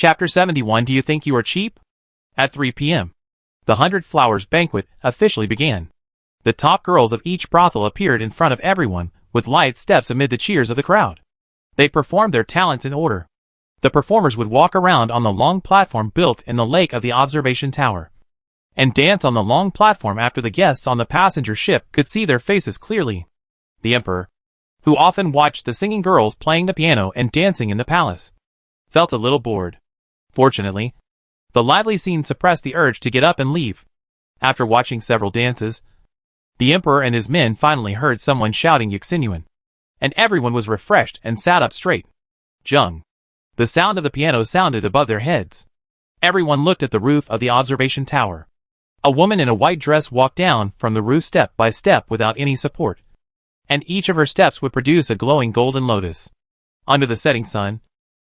Chapter 71. Do you think you are cheap? At 3 p.m. the 100 Flowers banquet officially began. The top girls of each brothel appeared in front of everyone, with light steps amid the cheers of the crowd. They performed their talents in order. The performers would walk around on the long platform built in the lake of the observation tower, and dance on the long platform after the guests on the passenger ship could see their faces clearly. The emperor, who often watched the singing girls playing the piano and dancing in the palace, felt a little bored. Fortunately, the lively scene suppressed the urge to get up and leave. After watching several dances, the emperor and his men finally heard someone shouting Yaxinhuan, and everyone was refreshed and sat up straight. Jung. The sound of the piano sounded above their heads. Everyone looked at the roof of the observation tower. A woman in a white dress walked down from the roof step by step without any support, and each of her steps would produce a glowing golden lotus. Under the setting sun,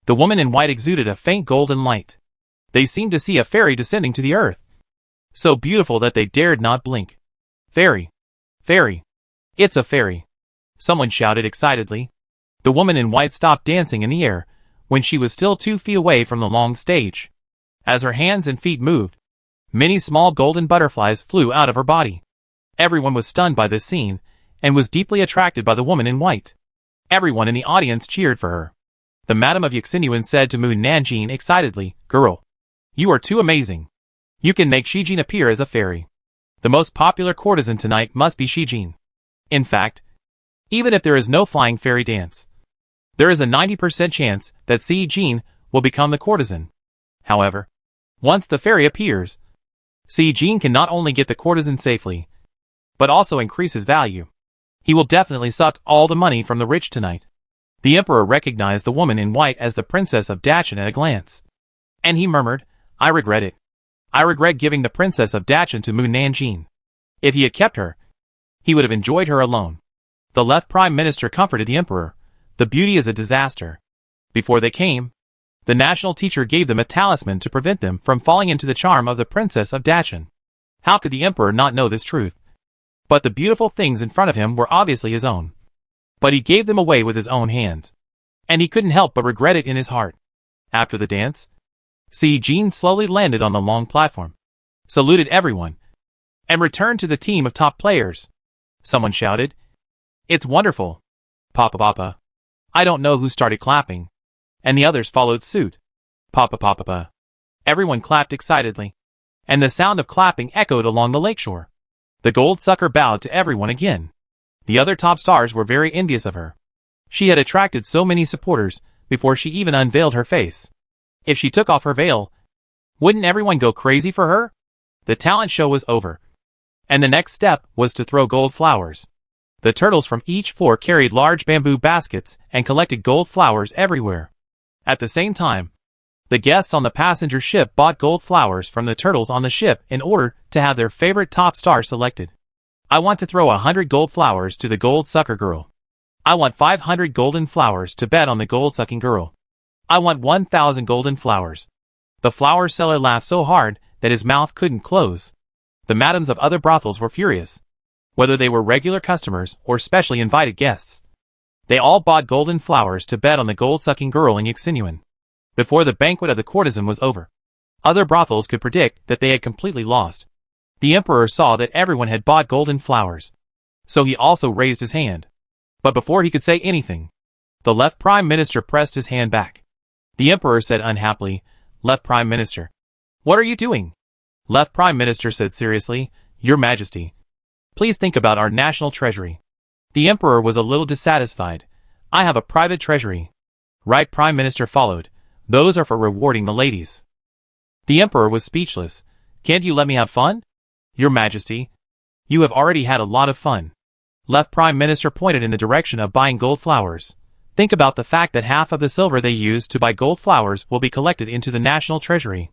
the woman in white exuded a faint golden light. They seemed to see a fairy descending to the earth, so beautiful that they dared not blink. Fairy! Fairy! It's a fairy! Someone shouted excitedly. The woman in white stopped dancing in the air when she was still 2 feet away from the long stage. As her hands and feet moved, many small golden butterflies flew out of her body. Everyone was stunned by this scene, and was deeply attracted by the woman in white. Everyone in the audience cheered for her. The Madam of Yaxinhuan said to Mu Nanjing excitedly, "Girl, you are too amazing. You can make Shijin appear as a fairy. The most popular courtesan tonight must be Shijin. In fact, even if there is no flying fairy dance, there is a 90% chance that Shijin will become the courtesan. However, once the fairy appears, Shijin can not only get the courtesan safely, but also increase his value. He will definitely suck all the money from the rich tonight." The emperor recognized the woman in white as the princess of Dachan at a glance, and he murmured, "I regret it. I regret giving the princess of Dachan to Mu Nanjing. If he had kept her, he would have enjoyed her alone." The left prime minister comforted the emperor. "The beauty is a disaster." Before they came, the national teacher gave them a talisman to prevent them from falling into the charm of the princess of Dachan. How could the emperor not know this truth? But the beautiful things in front of him were obviously his own. But he gave them away with his own hands, and he couldn't help but regret it in his heart. After the dance, Shijin slowly landed on the long platform, saluted everyone, and returned to the team of top players. Someone shouted, "It's wonderful. Papa Papa." I don't know who started clapping, and the others followed suit. Papa Papa. Everyone clapped excitedly, and the sound of clapping echoed along the lakeshore. The gold sucker bowed to everyone again. The other top stars were very envious of her. She had attracted so many supporters before she even unveiled her face. If she took off her veil, wouldn't everyone go crazy for her? The talent show was over, and the next step was to throw gold flowers. The turtles from each floor carried large bamboo baskets and collected gold flowers everywhere. At the same time, the guests on the passenger ship bought gold flowers from the turtles on the ship in order to have their favorite top star selected. "I want to throw 100 gold flowers to the gold sucker girl. I want 500 golden flowers to bet on the gold sucking girl. I want 1,000 golden flowers." The flower seller laughed so hard that his mouth couldn't close. The madams of other brothels were furious, whether they were regular customers or specially invited guests. They all bought golden flowers to bet on the gold sucking girl in Yaxinhuan. Before the banquet of the courtesan was over, other brothels could predict that they had completely lost. The emperor saw that everyone had bought golden flowers, so he also raised his hand. But before he could say anything, the left prime minister pressed his hand back. The emperor said unhappily, "Left prime minister, what are you doing?" Left prime minister said seriously, "Your Majesty, please think about our national treasury." The emperor was a little dissatisfied. "I have a private treasury." Right prime minister followed. "Those are for rewarding the ladies." The emperor was speechless. "Can't you let me have fun?" "Your Majesty, you have already had a lot of fun." Left prime minister pointed in the direction of buying gold flowers. "Think about the fact that half of the silver they use to buy gold flowers will be collected into the national treasury.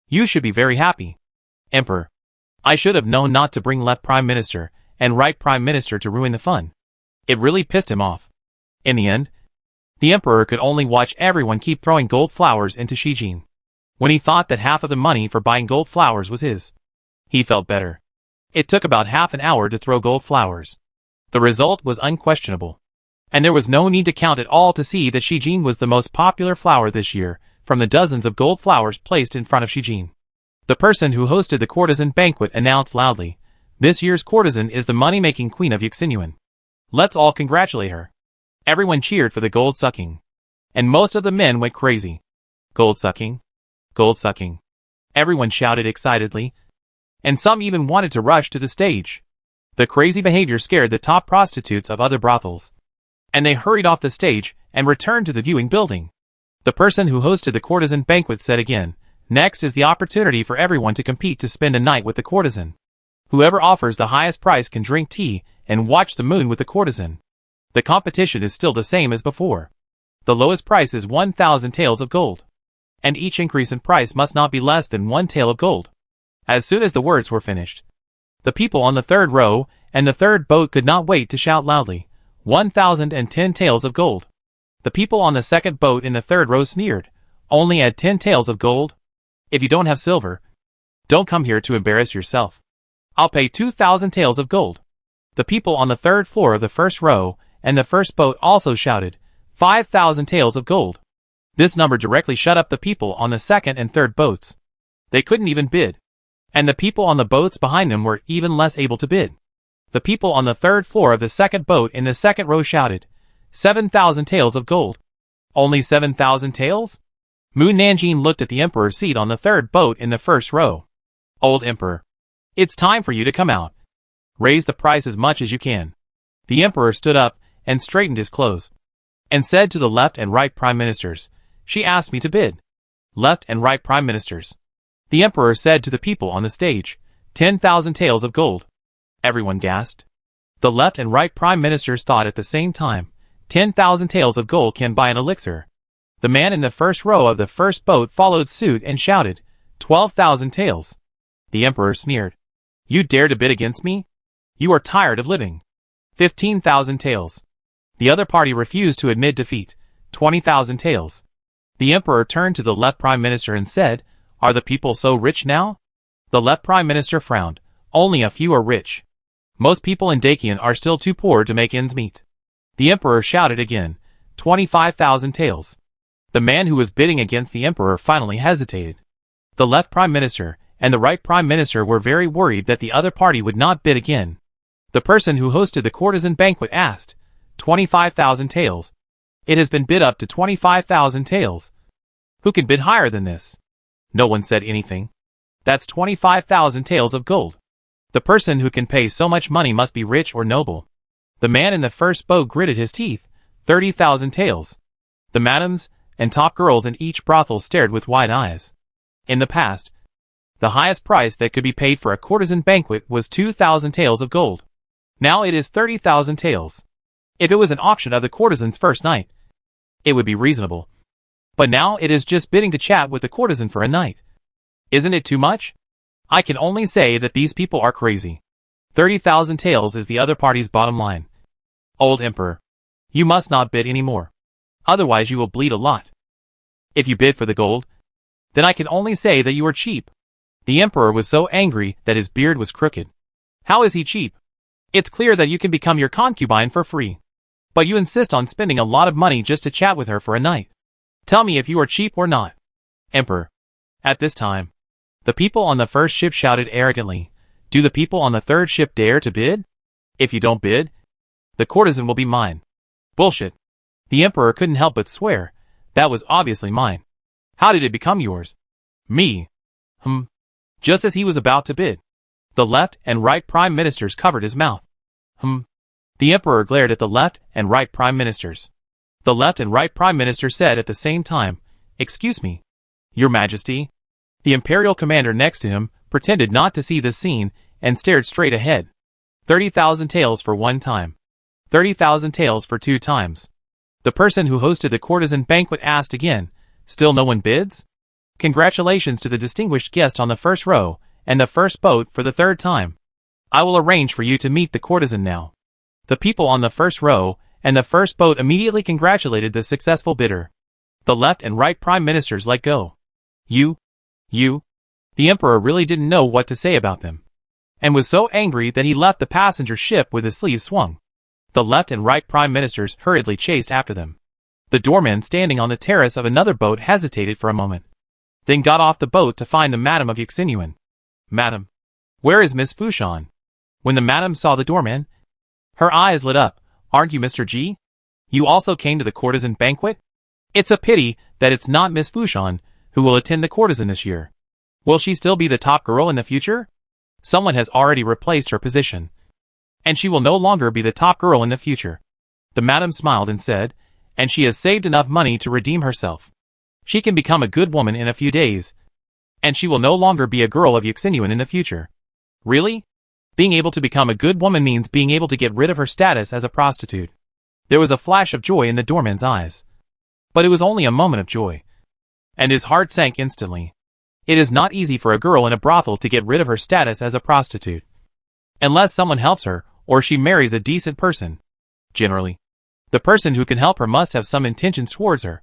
You should be very happy." "Emperor, I should have known not to bring left prime minister and right prime minister to ruin the fun." It really pissed him off. In the end, the emperor could only watch everyone keep throwing gold flowers into Shijin. When he thought that half of the money for buying gold flowers was his, he felt better. It took about half an hour to throw gold flowers. The result was unquestionable, and there was no need to count at all to see that Shijin was the most popular flower this year, from the dozens of gold flowers placed in front of Shijin. The person who hosted the courtesan banquet announced loudly, "This year's courtesan is the money-making queen of Yaxingyuan. Let's all congratulate her." Everyone cheered for the gold-sucking. And most of the men went crazy. Gold-sucking? Gold-sucking. Everyone shouted excitedly. And some even wanted to rush to the stage. The crazy behavior scared the top prostitutes of other brothels. And they hurried off the stage and returned to the viewing building. The person who hosted the courtesan banquet said again, "Next is the opportunity for everyone to compete to spend a night with the courtesan. Whoever offers the highest price can drink tea and watch the moon with the courtesan. The competition is still the same as before. The lowest price is 1,000 taels of gold. And each increase in price must not be less than 1 tael of gold." As soon as the words were finished, the people on the third row and the third boat could not wait to shout loudly, 1,010 taels of gold. The people on the second boat in the third row sneered, "Only add 10 taels of gold? If you don't have silver, don't come here to embarrass yourself. I'll pay 2,000 taels of gold." The people on the third floor of the first row and the first boat also shouted, 5,000 taels of gold. This number directly shut up the people on the second and third boats. They couldn't even bid. And the people on the boats behind them were even less able to bid. The people on the third floor of the second boat in the second row shouted, 7,000 taels of gold. Only 7,000 taels? Mu Nanjing looked at the emperor's seat on the third boat in the first row. "Old emperor, it's time for you to come out. Raise the price as much as you can." The emperor stood up and straightened his clothes, and said to the left and right prime ministers, "She asked me to bid." Left and right prime ministers. The emperor said to the people on the stage, 10,000 taels of gold. Everyone gasped. The left and right prime ministers thought at the same time, 10,000 taels of gold can buy an elixir. The man in the first row of the first boat followed suit and shouted, 12,000 taels. The emperor sneered. "You dare to bid against me? You are tired of living." 15,000 taels. The other party refused to admit defeat, 20,000 taels. The emperor turned to the left prime minister and said, "Are the people so rich now?" The left prime minister frowned. "Only a few are rich. Most people in Dakian are still too poor to make ends meet." The emperor shouted again, 25,000 taels. The man who was bidding against the emperor finally hesitated. The left prime minister and the right prime minister were very worried that the other party would not bid again. The person who hosted the courtesan banquet asked, 25,000 taels. It has been bid up to 25,000 taels. Who can bid higher than this? No one said anything. That's 25,000 taels of gold. The person who can pay so much money must be rich or noble. The man in the first boat gritted his teeth, 30,000 taels. The madams and top girls in each brothel stared with wide eyes. In the past, the highest price that could be paid for a courtesan banquet was 2,000 taels of gold. Now it is 30,000 taels. If it was an auction of the courtesan's first night, it would be reasonable. But now it is just bidding to chat with the courtesan for a night. Isn't it too much? I can only say that these people are crazy. 30,000 taels is the other party's bottom line. Old emperor, you must not bid anymore. Otherwise you will bleed a lot. If you bid for the gold, then I can only say that you are cheap. The emperor was so angry that his beard was crooked. How is he cheap? It's clear that you can become your concubine for free. But you insist on spending a lot of money just to chat with her for a night. Tell me if you are cheap or not. Emperor. At this time, the people on the first ship shouted arrogantly, "Do the people on the third ship dare to bid? If you don't bid, the courtesan will be mine." Bullshit. The emperor couldn't help but swear. That was obviously mine. How did it become yours? Me. Just as he was about to bid, the left and right prime ministers covered his mouth. The emperor glared at the left and right prime ministers. The left and right prime minister said at the same time, "Excuse me, Your Majesty." The imperial commander next to him pretended not to see this scene and stared straight ahead. 30,000 taels for one time. 30,000 taels for 2 times. The person who hosted the courtesan banquet asked again, "Still no one bids?" Congratulations to the distinguished guest on the first row and the first boat for the 3rd time. I will arrange for you to meet the courtesan now. The people on the first row and the first boat immediately congratulated the successful bidder. The left and right prime ministers let go. You. The emperor really didn't know what to say about them, and was so angry that he left the passenger ship with his sleeves swung. The left and right prime ministers hurriedly chased after them. The doorman standing on the terrace of another boat hesitated for a moment, then got off the boat to find the Madam of Yuxinyan. Madam, where is Miss Fushan? When the madam saw the doorman, her eyes lit up. Aren't you Mr. G? You also came to the courtesan banquet? It's a pity that it's not Miss Fushan who will attend the courtesan this year. Will she still be the top girl in the future? Someone has already replaced her position, and she will no longer be the top girl in the future. The madam smiled and said, and she has saved enough money to redeem herself. She can become a good woman in a few days, and she will no longer be a girl of Yuxinyan in the future. Really? Being able to become a good woman means being able to get rid of her status as a prostitute. There was a flash of joy in the doorman's eyes, but it was only a moment of joy, and his heart sank instantly. It is not easy for a girl in a brothel to get rid of her status as a prostitute, unless someone helps her or she marries a decent person. Generally, the person who can help her must have some intentions towards her,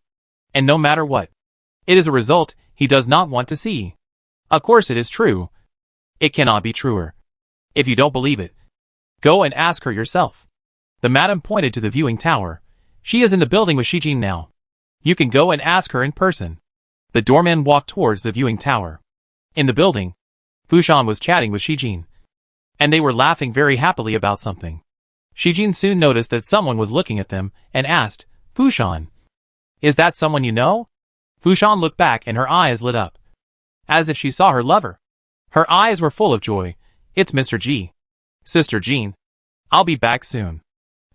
and no matter what, it is a result he does not want to see. Of course it is true. It cannot be truer. If you don't believe it, go and ask her yourself. The madam pointed to the viewing tower. She is in the building with Shijin now. You can go and ask her in person. The doorman walked towards the viewing tower. In the building, Fushan was chatting with Shijin, and they were laughing very happily about something. Shijin soon noticed that someone was looking at them and asked, Fushan, is that someone you know? Fushan looked back and her eyes lit up, as if she saw her lover. Her eyes were full of joy. It's Mr. G. Sister Jean. I'll be back soon.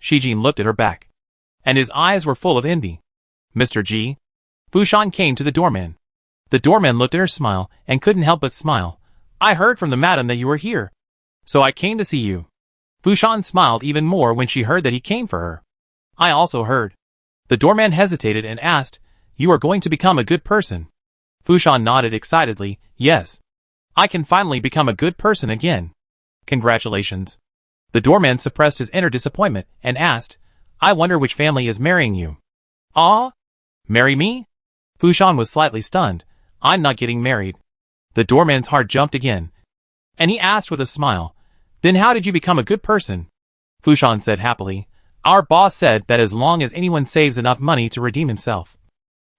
Shijin looked at her back, and his eyes were full of envy. Mr. G. Fushan came to the doorman. The doorman looked at her smile and couldn't help but smile. I heard from the madam that you were here, so I came to see you. Fushan smiled even more when she heard that he came for her. I also heard. The doorman hesitated and asked, you are going to become a good person? Fushan nodded excitedly, yes. I can finally become a good person again. Congratulations. The doorman suppressed his inner disappointment and asked, I wonder which family is marrying you. Ah? Marry me? Fushan was slightly stunned. I'm not getting married. The doorman's heart jumped again, and he asked with a smile, then how did you become a good person? Fushan said happily, our boss said that as long as anyone saves enough money to redeem himself,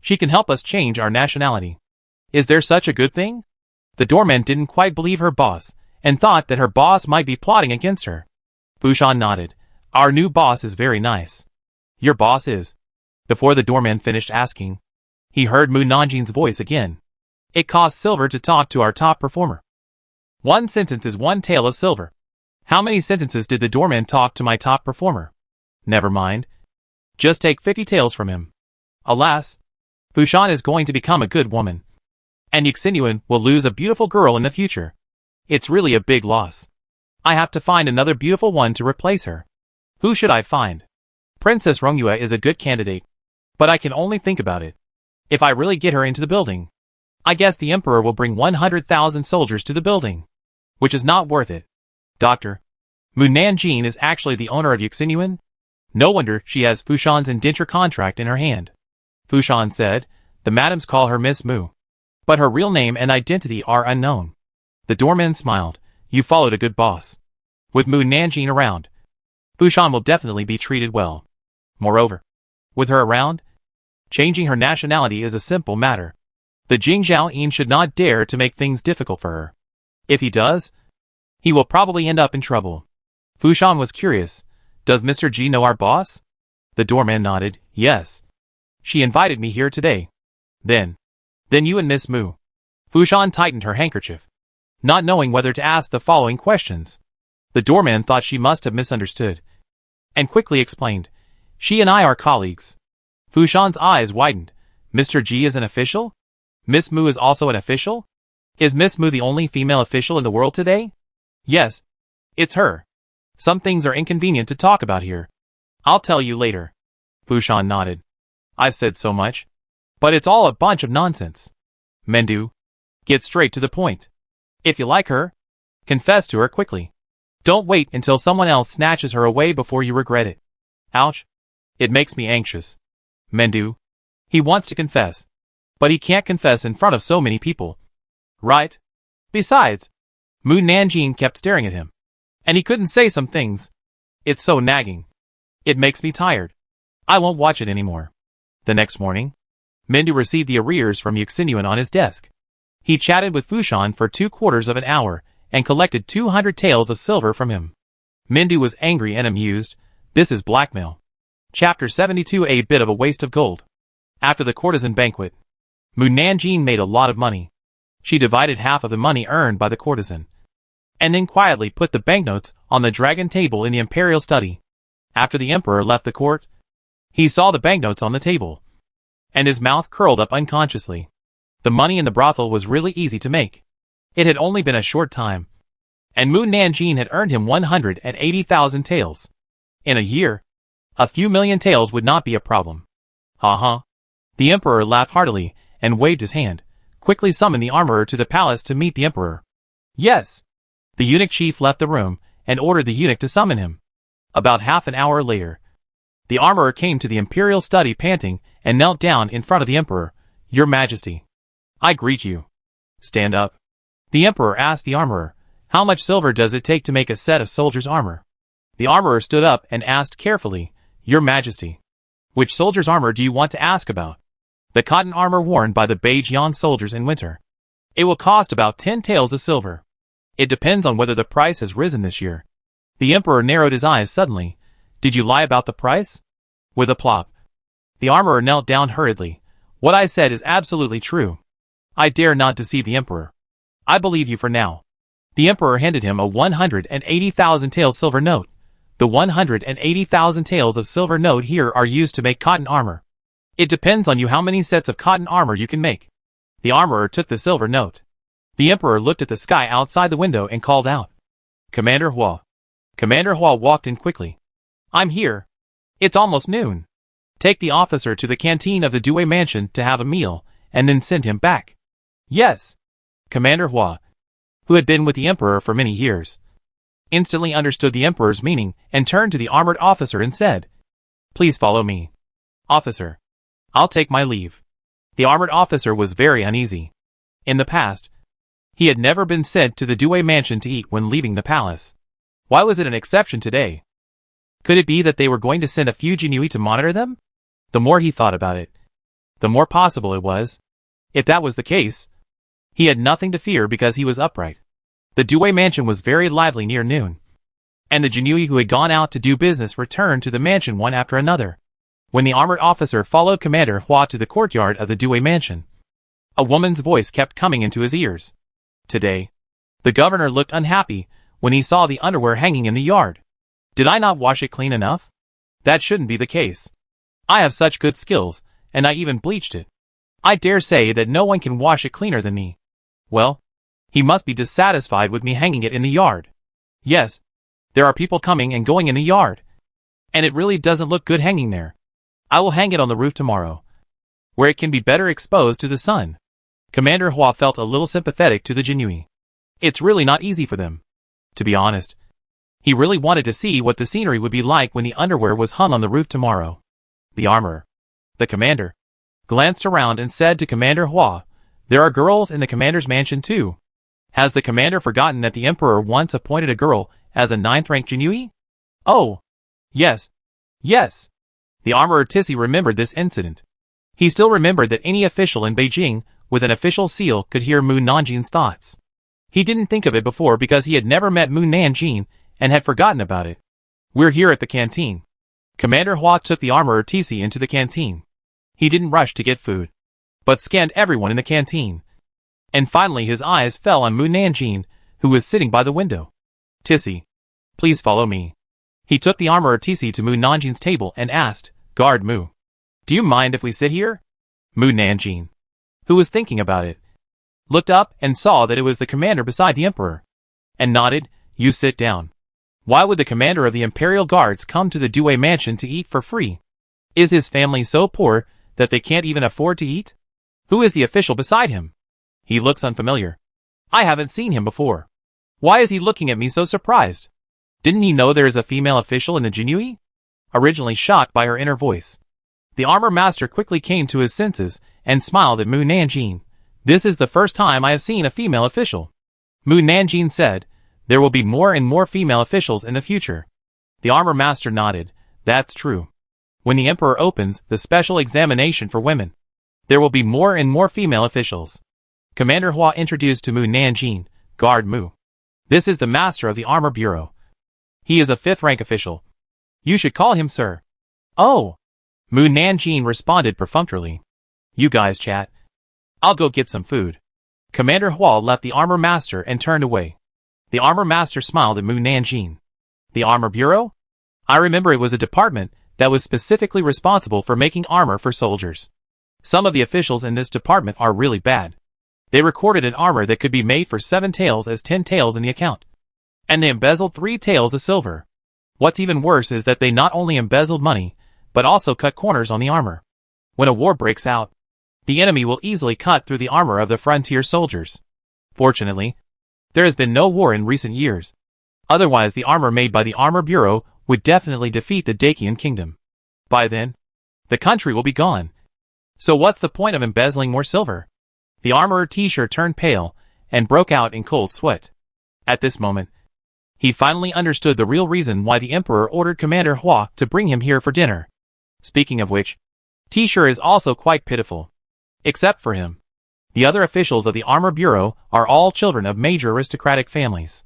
she can help us change our nationality. Is there such a good thing? The doorman didn't quite believe her boss, and thought that her boss might be plotting against her. Fushan nodded. Our new boss is very nice. Your boss is? Before the doorman finished asking, he heard Mu Nanjin's voice again. It costs silver to talk to our top performer. 1 sentence is 1 tael of silver. How many sentences did the doorman talk to my top performer? Never mind. Just take 50 taels from him. Alas, Fushan is going to become a good woman, and Yuxinyan will lose a beautiful girl in the future. It's really a big loss. I have to find another beautiful one to replace her. Who should I find? Princess Rongyue is a good candidate, but I can only think about it. If I really get her into the building, I guess the emperor will bring 100,000 soldiers to the building, which is not worth it. Doctor, Mu Nanjin is actually the owner of Yuxinyan? No wonder she has Fushan's indenture contract in her hand. Fushan said, the madams call her Miss Mu, but her real name and identity are unknown. The doorman smiled. You followed a good boss. With Mu Nanjin around, Fushan will definitely be treated well. Moreover, with her around, changing her nationality is a simple matter. The Jingzhao should not dare to make things difficult for her. If he does, he will probably end up in trouble. Fushan was curious. Does Mr. G know our boss? The doorman nodded. Yes. She invited me here today. Then you and Miss Mu. Fushan tightened her handkerchief, not knowing whether to ask the following questions. The doorman thought she must have misunderstood, and quickly explained, she and I are colleagues. Fushan's eyes widened. Mr. G is an official? Miss Mu is also an official? Is Miss Mu the only female official in the world today? Yes, it's her. Some things are inconvenient to talk about here. I'll tell you later. Fushan nodded. I've said so much, but it's all a bunch of nonsense. Mendu, get straight to the point. If you like her, confess to her quickly. Don't wait until someone else snatches her away before you regret it. Ouch. It makes me anxious. Mendu, he wants to confess, but he can't confess in front of so many people. Right? Besides, Mu Nanjin kept staring at him, and he couldn't say some things. It's so nagging. It makes me tired. I won't watch it anymore. The next morning, Mindu received the arrears from Yuxinuan on his desk. He chatted with Fushan for 2/4 of an hour and collected 200 taels of silver from him. Mindu was angry and amused. This is blackmail. Chapter 72. A bit of a waste of gold. After the courtesan banquet, Mu Nanjing made a lot of money. She divided half of the money earned by the courtesan, and then quietly put the banknotes on the dragon table in the imperial study. After the emperor left the court, he saw the banknotes on the table, and his mouth curled up unconsciously. The money in the brothel was really easy to make. It had only been a short time, and Mu Nanjing had earned him 180,000 taels. In a year, a few million taels would not be a problem. Ha. The emperor laughed heartily and waved his hand, quickly summoned the armorer to the palace to meet the emperor. Yes. The eunuch chief left the room and ordered the eunuch to summon him. About half an hour later, the armorer came to the imperial study panting and knelt down in front of the emperor. Your Majesty, I greet you. Stand up. The emperor asked the armorer, how much silver does it take to make a set of soldier's armor? The armorer stood up and asked carefully, Your Majesty, which soldier's armor do you want to ask about? The cotton armor worn by the Beijian soldiers in winter. It will cost about 10 taels of silver. It depends on whether the price has risen this year. The emperor narrowed his eyes suddenly. Did you lie about the price? With a plop, the armorer knelt down hurriedly. What I said is absolutely true. I dare not deceive the emperor. I believe you for now. The emperor handed him a 180,000 taels silver note. The 180,000 taels of silver note here are used to make cotton armor. It depends on you how many sets of cotton armor you can make. The armorer took the silver note. The emperor looked at the sky outside the window and called out, Commander Hua. Commander Hua walked in quickly. I'm here. It's almost noon. Take the officer to the canteen of the Due mansion to have a meal, and then send him back. Yes. Commander Hua, who had been with the emperor for many years, instantly understood the emperor's meaning and turned to the armored officer and said, Please follow me. Officer, I'll take my leave. The armored officer was very uneasy. In the past, he had never been sent to the Due mansion to eat when leaving the palace. Why was it an exception today? Could it be that they were going to send a few Jinui to monitor them? The more he thought about it, the more possible it was. If that was the case, he had nothing to fear because he was upright. The Due mansion was very lively near noon, and the Jinui who had gone out to do business returned to the mansion one after another. When the armored officer followed Commander Hua to the courtyard of the Due mansion, a woman's voice kept coming into his ears. Today, the governor looked unhappy when he saw the underwear hanging in the yard. Did I not wash it clean enough? That shouldn't be the case. I have such good skills, and I even bleached it. I dare say that no one can wash it cleaner than me. Well, he must be dissatisfied with me hanging it in the yard. Yes, there are people coming and going in the yard, and it really doesn't look good hanging there. I will hang it on the roof tomorrow, where it can be better exposed to the sun. Commander Hua felt a little sympathetic to the Jinui. It's really not easy for them. To be honest, he really wanted to see what the scenery would be like when the underwear was hung on the roof tomorrow. The armorer, the commander, glanced around and said to Commander Hua, There are girls in the commander's mansion too. Has the commander forgotten that the emperor once appointed a girl as a 9th-rank Jinui? Oh, yes. The armorer Tissi remembered this incident. He still remembered that any official in Beijing with an official seal could hear Mu Nanjing's thoughts. He didn't think of it before because he had never met Mu Nanjing and had forgotten about it. We're here at the canteen. Commander Hua took the armorer Tissi into the canteen. He didn't rush to get food, but scanned everyone in the canteen. And finally his eyes fell on Mu Nanjing, who was sitting by the window. Tissi, please follow me. He took the armorer Tissi to Mu Nanjing's table and asked, Guard Mu, do you mind if we sit here? Mu Nanjing, who was thinking about it, looked up and saw that it was the commander beside the emperor, and nodded. You sit down. Why would the commander of the imperial guards come to the Due mansion to eat for free? Is his family so poor that they can't even afford to eat? Who is the official beside him? He looks unfamiliar. I haven't seen him before. Why is he looking at me so surprised? Didn't he know there is a female official in the Jinui? Originally shocked by her inner voice, the armor master quickly came to his senses and smiled at Mu Nanjing. This is the first time I have seen a female official. Mu Nanjing said, There will be more and more female officials in the future. The armor master nodded. That's true. When the emperor opens the special examination for women, there will be more and more female officials. Commander Hua introduced to Mu Nanjing, Guard Mu. This is the master of the armor bureau. He is a 5th rank official. You should call him sir. Oh! Mu Nanjing responded perfunctorily. You guys chat. I'll go get some food. Commander Hua left the armor master and turned away. The armor master smiled at Mu Nanjing. The armor bureau? I remember it was a department that was specifically responsible for making armor for soldiers. Some of the officials in this department are really bad. They recorded an armor that could be made for 7 taels as 10 taels in the account. And they embezzled 3 taels of silver. What's even worse is that they not only embezzled money, but also cut corners on the armor. When a war breaks out, the enemy will easily cut through the armor of the frontier soldiers. Fortunately, there has been no war in recent years. Otherwise the armor made by the Armor Bureau would definitely defeat the Dacian kingdom. By then, the country will be gone. So what's the point of embezzling more silver? The armorer T-shirt turned pale and broke out in cold sweat. At this moment, he finally understood the real reason why the emperor ordered Commander Hua to bring him here for dinner. Speaking of which, T-shirt is also quite pitiful. Except for him. The other officials of the Armor Bureau are all children of major aristocratic families.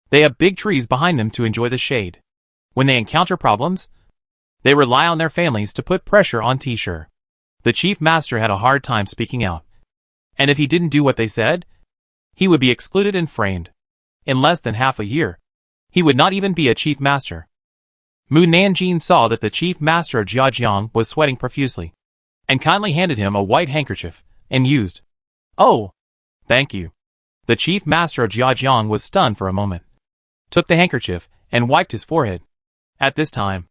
They have big trees behind them to enjoy the shade. When they encounter problems, they rely on their families to put pressure on T-shirt. The chief master had a hard time speaking out. And if he didn't do what they said, he would be excluded and framed. In less than half a year, he would not even be a chief master. Mu Nanjing saw that the chief master of Jiajiang was sweating profusely, and kindly handed him a white handkerchief, and used. Oh! Thank you. The chief master of Jiajiang was stunned for a moment, took the handkerchief, and wiped his forehead. At this time,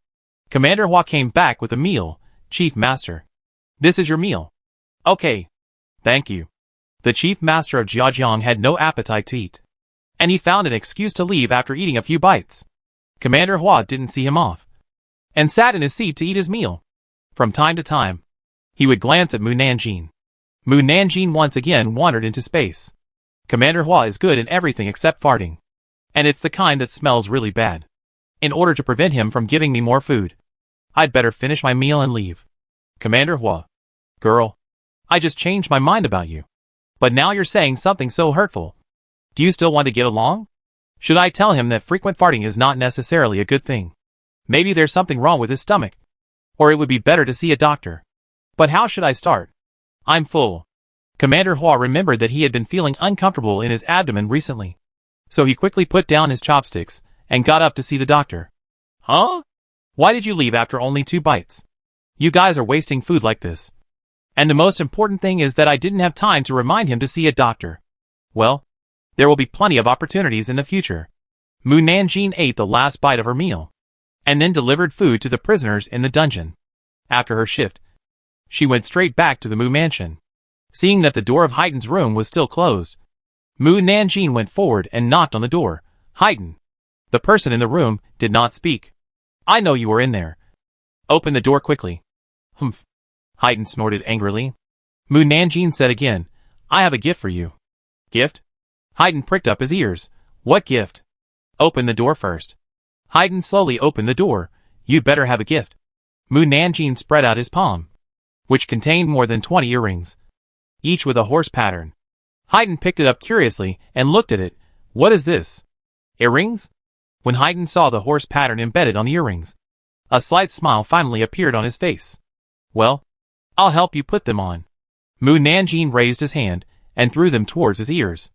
Commander Hua came back with a meal. Chief master. This is your meal. Okay. Thank you. The chief master of Jiajiang had no appetite to eat, and he found an excuse to leave after eating a few bites. Commander Hua didn't see him off, and sat in his seat to eat his meal. From time to time, he would glance at Mu Nanjing. Mu Nanjing once again wandered into space. Commander Hua is good in everything except farting, and it's the kind that smells really bad. In order to prevent him from giving me more food, I'd better finish my meal and leave. Commander Hua. Girl, I just changed my mind about you. But now you're saying something so hurtful. Do you still want to get along? Should I tell him that frequent farting is not necessarily a good thing? Maybe there's something wrong with his stomach. Or it would be better to see a doctor. But how should I start? I'm full. Commander Hua remembered that he had been feeling uncomfortable in his abdomen recently. So he quickly put down his chopsticks and got up to see the doctor. Huh? Why did you leave after only 2 bites? You guys are wasting food like this. And the most important thing is that I didn't have time to remind him to see a doctor. Well, there will be plenty of opportunities in the future. Mu Nanjing ate the last bite of her meal, and then delivered food to the prisoners in the dungeon. After her shift, she went straight back to the Mu mansion. Seeing that the door of Haiten's room was still closed, Mu Nanjing went forward and knocked on the door. Haiten. The person in the room did not speak. I know you were in there. Open the door quickly. Humph. Haiten snorted angrily. Mu Nanjing said again, I have a gift for you. Gift? Haiten pricked up his ears. What gift? Open the door first. Haiten slowly opened the door. You'd better have a gift. Mu Nanjing spread out his palm, which contained more than 20 earrings, each with a horse pattern. Haiten picked it up curiously and looked at it. What is this? Earrings? When Haiten saw the horse pattern embedded on the earrings, a slight smile finally appeared on his face. Well, I'll help you put them on. Mu Nanjing raised his hand and threw them towards his ears.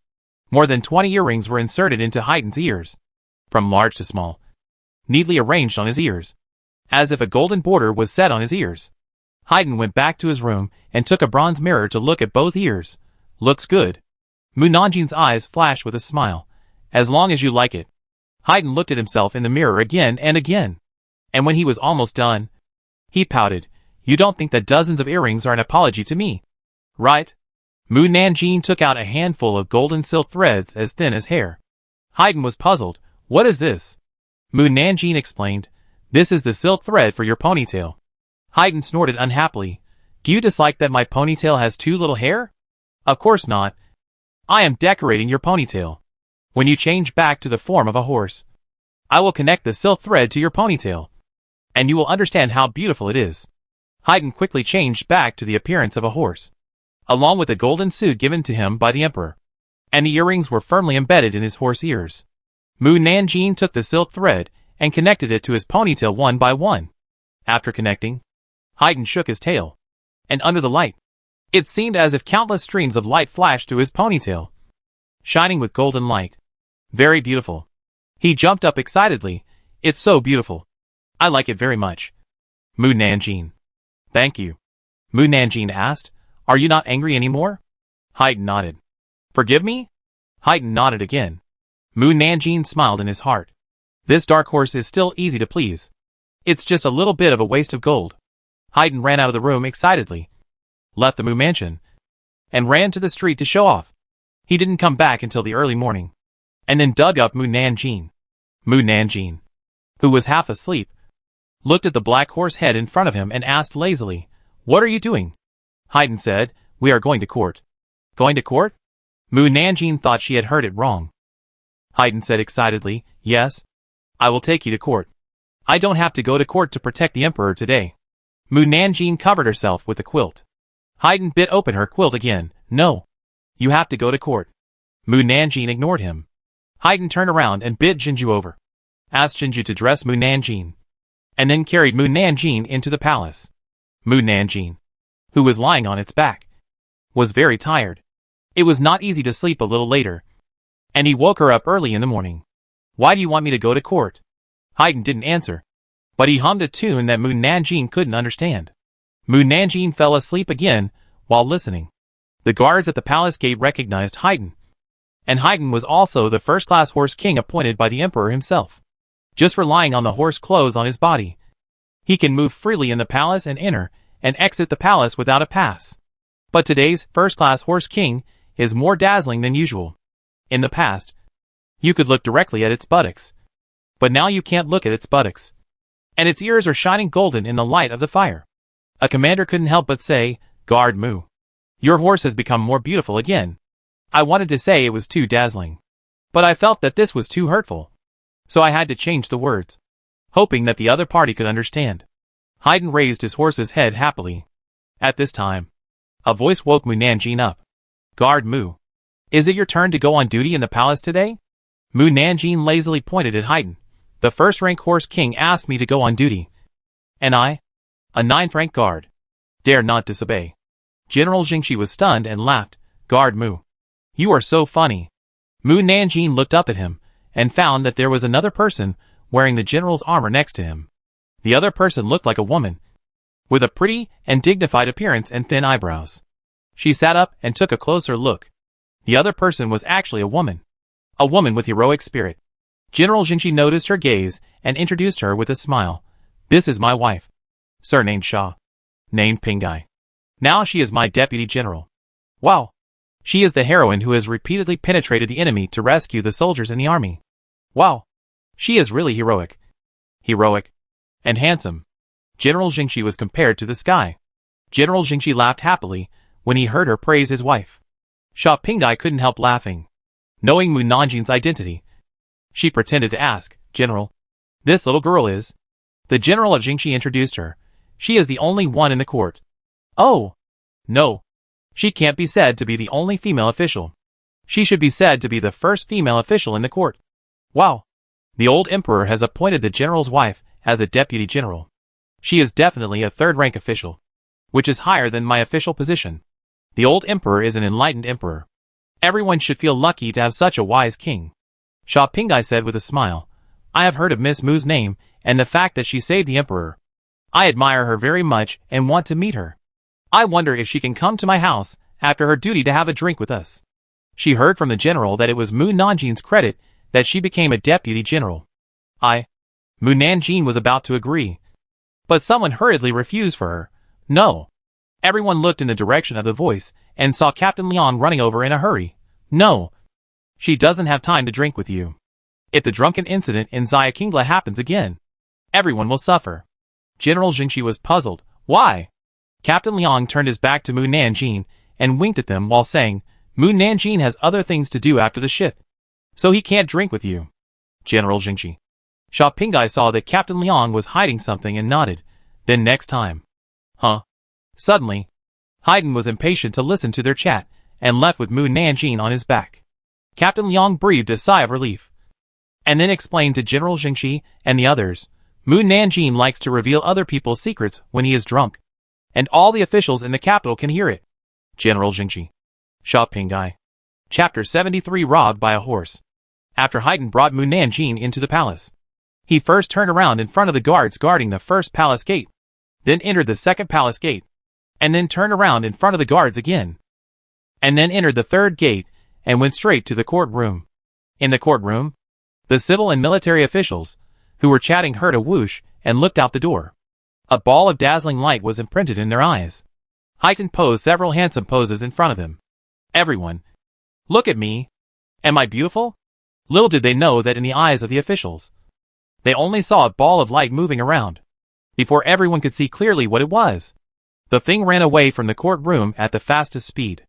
More than 20 earrings were inserted into Haiten's ears, from large to small, neatly arranged on his ears, as if a golden border was set on his ears. Haiten went back to his room and took a bronze mirror to look at both ears. Looks good. Mu Nanjing's eyes flashed with a smile. As long as you like it. Haiten looked at himself in the mirror again and again. And when he was almost done, he pouted. You don't think that dozens of earrings are an apology to me, right? Mu Nanjing took out a handful of golden silk threads as thin as hair. Haiten was puzzled. What is this? Mu Nanjing explained. This is the silk thread for your ponytail. Haiten snorted unhappily. Do you dislike that my ponytail has too little hair? Of course not. I am decorating your ponytail. When you change back to the form of a horse, I will connect the silk thread to your ponytail. and you will understand how beautiful it is. Haydn quickly changed back to the appearance of a horse, along with a golden suit given to him by the emperor, and the earrings were firmly embedded in his horse ears. Mu Nanjing took the silk thread and connected it to his ponytail one by one. After connecting, Haydn shook his tail, and under the light, it seemed as if countless streams of light flashed through his ponytail, shining with golden light. Very beautiful. He jumped up excitedly. It's so beautiful. I like it very much. Mu Nanjing. Thank you. Mu Nanjing asked, Are you not angry anymore? Haydn nodded. Forgive me? Haydn nodded again. Mu Nanjing smiled in his heart. This dark horse is still easy to please. It's just a little bit of a waste of gold. Haydn ran out of the room excitedly, left the Mu mansion, and ran to the street to show off. He didn't come back until the early morning, and then dug up Mu Nanjing. Mu Nanjing, who was half asleep, looked at the black horse head in front of him and asked lazily, What are you doing? Haydn said, We are going to court. Going to court? Mu Nanjing thought she had heard it wrong. Haydn said excitedly, Yes. I will take you to court. I don't have to go to court to protect the emperor today. Mu Nanjing covered herself with a quilt. Haydn bit open her quilt again. No. You have to go to court. Mu Nanjing ignored him. Haydn turned around and bid Jinju over, asked Jinju to dress Mu Nanjing, and then carried Mu Nanjing into the palace. Mu Nanjing, who was lying on its back, was very tired. It was not easy to sleep a little later, and he woke her up early in the morning. Why do you want me to go to court? Haydn didn't answer, but he hummed a tune that Mu Nanjing couldn't understand. Mu Nanjing fell asleep again while listening. The guards at the palace gate recognized Haydn, and Haydn was also the first-class horse king appointed by the emperor himself. Just relying on the horse clothes on his body, he can move freely in the palace and enter and exit the palace without a pass. But today's first-class horse king is more dazzling than usual. In the past, you could look directly at its buttocks, but now you can't look at its buttocks, and its ears are shining golden in the light of the fire. A commander couldn't help but say, Guard Mu, your horse has become more beautiful again. I wanted to say it was too dazzling, but I felt that this was too hurtful, so I had to change the words, hoping that the other party could understand. Haydn raised his horse's head happily. At this time, a voice woke Mu Nanjing up. Guard Mu, is it your turn to go on duty in the palace today? Mu Nanjing lazily pointed at Haydn. The first-rank horse king asked me to go on duty, and I, a 9th-rank guard, dare not disobey. General Jingxi was stunned and laughed. Guard Mu, you are so funny. Mu Nanjing looked up at him and found that there was another person wearing the general's armor next to him. The other person looked like a woman, with a pretty and dignified appearance and thin eyebrows. She sat up and took a closer look. The other person was actually a woman with heroic spirit. General Jingxi noticed her gaze and introduced her with a smile. This is my wife, surnamed Xia, named Pingai. Now she is my deputy general. Wow. She is the heroine who has repeatedly penetrated the enemy to rescue the soldiers in the army. Wow. She is really heroic. Heroic. And handsome. General Jingxi was compared to the sky. General Jingxi laughed happily when he heard her praise his wife. Xia Pingdai couldn't help laughing. Knowing Mu Nanjing's identity, she pretended to ask, General, this little girl is? The general of Jingxi introduced her. She is the only one in the court. Oh. No. She can't be said to be the only female official. She should be said to be the first female official in the court. Wow. The old emperor has appointed the general's wife as a deputy general. She is definitely a 3rd-rank official, which is higher than my official position. The old emperor is an enlightened emperor. Everyone should feel lucky to have such a wise king. Xia Pingdai said with a smile, I have heard of Miss Mu's name and the fact that she saved the emperor. I admire her very much and want to meet her. I wonder if she can come to my house after her duty to have a drink with us. She heard from the general that it was Mu Nanjing's credit that she became a deputy general. Mu Nanjing was about to agree, but someone hurriedly refused for her. No. Everyone looked in the direction of the voice and saw Captain Liang running over in a hurry. No. She doesn't have time to drink with you. If the drunken incident in Xiaqingla happens again, everyone will suffer. General Jingxi was puzzled. Why? Captain Liang turned his back to Mu Nanjing and winked at them while saying, Mu Nanjing has other things to do after the ship, so he can't drink with you. General Jingxi. Sha Pingai saw that Captain Liang was hiding something and nodded. Then next time. Huh? Suddenly, Haydn was impatient to listen to their chat and left with Mu Nanjing on his back. Captain Liang breathed a sigh of relief and then explained to General Jingxi and the others, Mu Nanjing likes to reveal other people's secrets when he is drunk, and all the officials in the capital can hear it. General Jingxi. Sha Pingai. Chapter 73 Robbed by a Horse. After Haydn brought Mu Nanjing into the palace, he first turned around in front of the guards guarding the first palace gate, then entered the second palace gate, and then turned around in front of the guards again, and then entered the third gate and went straight to the courtroom. In the courtroom, the civil and military officials, who were chatting, heard a whoosh and looked out the door. A ball of dazzling light was imprinted in their eyes. Haydn posed several handsome poses in front of them. Everyone, look at me. Am I beautiful? Little did they know that in the eyes of the officials, they only saw a ball of light moving around. Before everyone could see clearly what it was, the thing ran away from the courtroom at the fastest speed.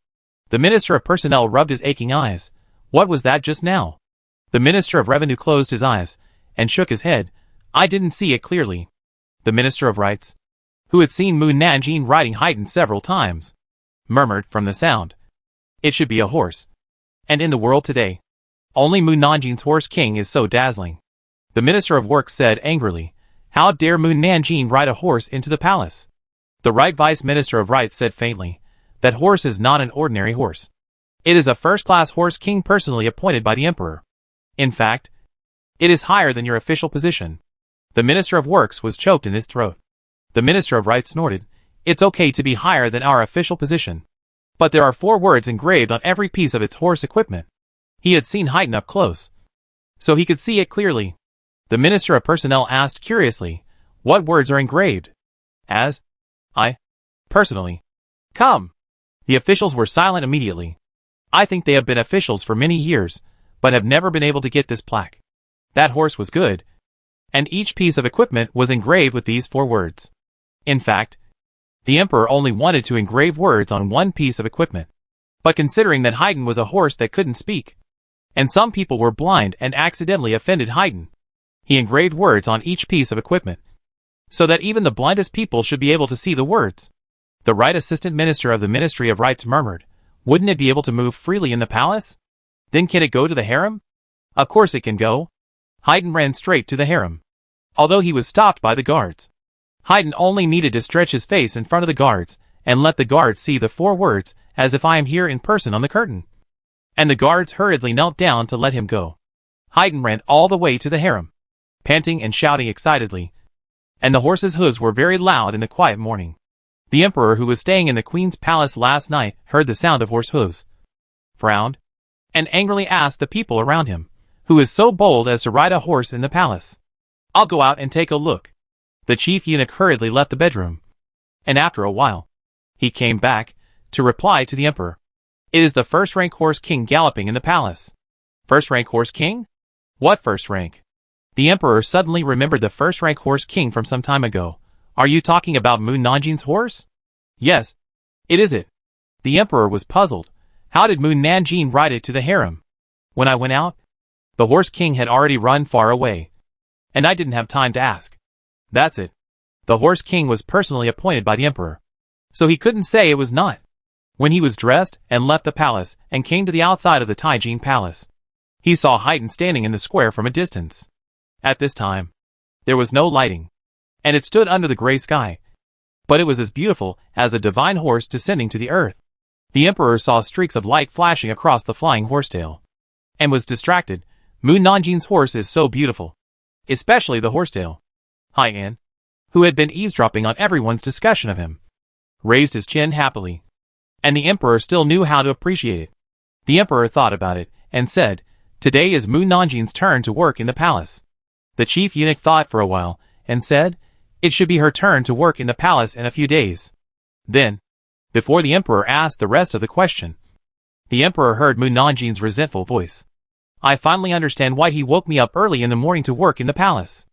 The Minister of Personnel rubbed his aching eyes. What was that just now? The Minister of Revenue closed his eyes and shook his head. I didn't see it clearly. The Minister of Rights, who had seen Mu Nanjing riding Haydn several times, murmured from the sound. It should be a horse. And in the world today, only Mu Nanjing's horse king is so dazzling. The Minister of Works said angrily, how dare Mu Nanjing ride a horse into the palace? The Right Vice Minister of Rights said faintly, that horse is not an ordinary horse. It is a first-class horse king personally appointed by the Emperor. In fact, it is higher than your official position. The Minister of Works was choked in his throat. The Minister of Rights snorted, it's okay to be higher than our official position. But there are 4 words engraved on every piece of its horse equipment. He had seen Haydn up close, so he could see it clearly. The Minister of Personnel asked curiously, what words are engraved? As? I? Personally. Come. The officials were silent immediately. I think they have been officials for many years, but have never been able to get this plaque. That horse was good, and each piece of equipment was engraved with these 4 words. In fact, the Emperor only wanted to engrave words on one piece of equipment. But considering that Haydn was a horse that couldn't speak, and some people were blind and accidentally offended Haydn, he engraved words on each piece of equipment, so that even the blindest people should be able to see the words. The Right Assistant Minister of the Ministry of Rights murmured, wouldn't it be able to move freely in the palace? Then can it go to the harem? Of course it can go. Haydn ran straight to the harem, although he was stopped by the guards. Haydn only needed to stretch his face in front of the guards and let the guards see the 4 words, as if I am here in person on the curtain. And the guards hurriedly knelt down to let him go. Haydn ran all the way to the harem, panting and shouting excitedly, and the horses' hooves were very loud in the quiet morning. The Emperor, who was staying in the Queen's palace last night, heard the sound of horse hooves, frowned, and angrily asked the people around him, who is so bold as to ride a horse in the palace? I'll go out and take a look. The chief eunuch hurriedly left the bedroom, and after a while, he came back to reply to the Emperor. It is the first-rank horse king galloping in the palace. First-rank horse king? What first rank? The Emperor suddenly remembered the first-rank horse king from some time ago. Are you talking about Mu Nanjing's horse? Yes, it is it. The Emperor was puzzled. How did Mu Nanjing ride it to the harem? When I went out, the horse king had already run far away, and I didn't have time to ask. That's it. The horse king was personally appointed by the Emperor, so he couldn't say it was not. When he was dressed and left the palace and came to the outside of the Taijin Palace, he saw Haydn standing in the square from a distance. At this time, there was no lighting, and it stood under the gray sky, but it was as beautiful as a divine horse descending to the earth. The Emperor saw streaks of light flashing across the flying horsetail, and was distracted. Mu Nanjing's horse is so beautiful, especially the horsetail. Haydn, who had been eavesdropping on everyone's discussion of him, raised his chin happily, and the Emperor still knew how to appreciate it. The Emperor thought about it and said, today is Mu Nanjing's turn to work in the palace. The chief eunuch thought for a while and said, it should be her turn to work in the palace in a few days. Then, before the Emperor asked the rest of the question, the Emperor heard Mu Nanjing's resentful voice. I finally understand why he woke me up early in the morning to work in the palace.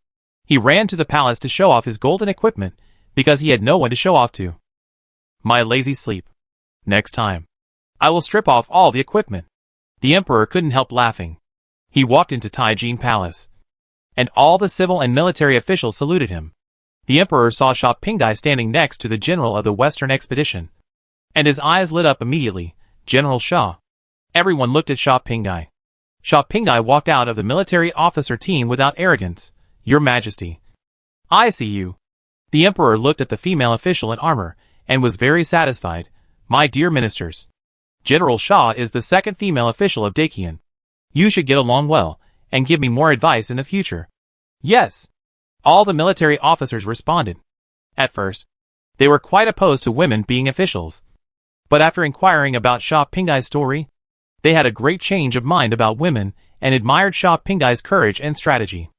He ran to the palace to show off his golden equipment because he had no one to show off to. My lazy sleep. Next time, I will strip off all the equipment. The Emperor couldn't help laughing. He walked into Taijin Palace, and all the civil and military officials saluted him. The emperor saw Sha Pingdai standing next to the general of the Western expedition, and his eyes lit up immediately. General Sha. Everyone looked at Sha Pingdai. Sha Pingdai walked out of the military officer team without arrogance. Your Majesty. I see you. The emperor looked at the female official in armor, and was very satisfied. My dear ministers. General Sha is the second female official of Dakian. You should get along well, and give me more advice in the future. Yes. All the military officers responded. At first, they were quite opposed to women being officials. But after inquiring about Sha Pingdai's story, they had a great change of mind about women, and admired Sha Pingdai's courage and strategy.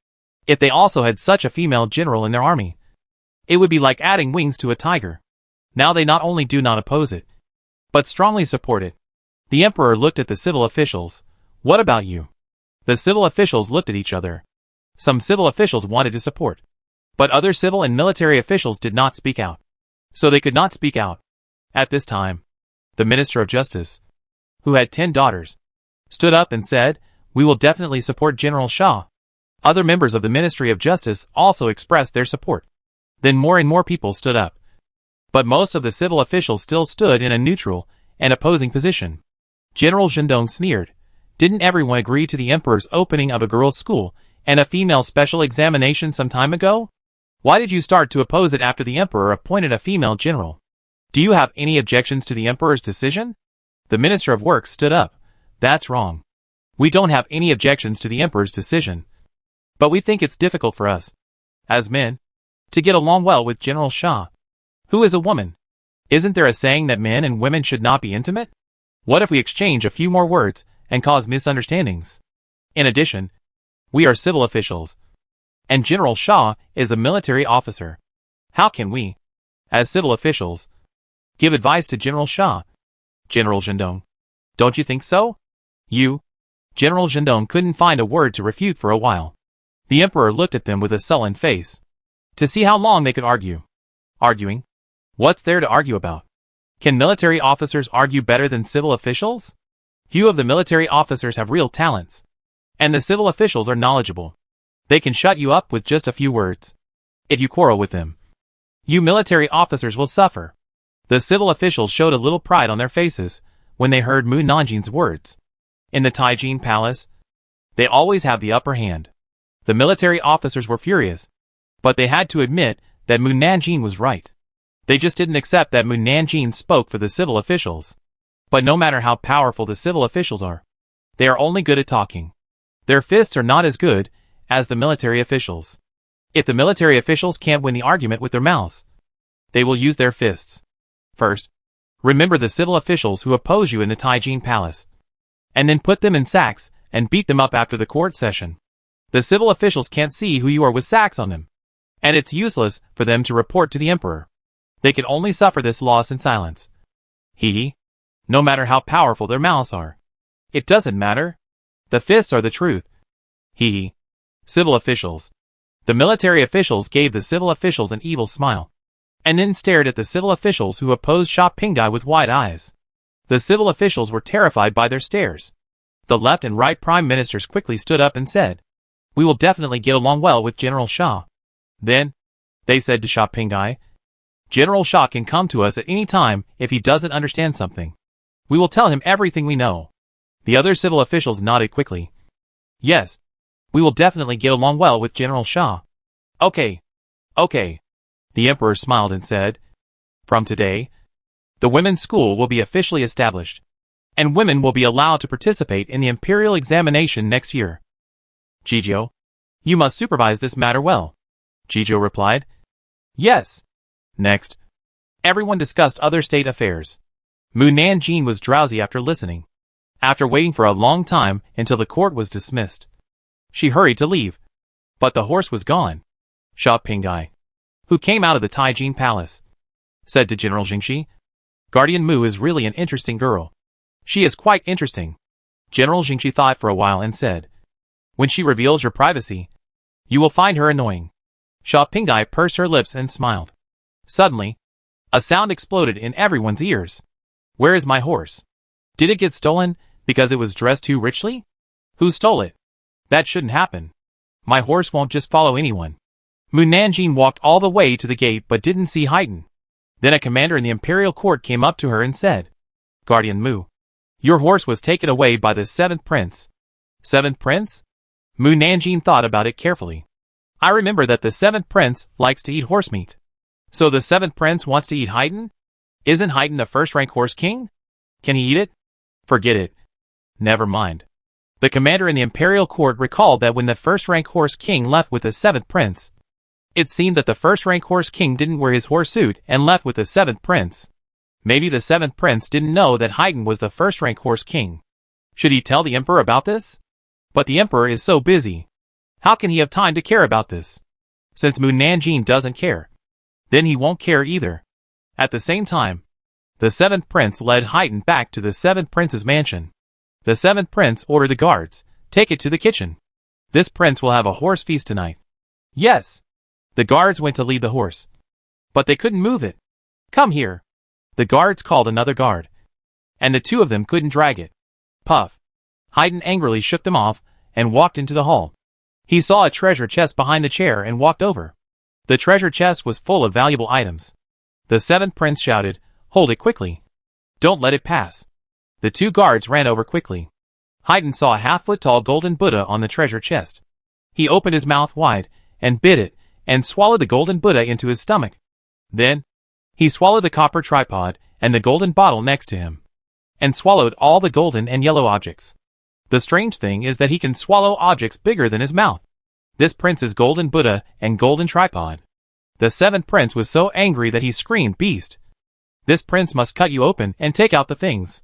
If they also had such a female general in their army, it would be like adding wings to a tiger. Now they not only do not oppose it, but strongly support it. The emperor looked at the civil officials. What about you? The civil officials looked at each other. Some civil officials wanted to support, but other civil and military officials did not speak out. So they could not speak out. At this time, the Minister of Justice, who had 10 daughters, stood up and said, we will definitely support General Sha. Other members of the Ministry of Justice also expressed their support. Then more and more people stood up. But most of the civil officials still stood in a neutral and opposing position. General Zhendong sneered. Didn't everyone agree to the emperor's opening of a girls' school and a female special examination some time ago? Why did you start to oppose it after the emperor appointed a female general? Do you have any objections to the emperor's decision? The Minister of Works stood up. That's wrong. We don't have any objections to the emperor's decision. But we think it's difficult for us, as men, to get along well with General Sha, who is a woman. Isn't there a saying that men and women should not be intimate? What if we exchange a few more words and cause misunderstandings? In addition, we are civil officials, and General Sha is a military officer. How can we, as civil officials, give advice to General Sha? General Zhendong. Don't you think so? General Zhendong couldn't find a word to refute for a while. The emperor looked at them with a sullen face, to see how long they could argue. Arguing? What's there to argue about? Can military officers argue better than civil officials? Few of the military officers have real talents, and the civil officials are knowledgeable. They can shut you up with just a few words. If you quarrel with them, you military officers will suffer. The civil officials showed a little pride on their faces when they heard Mu Nanjin's words. In the Taijin Palace, they always have the upper hand. The military officers were furious, but they had to admit that Mu Nanjin was right. They just didn't accept that Mu Nanjin spoke for the civil officials. But no matter how powerful the civil officials are, they are only good at talking. Their fists are not as good as the military officials. If the military officials can't win the argument with their mouths, they will use their fists. First, remember the civil officials who oppose you in the Taijin Palace, and then put them in sacks and beat them up after the court session. The civil officials can't see who you are with sacks on them, and it's useless for them to report to the emperor. They can only suffer this loss in silence. No matter how powerful their mouths are. It doesn't matter. The fists are the truth. Civil officials. The military officials gave the civil officials an evil smile, and then stared at the civil officials who opposed Sha Pingdai with wide eyes. The civil officials were terrified by their stares. The left and right prime ministers quickly stood up and said, we will definitely get along well with General Sha. Then, they said to Sha Pingdai, General Sha can come to us at any time if he doesn't understand something. We will tell him everything we know. The other civil officials nodded quickly. Yes, we will definitely get along well with General Sha. Okay. The emperor smiled and said, from today, the women's school will be officially established, and women will be allowed to participate in the imperial examination next year. Jizhou, you must supervise this matter well. Jizhou replied. Yes. Next, everyone discussed other state affairs. Mu Nanjin was drowsy after listening. After waiting for a long time until the court was dismissed, she hurried to leave. But the horse was gone. Sha Pingdai, who came out of the Taijin Palace, said to General Jingxi, Guardian Mu is really an interesting girl. She is quite interesting. General Jingxi thought for a while and said, when she reveals your privacy, you will find her annoying. Sha Pingdai pursed her lips and smiled. Suddenly, a sound exploded in everyone's ears. Where is my horse? Did it get stolen because it was dressed too richly? Who stole it? That shouldn't happen. My horse won't just follow anyone. Mu Nanjing walked all the way to the gate but didn't see Haydn. Then a commander in the imperial court came up to her and said, Guardian Mu, your horse was taken away by the 7th prince. 7th prince? Mu Nanjing thought about it carefully. I remember that the 7th prince likes to eat horse meat. So the 7th prince wants to eat Haydn? Isn't Haydn a first-rank horse king? Can he eat it? Forget it. Never mind. The commander in the imperial court recalled that when the first-rank horse king left with the 7th prince, it seemed that the first-rank horse king didn't wear his horse suit and left with the 7th prince. Maybe the 7th prince didn't know that Haydn was the first-rank horse king. Should he tell the emperor about this? But the emperor is so busy. How can he have time to care about this? Since Mu Nanjing doesn't care, then he won't care either. At the same time, the 7th prince led Haydn back to the 7th prince's mansion. The 7th prince ordered the guards, take it to the kitchen. This prince will have a horse feast tonight. Yes. The guards went to lead the horse. But they couldn't move it. Come here. The guards called another guard. And the two of them couldn't drag it. Puff. Haydn angrily shook them off and walked into the hall. He saw a treasure chest behind the chair and walked over. The treasure chest was full of valuable items. The 7th prince shouted, Hold it quickly. Don't let it pass. The two guards ran over quickly. Haydn saw a half-foot-tall golden Buddha on the treasure chest. He opened his mouth wide and bit it and swallowed the golden Buddha into his stomach. Then, he swallowed the copper tripod and the golden bottle next to him, and swallowed all the golden and yellow objects. The strange thing is that he can swallow objects bigger than his mouth. This prince's golden Buddha and golden tripod. The 7th prince was so angry that he screamed, Beast! This prince must cut you open and take out the things.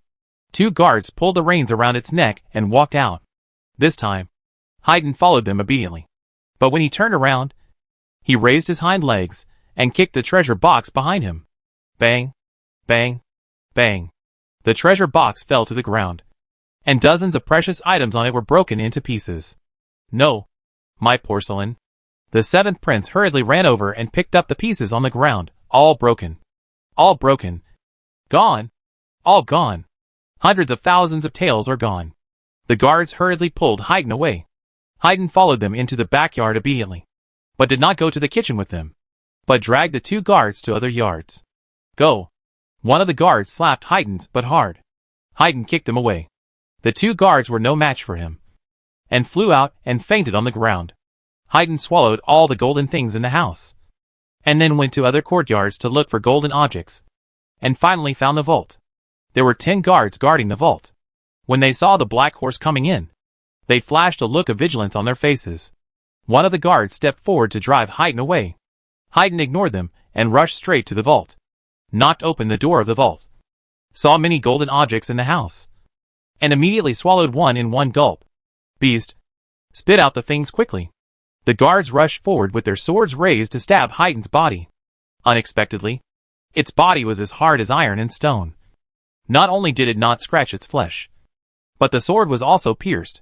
Two guards pulled the reins around its neck and walked out. This time, Haydn followed them obediently. But when he turned around, he raised his hind legs and kicked the treasure box behind him. Bang! Bang! Bang! The treasure box fell to the ground, and dozens of precious items on it were broken into pieces. No! My porcelain! The 7th prince hurriedly ran over and picked up the pieces on the ground, all broken. All broken. Gone! All gone! Hundreds of thousands of taels are gone. The guards hurriedly pulled Haydn away. Haydn followed them into the backyard obediently, but did not go to the kitchen with them, but dragged the two guards to other yards. Go! One of the guards slapped Haydn's butt hard. Haydn kicked him away. The two guards were no match for him, and flew out and fainted on the ground. Haydn swallowed all the golden things in the house, and then went to other courtyards to look for golden objects, and finally found the vault. There were 10 guards guarding the vault. When they saw the black horse coming in, they flashed a look of vigilance on their faces. One of the guards stepped forward to drive Haydn away. Haydn ignored them and rushed straight to the vault. Knocked open the door of the vault. Saw many golden objects in the house, and immediately swallowed one in one gulp. Beast! Spit out the things quickly. The guards rushed forward with their swords raised to stab Haydn's body. Unexpectedly, its body was as hard as iron and stone. Not only did it not scratch its flesh, but the sword was also pierced.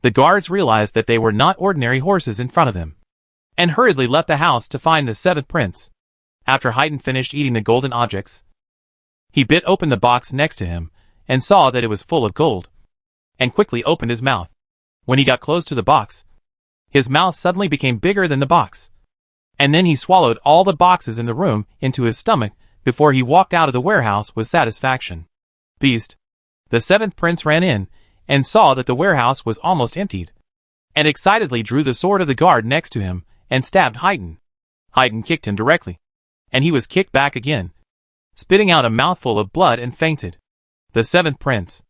The guards realized that they were not ordinary horses in front of them, and hurriedly left the house to find the 7th prince. After Haydn finished eating the golden objects, he bit open the box next to him, and saw that it was full of gold, and quickly opened his mouth. When he got close to the box, his mouth suddenly became bigger than the box, and then he swallowed all the boxes in the room into his stomach before he walked out of the warehouse with satisfaction. Beast! The 7th prince ran in, and saw that the warehouse was almost emptied, and excitedly drew the sword of the guard next to him, and stabbed Haydn. Haydn kicked him directly, and he was kicked back again, spitting out a mouthful of blood and fainted. The 7th prince.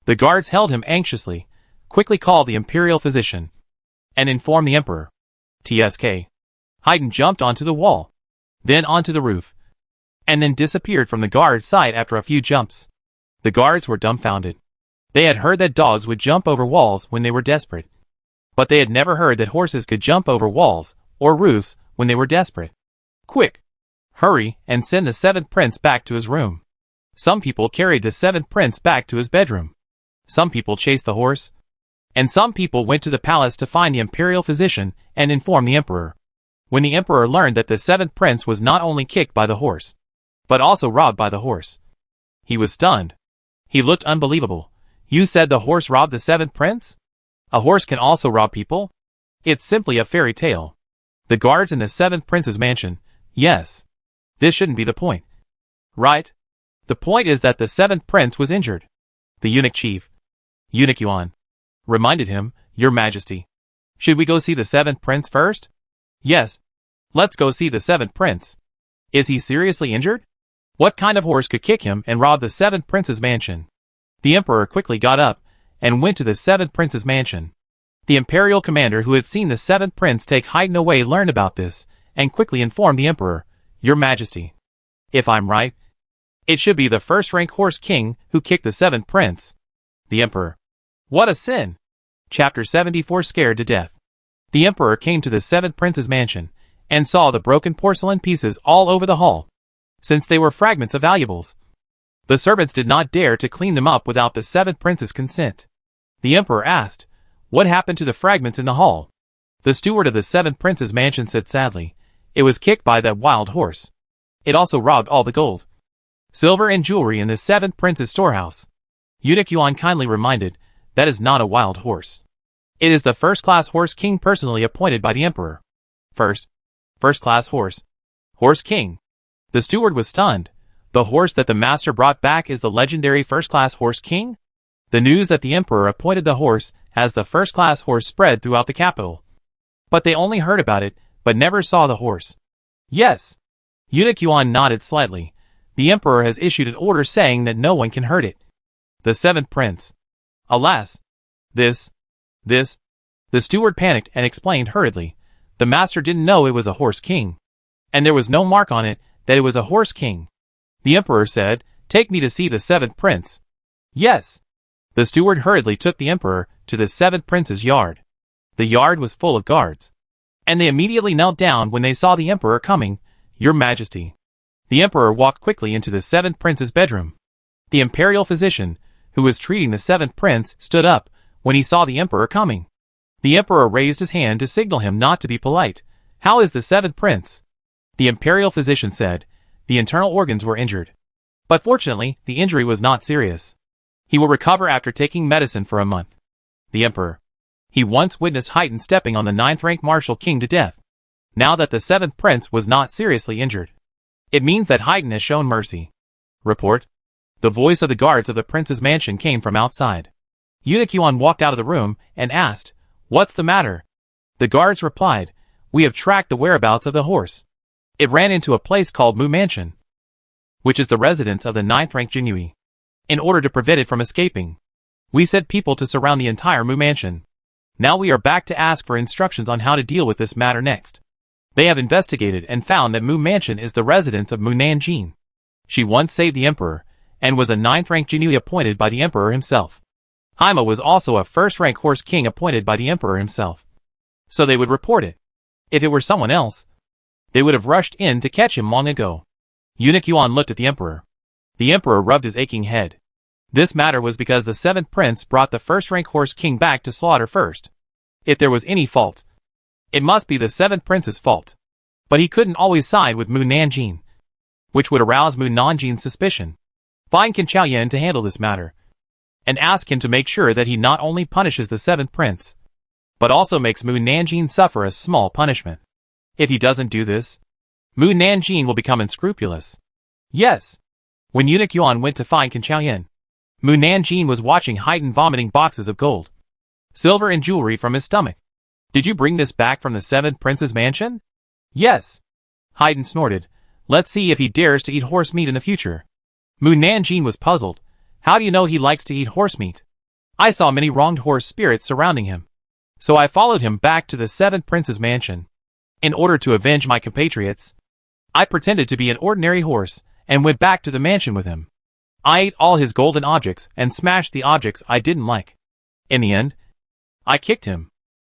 The guards held him anxiously, quickly called the imperial physician, and informed the emperor. TSK. Haydn jumped onto the wall, then onto the roof, and then disappeared from the guard's sight after a few jumps. The guards were dumbfounded. They had heard that dogs would jump over walls when they were desperate, but they had never heard that horses could jump over walls or roofs when they were desperate. Quick! Hurry and send the 7th prince back to his room. Some people carried the 7th prince back to his bedroom. Some people chased the horse, and some people went to the palace to find the imperial physician and inform the emperor. When the emperor learned that the 7th prince was not only kicked by the horse, but also robbed by the horse, he was stunned. He looked unbelievable. You said the horse robbed the 7th prince? A horse can also rob people? It's simply a fairy tale. The guards in the 7th prince's mansion. Yes. This shouldn't be the point. Right? The point is that the 7th prince was injured. The eunuch chief, Eunuch Yuan, reminded him, Your Majesty. Should we go see the 7th prince first? Yes. Let's go see the 7th prince. Is he seriously injured? What kind of horse could kick him and rob the 7th prince's mansion? The emperor quickly got up and went to the 7th prince's mansion. The imperial commander who had seen the 7th prince take Haydn away learned about this and quickly informed the emperor, Your Majesty. If I'm right, it should be the first-rank horse king who kicked the 7th prince. The emperor. What a sin! Chapter 74 Scared to Death. The emperor came to the 7th prince's mansion and saw the broken porcelain pieces all over the hall, since they were fragments of valuables. The servants did not dare to clean them up without the 7th prince's consent. The emperor asked, What happened to the fragments in the hall? The steward of the 7th prince's mansion said sadly, It was kicked by that wild horse. It also robbed all the gold, silver and jewelry in the 7th prince's storehouse. Eunuch Yuan kindly reminded, That is not a wild horse. It is the first-class horse king personally appointed by the emperor. First-class horse. Horse king. The steward was stunned. The horse that the master brought back is the legendary first-class horse king? The news that the emperor appointed the horse as the first-class horse spread throughout the capital. But they only heard about it, but never saw the horse. Yes. Eunuch Yuan nodded slightly. The emperor has issued an order saying that no one can hurt it. The 7th prince. Alas. The steward panicked and explained hurriedly. The master didn't know it was a horse king. And there was no mark on it that it was a horse king. The emperor said, Take me to see the 7th prince. Yes. The steward hurriedly took the emperor to the 7th prince's yard. The yard was full of guards. And they immediately knelt down when they saw the emperor coming, Your Majesty. The emperor walked quickly into the 7th prince's bedroom. The imperial physician, who was treating the 7th prince, stood up when he saw the emperor coming. The emperor raised his hand to signal him not to be polite. How is the 7th prince? The imperial physician said, The internal organs were injured. But fortunately, the injury was not serious. He will recover after taking medicine for a month. The emperor. He once witnessed Haydn stepping on the 9th-rank martial king to death. Now that the 7th prince was not seriously injured, it means that Haydn has shown mercy. Report. The voice of the guards of the prince's mansion came from outside. Eunuch Yuan walked out of the room and asked, What's the matter? The guards replied, We have tracked the whereabouts of the horse. It ran into a place called Mu Mansion, which is the residence of the 9th-rank Jinui. In order to prevent it from escaping, we sent people to surround the entire Mu Mansion. Now we are back to ask for instructions on how to deal with this matter next. They have investigated and found that Mu Mansion is the residence of Mu Nanjing. She once saved the emperor, and was a 9th-rank Jinui appointed by the emperor himself. Haima was also a first-rank horse king appointed by the emperor himself. So they would report it. If it were someone else, they would have rushed in to catch him long ago. Eunuch Yuan looked at the emperor. The emperor rubbed his aching head. This matter was because the 7th prince brought the first-rank horse king back to slaughter first. If there was any fault, it must be the 7th prince's fault. But he couldn't always side with Mu Nanjing, which would arouse Mu Nanjing's suspicion. Find Qin Chaoyan to handle this matter, and ask him to make sure that he not only punishes the 7th prince, but also makes Mu Nanjing suffer a small punishment. If he doesn't do this, Mu Nanjing will become unscrupulous. Yes. When Eunuch Yuan went to find Qin Chaoyan, Mu Nanjing was watching Haydn vomiting boxes of gold, silver and jewelry from his stomach. Did you bring this back from the 7th prince's mansion? Yes. Haydn snorted. Let's see if he dares to eat horse meat in the future. Mu Nanjing was puzzled. How do you know he likes to eat horse meat? I saw many wronged horse spirits surrounding him, so I followed him back to the 7th prince's mansion. In order to avenge my compatriots, I pretended to be an ordinary horse and went back to the mansion with him. I ate all his golden objects and smashed the objects I didn't like. In the end, I kicked him.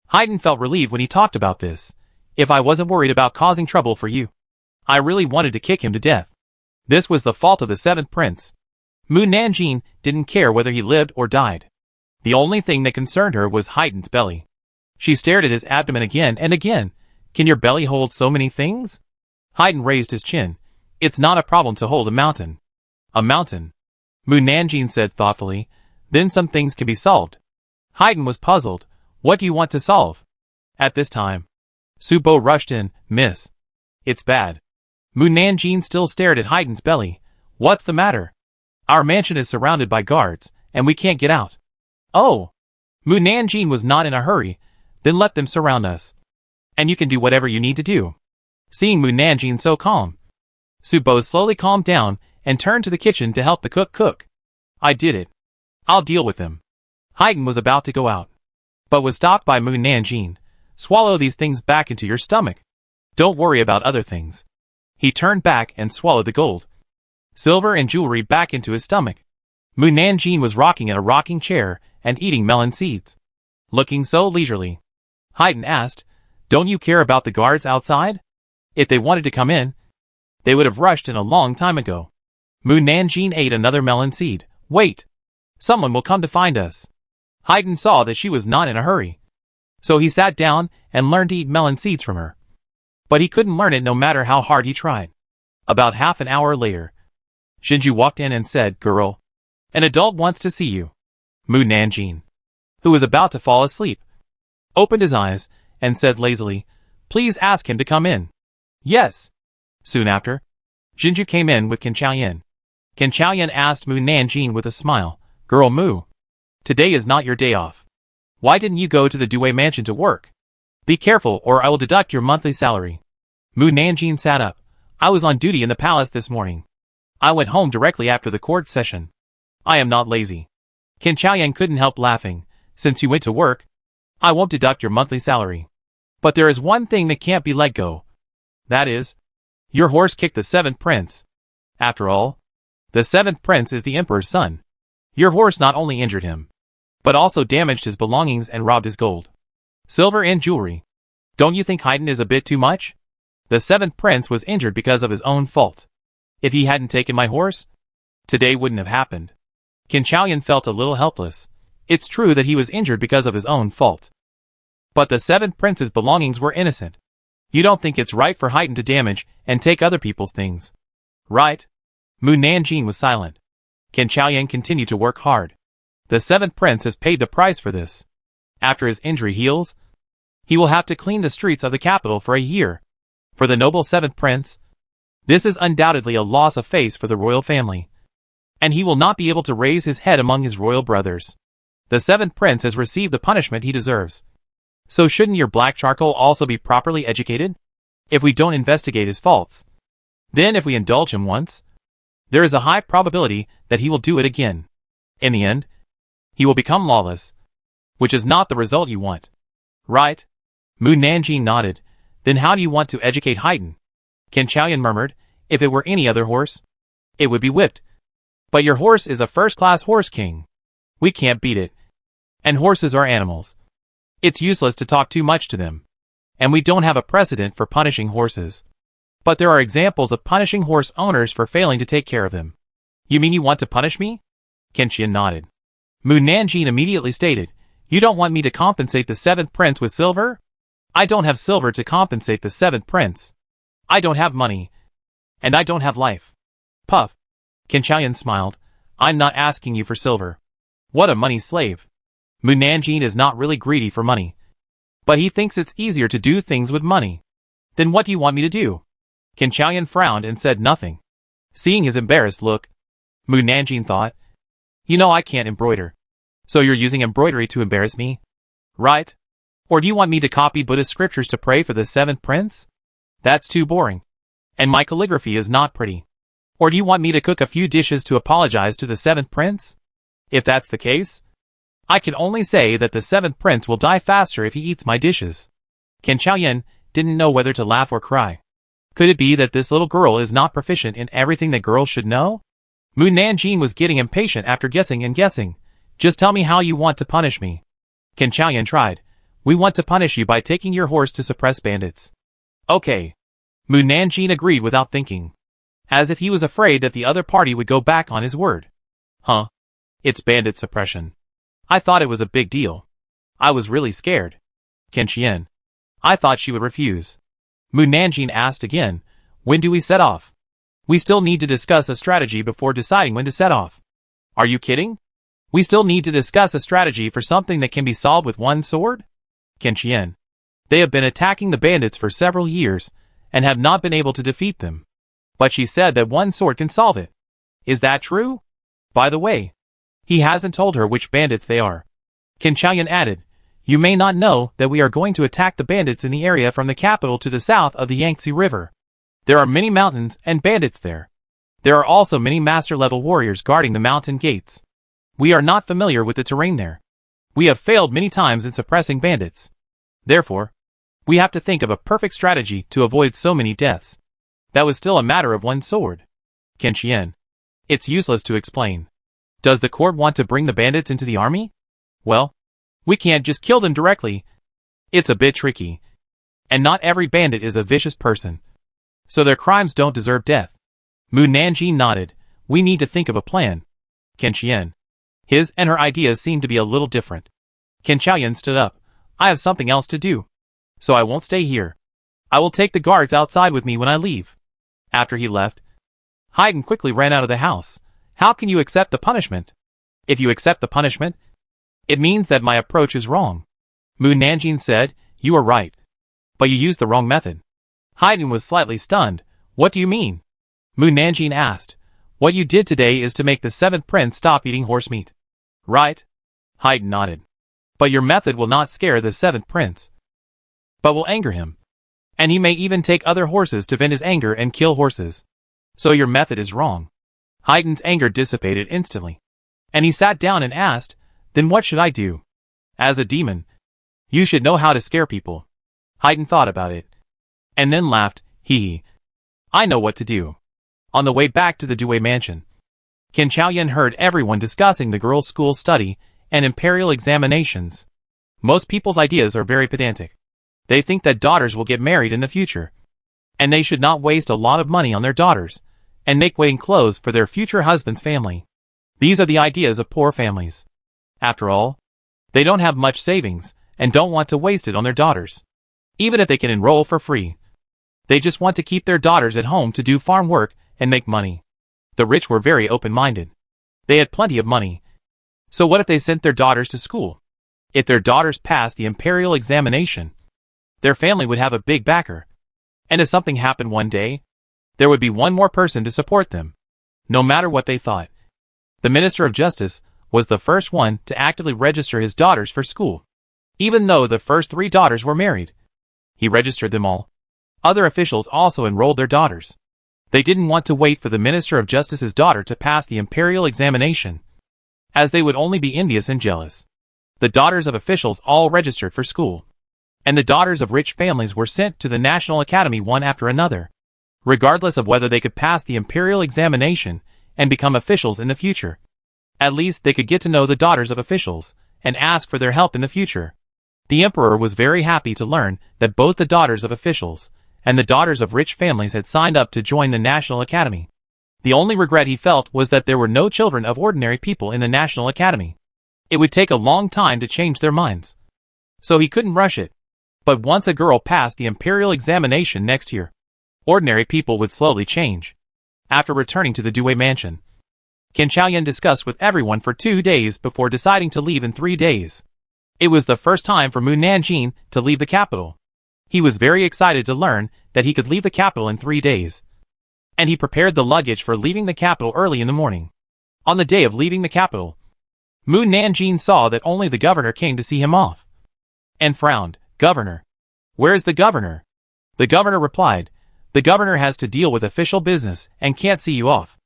Haydn felt relieved when he talked about this. If I wasn't worried about causing trouble for you, I really wanted to kick him to death. This was the fault of the 7th prince. Mu Nanjing didn't care whether he lived or died. The only thing that concerned her was Haydn's belly. She stared at his abdomen again and again. Can your belly hold so many things? Haydn raised his chin. It's not a problem to hold a mountain. A mountain? Mu Nanjing said thoughtfully. Then some things can be solved. Haydn was puzzled. What do you want to solve? At this time, Subo rushed in. Miss. It's bad. Mu Nanjing still stared at Haydn's belly. What's the matter? Our mansion is surrounded by guards, and we can't get out. Oh! Mu Nanjing was not in a hurry. Then let them surround us. And you can do whatever you need to do. Seeing Mu Nanjing so calm, Subo slowly calmed down and turned to the kitchen to help the cook cook. I did it. I'll deal with him. Haydn was about to go out, but was stopped by Mu Nanjing. Swallow these things back into your stomach. Don't worry about other things. He turned back and swallowed the gold, silver and jewelry back into his stomach. Mu Nanjing was rocking in a rocking chair and eating melon seeds. Looking so leisurely, Haydn asked, Don't you care about the guards outside? If they wanted to come in, they would have rushed in a long time ago. Mu Nanjing ate another melon seed. Wait! Someone will come to find us. Haydn saw that she was not in a hurry, so he sat down and learned to eat melon seeds from her. But he couldn't learn it no matter how hard he tried. About half an hour later, Shinju walked in and said, Girl, an adult wants to see you. Mu Nanjing, who was about to fall asleep, opened his eyes and said lazily, Please ask him to come in. Yes. Soon after, Shinju came in with Qin Chaoyan. Qin Chaoyan asked Mu Nanjing with a smile, Girl Mu, today is not your day off. Why didn't you go to the Due mansion to work? Be careful or I will deduct your monthly salary. Mu Nanjing sat up. I was on duty in the palace this morning. I went home directly after the court session. I am not lazy. Qin Chaoyan couldn't help laughing. Since you went to work, I won't deduct your monthly salary. But there is one thing that can't be let go. That is, your horse kicked the 7th prince. After all, the 7th prince is the emperor's son. Your horse not only injured him, but also damaged his belongings and robbed his gold, silver and jewelry. Don't you think Haydn is a bit too much? The 7th prince was injured because of his own fault. If he hadn't taken my horse, today wouldn't have happened. Qin Chaoyan felt a little helpless. It's true that he was injured because of his own fault, but the 7th prince's belongings were innocent. You don't think it's right for Haydn to damage and take other people's things, right? Mu Nanjing was silent. Qin Chaoyan continued to work hard. The 7th prince has paid the price for this. After his injury heals, he will have to clean the streets of the capital for a year. For the noble 7th prince, this is undoubtedly a loss of face for the royal family, and he will not be able to raise his head among his royal brothers. The 7th prince has received the punishment he deserves. So shouldn't your black charcoal also be properly educated? If we don't investigate his faults, then if we indulge him once, there is a high probability that he will do it again. In the end, he will become lawless, which is not the result you want. Right? Mu Nanjing nodded. Then how do you want to educate Haydn? Qin Chaoyan murmured, If it were any other horse, it would be whipped. But your horse is a first-class horse king. We can't beat it. And horses are animals. It's useless to talk too much to them. And we don't have a precedent for punishing horses. But there are examples of punishing horse owners for failing to take care of them. You mean you want to punish me? Qin Chaoyan nodded. Mu Nanjing immediately stated, You don't want me to compensate the 7th prince with silver? I don't have silver to compensate the 7th prince. I don't have money. And I don't have life. Puff. Qin Chaoyan smiled. I'm not asking you for silver. What a money slave. Mu Nanjing is not really greedy for money, but he thinks it's easier to do things with money. Then what do you want me to do? Qin Chaoyan frowned and said nothing. Seeing his embarrassed look, Mu Nanjing thought, You know I can't embroider. So you're using embroidery to embarrass me? Right? Or do you want me to copy Buddhist scriptures to pray for the 7th prince? That's too boring. And my calligraphy is not pretty. Or do you want me to cook a few dishes to apologize to the 7th prince? If that's the case, I can only say that the 7th prince will die faster if he eats my dishes. Qin Chaoyan didn't know whether to laugh or cry. Could it be that this little girl is not proficient in everything that girls should know? Mu Nanjing was getting impatient after guessing and guessing. Just tell me how you want to punish me. Qin Chaoyan tried. We want to punish you by taking your horse to suppress bandits. Okay. Mu Nanjing agreed without thinking, as if he was afraid that the other party would go back on his word. Huh? It's bandit suppression. I thought it was a big deal. I was really scared. Qin Chaoyan. I thought she would refuse. Mu Nanjing asked again, When do we set off? We still need to discuss a strategy before deciding when to set off. Are you kidding? We still need to discuss a strategy for something that can be solved with one sword? Qin Chaoyan. They have been attacking the bandits for several years, and have not been able to defeat them. But she said that one sword can solve it. Is that true? By the way, he hasn't told her which bandits they are. Qin Qiaoyan added, you may not know that we are going to attack the bandits in the area from the capital to the south of the Yangtze River. There are many mountains and bandits there. There are also many master-level warriors guarding the mountain gates. We are not familiar with the terrain there. We have failed many times in suppressing bandits. Therefore, we have to think of a perfect strategy to avoid so many deaths. That was still a matter of one sword. Qin Qian. It's useless to explain. Does the court want to bring the bandits into the army? Well, we can't just kill them directly. It's a bit tricky. And not every bandit is a vicious person. So their crimes don't deserve death. Mu Nanjing nodded. We need to think of a plan. Qin Qian. His and her ideas seemed to be a little different. Qin Qiaoyan stood up. I have something else to do. So I won't stay here. I will take the guards outside with me when I leave. After he left, Haydn quickly ran out of the house. How can you accept the punishment? If you accept the punishment, it means that my approach is wrong. Mu Nanjing said, you are right. But you used the wrong method. Haydn was slightly stunned. What do you mean? Mu Nanjing asked. What you did today is to make the 7th prince stop eating horse meat. Right? Haydn nodded. But your method will not scare the 7th prince, but will anger him. And he may even take other horses to vent his anger and kill horses. So your method is wrong. Haydn's anger dissipated instantly. And he sat down and asked, then what should I do? As a demon, you should know how to scare people. Haydn thought about it. And then laughed, hee. I know what to do. On the way back to the Due mansion, Qin Qiaoyan heard everyone discussing the girls' school study and imperial examinations. Most people's ideas are very pedantic. They think that daughters will get married in the future, and they should not waste a lot of money on their daughters, and make wedding clothes for their future husband's family. These are the ideas of poor families. After all, they don't have much savings, and don't want to waste it on their daughters. Even if they can enroll for free. They just want to keep their daughters at home to do farm work and make money. The rich were very open-minded. They had plenty of money. So what if they sent their daughters to school? If their daughters passed the imperial examination, their family would have a big backer. And if something happened one day, there would be one more person to support them, no matter what they thought. The Minister of Justice was the first one to actively register his daughters for school. Even though the first 3 daughters were married, he registered them all. Other officials also enrolled their daughters. They didn't want to wait for the Minister of Justice's daughter to pass the imperial examination, as they would only be envious and jealous. The daughters of officials all registered for school, and the daughters of rich families were sent to the National Academy one after another, regardless of whether they could pass the imperial examination and become officials in the future. At least they could get to know the daughters of officials and ask for their help in the future. The emperor was very happy to learn that both the daughters of officials and the daughters of rich families had signed up to join the National Academy. The only regret he felt was that there were no children of ordinary people in the National Academy. It would take a long time to change their minds, so he couldn't rush it. But once a girl passed the imperial examination next year, ordinary people would slowly change. After returning to the Due mansion, Qin Qiaoyan discussed with everyone for 2 days before deciding to leave in 3 days. It was the first time for Mu Nanjing to leave the capital. He was very excited to learn that he could leave the capital in 3 days. And he prepared the luggage for leaving the capital early in the morning. On the day of leaving the capital, Mu Nanjing saw that only the governor came to see him off, and frowned. Governor? Where's the governor? The governor replied, the governor has to deal with official business and can't see you off.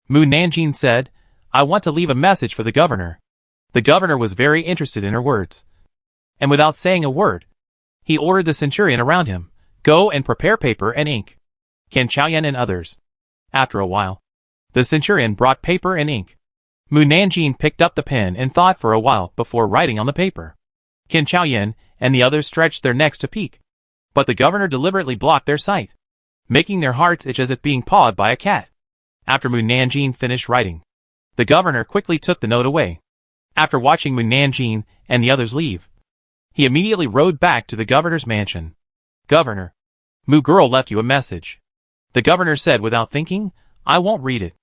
Mu Nanjing said, I want to leave a message for the governor. The governor was very interested in her words, and without saying a word, he ordered the centurion around him, go and prepare paper and ink. Qin Qiaoyan and others. After a while, the centurion brought paper and ink. Mu Nanjing picked up the pen and thought for a while before writing on the paper. Qin Qiaoyan and the others stretched their necks to peek, but the governor deliberately blocked their sight, making their hearts itch as if being pawed by a cat. After Mu Nanjing finished writing, the governor quickly took the note away. After watching Mu Nanjing and the others leave, he immediately rode back to the governor's mansion. Governor, Mu girl left you a message. The governor said without thinking, I won't read it.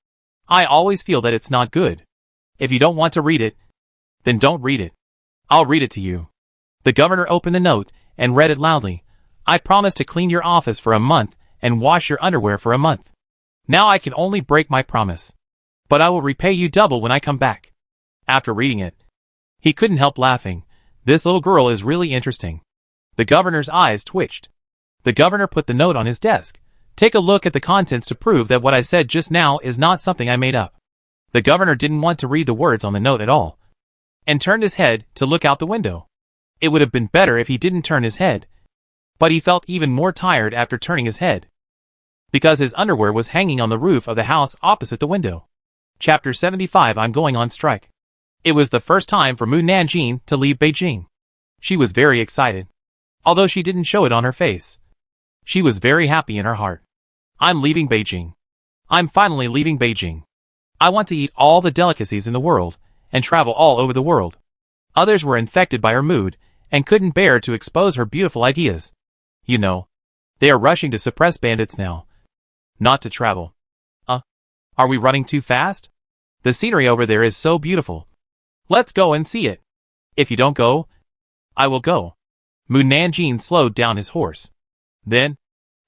I always feel that it's not good. If you don't want to read it, then don't read it. I'll read it to you. The governor opened the note and read it loudly. I promise to clean your office for a month and wash your underwear for a month. Now I can only break my promise. But I will repay you double when I come back. After reading it, he couldn't help laughing. This little girl is really interesting. The governor's eyes twitched. The governor put the note on his desk. Take a look at the contents to prove that what I said just now is not something I made up. The governor didn't want to read the words on the note at all, and turned his head to look out the window. It would have been better if he didn't turn his head, but he felt even more tired after turning his head, because his underwear was hanging on the roof of the house opposite the window. Chapter 75. I'm going on strike. It was the first time for Mu Nanjing to leave Beijing. She was very excited, although she didn't show it on her face. She was very happy in her heart. I'm leaving Beijing. I'm finally leaving Beijing. I want to eat all the delicacies in the world, and travel all over the world. Others were infected by her mood, and couldn't bear to expose her beautiful ideas. You know, they are rushing to suppress bandits now. Not to travel. Are we running too fast? The scenery over there is so beautiful. Let's go and see it. If you don't go, I will go. Mu Nanjing slowed down his horse. Then,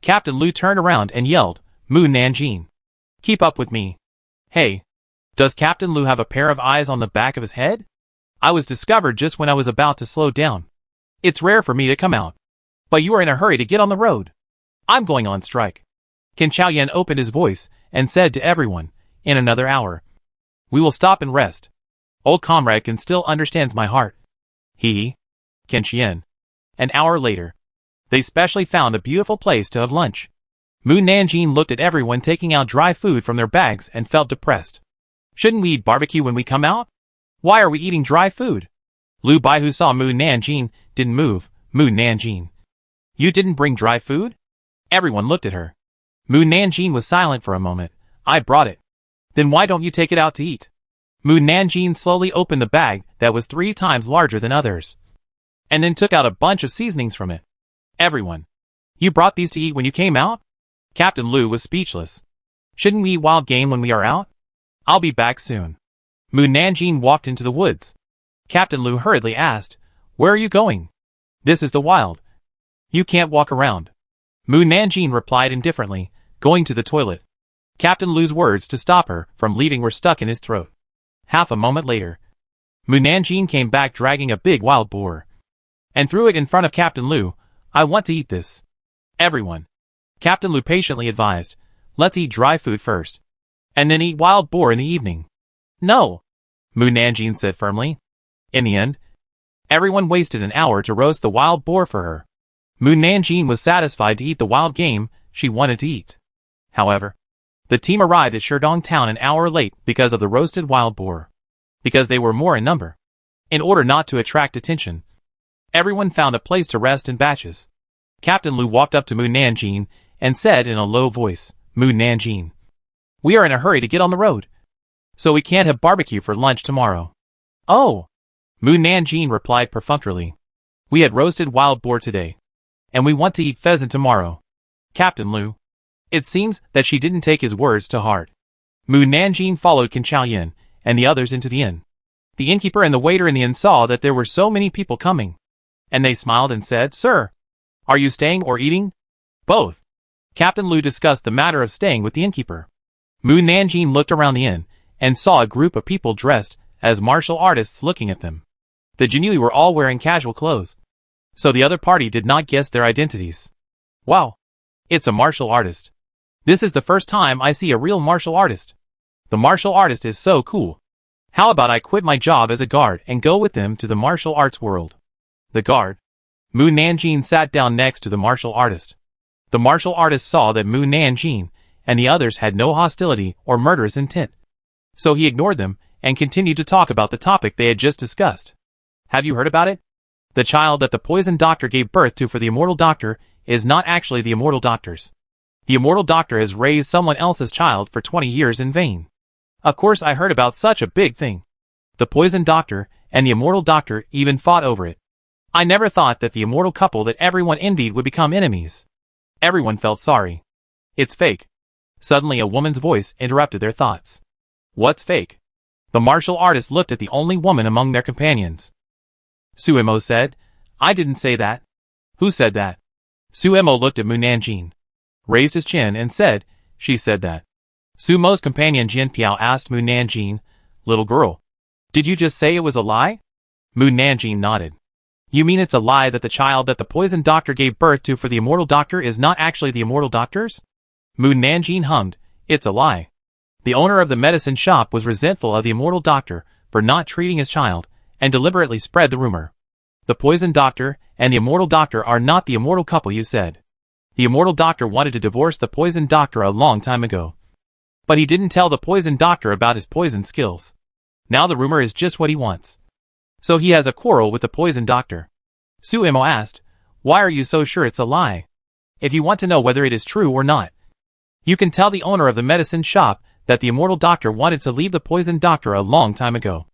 Captain Lu turned around and yelled, Mu Nanjing, keep up with me. Hey, does Captain Lu have a pair of eyes on the back of his head? I was discovered just when I was about to slow down. It's rare for me to come out. But you are in a hurry to get on the road. I'm going on strike. Qin Chaoyan opened his voice and said to everyone, in another hour, we will stop and rest. Old comrade can still understands my heart. Qin Chaoyan. An hour later, they specially found a beautiful place to have lunch. Mu Nanjing looked at everyone taking out dry food from their bags and felt depressed. Shouldn't we eat barbecue when we come out? Why are we eating dry food? Lu Bai, who saw Mu Nanjing, didn't move. Mu Nanjing, you didn't bring dry food? Everyone looked at her. Mu Nanjing was silent for a moment. I brought it. Then why don't you take it out to eat? Mu Nanjing slowly opened the bag that was 3 times larger than others, and then took out a bunch of seasonings from it. Everyone, you brought these to eat when you came out? Captain Lu was speechless. Shouldn't we eat wild game when we are out? I'll be back soon. Mu Nanjing walked into the woods. Captain Lu hurriedly asked, where are you going? This is the wild. You can't walk around. Mu Nanjing replied indifferently, going to the toilet. Captain Lu's words to stop her from leaving were stuck in his throat. Half a moment later, Mu Nanjing came back dragging a big wild boar, and threw it in front of Captain Lu. I want to eat this. Everyone. Captain Lu patiently advised, let's eat dry food first, and then eat wild boar in the evening. No, Mu Nanjing said firmly. In the end, everyone wasted an hour to roast the wild boar for her. Mu Nanjing was satisfied to eat the wild game she wanted to eat. However, the team arrived at Sherdong town an hour late because of the roasted wild boar. Because they were more in number. In order not to attract attention, everyone found a place to rest in batches. Captain Lu walked up to Mu Nanjing and said in a low voice, Mu Nanjing, we are in a hurry to get on the road, so we can't have barbecue for lunch tomorrow. Oh, Mu Nanjing replied perfunctorily. We had roasted wild boar today, and we want to eat pheasant tomorrow. Captain Lu. It seems that she didn't take his words to heart. Mu Nanjing followed Qin Chaoyan and the others into the inn. The innkeeper and the waiter in the inn saw that there were so many people coming, and they smiled and said, Sir, are you staying or eating? Both. Captain Lu discussed the matter of staying with the innkeeper. Mu Nanjing looked around the inn and saw a group of people dressed as martial artists looking at them. The Jinui were all wearing casual clothes, so the other party did not guess their identities. Wow, it's a martial artist. This is the first time I see a real martial artist. The martial artist is so cool. How about I quit my job as a guard and go with them to the martial arts world? The guard. Mu Nanjing sat down next to the martial artist. The martial artist saw that Mu Nanjing and the others had no hostility or murderous intent, so he ignored them and continued to talk about the topic they had just discussed. Have you heard about it? The child that the poison doctor gave birth to for the immortal doctor is not actually the immortal doctor's. The immortal doctor has raised someone else's child for 20 years in vain. Of course I heard about such a big thing. The poison doctor and the immortal doctor even fought over it. I never thought that the immortal couple that everyone envied would become enemies. Everyone felt sorry. It's fake. Suddenly a woman's voice interrupted their thoughts. What's fake? The martial artist looked at the only woman among their companions. Suemo said, I didn't say that. Who said that? Suemo looked at Mu Nanjing, raised his chin and said, she said that. Sumo's companion Jin Piao asked Mu Nanjing, little girl, did you just say it was a lie? Mu Nanjing nodded. You mean it's a lie that the child that the poison doctor gave birth to for the immortal doctor is not actually the immortal doctor's? Mu Nanjing hummed, it's a lie. The owner of the medicine shop was resentful of the immortal doctor for not treating his child, and deliberately spread the rumor. The poison doctor and the immortal doctor are not the immortal couple you said. The immortal doctor wanted to divorce the poison doctor a long time ago. But he didn't tell the poison doctor about his poison skills. Now the rumor is just what he wants. So he has a quarrel with the poison doctor. Suemo asked, why are you so sure it's a lie? If you want to know whether it is true or not, you can tell the owner of the medicine shop that the immortal doctor wanted to leave the poison doctor a long time ago.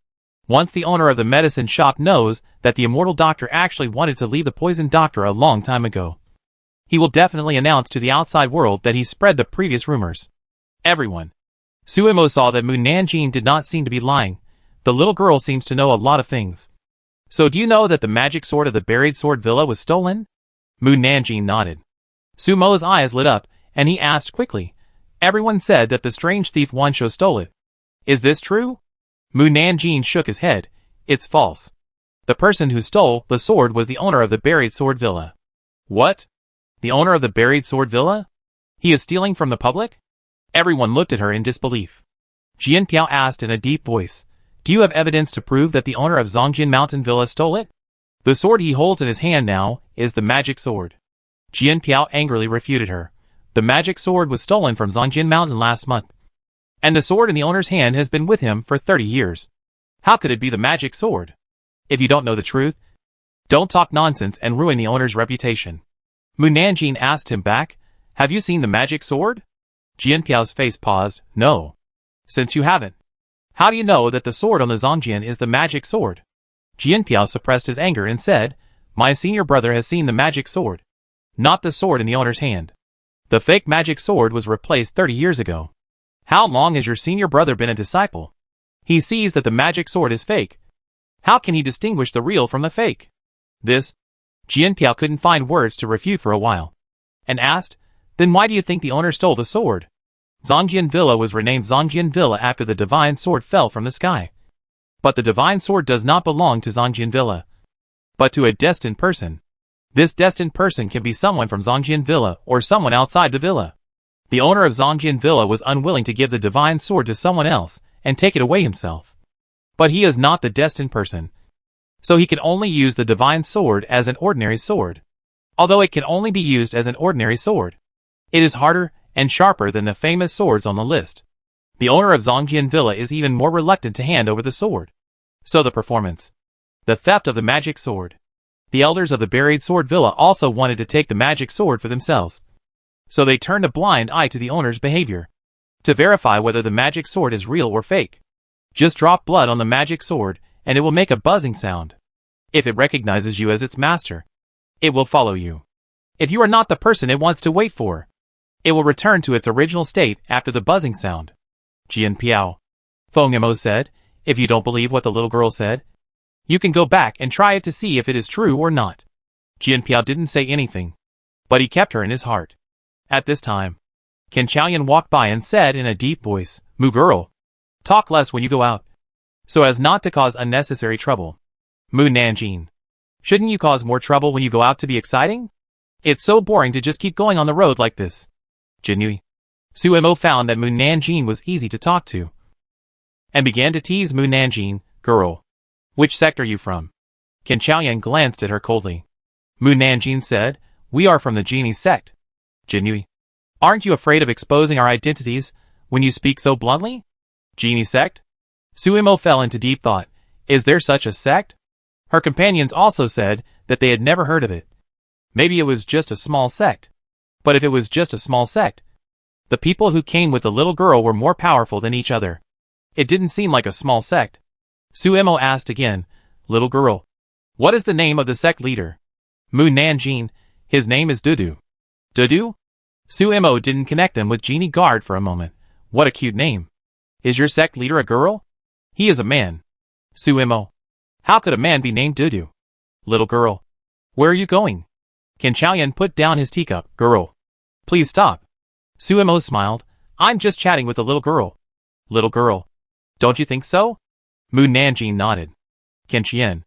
Once the owner of the medicine shop knows that the immortal doctor actually wanted to leave the poison doctor a long time ago, he will definitely announce to the outside world that he spread the previous rumors. Everyone. Suemo saw that Mu Nanjing did not seem to be lying. The little girl seems to know a lot of things. So do you know that the magic sword of the buried sword villa was stolen? Mu Nanjing nodded. Sumo's eyes lit up, and he asked quickly. Everyone said that the strange thief Wansho stole it. Is this true? Mu Nanjing shook his head. It's false. The person who stole the sword was the owner of the buried sword villa. What? The owner of the buried sword villa? He is stealing from the public? Everyone looked at her in disbelief. Jian Piao asked in a deep voice, do you have evidence to prove that the owner of Zongjin Mountain Villa stole it? The sword he holds in his hand now is the magic sword. Jian Piao angrily refuted her. The magic sword was stolen from Zongjin Mountain last month. And the sword in the owner's hand has been with him for 30 years. How could it be the magic sword? If you don't know the truth, don't talk nonsense and ruin the owner's reputation. Mu Nanjing asked him back, have you seen the magic sword? Jian Piao's face paused. No. Since you haven't, how do you know that the sword on the Zongjin is the magic sword? Jian Piao suppressed his anger and said, my senior brother has seen the magic sword, not the sword in the owner's hand. The fake magic sword was replaced 30 years ago. How long has your senior brother been a disciple? He sees that the magic sword is fake. How can he distinguish the real from the fake? This, Jian Piao couldn't find words to refute for a while, and asked, then why do you think the owner stole the sword? Zongjin Villa was renamed Zongjin Villa after the divine sword fell from the sky. But the divine sword does not belong to Zongjin Villa, but to a destined person. This destined person can be someone from Zongjin Villa or someone outside the villa. The owner of Zongjin Villa was unwilling to give the divine sword to someone else and take it away himself. But he is not the destined person, so he can only use the divine sword as an ordinary sword. Although it can only be used as an ordinary sword, it is harder and sharper than the famous swords on the list. The owner of Zongjin Villa is even more reluctant to hand over the sword. So the performance. The theft of the magic sword. The elders of the buried sword villa also wanted to take the magic sword for themselves. So they turned a blind eye to the owner's behavior. To verify whether the magic sword is real or fake, just drop blood on the magic sword and it will make a buzzing sound. If it recognizes you as its master, it will follow you. If you are not the person it wants to wait for, it will return to its original state after the buzzing sound. Jian Piao. Fengemo said, if you don't believe what the little girl said, you can go back and try it to see if it is true or not. Jian Piao didn't say anything, but he kept her in his heart. At this time, Qin Chaoyan walked by and said in a deep voice, Mu girl, talk less when you go out, so as not to cause unnecessary trouble. Mu Nanjing. Shouldn't you cause more trouble when you go out to be exciting? It's so boring to just keep going on the road like this. Jinui. Suemo found that Mu Nanjing was easy to talk to, and began to tease Mu Nanjing, girl. Which sect are you from? Qin Chaoyan glanced at her coldly. Mu Nanjing said, we are from the genie sect. Jinui. Aren't you afraid of exposing our identities when you speak so bluntly? Genie sect? Suemo fell into deep thought. Is there such a sect? Her companions also said that they had never heard of it. Maybe it was just a small sect. But if it was just a small sect, the people who came with the little girl were more powerful than each other. It didn't seem like a small sect. Suemo asked again, little girl, what is the name of the sect leader? Mu Nanjing, his name is Dudu. Dudu? Suemo didn't connect them with Genie Guard for a moment. What a cute name. Is your sect leader a girl? He is a man. Suemo. How could a man be named Dudu? Little girl. Where are you going? Ken Chaoyan put down his teacup. Girl. Please stop. Suemo smiled. I'm just chatting with a little girl. Little girl. Don't you think so? Mu Nanjing nodded. Ken Chien.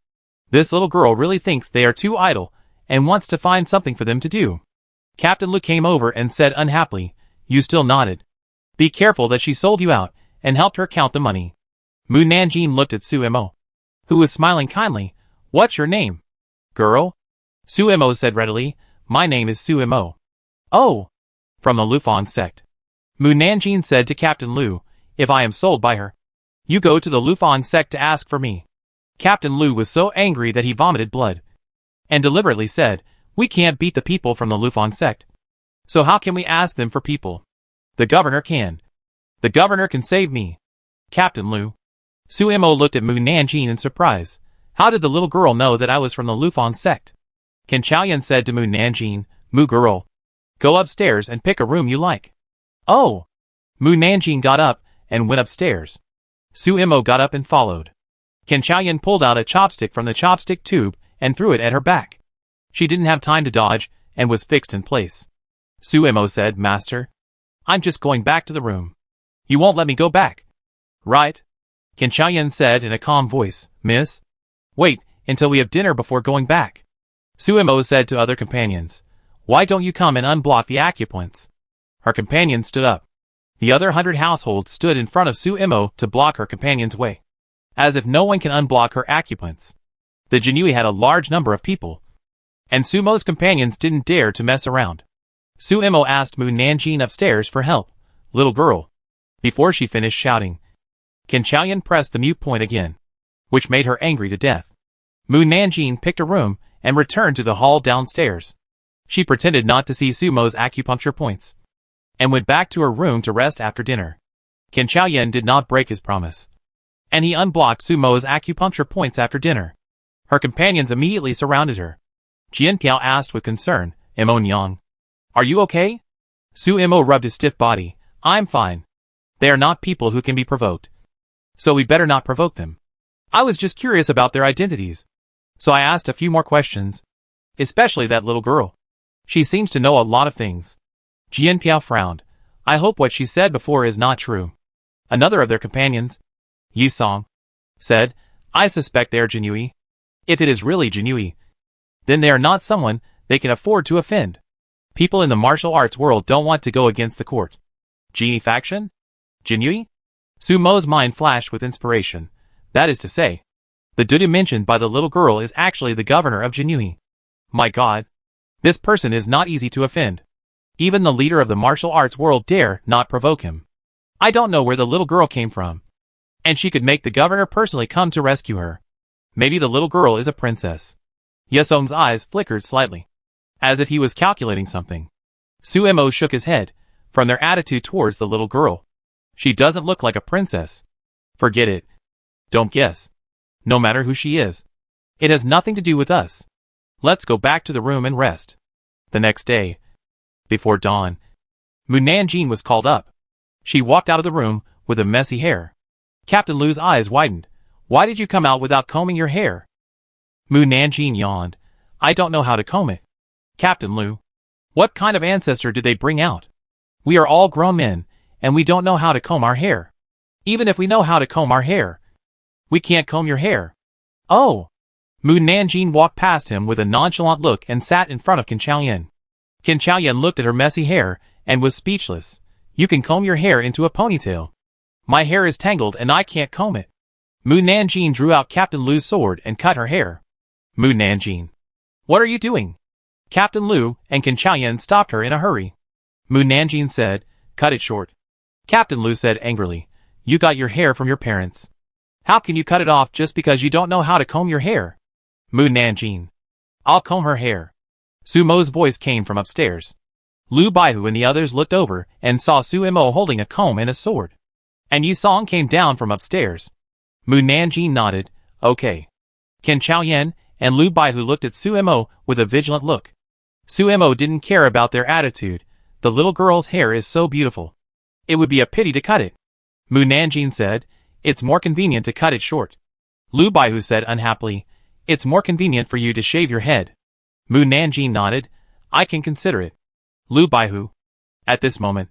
This little girl really thinks they are too idle, and wants to find something for them to do. Captain Lu came over and said unhappily, you still nodded. Be careful that she sold you out, and helped her count the money. Mu Nanjing looked at Suemo, who was smiling kindly. What's your name? Girl? Suemo said readily, my name is Suemo. Oh! From the Lufang sect. Mu Nanjing said to Captain Lu, if I am sold by her, you go to the Lufang sect to ask for me. Captain Lu was so angry that he vomited blood, and deliberately said, we can't beat the people from the Lufang sect. So how can we ask them for people? The governor can. The governor can save me. Captain Lu. Suemo looked at Mu Nanjing in surprise. How did the little girl know that I was from the Lufang sect? Ken Chaoyan said to Mu Nanjing, Mu girl, go upstairs and pick a room you like. Oh! Mu Nanjing got up and went upstairs. Suemo got up and followed. Ken Chaoyan pulled out a chopstick from the chopstick tube and threw it at her back. She didn't have time to dodge and was fixed in place. Suemo said, Master, I'm just going back to the room. You won't let me go back. Right? Ken Chaoyan said in a calm voice, Miss? Wait until we have dinner before going back. Suemo said to other companions, why don't you come and unblock the acupoints? Her companion stood up. The other 100 households stood in front of Suemo to block her companion's way, as if no one can unblock her acupoints. The Jinui had a large number of people, and Sumo's companions didn't dare to mess around. Suemo asked Mu Nanjing upstairs for help. Little girl. Before she finished shouting, Ken Chaoyan pressed the mute point again, which made her angry to death. Mu Nanjing picked a room and returned to the hall downstairs. She pretended not to see Sumo's acupuncture points, and went back to her room to rest after dinner. Ken Chaoyan did not break his promise, and he unblocked Sumo's acupuncture points after dinner. Her companions immediately surrounded her. Jian Piao asked with concern, Imo Nyang, are you okay? Suemo rubbed his stiff body. I'm fine. They are not people who can be provoked, so we better not provoke them. I was just curious about their identities, so I asked a few more questions, especially that little girl. She seems to know a lot of things. Jian Piao frowned. I hope what she said before is not true. Another of their companions, Yi Song, said, I suspect they are Jinui. If it is really Jinui, then they are not someone they can afford to offend. People in the martial arts world don't want to go against the court. Jinui faction? Jinui? Sumo's mind flashed with inspiration. That is to say, the dude mentioned by the little girl is actually the governor of Jinui. My god. This person is not easy to offend. Even the leader of the martial arts world dare not provoke him. I don't know where the little girl came from, and she could make the governor personally come to rescue her. Maybe the little girl is a princess. Yesong's eyes flickered slightly, as if he was calculating something. Suemo shook his head, from their attitude towards the little girl. She doesn't look like a princess. Forget it. Don't guess. No matter who she is. It has nothing to do with us. Let's go back to the room and rest. The next day, before dawn, Mu Nanjing was called up. She walked out of the room with a messy hair. Captain Lu's eyes widened. Why did you come out without combing your hair? Mu Nanjing yawned. I don't know how to comb it. Captain Lu. What kind of ancestor did they bring out? We are all grown men, and we don't know how to comb our hair. Even if we know how to comb our hair, we can't comb your hair. Oh! Mu Nanjing walked past him with a nonchalant look and sat in front of Ken Chaoyan. Ken Chaoyan looked at her messy hair and was speechless. You can comb your hair into a ponytail. My hair is tangled and I can't comb it. Mu Nanjing drew out Captain Lu's sword and cut her hair. Mu Nanjing. What are you doing? Captain Lu and Ken Chaoyan stopped her in a hurry. Mu Nanjing said, cut it short. Captain Lu said angrily, you got your hair from your parents. How can you cut it off just because you don't know how to comb your hair? Mu Nanjing. I'll comb her hair. Sumo's voice came from upstairs. Lu Baihu and the others looked over and saw Suemo holding a comb and a sword. And Yi Song came down from upstairs. Mu Nanjing nodded, okay. Ken Chaoyan and Lu Baihu looked at Suemo with a vigilant look. Suemo didn't care about their attitude. The little girl's hair is so beautiful. It would be a pity to cut it. Mu Nanjing said, it's more convenient to cut it short. Lu Baihu said unhappily, it's more convenient for you to shave your head. Mu Nanjing nodded, I can consider it. Lu Baihu. At this moment,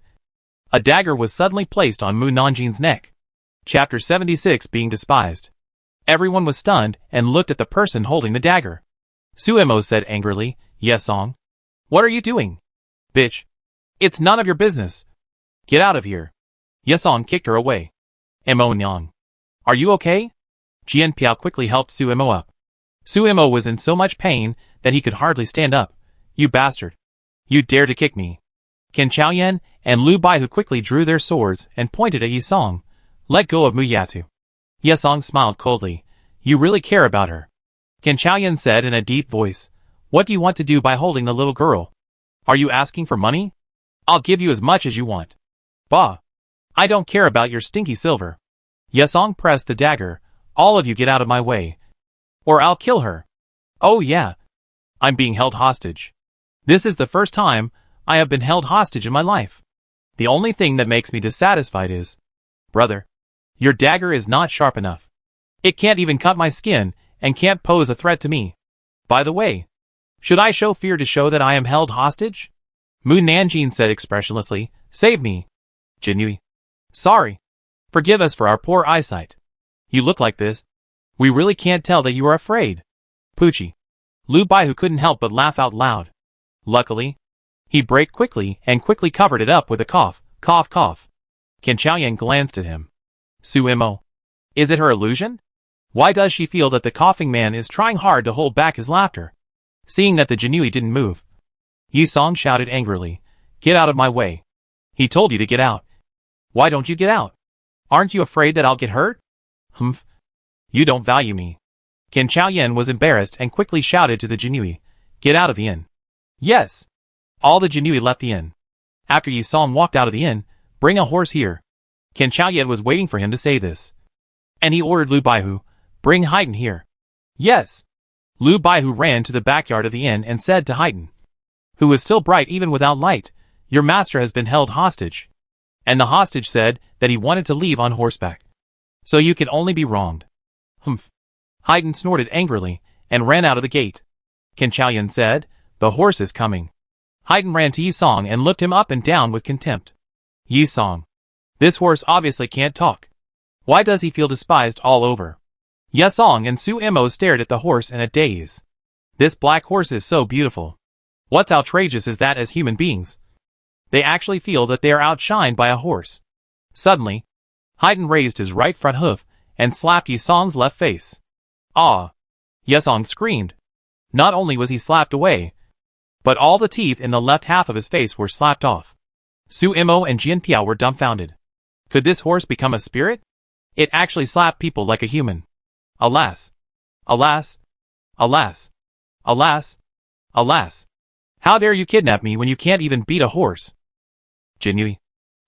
a dagger was suddenly placed on Mu Nanjin's neck. Chapter 76 being despised. Everyone was stunned and looked at the person holding the dagger. Suemo said angrily, Yesong. What are you doing? Bitch. It's none of your business. Get out of here. Yesong kicked her away. Mo Nyang. Are you okay? Jian Piao quickly helped Suemo up. Suemo was in so much pain that he could hardly stand up. You bastard. You dare to kick me. Ken Chaoyan and Lu Baihu quickly drew their swords and pointed at Yisong. Let go of Mu Yatu. Yesong smiled coldly. You really care about her. Ken Chaoyan said in a deep voice. What do you want to do by holding the little girl? Are you asking for money? I'll give you as much as you want. Bah. I don't care about your stinky silver. Yesong pressed the dagger. All of you get out of my way. Or I'll kill her. Oh yeah. I'm being held hostage. This is the first time I have been held hostage in my life. The only thing that makes me dissatisfied is, brother, your dagger is not sharp enough. It can't even cut my skin and can't pose a threat to me. By the way, should I show fear to show that I am held hostage? Mu Nanjin said expressionlessly, Save me. Jinui. Sorry. Forgive us for our poor eyesight. You look like this. We really can't tell that you are afraid. Poochie. Lu Baihu couldn't help but laugh out loud. Luckily, he braked quickly and quickly covered it up with a cough. Cough, cough. Ken Chaoyan glanced at him. Suemo. Is it her illusion? Why does she feel that the coughing man is trying hard to hold back his laughter? Seeing that the Jinui didn't move, Yisong shouted angrily, Get out of my way. He told you to get out. Why don't you get out? Aren't you afraid that I'll get hurt? Humph. You don't value me. Ken Chaoyan was embarrassed and quickly shouted to the Jinui, Get out of the inn. Yes. All the Jinui left the inn. After Yisong walked out of the inn, Bring a horse here. Ken Chaoyan was waiting for him to say this. And he ordered Lu Baihu, Bring Haiden here. Yes. Lu Baihu ran to the backyard of the inn and said to Haiden, who was still bright even without light, Your master has been held hostage. And the hostage said that he wanted to leave on horseback. So you can only be wronged. Humph. Haiden snorted angrily and ran out of the gate. Ken Chaoyan said, The horse is coming. Haiden ran to Yisong and looked him up and down with contempt. Yisong. This horse obviously can't talk. Why does he feel despised all over? Yesong and Suemo stared at the horse in a daze. This black horse is so beautiful. What's outrageous is that as human beings, they actually feel that they are outshined by a horse. Suddenly, Haiden raised his right front hoof and slapped Yisong's left face. Ah! Yesong screamed. Not only was he slapped away, but all the teeth in the left half of his face were slapped off. Suemo and Jian Piao were dumbfounded. Could this horse become a spirit? It actually slapped people like a human. Alas! Alas! Alas! Alas! Alas! How dare you kidnap me when you can't even beat a horse? Jinui.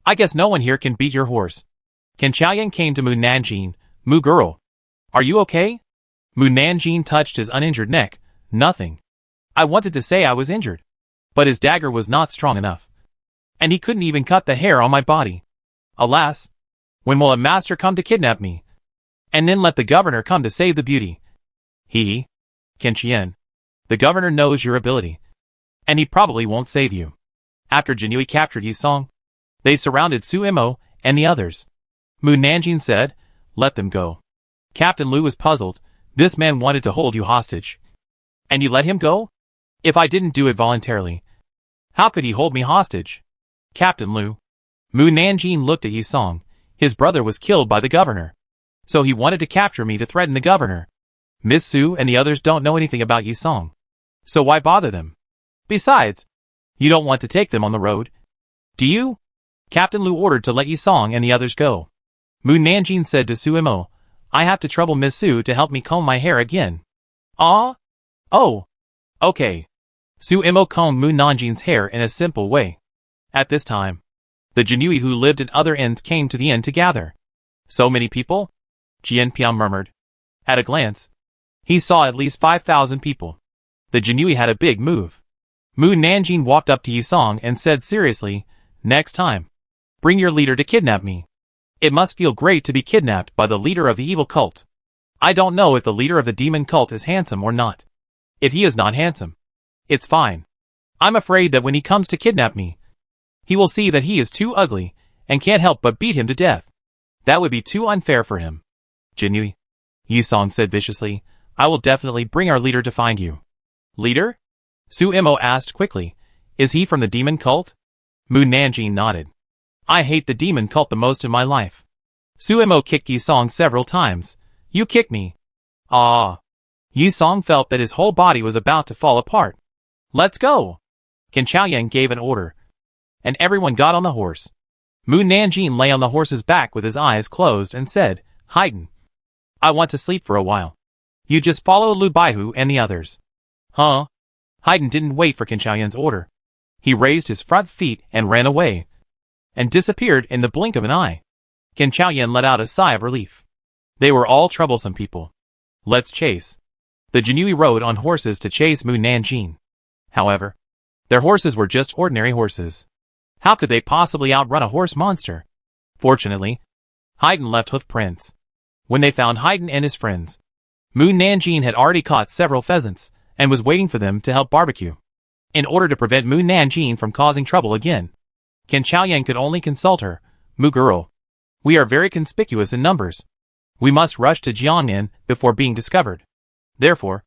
I guess no one here can beat your horse. Ken Chaoyan came to Mu Nanjin. Mu girl. Are you okay? Mu Nanjin touched his uninjured neck. Nothing. I wanted to say I was injured. But his dagger was not strong enough. And he couldn't even cut the hair on my body. Alas! When will a master come to kidnap me? And then let the governor come to save the beauty. He. Ken Chien. The governor knows your ability. And he probably won't save you. After Jinui captured Yisong, they surrounded Suemo and the others. Mu Nanjin said, Let them go. Captain Lu was puzzled. This man wanted to hold you hostage. And you let him go? If I didn't do it voluntarily, how could he hold me hostage? Captain Lu. Mu Nanjin looked at Yisong. His brother was killed by the governor. So he wanted to capture me to threaten the governor. Miss Su and the others don't know anything about Yisong. So why bother them? Besides, you don't want to take them on the road. Do you? Captain Lu ordered to let Yisong and the others go. Mu Nanjin said to Suemo, I have to trouble Miss Su to help me comb my hair again. Ah? Oh. Okay. Suemo combed Mu Nanjin's hair in a simple way. At this time, the Jinui who lived in other inns came to the inn to gather. So many people? Jian Piao murmured. At a glance, he saw at least 5,000 people. The Jinui had a big move. Mu Nanjin walked up to Yisong and said seriously, Next time, bring your leader to kidnap me. It must feel great to be kidnapped by the leader of the evil cult. I don't know if the leader of the demon cult is handsome or not. If he is not handsome, it's fine. I'm afraid that when he comes to kidnap me, he will see that he is too ugly, and can't help but beat him to death. That would be too unfair for him. Jinui, Yisong said viciously, I will definitely bring our leader to find you. Leader? Su Imo asked quickly. Is he from the demon cult? Mu Nanjing nodded. I hate the demon cult the most in my life. Su Imo kicked Yisong several times. You kicked me. Ah. Yisong felt that his whole body was about to fall apart. Let's go. Qin Chaoyan gave an order, and everyone got on the horse. Mu Nanjing lay on the horse's back with his eyes closed and said, Haydn, I want to sleep for a while. You just follow Lu Baihu and the others. Huh? Haydn didn't wait for Qin Chaoyan's order. He raised his front feet and ran away, and disappeared in the blink of an eye. Qin Chaoyan let out a sigh of relief. They were all troublesome people. Let's chase. The Jinui rode on horses to chase Mu Nanjing. However, their horses were just ordinary horses. How could they possibly outrun a horse monster? Fortunately, Haydn left hoof prints. When they found Haydn and his friends, Mu Nanjing had already caught several pheasants, and was waiting for them to help barbecue. In order to prevent Mu Nanjing from causing trouble again, Qin Chaoyan could only consult her. Mu girl, we are very conspicuous in numbers. We must rush to Jiangnan before being discovered. Therefore,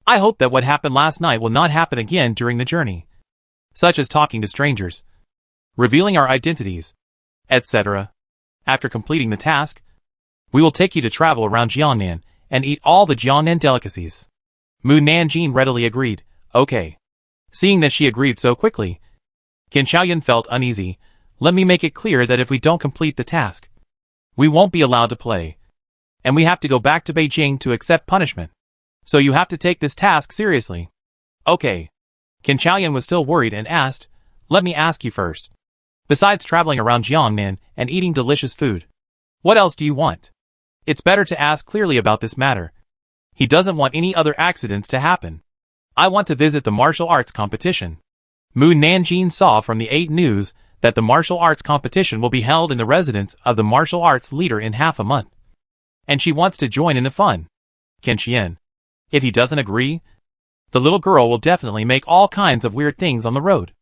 I hope that what happened last night will not happen again during the journey, such as talking to strangers, revealing our identities, etc. After completing the task, we will take you to travel around Jiangnan and eat all the Jiangnan delicacies. Mu Nanjing readily agreed. Okay. Seeing that she agreed so quickly, Qin Chaoyan felt uneasy. Let me make it clear that if we don't complete the task, we won't be allowed to play, and we have to go back to Beijing to accept punishment. So you have to take this task seriously. Okay. Qin Chaoyan was still worried and asked, let me ask you first. Besides traveling around Jiangnan and eating delicious food, what else do you want? It's better to ask clearly about this matter. He doesn't want any other accidents to happen. I want to visit the martial arts competition. Mu Nanjing saw from the 8 News that the martial arts competition will be held in the residence of the martial arts leader in half a month, and she wants to join in the fun. Qin Qian, if he doesn't agree, the little girl will definitely make all kinds of weird things on the road.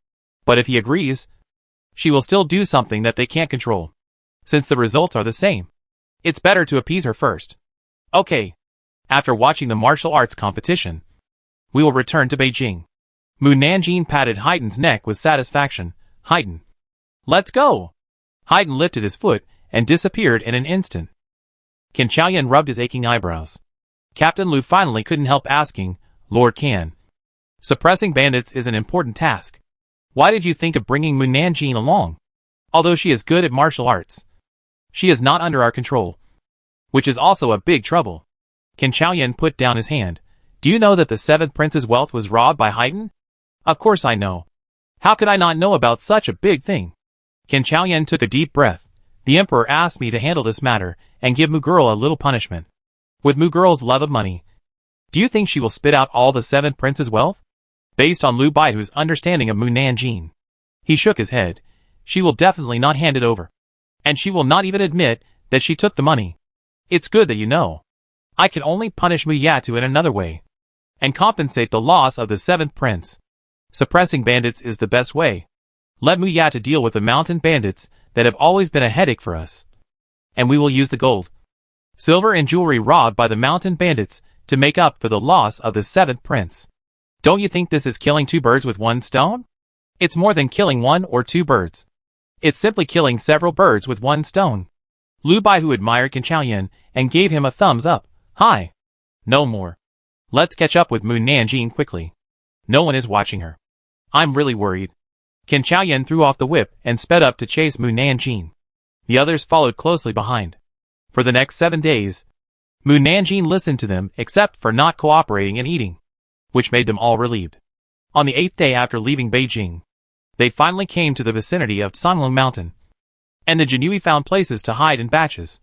But if he agrees, she will still do something that they can't control, since the results are the same. It's better to appease her first. Okay. After watching the martial arts competition, we will return to Beijing. Mu Nanjing patted Haydn's neck with satisfaction. Haydn, let's go. Haydn lifted his foot and disappeared in an instant. Qin Chaoyan rubbed his aching eyebrows. Captain Lu finally couldn't help asking, Lord Can, suppressing bandits is an important task. Why did you think of bringing Mu Nanjing along? Although she is good at martial arts, she is not under our control, which is also a big trouble. Qin Chaoyan put down his hand. Do you know that the 7th prince's wealth was robbed by Haydn? Of course I know. How could I not know about such a big thing? Qin Chaoyan took a deep breath. The emperor asked me to handle this matter and give Mu girl a little punishment. With Mu girl's love of money, do you think she will spit out all the 7th prince's wealth? Based on Lu Baihu's understanding of Mu Nanjing, he shook his head. She will definitely not hand it over. And she will not even admit that she took the money. It's good that you know. I can only punish Mu Yatu in another way, and compensate the loss of the 7th prince. Suppressing bandits is the best way. Let Mu Yatu deal with the mountain bandits that have always been a headache for us. And we will use the gold, silver and jewelry robbed by the mountain bandits to make up for the loss of the 7th prince. Don't you think this is killing 2 birds with 1 stone? It's more than killing 1 or 2 birds. It's simply killing several birds with 1 stone. Lu Baihu admired Qin Chaoyan and gave him a thumbs up. Hi. No more. Let's catch up with Mu Nanjing quickly. No one is watching her. I'm really worried. Qin Chaoyan threw off the whip and sped up to chase Mu Nanjing. The others followed closely behind. For the next 7 days, Mu Nanjing listened to them except for not cooperating and eating, which made them all relieved. On the 8th day after leaving Beijing, they finally came to the vicinity of Sanglong Mountain, and the Jinui found places to hide in batches.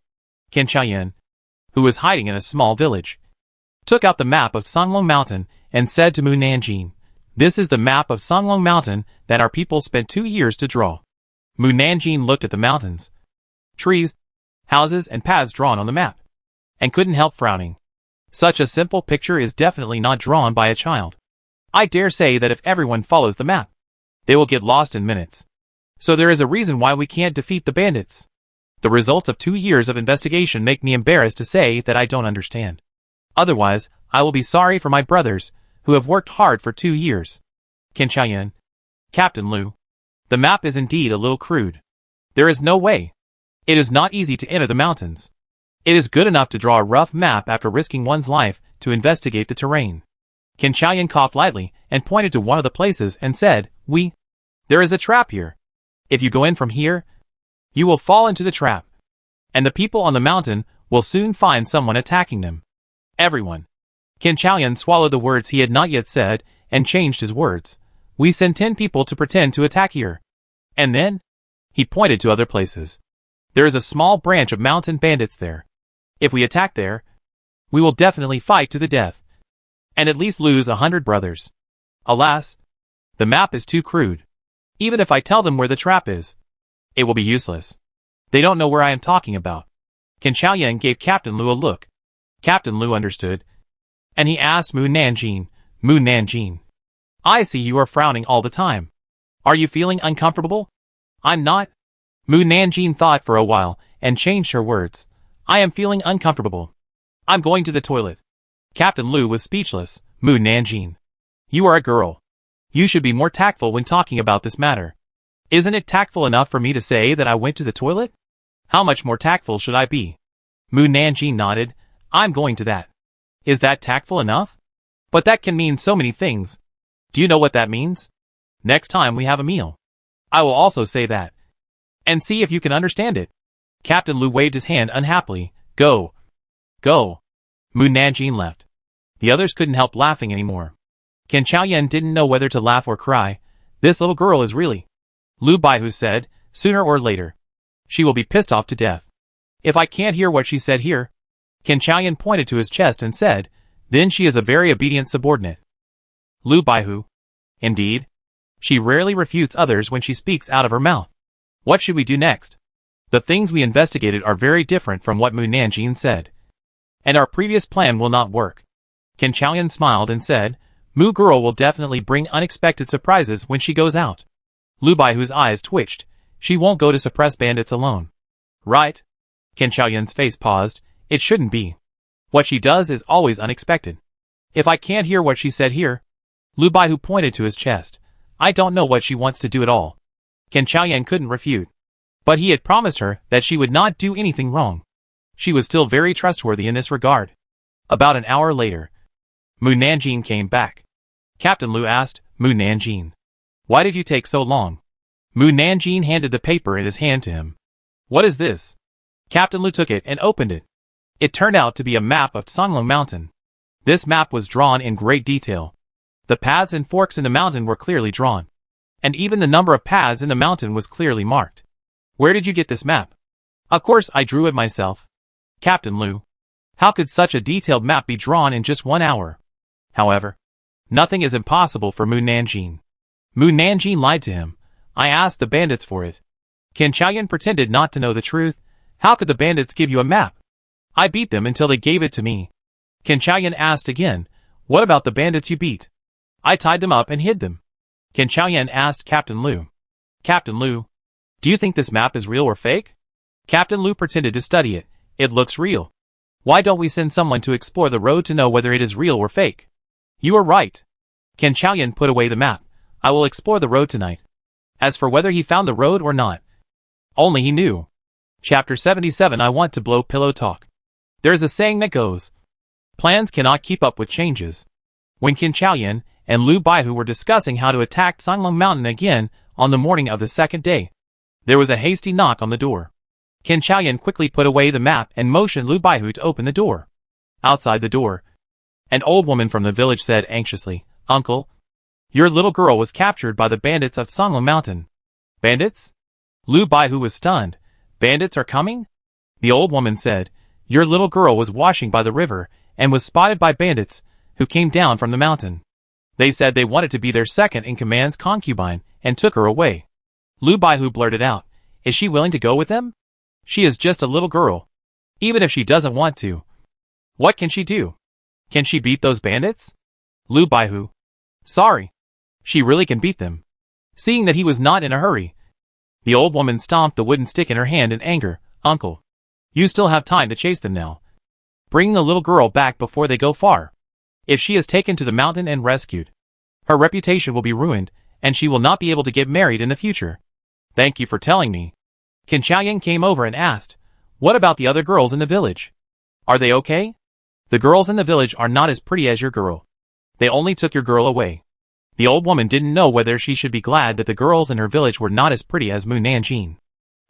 Qin Chaoyan, who was hiding in a small village, took out the map of Sanglong Mountain and said to Mu Nanjing, This is the map of Sanglong Mountain that our people spent 2 years to draw. Mu Nanjing looked at the mountains, trees, houses and paths drawn on the map, and couldn't help frowning. Such a simple picture is definitely not drawn by a child. I dare say that if everyone follows the map, They will get lost in minutes. So there is a reason why we can't defeat the bandits. The results of 2 years of investigation make me embarrassed to say that I don't understand. Otherwise, I will be sorry for my brothers, who have worked hard for 2 years. Qin Xiaoyan. Captain Lu. The map is indeed a little crude. There is no way. It is not easy to enter the mountains. It is good enough to draw a rough map after risking one's life to investigate the terrain. Qin Xiaoyan coughed lightly and pointed to one of the places and said, There is a trap here. If you go in from here, you will fall into the trap. And the people on the mountain will soon find someone attacking them. Everyone. Qin Xiaoyan swallowed the words he had not yet said and changed his words. We send 10 people to pretend to attack here. And then? He pointed to other places. There is a small branch of mountain bandits there. If we attack there, we will definitely fight to the death. And at least lose 100 brothers. Alas, the map is too crude. Even if I tell them where the trap is, it will be useless. They don't know where I am talking about. Qin Xiaoyan gave Captain Lu a look. Captain Lu understood. And he asked Mu Nanjing. I see you are frowning all the time. Are you feeling uncomfortable? I'm not. Mu Nanjing thought for a while and changed her words. I am feeling uncomfortable. I'm going to the toilet. Captain Lu was speechless. Mu Nanjing. You are a girl. You should be more tactful when talking about this matter. Isn't it tactful enough for me to say that I went to the toilet? How much more tactful should I be? Mu Nanjing nodded. I'm going to that. Is that tactful enough? But that can mean so many things. Do you know what that means? Next time we have a meal, I will also say that. And see if you can understand it. Captain Lu waved his hand unhappily. Go. Go. Mu Nanjing left. The others couldn't help laughing anymore. Qin Xiaoyan didn't know whether to laugh or cry. This little girl is really... Lu Baihu said, sooner or later, she will be pissed off to death. If I can't hear what she said here... Qin Xiaoyan pointed to his chest and said, then she is a very obedient subordinate. Lu Baihu. Indeed. She rarely refutes others when she speaks out of her mouth. What should we do next? The things we investigated are very different from what Mu Nanjing said. And our previous plan will not work. Qin Xiaoyan smiled and said, Mu girl will definitely bring unexpected surprises when she goes out. Lu Baihu's eyes twitched. She won't go to suppress bandits alone. Right? Qin Xiaoyan's face paused. It shouldn't be. What she does is always unexpected. If I can't hear what she said here... Lu Baihu pointed to his chest. I don't know what she wants to do at all. Qin Xiaoyan couldn't refute. But he had promised her that she would not do anything wrong. She was still very trustworthy in this regard. About an hour later, Mu Nanjing came back. Captain Lu asked, Mu Nanjing, why did you take so long? Mu Nanjing handed the paper in his hand to him. What is this? Captain Lu took it and opened it. It turned out to be a map of Songlong Mountain. This map was drawn in great detail. The paths and forks in the mountain were clearly drawn. And even the number of paths in the mountain was clearly marked. Where did you get this map? Of course I drew it myself. Captain Lu. How could such a detailed map be drawn in just 1 hour? However, nothing is impossible for Mu Nanjing. Mu Nanjing lied to him. I asked the bandits for it. Qin Xiaoyan pretended not to know the truth. How could the bandits give you a map? I beat them until they gave it to me. Qin Xiaoyan asked again, what about the bandits you beat? I tied them up and hid them. Qin Xiaoyan asked Captain Lu. Captain Lu, do you think this map is real or fake? Captain Lu pretended to study it. It looks real. Why don't we send someone to explore the road to know whether it is real or fake? You are right. Qin Xiaoyan put away the map. I will explore the road tonight. As for whether he found the road or not, only he knew. Chapter 77. I want to blow pillow talk. There is a saying that goes, plans cannot keep up with changes. When Qin Xiaoyan and Lu Baihu were discussing how to attack Songlong Mountain again on the morning of the second day, there was a hasty knock on the door. Qin Xiaoyan quickly put away the map and motioned Lu Baihu to open the door. Outside the door, an old woman from the village said anxiously, Uncle, your little girl was captured by the bandits of Songlong Mountain. Bandits? Lu Baihu was stunned. Bandits are coming? The old woman said, your little girl was washing by the river and was spotted by bandits who came down from the mountain. They said they wanted to be their second-in-command's concubine and took her away. Lu Baihu blurted out, is she willing to go with them? She is just a little girl. Even if she doesn't want to, what can she do? Can she beat those bandits? Lu Baihu. Sorry. She really can beat them. Seeing that he was not in a hurry, the old woman stomped the wooden stick in her hand in anger. Uncle, you still have time to chase them now. Bring the little girl back before they go far. If she is taken to the mountain and rescued, her reputation will be ruined, and she will not be able to get married in the future. Thank you for telling me. Qin Xiaoyan came over and asked, what about the other girls in the village? Are they okay? The girls in the village are not as pretty as your girl. They only took your girl away. The old woman didn't know whether she should be glad that the girls in her village were not as pretty as Mu Nanjing.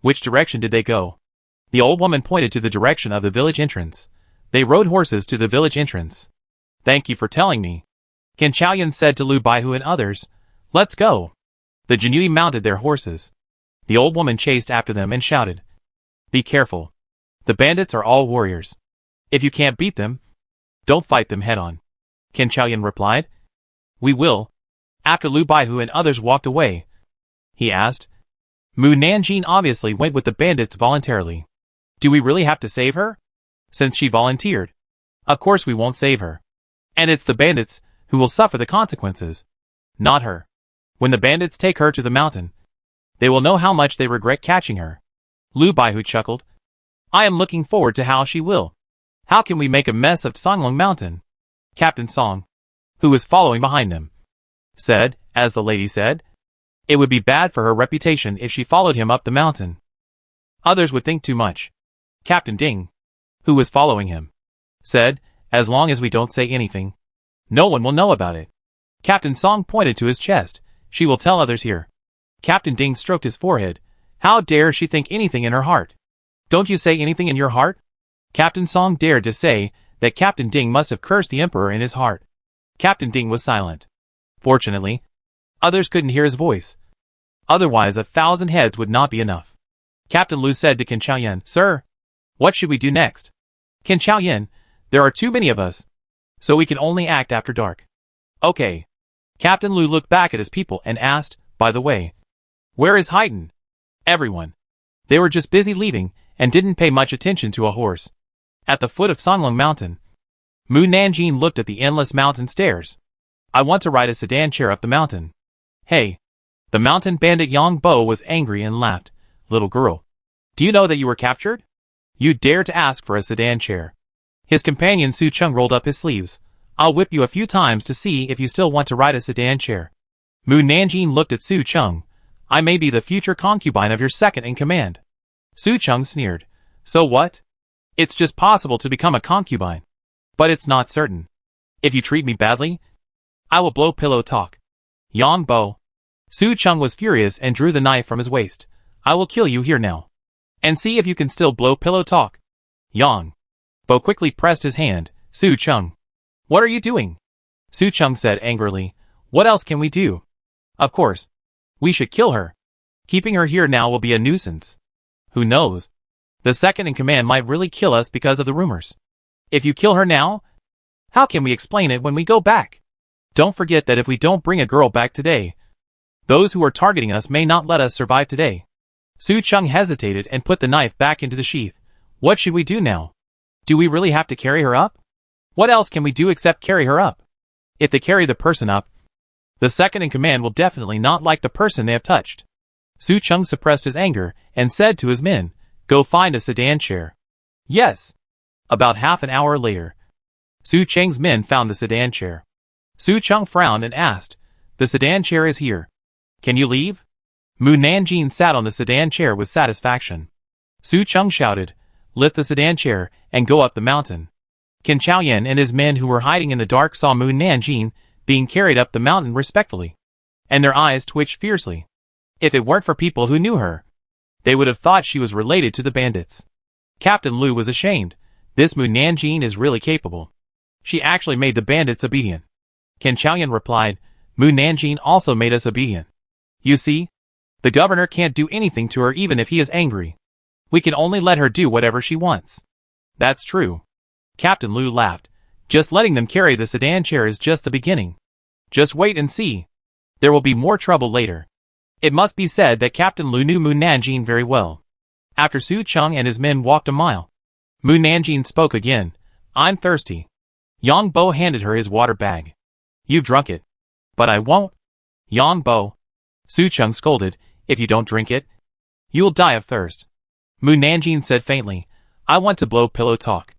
Which direction did they go? The old woman pointed to the direction of the village entrance. They rode horses to the village entrance. Thank you for telling me. Qin Xiaoyan said to Lu Baihu and others, let's go. The Jinui mounted their horses. The old woman chased after them and shouted, be careful. The bandits are all warriors. If you can't beat them, don't fight them head-on. Qin Xiaoyan replied. We will. After Lu Baihu and others walked away, he asked, Mu Nanjing obviously went with the bandits voluntarily. Do we really have to save her? Since she volunteered. Of course we won't save her. And it's the bandits who will suffer the consequences. Not her. When the bandits take her to the mountain, they will know how much they regret catching her. Lu Baihu chuckled. I am looking forward to how she will. How can we make a mess of Songlong Mountain? Captain Song, who was following behind them, said, as the lady said, it would be bad for her reputation if she followed him up the mountain. Others would think too much. Captain Ding, who was following him, said, as long as we don't say anything, no one will know about it. Captain Song pointed to his chest. She will tell others here. Captain Ding stroked his forehead. How dare she think anything in her heart? Don't you say anything in your heart? Captain Song dared to say that Captain Ding must have cursed the emperor in his heart. Captain Ding was silent. Fortunately, others couldn't hear his voice. Otherwise 1,000 heads would not be enough. Captain Lu said to Qin Xiaoyan, Sir, what should we do next? Qin Xiaoyan, there are too many of us, so we can only act after dark. Okay. Captain Lu looked back at his people and asked, by the way, where is Haydn? Everyone. They were just busy leaving and didn't pay much attention to a horse. At the foot of Songlong Mountain, Mu Nanjing looked at the endless mountain stairs. I want to ride a sedan chair up the mountain. Hey. The mountain bandit Yang Bo was angry and laughed. Little girl, do you know that you were captured? You dare to ask for a sedan chair. His companion Su Cheng rolled up his sleeves. I'll whip you a few times to see if you still want to ride a sedan chair. Mu Nanjing looked at Su Cheng. I may be the future concubine of your second in command. Su Cheng sneered. So what? It's just possible to become a concubine. But it's not certain. If you treat me badly, I will blow pillow talk. Yang Bo. Su Cheng was furious and drew the knife from his waist. I will kill you here now. And see if you can still blow pillow talk. Yang Bo quickly pressed his hand. Su Cheng. What are you doing? Su Cheng said angrily. What else can we do? Of course. We should kill her. Keeping her here now will be a nuisance. Who knows? The second in command might really kill us because of the rumors. If you kill her now, how can we explain it when we go back? Don't forget that if we don't bring a girl back today, those who are targeting us may not let us survive today. Su Cheng hesitated and put the knife back into the sheath. What should we do now? Do we really have to carry her up? What else can we do except carry her up? If they carry the person up, the second in command will definitely not like the person they have touched. Su Cheng suppressed his anger and said to his men, go find a sedan chair. Yes. About half an hour later, Su Cheng's men found the sedan chair. Su Cheng frowned and asked, the sedan chair is here. Can you leave? Mu Nanjing sat on the sedan chair with satisfaction. Su Cheng shouted, lift the sedan chair and go up the mountain. Qin Xiaoyan and his men who were hiding in the dark saw Mu Nanjing being carried up the mountain respectfully, and their eyes twitched fiercely. If it weren't for people who knew her, they would have thought she was related to the bandits. Captain Lu was ashamed. This Mu Nanjing is really capable. She actually made the bandits obedient. Qin Xiaoyan replied, Mu Nanjing also made us obedient. You see, the governor can't do anything to her even if he is angry. We can only let her do whatever she wants. That's true. Captain Lu laughed. Just letting them carry the sedan chair is just the beginning. Just wait and see. There will be more trouble later. It must be said that Captain Lu knew Mu Nanjing very well. After Su Cheng and his men walked a mile, Mu Nanjing spoke again. I'm thirsty. Yang Bo handed her his water bag. You've drunk it. But I won't. Yang Bo. Su Cheng scolded, if you don't drink it, you will die of thirst. Mu Nanjing said faintly, I want to blow pillow talk.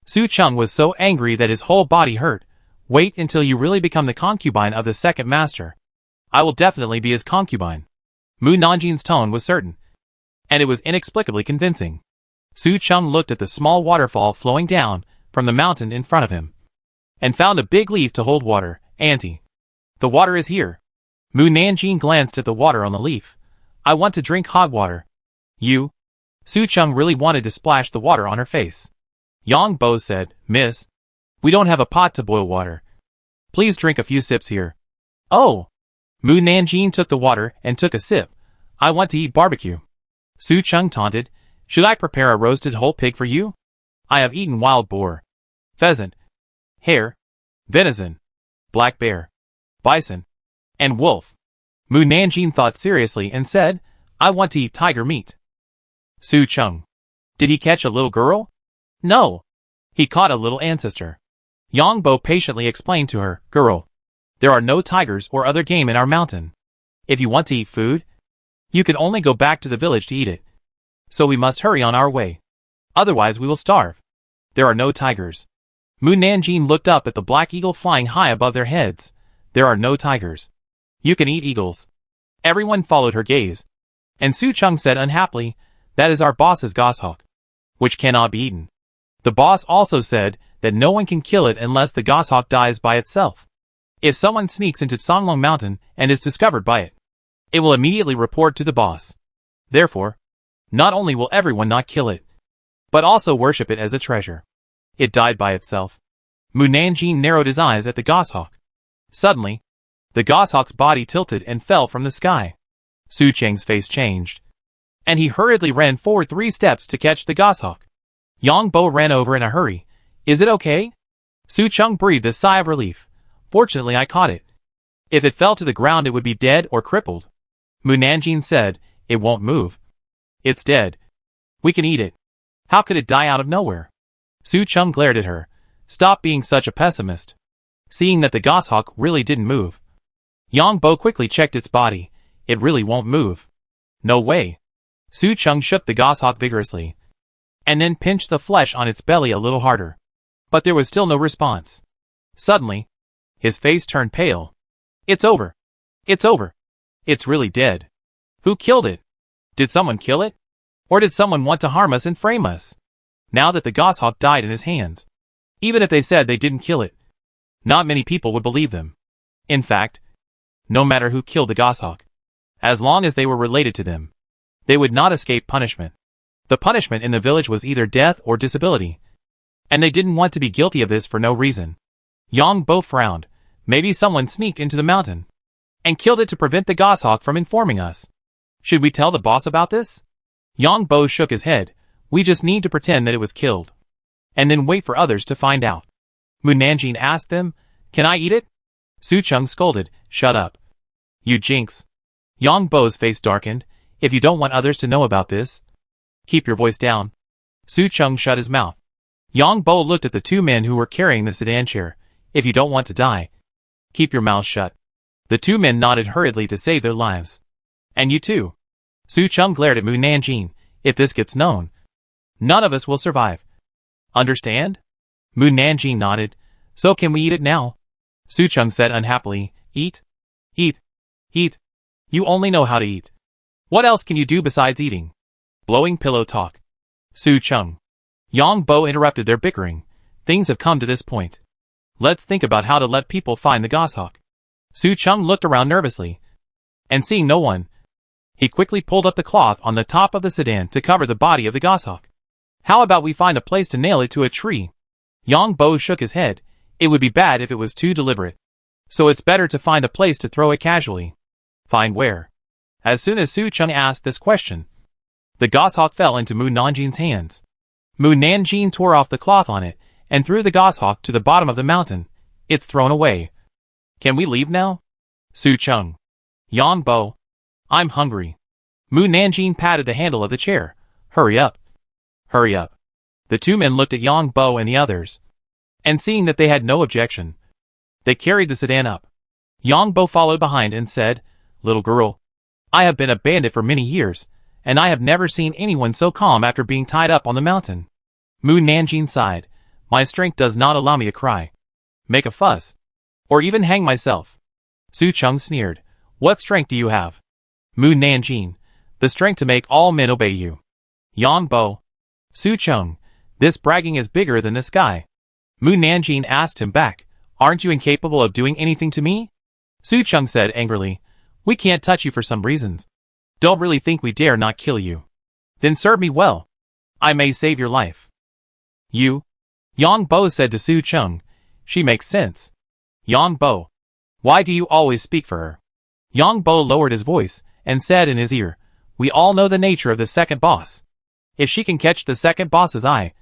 Su Cheng was so angry that his whole body hurt. Wait until you really become the concubine of the second master. I will definitely be his concubine. Mu Nanjing's tone was certain, and it was inexplicably convincing. Su Cheng looked at the small waterfall flowing down from the mountain in front of him, and found a big leaf to hold water. Auntie, the water is here. Mu Nanjing glanced at the water on the leaf. I want to drink hot water. You? Su Cheng really wanted to splash the water on her face. Yang Bo said, Miss, we don't have a pot to boil water. Please drink a few sips here. Oh! Mu Nanjing took the water and took a sip. I want to eat barbecue. Su Cheng taunted, should I prepare a roasted whole pig for you? I have eaten wild boar, pheasant, hare, venison, black bear, bison, and wolf. Mu Nanjing thought seriously and said, I want to eat tiger meat. Su Cheng, did he catch a little girl? No. He caught a little ancestor. Yang Bo patiently explained to her, girl, there are no tigers or other game in our mountain. If you want to eat food, you can only go back to the village to eat it. So we must hurry on our way. Otherwise we will starve. There are no tigers. Mu Nanjing looked up at the black eagle flying high above their heads. There are no tigers. You can eat eagles. Everyone followed her gaze. And Su Cheng said unhappily, that is our boss's goshawk, which cannot be eaten. The boss also said that no one can kill it unless the goshawk dies by itself. If someone sneaks into Songlong Mountain and is discovered by it, it will immediately report to the boss. Therefore, not only will everyone not kill it, but also worship it as a treasure. It died by itself. Mu Nanjing narrowed his eyes at the goshawk. Suddenly, the goshawk's body tilted and fell from the sky. Su Cheng's face changed, and he hurriedly ran forward 3 steps to catch the goshawk. Yang Bo ran over in a hurry. Is it okay? Su Cheng breathed a sigh of relief. Fortunately I caught it. If it fell to the ground it would be dead or crippled. Mu Nanjing said, it won't move. It's dead. We can eat it. How could it die out of nowhere? Su Cheng glared at her. Stop being such a pessimist. Seeing that the goshawk really didn't move, Yang Bo quickly checked its body. It really won't move. No way. Su Cheng shook the goshawk vigorously, and then pinched the flesh on its belly a little harder. But there was still no response. Suddenly, his face turned pale. It's over. It's over. It's really dead. Who killed it? Did someone kill it? Or did someone want to harm us and frame us? Now that the goshawk died in his hands, even if they said they didn't kill it, not many people would believe them. In fact, no matter who killed the goshawk, as long as they were related to them, they would not escape punishment. The punishment in the village was either death or disability, and they didn't want to be guilty of this for no reason. Yang Bo frowned. Maybe someone sneaked into the mountain and killed it to prevent the goshawk from informing us. Should we tell the boss about this? Yang Bo shook his head. We just need to pretend that it was killed, and then wait for others to find out. Mu Nanjing asked them, can I eat it? Su Cheng scolded, shut up. You jinx. Yang Bo's face darkened. If you don't want others to know about this, keep your voice down. Su Cheng shut his mouth. Yang Bo looked at the 2 men who were carrying the sedan chair. If you don't want to die, keep your mouth shut. The 2 men nodded hurriedly to save their lives. And you too. Su Cheng glared at Mu Nanjing. If this gets known, none of us will survive. Understand? Mu Nanjing nodded. So can we eat it now? Su Cheng said unhappily. Eat? Eat. Eat. You only know how to eat. What else can you do besides eating? Blowing pillow talk. Su Cheng. Yang Bo interrupted their bickering. Things have come to this point. Let's think about how to let people find the goshawk. Su Cheng looked around nervously, and seeing no one, he quickly pulled up the cloth on the top of the sedan to cover the body of the goshawk. How about we find a place to nail it to a tree? Yang Bo shook his head. It would be bad if it was too deliberate. So it's better to find a place to throw it casually. Find where? As soon as Su Cheng asked this question, the goshawk fell into Mu Nanjing's hands. Mu Nanjing tore off the cloth on it and threw the goshawk to the bottom of the mountain. It's thrown away. Can we leave now? Su Cheng. Yang Bo. I'm hungry. Mu Nanjing patted the handle of the chair. Hurry up. Hurry up. The 2 men looked at Yang Bo and the others, and seeing that they had no objection, they carried the sedan up. Yang Bo followed behind and said, Little girl, I have been a bandit for many years, and I have never seen anyone so calm after being tied up on the mountain. Mu Nanjing sighed. My strength does not allow me to cry, make a fuss, or even hang myself. Su Cheng sneered. What strength do you have? Mu Nanjing. The strength to make all men obey you. Yang Bo. Su Cheng. This bragging is bigger than the sky. Mu Nanjing asked him back. Aren't you incapable of doing anything to me? Su Cheng said angrily. We can't touch you for some reasons. Don't really think we dare not kill you. Then serve me well. I may save your life. You? Yang Bo said to Su Cheng. She makes sense. Yang Bo. Why do you always speak for her? Yang Bo lowered his voice and said in his ear, we all know the nature of the second boss. If she can catch the second boss's eye,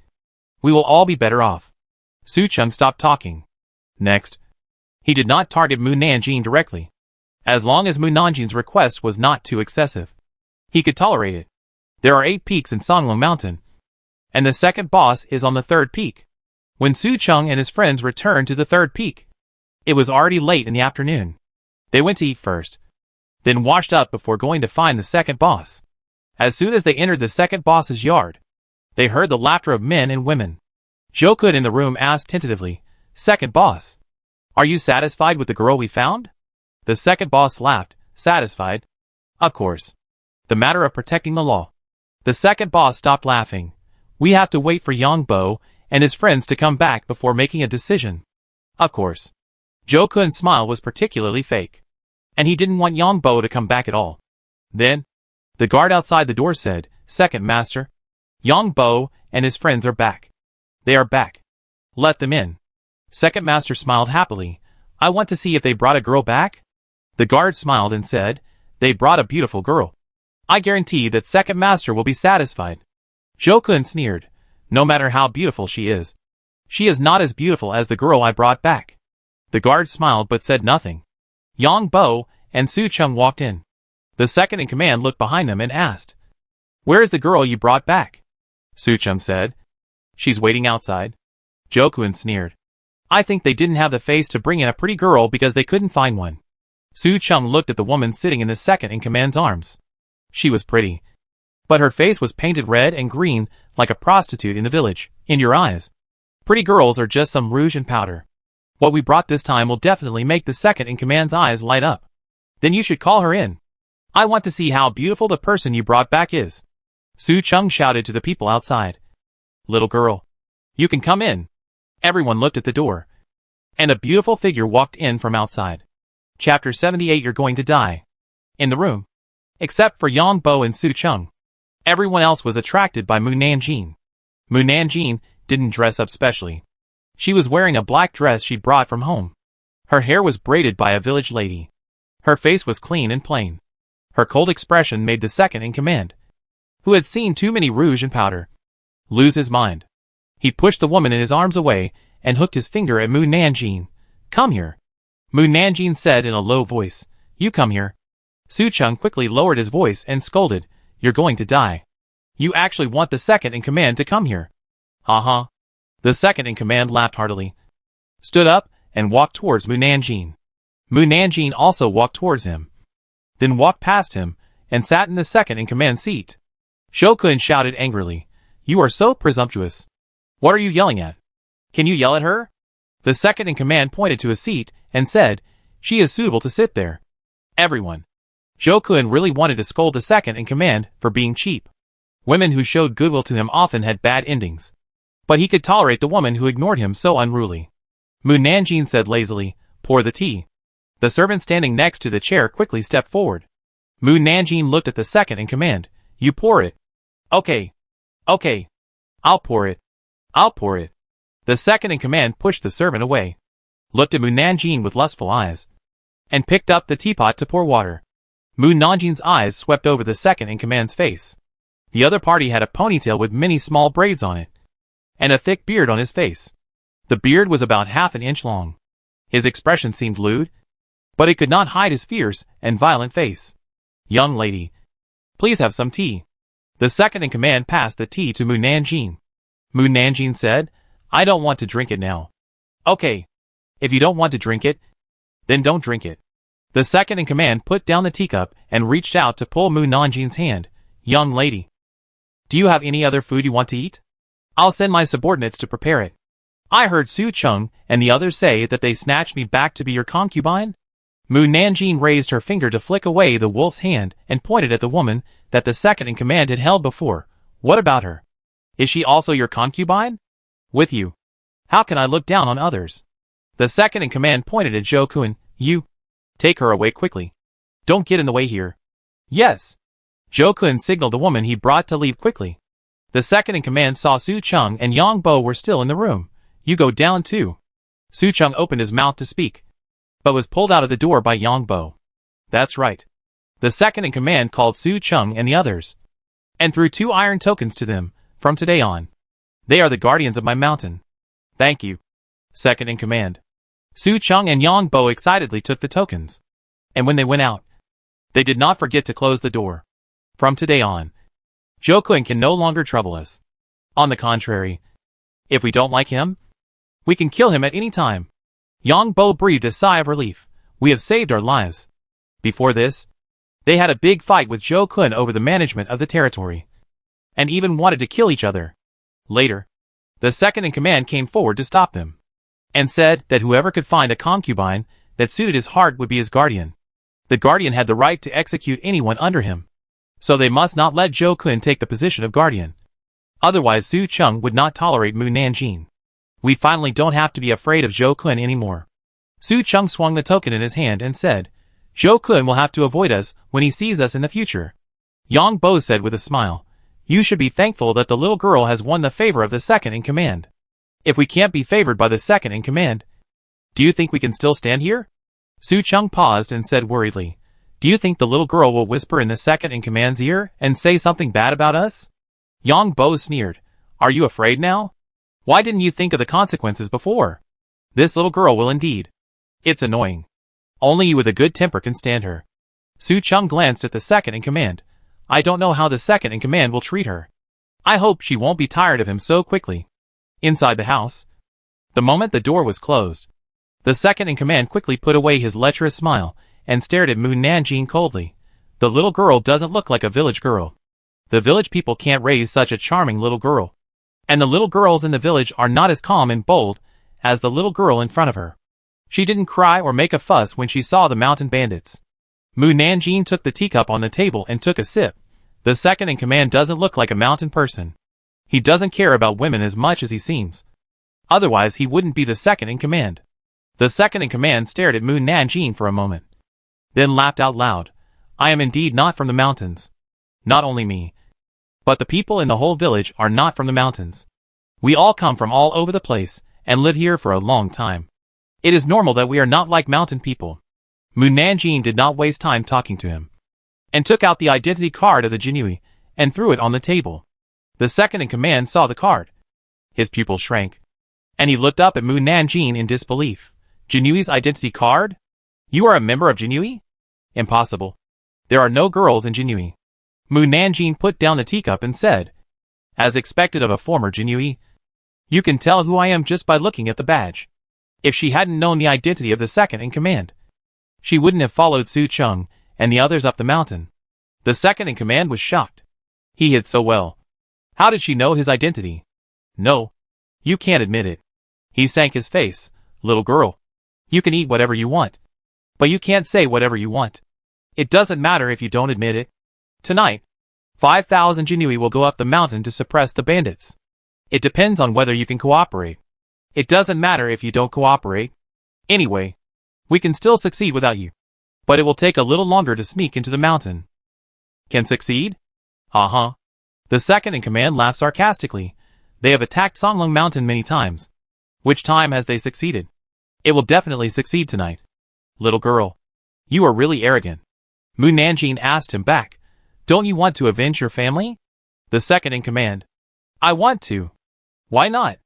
we will all be better off. Su Cheng stopped talking. Next, he did not target Mu Nanjing directly. As long as Mu Nanjing's request was not too excessive, he could tolerate it. There are 8 peaks in Songlong Mountain, and the second boss is on the 3rd peak. When Su Cheng and his friends returned to the 3rd peak, it was already late in the afternoon. They went to eat first, then washed up before going to find the second boss. As soon as they entered the second boss's yard, they heard the laughter of men and women. Zhou Kun in the room asked tentatively, Second boss, are you satisfied with the girl we found? The second boss laughed, satisfied? Of course. The matter of protecting the law. The second boss stopped laughing. We have to wait for Yang Bo and his friends to come back before making a decision. Of course. Zhou Kun's smile was particularly fake, and he didn't want Yang Bo to come back at all. Then, the guard outside the door said, Second master, Yang Bo and his friends are back. They are back. Let them in. Second master smiled happily. I want to see if they brought a girl back? The guard smiled and said, They brought a beautiful girl. I guarantee that second master will be satisfied. Zhou Kun sneered. No matter how beautiful she is not as beautiful as the girl I brought back. The guard smiled but said nothing. Yang Bo and Su Cheng walked in. The second in command looked behind them and asked, Where is the girl you brought back? Su Cheng said, She's waiting outside. Zhou Kun sneered. I think they didn't have the face to bring in a pretty girl because they couldn't find one. Su Cheng looked at the woman sitting in the second in command's arms. She was pretty, but her face was painted red and green like a prostitute in the village. In your eyes, pretty girls are just some rouge and powder. What we brought this time will definitely make the second in command's eyes light up. Then you should call her in. I want to see how beautiful the person you brought back is. Su Cheng shouted to the people outside. Little girl, you can come in. Everyone looked at the door, and a beautiful figure walked in from outside. Chapter 78. You're going to die. In the room, except for Yang Bo and Su Cheng, everyone else was attracted by Mu Nanjing. Mu Nanjing didn't dress up specially. She was wearing a black dress she'd brought from home. Her hair was braided by a village lady. Her face was clean and plain. Her cold expression made the second in command, who had seen too many rouge and powder, lose his mind. He pushed the woman in his arms away and hooked his finger at Mu Nanjing. Come here. Mu Nanjing said in a low voice. You come here. Su Cheng quickly lowered his voice and scolded. You're going to die. You actually want the second in command to come here? Uh-huh. The second in command laughed heartily, stood up, and walked towards Mu Nanjing. Mu Nanjing also walked towards him, then walked past him, and sat in the second in command seat. Zhou Kun shouted angrily. You are so presumptuous. What are you yelling at? Can you yell at her? The second in command pointed to a seat and said, She is suitable to sit there. Everyone. Zhou Kun really wanted to scold the second in command for being cheap. Women who showed goodwill to him often had bad endings, but he could tolerate the woman who ignored him so unruly. Mu Nanjing said lazily, Pour the tea. The servant standing next to the chair quickly stepped forward. Mu Nanjing looked at the second in command. You pour it. Okay. Okay. I'll pour it. I'll pour it. The second in command pushed the servant away, looked at Mu Nanjing with lustful eyes, and picked up the teapot to pour water. Mu Nanjing's eyes swept over the second in command's face. The other party had a ponytail with many small braids on it, and a thick beard on his face. The beard was about half an inch long. His expression seemed lewd, but it could not hide his fierce and violent face. Young lady, please have some tea. The second in command passed the tea to Mu Nanjing. Mu Nanjing said, I don't want to drink it now. Okay. If you don't want to drink it, then don't drink it. The second-in-command put down the teacup and reached out to pull Mu Nanjin's hand. Young lady, do you have any other food you want to eat? I'll send my subordinates to prepare it. I heard Su Cheng and the others say that they snatched me back to be your concubine. Mu Nanjin raised her finger to flick away the wolf's hand and pointed at the woman that the second-in-command had held before. What about her? Is she also your concubine? With you. How can I look down on others? The second-in-command pointed at Zhou Kun. You. Take her away quickly. Don't get in the way here. Yes. Zhou Kun signaled the woman he brought to leave quickly. The second-in-command saw Su Cheng and Yang Bo were still in the room. You go down too. Su Cheng opened his mouth to speak, but was pulled out of the door by Yang Bo. That's right. The second-in-command called Su Cheng and the others, and threw 2 iron tokens to them. From today on, they are the guardians of my mountain. Thank you, second-in-command. Su Cheng and Yang Bo excitedly took the tokens, and when they went out, they did not forget to close the door. From today on, Zhou Kun can no longer trouble us. On the contrary, if we don't like him, we can kill him at any time. Yang Bo breathed a sigh of relief. We have saved our lives. Before this, they had a big fight with Zhou Kun over the management of the territory, and even wanted to kill each other. Later, the second-in-command came forward to stop them, and said that whoever could find a concubine that suited his heart would be his guardian. The guardian had the right to execute anyone under him, so they must not let Zhou Kun take the position of guardian. Otherwise Su Cheng would not tolerate Mu Nanjin. We finally don't have to be afraid of Zhou Kun anymore. Su Cheng swung the token in his hand and said, Zhou Kun will have to avoid us when he sees us in the future. Yang Bo said with a smile, You should be thankful that the little girl has won the favor of the second-in-command. If we can't be favored by the second-in-command, do you think we can still stand here? Su Cheng paused and said worriedly, Do you think the little girl will whisper in the second-in-command's ear and say something bad about us? Yang Bo sneered, Are you afraid now? Why didn't you think of the consequences before? This little girl will indeed. It's annoying. Only you with a good temper can stand her. Su Cheng glanced at the second-in-command. I don't know how the second-in-command will treat her. I hope she won't be tired of him so quickly. Inside the house, the moment the door was closed, the second-in-command quickly put away his lecherous smile and stared at Mu Nanjin coldly. The little girl doesn't look like a village girl. The village people can't raise such a charming little girl. And the little girls in the village are not as calm and bold as the little girl in front of her. She didn't cry or make a fuss when she saw the mountain bandits. Mu Nanjin took the teacup on the table and took a sip. The second-in-command doesn't look like a mountain person. He doesn't care about women as much as he seems. Otherwise he wouldn't be the second-in-command. The second-in-command stared at Mu Nanjin for a moment, then laughed out loud. I am indeed not from the mountains. Not only me, but the people in the whole village are not from the mountains. We all come from all over the place and live here for a long time. It is normal that we are not like mountain people. Mu Nanjin did not waste time talking to him, and took out the identity card of the Jinui and threw it on the table. The second-in-command saw the card. His pupil shrank, and he looked up at Mu Nanjin in disbelief. Jinui's identity card? You are a member of Jinui? Impossible. There are no girls in Jinui. Mu Nanjin put down the teacup and said, As expected of a former Jinui, you can tell who I am just by looking at the badge. If she hadn't known the identity of the second-in-command, she wouldn't have followed Su Cheng and the others up the mountain. The second-in-command was shocked. He hid so well. How did she know his identity? No, you can't admit it. He sank his face. Little girl, you can eat whatever you want, but you can't say whatever you want. It doesn't matter if you don't admit it. Tonight, 5,000 Jinui will go up the mountain to suppress the bandits. It depends on whether you can cooperate. It doesn't matter if you don't cooperate. Anyway, we can still succeed without you, but it will take a little longer to sneak into the mountain. Can succeed? Uh-huh. The second-in-command laughed sarcastically. They have attacked Songlong Mountain many times. Which time has they succeeded? It will definitely succeed tonight. Little girl, you are really arrogant. Mu Nanjin asked him back. Don't you want to avenge your family? The second-in-command. I want to. Why not?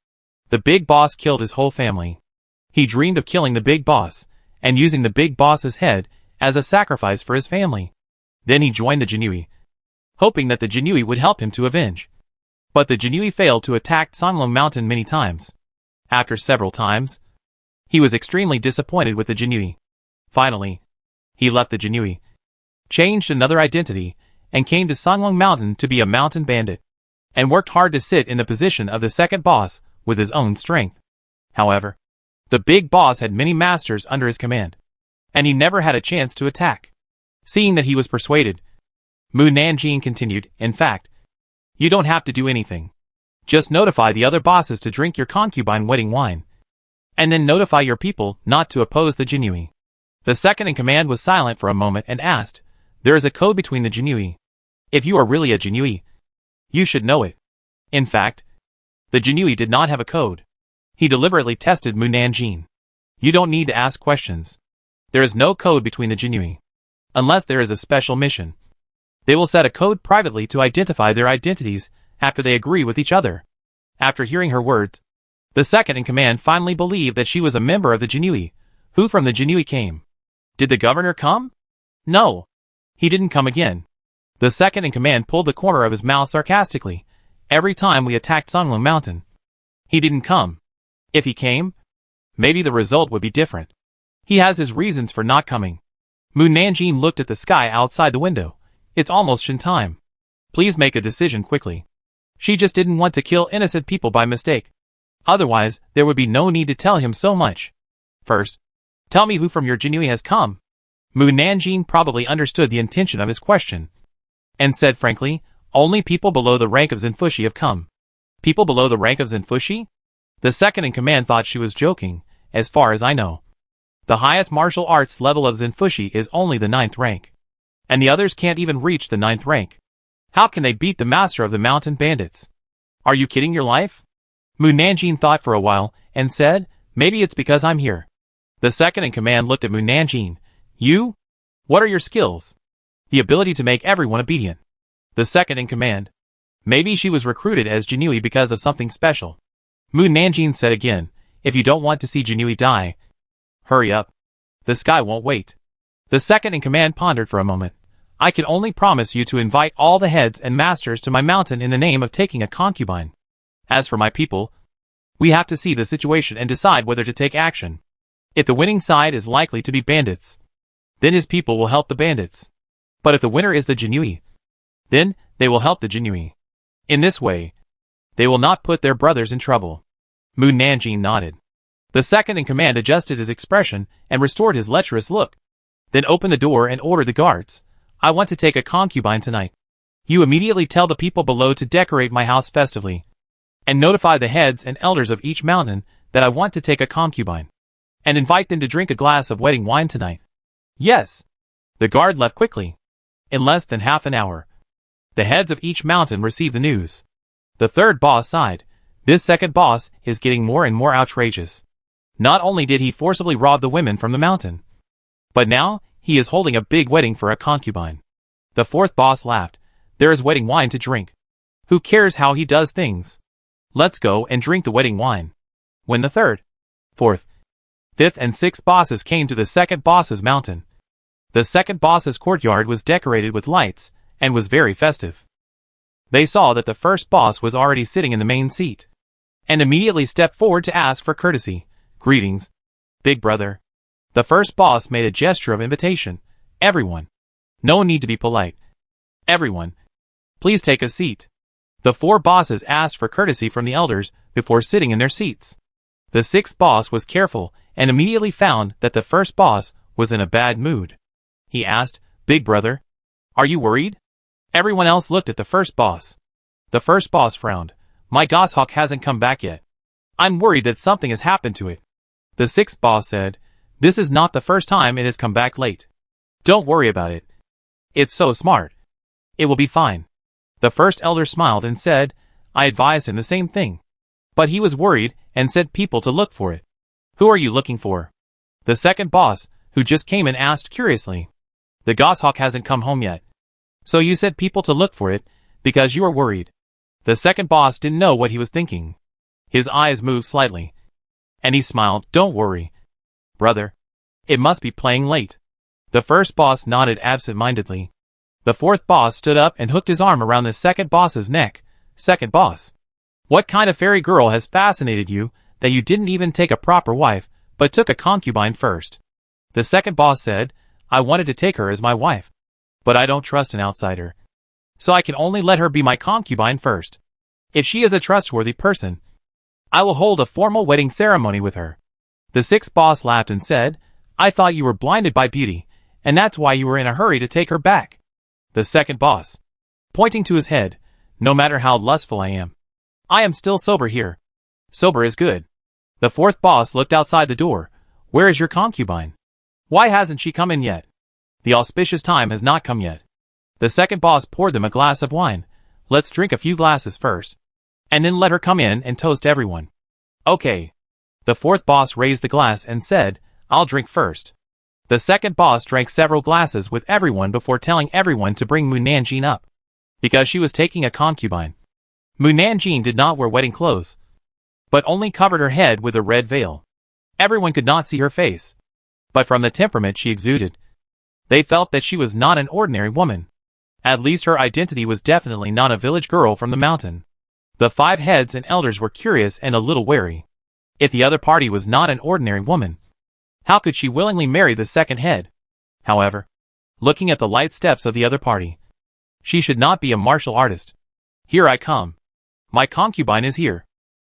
The big boss killed his whole family. He dreamed of killing the big boss and using the big boss's head as a sacrifice for his family. Then he joined the Jinui, hoping that the Jinui would help him to avenge. But the Jinui failed to attack Songlong Mountain many times. After several times, he was extremely disappointed with the Jinui. Finally, He left the Jinui, changed another identity, and came to Sanglong Mountain to be a mountain bandit, and worked hard to sit in the position of the second boss with his own strength. However, the big boss had many masters under his command, and he never had a chance to attack. Seeing that he was persuaded, Mu Nanjing continued, in fact, you don't have to do anything. Just notify the other bosses to drink your concubine wedding wine, and then notify your people not to oppose the Jinui. The second in command was silent for a moment and asked, there is a code between the Jinui. If you are really a Jinui, you should know it. In fact, the Jinui did not have a code. He deliberately tested Mu Nanjing. You don't need to ask questions. There is no code between the Jinui, unless there is a special mission. They will set a code privately to identify their identities after they agree with each other. After hearing her words, the second in command finally believed that she was a member of the Jinui. Who from the Jinui came? Did the governor come? No. He didn't come again. The second in command pulled the corner of his mouth sarcastically. Every time we attacked Sanglong Mountain, he didn't come. If he came, maybe the result would be different. He has his reasons for not coming. Mu Nanjing looked at the sky outside the window. It's almost Shin time. Please make a decision quickly. She just didn't want to kill innocent people by mistake. Otherwise, there would be no need to tell him so much. First, tell me who from your Jinui has come. Mu Nanjing probably understood the intention of his question, and said frankly, only people below the rank of Zenfushi have come. People below the rank of Zenfushi? The second in command thought she was joking, as far as I know. The highest martial arts level of Zenfushi is only the 9th rank. And the others can't even reach the 9th rank. How can they beat the master of the mountain bandits? Are you kidding your life? Mu Nanjing thought for a while, and said, maybe it's because I'm here. The second in command looked at Mu Nanjing. You? What are your skills? The ability to make everyone obedient. The second in command. Maybe she was recruited as Jinui because of something special. Mu Nanjing said again, if you don't want to see Jinui die, hurry up. The sky won't wait. The second in command pondered for a moment. I can only promise you to invite all the heads and masters to my mountain in the name of taking a concubine. As for my people, we have to see the situation and decide whether to take action. If the winning side is likely to be bandits, then his people will help the bandits. But if the winner is the Jinui, then they will help the Jinui. In this way, they will not put their brothers in trouble. Mu Nanjing nodded. The second in command adjusted his expression and restored his lecherous look. Then opened the door and ordered the guards. I want to take a concubine tonight. You immediately tell the people below to decorate my house festively, and notify the heads and elders of each mountain that I want to take a concubine, and invite them to drink a glass of wedding wine tonight. Yes. The guard left quickly. In less than half an hour, the heads of each mountain received the news. The third boss sighed. This second boss is getting more and more outrageous. Not only did he forcibly rob the women from the mountain, but now he is holding a big wedding for a concubine. The fourth boss laughed. There is wedding wine to drink. Who cares how he does things? Let's go and drink the wedding wine. When the third, fourth, fifth and sixth bosses came to the second boss's mountain, the second boss's courtyard was decorated with lights and was very festive. They saw that the first boss was already sitting in the main seat, and immediately stepped forward to ask for courtesy. Greetings, big brother. The first boss made a gesture of invitation. Everyone. No need to be polite. Everyone. Please take a seat. The four bosses asked for courtesy from the elders before sitting in their seats. The sixth boss was careful and immediately found that the first boss was in a bad mood. He asked, Big brother, are you worried? Everyone else looked at the first boss. The first boss frowned. My goshawk hasn't come back yet. I'm worried that something has happened to it. The sixth boss said, This is not the first time it has come back late. Don't worry about it. It's so smart. It will be fine. The first elder smiled and said, I advised him the same thing. But he was worried and sent people to look for it. Who are you looking for? The second boss, who just came in, asked curiously. The goshawk hasn't come home yet. So you sent people to look for it, because you are worried. The second boss didn't know what he was thinking. His eyes moved slightly, and he smiled. Don't worry, brother. It must be playing late. The first boss nodded absent-mindedly. The fourth boss stood up and hooked his arm around the second boss's neck. Second boss. What kind of fairy girl has fascinated you that you didn't even take a proper wife, but took a concubine first? The second boss said, I wanted to take her as my wife. But I don't trust an outsider. So I can only let her be my concubine first. If she is a trustworthy person, I will hold a formal wedding ceremony with her. The sixth boss laughed and said, I thought you were blinded by beauty, and that's why you were in a hurry to take her back. The second boss, pointing to his head, no matter how lustful I am still sober here. Sober is good. The fourth boss looked outside the door. Where is your concubine? Why hasn't she come in yet? The auspicious time has not come yet. The second boss poured them a glass of wine. Let's drink a few glasses first. And then let her come in and toast everyone. Okay. The fourth boss raised the glass and said, I'll drink first. The second boss drank several glasses with everyone before telling everyone to bring Mu Nanjing up. Because she was taking a concubine. Mu Nanjing did not wear wedding clothes, but only covered her head with a red veil. Everyone could not see her face. But from the temperament she exuded, they felt that she was not an ordinary woman. At least her identity was definitely not a village girl from the mountain. The five heads and elders were curious and a little wary. If the other party was not an ordinary woman, how could she willingly marry the second head? However, looking at the light steps of the other party, she should not be a martial artist. Here I come. My concubine is here.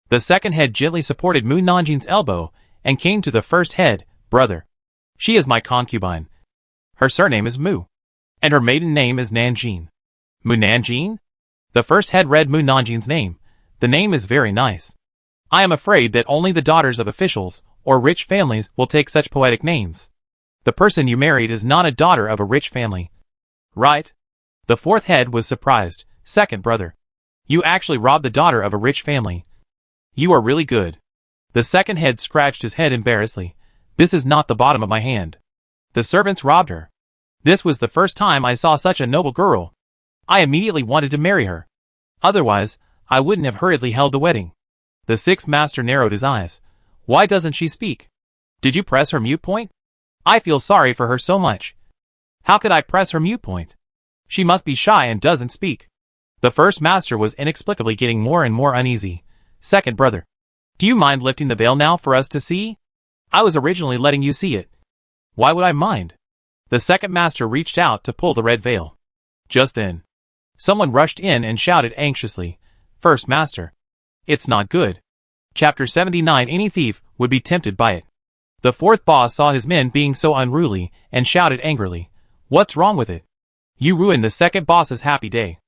The second head gently supported Mu Nanjing's elbow and came to the first head, brother. She is my concubine. Her surname is Mu, and her maiden name is Nanjing. Mu Nanjing? The first head read Mu Nanjing's name. The name is very nice. I am afraid that only the daughters of officials or rich families will take such poetic names. The person you married is not a daughter of a rich family. Right? The fourth head was surprised. Second brother. You actually robbed the daughter of a rich family. You are really good. The second head scratched his head embarrassedly. This is not the bottom of my hand. The servants robbed her. This was the first time I saw such a noble girl. I immediately wanted to marry her. Otherwise, I wouldn't have hurriedly held the wedding. The sixth master narrowed his eyes. Why doesn't she speak? Did you press her mute point? I feel sorry for her so much. How could I press her mute point? She must be shy and doesn't speak. The first master was inexplicably getting more and more uneasy. Second brother. Do you mind lifting the veil now for us to see? I was originally letting you see it. Why would I mind? The second master reached out to pull the red veil. Just then, someone rushed in and shouted anxiously, First master. It's not good. Chapter 79. Any thief would be tempted by it. The fourth boss saw his men being so unruly and shouted angrily, What's wrong with it? You ruined the second boss's happy day.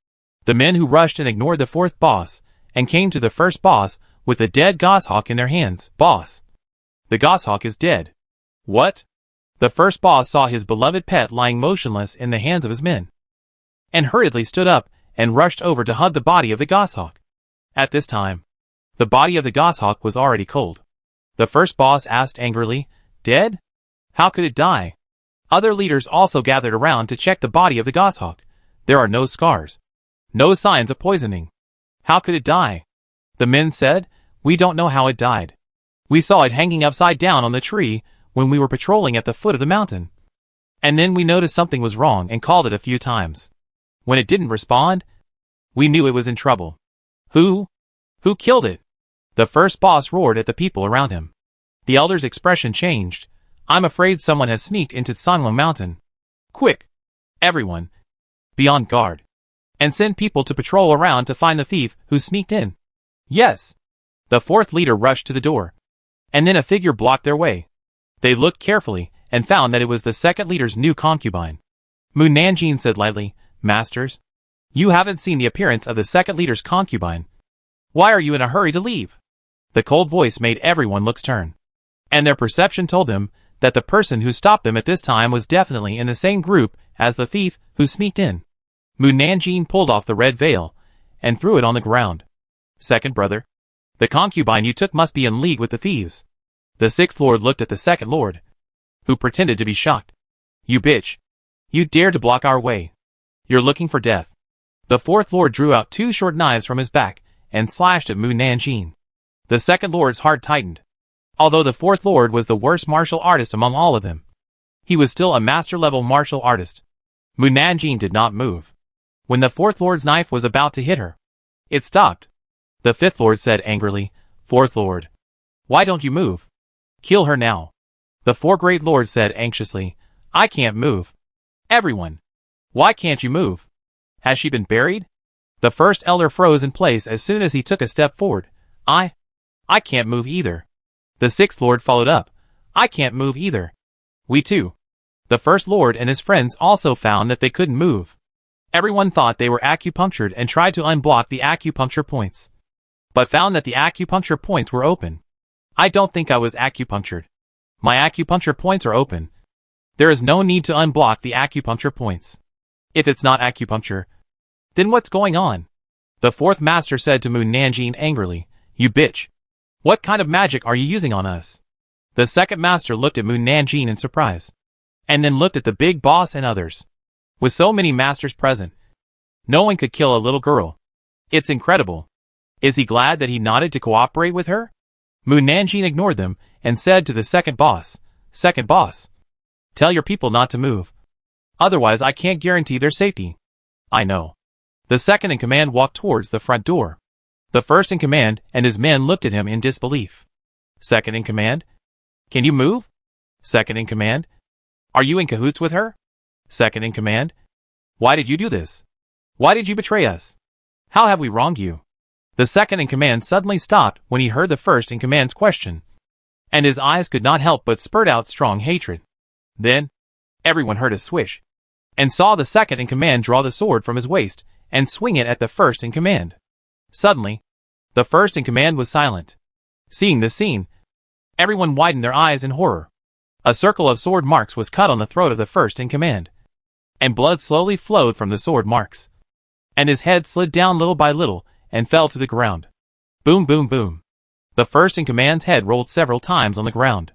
The men who rushed and ignored the fourth boss and came to the first boss with a dead goshawk in their hands. Boss. The goshawk is dead. What? The first boss saw his beloved pet lying motionless in the hands of his men, and hurriedly stood up and rushed over to hug the body of the goshawk. At this time, the body of the goshawk was already cold. The first boss asked angrily, Dead? How could it die? Other leaders also gathered around to check the body of the goshawk. There are no scars. No signs of poisoning. How could it die? The men said, We don't know how it died. We saw it hanging upside down on the tree when we were patrolling at the foot of the mountain. And then we noticed something was wrong and called it a few times. When it didn't respond, we knew it was in trouble. Who? Who killed it? The first boss roared at the people around him. The elder's expression changed. I'm afraid someone has sneaked into Sanglong Mountain. Quick! Everyone! Be on guard. And send people to patrol around to find the thief who sneaked in. Yes! The fourth leader rushed to the door. And then a figure blocked their way. They looked carefully and found that it was the second leader's new concubine. Mu Nanjing said lightly, Masters, you haven't seen the appearance of the second leader's concubine. Why are you in a hurry to leave? The cold voice made everyone look stern. And their perception told them that the person who stopped them at this time was definitely in the same group as the thief who sneaked in. Mu Nanjing pulled off the red veil and threw it on the ground. Second brother, the concubine you took must be in league with the thieves. The sixth lord looked at the second lord, who pretended to be shocked. You bitch. You dare to block our way. You're looking for death. The fourth lord drew out two short knives from his back and slashed at Mu Nanjing. The second lord's heart tightened. Although the fourth lord was the worst martial artist among all of them, he was still a master-level martial artist. Mu Nanjing did not move. When the fourth lord's knife was about to hit her, it stopped. The fifth lord said angrily, Fourth lord, why don't you move? Kill her now. The four great lords said anxiously, I can't move. Everyone. Why can't you move? Has she been buried? The first elder froze in place as soon as he took a step forward. I can't move either. The sixth lord followed up. I can't move either. We too. The first lord and his friends also found that they couldn't move. Everyone thought they were acupunctured and tried to unblock the acupuncture points, but found that the acupuncture points were open. I don't think I was acupunctured. My acupuncture points are open. There is no need to unblock the acupuncture points. If it's not acupuncture, then what's going on? The fourth master said to Moon Nanjing angrily, You bitch. What kind of magic are you using on us? The second master looked at Moon Nanjing in surprise, and then looked at the big boss and others. With so many masters present, no one could kill a little girl. It's incredible. Is he glad that he nodded to cooperate with her? Moon Nanjing ignored them and said to the second boss, tell your people not to move. Otherwise I can't guarantee their safety. I know. The second in command walked towards the front door. The first in command and his men looked at him in disbelief. Second in command? Can you move? Second in command? Are you in cahoots with her? Second in command? Why did you do this? Why did you betray us? How have we wronged you? The second in command suddenly stopped when he heard the first in command's question, and his eyes could not help but spurt out strong hatred. Then, everyone heard a swish, and saw the second in command draw the sword from his waist and swing it at the first in command. Suddenly, the first in command was silent. Seeing this scene, everyone widened their eyes in horror. A circle of sword marks was cut on the throat of the first in command, and blood slowly flowed from the sword marks, and his head slid down little by little and fell to the ground. Boom, boom, boom. The first in command's head rolled several times on the ground.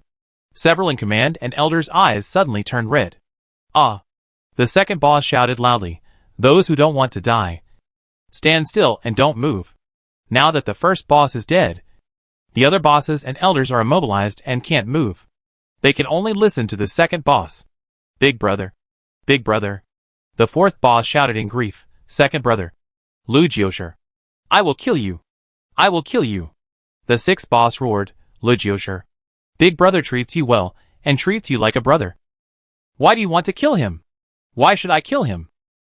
Several in command and elders' eyes suddenly turned red. Ah! The second boss shouted loudly, Those who don't want to die, stand still and don't move. Now that the first boss is dead, the other bosses and elders are immobilized and can't move. They can only listen to the second boss. Big brother. Big brother. The fourth boss shouted in grief, Second brother. Lu Jiushi. I will kill you. I will kill you. The sixth boss roared, Lu Jiushi. Big brother treats you well, and treats you like a brother. Why do you want to kill him? Why should I kill him?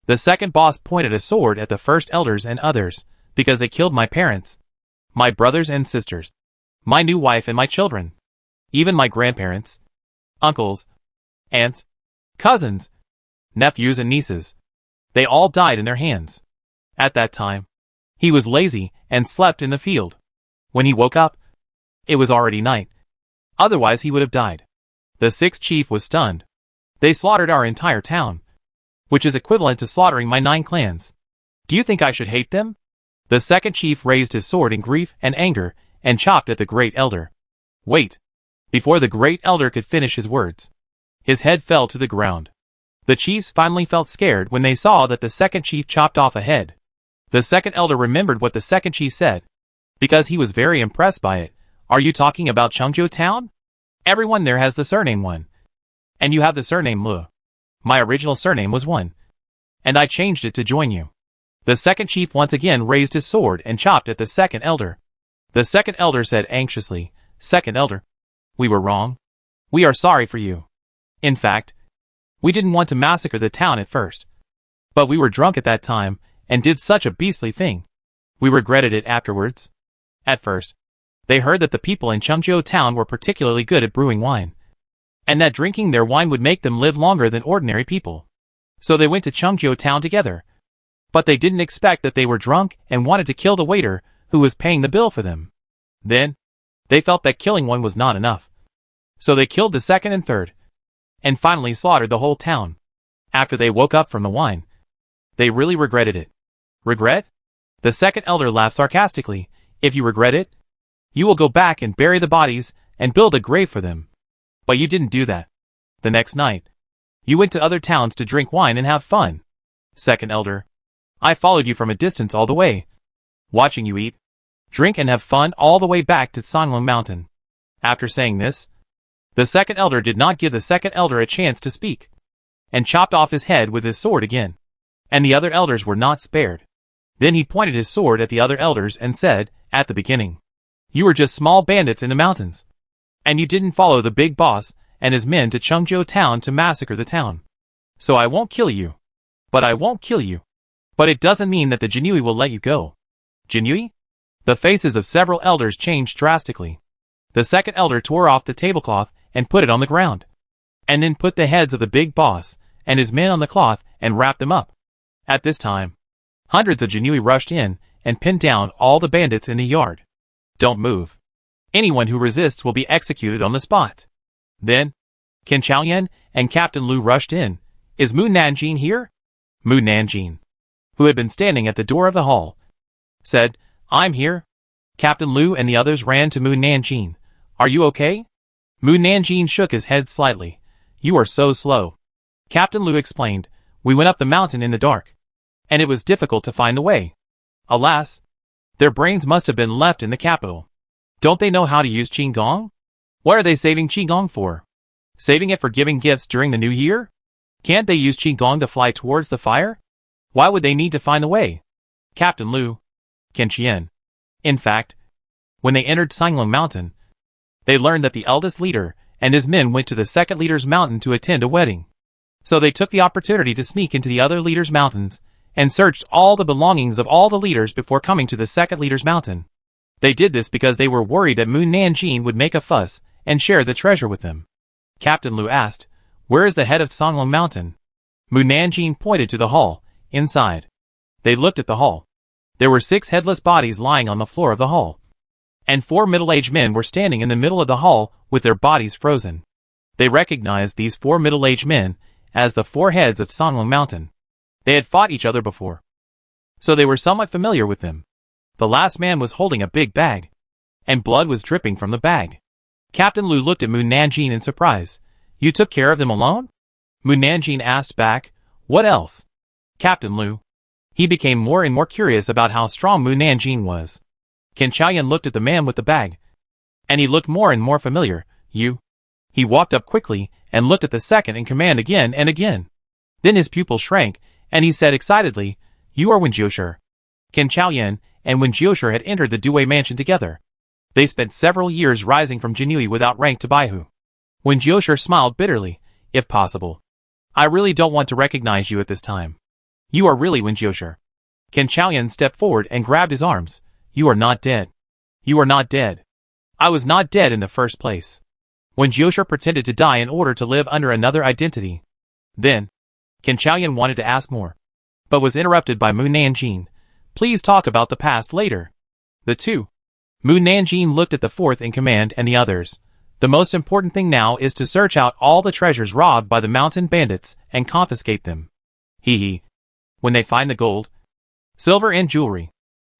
The second boss pointed a sword at the first elders and others, because they killed my parents, my brothers and sisters, my new wife and my children, even my grandparents, uncles, aunts, cousins, nephews and nieces. They all died in their hands. At that time, he was lazy and slept in the field. When he woke up, it was already night. Otherwise he would have died. The sixth chief was stunned. They slaughtered our entire town, which is equivalent to slaughtering my 9 clans. Do you think I should hate them? The second chief raised his sword in grief and anger and chopped at the great elder. Wait! Before the great elder could finish his words, his head fell to the ground. The chiefs finally felt scared when they saw that the second chief chopped off a head. The second elder remembered what the second chief said, because he was very impressed by it. Are you talking about Chengzhou town? Everyone there has the surname Wan. And you have the surname Lu. My original surname was Wan, and I changed it to join you. The second chief once again raised his sword and chopped at the second elder. The second elder said anxiously, Second elder, we were wrong. We are sorry for you. In fact, we didn't want to massacre the town at first, but we were drunk at that time and did such a beastly thing. We regretted it afterwards. At first, they heard that the people in Chengzhou town were particularly good at brewing wine, and that drinking their wine would make them live longer than ordinary people. So they went to Chengzhou town together. But they didn't expect that they were drunk and wanted to kill the waiter who was paying the bill for them. Then, they felt that killing one was not enough. So they killed the second and third, and finally slaughtered the whole town. After they woke up from the wine, they really regretted it. Regret? The second elder laughed sarcastically. If you regret it, you will go back and bury the bodies and build a grave for them. But you didn't do that. The next night, you went to other towns to drink wine and have fun. Second elder, I followed you from a distance all the way, watching you eat, drink and have fun all the way back to Sanglong Mountain. After saying this, the second elder did not give the second elder a chance to speak, and chopped off his head with his sword again. And the other elders were not spared. Then he pointed his sword at the other elders and said, At the beginning, you were just small bandits in the mountains, and you didn't follow the big boss and his men to Chengzhou town to massacre the town. So I won't kill you. But I won't kill you. But it doesn't mean that the Jinui will let you go. Jinui? The faces of several elders changed drastically. The second elder tore off the tablecloth and put it on the ground. And then put the heads of the big boss and his men on the cloth and wrapped them up. At this time, hundreds of Jinui rushed in and pinned down all the bandits in the yard. Don't move. Anyone who resists will be executed on the spot. Then, Qin Chaoyan and Captain Lu rushed in. Is Mu Nanjing here? Mu Nanjing, who had been standing at the door of the hall, said, I'm here. Captain Lu and the others ran to Mu Nanjing. Are you okay? Mu Nanjing shook his head slightly. You are so slow. Captain Lu explained, we went up the mountain in the dark, and it was difficult to find the way. Alas, their brains must have been left in the capital. Don't they know how to use Qigong? What are they saving Qigong for? Saving it for giving gifts during the new year? Can't they use Qigong to fly towards the fire? Why would they need to find the way? Captain Lu, Qin Qian. In fact, when they entered Sanglong Mountain, they learned that the eldest leader and his men went to the second leader's mountain to attend a wedding. So they took the opportunity to sneak into the other leader's mountains and searched all the belongings of all the leaders before coming to the second leader's mountain. They did this because they were worried that Mu Nanjing would make a fuss and share the treasure with them. Captain Lu asked, where is the head of Sanglong Mountain? Mu Nanjing pointed to the hall, inside. They looked at the hall. There were 6 headless bodies lying on the floor of the hall. And 4 middle-aged men were standing in the middle of the hall with their bodies frozen. They recognized these 4 middle-aged men as the 4 heads of Sanglong Mountain. They had fought each other before, so they were somewhat familiar with them. The last man was holding a big bag, and blood was dripping from the bag. Captain Lu looked at Mu Nanjing in surprise. You took care of them alone? Mu Nanjing asked back, what else? Captain Lu. He became more and more curious about how strong Mu Nanjing was. Qin Chaoyan looked at the man with the bag, and he looked more and more familiar. You? He walked up quickly and looked at the second in command again and again. Then his pupil shrank, and he said excitedly, you are Wen Jiushi. Qin Chaoyan and Wen Jiushi had entered the Dui mansion together. They spent several years rising from Jinui without rank to Baihu. Wen Jiushi smiled bitterly, if possible. I really don't want to recognize you at this time. You are really Wen Jiushi. Qin Chaoyan stepped forward and grabbed his arms. You are not dead. You are not dead. I was not dead in the first place. Wen Jiushi pretended to die in order to live under another identity. Then, Qin Chaoyan wanted to ask more, but was interrupted by Mu Nanjing. Please talk about the past later. The two. Mu Nanjing looked at the fourth in command and the others. The most important thing now is to search out all the treasures robbed by the mountain bandits and confiscate them. Hee. When they find the gold, silver and jewelry,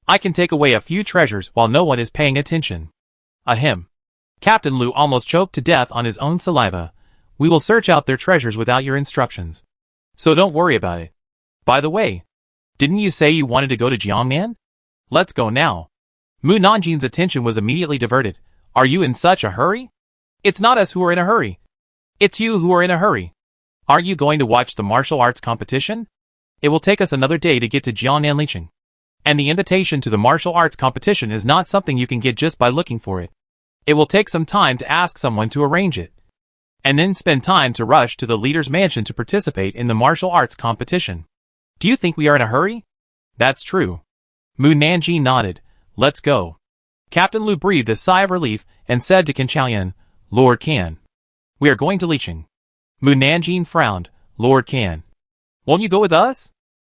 I can take away a few treasures while no one is paying attention. Ahem. Captain Lu almost choked to death on his own saliva. We will search out their treasures without your instructions. So don't worry about it. By the way, didn't you say you wanted to go to Jiangnan? Let's go now. Mu Nanjing's attention was immediately diverted. Are you in such a hurry? It's not us who are in a hurry. It's you who are in a hurry. Aren't you going to watch the martial arts competition? It will take us another day to get to Jiangnan Licheng. And the invitation to the martial arts competition is not something you can get just by looking for it. It will take some time to ask someone to arrange it. And then spend time to rush to the leader's mansion to participate in the martial arts competition. Do you think we are in a hurry? That's true. Mu Nanjing nodded. Let's go. Captain Lu breathed a sigh of relief and said to Qin Chaoyan, Lord Can. We are going to Licheng. Mu Nanjing frowned. Lord Can. Won't you go with us?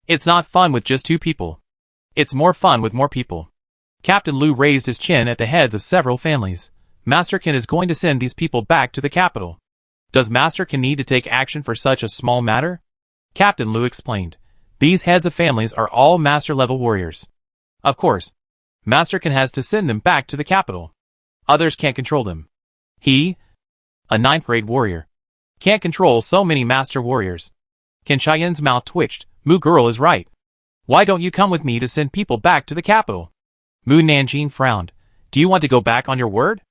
It's not fun with just 2 people. It's more fun with more people. Captain Lu raised his chin at the heads of several families. Master Qin is going to send these people back to the capital. Does Master Qin need to take action for such a small matter? Captain Lu explained. These heads of families are all master-level warriors. Of course, Master Qin has to send them back to the capital. Others can't control them. He, a 9th-grade warrior, can't control so many master warriors. Qin Chaoyan's mouth twitched. Mu girl is right. Why don't you come with me to send people back to the capital? Mu Nanjing frowned. Do you want to go back on your word?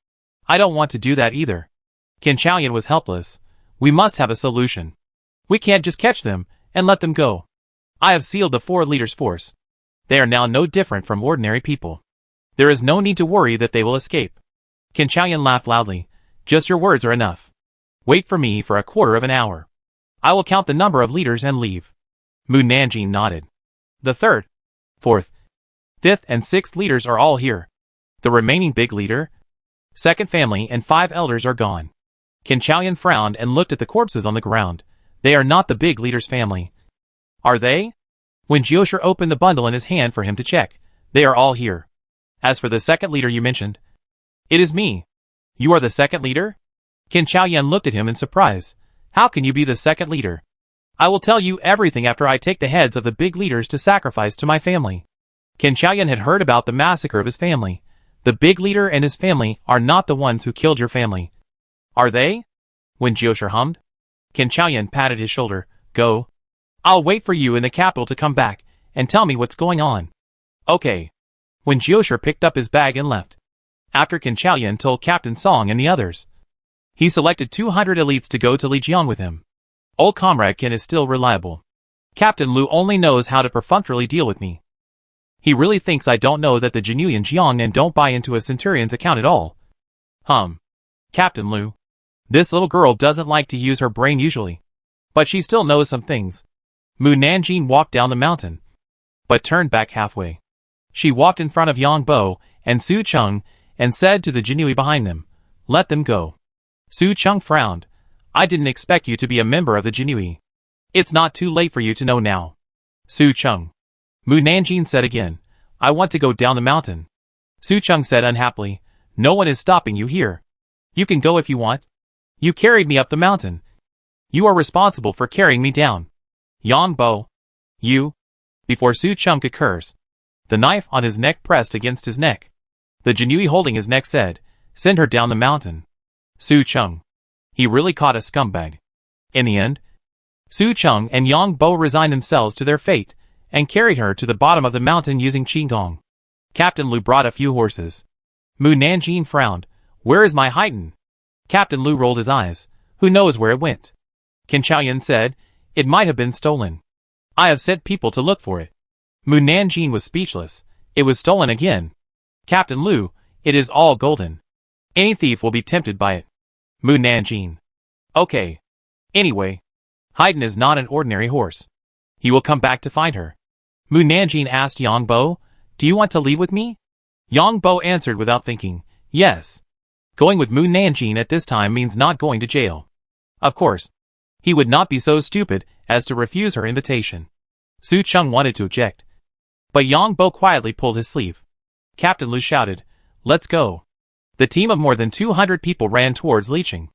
I don't want to do that either. Qin Chaoyan was helpless. We must have a solution. We can't just catch them and let them go. I have sealed the 4 leaders' force. They are now no different from ordinary people. There is no need to worry that they will escape. Qin Chaoyan laughed loudly. Just your words are enough. Wait for me for a quarter of an hour. I will count the number of leaders and leave. Mu Nanjing nodded. The third, fourth, fifth and sixth leaders are all here. The remaining big leader, second family and 5 elders are gone. Qin Chaoyan frowned and looked at the corpses on the ground. They are not the big leader's family. Are they? When Jiosher opened the bundle in his hand for him to check, they are all here. As for the second leader you mentioned, it is me. You are the second leader? Qin Chaoyan looked at him in surprise. How can you be the second leader? I will tell you everything after I take the heads of the big leaders to sacrifice to my family. Qin Chaoyan had heard about the massacre of his family. The big leader and his family are not the ones who killed your family. Are they? When Jiosher hummed. Qin Chaoyan patted his shoulder. Go. I'll wait for you in the capital to come back and tell me what's going on. Okay. When Jiosher picked up his bag and left. After Qin Chaoyan told Captain Song and the others. He selected 200 elites to go to Lijiang with him. Old comrade Qin is still reliable. Captain Lu only knows how to perfunctorily deal with me. He really thinks I don't know that the genuine Jiang and don't buy into a centurion's account at all. Captain Lu. This little girl doesn't like to use her brain usually. But she still knows some things. Mu Nanjing walked down the mountain. But turned back halfway. She walked in front of Yang Bo and Su Cheng and said to the Jinui behind them, let them go. Su Cheng frowned. I didn't expect you to be a member of the Jinui. It's not too late for you to know now. Su Cheng. Mu Nanjing said again, I want to go down the mountain. Su Cheng said unhappily, no one is stopping you here. You can go if you want. You carried me up the mountain. You are responsible for carrying me down. Yang Bo. You. Before Su Cheng could curse, the knife on his neck pressed against his neck. The Jinui holding his neck said, send her down the mountain. Su Cheng. He really caught a scumbag. In the end, Su Cheng and Yang Bo resigned themselves to their fate and carried her to the bottom of the mountain using Qigong. Captain Lu brought a few horses. Mu Nanjing frowned. Where is my Haiten? Captain Lu rolled his eyes. Who knows where it went? Qin Chaoyan said, it might have been stolen. I have sent people to look for it. Mu Nanjing was speechless. It was stolen again. Captain Lu, it is all golden. Any thief will be tempted by it. Mu Nanjing. Okay. Anyway, Haiden is not an ordinary horse. He will come back to find her. Mu Nanjing asked Yang Bo, do you want to leave with me? Yang Bo answered without thinking, yes. Going with Mu Nanjing at this time means not going to jail. Of course. He would not be so stupid as to refuse her invitation. Su Cheng wanted to object. But Yang Bo quietly pulled his sleeve. Captain Lu shouted, let's go. The team of more than 200 people ran towards Licheng.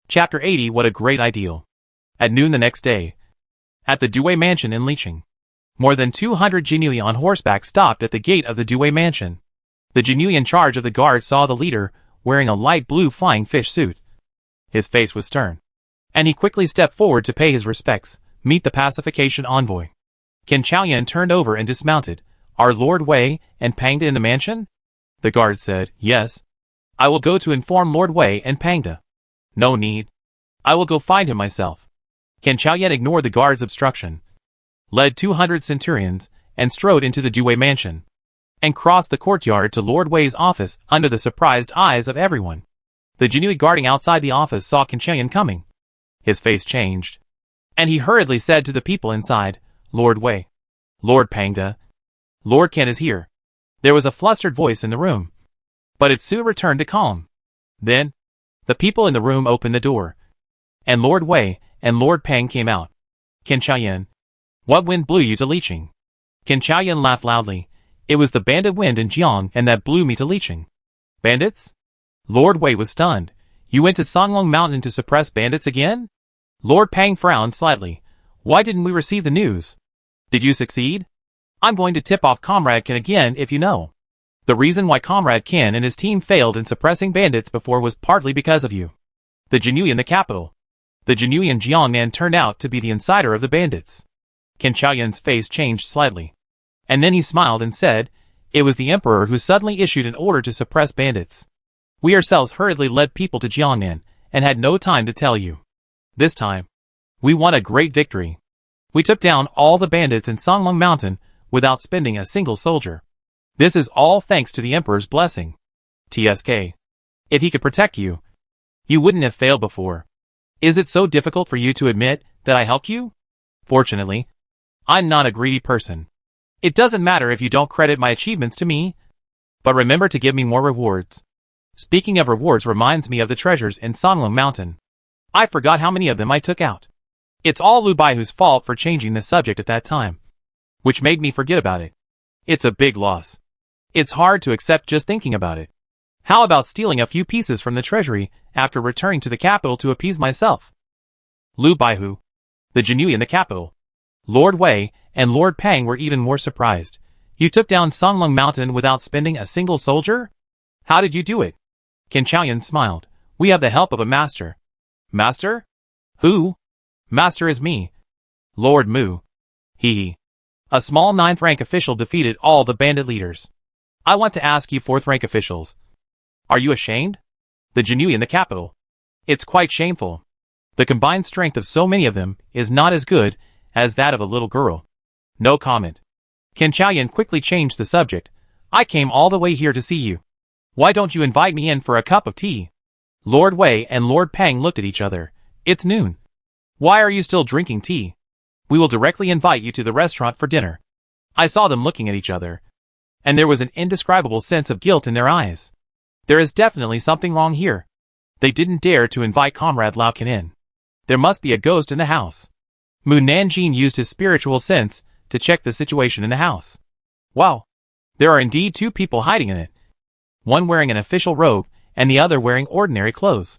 Chapter 80. What a great ideal. At noon the next day, at the Due Mansion in Licheng, more than 200 Jinui on horseback stopped at the gate of the Due Mansion. The Jinui in charge of the guard saw the leader, wearing a light blue flying fish suit. His face was stern. And he quickly stepped forward to pay his respects, meet the pacification envoy. Qin Chaoyan turned over and dismounted. Are Lord Wei and Pangda in the mansion? The guard said, yes. I will go to inform Lord Wei and Pangda. No need. I will go find him myself. Qin Chaoyan ignored the guard's obstruction, led 200 centurions, and strode into the Due Mansion, and crossed the courtyard to Lord Wei's office under the surprised eyes of everyone. The Jinui guarding outside the office saw Qin Chaoyan coming. His face changed, and he hurriedly said to the people inside, Lord Wei, Lord Pangda, Lord Qin is here. There was a flustered voice in the room, but it soon returned to calm. Then, the people in the room opened the door, and Lord Wei and Lord Pang came out. Qin Chaoyan, what wind blew you to Licheng? Qin Chaoyan laughed loudly. It was the bandit wind in Jiang and that blew me to Licheng. Bandits? Lord Wei was stunned. You went to Songlong Mountain to suppress bandits again? Lord Pang frowned slightly. Why didn't we receive the news? Did you succeed? I'm going to tip off Comrade Qin again if you know. The reason why Comrade Qin and his team failed in suppressing bandits before was partly because of you. The Jinui in the capital. The Jinui in Jiangnan turned out to be the insider of the bandits. Qin Chaoyan's face changed slightly. And then he smiled and said, it was the emperor who suddenly issued an order to suppress bandits. We ourselves hurriedly led people to Jiangnan, and had no time to tell you. This time, we won a great victory. We took down all the bandits in Songlong Mountain without spending a single soldier. This is all thanks to the emperor's blessing. TSK. If he could protect you, you wouldn't have failed before. Is it so difficult for you to admit that I helped you? Fortunately, I'm not a greedy person. It doesn't matter if you don't credit my achievements to me, but remember to give me more rewards. Speaking of rewards reminds me of the treasures in Songlong Mountain. I forgot how many of them I took out. It's all Lu Baihu's fault for changing the subject at that time, which made me forget about it. It's a big loss. It's hard to accept just thinking about it. How about stealing a few pieces from the treasury after returning to the capital to appease myself? Lu Baihu, the Jinui in the capital, Lord Wei, and Lord Pang were even more surprised. You took down Songlong Mountain without spending a single soldier? How did you do it? Qin Chaoyan smiled. We have the help of a master. Master? Who? Master is me. Lord Mu. Hee. A small 9th rank official defeated all the bandit leaders. I want to ask you 4th rank officials. Are you ashamed? The Jinui in the capital. It's quite shameful. The combined strength of so many of them is not as good as that of a little girl. No comment. Qin Chaoyan quickly changed the subject. I came all the way here to see you. Why don't you invite me in for a cup of tea? Lord Wei and Lord Pang looked at each other. It's noon. Why are you still drinking tea? We will directly invite you to the restaurant for dinner. I saw them looking at each other, and there was an indescribable sense of guilt in their eyes. There is definitely something wrong here. They didn't dare to invite Comrade Lao Qin in. There must be a ghost in the house. Mu Nanjing used his spiritual sense to check the situation in the house. Wow. There are indeed 2 people hiding in it. One wearing an official robe, and the other wearing ordinary clothes.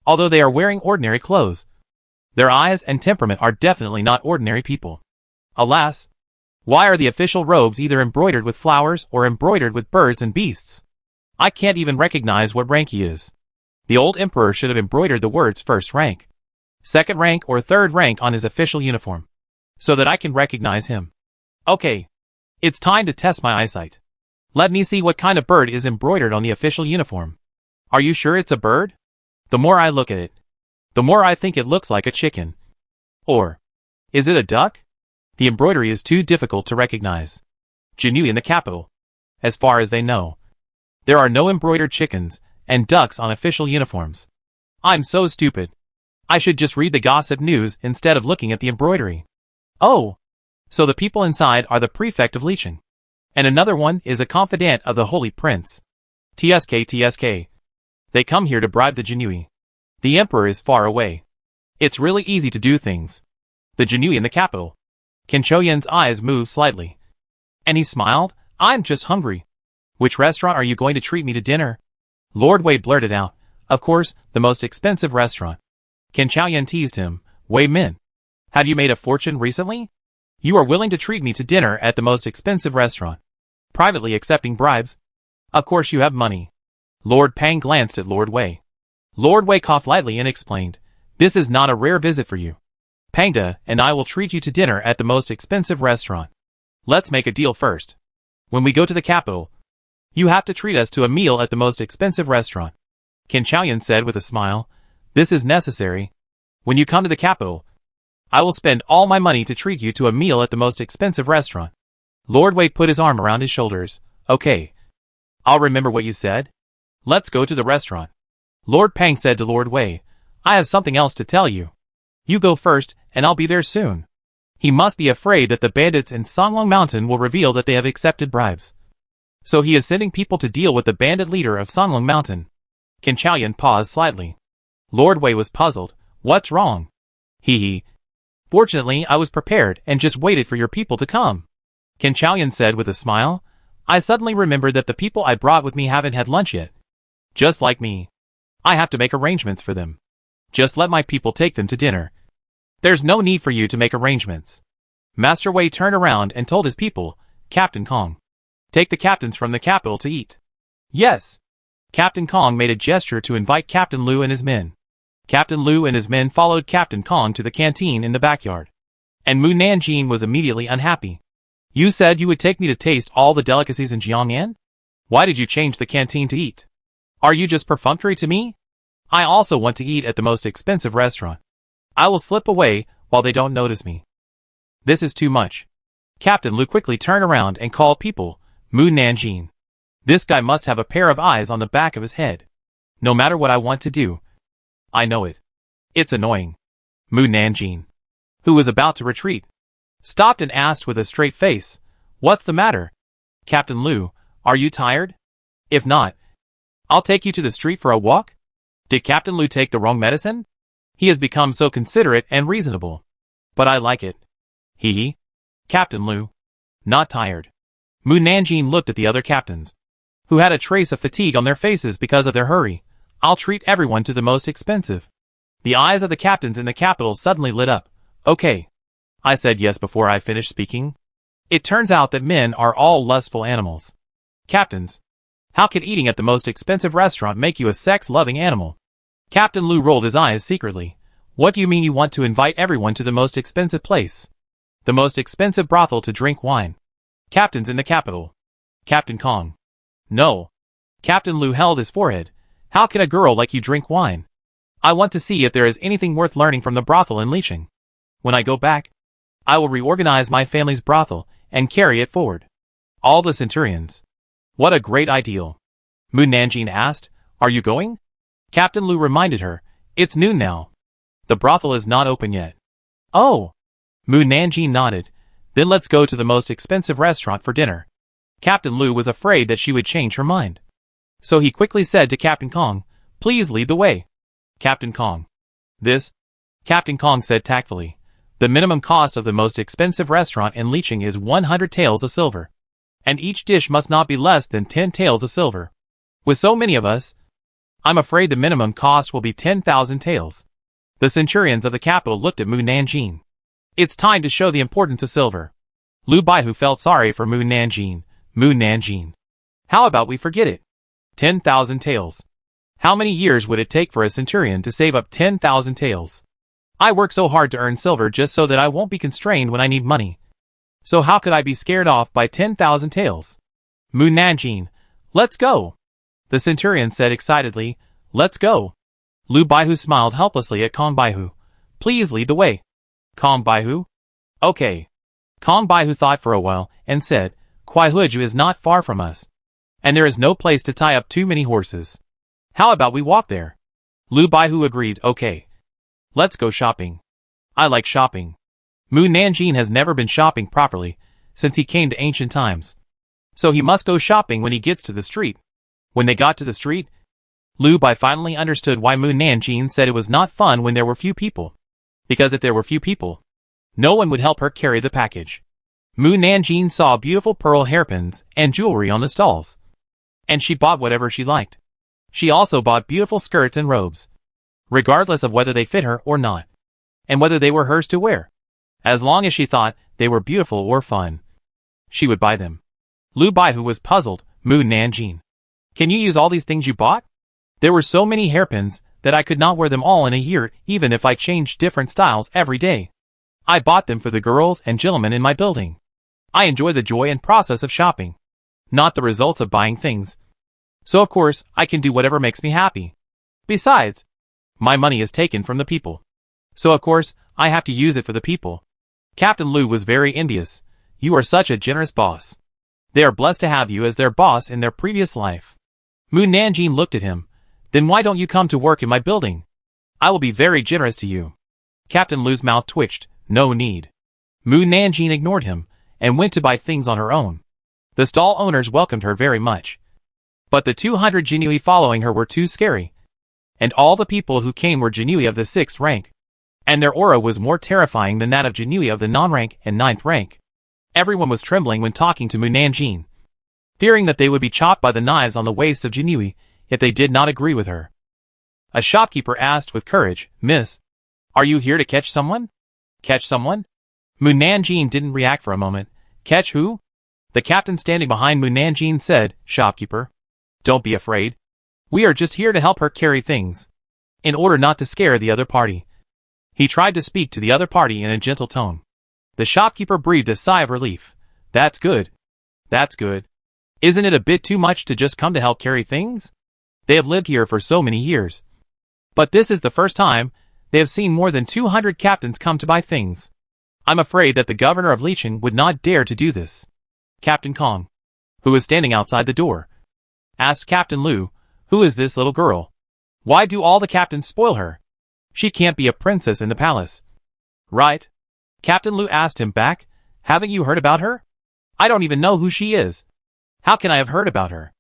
Although they are wearing ordinary clothes, their eyes and temperament are definitely not ordinary people. Alas, why are the official robes either embroidered with flowers or embroidered with birds and beasts? I can't even recognize what rank he is. The old emperor should have embroidered the words 1st rank, 2nd rank or 3rd rank on his official uniform, so that I can recognize him. Okay, it's time to test my eyesight. Let me see what kind of bird is embroidered on the official uniform. Are you sure it's a bird? The more I look at it, the more I think it looks like a chicken. Or, is it a duck? The embroidery is too difficult to recognize. Jinui in the capital. As far as they know, there are no embroidered chickens and ducks on official uniforms. I'm so stupid. I should just read the gossip news instead of looking at the embroidery. Oh, so the people inside are the prefect of Licheng, and another one is a confidant of the Holy Prince. TSK. They come here to bribe the Jinui. The emperor is far away. It's really easy to do things. The Jinui in the capital. Qin Chaoyan's eyes moved slightly, and he smiled. I'm just hungry. Which restaurant are you going to treat me to dinner? Lord Wei blurted out. Of course, the most expensive restaurant. Qin Chaoyan teased him. Wei Min, have you made a fortune recently? You are willing to treat me to dinner at the most expensive restaurant, privately accepting bribes? Of course you have money. Lord Pang glanced at Lord Wei. Lord Wei coughed lightly and explained. This is not a rare visit for you. Pangda and I will treat you to dinner at the most expensive restaurant. Let's make a deal first. When we go to the capital, you have to treat us to a meal at the most expensive restaurant. Qin Chaoyan said with a smile. This is necessary. When you come to the capital, I will spend all my money to treat you to a meal at the most expensive restaurant. Lord Wei put his arm around his shoulders. Okay. I'll remember what you said. Let's go to the restaurant. Lord Pang said to Lord Wei. I have something else to tell you. You go first, and I'll be there soon. He must be afraid that the bandits in Songlong Mountain will reveal that they have accepted bribes. So he is sending people to deal with the bandit leader of Songlong Mountain. Qin Chaoyan paused slightly. Lord Wei was puzzled. What's wrong? Hee. Fortunately, I was prepared and just waited for your people to come. Qin Chaoyan said with a smile. I suddenly remembered that the people I brought with me haven't had lunch yet. Just like me. I have to make arrangements for them. Just let my people take them to dinner. There's no need for you to make arrangements. Master Wei turned around and told his people, Captain Kong, take the captains from the capital to eat. Yes. Captain Kong made a gesture to invite Captain Lu and his men. Captain Lu and his men followed Captain Kong to the canteen in the backyard. And Mu Nanjing was immediately unhappy. You said you would take me to taste all the delicacies in Jiangnan? Why did you change the canteen to eat? Are you just perfunctory to me? I also want to eat at the most expensive restaurant. I will slip away while they don't notice me. This is too much. Captain Lu quickly turned around and called people, Mu Nanjing. This guy must have a pair of eyes on the back of his head. No matter what I want to do, I know it. It's annoying. Mu Nanjing, who was about to retreat, stopped and asked with a straight face, "What's the matter? Captain Lu, are you tired? If not, I'll take you to the street for a walk." Did Captain Lu take the wrong medicine? He has become so considerate and reasonable. But I like it. Hee. Captain Lu. Not tired. Mu Nanjing looked at the other captains, who had a trace of fatigue on their faces because of their hurry. I'll treat everyone to the most expensive. The eyes of the captains in the capital suddenly lit up. Okay. I said yes before I finished speaking. It turns out that men are all lustful animals. Captains, how can eating at the most expensive restaurant make you a sex-loving animal? Captain Lu rolled his eyes secretly. What do you mean you want to invite everyone to the most expensive place? The most expensive brothel to drink wine. Captains in the capital. Captain Kong. No. Captain Lu held his forehead. How can a girl like you drink wine? I want to see if there is anything worth learning from the brothel in Licheng. When I go back, I will reorganize my family's brothel and carry it forward. All the centurions. What a great ideal. Mu Nanjing asked, are you going? Captain Lu reminded her, it's noon now. The brothel is not open yet. Oh. Mu Nanjing nodded. Then let's go to the most expensive restaurant for dinner. Captain Lu was afraid that she would change her mind. So he quickly said to Captain Kong, please lead the way. Captain Kong. This? Captain Kong said tactfully. The minimum cost of the most expensive restaurant in Licheng is 100 taels of silver. And each dish must not be less than 10 taels of silver. With so many of us, I'm afraid the minimum cost will be 10,000 taels. The centurions of the capital looked at Mu Nanjing. It's time to show the importance of silver. Lu Baihu felt sorry for Mu Nanjing. Mu Nanjing. How about we forget it? 10,000 taels. How many years would it take for a centurion to save up 10,000 taels? I work so hard to earn silver just so that I won't be constrained when I need money. So how could I be scared off by 10,000 taels? Mu Nanjing. Let's go. The centurion said excitedly, let's go. Lu Baihu smiled helplessly at Kong Baihu. Please lead the way. Kong Baihu? Okay. Kong Baihu thought for a while and said, Kuaihuju is not far from us. And there is no place to tie up too many horses. How about we walk there? Lu Baihu agreed, okay. Let's go shopping. I like shopping. Mu Nanjing has never been shopping properly since he came to ancient times. So he must go shopping when he gets to the street. When they got to the street, Lu Bai finally understood why Mu Nanjing said it was not fun when there were few people. Because if there were few people, no one would help her carry the package. Mu Nanjing saw beautiful pearl hairpins and jewelry on the stalls. And she bought whatever she liked. She also bought beautiful skirts and robes, regardless of whether they fit her or not, and whether they were hers to wear. As long as she thought they were beautiful or fun, she would buy them. Lu Baihu was puzzled. Mu Nanjing. Can you use all these things you bought? There were so many hairpins that I could not wear them all in a year even if I changed different styles every day. I bought them for the girls and gentlemen in my building. I enjoy the joy and process of shopping, not the results of buying things. So of course, I can do whatever makes me happy. Besides, my money is taken from the people. So of course, I have to use it for the people. Captain Lu was very envious. You are such a generous boss. They are blessed to have you as their boss in their previous life. Mu Nanjing looked at him. Then why don't you come to work in my building? I will be very generous to you. Captain Lu's mouth twitched. No need. Mu Nanjing ignored him and went to buy things on her own. The stall owners welcomed her very much. But the 200 Jinui following her were too scary. And all the people who came were Jinui of the 6th rank. And their aura was more terrifying than that of Jinui of the non-rank and 9th rank. Everyone was trembling when talking to Mu Nanjing, fearing that they would be chopped by the knives on the waists of Jinui if they did not agree with her. A shopkeeper asked with courage, Miss, are you here to catch someone? Catch someone? Mu Nanjing didn't react for a moment. Catch who? The captain standing behind Mu Nanjing said, Shopkeeper, don't be afraid. We are just here to help her carry things, in order not to scare the other party. He tried to speak to the other party in a gentle tone. The shopkeeper breathed a sigh of relief. That's good. That's good. Isn't it a bit too much to just come to help carry things? They have lived here for so many years. But this is the first time they have seen more than 200 captains come to buy things. I'm afraid that the governor of Licheng would not dare to do this. Captain Kong, who was standing outside the door, asked Captain Lu, who is this little girl? Why do all the captains spoil her? She can't be a princess in the palace. Right? Captain Lu asked him back. Haven't you heard about her? I don't even know who she is. How can I have heard about her?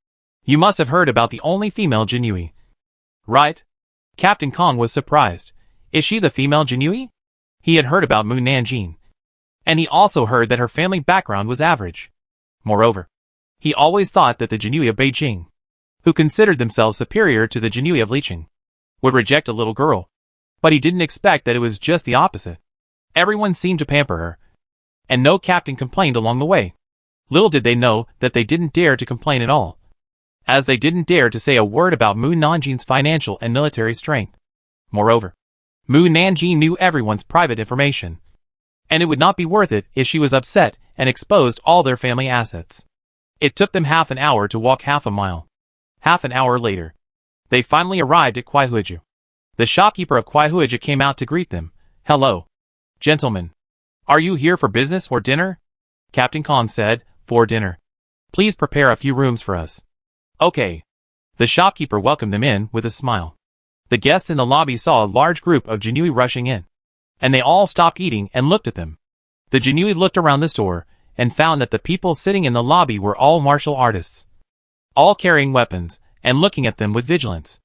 You must have heard about the only female Jinui. Right? Captain Kong was surprised. Is she the female Jinui? He had heard about Mu Nanjing. And he also heard that her family background was average. Moreover, he always thought that the Jinui of Beijing, who considered themselves superior to the Jinui of Liqing, would reject a little girl. But he didn't expect that it was just the opposite. Everyone seemed to pamper her. And no captain complained along the way. Little did they know that they didn't dare to complain at all, as they didn't dare to say a word about Mu Nanjing's financial and military strength. Moreover, Mu Nanjing knew everyone's private information, and it would not be worth it if she was upset and exposed all their family assets. It took them half an hour to walk half a mile. Half an hour later, they finally arrived at Kuaihuiju. The shopkeeper of Kuaihuiju came out to greet them. Hello, gentlemen. Are you here for business or dinner? Captain Kong said, for dinner. Please prepare a few rooms for us. Okay. The shopkeeper welcomed them in with a smile. The guests in the lobby saw a large group of Jinui rushing in, and they all stopped eating and looked at them. The Jinui looked around the store and found that the people sitting in the lobby were all martial artists, all carrying weapons and looking at them with vigilance.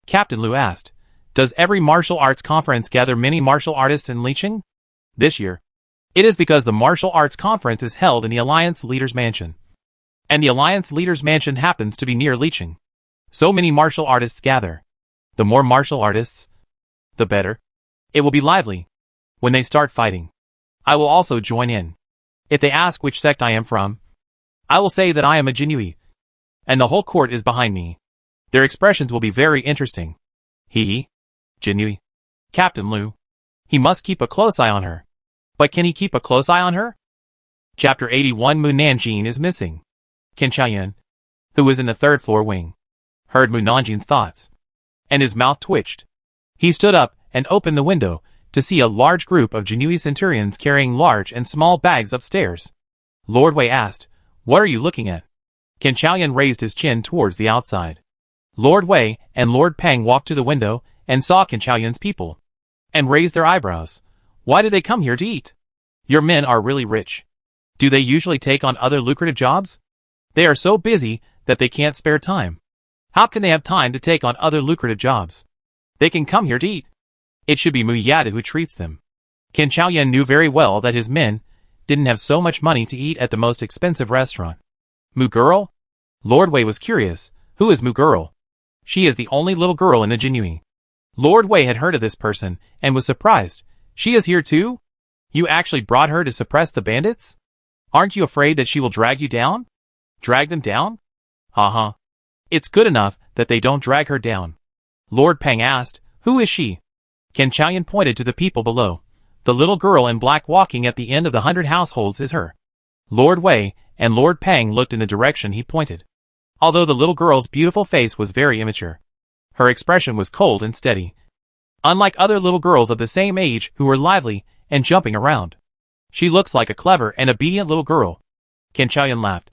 Captain Lu asked, does every martial arts conference gather many martial artists in Liqing? This year, it is because the martial arts conference is held in the Alliance Leaders Mansion, and the Alliance Leaders Mansion happens to be near Liqing. So many martial artists gather. The more martial artists, the better. It will be lively. When they start fighting, I will also join in. If they ask which sect I am from, I will say that I am a Jinui, and the whole court is behind me. Their expressions will be very interesting. Jinui. Captain Lu. He must keep a close eye on her. But can he keep a close eye on her? Chapter 81 Mu Nanjing is missing. Qin Xiaoyan, who was in the third floor wing, heard Mu Nanjing's thoughts, and his mouth twitched. He stood up and opened the window to see a large group of Jinui centurions carrying large and small bags upstairs. Lord Wei asked, what are you looking at? Qin Xiaoyan raised his chin towards the outside. Lord Wei and Lord Peng walked to the window and saw Qin Xiaoyan's people, and raised their eyebrows. Why do they come here to eat? Your men are really rich. Do they usually take on other lucrative jobs? They are so busy that they can't spare time. How can they have time to take on other lucrative jobs? They can come here to eat. It should be Mu Yada who treats them. Qin Xiaoyan knew very well that his men didn't have so much money to eat at the most expensive restaurant. Mu Girl? Lord Wei was curious. Who is Mu Girl? She is the only little girl in the Jinui. Lord Wei had heard of this person and was surprised. She is here too? You actually brought her to suppress the bandits? Aren't you afraid that she will drag you down? Drag them down? Uh-huh. It's good enough that they don't drag her down. Lord Peng asked, who is she? Qin Xiaoyan pointed to the people below. The little girl in black walking at the end of the 100 households is her. Lord Wei and Lord Peng looked in the direction he pointed. Although the little girl's beautiful face was very immature, her expression was cold and steady. Unlike other little girls of the same age who were lively and jumping around, she looks like a clever and obedient little girl. Qin Xiaoyan laughed.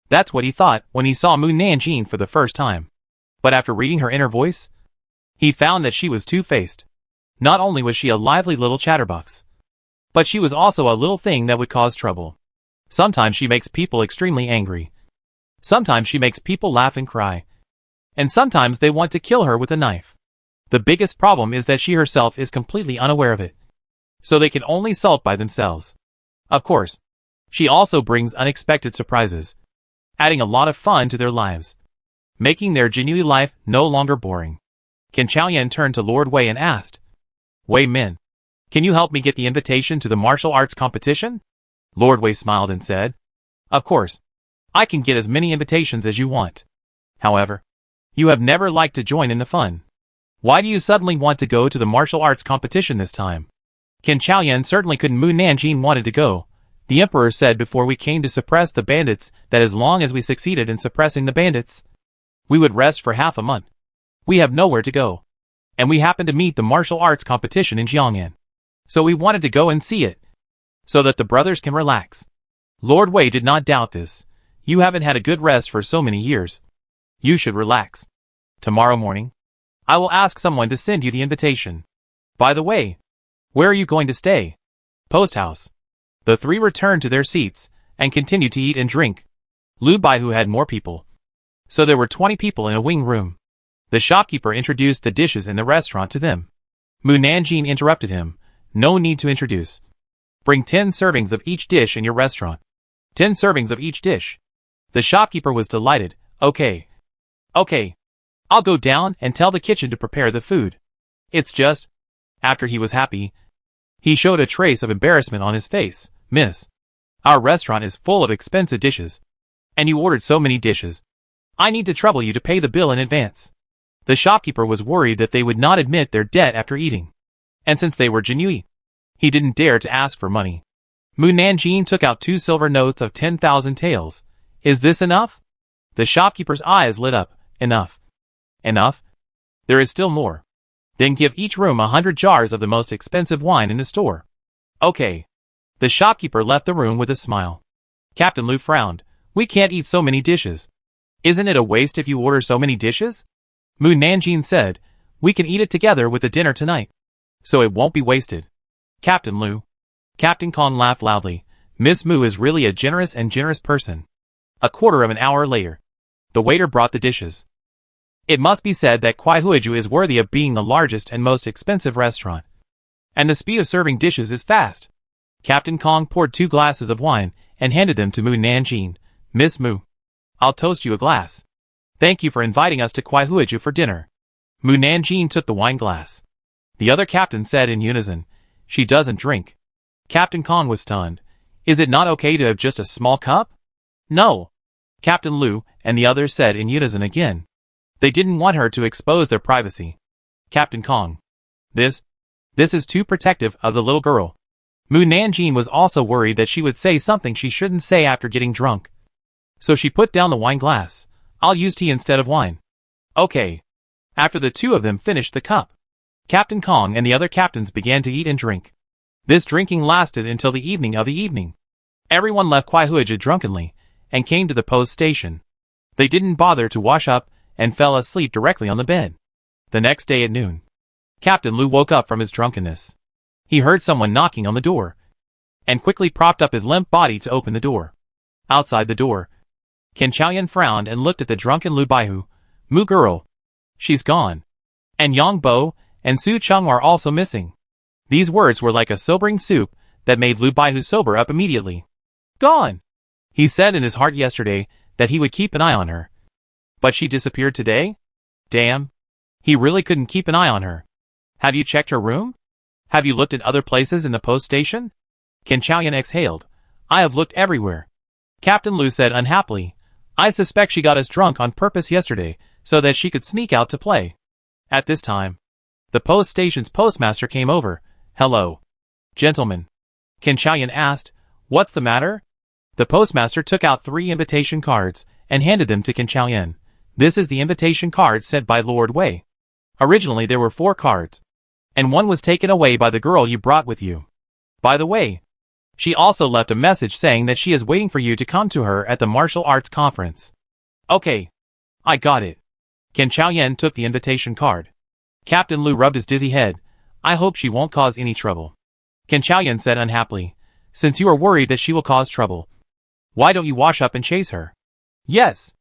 That's what he thought when he saw Mu Nanjing for the first time. But after reading her inner voice, he found that she was two-faced. Not only was she a lively little chatterbox, but she was also a little thing that would cause trouble. Sometimes she makes people extremely angry. Sometimes she makes people laugh and cry. And sometimes they want to kill her with a knife. The biggest problem is that she herself is completely unaware of it. So they can only sulk by themselves. Of course, she also brings unexpected surprises, adding a lot of fun to their lives, making their Jinui life no longer boring. Qin Xiaoyan turned to Lord Wei and asked, Wei Min, can you help me get the invitation to the martial arts competition? Lord Wei smiled and said, of course, I can get as many invitations as you want. However, you have never liked to join in the fun. Why do you suddenly want to go to the martial arts competition this time? Qin Xiaoyan certainly couldn't. Mu Nanjing wanted to go. The emperor said before we came to suppress the bandits that as long as we succeeded in suppressing the bandits, we would rest for half a month. We have nowhere to go. And we happened to meet the martial arts competition in Jiang'an. So we wanted to go and see it, so that the brothers can relax. Lord Wei did not doubt this. You haven't had a good rest for so many years. You should relax. Tomorrow morning, I will ask someone to send you the invitation. By the way, where are you going to stay? Post house. The three returned to their seats and continued to eat and drink. Lu Baihu had more people. So there were 20 people in a wing room. The shopkeeper introduced the dishes in the restaurant to them. Mu Nanjing interrupted him. No need to introduce. Bring 10 servings of each dish in your restaurant. 10 servings of each dish. The shopkeeper was delighted. Okay. I'll go down and tell the kitchen to prepare the food. It's just... After he was happy, he showed a trace of embarrassment on his face. Miss, our restaurant is full of expensive dishes. And you ordered so many dishes. I need to trouble you to pay the bill in advance. The shopkeeper was worried that they would not admit their debt after eating. And since they were Jinui, he didn't dare to ask for money. Mu Nanjing took out 2 silver notes of 10,000 taels. Is this enough? The shopkeeper's eyes lit up. Enough. Enough? There is still more. Then give each room 100 jars of the most expensive wine in the store. Okay. The shopkeeper left the room with a smile. Captain Lu frowned. We can't eat so many dishes. Isn't it a waste if you order so many dishes? Mu Nanjing said, we can eat it together with the dinner tonight. So it won't be wasted. Captain Lu. Captain Kong laughed loudly. Miss Mu is really a generous person. A quarter of an hour later, the waiter brought the dishes. It must be said that Kuaihuiju is worthy of being the largest and most expensive restaurant. And the speed of serving dishes is fast. Captain Kong poured 2 glasses of wine and handed them to Mu Nanjing. Miss Mu, I'll toast you a glass. Thank you for inviting us to Kuaihuiju for dinner. Mu Nanjing took the wine glass. The other captain said in unison, she doesn't drink. Captain Kong was stunned. Is it not okay to have just a small cup? No. Captain Lu and the others said in unison again. They didn't want her to expose their privacy. Captain Kong. This is too protective of the little girl. Mu Nanjing was also worried that she would say something she shouldn't say after getting drunk. So she put down the wine glass. I'll use tea instead of wine. Okay. After the 2 of them finished the cup, Captain Kong and the other captains began to eat and drink. This drinking lasted until the evening of the evening. Everyone left Kuaihuiju drunkenly and came to the post station. They didn't bother to wash up and fell asleep directly on the bed. The next day at noon, Captain Lu woke up from his drunkenness. He heard someone knocking on the door and quickly propped up his limp body to open the door. Outside the door, Ken Chaoyan frowned and looked at the drunken Lu Baihu. Mu girl. She's gone. And Yang Bo and Su Chung are also missing. These words were like a sobering soup that made Lu Baihu sober up immediately. Gone. He said in his heart yesterday that he would keep an eye on her. But she disappeared today? Damn. He really couldn't keep an eye on her. Have you checked her room? Have you looked at other places in the post station? Ken Chaoyan exhaled. I have looked everywhere. Captain Lu said unhappily. I suspect she got us drunk on purpose yesterday so that she could sneak out to play. At this time, the post station's postmaster came over. Hello. Gentlemen. Ken Chaoyan asked. What's the matter? The postmaster took out 3 invitation cards and handed them to Ken Chaoyan. This is the invitation card sent by Lord Wei. Originally there were 4 cards, and one was taken away by the girl you brought with you. By the way, she also left a message saying that she is waiting for you to come to her at the martial arts conference. Okay. I got it. Ken Chaoyan took the invitation card. Captain Lu rubbed his dizzy head. I hope she won't cause any trouble. Ken Chaoyan said unhappily. Since you are worried that she will cause trouble, why don't you wash up and chase her? Yes.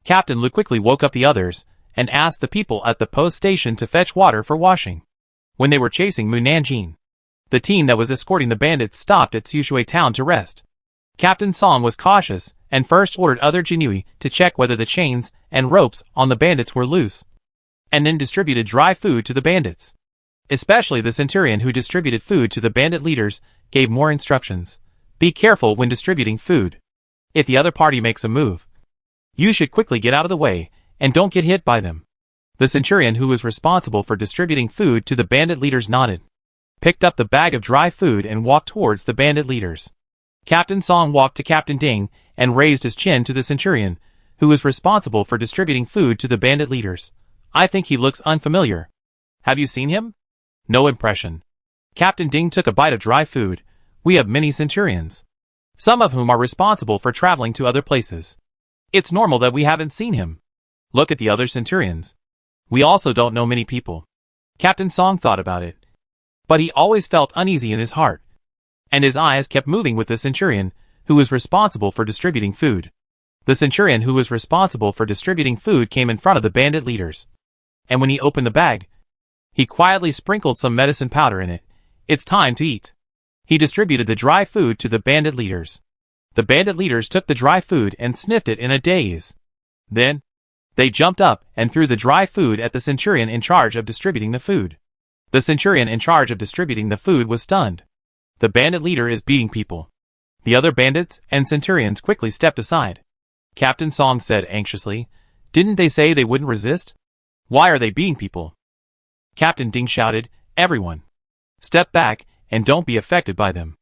Captain Lu quickly woke up the others and asked the people at the post station to fetch water for washing. When they were chasing Mu Nanjing, the team that was escorting the bandits stopped at Sushui town to rest. Captain Song was cautious and first ordered other Jinui to check whether the chains and ropes on the bandits were loose, and then distributed dry food to the bandits. Especially the centurion who distributed food to the bandit leaders gave more instructions. Be careful when distributing food. If the other party makes a move, you should quickly get out of the way and don't get hit by them. The centurion who was responsible for distributing food to the bandit leaders nodded, picked up the bag of dry food and walked towards the bandit leaders. Captain Song walked to Captain Ding and raised his chin to the centurion, who was responsible for distributing food to the bandit leaders. I think he looks unfamiliar. Have you seen him? No impression. Captain Ding took a bite of dry food. We have many centurions, some of whom are responsible for traveling to other places. It's normal that we haven't seen him. Look at the other centurions. We also don't know many people. Captain Song thought about it. But he always felt uneasy in his heart, and his eyes kept moving with the centurion, who was responsible for distributing food. The centurion who was responsible for distributing food came in front of the bandit leaders, and when he opened the bag, he quietly sprinkled some medicine powder in it. It's time to eat. He distributed the dry food to the bandit leaders. The bandit leaders took the dry food and sniffed it in a daze. Then, they jumped up and threw the dry food at the centurion in charge of distributing the food. The centurion in charge of distributing the food was stunned. The bandit leader is beating people. The other bandits and centurions quickly stepped aside. Captain Song said anxiously, "Didn't they say they wouldn't resist? Why are they beating people?" Captain Ding shouted, "Everyone, step back and don't be affected by them."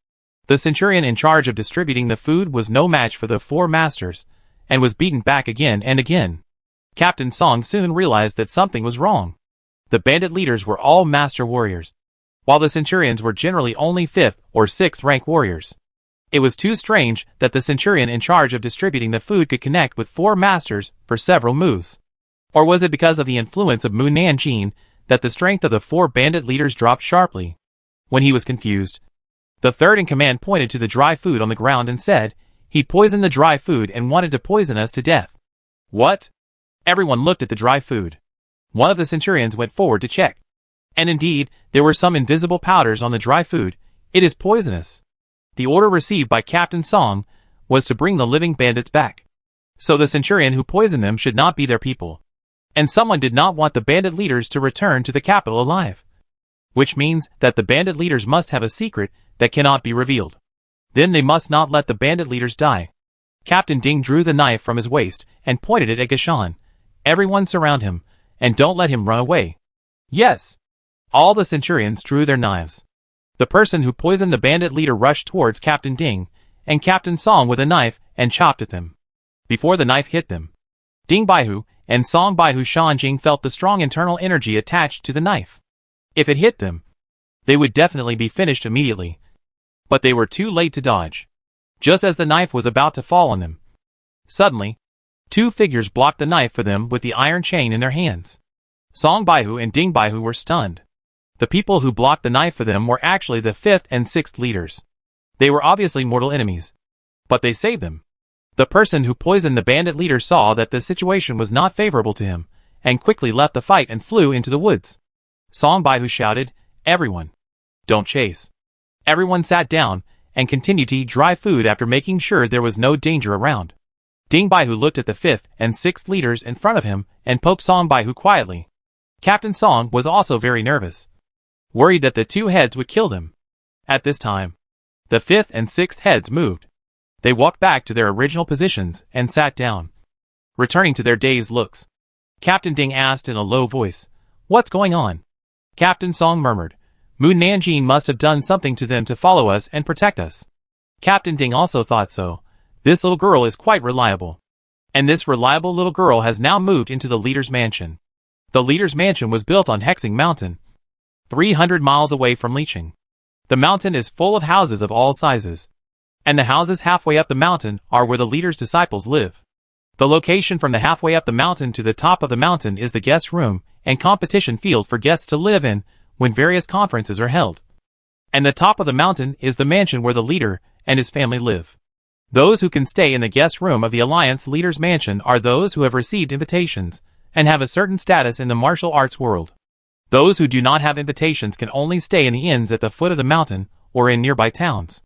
The centurion in charge of distributing the food was no match for the four masters, and was beaten back again and again. Captain Song soon realized that something was wrong. The bandit leaders were all master warriors, while the centurions were generally only 5th or 6th rank warriors. It was too strange that the centurion in charge of distributing the food could connect with four masters for several moves. Or was it because of the influence of Mu Nanjing that the strength of the four bandit leaders dropped sharply? When he was confused, the third in command pointed to the dry food on the ground and said, "He poisoned the dry food and wanted to poison us to death." What? Everyone looked at the dry food. One of the centurions went forward to check. And indeed, there were some invisible powders on the dry food. "It is poisonous." The order received by Captain Song was to bring the living bandits back. So the centurion who poisoned them should not be their people. And someone did not want the bandit leaders to return to the capital alive. Which means that the bandit leaders must have a secret that cannot be revealed. Then they must not let the bandit leaders die. Captain Ding drew the knife from his waist and pointed it at Gashan. "Everyone surround him, and don't let him run away." Yes. All the centurions drew their knives. The person who poisoned the bandit leader rushed towards Captain Ding and Captain Song with a knife and chopped at them. Before the knife hit them, Ding Baihu and Song Baihu Shanjing felt the strong internal energy attached to the knife. If it hit them, they would definitely be finished immediately. But they were too late to dodge. Just as the knife was about to fall on them, suddenly, two figures blocked the knife for them with the iron chain in their hands. Song Baihu and Ding Baihu were stunned. The people who blocked the knife for them were actually the 5th and 6th leaders. They were obviously mortal enemies. But they saved them. The person who poisoned the bandit leader saw that the situation was not favorable to him, and quickly left the fight and flew into the woods. Song Baihu shouted, "Everyone, don't chase." Everyone sat down and continued to eat dry food after making sure there was no danger around. Ding Baihu looked at the 5th and 6th leaders in front of him and poked Song Baihu quietly. Captain Song was also very nervous, worried that the two heads would kill them. At this time, the 5th and 6th heads moved. They walked back to their original positions and sat down, returning to their dazed looks. Captain Ding asked in a low voice, "What's going on?" Captain Song murmured, "Mu Nanjing must have done something to them to follow us and protect us." Captain Ding also thought so. This little girl is quite reliable. And this reliable little girl has now moved into the leader's mansion. The leader's mansion was built on Hexing Mountain, 300 miles away from Licheng. The mountain is full of houses of all sizes, and the houses halfway up the mountain are where the leader's disciples live. The location from the halfway up the mountain to the top of the mountain is the guest room and competition field for guests to live in when various conferences are held. And the top of the mountain is the mansion where the leader and his family live. Those who can stay in the guest room of the Alliance leader's mansion are those who have received invitations and have a certain status in the martial arts world. Those who do not have invitations can only stay in the inns at the foot of the mountain or in nearby towns.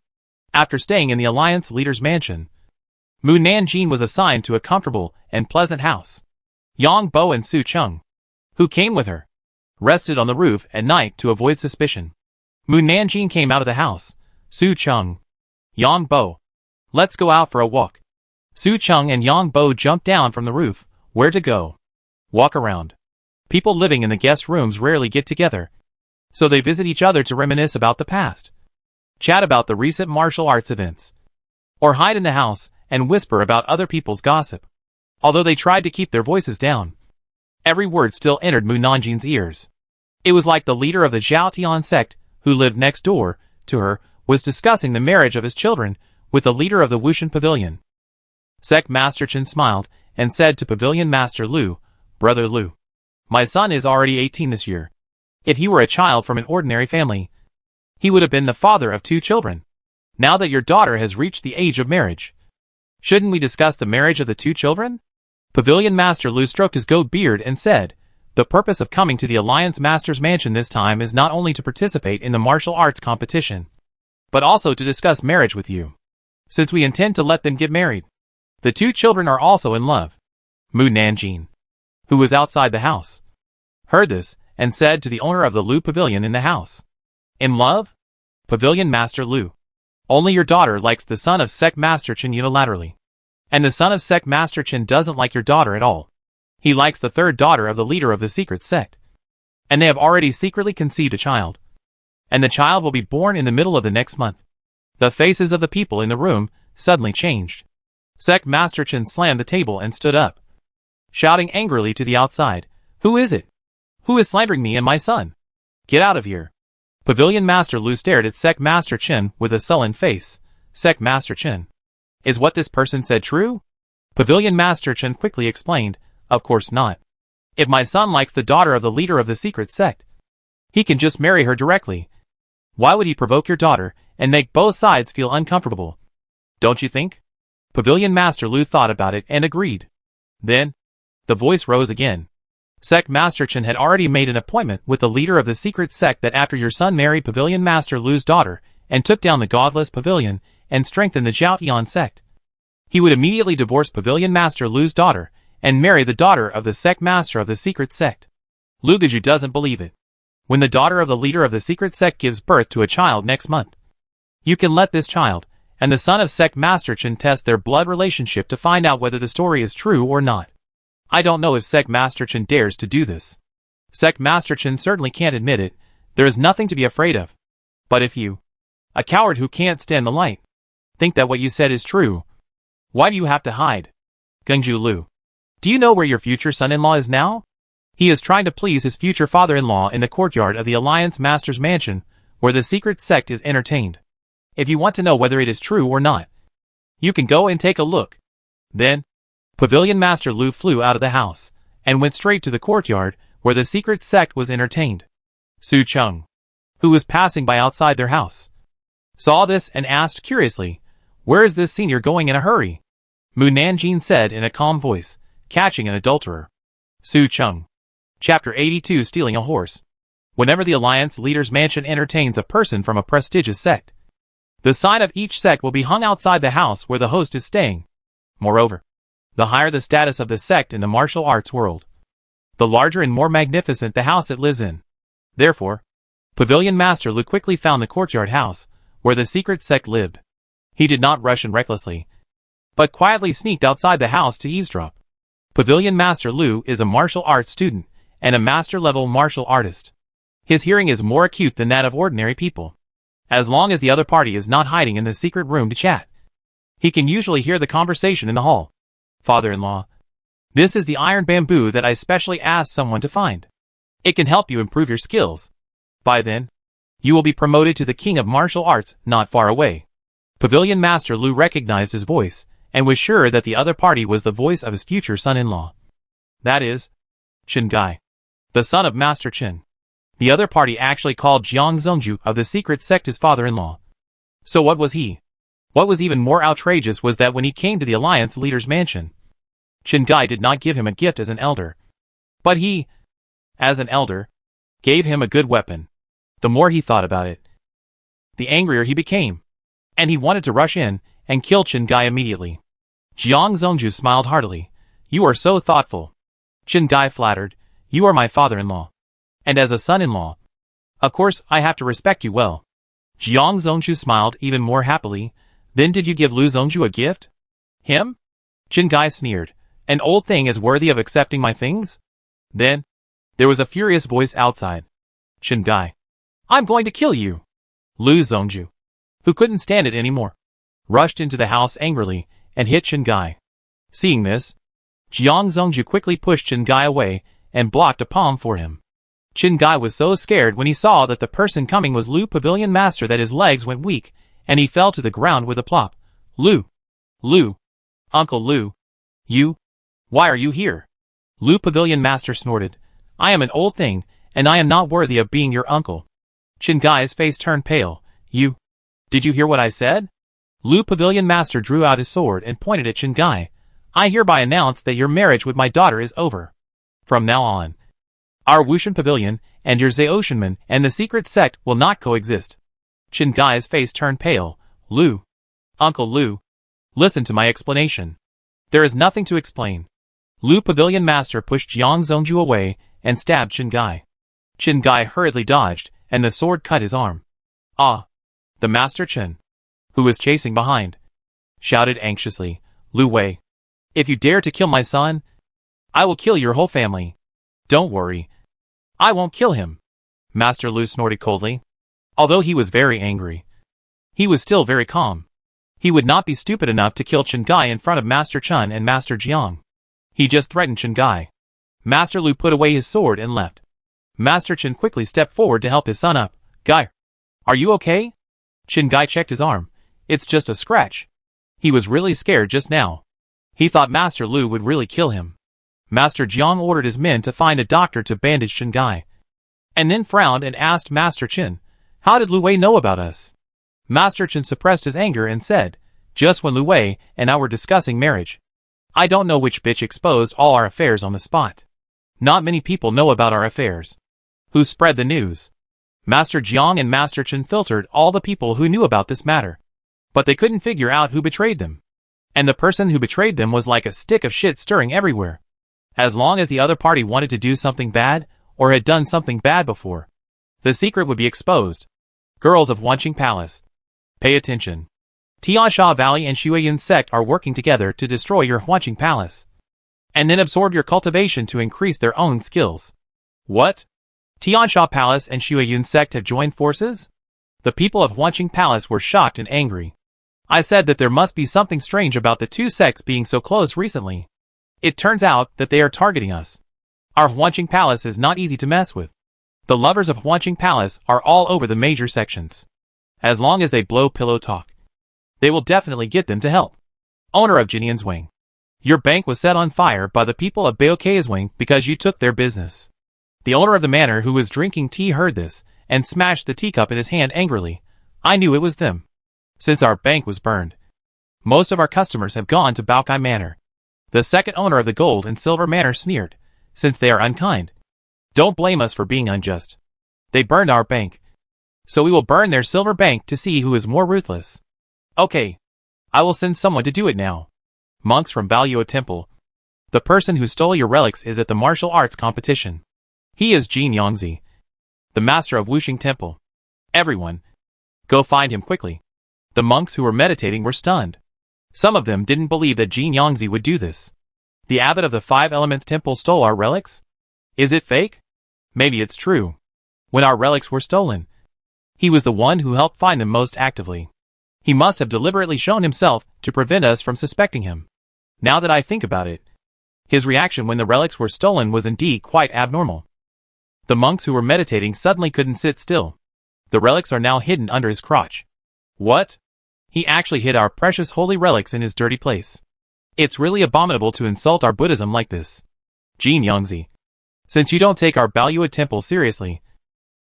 After staying in the Alliance leader's mansion, Mu Nanjing was assigned to a comfortable and pleasant house. Yang Bo and Su Chung, who came with her, rested on the roof at night to avoid suspicion. Mu Nanjing came out of the house. Su Chung, "Yang Bo, let's go out for a walk." Su Chung and Yang Bo jumped down from the roof. Where to go? Walk around. People living in the guest rooms rarely get together, so they visit each other to reminisce about the past, chat about the recent martial arts events, or hide in the house and whisper about other people's gossip. Although they tried to keep their voices down, every word still entered Mu Nanjing's ears. It was like the leader of the Zhaotian sect, who lived next door to her, was discussing the marriage of his children with the leader of the Wushan Pavilion. Sect Master Chen smiled and said to Pavilion Master Lu, "Brother Lu, my son is already 18 this year. If he were a child from an ordinary family, He would have been the father of 2 children. Now that your daughter has reached the age of marriage, shouldn't we discuss the marriage of the 2 children? Pavilion Master Lu stroked his goat beard and said, the purpose of coming to the Alliance Master's mansion this time is not only to participate in the martial arts competition, but also to discuss marriage with you, since we intend to let them get married. The 2 children are also in love. Mu Nanjing, who was outside the house, heard this and said to the owner of the Lu Pavilion in the house, in love? Pavilion Master Lu, only your daughter likes the son of Sect Master Chen unilaterally. And the son of Sect Master Chen doesn't like your daughter at all. He likes the 3rd daughter of the leader of the secret sect. And they have already secretly conceived a child. And the child will be born in the middle of the next month. The faces of the people in the room suddenly changed. Sect Master Chen slammed the table and stood up, shouting angrily to the outside, who is it? Who is slandering me and my son? Get out of here. Pavilion Master Lu stared at Sect Master Chen with a sullen face. Sect Master Chen, is what this person said true? Pavilion Master Chen quickly explained, of course not. If my son likes the daughter of the leader of the secret sect, he can just marry her directly. Why would he provoke your daughter and make both sides feel uncomfortable? Don't you think? Pavilion Master Lu thought about it and agreed. Then, the voice rose again. Sect Master Chen had already made an appointment with the leader of the secret sect that after your son married Pavilion Master Lu's daughter and took down the godless pavilion and strengthened the Zhaotian sect, he would immediately divorce Pavilion Master Lu's daughter and marry the daughter of the sect master of the secret sect. Lu Gaju doesn't believe it. When the daughter of the leader of the secret sect gives birth to a child next month, you can let this child and the son of Sect Master Chen test their blood relationship to find out whether the story is true or not. I don't know if Sect Master Chen dares to do this. Sect Master Chen certainly can't admit it. There is nothing to be afraid of. But if you, a coward who can't stand the light, think that what you said is true, why do you have to hide? Gengju Lu, do you know where your future son-in-law is now? He is trying to please his future father-in-law in the courtyard of the Alliance Master's mansion, where the secret sect is entertained. If you want to know whether it is true or not, you can go and take a look. Then, Pavilion Master Lu flew out of the house, and went straight to the courtyard, where the secret sect was entertained. Su Cheng, who was passing by outside their house, saw this and asked curiously, where is this senior going in a hurry? Mu Nanjing said in a calm voice, catching an adulterer. Su Cheng. Chapter 82 Stealing a Horse. Whenever the Alliance leader's mansion entertains a person from a prestigious sect, the sign of each sect will be hung outside the house where the host is staying. Moreover, the higher the status of the sect in the martial arts world, the larger and more magnificent the house it lives in. Therefore, Pavilion Master Lu quickly found the courtyard house, where the secret sect lived. He did not rush in recklessly, but quietly sneaked outside the house to eavesdrop. Pavilion Master Lu is a martial arts student, and a master-level martial artist. His hearing is more acute than that of ordinary people. As long as the other party is not hiding in the secret room to chat, he can usually hear the conversation in the hall. Father-in-law, this is the iron bamboo that I specially asked someone to find. It can help you improve your skills. By then, you will be promoted to the king of martial arts not far away. Pavilion Master Lu recognized his voice, and was sure that the other party was the voice of his future son-in-law. That is, Chen Gai, the son of Master Chen. The other party actually called Jiang Zhongju of the secret sect his father-in-law. So what was he? What was even more outrageous was that when he came to the Alliance leader's mansion, Chen Gai did not give him a gift as an elder. But he, as an elder, gave him a good weapon. The more he thought about it, the angrier he became. And he wanted to rush in and kill Chen Gai immediately. Jiang Zhongju smiled heartily. You are so thoughtful. Chen Gai flattered. You are my father-in-law. And as a son-in-law, of course I have to respect you well. Jiang Zhongju smiled even more happily. Then did you give Lu Zhongju a gift? Him? Chen Gai sneered. An old thing is worthy of accepting my things? Then, there was a furious voice outside. Chen Gai, I'm going to kill you. Lu Zhongju, who couldn't stand it anymore, rushed into the house angrily and hit Chen Gai. Seeing this, Jiang Zhongju quickly pushed Chen Gai away and blocked a palm for him. Chen Gai was so scared when he saw that the person coming was Lu Pavilion Master that his legs went weak, and he fell to the ground with a plop. Lu! Uncle Lu! Why are you here? Lu Pavilion Master snorted. I am an old thing, and I am not worthy of being your uncle. Chen Gai's face turned pale. Did you hear what I said? Lu Pavilion Master drew out his sword and pointed at Chen Gai. I hereby announce that your marriage with my daughter is over. From now on, our Wushan Pavilion and your Zaoshanman and the secret sect will not coexist. Chen Gai's face turned pale. Lu. Uncle Lu. Listen to my explanation. There is nothing to explain. Lu Pavilion Master pushed Jiang Zhongju away and stabbed Chen Gai. Chen Gai hurriedly dodged, and the sword cut his arm. Ah! The Master Chen, who was chasing behind, shouted anxiously, Lu Wei. If you dare to kill my son, I will kill your whole family. Don't worry. I won't kill him. Master Lu snorted coldly. Although he was very angry, he was still very calm. He would not be stupid enough to kill Chen Gai in front of Master Chen and Master Jiang. He just threatened Chen Gai. Master Lu put away his sword and left. Master Chen quickly stepped forward to help his son up. Gai, are you okay? Chen Gai checked his arm. It's just a scratch. He was really scared just now. He thought Master Lu would really kill him. Master Jiang ordered his men to find a doctor to bandage Chen Gai, and then frowned and asked Master Chen, how did Lu Wei know about us? Master Chen suppressed his anger and said, just when Lu Wei and I were discussing marriage. I don't know which bitch exposed all our affairs on the spot. Not many people know about our affairs. Who spread the news? Master Jiang and Master Chen filtered all the people who knew about this matter. But they couldn't figure out who betrayed them. And the person who betrayed them was like a stick of shit stirring everywhere. As long as the other party wanted to do something bad, or had done something bad before, the secret would be exposed. Girls of Wanqing Palace, pay attention. Tiansha Valley and Shuiyin sect are working together to destroy your Wanqing Palace, and then absorb your cultivation to increase their own skills. What? Tiansha Palace and Shuiyin sect have joined forces? The people of Wanqing Palace were shocked and angry. I said that there must be something strange about the two sects being so close recently. It turns out that they are targeting us. Our Wanqing Palace is not easy to mess with. The lovers of Wanqing Palace are all over the major sections. As long as they blow pillow talk, they will definitely get them to help. Owner of Jinian's Wing, your bank was set on fire by the people of Baoke's Wing because you took their business. The owner of the manor who was drinking tea heard this, and smashed the teacup in his hand angrily. I knew it was them. Since our bank was burned, most of our customers have gone to Baokai Manor. The second owner of the gold and silver manor sneered, since they are unkind. Don't blame us for being unjust. They burned our bank, so we will burn their silver bank to see who is more ruthless. Okay, I will send someone to do it now. Monks from Baluo Temple. The person who stole your relics is at the martial arts competition. He is Jin Yongzi, the master of Wuxing Temple. Everyone, go find him quickly. The monks who were meditating were stunned. Some of them didn't believe that Jin Yongzi would do this. The abbot of the Five Elements Temple stole our relics? Is it fake? Maybe it's true. When our relics were stolen, he was the one who helped find them most actively. He must have deliberately shown himself to prevent us from suspecting him. Now that I think about it, his reaction when the relics were stolen was indeed quite abnormal. The monks who were meditating suddenly couldn't sit still. The relics are now hidden under his crotch. What? He actually hid our precious holy relics in his dirty place. It's really abominable to insult our Buddhism like this. Jin Yongzi, since you don't take our Baluo Temple seriously,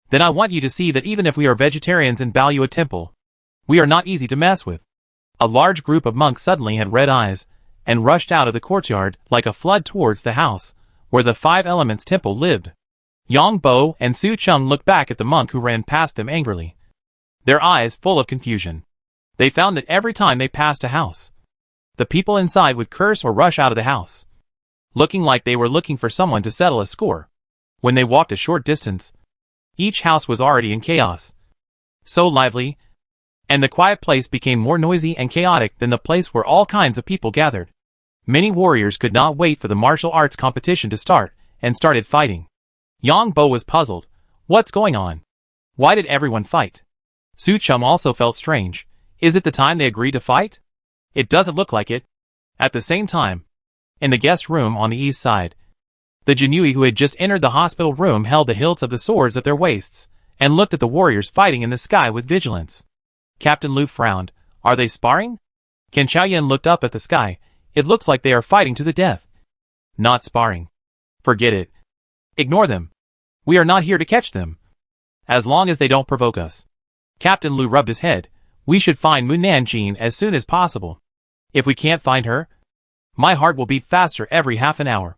then I want you to see that even if we are vegetarians in Baluo Temple, we are not easy to mess with. A large group of monks suddenly had red eyes, and rushed out of the courtyard like a flood towards the house, where the Five Elements Temple lived. Yang Bo and Su Cheng looked back at the monk who ran past them angrily, their eyes full of confusion. They found that every time they passed a house, the people inside would curse or rush out of the house, looking like they were looking for someone to settle a score. When they walked a short distance, each house was already in chaos. So lively, and the quiet place became more noisy and chaotic than the place where all kinds of people gathered. Many warriors could not wait for the martial arts competition to start, and started fighting. Yang Bo was puzzled. What's going on? Why did everyone fight? Su Chum also felt strange. Is it the time they agreed to fight? It doesn't look like it. At the same time, in the guest room on the east side, the Jinui who had just entered the hospital room held the hilts of the swords at their waists, and looked at the warriors fighting in the sky with vigilance. Captain Lu frowned. Are they sparring? Ken Chaoyan looked up at the sky. It looks like they are fighting to the death. Not sparring. Forget it. Ignore them. We are not here to catch them. As long as they don't provoke us. Captain Lu rubbed his head. We should find Mu Nanjing as soon as possible. If we can't find her, my heart will beat faster every half an hour.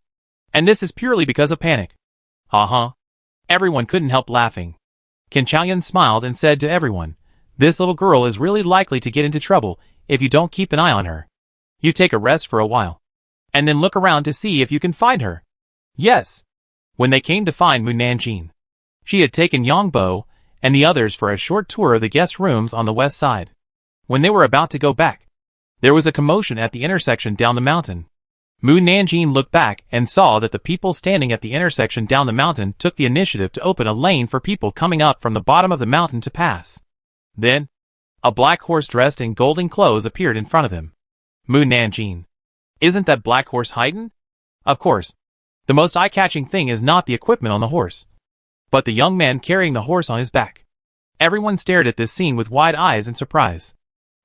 And this is purely because of panic. Uh-huh. Everyone couldn't help laughing. Qin Chaoyan smiled and said to everyone, this little girl is really likely to get into trouble if you don't keep an eye on her. You take a rest for a while. And then look around to see if you can find her. Yes. When they came to find Mu Nanjing, she had taken Yang Bo and the others for a short tour of the guest rooms on the west side. When they were about to go back, there was a commotion at the intersection down the mountain. Mu Nanjing looked back and saw that the people standing at the intersection down the mountain took the initiative to open a lane for people coming up from the bottom of the mountain to pass. Then, a black horse dressed in golden clothes appeared in front of him. Mu Nanjing. Isn't that black horse Haydn? Of course. The most eye-catching thing is not the equipment on the horse, but the young man carrying the horse on his back. Everyone stared at this scene with wide eyes in surprise.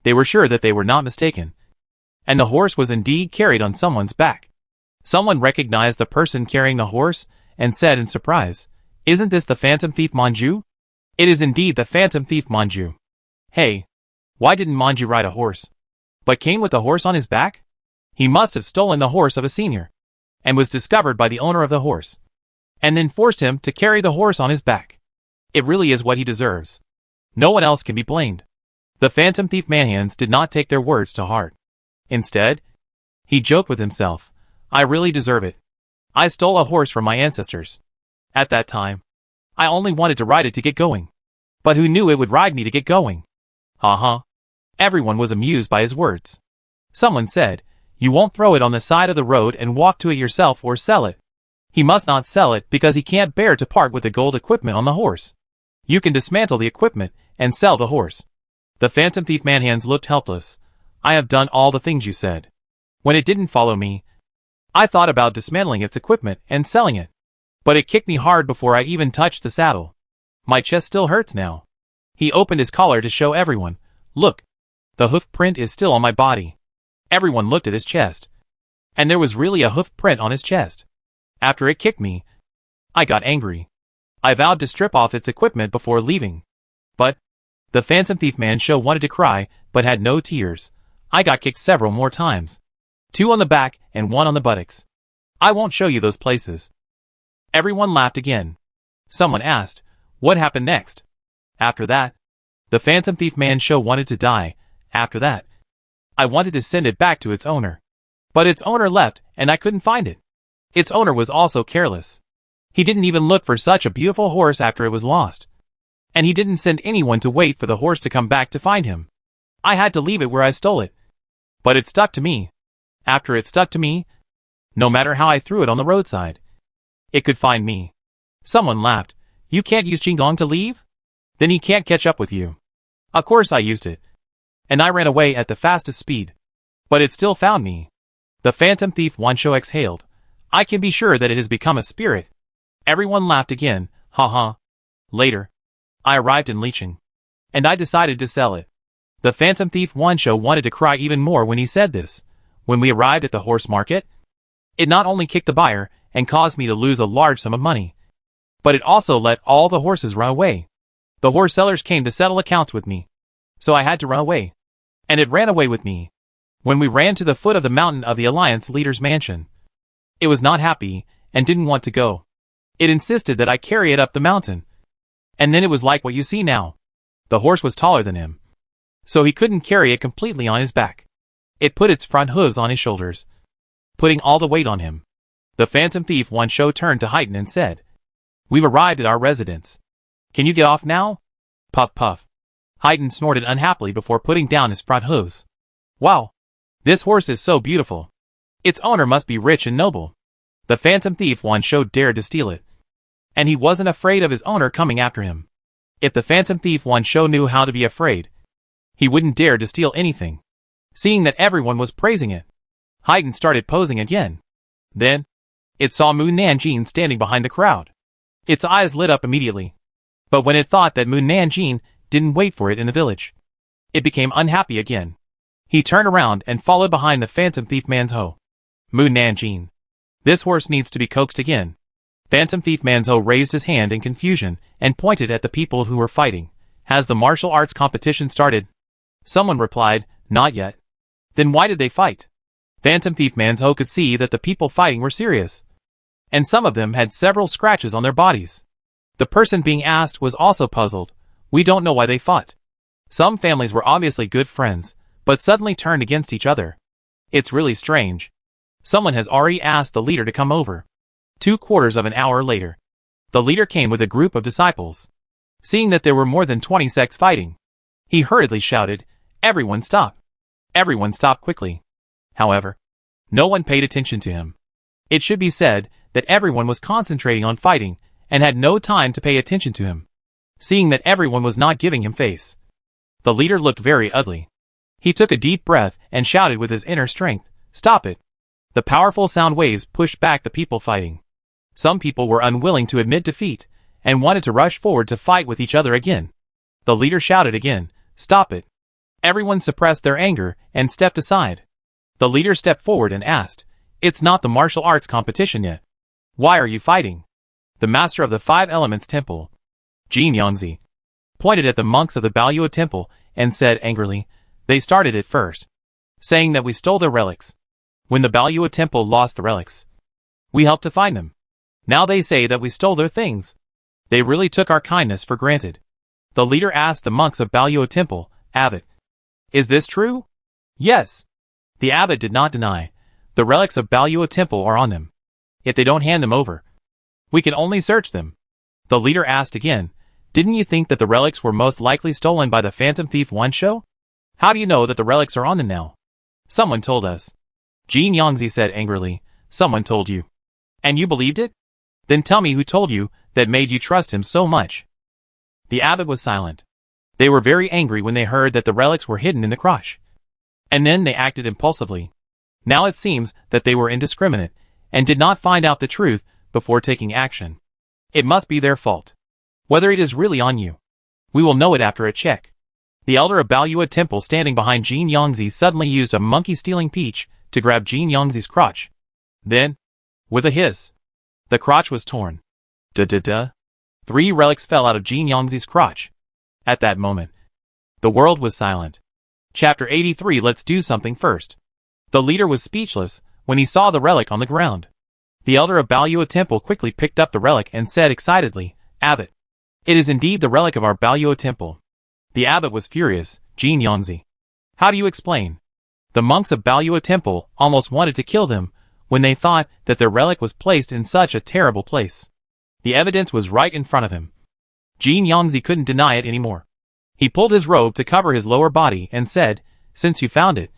They were sure that they were not mistaken. And the horse was indeed carried on someone's back. Someone recognized the person carrying the horse and said in surprise, isn't this the Phantom Thief Manju? It is indeed the Phantom Thief Manju. Hey, why didn't Manju ride a horse, but came with the horse on his back? He must have stolen the horse of a senior, and was discovered by the owner of the horse, and then forced him to carry the horse on his back. It really is what he deserves. No one else can be blamed. The Phantom Thief Manhands did not take their words to heart. Instead, he joked with himself, I really deserve it. I stole a horse from my ancestors. At that time, I only wanted to ride it to get going. But who knew it would ride me to get going? Uh-huh. Everyone was amused by his words. Someone said, you won't throw it on the side of the road and walk to it yourself or sell it. He must not sell it because he can't bear to part with the gold equipment on the horse. You can dismantle the equipment and sell the horse. The Phantom Thief Manhands looked helpless. I have done all the things you said. When it didn't follow me, I thought about dismantling its equipment and selling it. But it kicked me hard before I even touched the saddle. My chest still hurts now. He opened his collar to show everyone. Look. The hoof print is still on my body. Everyone looked at his chest. And there was really a hoof print on his chest. After it kicked me, I got angry. I vowed to strip off its equipment before leaving. But the Phantom Thief Man show wanted to cry, but had no tears. I got kicked several more times. 2 on the back and 1 on the buttocks. I won't show you those places. Everyone laughed again. Someone asked, what happened next? After that, the Phantom Thief Man show wanted to die. After that, I wanted to send it back to its owner. But its owner left and I couldn't find it. Its owner was also careless. He didn't even look for such a beautiful horse after it was lost. And he didn't send anyone to wait for the horse to come back to find him. I had to leave it where I stole it. But it stuck to me. After it stuck to me, no matter how I threw it on the roadside, it could find me. Someone laughed. You can't use Jingong to leave? Then he can't catch up with you. Of course I used it. And I ran away at the fastest speed. But it still found me. The Phantom Thief Wansho exhaled. I can be sure that it has become a spirit. Everyone laughed again. Ha. Later, I arrived in Licheng. And I decided to sell it. The Phantom Thief Wansho wanted to cry even more when he said this. When we arrived at the horse market, it not only kicked the buyer and caused me to lose a large sum of money, but it also let all the horses run away. The horse sellers came to settle accounts with me. So I had to run away. And it ran away with me. When we ran to the foot of the mountain of the Alliance leader's mansion, it was not happy and didn't want to go. It insisted that I carry it up the mountain. And then it was like what you see now. The horse was taller than him, so he couldn't carry it completely on his back. It put its front hooves on his shoulders, putting all the weight on him. The Phantom Thief Wansho turned to Haydn and said, we've arrived at our residence. Can you get off now? Puff puff. Haydn snorted unhappily before putting down his front hooves. Wow. This horse is so beautiful. Its owner must be rich and noble. The Phantom Thief Wansho dared to steal it. And he wasn't afraid of his owner coming after him. If the Phantom Thief Wansho knew how to be afraid, he wouldn't dare to steal anything. Seeing that everyone was praising it, Haydn started posing again. Then, it saw Mu Nanjing standing behind the crowd. Its eyes lit up immediately. But when it thought that Mu Nanjing didn't wait for it in the village, it became unhappy again. He turned around and followed behind the Phantom Thief Man's hoe. Mu Nanjing. This horse needs to be coaxed again. Phantom Thief Manzo raised his hand in confusion and pointed at the people who were fighting. Has the martial arts competition started? Someone replied, not yet. Then why did they fight? Phantom Thief Manzo could see that the people fighting were serious, and some of them had several scratches on their bodies. The person being asked was also puzzled. We don't know why they fought. Some families were obviously good friends, but suddenly turned against each other. It's really strange. Someone has already asked the leader to come over. 2/4 of an hour later, the leader came with a group of disciples. Seeing that there were more than 20 sects fighting, he hurriedly shouted, "Everyone stop! Everyone stop quickly!" However, no one paid attention to him. It should be said that everyone was concentrating on fighting and had no time to pay attention to him. Seeing that everyone was not giving him face, the leader looked very ugly. He took a deep breath and shouted with his inner strength, "Stop it!" The powerful sound waves pushed back the people fighting. Some people were unwilling to admit defeat and wanted to rush forward to fight with each other again. The leader shouted again, "Stop it!" Everyone suppressed their anger and stepped aside. The leader stepped forward and asked, "It's not the martial arts competition yet. Why are you fighting?" The master of the Five Elements Temple, Jin Yangzi, pointed at the monks of the Baoyue Temple and said angrily, "They started it first, saying that we stole their relics. When the Baoyue Temple lost the relics, we helped to find them. Now they say that we stole their things. They really took our kindness for granted." The leader asked the monks of Baoyue Temple, "Abbot, is this true?" "Yes." The abbot did not deny. "The relics of Baoyue Temple are on them. If they don't hand them over, we can only search them." The leader asked again, "Didn't you think that the relics were most likely stolen by the Phantom Thief One show? How do you know that the relics are on them now?" "Someone told us." Jin Yangzi said angrily, "Someone told you? And you believed it? Then tell me who told you that made you trust him so much." The abbot was silent. They were very angry when they heard that the relics were hidden in the crotch. And then they acted impulsively. Now it seems that they were indiscriminate and did not find out the truth before taking action. It must be their fault. Whether it is really on you, we will know it after a check. The elder of Baoyue Temple standing behind Jin Yangzi suddenly used a monkey-stealing peach to grab Jin Yangzi's crotch. Then, with a hiss, the crotch was torn. Da-da-da. 3 relics fell out of Jin Yangzi's crotch. At that moment, the world was silent. Chapter 83. Let's do something first. The leader was speechless when he saw the relic on the ground. The elder of Baoyue Temple quickly picked up the relic and said excitedly, "Abbot, it is indeed the relic of our Baoyue Temple." The abbot was furious. "Jin Yangzi, how do you explain?" The monks of Baoyue Temple almost wanted to kill them when they thought that their relic was placed in such a terrible place. The evidence was right in front of him. Jin Yangzi couldn't deny it anymore. He pulled his robe to cover his lower body and said, "Since you found it,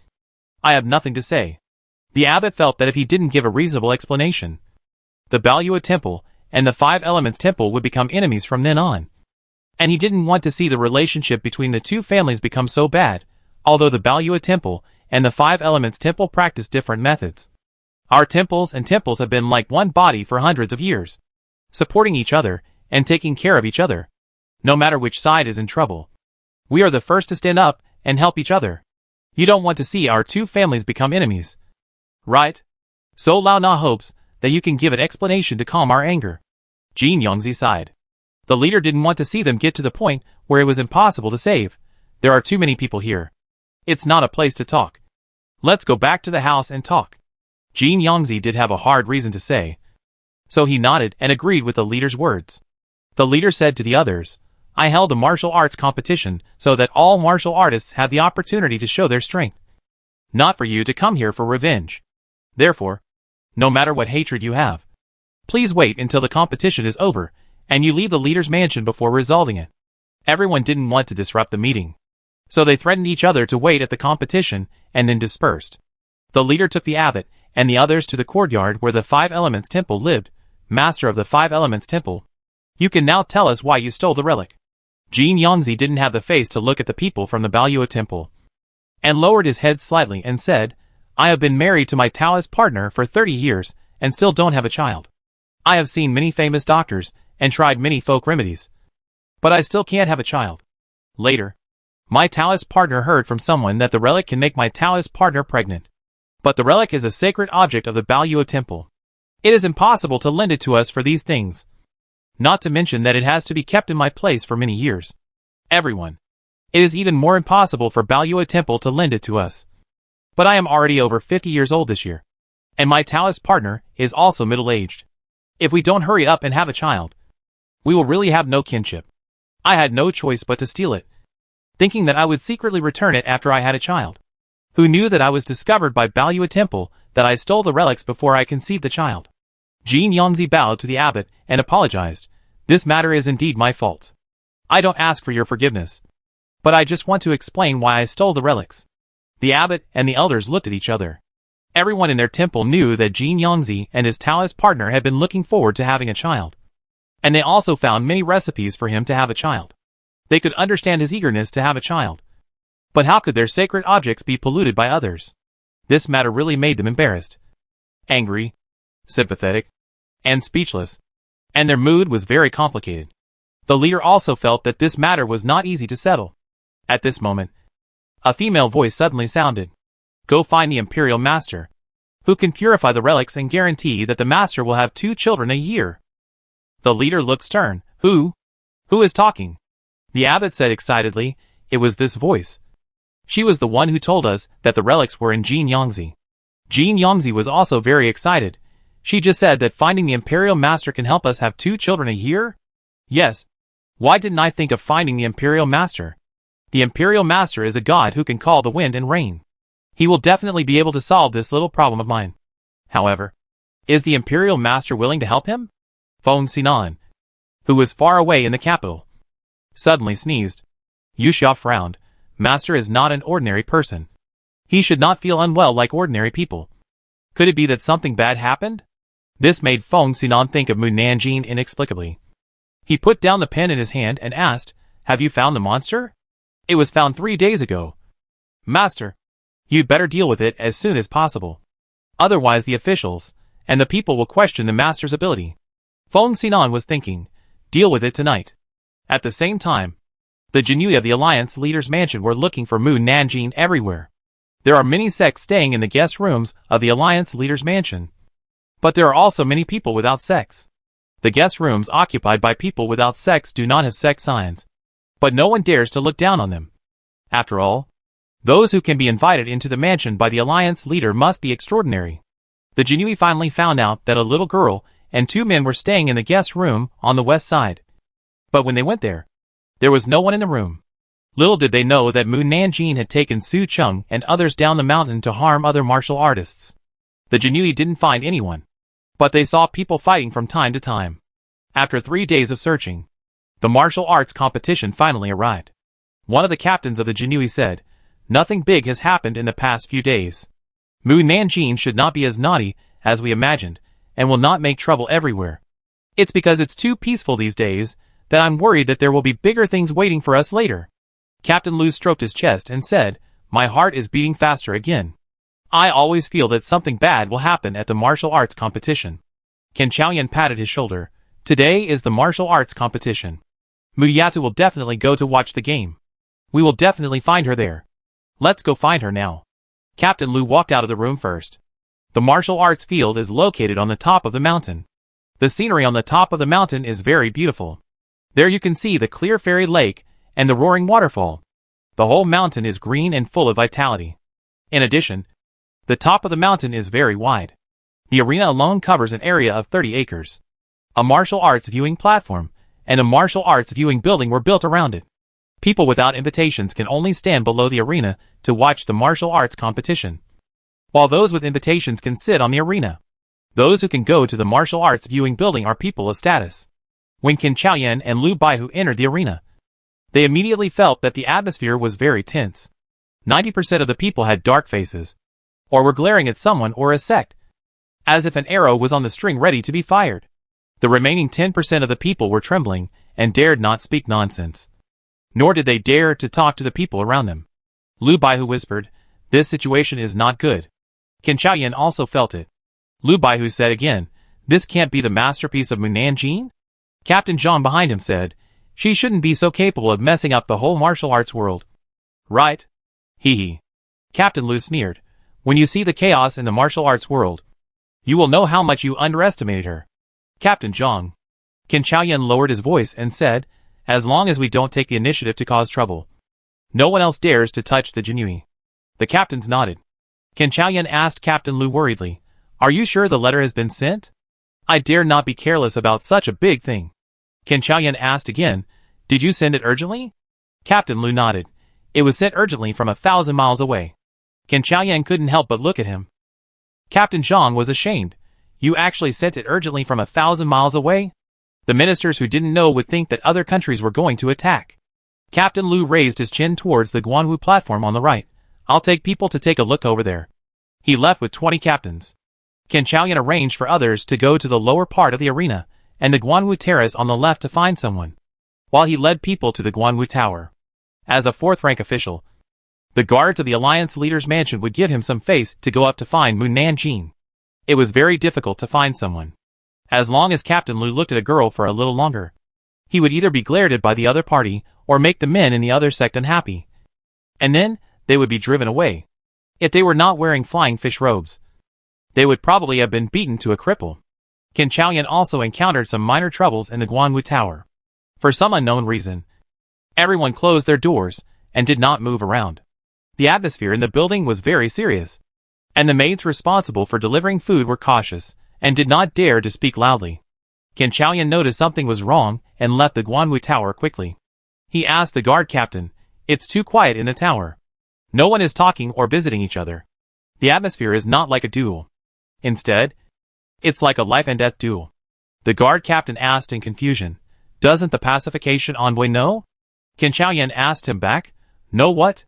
I have nothing to say." The abbot felt that if he didn't give a reasonable explanation, the Baoyue Temple and the Five Elements Temple would become enemies from then on. And he didn't want to see the relationship between the two families become so bad, although the Baoyue Temple and the Five Elements Temple practice different methods. Our temples and temples have been like one body for hundreds of years, supporting each other and taking care of each other, no matter which side is in trouble. We are the first to stand up and help each other. You don't want to see our two families become enemies, right? So Lao Na hopes that you can give an explanation to calm our anger. Jin Yangzi sighed. The leader didn't want to see them get to the point where it was impossible to save. There are too many people here. It's not a place to talk. Let's go back to the house and talk. Jin Yangzi did have a hard reason to say, so he nodded and agreed with the leader's words. The leader said to the others, "I held a martial arts competition so that all martial artists have the opportunity to show their strength. Not for you to come here for revenge. Therefore, no matter what hatred you have, please wait until the competition is over and you leave the leader's mansion before resolving it." Everyone didn't want to disrupt the meeting, so they threatened each other to wait at the competition and then dispersed. The leader took the abbot and the others to the courtyard where the Five Elements Temple lived. "Master of the Five Elements Temple, you can now tell us why you stole the relic." Jin Yangzi didn't have the face to look at the people from the Baoyue Temple, and lowered his head slightly and said, "I have been married to my Taoist partner for 30 years and still don't have a child. I have seen many famous doctors and tried many folk remedies, but I still can't have a child. Later, my Taoist partner heard from someone that the relic can make my Taoist partner pregnant. But the relic is a sacred object of the Baoyue Temple. It is impossible to lend it to us for these things. Not to mention that it has to be kept in my place for many years. Everyone. It is even more impossible for Balua Temple to lend it to us. But I am already over 50 years old this year. And my Taoist partner is also middle-aged. If we don't hurry up and have a child, we will really have no kinship. I had no choice but to steal it, thinking that I would secretly return it after I had a child. Who knew that I was discovered by Balua Temple, that I stole the relics before I conceived the child? Jin Yongzi bowed to the abbot and apologized. This matter is indeed my fault. I don't ask for your forgiveness, but I just want to explain why I stole the relics. The abbot and the elders looked at each other. Everyone in their temple knew that Jin Yongzi and his Taoist partner had been looking forward to having a child. And they also found many recipes for him to have a child. They could understand his eagerness to have a child. But how could their sacred objects be polluted by others? This matter really made them embarrassed, angry, sympathetic, and speechless. And their mood was very complicated. The leader also felt that this matter was not easy to settle. At this moment, a female voice suddenly sounded. Go find the Imperial Master, who can purify the relics and guarantee that the Master will have 2 children a year. The leader looked stern. Who? Who is talking? The abbot said excitedly. It was this voice. She was the one who told us that the relics were in Jin Yongzi. Jin Yongzi was also very excited. She just said that finding the Imperial Master can help us have 2 children a year? Yes. Why didn't I think of finding the Imperial Master? The Imperial Master is a god who can call the wind and rain. He will definitely be able to solve this little problem of mine. However, is the Imperial Master willing to help him? Feng Sinan, who was far away in the capital, suddenly sneezed. Yuxia frowned. Master is not an ordinary person. He should not feel unwell like ordinary people. Could it be that something bad happened? This made Feng Sinan think of Mu Nanjing inexplicably. He put down the pen in his hand and asked, Have you found the monster? It was found 3 days ago. Master, you'd better deal with it as soon as possible. Otherwise the officials and the people will question the master's ability. Feng Sinan was thinking, deal with it tonight. At the same time, the Jinui of the Alliance leader's mansion were looking for Mu Nanjing everywhere. There are many sects staying in the guest rooms of the Alliance leader's mansion. But there are also many people without sex. The guest rooms occupied by people without sex do not have sex signs. But no one dares to look down on them. After all, those who can be invited into the mansion by the Alliance leader must be extraordinary. The Jinui finally found out that a little girl and 2 men were staying in the guest room on the west side. But when they went there was no one in the room. Little did they know that Mu Nanjing had taken Su Chung and others down the mountain to harm other martial artists. The Jinui didn't find anyone, but they saw people fighting from time to time. After 3 days of searching, the martial arts competition finally arrived. One of the captains of the Jinui said, Nothing big has happened in the past few days. Mu Nanjing should not be as naughty as we imagined, and will not make trouble everywhere. It's because it's too peaceful these days that I'm worried that there will be bigger things waiting for us later. Captain Lu stroked his chest and said, My heart is beating faster again. I always feel that something bad will happen at the martial arts competition. Ken Chaoyan patted his shoulder. Today is the martial arts competition. Muyatu will definitely go to watch the game. We will definitely find her there. Let's go find her now. Captain Lu walked out of the room first. The martial arts field is located on the top of the mountain. The scenery on the top of the mountain is very beautiful. There you can see the clear fairy lake and the roaring waterfall. The whole mountain is green and full of vitality. In addition, the top of the mountain is very wide. The arena alone covers an area of 30 acres. A martial arts viewing platform and a martial arts viewing building were built around it. People without invitations can only stand below the arena to watch the martial arts competition, while those with invitations can sit on the arena. Those who can go to the martial arts viewing building are people of status. When Qin Chaoyan and Lu Baihu entered the arena, they immediately felt that the atmosphere was very tense. 90% of the people had dark faces, or were glaring at someone or a sect, as if an arrow was on the string ready to be fired. The remaining 10% of the people were trembling and dared not speak nonsense. Nor did they dare to talk to the people around them. Lu Baihu whispered, This situation is not good. Qin Chaoyan also felt it. Lu Baihu said again, This can't be the masterpiece of Mu Nanjing? Captain Zhang behind him said, She shouldn't be so capable of messing up the whole martial arts world. Right? Hee hee. Captain Lu sneered, When you see the chaos in the martial arts world, You will know how much you underestimated her. Captain Zhang. Qin Chaoyan lowered his voice and said, as long as we don't take the initiative to cause trouble. No one else dares to touch the Jinui. The captains nodded. Qin Chaoyan asked Captain Lu worriedly, are you sure the letter has been sent? I dare not be careless about such a big thing. Qin Chaoyan asked again, did you send it urgently? Captain Lu nodded. It was sent urgently from 1,000 miles away. Qin Chaoyan couldn't help but look at him. Captain Zhang was ashamed. You actually sent it urgently from 1,000 miles away? The ministers who didn't know would think that other countries were going to attack. Captain Lu raised his chin towards the Guanwu platform on the right. I'll take people to take a look over there. He left with 20 captains. Qin Chaoyan arranged for others to go to the lower part of the arena, and the Guanwu terrace on the left to find someone, while he led people to the Guanwu tower. As a fourth-rank official, the guards of the Alliance leader's mansion would give him some face to go up to find Mu Nanjing. It was very difficult to find someone. As long as Captain Lu looked at a girl for a little longer, he would either be glared at by the other party, or make the men in the other sect unhappy. And then, they would be driven away. If they were not wearing flying fish robes, they would probably have been beaten to a cripple. Qin Chaoyan also encountered some minor troubles in the Guanwu tower. For some unknown reason, everyone closed their doors and did not move around. The atmosphere in the building was very serious, and the maids responsible for delivering food were cautious and did not dare to speak loudly. Qin Chaoyan noticed something was wrong and left the Guanwu tower quickly. He asked the guard captain, it's too quiet in the tower. No one is talking or visiting each other. The atmosphere is not like a duel. Instead, it's like a life and death duel. The guard captain asked in confusion, doesn't the pacification envoy know? Qin Chaoyan asked him back, know what?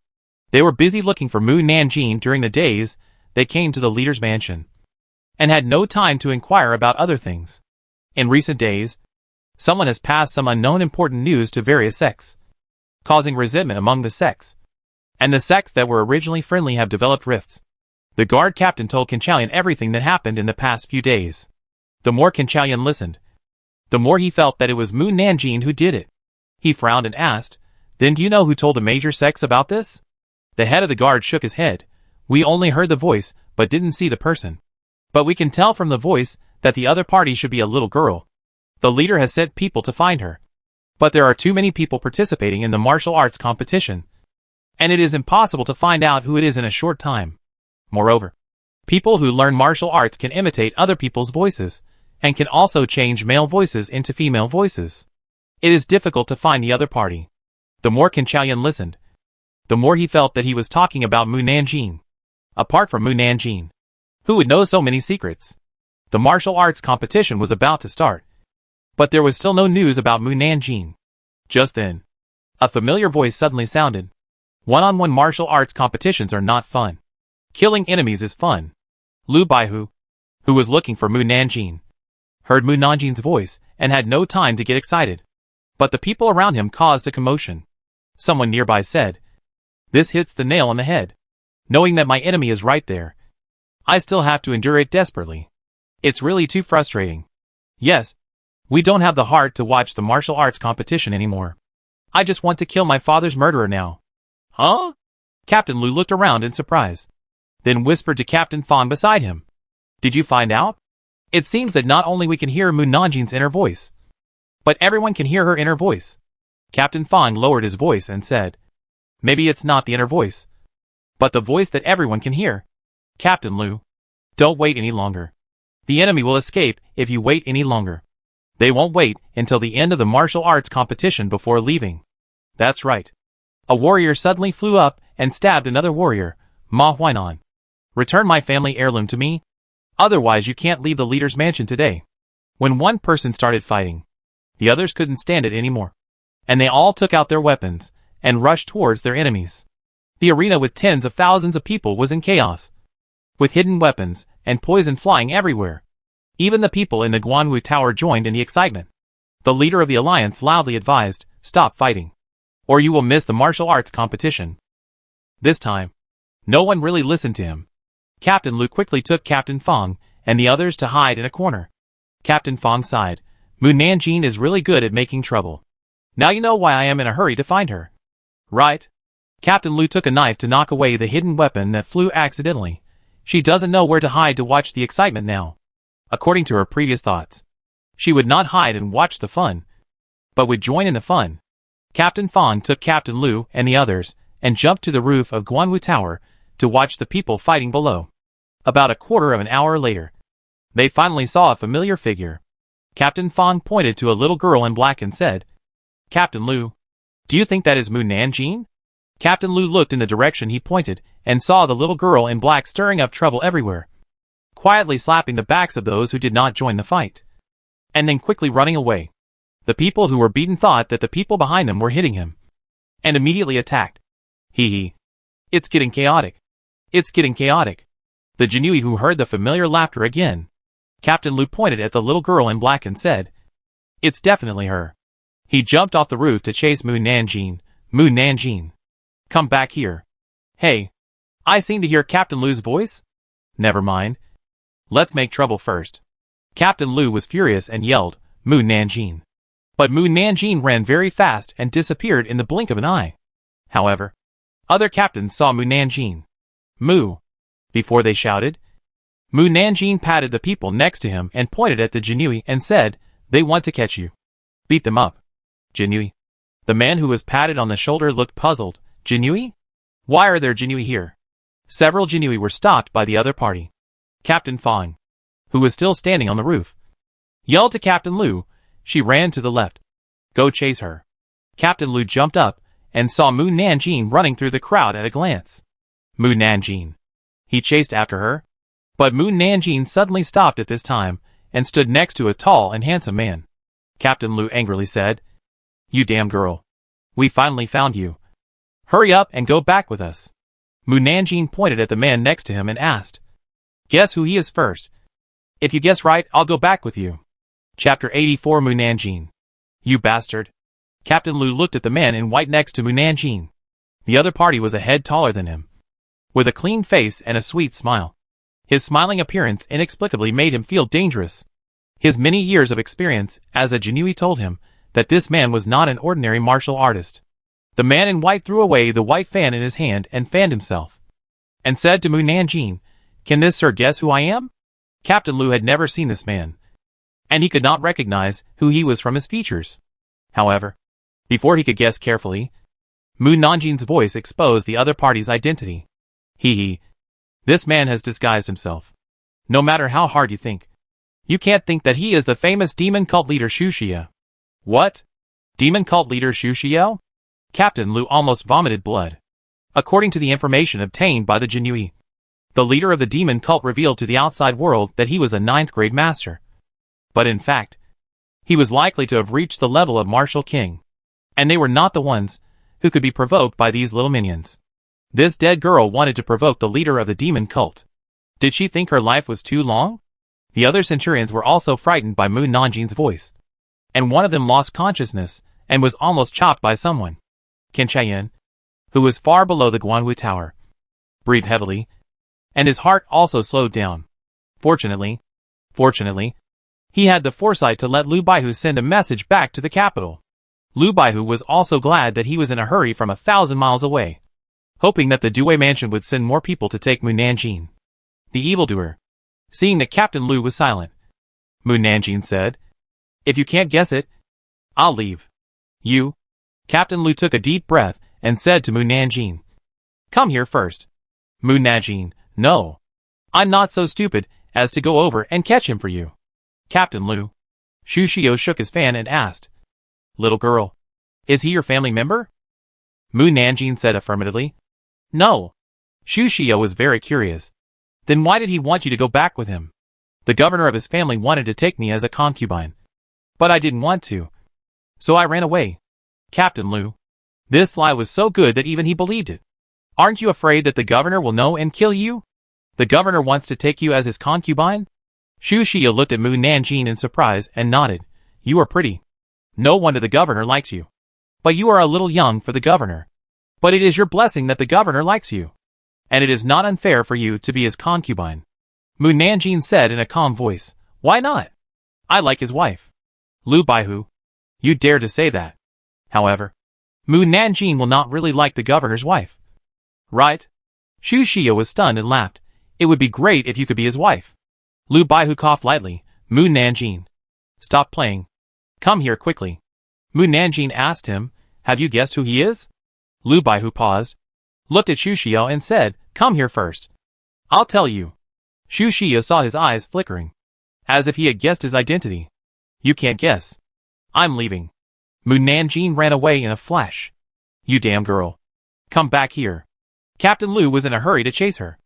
They were busy looking for Mu Nanjing during the days they came to the leader's mansion, and had no time to inquire about other things. In recent days, someone has passed some unknown important news to various sects, causing resentment among the sects, and the sects that were originally friendly have developed rifts. The guard captain told Qin Chaoyan everything that happened in the past few days. The more Qin Chaoyan listened, the more he felt that it was Mu Nanjing who did it. He frowned and asked, then do you know who told the major sects about this? The head of the guard shook his head. We only heard the voice, but didn't see the person. But we can tell from the voice that the other party should be a little girl. The leader has sent people to find her. But there are too many people participating in the martial arts competition, and it is impossible to find out who it is in a short time. Moreover, people who learn martial arts can imitate other people's voices, and can also change male voices into female voices. It is difficult to find the other party. The more Qin Chaoyan listened, the more he felt that he was talking about Mu Nanjing. Apart from Mu Nanjing, who would know so many secrets? The martial arts competition was about to start, but there was still no news about Mu Nanjing. Just then, a familiar voice suddenly sounded. One-on-one martial arts competitions are not fun. Killing enemies is fun. Lu Baihu, who was looking for Mu Nanjing, heard Mu Nanjing's voice and had no time to get excited. But the people around him caused a commotion. Someone nearby said, this hits the nail on the head. Knowing that my enemy is right there, I still have to endure it desperately. It's really too frustrating. Yes, we don't have the heart to watch the martial arts competition anymore. I just want to kill my father's murderer now. Huh? Captain Lu looked around in surprise, then whispered to Captain Fong beside him. Did you find out? It seems that not only we can hear Mu Nanjing's inner voice, but everyone can hear her inner voice. Captain Fong lowered his voice and said, maybe it's not the inner voice, but the voice that everyone can hear. Captain Lu, don't wait any longer. The enemy will escape if you wait any longer. They won't wait until the end of the martial arts competition before leaving. That's right. A warrior suddenly flew up and stabbed another warrior, Ma Huainan. Return my family heirloom to me. Otherwise you can't leave the leader's mansion today. When one person started fighting, the others couldn't stand it anymore, and they all took out their weapons and rushed towards their enemies. The arena with tens of thousands of people was in chaos, with hidden weapons and poison flying everywhere. Even the people in the Guanwu Tower joined in the excitement. The leader of the alliance loudly advised, stop fighting, or you will miss the martial arts competition. This time, no one really listened to him. Captain Lu quickly took Captain Fong and the others to hide in a corner. Captain Fong sighed. Mu Nanjing is really good at making trouble. Now you know why I am in a hurry to find her. Right? Captain Lu took a knife to knock away the hidden weapon that flew accidentally. She doesn't know where to hide to watch the excitement now. according to her previous thoughts. She would not hide and watch the fun, but would join in the fun. Captain Fong took Captain Lu and the others, and jumped to the roof of Guanwu Tower to watch the people fighting below. About a quarter of an hour later, they finally saw a familiar figure. Captain Fong pointed to a little girl in black and said, "Captain Lu, do you think that is Mu Nanjing?" Captain Lu looked in the direction he pointed, and saw the little girl in black stirring up trouble everywhere, quietly slapping the backs of those who did not join the fight, and then quickly running away. The people who were beaten thought that the people behind them were hitting him, and immediately attacked. Hee. It's getting chaotic. It's getting chaotic. The Jinui who heard the familiar laughter again. Captain Lu pointed at the little girl in black and said, "It's definitely her." He jumped off the roof to chase Mu Nanjing. Mu Nanjing, come back here. Hey, I seem to hear Captain Lu's voice? Never mind. Let's make trouble first. Captain Lu was furious and yelled, "Mu Nanjing." But Mu Nanjing ran very fast and disappeared in the blink of an eye. However, other captains saw Mu Nanjing. "Mu!" before they shouted. Mu Nanjing patted the people next to him and pointed at the Jinui and said, "They want to catch you. Beat them up." Jinui. The man who was patted on the shoulder looked puzzled. "Jinui? Why are there Jinui here?" Several Jinui were stopped by the other party. Captain Fong, who was still standing on the roof, yelled to Captain Lu. She ran to the left. "Go chase her." Captain Lu jumped up and saw Mu Nanjing running through the crowd at a glance. Mu Nanjing. He chased after her, but Mu Nanjing suddenly stopped at this time and stood next to a tall and handsome man. Captain Lu angrily said, "You damn girl. We finally found you. Hurry up and go back with us." Mu Nanjing pointed at the man next to him and asked, "Guess who he is first? If you guess right, I'll go back with you." Chapter 84. Mu Nanjing. "You bastard." Captain Lu looked at the man in white next to Mu Nanjing. The other party was a head taller than him, with a clean face and a sweet smile. His smiling appearance inexplicably made him feel dangerous. His many years of experience as a Jinui told him that this man was not an ordinary martial artist. The man in white threw away the white fan in his hand and fanned himself, and said to Mu Nanjing, "Can this sir guess who I am?" Captain Lu had never seen this man, and he could not recognize who he was from his features. However, before he could guess carefully, Mu Nanjing's voice exposed the other party's identity. Hee. This man has disguised himself. No matter how hard you think, you can't think that he is the famous demon cult leader Xu Xie. What? Demon cult leader Xu Xie? Captain Lu almost vomited blood. According to the information obtained by the Jinui, the leader of the demon cult revealed to the outside world that he was a 9th grade master. But in fact, he was likely to have reached the level of martial king, and they were not the ones who could be provoked by these little minions. This dead girl wanted to provoke the leader of the demon cult. Did she think her life was too long? The other centurions were also frightened by Mu Nanjing's voice, and one of them lost consciousness and was almost chopped by someone. Qin Chayan, who was far below the Guanwu Tower, breathed heavily, and his heart also slowed down. Fortunately, he had the foresight to let Lu Baihu send a message back to the capital. Lu Baihu was also glad that he was in a hurry from 1,000 miles away, hoping that the Due mansion would send more people to take Mu Nanjing. The evildoer, seeing that Captain Lu was silent, Mu Nanjing said, "If you can't guess it, I'll leave." "You?" Captain Lu took a deep breath and said to Mu Nanjing, "Come here first." Mu Nanjing, "No. I'm not so stupid as to go over and catch him for you." Captain Lu. Xu Xie shook his fan and asked, "Little girl, is he your family member?" Mu Nanjing said affirmatively. "No." Xu Xie was very curious. "Then why did he want you to go back with him?" "The governor of his family wanted to take me as a concubine, but I didn't want to, so I ran away." Captain Lu. This lie was so good that even he believed it. "Aren't you afraid that the governor will know and kill you? The governor wants to take you as his concubine?" Xu Xie looked at Mu Nanjing in surprise and nodded. "You are pretty. No wonder the governor likes you. But you are a little young for the governor. But it is your blessing that the governor likes you, and it is not unfair for you to be his concubine." Mu Nanjing said in a calm voice, "Why not? I like his wife." Lu Baihu. "You dare to say that. However, Mu Nanjing will not really like the governor's wife." "Right?" Xu Xie was stunned and laughed. "It would be great if you could be his wife." Lu Baihu coughed lightly. Mu Nanjing. Stop playing. Come here quickly. Mu Nanjing asked him, have you guessed who he is? Lu Baihu paused, looked at Xu Xiao and said, come here first. I'll tell you. Xu Xiao saw his eyes flickering, as if he had guessed his identity. You can't guess. I'm leaving. Mu Nanjing ran away in a flash. You damn girl. Come back here. Captain Lu was in a hurry to chase her,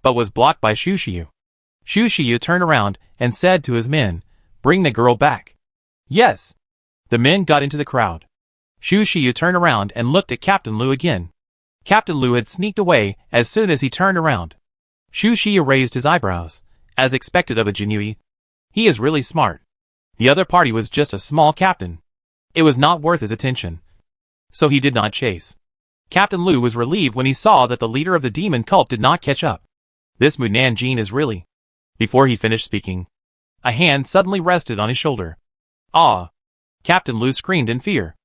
but was blocked by Xu Xiao. Xu Xiao turned around and said to his men, bring the girl back. Yes. The men got into the crowd. Xu Xiao turned around and looked at Captain Lu again. Captain Lu had sneaked away as soon as he turned around. Xu Xiao raised his eyebrows, as expected of a Jinui. He is really smart. The other party was just a small captain. It was not worth his attention, so he did not chase. Captain Lu was relieved when he saw that the leader of the demon cult did not catch up. This Mu Nanjing is really... Before he finished speaking, a hand suddenly rested on his shoulder. Ah! Captain Lu screamed in fear.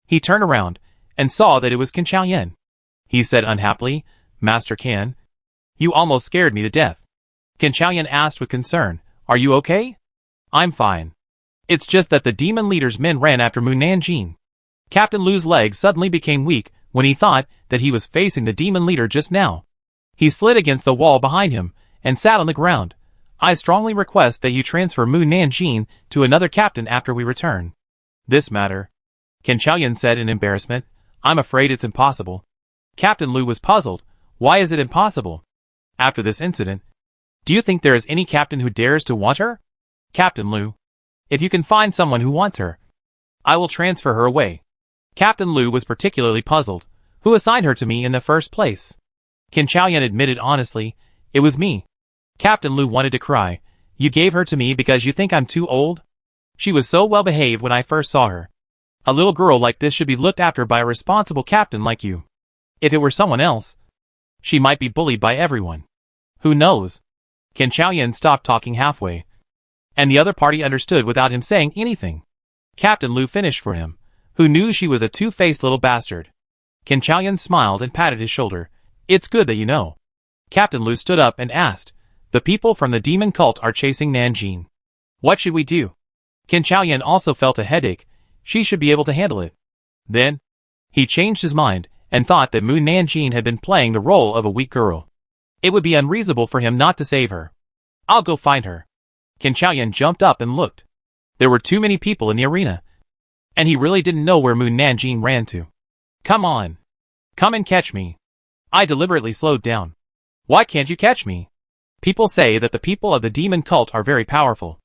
He turned around and saw that it was Qin Chaoyan. He said unhappily, Master Qin, you almost scared me to death. Qin Chaoyan asked with concern, are you okay? I'm fine. It's just that the demon leader's men ran after Mu Nanjing. Captain Lu's legs suddenly became weak when he thought that he was facing the demon leader just now. He slid against the wall behind him and sat on the ground. I strongly request that you transfer Mu Nanjing to another captain after we return. This matter, Qin Chaoyan said in embarrassment, I'm afraid it's impossible. Captain Lu was puzzled. Why is it impossible? After this incident, do you think there is any captain who dares to want her? Captain Lu, if you can find someone who wants her, I will transfer her away. Captain Lu was particularly puzzled. Who assigned her to me in the first place? Qin Chaoyan admitted honestly, it was me. Captain Lu wanted to cry. You gave her to me because you think I'm too old? She was so well behaved when I first saw her. A little girl like this should be looked after by a responsible captain like you. If it were someone else, she might be bullied by everyone. Who knows? Qin Chaoyan stopped talking halfway, and the other party understood without him saying anything. Captain Lu finished for him, who knew she was a two-faced little bastard. Qin Chaoyan smiled and patted his shoulder. It's good that you know. Captain Lu stood up and asked, the people from the demon cult are chasing Nanjing. What should we do? Qin Chaoyan also felt a headache. She should be able to handle it. Then, he changed his mind and thought that Mu Nanjing had been playing the role of a weak girl. It would be unreasonable for him not to save her. I'll go find her. Qin Chaoyan jumped up and looked. There were too many people in the arena, and he really didn't know where Mu Nanjing ran to. Come on. Come and catch me. I deliberately slowed down. Why can't you catch me? People say that the people of the demon cult are very powerful.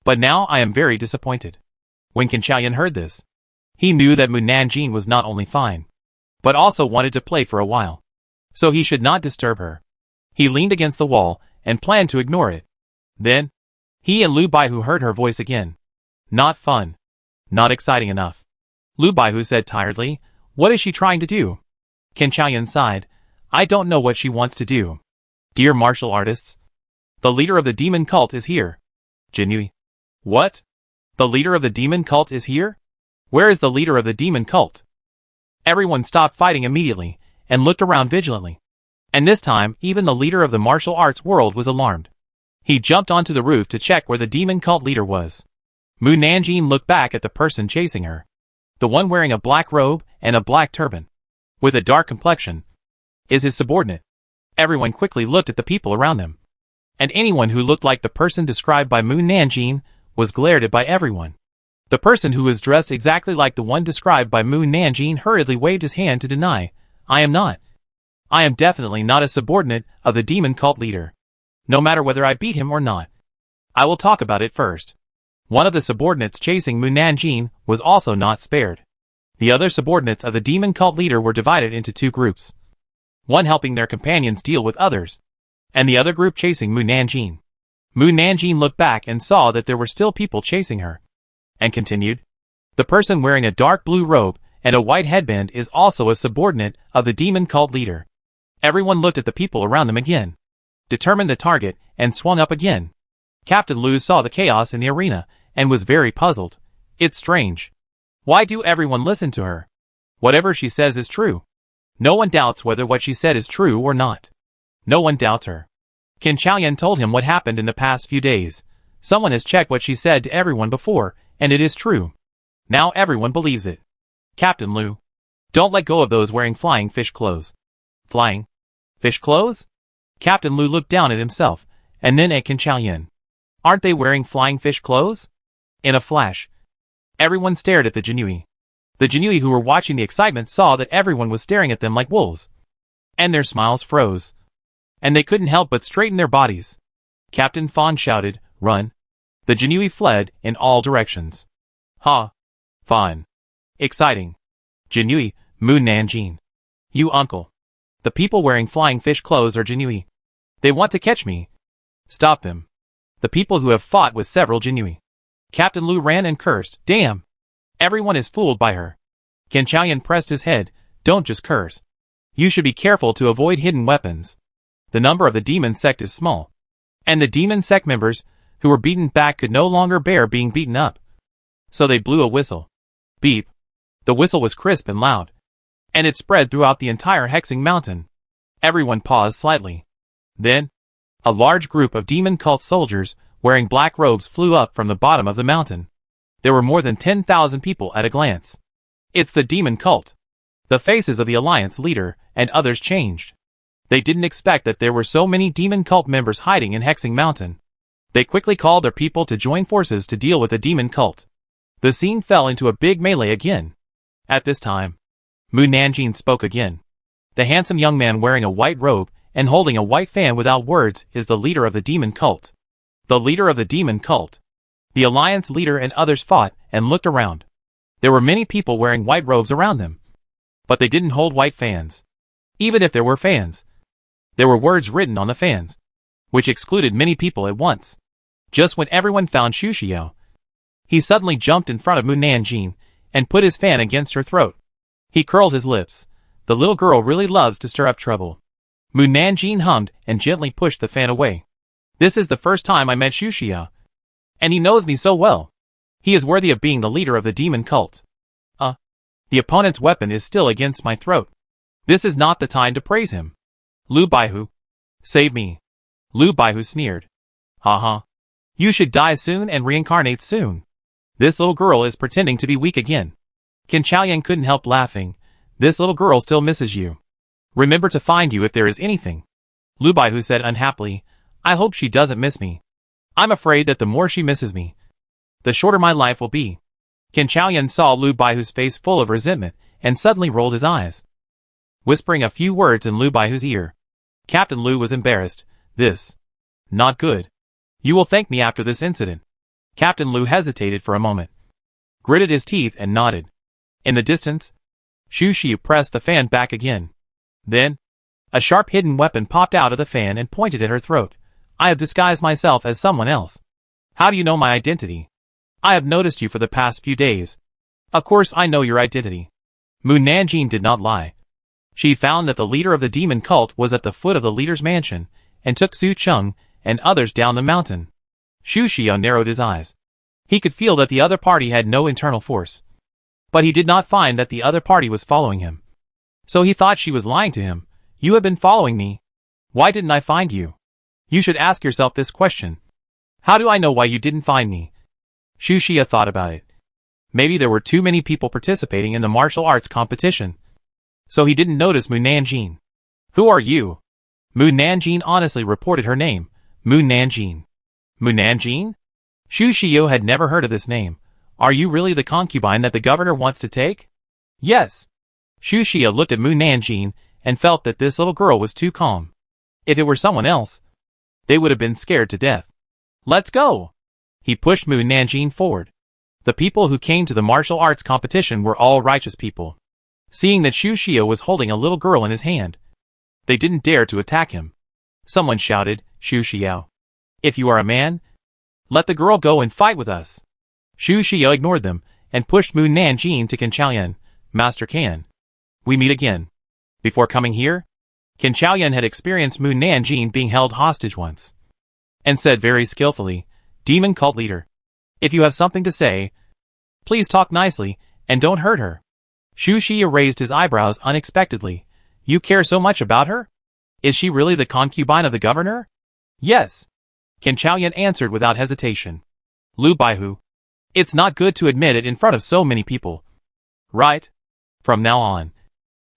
But now I am very disappointed. When Qin Chaoyan heard this, he knew that Mu Nanjing was not only fine, but also wanted to play for a while. So he should not disturb her. He leaned against the wall and planned to ignore it. Then, he and Lu Baihu heard her voice again. Not fun. Not exciting enough. Lu Baihu said tiredly, what is she trying to do? Qin Chaoyan sighed. I don't know what she wants to do. Dear martial artists, the leader of the demon cult is here. Jinui. What? The leader of the demon cult is here? Where is the leader of the demon cult? Everyone stopped fighting immediately and looked around vigilantly. And this time, even the leader of the martial arts world was alarmed. He jumped onto the roof to check where the demon cult leader was. Mu Nanjing looked back at the person chasing her. The one wearing a black robe and a black turban, with a dark complexion, is his subordinate. Everyone quickly looked at the people around them. And anyone who looked like the person described by Mu Nanjing was glared at by everyone. The person who was dressed exactly like the one described by Mu Nanjing hurriedly waved his hand to deny. I am not. I am definitely not a subordinate of the demon cult leader. No matter whether I beat him or not. I will talk about it first. One of the subordinates chasing Mu Nanjing was also not spared. The other subordinates of the demon cult leader were divided into two groups. One helping their companions deal with others, and the other group chasing Mu Nanjing. Mu Nanjing looked back and saw that there were still people chasing her, and continued. The person wearing a dark blue robe and a white headband is also a subordinate of the demon cult leader. Everyone looked at the people around them again, determined the target, and swung up again. Captain Lu saw the chaos in the arena and was very puzzled. It's strange. Why do everyone listen to her? Whatever she says is true. No one doubts whether what she said is true or not. No one doubts her. Qin Chaoyan told him what happened in the past few days. Someone has checked what she said to everyone before, and it is true. Now everyone believes it. Captain Lu, don't let go of those wearing flying fish clothes. Flying fish clothes? Captain Lu looked down at himself, and then at Qin Chaoyan. Aren't they wearing flying fish clothes? In a flash, everyone stared at the Jinui. The Jinui who were watching the excitement saw that everyone was staring at them like wolves. And their smiles froze. And they couldn't help but straighten their bodies. Captain Fan shouted, "Run!" The Jinui fled in all directions. Ha! Fun. Exciting. Jinui, Mu Nanjing. You uncle. The people wearing flying fish clothes are Jinui. They want to catch me. Stop them. The people who have fought with several Jinui. Captain Lu ran and cursed, "Damn! Everyone is fooled by her." Qin Chaoyan pressed his head, "Don't just curse. You should be careful to avoid hidden weapons. The number of the demon sect is small. And the demon sect members, who were beaten back could no longer bear being beaten up. So they blew a whistle. Beep. The whistle was crisp and loud. And it spread throughout the entire Hexing Mountain. Everyone paused slightly. Then, a large group of demon cult soldiers, wearing black robes flew up from the bottom of the mountain. There were more than 10,000 people at a glance. It's the demon cult. The faces of the alliance leader and others changed. They didn't expect that there were so many demon cult members hiding in Hexing Mountain. They quickly called their people to join forces to deal with the demon cult. The scene fell into a big melee again. At this time, Mu Nanjing spoke again. The handsome young man wearing a white robe and holding a white fan without words is the leader of the demon cult. The leader of the demon cult. The alliance leader and others fought and looked around. There were many people wearing white robes around them. But they didn't hold white fans. Even if there were fans, there were words written on the fans, which excluded many people at once. Just when everyone found Xu Xiao, he suddenly jumped in front of Mu Nanjing and put his fan against her throat. He curled his lips. The little girl really loves to stir up trouble. Mu Nanjing hummed and gently pushed the fan away. This is the first time I met Xu Xiao. And he knows me so well. He is worthy of being the leader of the demon cult. The opponent's weapon is still against my throat. This is not the time to praise him. Lu Baihu. Save me. Lu Baihu sneered. Haha. You should die soon and reincarnate soon. This little girl is pretending to be weak again. Qin Chaoyan couldn't help laughing. This little girl still misses you. Remember to find you if there is anything. Lu Baihu said unhappily, I hope she doesn't miss me. I'm afraid that the more she misses me, the shorter my life will be. Qin Chaoyan saw Lu Baihu's face full of resentment and suddenly rolled his eyes, whispering a few words in Lu Baihu's ear. Captain Lu was embarrassed. This. Not good. You will thank me after this incident. Captain Lu hesitated for a moment, gritted his teeth and nodded. In the distance, Xu Xiu pressed the fan back again. Then, a sharp hidden weapon popped out of the fan and pointed at her throat. I have disguised myself as someone else. How do you know my identity? I have noticed you for the past few days. Of course I know your identity. Mu Nanjing did not lie. She found that the leader of the demon cult was at the foot of the leader's mansion, and took Su Cheng and others down the mountain. Xu Xiao narrowed his eyes. He could feel that the other party had no internal force. But he did not find that the other party was following him. So he thought she was lying to him. You have been following me. Why didn't I find you? You should ask yourself this question. How do I know why you didn't find me? Xu Xiao thought about it. Maybe there were too many people participating in the martial arts competition. So he didn't notice Mu Nanjing. Who are you? Mu Nanjing honestly reported her name. Mu Nanjing. Mu Nanjing? Xu Xiao had never heard of this name. Are you really the concubine that the governor wants to take? Yes. Xu Xiao looked at Mu Nanjing and felt that this little girl was too calm. If it were someone else, they would have been scared to death. Let's go! He pushed Mu Nanjing forward. The people who came to the martial arts competition were all righteous people. Seeing that Xu Xiao was holding a little girl in his hand, they didn't dare to attack him. Someone shouted, Xu Xiao. If you are a man, let the girl go and fight with us. Xu Xiao ignored them and pushed Mu Nanjing to Qin Chaoyan. Master Can, we meet again. Before coming here, Qin Chaoyan had experienced Mu Nanjing being held hostage once, and said very skillfully, Demon cult leader, if you have something to say, please talk nicely and don't hurt her. Xu Xiao raised his eyebrows unexpectedly. You care so much about her? Is she really the concubine of the governor? Yes. Qin Chaoyan answered without hesitation. Lu Baihu. It's not good to admit it in front of so many people. Right? From now on,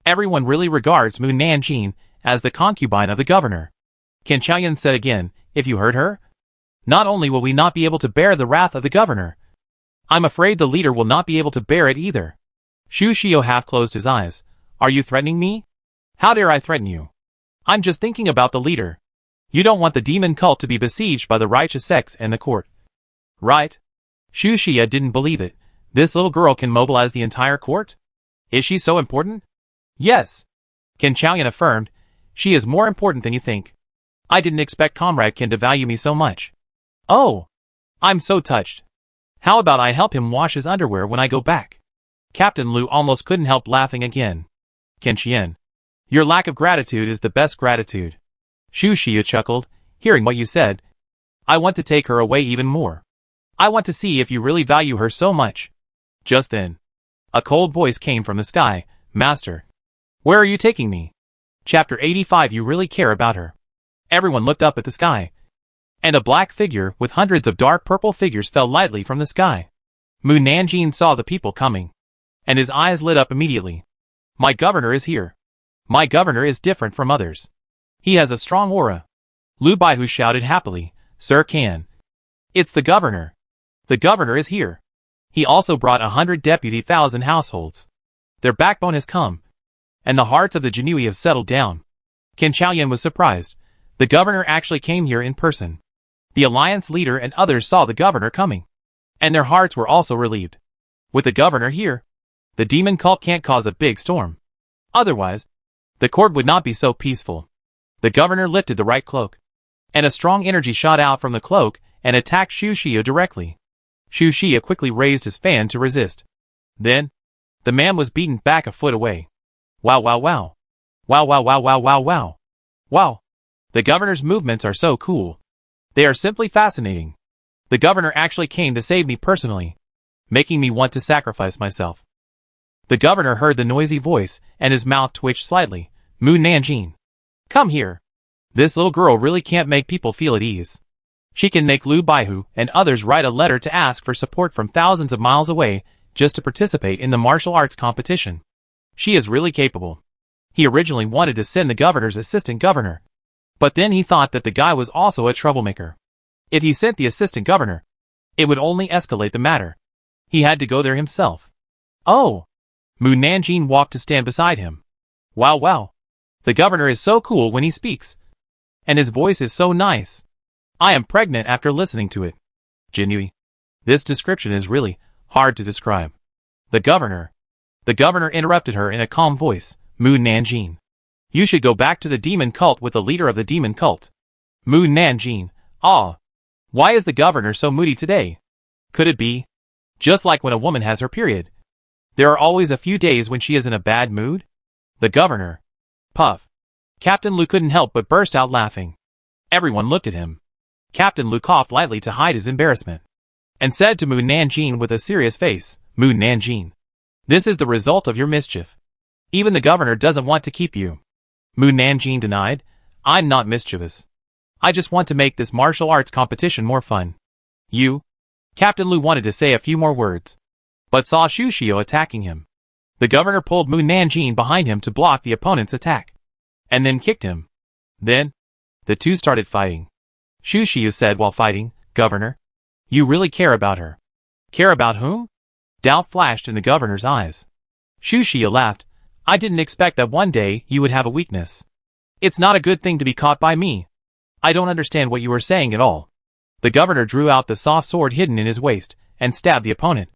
everyone really regards Mu Nanjing as the concubine of the governor. Qin Chaoyan said again, if you hurt her, not only will we not be able to bear the wrath of the governor, I'm afraid the leader will not be able to bear it either. Xu Xiao half closed his eyes. Are you threatening me? How dare I threaten you? I'm just thinking about the leader. You don't want the demon cult to be besieged by the righteous sects and the court. Right? Xu Xia didn't believe it. This little girl can mobilize the entire court? Is she so important? Yes. Qin Chaoyan affirmed. She is more important than you think. I didn't expect Comrade Qin to value me so much. Oh. I'm so touched. How about I help him wash his underwear when I go back? Captain Lu almost couldn't help laughing again. Qin Qian. Your lack of gratitude is the best gratitude. Xu Xia chuckled, hearing what you said. I want to take her away even more. I want to see if you really value her so much. Just then, a cold voice came from the sky. Master. Where are you taking me? Chapter 85. You really care about her. Everyone looked up at the sky. And a black figure with hundreds of dark purple figures fell lightly from the sky. Mu Nanjing saw the people coming. And his eyes lit up immediately. My governor is here. My governor is different from others. He has a strong aura. Lu Baihu shouted happily, Sir Can. It's the governor. The governor is here. He also brought 100 deputy 1,000 households. Their backbone has come. And the hearts of the Jinui have settled down. Qin Chaoyan was surprised. The governor actually came here in person. The alliance leader and others saw the governor coming. And their hearts were also relieved. With the governor here, the demon cult can't cause a big storm. Otherwise, the court would not be so peaceful. The governor lifted the right cloak. And a strong energy shot out from the cloak and attacked Xu Xia directly. Xu Xia quickly raised his fan to resist. Then, the man was beaten back a foot away. Wow wow wow. Wow wow wow wow wow wow. Wow. The governor's movements are so cool. They are simply fascinating. The governor actually came to save me personally, making me want to sacrifice myself. The governor heard the noisy voice, and his mouth twitched slightly. Mu Nanjing. Come here. This little girl really can't make people feel at ease. She can make Lu Baihu and others write a letter to ask for support from thousands of miles away just to participate in the martial arts competition. She is really capable. He originally wanted to send the governor's assistant governor. But then he thought that the guy was also a troublemaker. If he sent the assistant governor, it would only escalate the matter. He had to go there himself. Oh! Mu Nanjing walked to stand beside him. Wow wow. The governor is so cool when he speaks. And his voice is so nice. I am pregnant after listening to it. Jinui. This description is really hard to describe. The governor interrupted her in a calm voice. Mu Nanjing. You should go back to the demon cult with the leader of the demon cult. Mu Nanjing. Ah. Why is the governor so moody today? Could it be? Just like when a woman has her period. There are always a few days when she is in a bad mood? The governor. Puff. Captain Lu couldn't help but burst out laughing. Everyone looked at him. Captain Lu coughed lightly to hide his embarrassment. And said to Mu Nanjing with a serious face, Mu Nanjing. This is the result of your mischief. Even the governor doesn't want to keep you. Mu Nanjing denied, I'm not mischievous. I just want to make this martial arts competition more fun. You? Captain Lu wanted to say a few more words, but saw Xu Xiao attacking him. The governor pulled Mu Nanjing behind him to block the opponent's attack, and then kicked him. Then, the two started fighting. Xu Xiao said while fighting, Governor, you really care about her. Care about whom? Doubt flashed in the governor's eyes. Xu Xiao laughed. I didn't expect that one day you would have a weakness. It's not a good thing to be caught by me. I don't understand what you are saying at all. The governor drew out the soft sword hidden in his waist, and stabbed the opponent.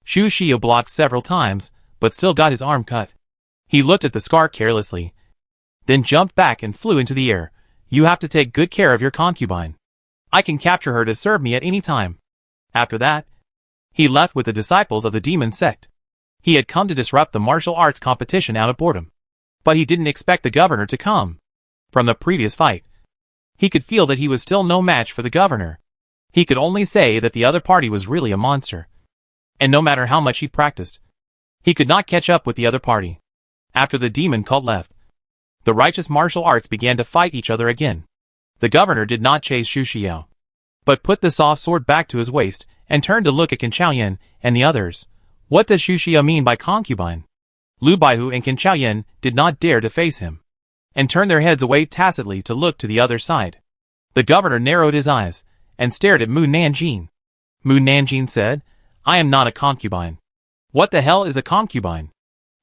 Xu Xiao blocked several times, but still got his arm cut. He looked at the scar carelessly, then jumped back and flew into the air. You have to take good care of your concubine. I can capture her to serve me at any time. After that, he left with the disciples of the demon sect. He had come to disrupt the martial arts competition out of boredom. But he didn't expect the governor to come. From the previous fight, he could feel that he was still no match for the governor. He could only say that the other party was really a monster. And no matter how much he practiced, he could not catch up with the other party. After the demon cult left, the righteous martial arts began to fight each other again. The governor did not chase Xu Xiao, but put the soft sword back to his waist and turned to look at Qin Chaoyan and the others. What does Xu Xiao mean by concubine? Lu Baihu and Qin Chaoyan did not dare to face him, and turned their heads away tacitly to look to the other side. The governor narrowed his eyes and stared at Mu Nanjing. Mu Nanjing said, I am not a concubine. What the hell is a concubine?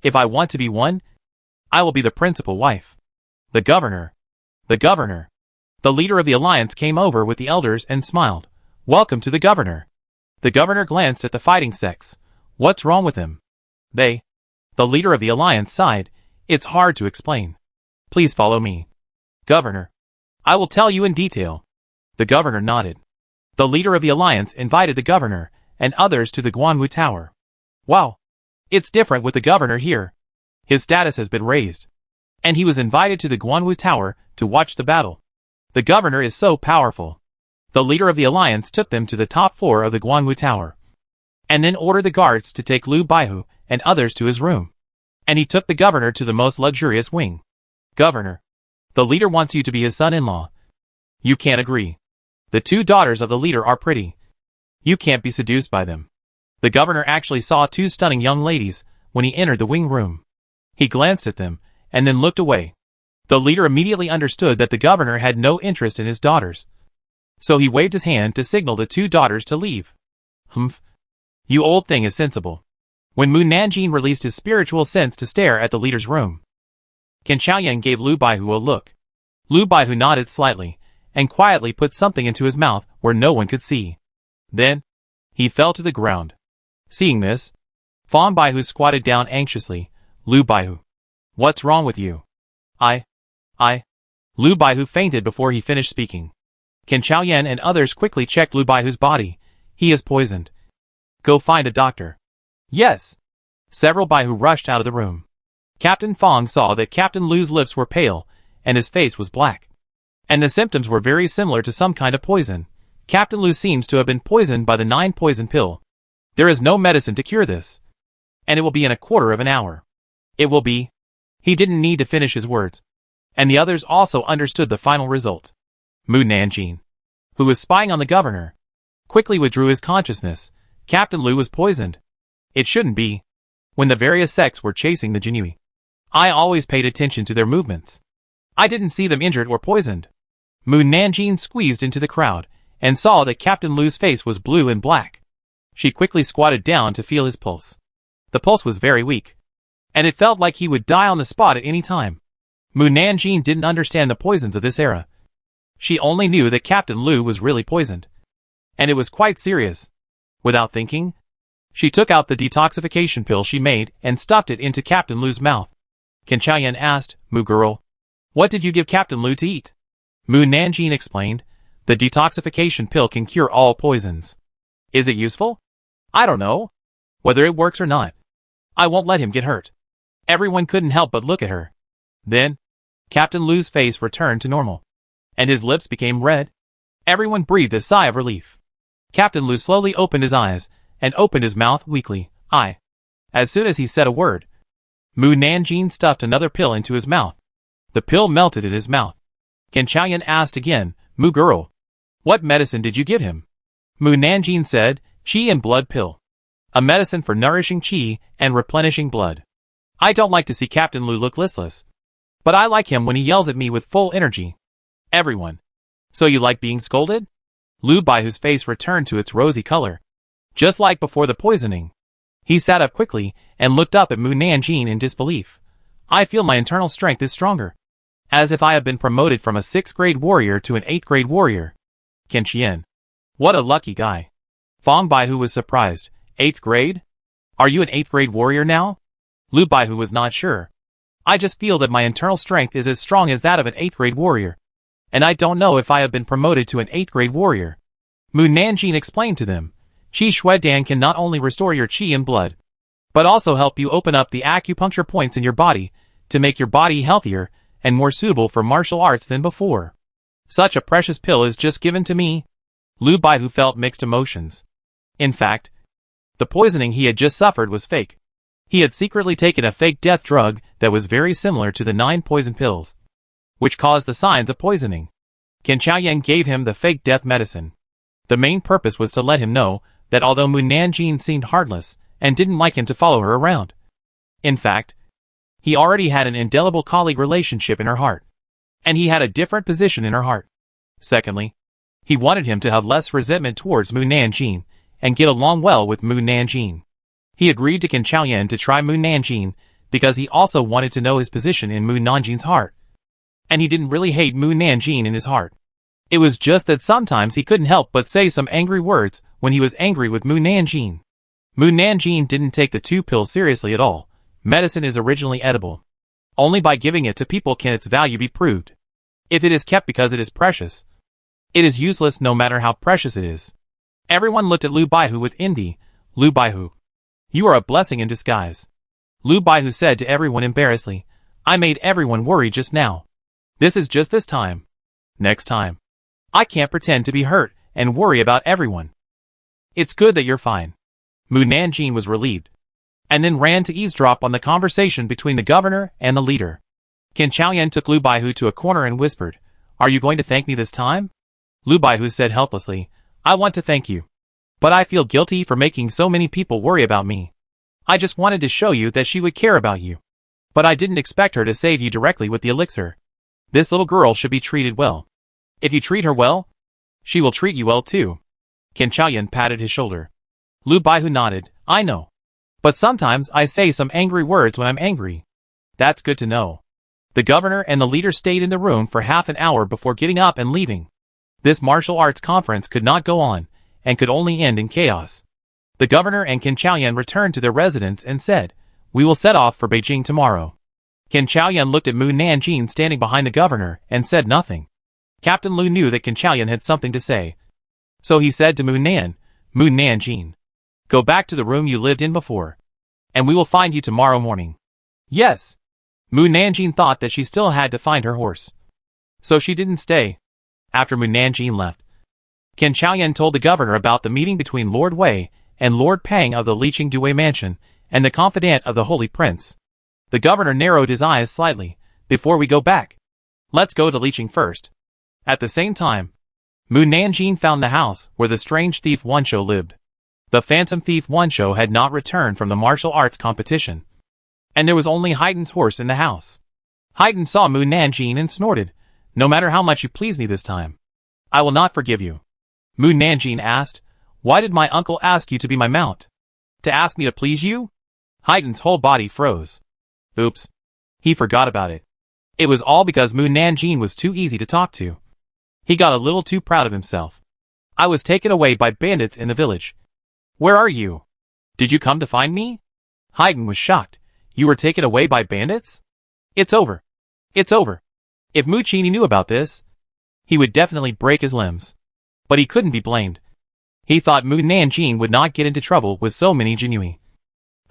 If I want to be one, I will be the principal wife. The governor. The leader of the alliance came over with the elders and smiled. Welcome to the governor. The governor glanced at the fighting sex. What's wrong with him? The leader of the alliance sighed. It's hard to explain. Please follow me. Governor. I will tell you in detail. The governor nodded. The leader of the alliance invited the governor and others to the Guanwu Tower. Wow. It's different with the governor here. His status has been raised, and he was invited to the Guanwu Tower to watch the battle. The governor is so powerful. The leader of the alliance took them to the top floor of the Guanwu Tower, and then ordered the guards to take Lu Baihu and others to his room. And he took the governor to the most luxurious wing. Governor. The leader wants you to be his son-in-law. You can't agree. The two daughters of the leader are pretty. You can't be seduced by them. The governor actually saw two stunning young ladies when he entered the wing room. He glanced at them, and then looked away. The leader immediately understood that the governor had no interest in his daughters. So he waved his hand to signal the two daughters to leave. Humph. You old thing is sensible. When Mu Nanjing released his spiritual sense to stare at the leader's room, Qin Chaoyan gave Lu Baihu a look. Lu Baihu nodded slightly, and quietly put something into his mouth where no one could see. Then, he fell to the ground. Seeing this, Fan Baihu squatted down anxiously. Lu Baihu. What's wrong with you? Lu Baihu fainted before he finished speaking. Qin Chaoyan and others quickly checked Lu Baihu's body. He is poisoned. Go find a doctor. Yes. Several Baihu rushed out of the room. Captain Fong saw that Captain Lu's lips were pale, and his face was black. And the symptoms were very similar to some kind of poison. Captain Lu seems to have been poisoned by the 9 poison pill. There is no medicine to cure this. And it will be in a quarter of an hour. It will be. He didn't need to finish his words. And the others also understood the final result. Mu Nanjing, who was spying on the governor, quickly withdrew his consciousness. Captain Lu was poisoned. It shouldn't be. When the various sects were chasing the Jinui, I always paid attention to their movements. I didn't see them injured or poisoned. Mu Nanjing squeezed into the crowd and saw that Captain Lu's face was blue and black. She quickly squatted down to feel his pulse. The pulse was very weak, and it felt like he would die on the spot at any time. Mu Nanjing didn't understand the poisons of this era. She only knew that Captain Lu was really poisoned, and it was quite serious. Without thinking, she took out the detoxification pill she made and stuffed it into Captain Lu's mouth. Qin Chaoyan asked, Mu girl, what did you give Captain Lu to eat? Mu Nanjing explained, the detoxification pill can cure all poisons. Is it useful? I don't know. Whether it works or not, I won't let him get hurt. Everyone couldn't help but look at her. Then, Captain Lu's face returned to normal, and his lips became red. Everyone breathed a sigh of relief. Captain Lu slowly opened his eyes, and opened his mouth weakly. As soon as he said a word, Mu Nanjing stuffed another pill into his mouth. The pill melted in his mouth. Qin Chaoyan asked again, Mu girl, what medicine did you give him? Mu Nanjing said, Qi and blood pill. A medicine for nourishing qi and replenishing blood. I don't like to see Captain Lu look listless, but I like him when he yells at me with full energy. Everyone. So you like being scolded? Lu Baihu's face returned to its rosy color, just like before the poisoning. He sat up quickly and looked up at Mu Nanjing in disbelief. I feel my internal strength is stronger, as if I have been promoted from a 6th grade warrior to an 8th grade warrior. Qin Qian. What a lucky guy. Fang Baihu was surprised. 8th grade? Are you an 8th grade warrior now? Lu Baihu was not sure. I just feel that my internal strength is as strong as that of an 8th grade warrior, and I don't know if I have been promoted to an 8th grade warrior. Mu Nanjing explained to them. Qi Shuedan can not only restore your qi and blood, but also help you open up the acupuncture points in your body to make your body healthier and more suitable for martial arts than before. Such a precious pill is just given to me. Lu Baihu felt mixed emotions. In fact, the poisoning he had just suffered was fake. He had secretly taken a fake death drug that was very similar to the 9 poison pills, which caused the signs of poisoning. Ken Chaoyan gave him the fake death medicine. The main purpose was to let him know that although Mu Nanjing seemed heartless and didn't like him to follow her around, in fact, he already had an indelible colleague relationship in her heart, and he had a different position in her heart. Secondly, he wanted him to have less resentment towards Mu Nanjing and get along well with Mu Nanjing. He agreed to Ken Chaoyan to try Mu Nanjing because he also wanted to know his position in Mu Nanjing's heart. And he didn't really hate Mu Nanjing in his heart. It was just that sometimes he couldn't help but say some angry words when he was angry with Mu Nanjing. Mu Nanjing didn't take the 2 pills seriously at all. Medicine is originally edible. Only by giving it to people can its value be proved. If it is kept because it is precious, it is useless no matter how precious it is. Everyone looked at Liu Baihu with envy. Liu Baihu, you are a blessing in disguise. Liu Baihu said to everyone embarrassedly, I made everyone worry just now. This is just this time. Next time, I can't pretend to be hurt and worry about everyone. It's good that you're fine. Mu Nanjing was relieved, and then ran to eavesdrop on the conversation between the governor and the leader. Ken Chaoyan took Liu Baihu to a corner and whispered, Are you going to thank me this time? Liu Baihu said helplessly, I want to thank you. But I feel guilty for making so many people worry about me. I just wanted to show you that she would care about you. But I didn't expect her to save you directly with the elixir. This little girl should be treated well. If you treat her well, she will treat you well too. Ken Chaoyan patted his shoulder. Liu Baihu nodded, I know. But sometimes I say some angry words when I'm angry. That's good to know. The governor and the leader stayed in the room for half an hour before getting up and leaving. This martial arts conference could not go on, and could only end in chaos. The governor and Ken Chaoyan returned to their residence and said, We will set off for Beijing tomorrow. Ken Chaoyan looked at Mu Nanjing standing behind the governor and said nothing. Captain Liu knew that Ken Chaoyan had something to say. So he said to Mu Nanjing, Go back to the room you lived in before, and we will find you tomorrow morning. Yes. Mu Nanjing thought that she still had to find her horse. So she didn't stay. After Mu Nanjing left, Ken Chaoyan told the governor about the meeting between Lord Wei and Lord Pang of the Liqing Dui Mansion and the confidant of the Holy Prince. The governor narrowed his eyes slightly. Before we go back, let's go to Liqing first. At the same time, Mu Nanjing found the house where the strange thief Wanshou lived. The phantom thief Wanshou had not returned from the martial arts competition, and there was only Haiden's horse in the house. Haiden saw Mu Nanjing and snorted, No matter how much you please me this time, I will not forgive you. Mu Nanjing asked, Why did my uncle ask you to be my mount? To ask me to please you? Haiden's whole body froze. Oops. He forgot about it. It was all because Mu Nanjing was too easy to talk to. He got a little too proud of himself. I was taken away by bandits in the village. Where are you? Did you come to find me? Haiden was shocked. You were taken away by bandits? It's over. It's over. If Mu Qini knew about this, he would definitely break his limbs. But he couldn't be blamed. He thought Mu Nanjing would not get into trouble with so many Jinui.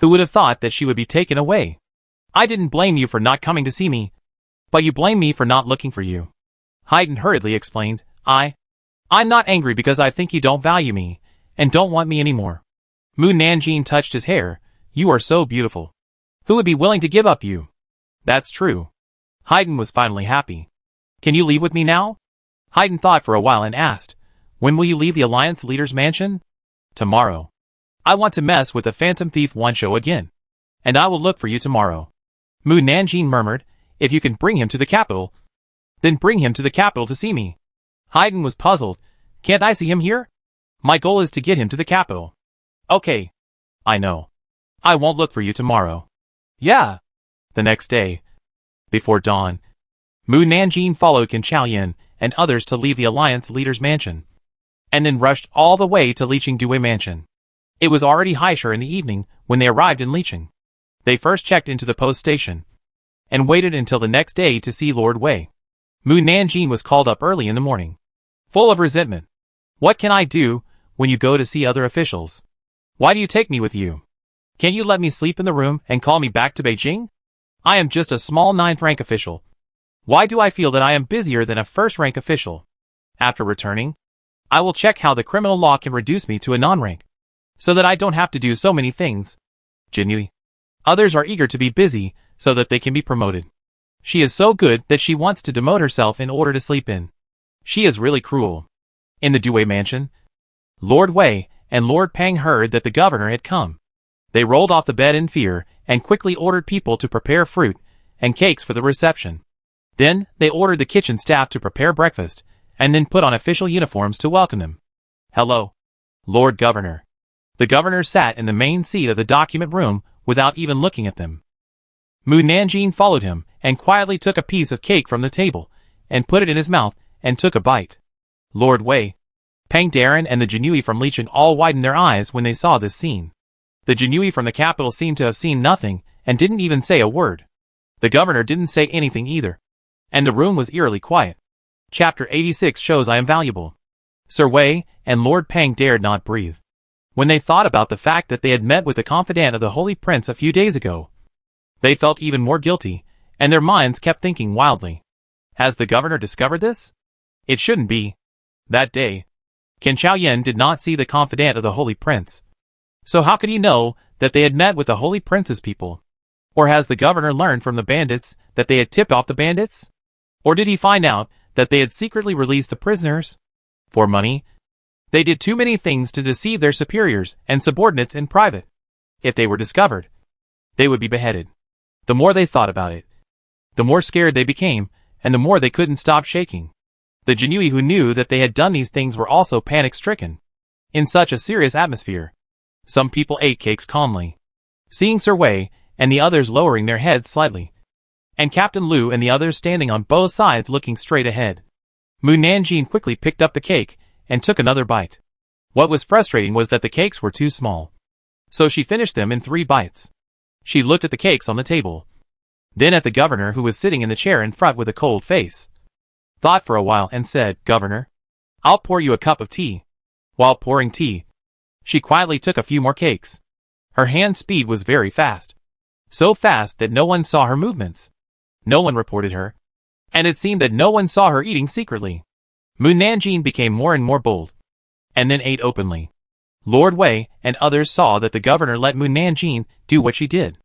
Who would have thought that she would be taken away? I didn't blame you for not coming to see me, but you blame me for not looking for you. Haiden hurriedly explained, I'm not angry because I think you don't value me, and don't want me anymore. Mu Nanjing touched his hair. You are so beautiful. Who would be willing to give up you? That's true. Haiden was finally happy. Can you leave with me now? Haiden thought for a while and asked, When will you leave the Alliance Leader's mansion? Tomorrow. I want to mess with the phantom thief Wanshou again, and I will look for you tomorrow. Mu Nanjing murmured, If you can bring him to the capital, then bring him to the capital to see me. Haiden was puzzled. Can't I see him here? My goal is to get him to the capital. Okay. I know. I won't look for you tomorrow. Yeah. The next day, before dawn, Mu Nanjing followed Ken Chaoyan and others to leave the Alliance Leader's mansion, and then rushed all the way to Liqing Dui Mansion. It was already Haishar in the evening when they arrived in Liqing. They first checked into the post station, and waited until the next day to see Lord Wei. Mu Nanjing was called up early in the morning, full of resentment. What can I do when you go to see other officials? Why do you take me with you? Can't you let me sleep in the room and call me back to Beijing? I am just a small 9th rank official. Why do I feel that I am busier than a 1st rank official? After returning, I will check how the criminal law can reduce me to a non-rank, so that I don't have to do so many things. Jinui. Others are eager to be busy so that they can be promoted. She is so good that she wants to demote herself in order to sleep in. She is really cruel. In the Due mansion, Lord Wei and Lord Pang heard that the governor had come. They rolled off the bed in fear and quickly ordered people to prepare fruit and cakes for the reception. Then they ordered the kitchen staff to prepare breakfast and then put on official uniforms to welcome them. Hello, Lord Governor. The governor sat in the main seat of the document room without even looking at them. Mu Nanjing followed him and quietly took a piece of cake from the table and put it in his mouth and took a bite. Lord Wei, Pang Darren and the Jinui from Licheng all widened their eyes when they saw this scene. The Jinui from the capital seemed to have seen nothing and didn't even say a word. The governor didn't say anything either. And the room was eerily quiet. Chapter 86 shows I am valuable. Sir Wei and Lord Pang dared not breathe. When they thought about the fact that they had met with the confidant of the Holy Prince a few days ago, they felt even more guilty, and their minds kept thinking wildly. Has the governor discovered this? It shouldn't be. That day, Qin Chaoyan did not see the confidant of the Holy Prince. So how could he know that they had met with the Holy Prince's people? Or has the governor learned from the bandits that they had tipped off the bandits? Or did he find out that they had secretly released the prisoners? For money? They did too many things to deceive their superiors and subordinates in private. If they were discovered, they would be beheaded. The more they thought about it, the more scared they became, and the more they couldn't stop shaking. The Jinui who knew that they had done these things were also panic-stricken. In such a serious atmosphere, some people ate cakes calmly, seeing Sir Wei and the others lowering their heads slightly, and Captain Lu and the others standing on both sides looking straight ahead. Mu Nanjing quickly picked up the cake and took another bite. What was frustrating was that the cakes were too small. So she finished them in 3 bites. She looked at the cakes on the table, then at the governor who was sitting in the chair in front with a cold face, thought for a while and said, "Governor, I'll pour you a cup of tea." While pouring tea, she quietly took a few more cakes. Her hand speed was very fast. So fast that no one saw her movements. No one reported her. And it seemed that no one saw her eating secretly. Mu Nanjing became more and more bold, and then ate openly. Lord Wei and others saw that the governor let Mu Nanjing do what she did,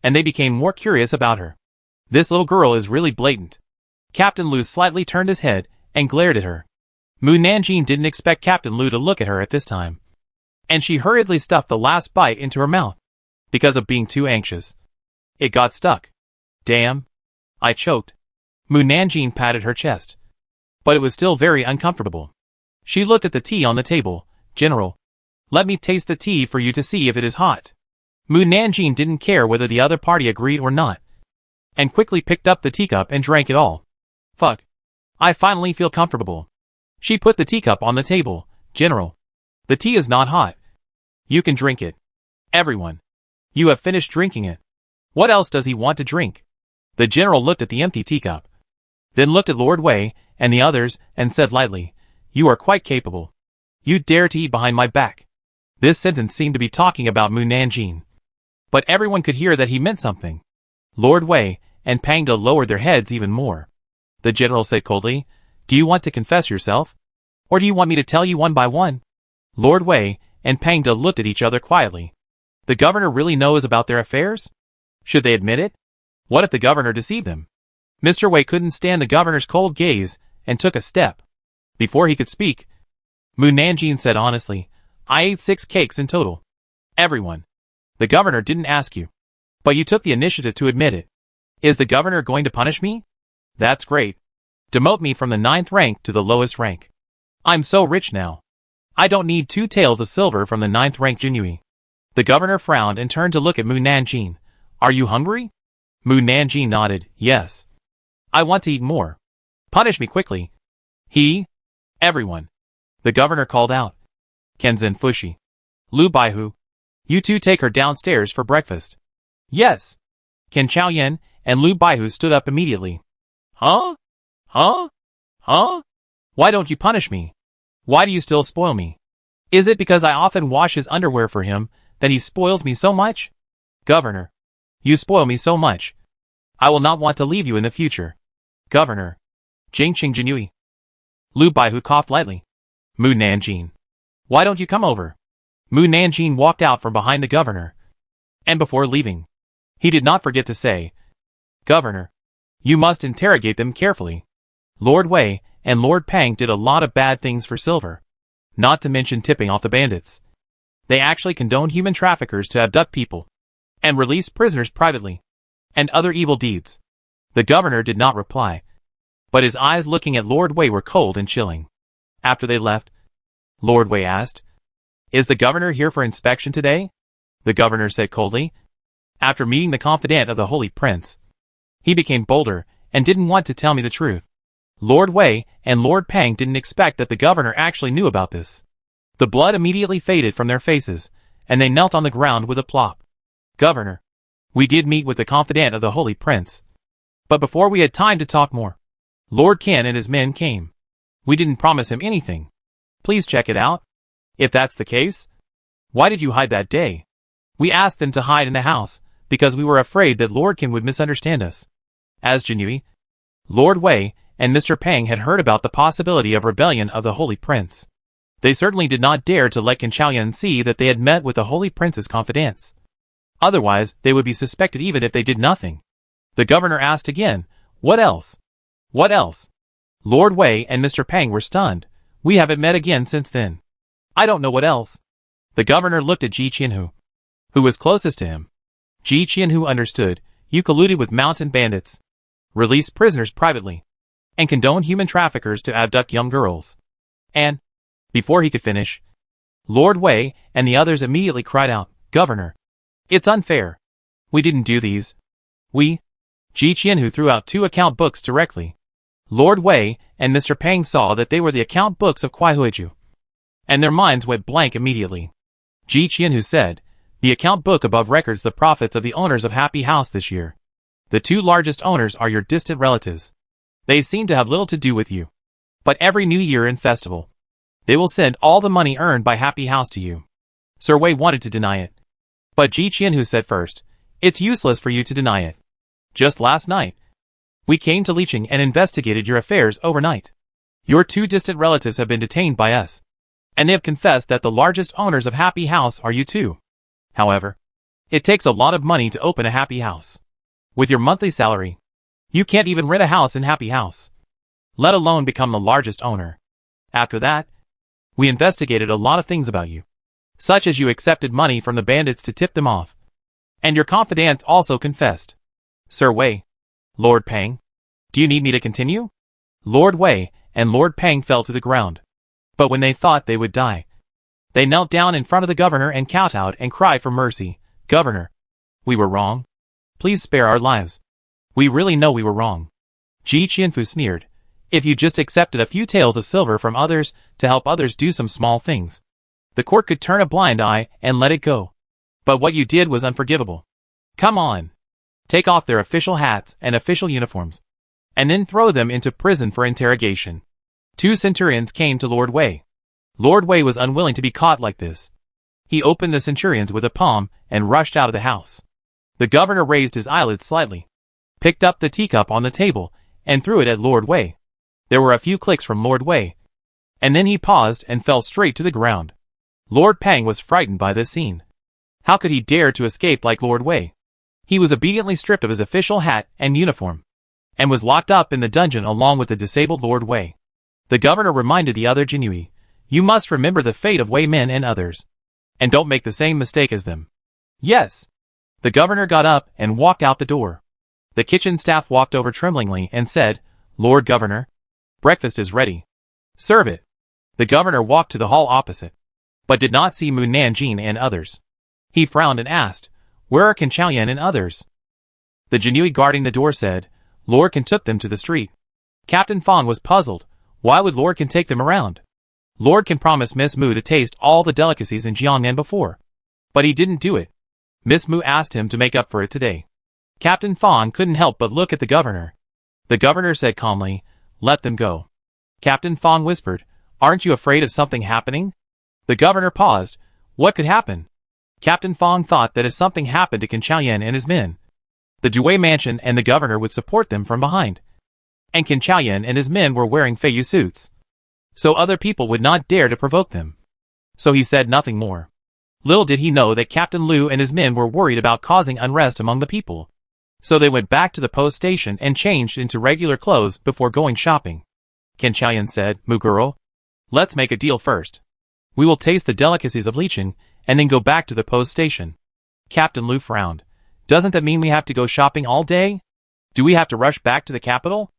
and they became more curious about her. This little girl is really blatant. Captain Lu slightly turned his head and glared at her. Mu Nanjing didn't expect Captain Lu to look at her at this time, and she hurriedly stuffed the last bite into her mouth, because of being too anxious. It got stuck. Damn. I choked. Mu Nanjing patted her chest, but it was still very uncomfortable. She looked at the tea on the table. "General, let me taste the tea for you to see if it is hot." Mu Nanjing didn't care whether the other party agreed or not, and quickly picked up the teacup and drank it all. Fuck. I finally feel comfortable. She put the teacup on the table. "General, the tea is not hot. You can drink it." "Everyone, you have finished drinking it. What else does he want to drink?" The general looked at the empty teacup, then looked at Lord Wei and the others and said lightly, "You are quite capable. You dare to eat behind my back." This sentence seemed to be talking about Mu Nanjing, but everyone could hear that he meant something. Lord Wei and Pang De lowered their heads even more. The general said coldly, "Do you want to confess yourself? Or do you want me to tell you one by one?" Lord Wei and Pang De looked at each other quietly. The governor really knows about their affairs? Should they admit it? What if the governor deceived them? Mr. Wei couldn't stand the governor's cold gaze and took a step. Before he could speak, Mu Nanjing said honestly, "I ate 6 cakes in total." "Everyone. The governor didn't ask you, but you took the initiative to admit it. Is the governor going to punish me? That's great. Demote me from the 9th rank to the lowest rank. I'm so rich now. I don't need 2 taels of silver from the 9th rank Jinui." The governor frowned and turned to look at Mu Nanjing. "Are you hungry?" Mu Nanjing nodded, "Yes. I want to eat more. Punish me quickly." Everyone. The governor called out. "Kenzan Fushi. Lu Baihu. You 2 take her downstairs for breakfast." "Yes." Qin Chaoyan and Lu Baihu stood up immediately. Huh? Why don't you punish me? Why do you still spoil me? Is it because I often wash his underwear for him that he spoils me so much? Governor, you spoil me so much. I will not want to leave you in the future. Governor. Jingqing Jinui. Lu Baihu coughed lightly. Mu Nanjing. Why don't you come over? Mu Nanjing walked out from behind the governor. And before leaving, he did not forget to say, "Governor, you must interrogate them carefully." Lord Wei and Lord Pang did a lot of bad things for silver. Not to mention tipping off the bandits. They actually condoned human traffickers to abduct people and release prisoners privately, and other evil deeds. The governor did not reply, but his eyes looking at Lord Wei were cold and chilling. After they left, Lord Wei asked, "Is the governor here for inspection today?" The governor said coldly. After meeting the confidant of the Holy Prince, he became bolder and didn't want to tell me the truth. Lord Wei and Lord Pang didn't expect that the governor actually knew about this. The blood immediately faded from their faces, and they knelt on the ground with a plop. "Governor, we did meet with the confidant of the Holy Prince. But before we had time to talk more, Lord Qin and his men came. We didn't promise him anything. Please check it out. If that's the case, why did you hide that day?" "We asked them to hide in the house, because we were afraid that Lord Qin would misunderstand us." As Jinui, Lord Wei, and Mr. Pang had heard about the possibility of rebellion of the Holy Prince, they certainly did not dare to let Qin Chaoyan see that they had met with the Holy Prince's confidants. Otherwise, they would be suspected even if they did nothing. The governor asked again, "What else? What else?" Lord Wei and Mr. Pang were stunned. "We haven't met again since then. I don't know what else." The governor looked at Ji Qianhu, who was closest to him. Ji Qianhu understood. "You colluded with mountain bandits, released prisoners privately, and condoned human traffickers to abduct young girls." And, before he could finish, Lord Wei and the others immediately cried out, "Governor, it's unfair. We didn't do these. We..." Ji Qianhu threw out 2 account books directly. Lord Wei and Mr. Pang saw that they were the account books of Kuai Huiju, and their minds went blank immediately. Ji Qianhu said, "The account book above records the profits of the owners of Happy House this year. The 2 largest owners are your distant relatives. They seem to have little to do with you. But every new year and festival, they will send all the money earned by Happy House to you." Sir Wei wanted to deny it, but Ji Qianhu said first, "It's useless for you to deny it. Just last night, we came to Liqing and investigated your affairs overnight. Your 2 distant relatives have been detained by us, and they have confessed that the largest owners of Happy House are you too. However, it takes a lot of money to open a Happy House. With your monthly salary, you can't even rent a house in Happy House, let alone become the largest owner. After that, we investigated a lot of things about you, such as you accepted money from the bandits to tip them off, and your confidant also confessed." Sir Wei, Lord Pang, do you need me to continue? Lord Wei and Lord Pang fell to the ground. But when they thought they would die, they knelt down in front of the governor and kowtowed and cried for mercy. "Governor, we were wrong. Please spare our lives. We really know we were wrong." Ji Qianfu sneered. "If you just accepted a few taels of silver from others to help others do some small things, the court could turn a blind eye and let it go. But what you did was unforgivable. Come on. Take off their official hats and official uniforms, and then throw them into prison for interrogation." 2 centurions came to Lord Wei. Lord Wei was unwilling to be caught like this. He opened the centurions with a palm and rushed out of the house. The governor raised his eyelids slightly, picked up the teacup on the table, and threw it at Lord Wei. There were a few clicks from Lord Wei, and then he paused and fell straight to the ground. Lord Pang was frightened by this scene. How could he dare to escape like Lord Wei? He was obediently stripped of his official hat and uniform, and was locked up in the dungeon along with the disabled Lord Wei. The governor reminded the other Jinui, "You must remember the fate of Wei men and others, and don't make the same mistake as them." "Yes." The governor got up and walked out the door. The kitchen staff walked over tremblingly and said, "Lord Governor, breakfast is ready. Serve it." The governor walked to the hall opposite, but did not see Mu Nanjing and others. He frowned and asked, "Where are Qin Chaoyan and others?" The Jinui guarding the door said, "Lord Qin took them to the street." Captain Fong was puzzled. Why would Lord Qin take them around? Lord Qin promised Miss Mu to taste all the delicacies in Jiangnan before, but he didn't do it. Miss Mu asked him to make up for it today. Captain Fong couldn't help but look at the governor. The governor said calmly, "Let them go." Captain Fong whispered, "Aren't you afraid of something happening?" The governor paused. What could happen? Captain Fong thought that if something happened to Qin Chaoyan and his men, the Dewey mansion and the governor would support them from behind. And Qin Chaoyan and his men were wearing Feiyu suits, so other people would not dare to provoke them. So he said nothing more. Little did he know that Captain Liu and his men were worried about causing unrest among the people. So they went back to the post station and changed into regular clothes before going shopping. Ken Chaoyan said, Mu girl. Let's make a deal first. We will taste the delicacies of Licheng, and then go back to the post station. Captain Lu frowned. Doesn't that mean we have to go shopping all day? Do we have to rush back to the capital?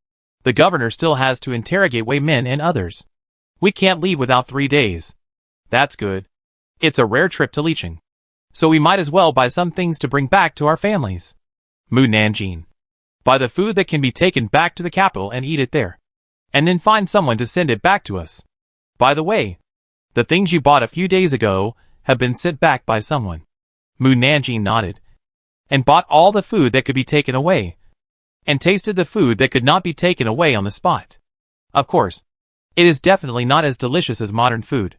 The governor still has to interrogate Wei Min and others. We can't leave without 3 days. That's good. It's a rare trip to Licheng. So we might as well buy some things to bring back to our families. Mu Nanjing. Buy the food that can be taken back to the capital and eat it there. And then find someone to send it back to us. By the way, the things you bought a few days ago have been sent back by someone. Mu Nanjing nodded. And bought all the food that could be taken away. And tasted the food that could not be taken away on the spot. Of course, it is definitely not as delicious as modern food.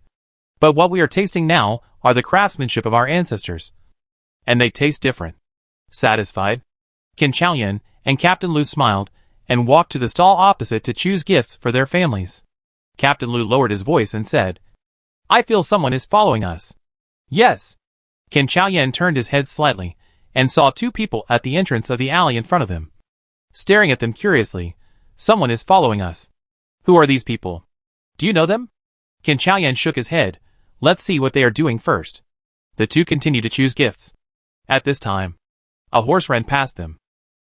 But what we are tasting now are the craftsmanship of our ancestors. And they taste different. Satisfied, Ken Chaoyan and Captain Lu smiled and walked to the stall opposite to choose gifts for their families. Captain Lu lowered his voice and said, I feel someone is following us. Yes. Ken Chaoyan turned his head slightly and saw 2 people at the entrance of the alley in front of him. Staring at them curiously, someone is following us. Who are these people? Do you know them? Ken Chaoyan shook his head. Let's see what they are doing first. The 2 continued to choose gifts. At this time, a horse ran past them.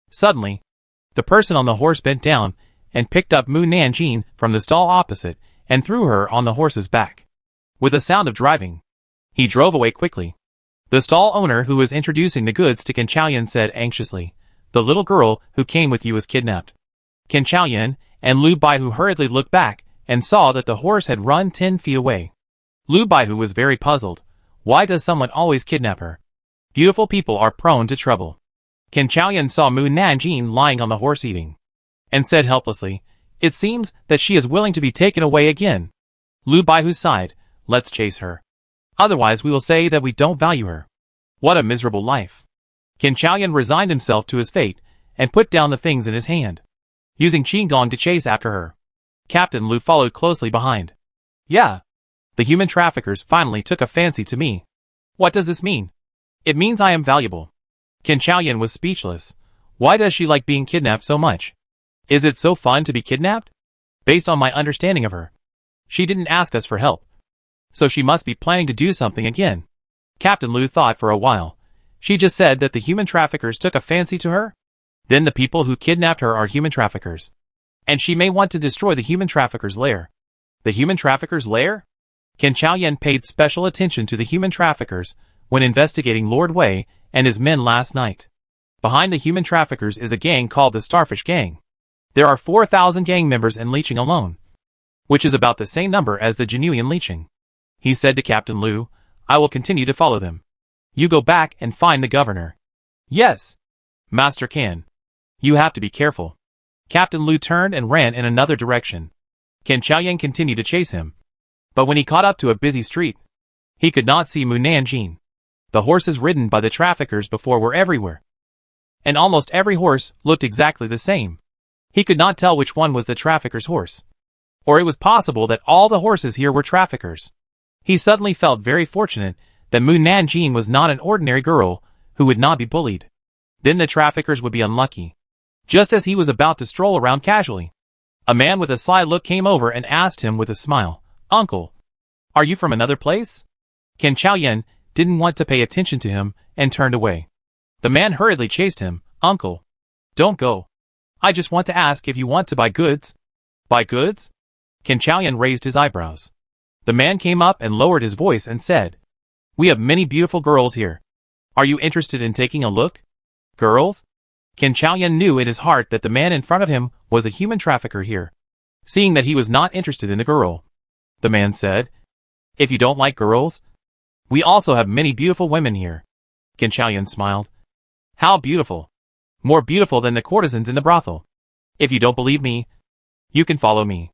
Suddenly, the person on the horse bent down and picked up Mu Nanjing from the stall opposite and threw her on the horse's back. With a sound of driving, he drove away quickly. The stall owner who was introducing the goods to Ken Chaoyan said anxiously, The little girl who came with you was kidnapped. Ken Chaoyan and Lu Baihu hurriedly looked back and saw that the horse had run 10 feet away. Lu Baihu was very puzzled. Why does someone always kidnap her? Beautiful people are prone to trouble. Ken Chaoyan saw Mu Nanjing lying on the horse eating, and said helplessly, It seems that she is willing to be taken away again. Lu Baihu sighed, Let's chase her. Otherwise we will say that we don't value her. What a miserable life. Ken Chaoyan resigned himself to his fate and put down the things in his hand, using Qigong to chase after her. Captain Lu followed closely behind. Yeah. The human traffickers finally took a fancy to me. What does this mean? It means I am valuable. Ken Chaoyan was speechless. Why does she like being kidnapped so much? Is it so fun to be kidnapped? Based on my understanding of her, she didn't ask us for help. So she must be planning to do something again. Captain Lu thought for a while. She just said that the human traffickers took a fancy to her? Then the people who kidnapped her are human traffickers. And she may want to destroy the human traffickers' lair. The human traffickers' lair? Ken Chaoyan paid special attention to the human traffickers when investigating Lord Wei and his men last night. Behind the human traffickers is a gang called the Starfish Gang. There are 4,000 gang members in Licheng alone, which is about the same number as the Genuine Licheng. He said to Captain Lu, I will continue to follow them. You go back and find the governor. Yes. Master Ken. You have to be careful. Captain Lu turned and ran in another direction. Ken Chaoyan continued to chase him. But when he caught up to a busy street, he could not see Mu Nanjing. The horses ridden by the traffickers before were everywhere. And almost every horse looked exactly the same. He could not tell which one was the trafficker's horse. Or it was possible that all the horses here were traffickers. He suddenly felt very fortunate that Mu Nanjing was not an ordinary girl who would not be bullied. Then the traffickers would be unlucky. Just as he was about to stroll around casually, a man with a sly look came over and asked him with a smile, Uncle, are you from another place? Ken Chaoyan didn't want to pay attention to him and turned away. The man hurriedly chased him. Uncle, don't go. I just want to ask if you want to buy goods. Buy goods? Ken Chaoyan raised his eyebrows. The man came up and lowered his voice and said, We have many beautiful girls here. Are you interested in taking a look? Girls? Ken Chaoyan knew in his heart that the man in front of him was a human trafficker here. Seeing that he was not interested in the girl, the man said, If you don't like girls, we also have many beautiful women here. Ken Chaoyan smiled. How beautiful. More beautiful than the courtesans in the brothel. If you don't believe me, you can follow me.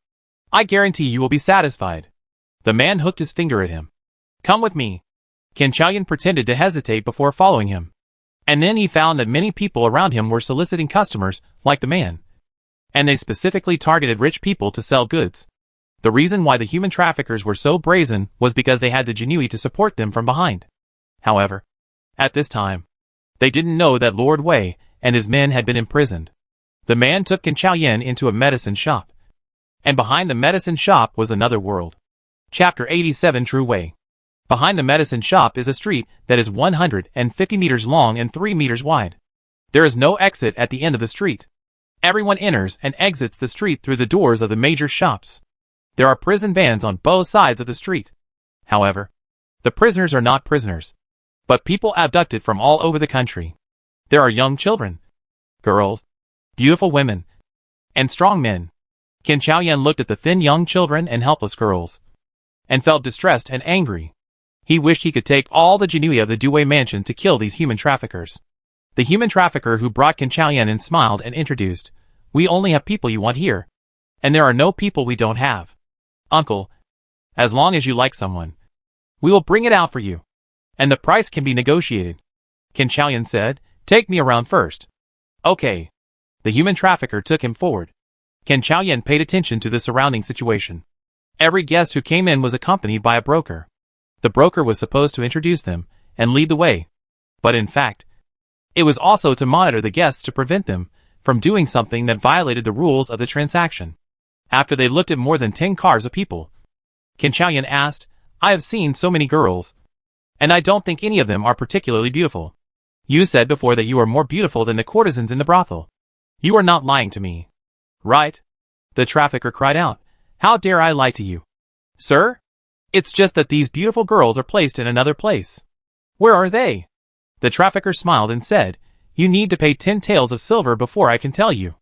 I guarantee you will be satisfied. The man hooked his finger at him. Come with me. Ken Chaoyan pretended to hesitate before following him. And then he found that many people around him were soliciting customers like the man. And they specifically targeted rich people to sell goods. The reason why the human traffickers were so brazen was because they had the Jinui to support them from behind. However, at this time, they didn't know that Lord Wei and his men had been imprisoned. The man took Ken Chaoyan into a medicine shop And behind the medicine shop was another world. Chapter 87 True Way. Behind the medicine shop is a street that is 150 meters long and 3 meters wide. There is no exit at the end of the street. Everyone enters and exits the street through the doors of the major shops. There are prison vans on both sides of the street. However, the prisoners are not prisoners, but people abducted from all over the country. There are young children, girls, beautiful women, and strong men. Qin Chaoyan looked at the thin young children and helpless girls, and felt distressed and angry. He wished he could take all the genui of the Dewey mansion to kill these human traffickers. The human trafficker who brought Qin Chaoyan in smiled and introduced, "We only have people you want here, and there are no people we don't have. Uncle, as long as you like someone, we will bring it out for you, and the price can be negotiated." Qin Chaoyan said, "Take me around first." "Okay." The human trafficker took him forward. Qin Chaoyan paid attention to the surrounding situation. Every guest who came in was accompanied by a broker. The broker was supposed to introduce them and lead the way, but in fact, it was also to monitor the guests to prevent them from doing something that violated the rules of the transaction. After they looked at more than 10 cars of people, Qin Chaoyan asked, "I have seen so many girls, and I don't think any of them are particularly beautiful. You said before that you are more beautiful than the courtesans in the brothel. You are not lying to me, right?" The trafficker cried out, "How dare I lie to you? Sir? It's just that these beautiful girls are placed in another place." "Where are they?" The trafficker smiled and said, "You need to pay 10 taels of silver before I can tell you."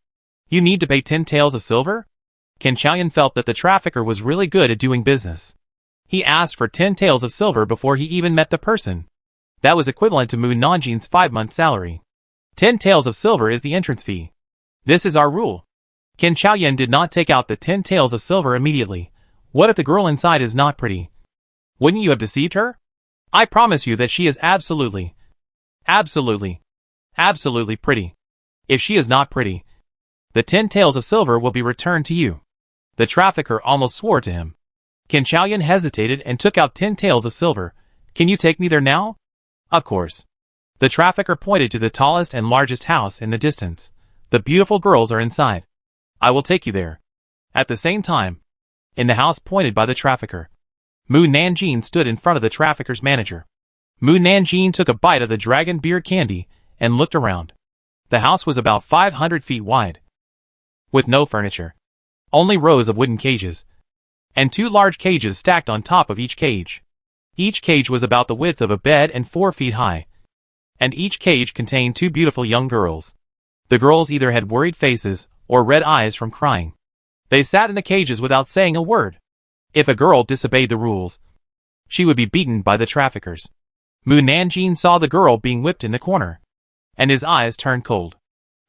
"You need to pay 10 taels of silver?" Qin Chaoyan felt that the trafficker was really good at doing business. He asked for 10 taels of silver before he even met the person. That was equivalent to Mu Nanjin's 5-month salary. 10 taels of silver is the entrance fee. This is our rule. Qin Chaoyan did not take out the 10 taels of silver immediately. What if the girl inside is not pretty? Wouldn't you have deceived her? I promise you that she is absolutely pretty. If she is not pretty, the 10 taels of silver will be returned to you. The trafficker almost swore to him. Qin Chaoyan hesitated and took out 10 taels of silver. "Can you take me there now?" "Of course." The trafficker pointed to the tallest and largest house in the distance. "The beautiful girls are inside. I will take you there." At the same time, in the house pointed by the trafficker, Mu Nanjin stood in front of the trafficker's manager. Mu Nanjin took a bite of the dragon beard candy and looked around. The house was about 500 feet wide, with no furniture, only rows of wooden cages, and 2 large cages stacked on top of each cage. Each cage was about the width of a bed and 4 feet high, and each cage contained 2 beautiful young girls. The girls either had worried faces or red eyes from crying. They sat in the cages without saying a word. If a girl disobeyed the rules, she would be beaten by the traffickers. Mu Nanjin saw the girl being whipped in the corner, and his eyes turned cold.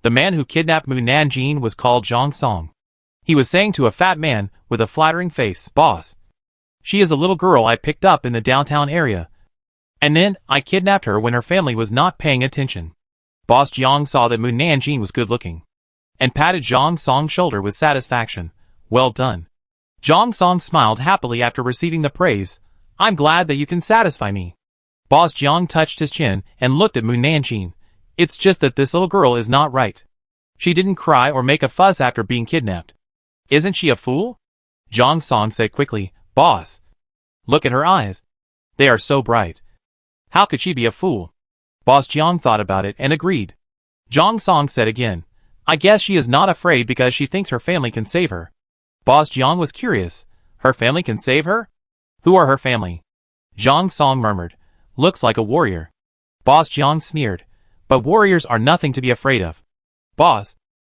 The man who kidnapped Mu Nanjin was called Zhang Song. He was saying to a fat man with a flattering face, "Boss, she is a little girl I picked up in the downtown area, and then I kidnapped her when her family was not paying attention." Boss Jiang saw that Mu Nanjin was good looking, and patted Zhang Song's shoulder with satisfaction. "Well done." Zhang Song smiled happily after receiving the praise. "I'm glad that you can satisfy me." Boss Jiang touched his chin and looked at Mu Nanjin. "It's just that this little girl is not right. She didn't cry or make a fuss after being kidnapped. Isn't she a fool?" Zhang Song said quickly, "Boss, look at her eyes. They are so bright. How could she be a fool?" Boss Jiang thought about it and agreed. Zhang Song said again, "I guess she is not afraid because she thinks her family can save her." Boss Jiang was curious. "Her family can save her? Who are her family?" Zhang Song murmured, "Looks like a warrior." Boss Jiang sneered, "But warriors are nothing to be afraid of. Boss,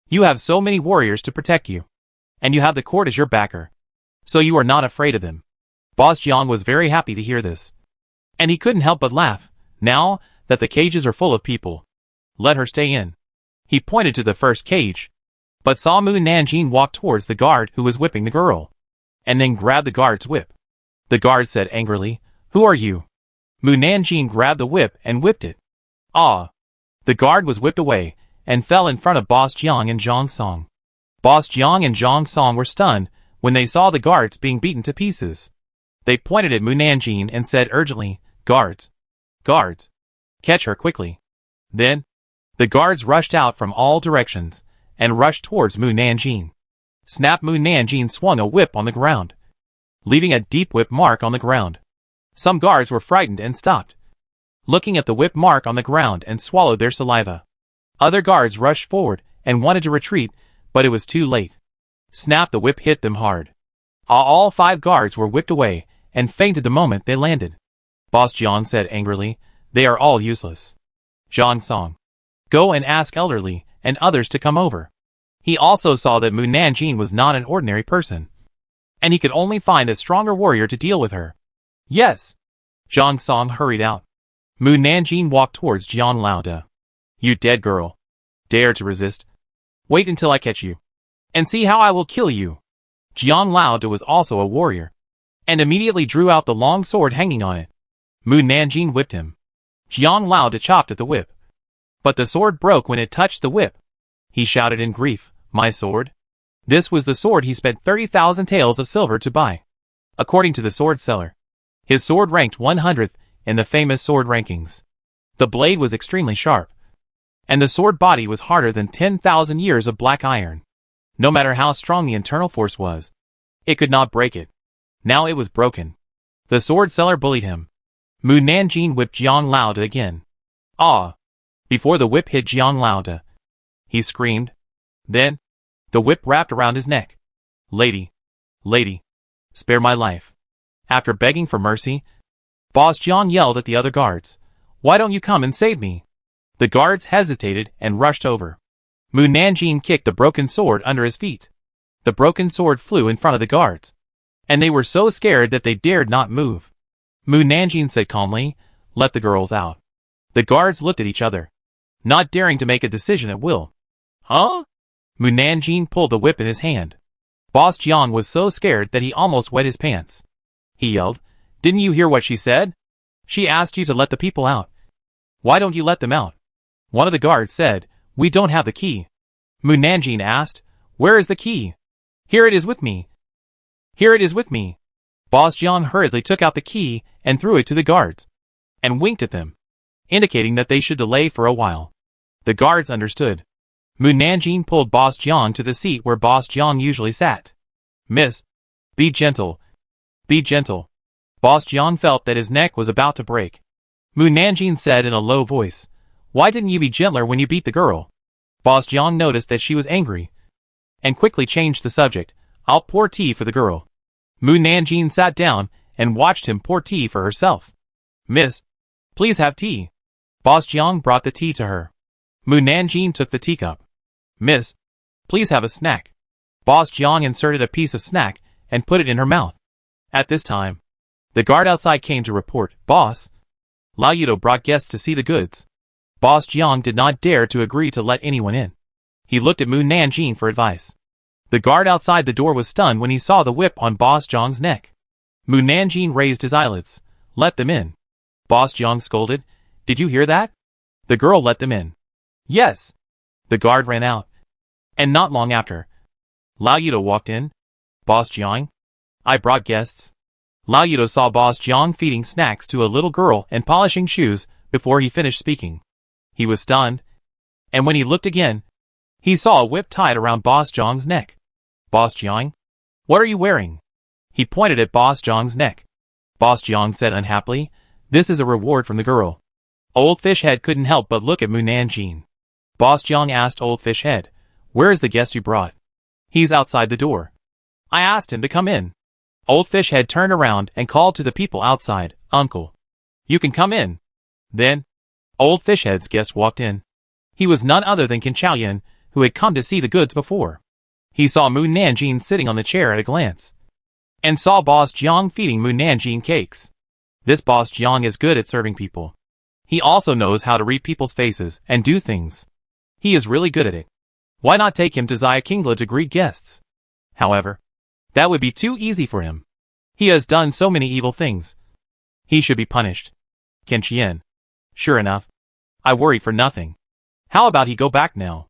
you have so many warriors to protect you, and you have the court as your backer, so you are not afraid of them." Boss Jiang was very happy to hear this, and he couldn't help but laugh. "Now that the cages are full of people, let her stay in." He pointed to the first cage, but saw Mu Nanjin walk towards the guard who was whipping the girl, and then grabbed the guard's whip. The guard said angrily, "Who are you?" Mu Nanjin grabbed the whip and whipped it. "Ah!" The guard was whipped away, and fell in front of Boss Jiang and Zhang Song. Boss Jiang and Zhang Song were stunned when they saw the guards being beaten to pieces. They pointed at Mu Nanjin and said urgently, "Guards! Guards! Catch her quickly!" Then, the guards rushed out from all directions, and rushed towards Mu Nanjin. Snap! Mu Nanjing swung a whip on the ground, leaving a deep whip mark on the ground. Some guards were frightened and stopped, looking at the whip mark on the ground, and swallowed their saliva. Other guards rushed forward and wanted to retreat, but it was too late. Snap! The whip hit them hard. All 5 guards were whipped away and fainted the moment they landed. Boss Jiang said angrily, "They are all useless." Zhang Song, "Go and ask elderly and others to come over." He also saw that Mu Nanjing was not an ordinary person, and he could only find a stronger warrior to deal with her. Yes. Zhang Song hurried out. Mu Nanjing walked towards Jian Laoda. "You dead girl. Dare to resist? Wait until I catch you, and see how I will kill you." Jian Laoda was also a warrior, and immediately drew out the long sword hanging on it. Mu Nanjing whipped him. Jian Laoda chopped at the whip, but the sword broke when it touched the whip. He shouted in grief, "My sword?" This was the sword he spent 30,000 taels of silver to buy. According to the sword seller, his sword ranked 100th in the famous sword rankings. The blade was extremely sharp, and the sword body was harder than 10,000 years of black iron. No matter how strong the internal force was, it could not break it. Now it was broken. The sword seller bullied him. Mu Nanjing whipped Jian Laoda again. "Ah!" Before the whip hit Jian Laoda, he screamed. Then, the whip wrapped around his neck. Lady, spare my life." After begging for mercy, Boss Jiang yelled at the other guards, "Why don't you come and save me?" The guards hesitated and rushed over. Mu Nanjing kicked the broken sword under his feet. The broken sword flew in front of the guards, and they were so scared that they dared not move. Mu Nanjing said calmly, "Let the girls out." The guards looked at each other, not daring to make a decision at will. "Huh?" Mu Nanjing pulled the whip in his hand. Boss Jiang was so scared that he almost wet his pants. He yelled, "Didn't you hear what she said? She asked you to let the people out. Why don't you let them out?" One of the guards said, "We don't have the key." Mu Nanjing asked, "Where is the key?" "Here it is with me. Here it is with me." Boss Jiang hurriedly took out the key and threw it to the guards, and winked at them, indicating that they should delay for a while. The guards understood. Mu Nanjing pulled Boss Jiang to the seat where Boss Jiang usually sat. "Miss, be gentle. Be gentle." Boss Jiang felt that his neck was about to break. Mu Nanjing said in a low voice, "Why didn't you be gentler when you beat the girl?" Boss Jiang noticed that she was angry, and quickly changed the subject. "I'll pour tea for the girl." Mu Nanjing sat down and watched him pour tea for herself. "Miss, please have tea." Boss Jiang brought the tea to her. Mu Nanjing took the teacup. "Miss, please have a snack." Boss Jiang inserted a piece of snack and put it in her mouth. At this time, the guard outside came to report, "Boss, Lao Yudo brought guests to see the goods." Boss Jiang did not dare to agree to let anyone in. He looked at Mu Nanjing for advice. The guard outside the door was stunned when he saw the whip on Boss Jiang's neck. Mu Nanjing raised his eyelids. "Let them in." Boss Jiang scolded, "Did you hear that?" The girl let them in. "Yes." The guard ran out, and not long after, Lao Yudo walked in. "Boss Jiang, I brought guests." Lao Yudo saw Boss Jiang feeding snacks to a little girl and polishing shoes before he finished speaking. He was stunned, and when he looked again, he saw a whip tied around Boss Jiang's neck. "Boss Jiang, what are you wearing?" He pointed at Boss Jiang's neck. Boss Jiang said unhappily, "This is a reward from the girl." Old Fishhead couldn't help but look at Mu Nanjing. Boss Jiang asked Old Fishhead, "Where is the guest you brought?" "He's outside the door. I asked him to come in." Old Fishhead turned around and called to the people outside, "Uncle, you can come in." Then, Old Fishhead's guest walked in. He was none other than Qin Chaoyan, who had come to see the goods before. He saw Mu Nanjing sitting on the chair at a glance, and saw Boss Jiang feeding Mu Nanjing cakes. This Boss Jiang is good at serving people. He also knows how to read people's faces and do things. He is really good at it. Why not take him to Xia Kingla to greet guests? However, that would be too easy for him. He has done so many evil things. He should be punished. Qin Qian. Sure enough. I worry for nothing. How about he go back now?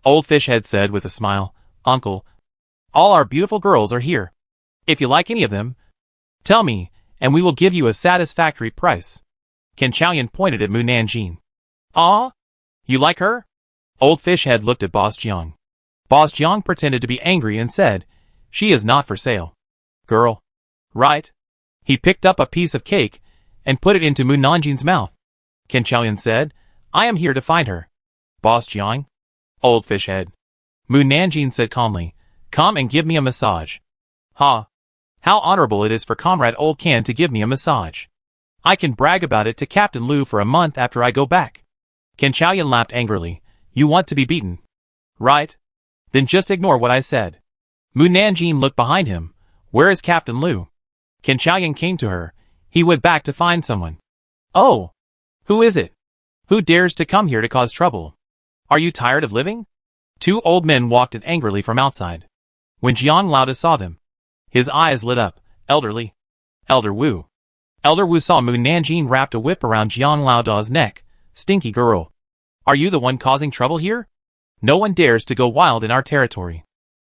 Old Fishhead said with a smile, "Uncle, all our beautiful girls are here. If you like any of them, tell me, and we will give you a satisfactory price." Qin Chaoyan pointed at Mu Nanjing. "Ah? You like her?" Old Fishhead looked at Boss Jiang. Boss Jiang pretended to be angry and said, "She is not for sale. Girl. Right?" He picked up a piece of cake and put it into Mu Nanjin's mouth. Ken Chaoyan said, "I am here to find her." Boss Jiang? Old fish head. Mu Nanjin said calmly, "Come and give me a massage." Ha! How honorable it is for Comrade Old Can to give me a massage. I can brag about it to Captain Lu for a month after I go back. Ken Chaoyan laughed angrily. You want to be beaten? Right? Then just ignore what I said. Mu Nanjin looked behind him. Where is Captain Lu? Ken Chaoyan came to her. He went back to find someone. Oh! Who is it? Who dares to come here to cause trouble? Are you tired of living? Two old men walked in angrily from outside. When Jiang Laoda saw them, his eyes lit up. Elderly. Elder Wu. Elder Wu saw Mu Nanjin wrapped a whip around Jiang Laoda's neck. Stinky girl. Are you the one causing trouble here? No one dares to go wild in our territory.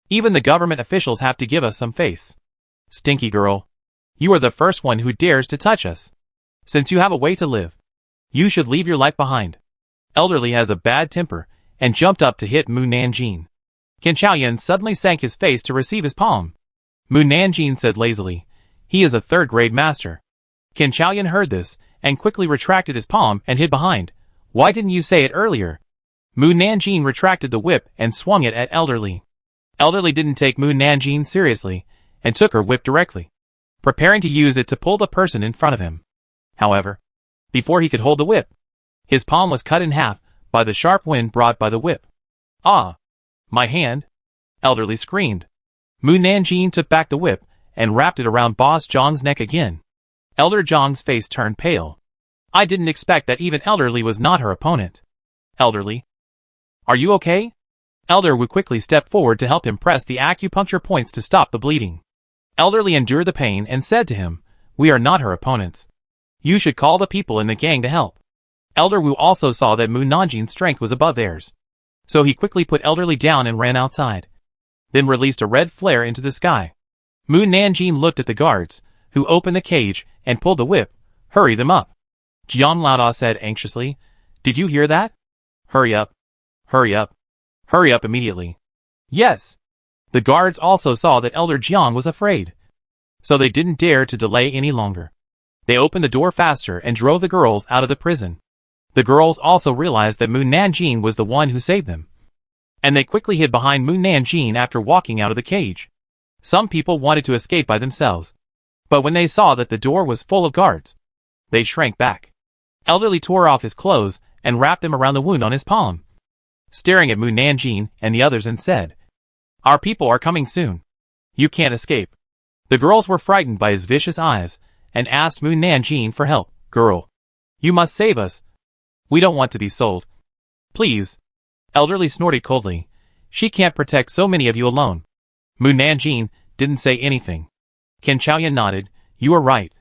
Even the government officials have to give us some face. Stinky girl. You are the first one who dares to touch us. Since you have a way to live, you should leave your life behind. Elderly has a bad temper and jumped up to hit Mu Nanjin. Ken Chaoyan suddenly sank his face to receive his palm. Mu Nanjin said lazily, "He is a third-grade master." Ken Chaoyan heard this and quickly retracted his palm and hid behind. Why didn't you say it earlier? Mu Nanjin retracted the whip and swung it at Elderly. Elderly didn't take Mu Nanjin seriously and took her whip directly, preparing to use it to pull the person in front of him. However, before he could hold the whip, his palm was cut in half by the sharp wind brought by the whip. Ah! My hand! Elderly screamed. Mu Nanjin took back the whip and wrapped it around Boss Jiang's neck again. Elder Jiang's face turned pale. I didn't expect that even Elderly was not her opponent. Elderly? Are you okay? Elder Wu quickly stepped forward to help him press the acupuncture points to stop the bleeding. Elderly endured the pain and said to him, "We are not her opponents. You should call the people in the gang to help." Elder Wu also saw that Mu Nanjin's strength was above theirs, so he quickly put Elderly down and ran outside, then released a red flare into the sky. Mu Nanjin looked at the guards, who opened the cage and pulled the whip. Hurry them up. Jiang Laoda said anxiously, "Did you hear that? Hurry up. Hurry up. Hurry up immediately." Yes. The guards also saw that Elder Jiang was afraid, so they didn't dare to delay any longer. They opened the door faster and drove the girls out of the prison. The girls also realized that Mu Nanjin was the one who saved them, and they quickly hid behind Mu Nanjin after walking out of the cage. Some people wanted to escape by themselves, but when they saw that the door was full of guards, they shrank back. Elderly tore off his clothes and wrapped them around the wound on his palm, staring at Mu Nanjin and the others and said, "Our people are coming soon. You can't escape." The girls were frightened by his vicious eyes and asked Mu Nanjin for help. "Girl, you must save us. We don't want to be sold. Please." Elderly snorted coldly. "She can't protect so many of you alone." Mu Nanjin didn't say anything. Ken Chaoyan nodded. "You are right.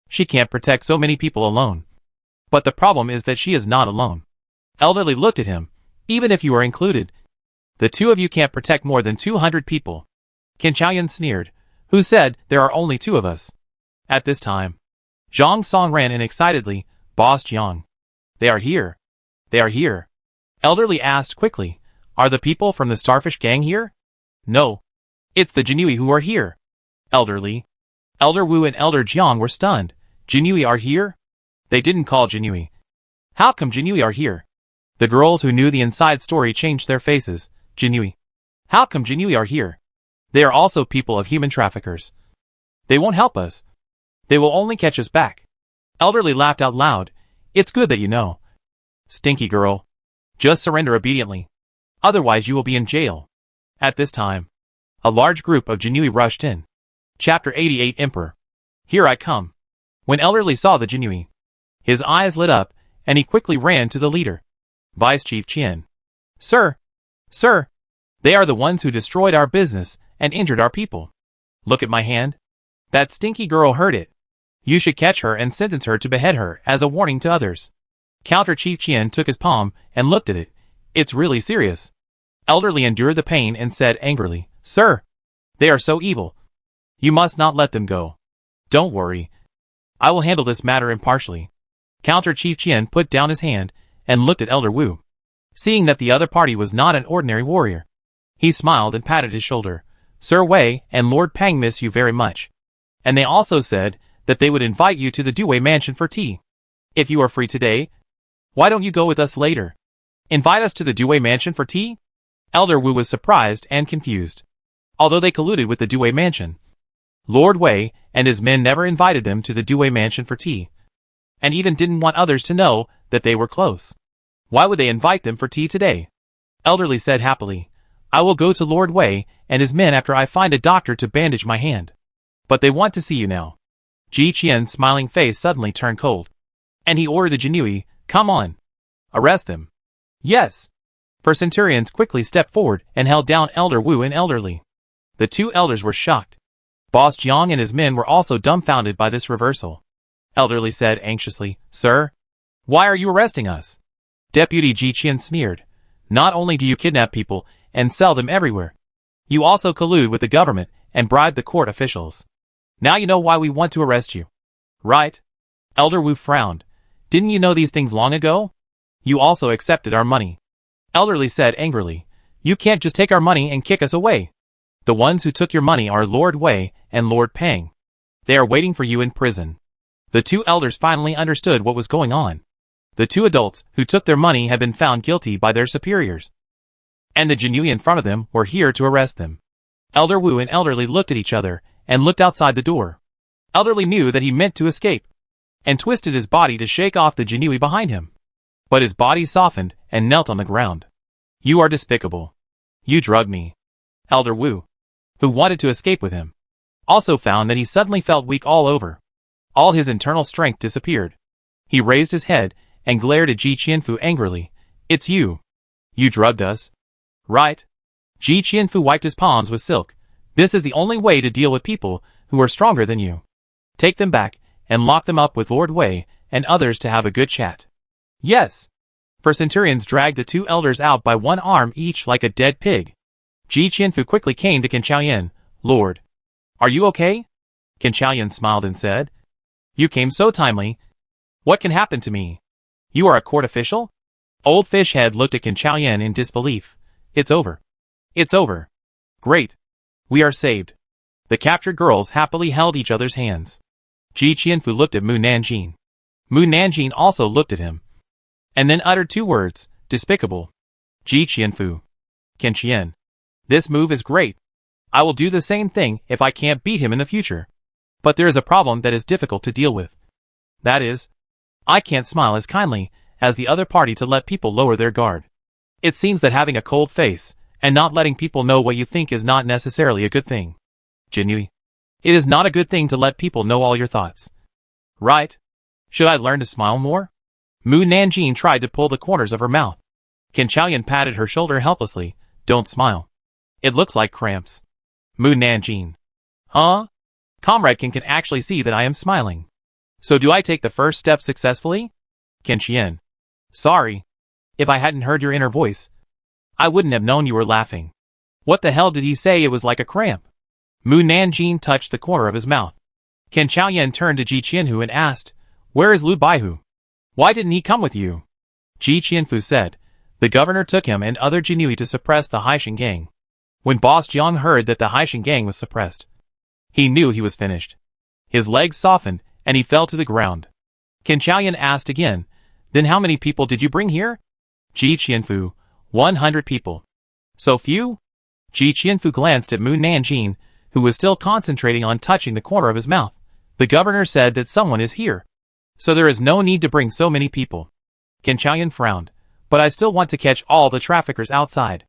She can't protect so many people alone. But the problem is that she is not alone." Elderly looked at him. "Even if you are included, the two of you can't protect more than 200 people." Ken Chaoyan sneered. "Who said there are only two of us?" At this time, Zhang Song ran in excitedly. "Boss Jiang. They are here. They are here." Elderly asked quickly, "Are the people from the Starfish Gang here?" "No. It's the Jinui who are here." Elderly. Elder Wu and Elder Jiang were stunned. "Jinui are here?" They didn't call Jinui. "How come Jinui are here?" The girls who knew the inside story changed their faces. "Jinui. How come Jinui are here? They are also people of human traffickers. They won't help us. They will only catch us back." Elderly laughed out loud. "It's good that you know. Stinky girl. Just surrender obediently. Otherwise you will be in jail." At this time, a large group of Jinui rushed in. Chapter 88 Emperor. Here I come. When Elderly saw the Jinui, his eyes lit up, and he quickly ran to the leader, Vice Chief Qian. "Sir! Sir! They are the ones who destroyed our business and injured our people. Look at my hand. That stinky girl hurt it. You should catch her and sentence her to behead her as a warning to others." Counter Chief Qian took his palm and looked at it. "It's really serious." Elderly endured the pain and said angrily, "Sir! They are so evil. You must not let them go." "Don't worry. I will handle this matter impartially." Counter Chief Qian put down his hand and looked at Elder Wu. Seeing that the other party was not an ordinary warrior, He smiled and patted his shoulder. Sir Wei and Lord Pang miss you very much. And they also said that they would invite you to the Dewey Mansion for tea. If you are free today, why don't you go with us later? Invite us to the Dewey Mansion for tea? Elder Wu was surprised and confused. Although they colluded with the Dewey Mansion, Lord Wei and his men never invited them to the Dewey Mansion for tea, and even didn't want others to know that they were close. Why would they invite them for tea today? Elderly said happily, I will go to Lord Wei and his men after I find a doctor to bandage my hand. But they want to see you now. Ji Qian's smiling face suddenly turned cold, and he ordered the Jinui, come on. Arrest them. Yes. For Centurions quickly stepped forward and held down Elder Wu and Elderly. The two elders were shocked. Boss Jiang and his men were also dumbfounded by this reversal. Elderly said anxiously, Sir, why are you arresting us? Deputy Ji Qian sneered. Not only do you kidnap people and sell them everywhere, you also collude with the government and bribe the court officials. Now you know why we want to arrest you. Right? Elder Wu frowned. Didn't you know these things long ago? You also accepted our money. Elderly said angrily, you can't just take our money and kick us away. The ones who took your money are Lord Wei and Lord Pang. They are waiting for you in prison. The two elders finally understood what was going on. The two adults who took their money had been found guilty by their superiors, and the Jinui in front of them were here to arrest them. Elder Wu and Elderly looked at each other and looked outside the door. Elderly knew that he meant to escape, and twisted his body to shake off the Jinui behind him. But his body softened and knelt on the ground. You are despicable. You drugged me. Elder Wu, who wanted to escape with him, also found that he suddenly felt weak all over. All his internal strength disappeared. He raised his head and glared at Ji Qianfu angrily. It's you. You drugged us. Right? Ji Qianfu wiped his palms with silk. This is the only way to deal with people who are stronger than you. Take them back and lock them up with Lord Wei and others to have a good chat. Yes. For Centurions dragged the two elders out by one arm each like a dead pig. Ji Qianfu quickly came to Qin Chaoyan. Lord, are you okay? Qin Chaoyan smiled and said, you came so timely. What can happen to me? You are a court official? Old Fishhead looked at Qin Chaoyan in disbelief. It's over. It's over. Great. We are saved. The captured girls happily held each other's hands. Ji Qianfu looked at Mu Nanjing. Mu Nanjing also looked at him, and then uttered two words, despicable. Ji Qianfu. Qin Qian. This move is great. I will do the same thing if I can't beat him in the future. But there is a problem that is difficult to deal with. That is, I can't smile as kindly as the other party to let people lower their guard. It seems that having a cold face and not letting people know what you think is not necessarily a good thing. Jinui. It is not a good thing to let people know all your thoughts. Right? Should I learn to smile more? Mu Nanjing tried to pull the corners of her mouth. Qin Chaoyan patted her shoulder helplessly. Don't smile. It looks like cramps. Mu Nanjing. Huh? Comrade Qin can actually see that I am smiling. So do I take the first step successfully? Qin Qian. Sorry. If I hadn't heard your inner voice, I wouldn't have known you were laughing. What the hell did he say? It was like a cramp. Mu Nanjing touched the corner of his mouth. Qin Chaoyan turned to Ji Qianfu and asked, where is Lu Baihu? Why didn't he come with you? Ji Qianfu said, the governor took him and other Jinui to suppress the Haishan gang. When Boss Jiang heard that the Haishan gang was suppressed, he knew he was finished. His legs softened and he fell to the ground. Qin Chaoyan asked again, then how many people did you bring here? Ji Qianfu, 100 people. So few? Ji Qianfu glanced at Mu Nanjing, who was still concentrating on touching the corner of his mouth. The governor said that someone is here, so there is no need to bring so many people. Qin Chaoyan frowned, but I still want to catch all the traffickers outside.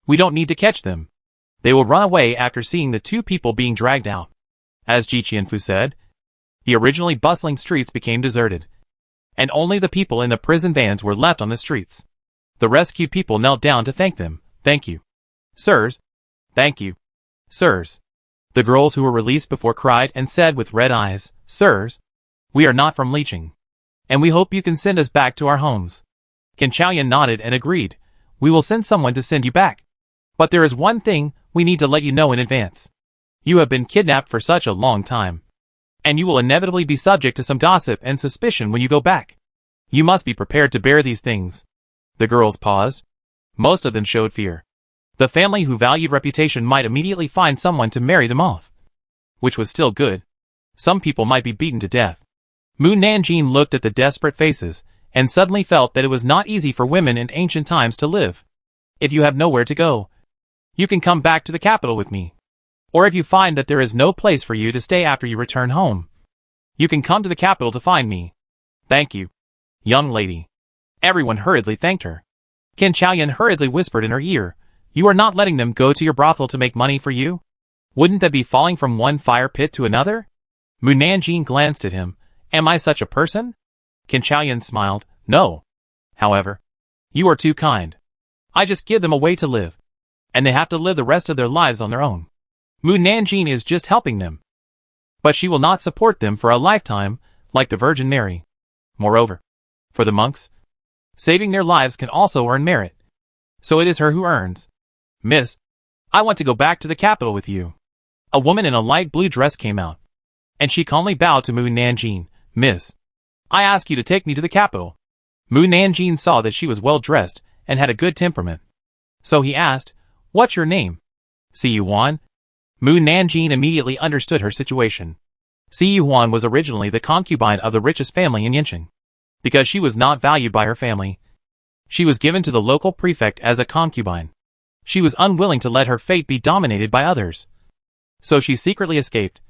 We don't need to catch them. They will run away after seeing the two people being dragged out. As Ji Qianfu said, the originally bustling streets became deserted, and only the people in the prison vans were left on the streets. The rescued people knelt down to thank them. Thank you. Sirs. Thank you. Sirs. The girls who were released before cried and said with red eyes, Sirs, we are not from Licheng, and we hope you can send us back to our homes. Qin Chaoyan nodded and agreed. We will send someone to send you back. But there is one thing we need to let you know in advance. You have been kidnapped for such a long time, and you will inevitably be subject to some gossip and suspicion when you go back. You must be prepared to bear these things. The girls paused. Most of them showed fear. The family who valued reputation might immediately find someone to marry them off. Which was still good. Some people might be beaten to death. Mu Nanjing looked at the desperate faces, and suddenly felt that it was not easy for women in ancient times to live. If you have nowhere to go, you can come back to the capital with me. Or if you find that there is no place for you to stay after you return home, you can come to the capital to find me. Thank you, young lady. Everyone hurriedly thanked her. Qin Chaoyan hurriedly whispered in her ear, you are not letting them go to your brothel to make money for you? Wouldn't that be falling from one fire pit to another? Mu Nanjing glanced at him. Am I such a person? Qin Chaoyan smiled. No. However, you are too kind. I just give them a way to live, and they have to live the rest of their lives on their own. Mu Nanjing is just helping them. But she will not support them for a lifetime, like the Virgin Mary. Moreover, for the monks, saving their lives can also earn merit. So it is her who earns. Miss, I want to go back to the capital with you. A woman in a light blue dress came out, and she calmly bowed to Mu Nanjing. Miss, I ask you to take me to the capital. Mu Nanjing saw that she was well dressed and had a good temperament. So he asked, what's your name? Si Yuan. Mu Nanjing immediately understood her situation. Si Yuan was originally the concubine of the richest family in Yanqing. Because she was not valued by her family, she was given to the local prefect as a concubine. She was unwilling to let her fate be dominated by others. So she secretly escaped.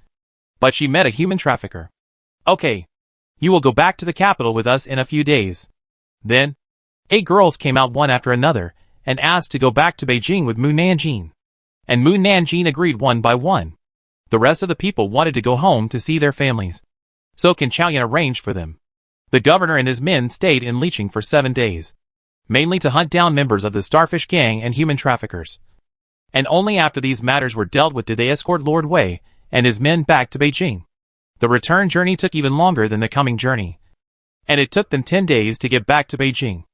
But she met a human trafficker. Okay. You will go back to the capital with us in a few days. Then, 8 girls came out one after another, and asked to go back to Beijing with Mu Nanjing. And Mu Nanjing agreed one by one. The rest of the people wanted to go home to see their families. So Qin Chaoyan arranged for them. The governor and his men stayed in Liqing for 7 days. Mainly to hunt down members of the Starfish Gang and human traffickers. And only after these matters were dealt with did they escort Lord Wei and his men back to Beijing. The return journey took even longer than the coming journey. And it took them 10 days to get back to Beijing.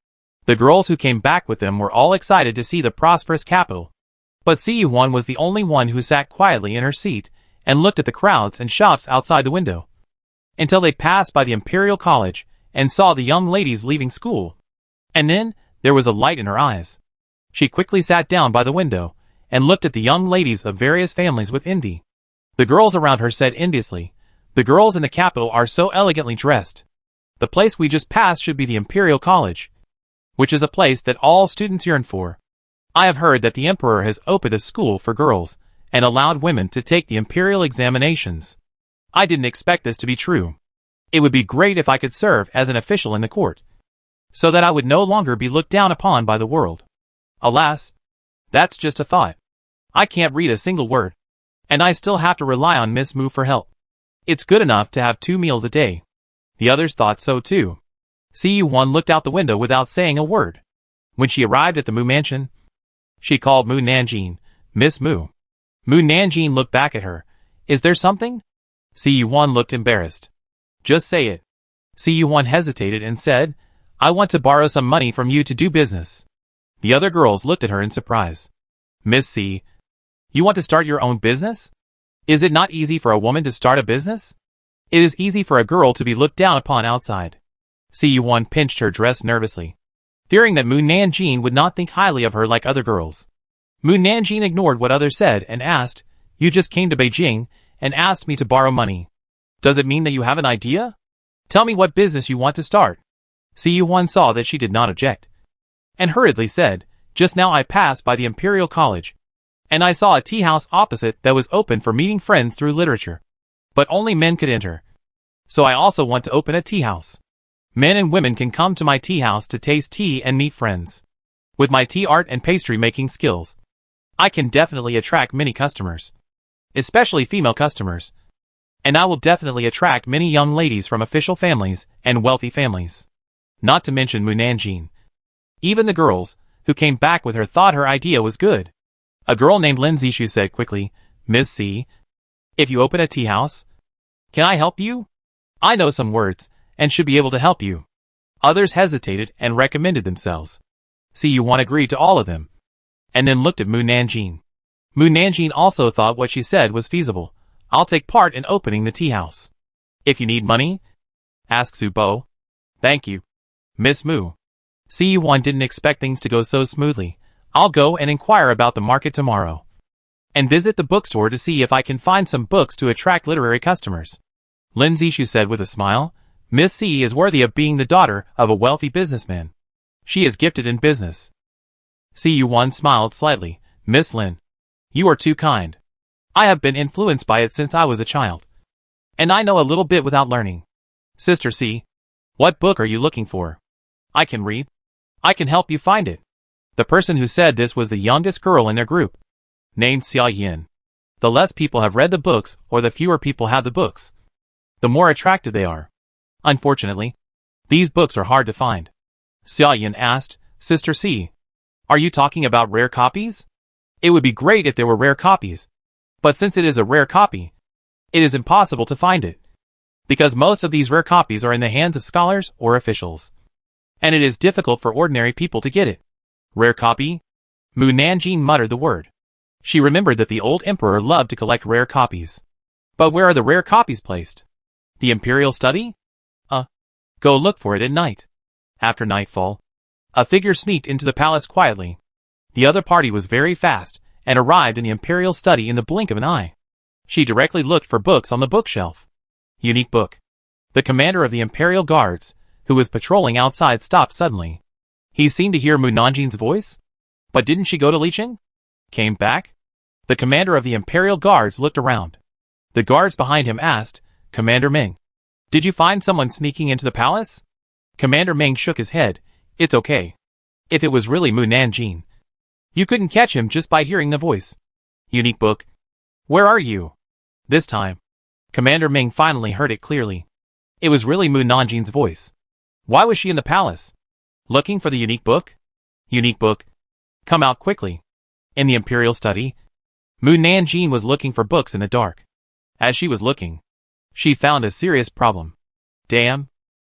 The girls who came back with them were all excited to see the prosperous capital. But Si Yuan was the only one who sat quietly in her seat and looked at the crowds and shops outside the window. Until they passed by the Imperial College and saw the young ladies leaving school. And then, there was a light in her eyes. She quickly sat down by the window and looked at the young ladies of various families with envy. The girls around her said enviously, the girls in the capital are so elegantly dressed. The place we just passed should be the Imperial College, which is a place that all students yearn for. I have heard that the Emperor has opened a school for girls and allowed women to take the imperial examinations. I didn't expect this to be true. It would be great if I could serve as an official in the court, so that I would no longer be looked down upon by the world. Alas, that's just a thought. I can't read a single word, and I still have to rely on Miss Mu for help. It's good enough to have 2 meals a day. The others thought so too. Si Yuan looked out the window without saying a word. When she arrived at the Mu mansion, she called Mu Nanjing, Miss Mu. Mu Nanjing looked back at her. Is there something? Si Yuan looked embarrassed. Just say it. Si Yuan hesitated and said, I want to borrow some money from you to do business. The other girls looked at her in surprise. Miss Si, you want to start your own business? Is it not easy for a woman to start a business? It is easy for a girl to be looked down upon outside. Si Yuan pinched her dress nervously, fearing that Mu Nanjing would not think highly of her like other girls. Mu Nanjing ignored what others said and asked, you just came to Beijing and asked me to borrow money. Does it mean that you have an idea? Tell me what business you want to start. Si Yuan saw that she did not object, and hurriedly said, just now I passed by the Imperial College, and I saw a tea house opposite that was open for meeting friends through literature. But only men could enter. So I also want to open a tea house. Men and women can come to my tea house to taste tea and meet friends. With my tea art and pastry making skills, I can definitely attract many customers, especially female customers. And I will definitely attract many young ladies from official families and wealthy families. Not to mention Mu Nanjing. Even the girls who came back with her thought her idea was good. A girl named Lin Zishu said quickly, Miss Si, if you open a tea house, can I help you? I know some words and should be able to help you. Others hesitated and recommended themselves. Si Yuan agreed to all of them, and then looked at Mu Nanjing. Mu Nanjing also thought what she said was feasible. I'll take part in opening the tea house. If you need money? Asked Su Bo. Thank you, Miss Mu. Si Yuan didn't expect things to go so smoothly. I'll go and inquire about the market tomorrow. And visit the bookstore to see if I can find some books to attract literary customers. Lin Zishu said with a smile. Miss C is worthy of being the daughter of a wealthy businessman. She is gifted in business. Yuan smiled slightly. Miss Lin, you are too kind. I have been influenced by it since I was a child. And I know a little bit without learning. Sister C, what book are you looking for? I can read. I can help you find it. The person who said this was the youngest girl in their group, named Xia Yin. The less people have read the books or the fewer people have the books, the more attractive they are. Unfortunately, these books are hard to find. Xia Yin asked, Sister C, are you talking about rare copies? It would be great if there were rare copies. But since it is a rare copy, it is impossible to find it. Because most of these rare copies are in the hands of scholars or officials. And it is difficult for ordinary people to get it. Rare copy? Mu Nanjing muttered the word. She remembered that the old emperor loved to collect rare copies. But where are the rare copies placed? The imperial study? Go look for it at night. After nightfall, a figure sneaked into the palace quietly. The other party was very fast, and arrived in the imperial study in the blink of an eye. She directly looked for books on the bookshelf. Unique book. The commander of the imperial guards, who was patrolling outside, stopped suddenly. He seemed to hear Mu Nanjing's voice. But didn't she go to Liqing? Came back? The commander of the imperial guards looked around. The guards behind him asked, Commander Ming, did you find someone sneaking into the palace? Commander Ming shook his head. It's okay. If it was really Mu Nanjing, you couldn't catch him just by hearing the voice. Unique book. Where are you? This time, Commander Ming finally heard it clearly. It was really Mu Nanjing's voice. Why was she in the palace? Looking for the unique book? Unique book. Come out quickly. In the imperial study, Mu Nanjing was looking for books in the dark. As she was looking, she found a serious problem. Damn.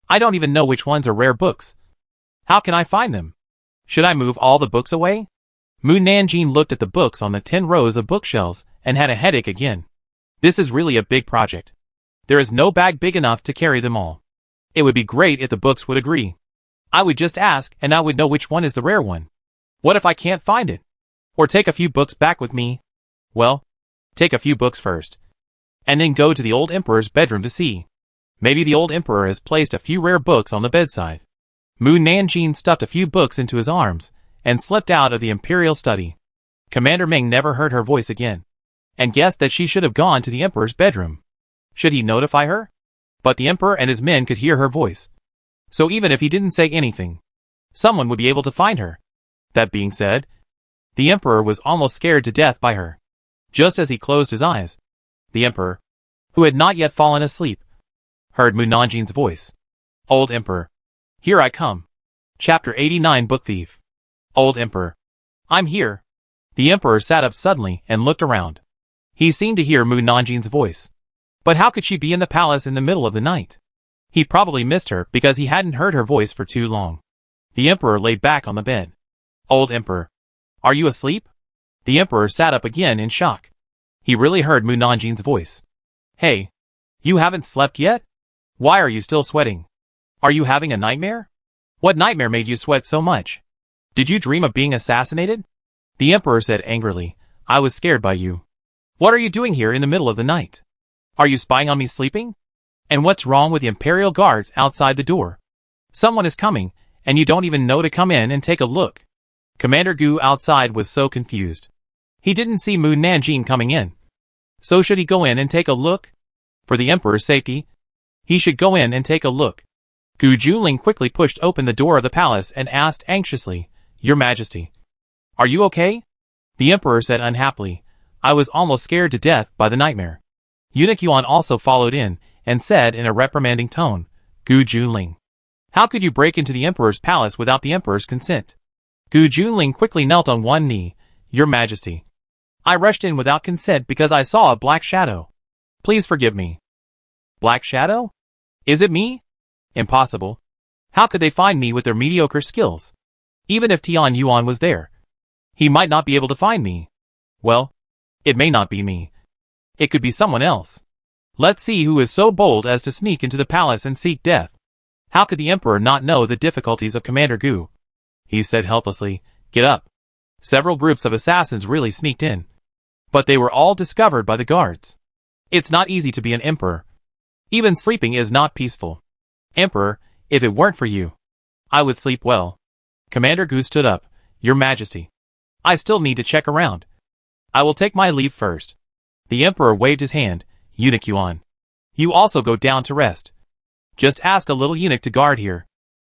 I don't even know which ones are rare books. How can I find them? Should I move all the books away? Mu Nanjing looked at the books on the 10 rows of bookshelves and had a headache again. This is really a big project. There is no bag big enough to carry them all. It would be great if the books would agree. I would just ask and I would know which one is the rare one. What if I can't find it? Or take a few books back with me? Well, take a few books first. And then go to the old emperor's bedroom to see. Maybe the old emperor has placed a few rare books on the bedside. Mu Nanjing stuffed a few books into his arms and slipped out of the imperial study. Commander Ming never heard her voice again, and guessed that she should have gone to the emperor's bedroom. Should he notify her? But the emperor and his men could hear her voice. So even if he didn't say anything, someone would be able to find her. That being said, the emperor was almost scared to death by her. Just as he closed his eyes, the emperor, who had not yet fallen asleep, heard Mu Nanjing's voice. Old Emperor. Here I come. Chapter 89 Book Thief. Old Emperor. I'm here. The emperor sat up suddenly and looked around. He seemed to hear Mu Nanjing's voice. But how could she be in the palace in the middle of the night? He probably missed her because he hadn't heard her voice for too long. The emperor lay back on the bed. Old Emperor. Are you asleep? The emperor sat up again in shock. He really heard Mu Nanjing's voice. Hey. You haven't slept yet? Why are you still sweating? Are you having a nightmare? What nightmare made you sweat so much? Did you dream of being assassinated? The emperor said angrily. I was scared by you. What are you doing here in the middle of the night? Are you spying on me sleeping? And what's wrong with the imperial guards outside the door? Someone is coming, and you don't even know to come in and take a look. Commander Gu outside was so confused. He didn't see Mu Nanjing coming in. So should he go in and take a look? For the emperor's safety, he should go in and take a look. Gu Junling quickly pushed open the door of the palace and asked anxiously, Your Majesty, are you okay? The emperor said unhappily, I was almost scared to death by the nightmare. Eunuch Yuan also followed in and said in a reprimanding tone, Gu Junling, how could you break into the emperor's palace without the emperor's consent? Gu Junling quickly knelt on one knee. Your Majesty, I rushed in without consent because I saw a black shadow. Please forgive me. Black shadow? Is it me? Impossible. How could they find me with their mediocre skills? Even if Tian Yuan was there, he might not be able to find me. Well, it may not be me. It could be someone else. Let's see who is so bold as to sneak into the palace and seek death. How could the emperor not know the difficulties of Commander Gu? He said helplessly, Get up. Several groups of assassins really sneaked in. But they were all discovered by the guards. It's not easy to be an emperor. Even sleeping is not peaceful. Emperor, if it weren't for you, I would sleep well. Commander Gu stood up. Your Majesty, I still need to check around. I will take my leave first. The emperor waved his hand. Eunuch Yuan, you also go down to rest. Just ask a little eunuch to guard here.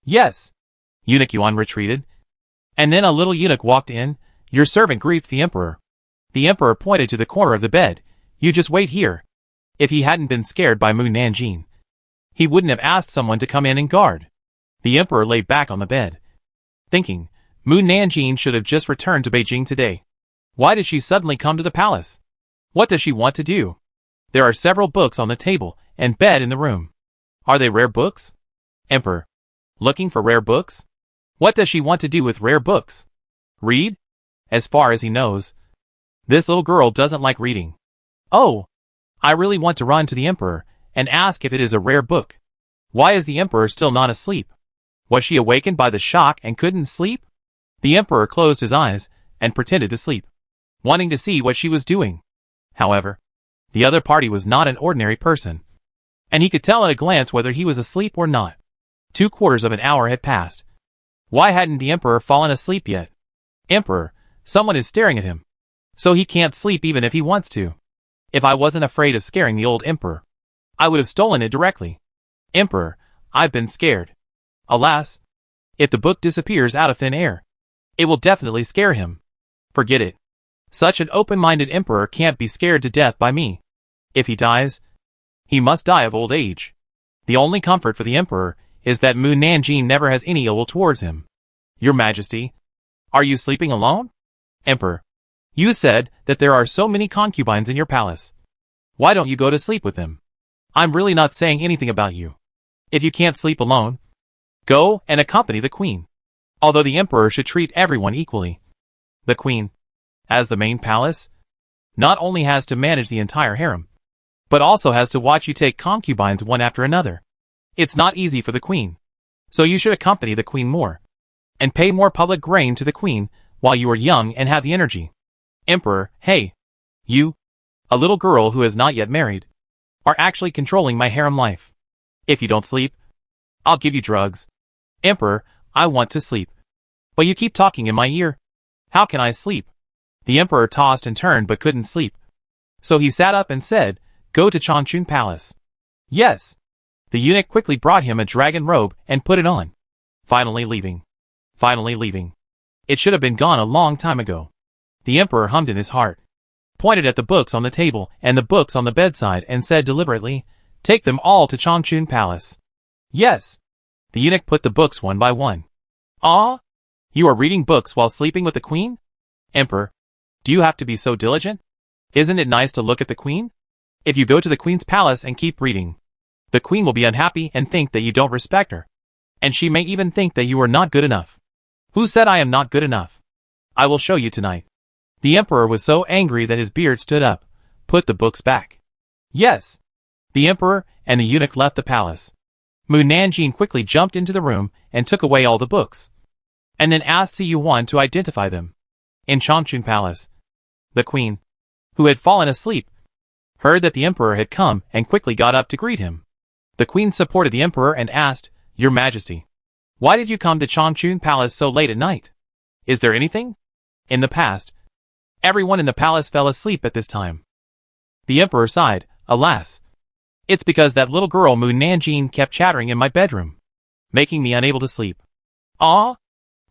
Yes. Eunuch Yuan retreated. And then a little eunuch walked in. Your servant greets the emperor. The emperor pointed to the corner of the bed. You just wait here. If he hadn't been scared by Mu Nanjing, he wouldn't have asked someone to come in and guard. The emperor lay back on the bed, thinking, Mu Nanjing should have just returned to Beijing today. Why did she suddenly come to the palace? What does she want to do? There are several books on the table and bed in the room. Are they rare books? Emperor, looking for rare books? What does she want to do with rare books? Read? As far as he knows, this little girl doesn't like reading. Oh, I really want to run to the emperor and ask if it is a rare book. Why is the emperor still not asleep? Was she awakened by the shock and couldn't sleep? The emperor closed his eyes and pretended to sleep, wanting to see what she was doing. However, the other party was not an ordinary person, and he could tell at a glance whether he was asleep or not. 2/4 of an hour had passed. Why hadn't the emperor fallen asleep yet? Emperor, someone is staring at him, so he can't sleep even if he wants to. If I wasn't afraid of scaring the old emperor, I would have stolen it directly. Emperor, I've been scared. Alas, if the book disappears out of thin air, it will definitely scare him. Forget it. Such an open-minded emperor can't be scared to death by me. If he dies, he must die of old age. The only comfort for the emperor is that Mu Nanjing never has any ill will towards him. Your Majesty, are you sleeping alone? Emperor, you said that there are so many concubines in your palace. Why don't you go to sleep with them? I'm really not saying anything about you. If you can't sleep alone, go and accompany the queen. Although the emperor should treat everyone equally. The queen, as the main palace, not only has to manage the entire harem, but also has to watch you take concubines one after another. It's not easy for the queen. So you should accompany the queen more, and pay more public grain to the queen while you are young and have the energy. Emperor, hey, you, a little girl who is not yet married, are actually controlling my harem life. If you don't sleep, I'll give you drugs. Emperor, I want to sleep. But you keep talking in my ear. How can I sleep? The emperor tossed and turned but couldn't sleep. So he sat up and said, go to Changchun Palace. Yes. The eunuch quickly brought him a dragon robe and put it on. Finally leaving. Finally leaving. It should have been gone a long time ago. The emperor hummed in his heart, pointed at the books on the table and the books on the bedside and said deliberately, take them all to Changchun Palace. Yes. The eunuch put the books one by one. Ah? You are reading books while sleeping with the queen? Emperor, do you have to be so diligent? Isn't it nice to look at the queen? If you go to the queen's palace and keep reading, the queen will be unhappy and think that you don't respect her. And she may even think that you are not good enough. Who said I am not good enough? I will show you tonight. The emperor was so angry that his beard stood up. Put the books back. Yes. The emperor and the eunuch left the palace. Mu Nanjing quickly jumped into the room and took away all the books, and then asked Si Yuan to identify them. In Changchun Palace, the queen, who had fallen asleep, heard that the emperor had come and quickly got up to greet him. The queen supported the emperor and asked, Your Majesty, why did you come to Changchun Palace so late at night? Is there anything? In the past, everyone in the palace fell asleep at this time. The emperor sighed, Alas, it's because that little girl Mu Nanjing kept chattering in my bedroom, making me unable to sleep. Ah?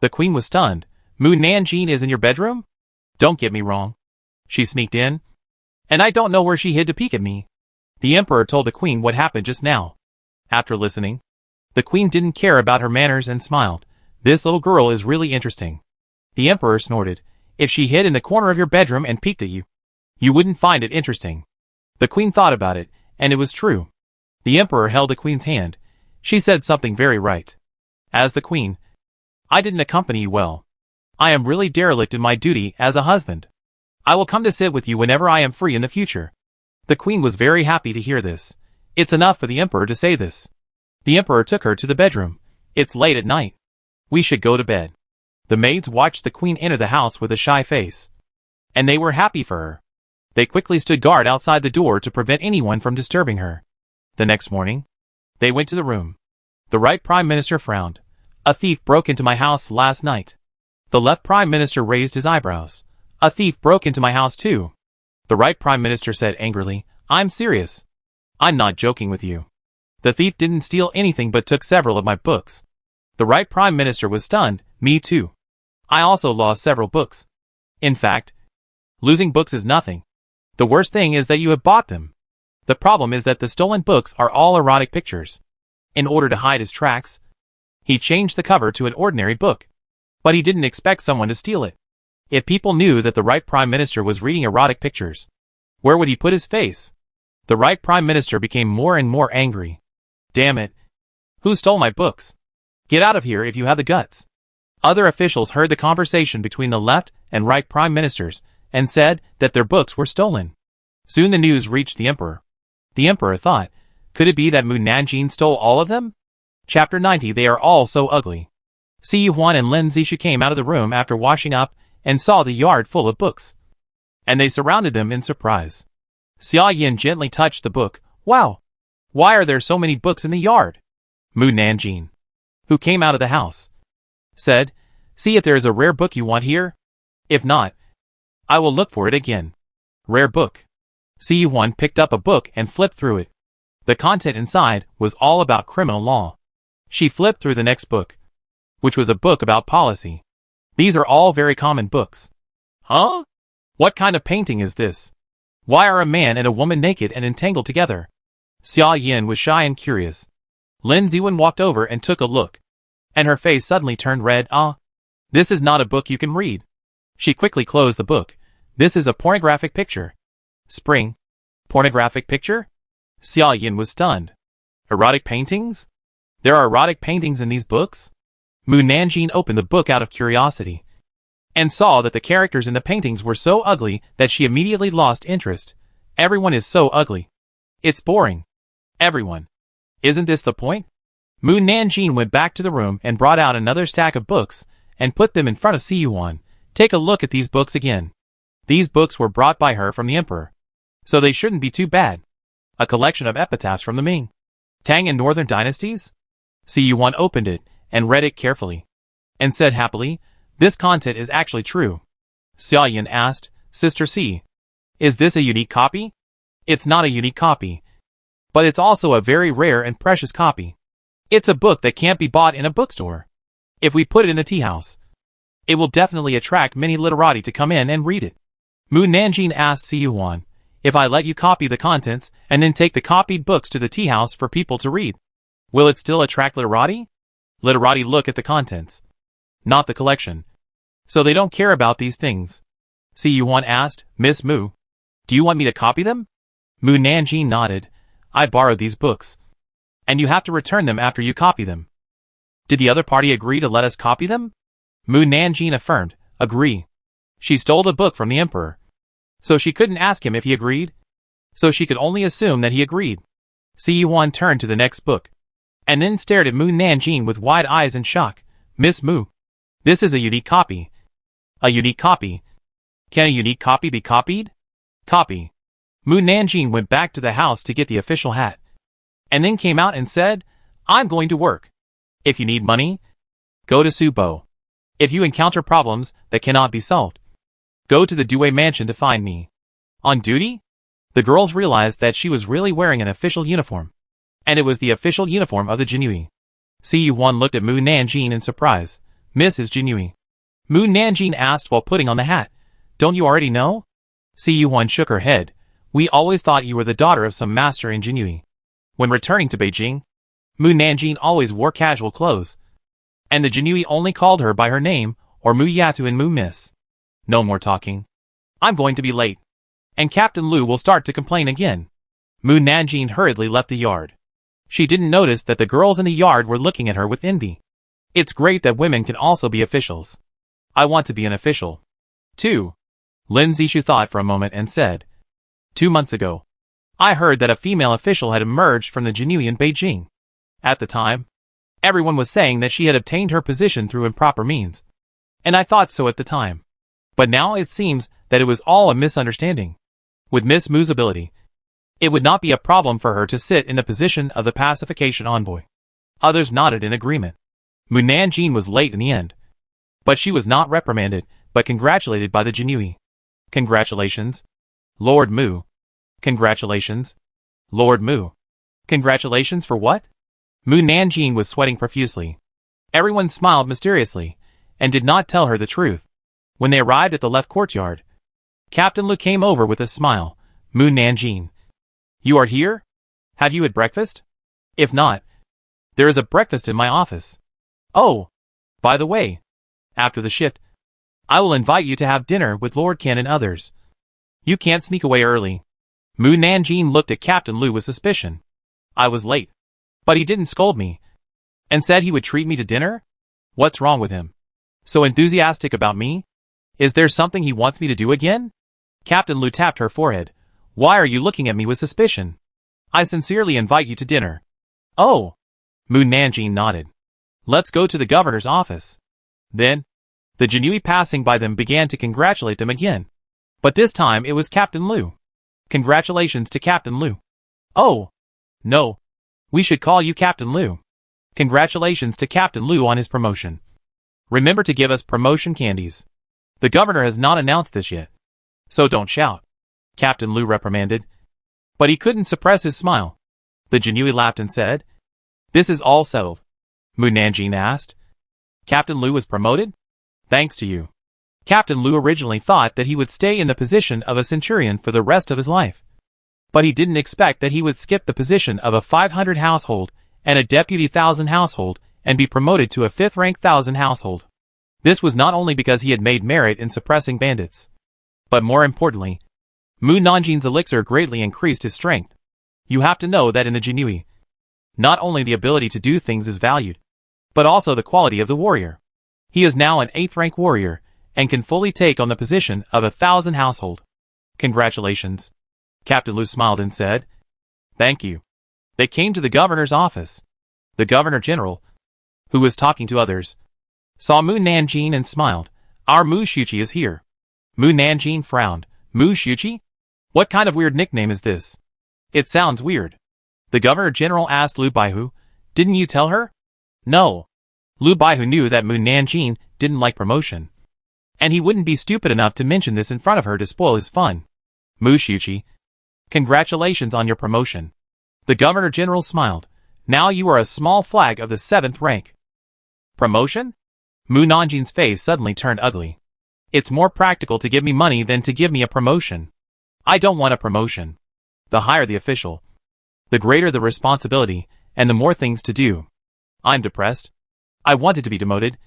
The queen was stunned. Mu Nanjing is in your bedroom? Don't get me wrong. She sneaked in, and I don't know where she hid to peek at me. The emperor told the queen what happened just now. After listening, the queen didn't care about her manners and smiled. This little girl is really interesting. The emperor snorted. If she hid in the corner of your bedroom and peeked at you, you wouldn't find it interesting. The queen thought about it, and it was true. The emperor held the queen's hand. She said something very right. As the queen, I didn't accompany you well. I am really derelict in my duty as a husband. I will come to sit with you whenever I am free in the future. The queen was very happy to hear this. It's enough for the emperor to say this. The emperor took her to the bedroom. It's late at night. We should go to bed. The maids watched the queen enter the house with a shy face. And they were happy for her. They quickly stood guard outside the door to prevent anyone from disturbing her. The next morning, they went to the room. The right Prime Minister frowned. A thief broke into my house last night. The left Prime Minister raised his eyebrows. A thief broke into my house too. The right Prime Minister said angrily, I'm serious. I'm not joking with you. The thief didn't steal anything but took several of my books. The right Prime Minister was stunned, me too. I also lost several books. In fact, losing books is nothing. The worst thing is that you have bought them. The problem is that the stolen books are all erotic pictures. In order to hide his tracks, he changed the cover to an ordinary book. But he didn't expect someone to steal it. If people knew that the right Prime Minister was reading erotic pictures, where would he put his face? The right Prime Minister became more and more angry. Damn it. Who stole my books? Get out of here if you have the guts. Other officials heard the conversation between the left and right Prime Ministers and said that their books were stolen. Soon the news reached the Emperor. The Emperor thought, could it be that Mu Nanjing stole all of them? Chapter 90. They are all so ugly. Si Yuan and Lin Zixu came out of the room after washing up and saw the yard full of books. And they surrounded them in surprise. Xia Yin gently touched the book. Wow! Why are there so many books in the yard? Mu Nanjing, who came out of the house, said, see if there is a rare book you want here. If not, I will look for it again. Rare book. Si Yuan picked up a book and flipped through it. The content inside was all about criminal law. She flipped through the next book, which was a book about policy. These are all very common books. Huh? What kind of painting is this? Why are a man and a woman naked and entangled together? Xia Yin was shy and curious. Lin Ziwen walked over and took a look. And her face suddenly turned red. This is not a book you can read. She quickly closed the book. This is a pornographic picture. Spring. Pornographic picture? Xia Yin was stunned. Erotic paintings? There are erotic paintings in these books? Mu Nanjing opened the book out of curiosity and saw that the characters in the paintings were so ugly that she immediately lost interest. Everyone is so ugly. It's boring. Everyone. Isn't this the point? Mu Nanjing went back to the room and brought out another stack of books and put them in front of Si Yuan. Take a look at these books again. These books were brought by her from the Emperor, so they shouldn't be too bad. A collection of epitaphs from the Ming, Tang and Northern dynasties? Si Yuan opened it and read it carefully, and said happily, this content is actually true. Xia Yin asked, Sister Si, is this a unique copy? It's not a unique copy, but it's also a very rare and precious copy. It's a book that can't be bought in a bookstore. If we put it in a tea house, it will definitely attract many literati to come in and read it. Mu Nanjing asked Si Yuan, if I let you copy the contents and then take the copied books to the tea house for people to read, will it still attract literati? Literati look at the contents, not the collection. So they don't care about these things. Si Yuan asked, Miss Mu, do you want me to copy them? Mu Nanjing nodded. I borrowed these books, and you have to return them after you copy them. Did the other party agree to let us copy them? Mu Nanjing affirmed, agree. She stole the book from the Emperor, so she couldn't ask him if he agreed, so she could only assume that he agreed. Si Yuan turned to the next book, and then stared at Mu Nanjing with wide eyes in shock. Miss Mu, this is a unique copy. A unique copy? Can a unique copy be copied? Copy. Mu Nanjing went back to the house to get the official hat, and then came out and said, I'm going to work. If you need money, go to Subo. If you encounter problems that cannot be solved, go to the Due mansion to find me. On duty? The girls realized that she was really wearing an official uniform, and it was the official uniform of the Jinui. Si Yuan looked at Mu Nanjing in surprise. Mrs. Jinui. Mu Nanjing asked while putting on the hat. Don't you already know? Si Yuan shook her head. We always thought you were the daughter of some master in Jinui. When returning to Beijing, Mu Nanjing always wore casual clothes, and the Jinui only called her by her name or Mu Yatu and Mu Miss. No more talking. I'm going to be late, and Captain Lu will start to complain again. Mu Nanjing hurriedly left the yard. She didn't notice that the girls in the yard were looking at her with envy. It's great that women can also be officials. I want to be an official, too. Lin Zixu thought for a moment and said, 2 months ago, I heard that a female official had emerged from the Jinui in Beijing. At the time, everyone was saying that she had obtained her position through improper means. And I thought so at the time. But now it seems that it was all a misunderstanding. With Miss Mu's ability, it would not be a problem for her to sit in the position of the pacification envoy. Others nodded in agreement. Mu Nanjing was late in the end. But she was not reprimanded, but congratulated by the Jinui. Congratulations, Lord Mu. Congratulations, Lord Mu. Congratulations for what? Mu Nanjing was sweating profusely. Everyone smiled mysteriously, and did not tell her the truth. When they arrived at the left courtyard, Captain Lu came over with a smile. Mu Nanjing. You are here? Have you had breakfast? If not, there is a breakfast in my office. Oh, by the way, after the shift, I will invite you to have dinner with Lord Ken and others. You can't sneak away early. Mu Nanjing looked at Captain Lu with suspicion. I was late, but he didn't scold me, and said he would treat me to dinner? What's wrong with him? So enthusiastic about me? Is there something he wants me to do again? Captain Lu tapped her forehead. Why are you looking at me with suspicion? I sincerely invite you to dinner. Oh! Mu Nanjing nodded. Let's go to the governor's office. Then, the Jinui passing by them began to congratulate them again. But this time it was Captain Lu. Congratulations to Captain Lu. Oh! No. We should call you Captain Lu. Congratulations to Captain Lu on his promotion. Remember to give us promotion candies. The governor has not announced this yet. So don't shout. Captain Lu reprimanded. But he couldn't suppress his smile. The Jinui laughed and said, This is all settled. Mu Nanjing asked. Captain Lu was promoted? Thanks to you. Captain Lu originally thought that he would stay in the position of a centurion for the rest of his life. But he didn't expect that he would skip the position of a 500 household and a deputy 1,000 household and be promoted to a 5th rank 1,000 household. This was not only because he had made merit in suppressing bandits, but more importantly, Mu Nanjing's elixir greatly increased his strength. You have to know that in the Jinui, not only the ability to do things is valued, but also the quality of the warrior. He is now an 8th rank warrior, and can fully take on the position of a 1,000 household. Congratulations. Captain Lu smiled and said, Thank you. They came to the governor's office. The governor general, who was talking to others, saw Mu Nanjing and smiled. Our Mu Shuqi is here. Mu Nanjing frowned. Mu Shuqi? What kind of weird nickname is this? It sounds weird. The governor general asked Lu Baihu. Didn't you tell her? No. Lu Baihu knew that Mu Nanjing didn't like promotion, and he wouldn't be stupid enough to mention this in front of her to spoil his fun. Mu Shuqi, congratulations on your promotion. The governor general smiled. Now you are a small flag of the 7th rank. Promotion? Mu Nanjing's face suddenly turned ugly. It's more practical to give me money than to give me a promotion. I don't want a promotion. The higher the official, the greater the responsibility, and the more things to do. I'm depressed. I wanted to be demoted.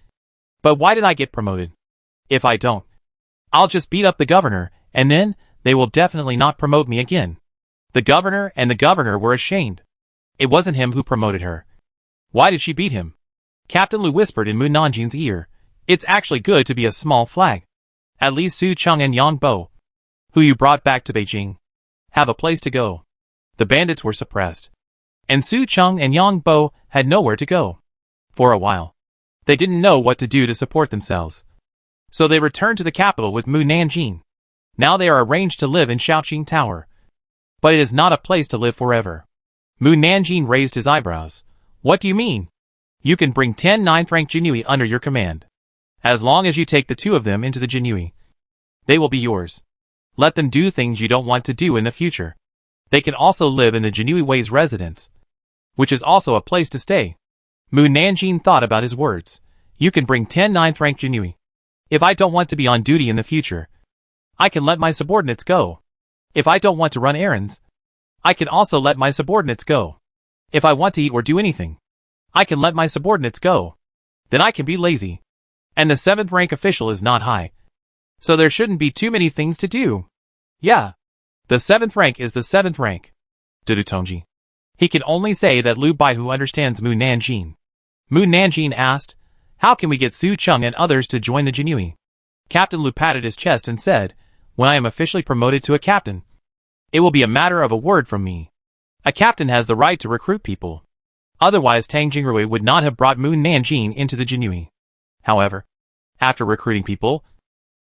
But why did I get promoted? If I don't, I'll just beat up the governor, and then they will definitely not promote me again. The governor and the governor were ashamed. It wasn't him who promoted her. Why did she beat him? Captain Lu whispered in Mu Nanjing's ear. It's actually good to be a small flag. At least Su Cheng and Yang Bo, who you brought back to Beijing, have a place to go. The bandits were suppressed, and Su Cheng and Yang Bo had nowhere to go. For a while, they didn't know what to do to support themselves. So they returned to the capital with Mu Nanjing. Now they are arranged to live in Shaoqing Tower. But it is not a place to live forever. Mu Nanjing raised his eyebrows. What do you mean? You can bring 10 9th rank Jinui under your command. As long as you take the 2 of them into the Jinui, they will be yours. Let them do things you don't want to do in the future. They can also live in the Jinui Wei's residence, which is also a place to stay. Mu Nanjing thought about his words. You can bring 10 9th rank Jinui. If I don't want to be on duty in the future, I can let my subordinates go. If I don't want to run errands, I can also let my subordinates go. If I want to eat or do anything, I can let my subordinates go. Then I can be lazy. And the 7th rank official is not high, so there shouldn't be too many things to do. Yeah. The 7th rank is the 7th rank. Dudu Tongji. He can only say that Lu Baihu understands Mu Nanjing. Mu Nanjing asked, How can we get Su Cheng and others to join the Jinui? Captain Lu patted his chest and said, When I am officially promoted to a captain, it will be a matter of a word from me. A captain has the right to recruit people. Otherwise Tang Jingrui would not have brought Mu Nanjing into the Jinui. However, After recruiting people,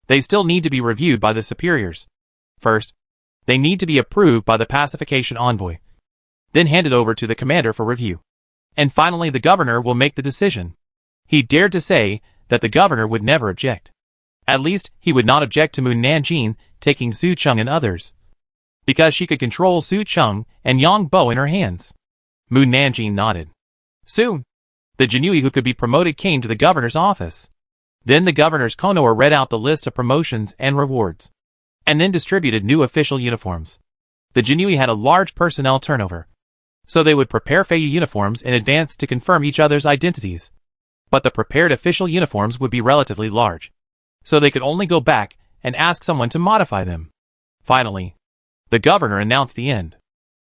they still need to be reviewed by the superiors. First, they need to be approved by the pacification envoy, then handed over to the commander for review. And finally the governor will make the decision. He dared to say that the governor would never object. At least, he would not object to Moon Nanjing taking Su Cheng and others, because she could control Su Cheng and Yang Bo in her hands. Moon Nanjing nodded. Soon, the Jinui who could be promoted came to the governor's office. Then the governor's Konoha read out the list of promotions and rewards, and then distributed new official uniforms. The Jinui had a large personnel turnover, so they would prepare Fei uniforms in advance to confirm each other's identities. But the prepared official uniforms would be relatively large, so they could only go back and ask someone to modify them. Finally, the governor announced the end.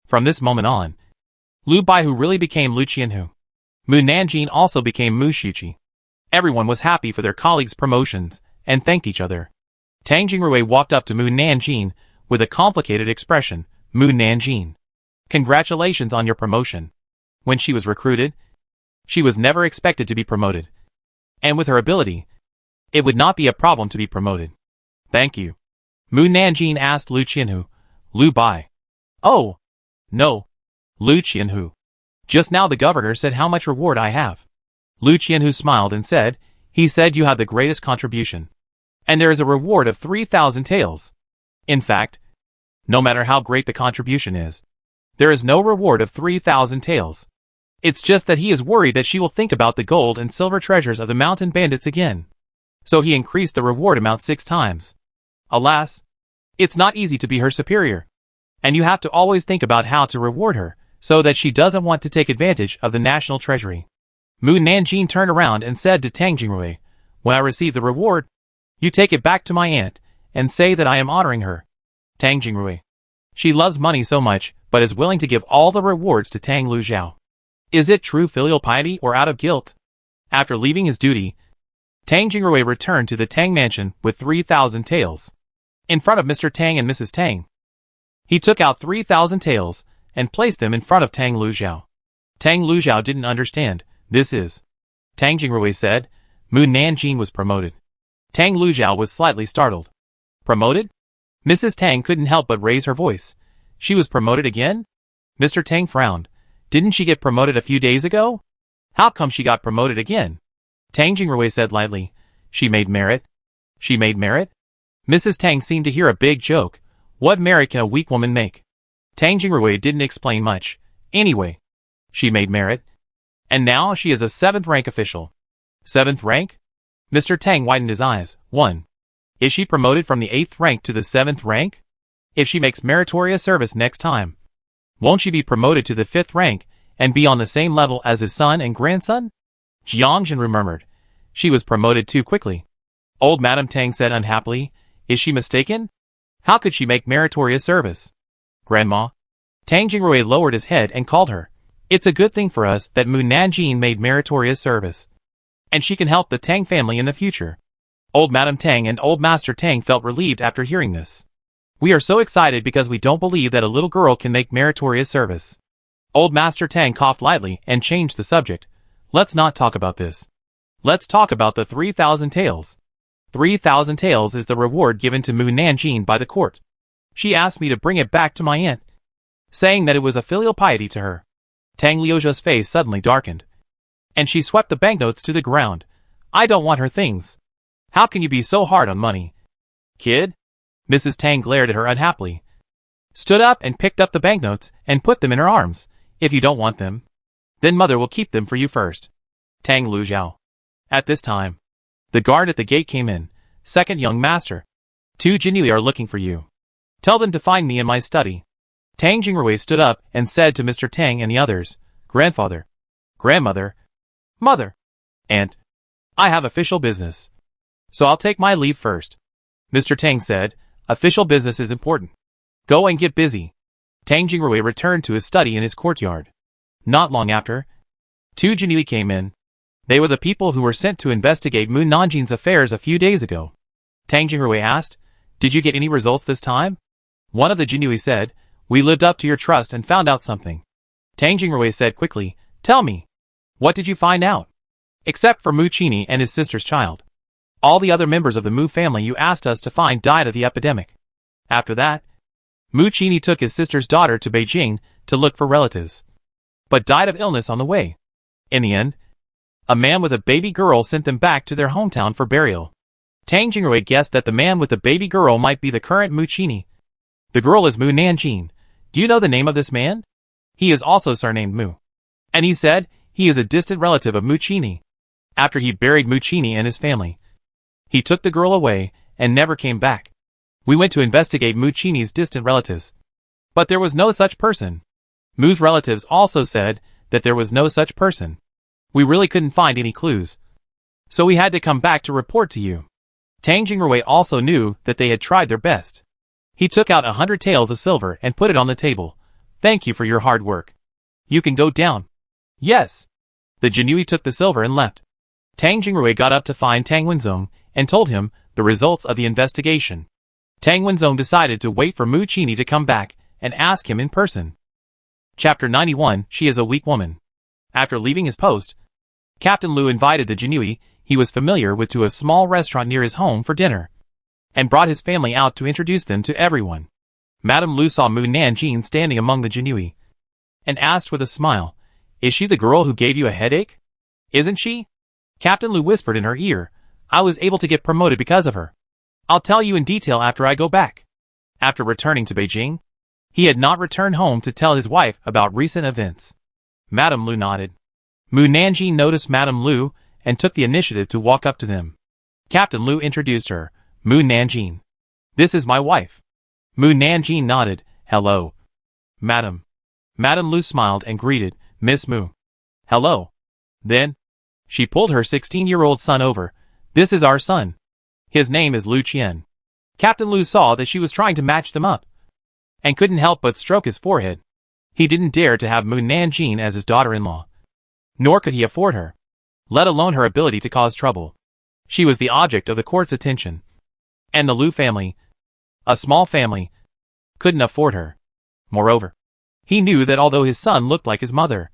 From this moment on, Lu Baihu really became Lu Qianhu. Mu Nanjing also became Mu Shuqi. Everyone was happy for their colleagues' promotions and thanked each other. Tang Jingrui walked up to Mu Nanjing with a complicated expression. Mu Nanjing, congratulations on your promotion. When she was recruited, she was never expected to be promoted. And with her ability, it would not be a problem to be promoted. Thank you. Mu Nanjing asked Lu Qianhu. Lu Bai. Oh, no. Lu Qianhu. Just now the governor said how much reward I have. Lu Qianhu smiled and said, he said you have the greatest contribution. And there is a reward of 3,000 taels. In fact, no matter how great the contribution is, there is no reward of 3,000 taels. It's just that he is worried that she will think about the gold and silver treasures of the mountain bandits again. So he increased the reward amount 6 times. Alas, it's not easy to be her superior. And you have to always think about how to reward her, so that she doesn't want to take advantage of the national treasury. Mu Nanjing turned around and said to Tang Jingrui, when I receive the reward, you take it back to my aunt, and say that I am honoring her. Tang Jingrui. She loves money so much, but is willing to give all the rewards to Tang Lu Zhao. Is it true filial piety or out of guilt? After leaving his duty, Tang Jingrui returned to the Tang mansion with 3,000 taels. In front of Mr. Tang and Mrs. Tang, he took out 3,000 taels and placed them in front of Tang Lu Zhao. Tang Lu Zhao didn't understand. This is. Tang Jingrui said, Mu Nanjing was promoted. Tang Lu Zhao was slightly startled. Promoted? Mrs. Tang couldn't help but raise her voice. She was promoted again? Mr. Tang frowned. Didn't she get promoted a few days ago? How come she got promoted again? Tang Jingrui said lightly, she made merit. She made merit? Mrs. Tang seemed to hear a big joke. What merit can a weak woman make? Tang Jingrui didn't explain much. Anyway, she made merit. And now she is a 7th rank official. 7th rank? Mr. Tang widened his eyes. 1. Is she promoted from the 8th rank to the 7th rank? If she makes meritorious service next time, won't she be promoted to the 5th rank and be on the same level as his son and grandson? Jiang Zhenru murmured. She was promoted too quickly. Old Madame Tang said unhappily. Is she mistaken? How could she make meritorious service? Grandma. Tang Jingrui lowered his head and called her. It's a good thing for us that Mu Nanjing made meritorious service. And she can help the Tang family in the future. Old Madame Tang and Old Master Tang felt relieved after hearing this. We are so excited because we don't believe that a little girl can make meritorious service. Old Master Tang coughed lightly and changed the subject. Let's not talk about this. Let's talk about the 3,000 taels. 3,000 taels is the reward given to Mu Nanjing by the court. She asked me to bring it back to my aunt, saying that it was a filial piety to her. Tang Liujia's face suddenly darkened, and she swept the banknotes to the ground. I don't want her things. How can you be so hard on money? Kid? Mrs. Tang glared at her unhappily, stood up and picked up the banknotes and put them in her arms. If you don't want them, then mother will keep them for you first. Tang Lu Zhao. At this time, the guard at the gate came in. Second young master. 2 Jinui are looking for you. Tell them to find me in my study. Tang Jingrui stood up and said to Mr. Tang and the others, Grandfather, Grandmother, Mother, Aunt, I have official business, so I'll take my leave first. Mr. Tang said, official business is important. Go and get busy. Tang Jingrui returned to his study in his courtyard. Not long after, 2 Jinui came in. They were the people who were sent to investigate Mu Nanjing's affairs a few days ago. Tang Jingrui asked, did you get any results this time? One of the Jinui said, we lived up to your trust and found out something. Tang Jingrui said quickly, tell me. What did you find out? Except for Mu Qini and his sister's child. All the other members of the Mu family you asked us to find died of the epidemic. After that, Mu Qini took his sister's daughter to Beijing to look for relatives, but died of illness on the way. In the end, a man with a baby girl sent them back to their hometown for burial. Tang Jingrui guessed that the man with the baby girl might be the current Mu Qini. The girl is Mu Nanjing. Do you know the name of this man? He is also surnamed Mu. And he said he is a distant relative of Mu Qini. After he buried Mu Qini and his family, he took the girl away and never came back. We went to investigate Mu Qini's distant relatives, but there was no such person. Mu's relatives also said that there was no such person. We really couldn't find any clues, so we had to come back to report to you. Tang Jingrui also knew that they had tried their best. He took out 100 taels of silver and put it on the table. Thank you for your hard work. You can go down. Yes. The Jinui took the silver and left. Tang Jingrui got up to find Tang Wenzong and told him the results of the investigation. Tang Wenzong decided to wait for Mu Qini to come back and ask him in person. Chapter 91. She is a weak woman. After leaving his post, Captain Lu invited the Jinui he was familiar with to a small restaurant near his home for dinner, and brought his family out to introduce them to everyone. Madame Lu saw Mu Nanjing standing among the Jinui, and asked with a smile, "Is she the girl who gave you a headache?" "Isn't she?" Captain Lu whispered in her ear, "I was able to get promoted because of her. I'll tell you in detail after I go back." After returning to Beijing, he had not returned home to tell his wife about recent events. Madame Lu nodded. Mu Nanjing noticed Madame Lu and took the initiative to walk up to them. Captain Lu introduced her, Mu Nanjing. "This is my wife." Mu Nanjing nodded, "Hello, Madam." Madame Lu smiled and greeted, "Miss Mu." "Hello." Then, she pulled her 16-year-old son over. "This is our son. His name is Lu Qian." Captain Lu saw that she was trying to match them up, and couldn't help but stroke his forehead. He didn't dare to have Mu Nanjing as his daughter-in-law, nor could he afford her, let alone her ability to cause trouble. She was the object of the court's attention, and the Lu family, a small family, couldn't afford her. Moreover, he knew that although his son looked like his mother,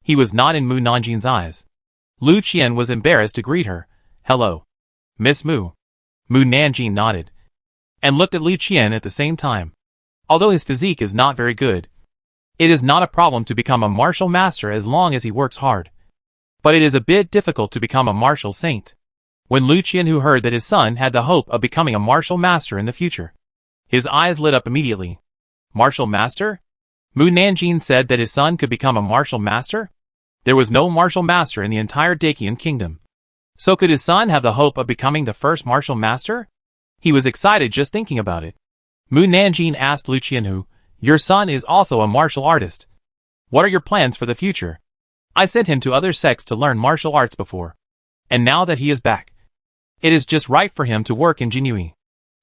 he was not in Mu Nanjing's eyes. Lu Qian was embarrassed to greet her. "Hello, Miss Mu." Mu Nanjing nodded, and looked at Lu Qian at the same time. Although his physique is not very good, it is not a problem to become a martial master as long as he works hard. But it is a bit difficult to become a martial saint. When Lu Qian who heard that his son had the hope of becoming a martial master in the future, his eyes lit up immediately. Martial master? Mu Nanjing said that his son could become a martial master? There was no martial master in the entire Dacian kingdom. So could his son have the hope of becoming the first martial master? He was excited just thinking about it. Mu Nanjing asked Lu Qian who, "Your son is also a martial artist. What are your plans for the future?" "I sent him to other sects to learn martial arts before, and now that he is back, it is just right for him to work in Jinui.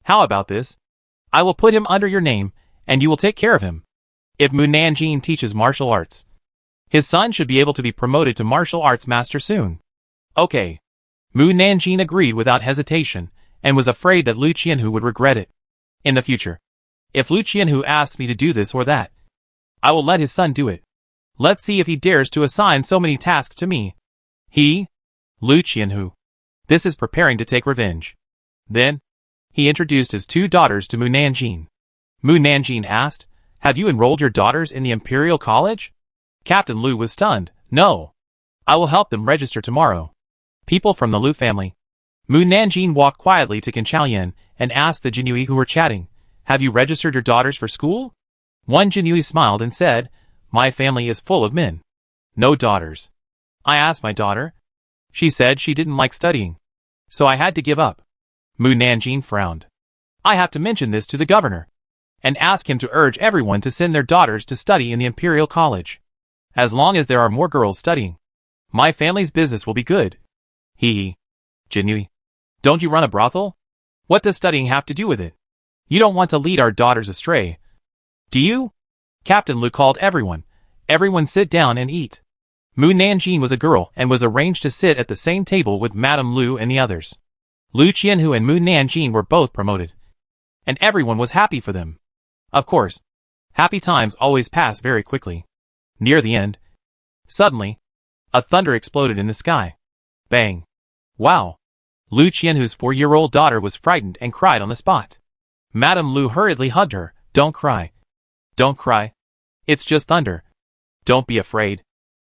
How about this? I will put him under your name, and you will take care of him. If Mu Nanjing teaches martial arts, his son should be able to be promoted to martial arts master soon." "Okay." Mu Nanjing agreed without hesitation, and was afraid that Lu Qianhu would regret it in the future. "If Lu Qianhu asks me to do this or that, I will let his son do it. Let's see if he dares to assign so many tasks to me." He, Lu Qianhu, this is preparing to take revenge. Then, he introduced his two daughters to Mu Nanjing. Mu Nanjing asked, "Have you enrolled your daughters in the Imperial College?" Captain Lu was stunned. "No. I will help them register tomorrow." People from the Lu family. Mu Nanjing walked quietly to Kanchaoyan and asked the Jinui who were chatting, "Have you registered your daughters for school?" One Jinui smiled and said, "My family is full of men. No daughters. I asked my daughter. She said she didn't like studying, so I had to give up." Mu Nanjing frowned. "I have to mention this to the governor, and ask him to urge everyone to send their daughters to study in the Imperial College. As long as there are more girls studying, my family's business will be good." Hee. Jinui. "Don't you run a brothel? What does studying have to do with it? You don't want to lead our daughters astray, do you?" Captain Lu called everyone. "Everyone sit down and eat." Mu Nanjing was a girl and was arranged to sit at the same table with Madame Lu and the others. Lu Qianhu and Mu Nanjing were both promoted, and everyone was happy for them. Of course, happy times always pass very quickly. Near the end, suddenly, a thunder exploded in the sky. Bang! Wow! Lu Qianhu's 4-year-old daughter was frightened and cried on the spot. Madame Lu hurriedly hugged her. Don't cry. Don't cry. It's just thunder. Don't be afraid.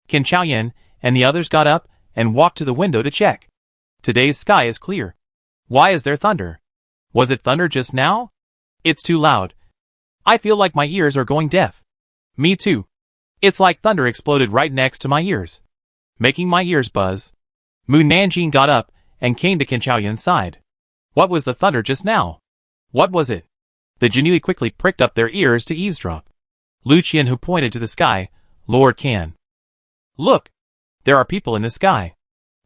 Qin Chaoyan and the others got up and walked to the window to check. Today's sky is clear. Why is there thunder? Was it thunder just now? It's too loud. I feel like my ears are going deaf. Me too. It's like thunder exploded right next to my ears, making my ears buzz. Mu Nanjing got up and came to Qin Chaoyan's side. What was the thunder just now? What was it? The Jinui quickly pricked up their ears to eavesdrop. Lu Qianhu pointed to the sky. Lord Can. Look! There are people in the sky.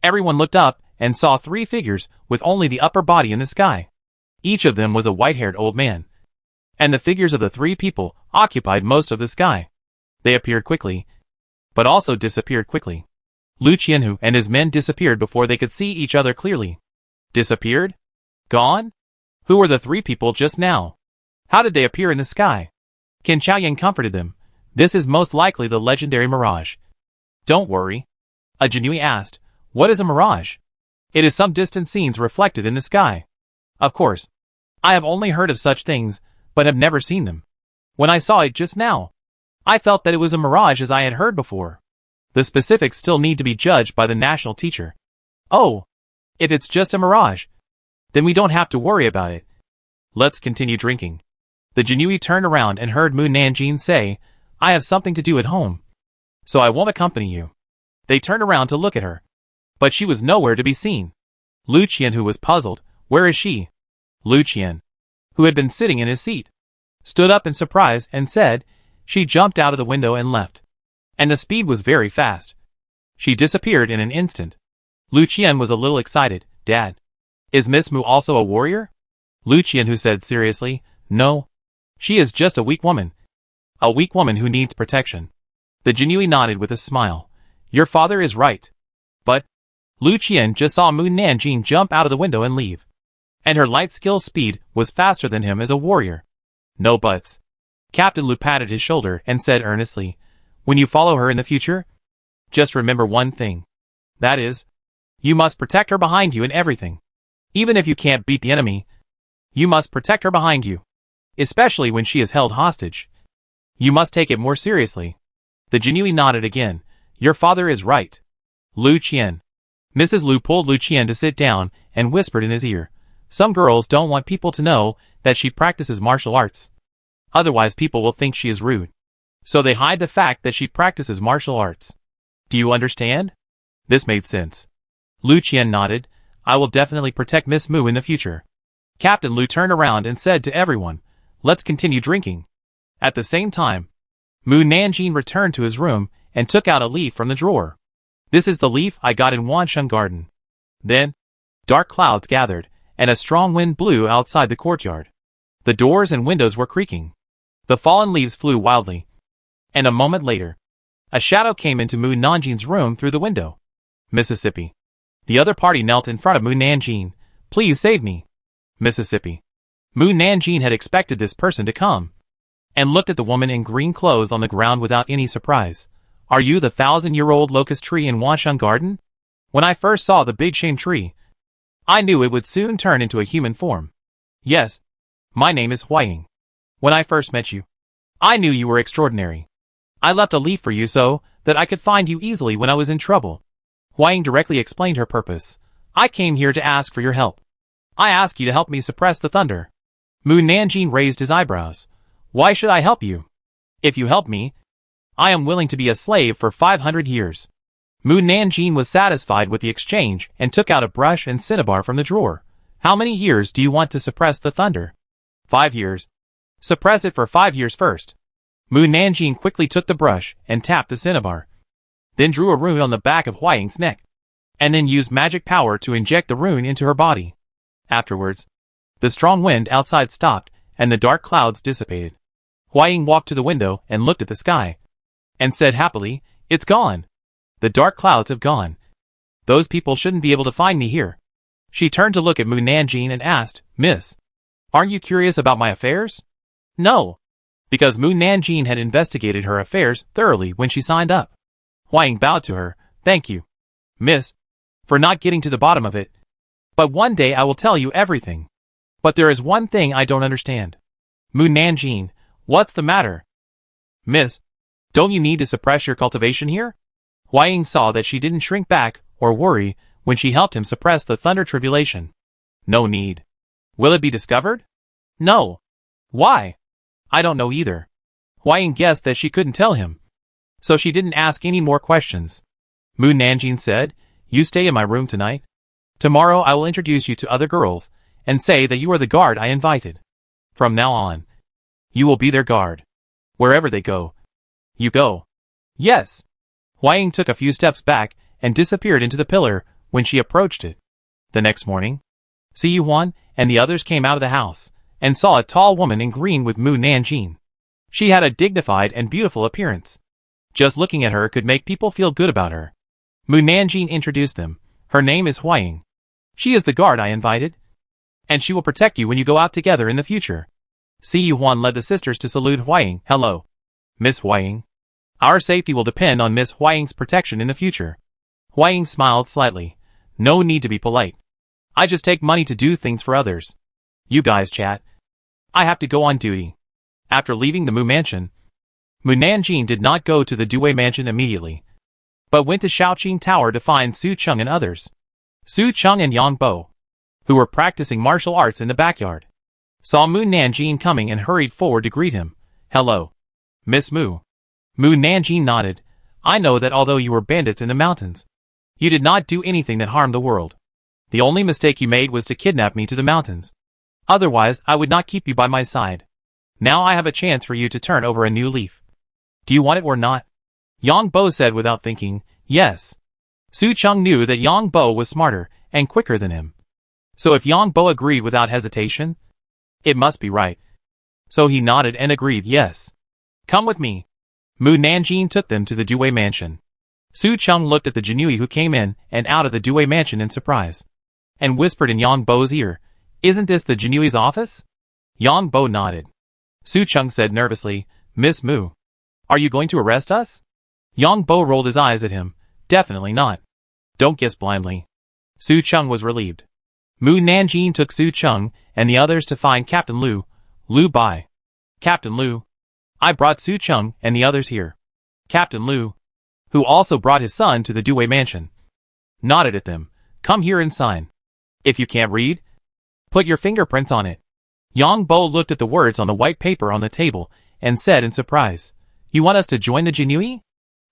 Everyone looked up and saw 3 figures with only the upper body in the sky. Each of them was a white-haired old man. And the figures of the 3 people occupied most of the sky. They appeared quickly, but also disappeared quickly. Lu Qianhu and his men disappeared before they could see each other clearly. Disappeared? Gone? Who were the 3 people just now? How did they appear in the sky? Qin Chaoyan comforted them. This is most likely the legendary mirage. Don't worry. A Jinui asked, what is a mirage? It is some distant scenes reflected in the sky. Of course. I have only heard of such things, but have never seen them. When I saw it just now, I felt that it was a mirage as I had heard before. The specifics still need to be judged by the national teacher. Oh, if it's just a mirage, then we don't have to worry about it. Let's continue drinking. The Jinui turned around and heard Mu Nanjing say, I have something to do at home, so I won't accompany you. They turned around to look at her, but she was nowhere to be seen. Lu Qianhu was puzzled. Where is she? Lu Qian, who had been sitting in his seat, stood up in surprise and said, she jumped out of the window and left. And the speed was very fast. She disappeared in an instant. Lu Qian was a little excited. Dad, is Miss Mu also a warrior? Lu Qianhu said seriously, no. She is just a weak woman. A weak woman who needs protection. The Jinui nodded with a smile. Your father is right. But Lu Qian just saw Mu Nanjing jump out of the window and leave. And her light skill speed was faster than him as a warrior. No buts. Captain Lu patted his shoulder and said earnestly, when you follow her in the future, just remember one thing. That is, you must protect her behind you in everything. Even if you can't beat the enemy, you must protect her behind you. Especially when she is held hostage. You must take it more seriously. The Jinui nodded again. Your father is right. Lu Qian. Mrs. Lu pulled Lu Qian to sit down and whispered in his ear. Some girls don't want people to know that she practices martial arts. Otherwise people will think she is rude. So they hide the fact that she practices martial arts. Do you understand? This made sense. Lu Qian nodded. I will definitely protect Miss Mu in the future. Captain Lu turned around and said to everyone, let's continue drinking. At the same time, Mu Nanjing returned to his room and took out a leaf from the drawer. This is the leaf I got in Wansheng Garden. Then, dark clouds gathered, and a strong wind blew outside the courtyard. The doors and windows were creaking. The fallen leaves flew wildly. And a moment later, a shadow came into Mu Nanjing's room through the window. Mississippi. The other party knelt in front of Mu Nanjing. Please save me. Mississippi. Mu Nanjing had expected this person to come, and looked at the woman in green clothes on the ground without any surprise. Are you the 1,000-year-old locust tree in Wansheng Garden? When I first saw the big shame tree, I knew it would soon turn into a human form. Yes, my name is Huaying. When I first met you, I knew you were extraordinary. I left a leaf for you so that I could find you easily when I was in trouble. Huaying directly explained her purpose. I came here to ask for your help. I ask you to help me suppress the thunder. Mu Nanjing raised his eyebrows. Why should I help you? If you help me, I am willing to be a slave for 500 years. Mu Nanjing was satisfied with the exchange and took out a brush and cinnabar from the drawer. How many years do you want to suppress the thunder? 5 years. Suppress it for 5 years first. Mu Nanjing quickly took the brush and tapped the cinnabar. Then drew a rune on the back of Huaying's neck. And then used magic power to inject the rune into her body. Afterwards, the strong wind outside stopped and the dark clouds dissipated. Huaying walked to the window and looked at the sky, and said happily, it's gone. The dark clouds have gone. Those people shouldn't be able to find me here. She turned to look at Mu Nanjing and asked, Miss, aren't you curious about my affairs? No, because Mu Nanjing had investigated her affairs thoroughly when she signed up. Huaying bowed to her. Thank you, Miss, for not getting to the bottom of it. But one day I will tell you everything. But there is one thing I don't understand. Mu Nanjing, what's the matter? Miss, don't you need to suppress your cultivation here? Huaying saw that she didn't shrink back or worry when she helped him suppress the thunder tribulation. No need. Will it be discovered? No. Why? I don't know either. Huaying guessed that she couldn't tell him. So she didn't ask any more questions. Mu Nanjing said, You stay in my room tonight. Tomorrow I will introduce you to other girls and say that you are the guard I invited. From now on, you will be their guard. Wherever they go, you go. Yes. Huaying took a few steps back and disappeared into the pillar when she approached it. The next morning, Si Yuan and the others came out of the house and saw a tall woman in green with Mu Nanjing. She had a dignified and beautiful appearance. Just looking at her could make people feel good about her. Mu Nanjing introduced them. Her name is Huaying. She is the guard I invited, and she will protect you when you go out together in the future. Si Yuan led the sisters to salute Huaying. Hello, Miss Huaying. Our safety will depend on Miss Huaying's protection in the future. Huaying smiled slightly. No need to be polite. I just take money to do things for others. You guys chat. I have to go on duty. After leaving the Mu Mansion, Mu Nanjing did not go to the Dui Mansion immediately, but went to Shaoqing Tower to find Su Cheng and others. Su Cheng and Yang Bo, who were practicing martial arts in the backyard, saw Mu Nanjing coming and hurried forward to greet him. Hello, Miss Mu. Mu Nanjing nodded. I know that although you were bandits in the mountains, you did not do anything that harmed the world. The only mistake you made was to kidnap me to the mountains. Otherwise, I would not keep you by my side. Now I have a chance for you to turn over a new leaf. Do you want it or not? Yang Bo said without thinking, yes. Su Cheng knew that Yang Bo was smarter and quicker than him. So if Yang Bo agreed without hesitation, it must be right. So he nodded and agreed yes. Come with me. Mu Nanjing took them to the Dui Mansion. Su Cheng looked at the Jinui who came in and out of the Dui Mansion in surprise, and whispered in Yang Bo's ear, Isn't this the Jinui's office? Yang Bo nodded. Su Cheng said nervously, Miss Mu, are you going to arrest us? Yang Bo rolled his eyes at him. Definitely not. Don't guess blindly. Su Cheng was relieved. Mu Nanjing took Su Cheng and the others to find Captain Lu. Lu Bai. Captain Lu. I brought Su Cheng and the others here. Captain Lu, who also brought his son to the Dui Mansion, nodded at them. Come here and sign. If you can't read, put your fingerprints on it. Yang Bo looked at the words on the white paper on the table and said in surprise, You want us to join the Jinui?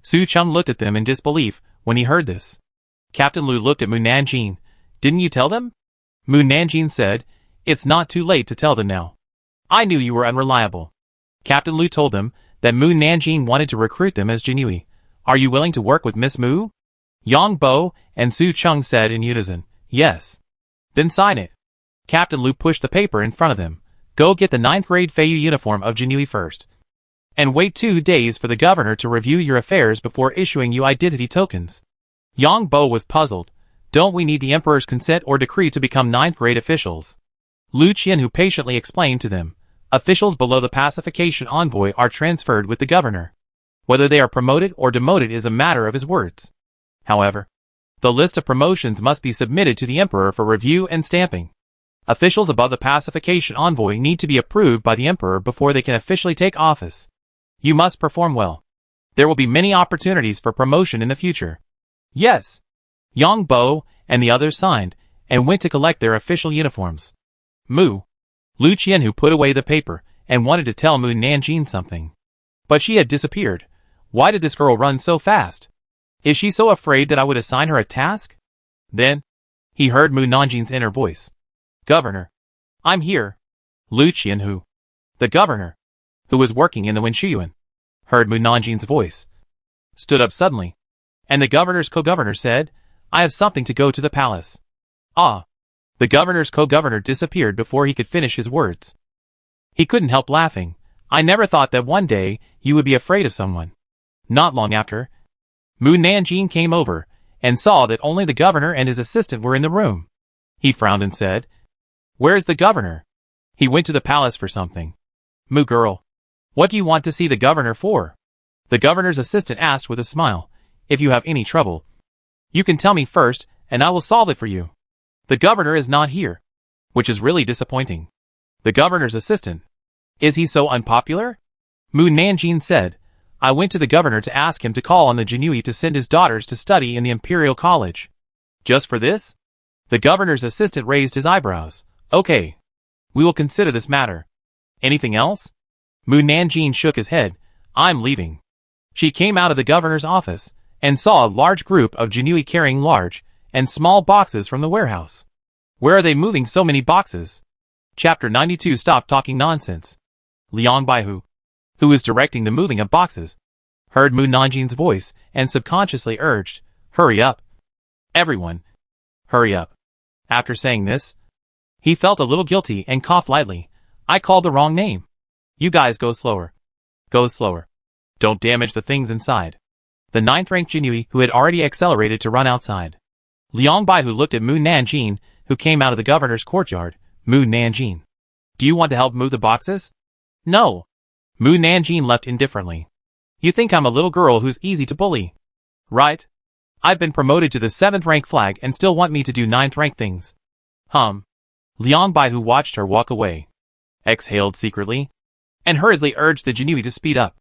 Su Cheng looked at them in disbelief when he heard this. Captain Lu looked at Mu Nanjing. Didn't you tell them? Mu Nanjing said, It's not too late to tell them now. I knew you were unreliable. Captain Lu told them that Mu Nanjing wanted to recruit them as Jinui. Are you willing to work with Miss Mu? Yang Bo and Su Cheng said in unison, Yes. Then sign it. Captain Lu pushed the paper in front of them. Go get the 9th grade Feiyu uniform of Jinui first. And wait 2 days for the governor to review your affairs before issuing you identity tokens. Yang Bo was puzzled. Don't we need the emperor's consent or decree to become 9th grade officials? Lu Qian who patiently explained to them. Officials below the pacification envoy are transferred with the governor. Whether they are promoted or demoted is a matter of his words. However, the list of promotions must be submitted to the emperor for review and stamping. Officials above the pacification envoy need to be approved by the emperor before they can officially take office. You must perform well. There will be many opportunities for promotion in the future. Yes. Yang Bo and the others signed and went to collect their official uniforms. Lu Qian who put away the paper and wanted to tell Mu Nanjing something. But she had disappeared. Why did this girl run so fast? Is she so afraid that I would assign her a task? Then, he heard Mu Nanjing's inner voice. Governor. I'm here. Lu Qian who? The governor, who was working in the Wenshuyuan, heard Mu Nanjing's voice, stood up suddenly, and the governor's co-governor said, I have something to go to the palace. Ah. The governor's co-governor disappeared before he could finish his words. He couldn't help laughing. I never thought that one day you would be afraid of someone. Not long after, Mu Nanjing came over and saw that only the governor and his assistant were in the room. He frowned and said, Where is the governor? He went to the palace for something. Mu girl, what do you want to see the governor for? The governor's assistant asked with a smile. If you have any trouble, you can tell me first and I will solve it for you. The governor is not here, which is really disappointing. The governor's assistant. Is he so unpopular? Mu Nanjin said. I went to the governor to ask him to call on the Jinui to send his daughters to study in the Imperial College. Just for this? The governor's assistant raised his eyebrows. Okay. We will consider this matter. Anything else? Mu Nanjin shook his head. I'm leaving. She came out of the governor's office and saw a large group of Jinui carrying large and small boxes from the warehouse. Where are they moving so many boxes? Chapter 92. Stop talking nonsense. Liang Baihu, who was directing the moving of boxes, heard Mu Nanjin's voice and subconsciously urged, hurry up. Everyone, hurry up. After saying this, he felt a little guilty and coughed lightly. I called the wrong name. You guys go slower. Go slower. Don't damage the things inside. The 9th rank Jinui who had already accelerated to run outside. Liang Baihu looked at Mu Nanjin, who came out of the governor's courtyard. Mu Nanjin, do you want to help move the boxes? No. Mu Nanjin left indifferently. You think I'm a little girl who's easy to bully? Right? I've been promoted to the 7th rank flag and still want me to do 9th rank things. Liang Baihu watched her walk away, exhaled secretly, and hurriedly urged the Jinui to speed up.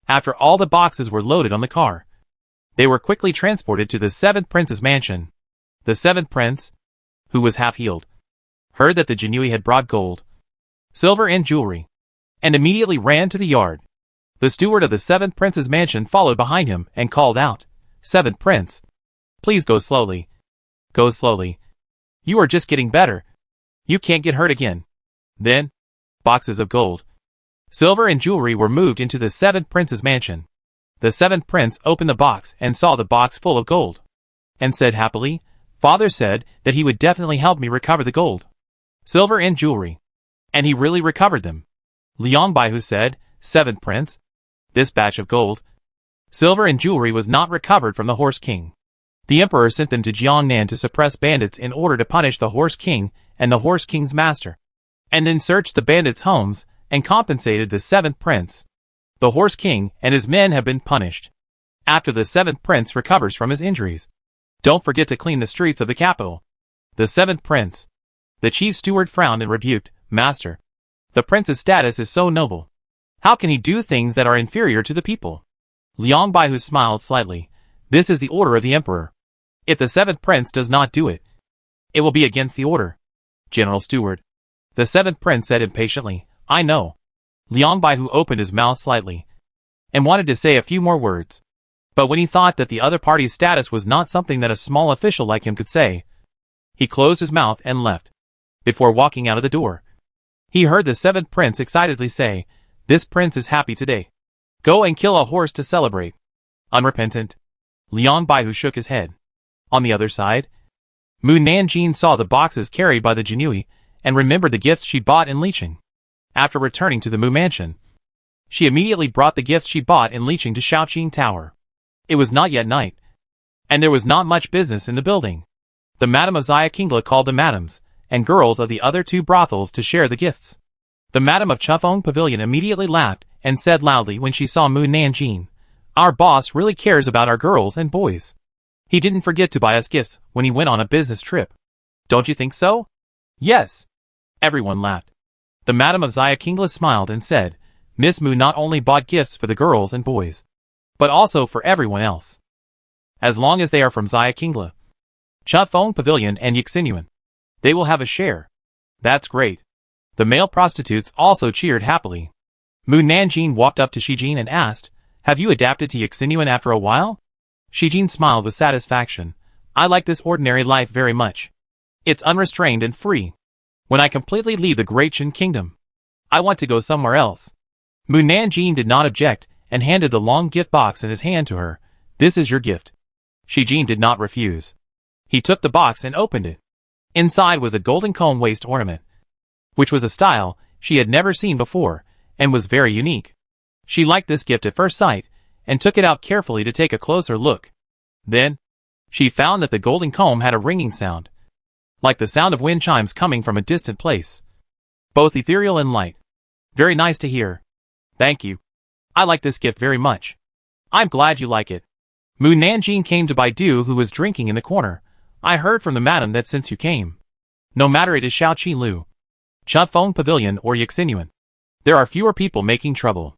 After all the boxes were loaded on the car, they were quickly transported to the 7th prince's mansion. The 7th prince, who was half-healed, heard that the Jinui had brought gold, silver and jewelry, and immediately ran to the yard. The steward of the 7th prince's mansion followed behind him and called out, 7th prince, please go slowly. Go slowly. You are just getting better. You can't get hurt again. Then, boxes of gold, silver and jewelry were moved into the 7th prince's mansion. The 7th prince opened the box and saw the box full of gold, and said happily, Father said that he would definitely help me recover the gold, silver and jewelry. And he really recovered them. Liang Baihu said, 7th prince, this batch of gold, silver and jewelry was not recovered from the Horse King. The emperor sent them to Jiangnan to suppress bandits in order to punish the Horse King and the Horse King's master, and then searched the bandits' homes and compensated the 7th prince. The Horse King and his men have been punished. After the 7th prince recovers from his injuries, don't forget to clean the streets of the capital. The 7th prince. The chief steward frowned and rebuked, Master, the prince's status is so noble. How can he do things that are inferior to the people? Liang Baihu smiled slightly. This is the order of the emperor. If the 7th prince does not do it, it will be against the order. General Steward. The 7th prince said impatiently, I know. Liang Baihu opened his mouth slightly and wanted to say a few more words. But when he thought that the other party's status was not something that a small official like him could say, he closed his mouth and left. Before walking out of the door, he heard the 7th prince excitedly say, this prince is happy today. Go and kill a horse to celebrate. Unrepentant. Liang Baihu shook his head. On the other side, Mu Nanjin saw the boxes carried by the Jinui and remembered the gifts she bought in Licheng. After returning to the Mu mansion, she immediately brought the gifts she bought in Licheng to Shaoqing Tower. It was not yet night, and there was not much business in the building. The Madam of Xia Kingla called the madams and girls of the other 2 brothels to share the gifts. The Madam of Chufeng Pavilion immediately laughed and said loudly when she saw Mu Nanjin, our boss really cares about our girls and boys. He didn't forget to buy us gifts when he went on a business trip. Don't you think so? Yes. Everyone laughed. The Madam of Xia Kingla smiled and said, Miss Mu not only bought gifts for the girls and boys, but also for everyone else. As long as they are from Xia Kingla, Chufeng Pavilion and Yixingyuan, they will have a share. That's great. The male prostitutes also cheered happily. Mu Nanjin walked up to Shijin and asked, have you adapted to Yixingyuan after a while? Shijin smiled with satisfaction. I like this ordinary life very much. It's unrestrained and free. When I completely leave the Great Shen Kingdom, I want to go somewhere else. Mu Nanjin did not object and handed the long gift box in his hand to her. This is your gift. Shijin did not refuse. He took the box and opened it. Inside was a golden comb waist ornament, which was a style she had never seen before and was very unique. She liked this gift at first sight and took it out carefully to take a closer look. Then, she found that the golden comb had a ringing sound, like the sound of wind chimes coming from a distant place. Both ethereal and light. Very nice to hear. Thank you. I like this gift very much. I'm glad you like it. Mu Nanjin came to Baidu, who was drinking in the corner. I heard from the madam that since you came, No matter it is Shaoqi Lu, Chufeng Pavilion or Yaxinyan, there are fewer people making trouble.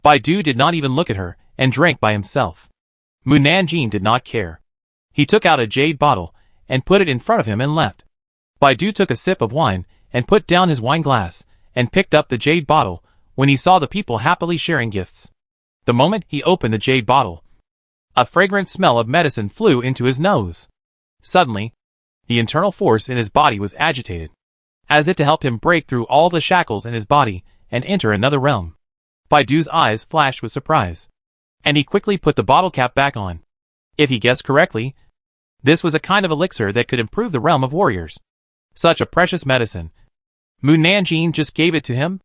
Baidu did not even look at her, and drank by himself. Mu Nanjing did not care. He took out a jade bottle, and put it in front of him and left. Baidu took a sip of wine, and put down his wine glass, and picked up the jade bottle, when he saw the people happily sharing gifts. The moment he opened the jade bottle, a fragrant smell of medicine flew into his nose. Suddenly, the internal force in his body was agitated, as if to help him break through all the shackles in his body, and enter another realm. Baidu's eyes flashed with surprise, and he quickly put the bottle cap back on. If he guessed correctly, this was a kind of elixir that could improve the realm of warriors. Such a precious medicine. Mu Nanjing just gave it to him?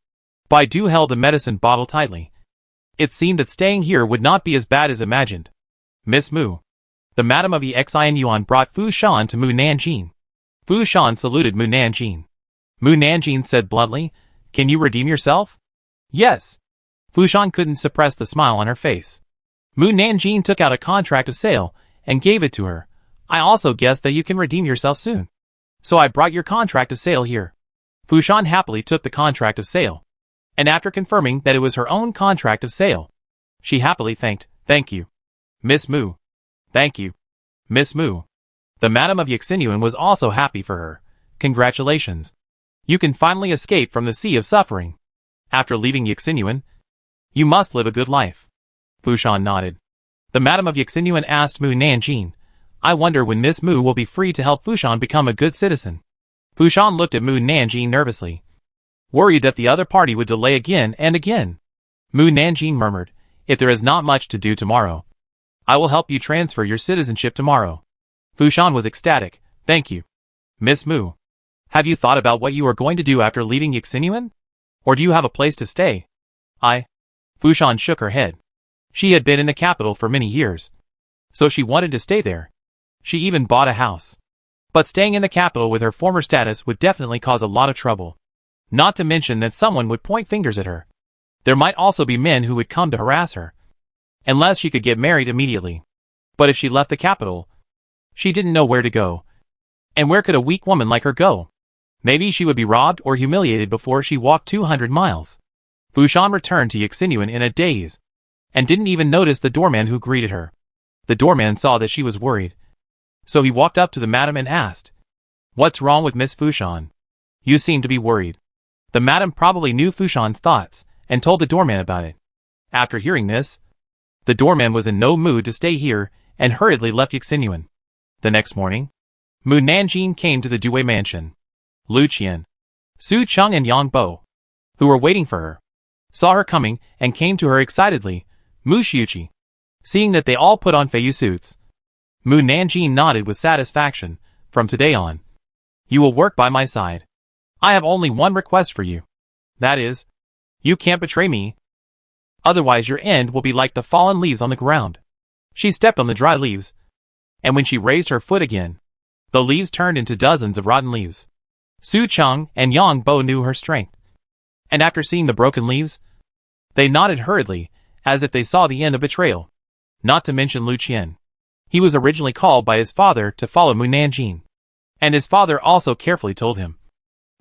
Baidu held the medicine bottle tightly. It seemed that staying here would not be as bad as imagined. Miss Mu, the madam of Yaxinyan, brought Fu Shan to Mu Nanjing. Fu Shan saluted Mu Nanjing. Mu Nanjing said bluntly, "Can you redeem yourself?" "Yes." Fu Shan couldn't suppress the smile on her face. Mu Nanjing took out a contract of sale and gave it to her. "I also guessed that you can redeem yourself soon, so I brought your contract of sale here." Fu Shan happily took the contract of sale, and after confirming that it was her own contract of sale, she happily thanked, "Thank you, Miss Mu." "Thank you, Miss Mu." The madam of Yaxinyan was also happy for her. "Congratulations. You can finally escape from the sea of suffering. After leaving Yaxinyan, you must live a good life." Fu Shan nodded. The madam of Yaxinyan asked Mu Nanjing, "I wonder when Miss Mu will be free to help Fu Shan become a good citizen." Fu Shan looked at Mu Nanjing nervously, worried that the other party would delay again and again. Mu Nanjing murmured, "If there is not much to do tomorrow, I will help you transfer your citizenship tomorrow." Fu Shan was ecstatic. "Thank you, Miss Mu. Have you thought about what you are going to do after leaving Yaxinyan? Or do you have a place to stay?" Fu Shan shook her head. She had been in the capital for many years, so she wanted to stay there. She even bought a house. But staying in the capital with her former status would definitely cause a lot of trouble. Not to mention that someone would point fingers at her. There might also be men who would come to harass her, unless she could get married immediately. But if she left the capital, she didn't know where to go. And where could a weak woman like her go? Maybe she would be robbed or humiliated before she walked 200 miles. Fu Shan returned to Yaxinyan in a daze, and didn't even notice the doorman who greeted her. The doorman saw that she was worried, so he walked up to the madam and asked, "What's wrong with Miss Fu Shan? You seem to be worried." The madam probably knew Fu Shan's thoughts, and told the doorman about it. After hearing this, the doorman was in no mood to stay here, and hurriedly left Yaxinyan. The next morning, Mu Nanjing came to the Due mansion. Lu Qian, Su Cheng and Yang Bo, who were waiting for her, saw her coming and came to her excitedly. "Mu Xiuqi." Seeing that they all put on feiyu suits, Mu Nanjing nodded with satisfaction. "From today on, you will work by my side. I have only one request for you. That is, you can't betray me. Otherwise your end will be like the fallen leaves on the ground." She stepped on the dry leaves, and when she raised her foot again, the leaves turned into dozens of rotten leaves. Su Cheng and Yang Bo knew her strength, and after seeing the broken leaves, they nodded hurriedly, as if they saw the end of betrayal. Not to mention Lu Qian. He was originally called by his father to follow Mu Nanjing, and his father also carefully told him,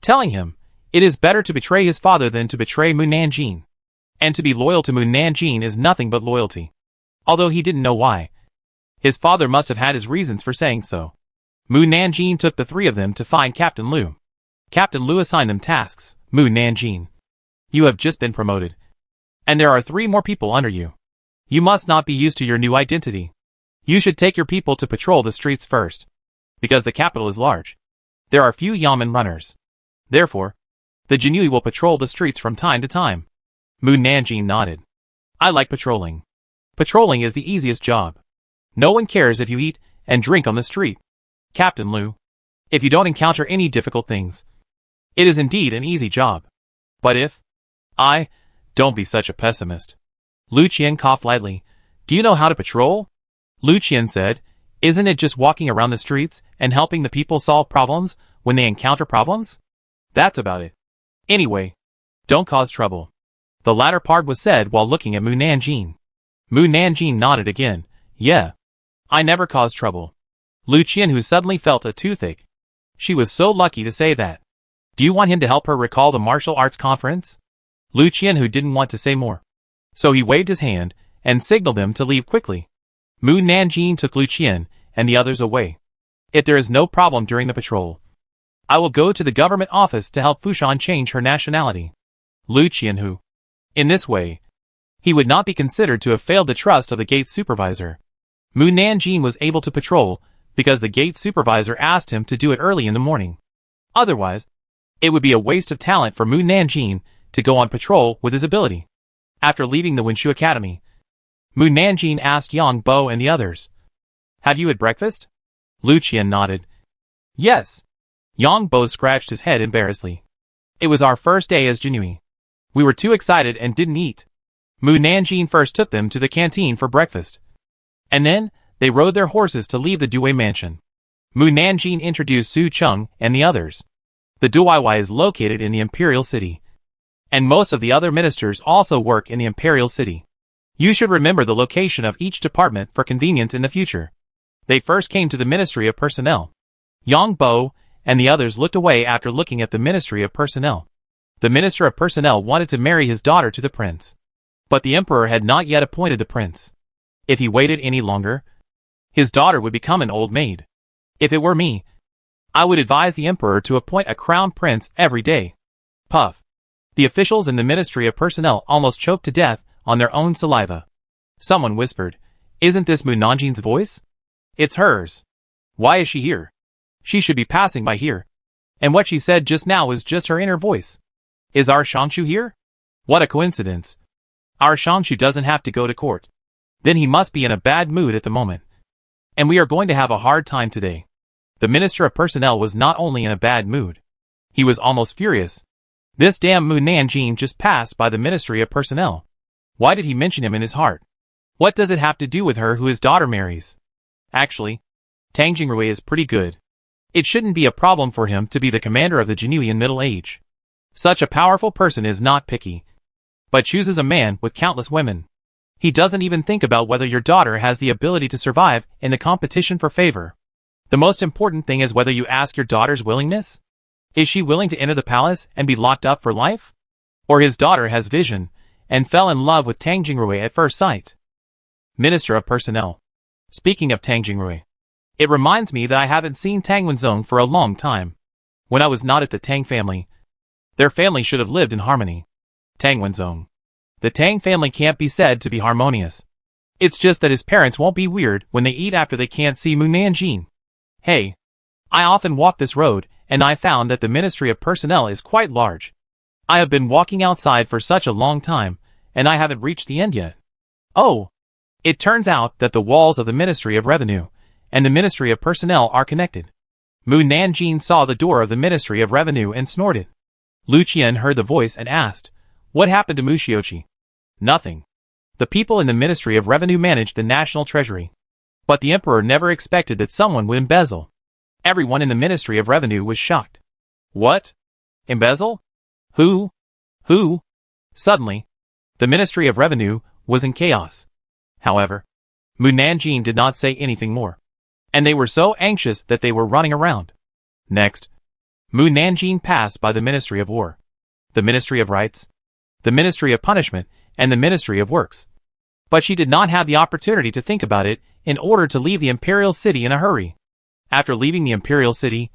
telling him, it is better to betray his father than to betray Mu Nanjing, and to be loyal to Mu Nanjing is nothing but loyalty. Although he didn't know why, his father must have had his reasons for saying so. Mu Nanjing took the three of them to find Captain Lu. Captain Lu assigned them tasks. "Mu Nanjing, you have just been promoted, and there are 3 more people under you. You must not be used to your new identity. You should take your people to patrol the streets first, because the capital is large. There are few yamen runners. Therefore, the Jinui will patrol the streets from time to time." Mu Nanjing nodded. "I like patrolling. Patrolling is the easiest job. No one cares if you eat and drink on the street. Captain Lu, if you don't encounter any difficult things, it is indeed an easy job. But if... don't be such a pessimist." Lu Qian coughed lightly. "Do you know how to patrol?" Lu Qian said, "Isn't it just walking around the streets and helping the people solve problems when they encounter problems? That's about it. Anyway, don't cause trouble." The latter part was said while looking at Mu Nanjing. Mu Nanjing nodded again. "Yeah. I never cause trouble." Lu Qian, who suddenly felt a toothache, She was so lucky to say that. Do you want him to help her recall the martial arts conference? Lu Qianhu didn't want to say more. So he waved his hand and signaled them to leave quickly. Mu Nanjing took Lu Qian and the others away. If there is no problem during the patrol, I will go to the government office to help Fushan change her nationality. Lu Qianhu. In this way, he would not be considered to have failed the trust of the gate supervisor. Mu Nanjing was able to patrol because the gate supervisor asked him to do it early in the morning. Otherwise, it would be a waste of talent for Mu Nanjing to go on patrol with his ability. After leaving the Wenshu Academy, Mu Nanjing asked Yang Bo and the others, "Have you had breakfast?" Lu Qian nodded. "Yes." Yang Bo scratched his head embarrassedly. "It was our first day as Jinui. We were too excited and didn't eat." Mu Nanjing first took them to the canteen for breakfast. And then, they rode their horses to leave the Dui mansion. Mu Nanjing introduced Su Cheng and the others. The Dui is located in the Imperial City. And most of the other ministers also work in the Imperial City. You should remember the location of each department for convenience in the future. They first came to the Ministry of Personnel. Yang Bo and the others looked away after looking at the Ministry of Personnel. The Minister of Personnel wanted to marry his daughter to the prince. But the emperor had not yet appointed the prince. If he waited any longer, his daughter would become an old maid. If it were me, I would advise the emperor to appoint a crown prince every day. Puff. The officials in the Ministry of Personnel almost choked to death on their own saliva. Someone whispered, "Isn't this Mu Nanjing's voice?" "It's hers. Why is she here? She should be passing by here. And what she said just now was just her inner voice. Is our Shangshu here? What a coincidence. Our Shangshu doesn't have to go to court. Then he must be in a bad mood at the moment. And we are going to have a hard time today." The Minister of Personnel was not only in a bad mood. He was almost furious. This damn Mu Nanjing just passed by the Ministry of Personnel. Why did he mention him in his heart? What does it have to do with her who his daughter marries? Actually, Tang Jingrui is pretty good. It shouldn't be a problem for him to be the commander of the Jinui in middle age. Such a powerful person is not picky, but chooses a man with countless women. He doesn't even think about whether your daughter has the ability to survive in the competition for favor. The most important thing is whether you ask your daughter's willingness. Is she willing to enter the palace and be locked up for life? Or his daughter has vision and fell in love with Tang Jingrui at first sight. Minister of Personnel. Speaking of Tang Jingrui, it reminds me that I haven't seen Tang Wenzong for a long time. When I was not at the Tang family, their family should have lived in harmony. Tang Wenzong. The Tang family can't be said to be harmonious. It's just that his parents won't be weird when they eat after they can't see Mu Nanjing. Hey, I often walk this road, and I found that the Ministry of Personnel is quite large. I have been walking outside for such a long time, and I haven't reached the end yet. Oh! It turns out that the walls of the Ministry of Revenue and the Ministry of Personnel are connected. Mu Nanjing saw the door of the Ministry of Revenue and snorted. Lu Qian heard the voice and asked, "What happened to Mu Xioqi?" "Nothing. The people in the Ministry of Revenue manage the national treasury. But the emperor never expected that someone would embezzle." Everyone in the Ministry of Revenue was shocked. "What? Embezzle? Who? Who?" Suddenly, the Ministry of Revenue was in chaos. However, Mu Nanjing did not say anything more. And they were so anxious that they were running around. Next, Mu Nanjing passed by the Ministry of War, the Ministry of Rights, the Ministry of Punishment, and the Ministry of Works. But she did not have the opportunity to think about it in order to leave the Imperial City in a hurry. After leaving the Imperial City,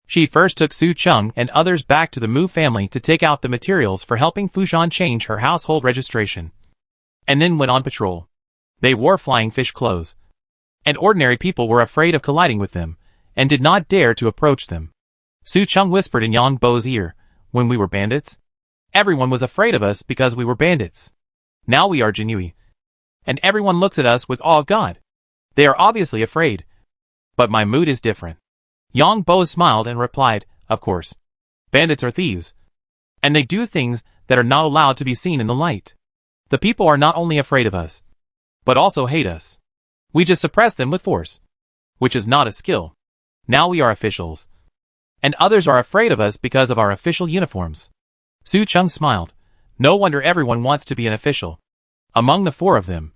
she first took Su Cheng and others back to the Mu family to take out the materials for helping Fushan change her household registration. And then went on patrol. They wore flying fish clothes. And ordinary people were afraid of colliding with them, and did not dare to approach them. Su Cheng whispered in Yang Bo's ear, "When we were bandits, everyone was afraid of us because we were bandits. Now we are Jinui. And everyone looks at us with awe of God. They are obviously afraid. But my mood is different." Yang Bo smiled and replied, "Of course. Bandits are thieves. And they do things that are not allowed to be seen in the light. The people are not only afraid of us, but also hate us. We just suppress them with force, which is not a skill. Now we are officials. And others are afraid of us because of our official uniforms." Su Cheng smiled. No wonder everyone wants to be an official. Among the four of them,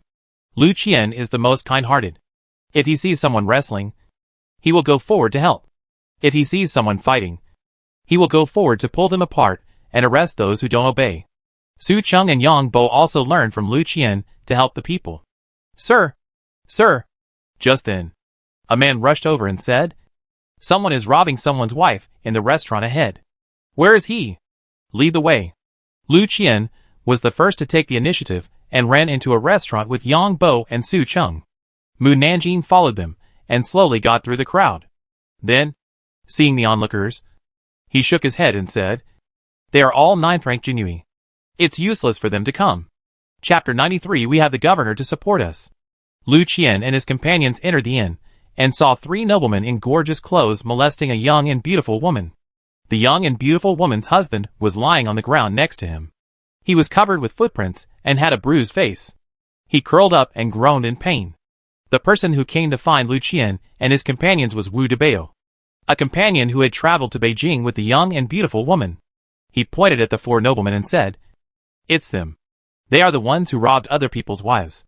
Lu Qian is the most kind-hearted. If he sees someone wrestling, he will go forward to help. If he sees someone fighting, he will go forward to pull them apart and arrest those who don't obey. Su Cheng and Yang Bo also learned from Lu Qian to help the people. Sir! Sir! Just then, a man rushed over and said, someone is robbing someone's wife in the restaurant ahead. Where is he? Lead the way. Lu Qian was the first to take the initiative and ran into a restaurant with Yang Bo and Su Cheng. Mu Nanjing followed them and slowly got through the crowd. Then, seeing the onlookers, he shook his head and said, they are all 9th rank Jinui. It's useless for them to come. Chapter 93. We have the governor to support us. Lu Qian and his companions entered the inn and saw 3 noblemen in gorgeous clothes molesting a young and beautiful woman. The young and beautiful woman's husband was lying on the ground next to him. He was covered with footprints and had a bruised face. He curled up and groaned in pain. The person who came to find Lu Qian and his companions was Wu Debao, a companion who had traveled to Beijing with the young and beautiful woman. He pointed at the 4 noblemen and said, it's them. They are the ones who robbed other people's wives.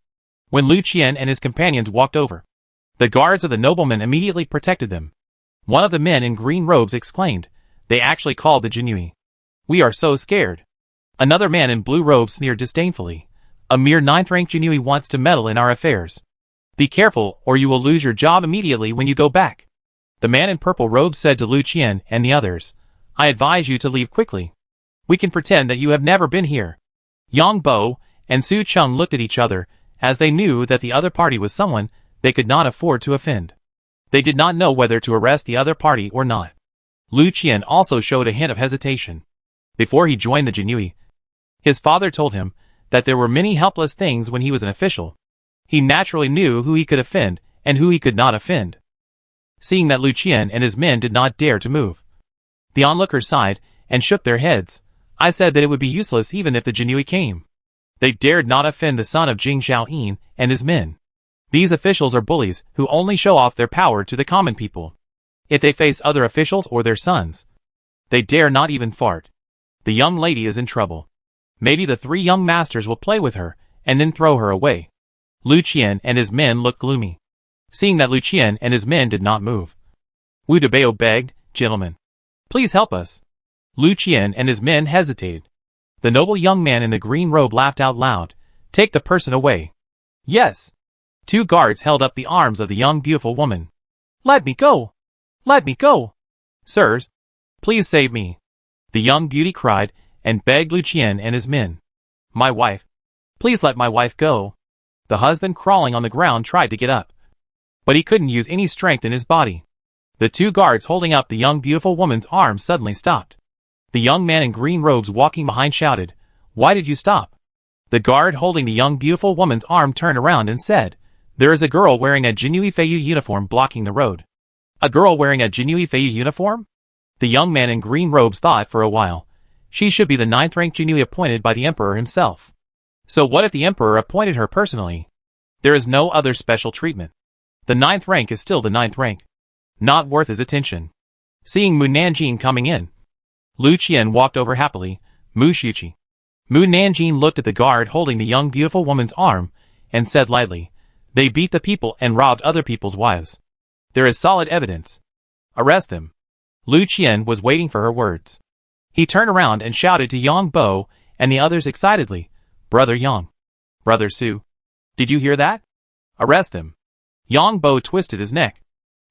When Lu Qian and his companions walked over, the guards of the noblemen immediately protected them. One of the men in green robes exclaimed, they actually called the Jinui. We are so scared. Another man in blue robes sneered disdainfully, a mere 9th rank Jinui wants to meddle in our affairs. Be careful or you will lose your job immediately when you go back. The man in purple robes said to Lu Qian and the others, I advise you to leave quickly. We can pretend that you have never been here. Yang Bo and Su Cheng looked at each other as they knew that the other party was someone they could not afford to offend. They did not know whether to arrest the other party or not. Lu Qian also showed a hint of hesitation. Before he joined the Jinui, his father told him that there were many helpless things when he was an official. He naturally knew who he could offend and who he could not offend. Seeing that Lu Qian and his men did not dare to move, the onlookers sighed and shook their heads. I said that it would be useless even if the Jinui came. They dared not offend the son of Jing Xiaoyin and his men. These officials are bullies who only show off their power to the common people. If they face other officials or their sons, they dare not even fart. The young lady is in trouble. Maybe the 3 young masters will play with her and then throw her away. Lu Qian and his men looked gloomy. Seeing that Lu Qian and his men did not move, Wu Debao begged, gentlemen, please help us. Lu Qian and his men hesitated. The noble young man in the green robe laughed out loud. Take the person away. Yes. 2 guards held up the arms of the young beautiful woman. Let me go. Let me go. Sirs, please save me. The young beauty cried and begged Lu Qian and his men. My wife. Please let my wife go. The husband crawling on the ground tried to get up, but he couldn't use any strength in his body. The 2 guards holding up the young beautiful woman's arms suddenly stopped. The young man in green robes walking behind shouted, why did you stop? The guard holding the young beautiful woman's arm turned around and said, there is a girl wearing a Jinui Feiyu uniform blocking the road. A girl wearing a Jinui Feiyu uniform? The young man in green robes thought for a while. She should be the 9th rank Jinui appointed by the emperor himself. So what if the emperor appointed her personally? There is no other special treatment. The 9th rank is still the 9th rank. Not worth his attention. Seeing Mu Nanjing coming in, Lu Qian walked over happily. Mu Shuqi. Mu Nanjing looked at the guard holding the young beautiful woman's arm and said lightly, they beat the people and robbed other people's wives. There is solid evidence. Arrest them. Lu Qian was waiting for her words. He turned around and shouted to Yang Bo and the others excitedly, Brother Yang. Brother Su. Did you hear that? Arrest them. Yang Bo twisted his neck,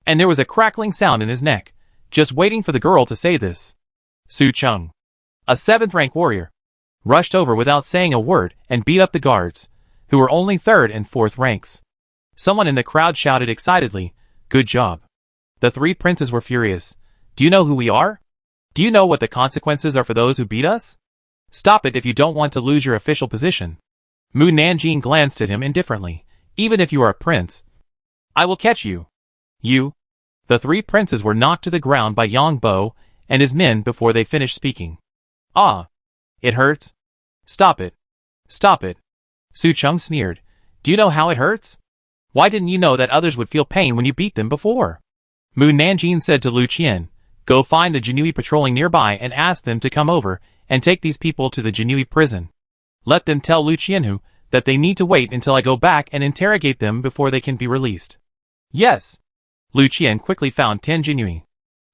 and there was a crackling sound in his neck, just waiting for the girl to say this. Su Cheng, a 7th rank warrior, rushed over without saying a word and beat up the guards, who were only 3rd and 4th ranks. Someone in the crowd shouted excitedly, good job. The 3 princes were furious. Do you know who we are? Do you know what the consequences are for those who beat us? Stop it if you don't want to lose your official position. Mu Nanjing glanced at him indifferently. Even if you are a prince, I will catch you. You. The 3 princes were knocked to the ground by Yang Bo and his men before they finished speaking. Ah. It hurts? Stop it. Stop it. Su Cheng sneered. Do you know how it hurts? Why didn't you know that others would feel pain when you beat them before? Mu Nanjing said to Lu Qian, go find the Jinui patrolling nearby and ask them to come over and take these people to the Jinui prison. Let them tell Lu Qianhu that they need to wait until I go back and interrogate them before they can be released. Yes. Lu Qian quickly found 10 Jinui.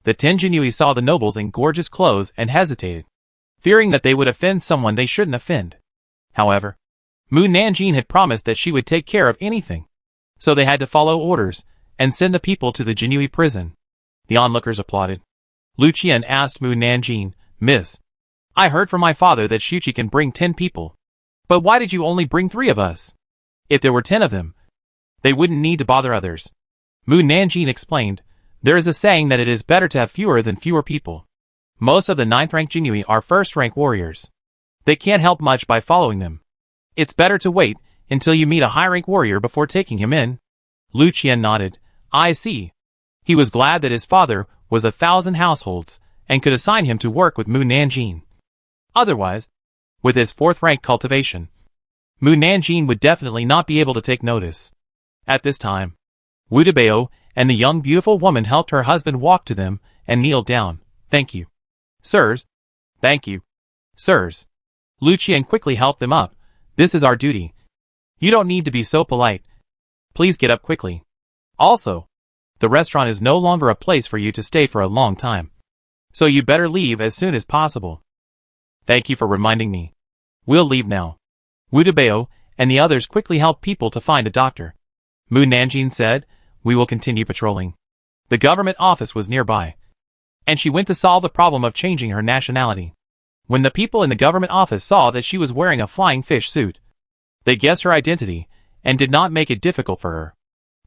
The 10 Jinui saw the nobles in gorgeous clothes and hesitated, fearing that they would offend someone they shouldn't offend. However, Mu Nanjing had promised that she would take care of anything, so they had to follow orders and send the people to the Jinui prison. The onlookers applauded. Lu Qian asked Mu Nanjing, "Miss, I heard from my father that Shuqi can bring 10 people. But why did you only bring 3 of us? If there were 10 of them, they wouldn't need to bother others." Mu Nanjing explained, "There is a saying that it is better to have fewer than fewer people. Most of the 9th rank Jinui are 1st rank warriors. They can't help much by following them. It's better to wait until you meet a high rank warrior before taking him in." Lu Qian nodded. "I see." He was glad that his father was 1,000 households and could assign him to work with Mu Nanjing. Otherwise, with his 4th rank cultivation, Mu Nanjing would definitely not be able to take notice. At this time, Wu Debao and the young beautiful woman helped her husband walk to them and kneel down. "Thank you, sirs." "Thank you, sirs." Lu Qian quickly helped them up. "This is our duty. You don't need to be so polite. Please get up quickly. Also, the restaurant is no longer a place for you to stay for a long time, so you better leave as soon as possible." "Thank you for reminding me. We'll leave now." Wu Debao and the others quickly helped people to find a doctor. Mu Nanjing said, "We will continue patrolling." The government office was nearby, and she went to solve the problem of changing her nationality. When the people in the government office saw that she was wearing a flying fish suit, they guessed her identity and did not make it difficult for her.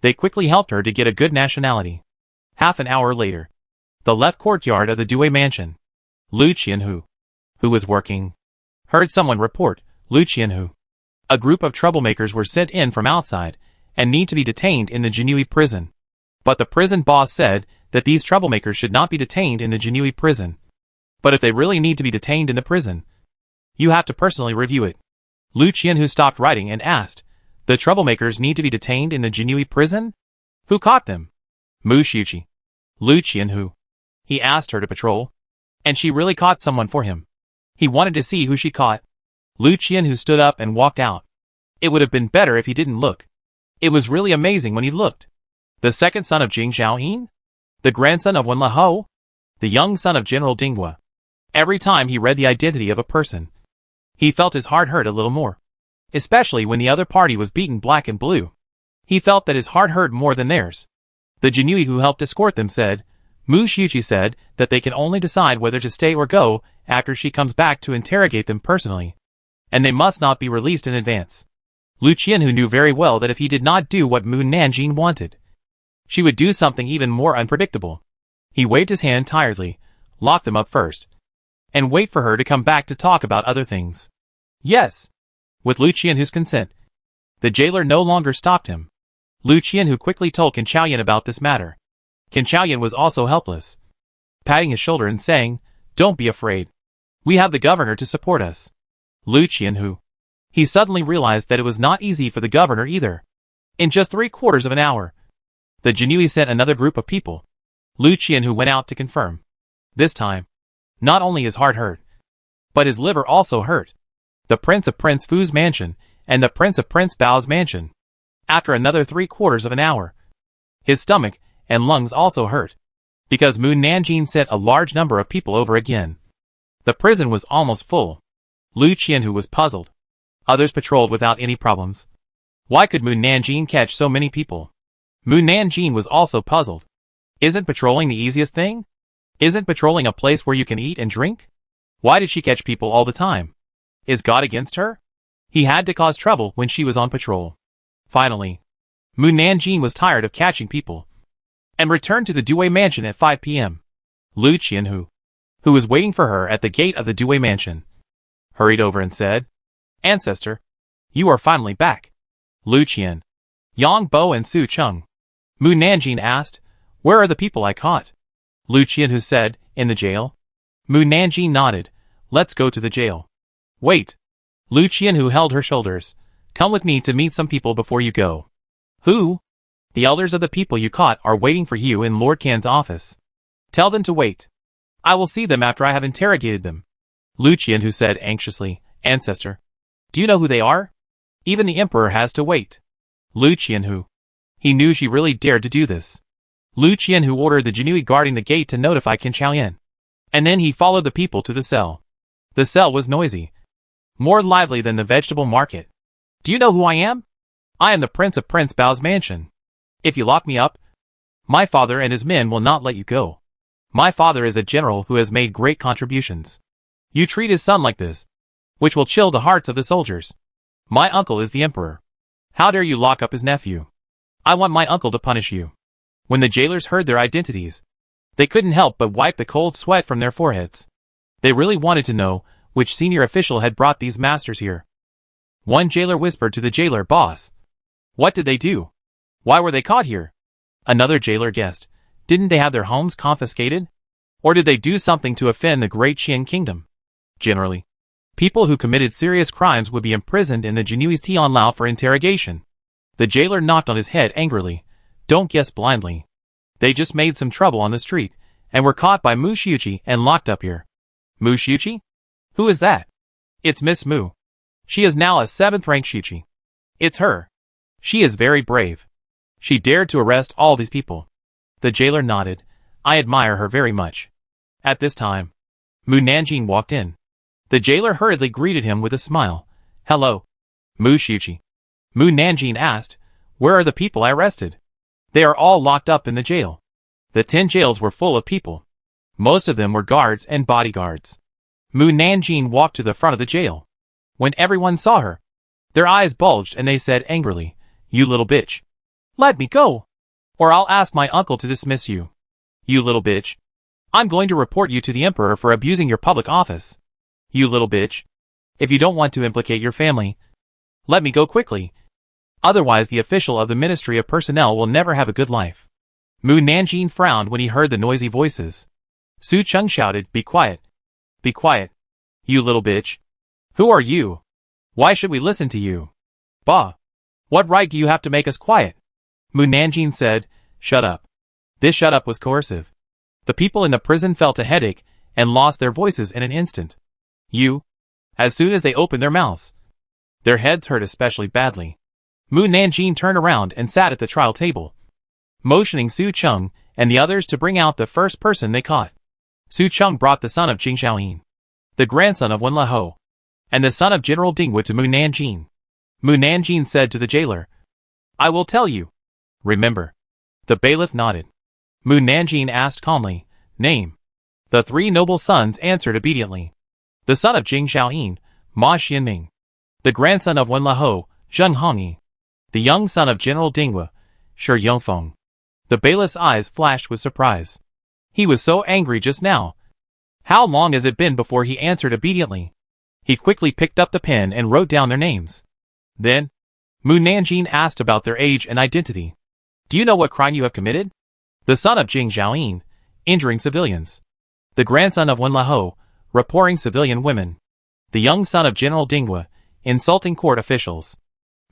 They quickly helped her to get a good nationality. Half an hour later, the left courtyard of the Due mansion. Lu Qianhu, who was working, heard someone report, "Lu Qianhu, a group of troublemakers were sent in from outside and need to be detained in the Jinui prison." But the prison boss said that these troublemakers should not be detained in the Jinui prison. But if they really need to be detained in the prison, you have to personally review it. Lu Qianhu stopped writing and asked, "The troublemakers need to be detained in the Jinui prison? Who caught them?" "Mu Shuqi." Lu Qianhu. He asked her to patrol, and she really caught someone for him. He wanted to see who she caught. Lu Qianhu stood up and walked out. It would have been better if he didn't look. It was really amazing when he looked. The second son of Jing Xiaoyin? The grandson of Wen Lahou? The young son of General Dinghua. Every time he read the identity of a person, he felt his heart hurt a little more. Especially when the other party was beaten black and blue. He felt that his heart hurt more than theirs. The Jinui who helped escort them said, Mu Shuqi said that they can only decide whether to stay or go after she comes back to interrogate them personally. And they must not be released in advance. Lu Qianhu knew very well that if he did not do what Mu Nanjing wanted, she would do something even more unpredictable. He waved his hand tiredly, lock them up first, and wait for her to come back to talk about other things. Yes. With Lu Qianhu's consent, the jailer no longer stopped him. Lu Qianhu quickly told Qin Chaoyan about this matter. Qin Chaoyan was also helpless, patting his shoulder and saying, "Don't be afraid. We have the governor to support us." Lu Qianhu. He suddenly realized that it was not easy for the governor either. In just 3/4 of an hour, the Jinui sent another group of people. Lu Qianhu went out to confirm. This time, not only his heart hurt, but his liver also hurt. The Prince of Prince Fu's mansion and the Prince of Prince Bao's mansion. After another 3/4 of an hour, his stomach and lungs also hurt, because Mu Nanjing sent a large number of people over again. The prison was almost full. Lu Qianhu was puzzled. Others patrolled without any problems. Why could Mu Nanjing catch so many people? Mu Nanjing was also puzzled. Isn't patrolling the easiest thing? Isn't patrolling a place where you can eat and drink? Why did she catch people all the time? Is God against her? He had to cause trouble when she was on patrol. Finally, Mu Nanjing was tired of catching people, and returned to the Due mansion at 5 p.m. Lu Qianhu, who was waiting for her at the gate of the Due mansion, hurried over and said, "Ancestor, you are finally back." Lu Qian, Yang Bo and Su Cheng. Mu Nanjing asked, "Where are the people I caught?" Lu Qianhu said, "In the jail." Mu Nanjing nodded. "Let's go to the jail." "Wait." Lu Qianhu held her shoulders. "Come with me to meet some people before you go." "Who?" "The elders of the people you caught are waiting for you in Lord Can's office. Tell them to wait. I will see them after I have interrogated them." Lu Qianhu said anxiously, "Ancestor, do you know who they are? Even the emperor has to wait." Lu Qianhu. He knew she really dared to do this. Lu Qian, who ordered the Jinui guarding the gate to notify Qin Chaoyan. And then he followed the people to the cell. The cell was noisy, more lively than the vegetable market. Do you know who I am? I am the prince of Prince Bao's mansion. If you lock me up, my father and his men will not let you go. My father is a general who has made great contributions. You treat his son like this, which will chill the hearts of the soldiers. My uncle is the emperor. How dare you lock up his nephew? I want my uncle to punish you. When the jailers heard their identities, they couldn't help but wipe the cold sweat from their foreheads. They really wanted to know which senior official had brought these masters here. One jailer whispered to the jailer boss. What did they do? Why were they caught here? Another jailer guessed. Didn't they have their homes confiscated? Or did they do something to offend the great Qian kingdom? Generally, people who committed serious crimes would be imprisoned in the Jinui's Tianlao for interrogation. The jailer knocked on his head angrily. Don't guess blindly. They just made some trouble on the street, and were caught by Mu Xiuqi and locked up here. Mu Xiuqi? Who is that? It's Miss Mu. She is now a 7th rank Xiuqi. It's her. She is very brave. She dared to arrest all these people. The jailer nodded. I admire her very much. At this time, Mu Nanjing walked in. The jailer hurriedly greeted him with a smile. Hello, Mu Xiuqi. Mu Nanjing asked, where are the people I arrested? They are all locked up in the jail. The 10 jails were full of people. Most of them were guards and bodyguards. Mu Nanjing walked to the front of the jail. When everyone saw her, their eyes bulged and they said angrily, You little bitch. Let me go, or I'll ask my uncle to dismiss you. You little bitch. I'm going to report you to the emperor for abusing your public office. You little bitch. If you don't want to implicate your family, let me go quickly. Otherwise the official of the Ministry of Personnel will never have a good life. Mu Nanjing frowned when he heard the noisy voices. Su Cheng shouted, Be quiet. Be quiet. You little bitch. Who are you? Why should we listen to you? Bah. What right do you have to make us quiet? Mu Nanjing said, Shut up. This shut up was coercive. The people in the prison felt a headache and lost their voices in an instant. You. As soon as they opened their mouths, their heads hurt especially badly. Mu Nanjing turned around and sat at the trial table, motioning Su Cheng and the others to bring out the first person they caught. Su Cheng brought the son of Jing Xiaoyin, the grandson of Wen Leho, and the son of General Dingwu to Mu Nanjing. Mu Nanjing said to the jailer, I will tell you. Remember. The bailiff nodded. Mu Nanjing asked calmly, Name. The 3 noble sons answered obediently. The son of Jing Xiaoyin, Ma Xianming. The grandson of Wen Leho, Zheng Hongyi. The young son of General Dingwu, Shi Yongfeng. The bailiff's eyes flashed with surprise. He was so angry just now. How long has it been before he answered obediently? He quickly picked up the pen and wrote down their names. Then, Mu Nanjing asked about their age and identity. Do you know what crime you have committed? The son of Jing Xiaoyin, injuring civilians. The grandson of Wen Leho, rapporting civilian women. The young son of General Dingwu, insulting court officials.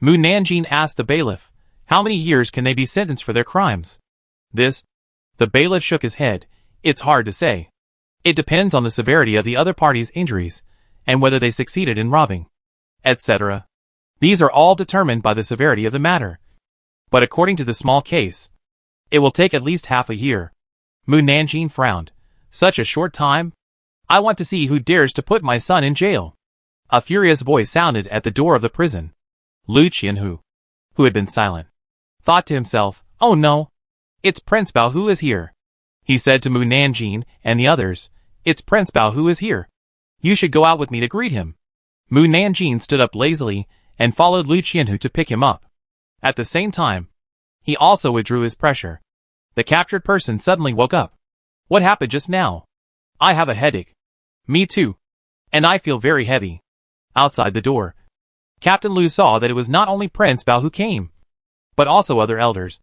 Mu Nanjing asked the bailiff, How many years can they be sentenced for their crimes? This? The bailiff shook his head. It's hard to say. It depends on the severity of the other party's injuries, and whether they succeeded in robbing, etc. These are all determined by the severity of the matter. But according to the small case, it will take at least half a year. Mu Nanjing frowned. Such a short time? I want to see who dares to put my son in jail. A furious voice sounded at the door of the prison. Lu Qian, who had been silent, thought to himself, Oh no! It's Prince Bao who is here. He said to Mu Nanjing and the others, It's Prince Bao who is here. You should go out with me to greet him. Mu Nanjing stood up lazily and followed Lu Qian to pick him up. At the same time, he also withdrew his pressure. The captured person suddenly woke up. What happened just now? I have a headache. Me too. And I feel very heavy. Outside the door, Captain Lu saw that it was not only Prince Bao who came, but also other elders.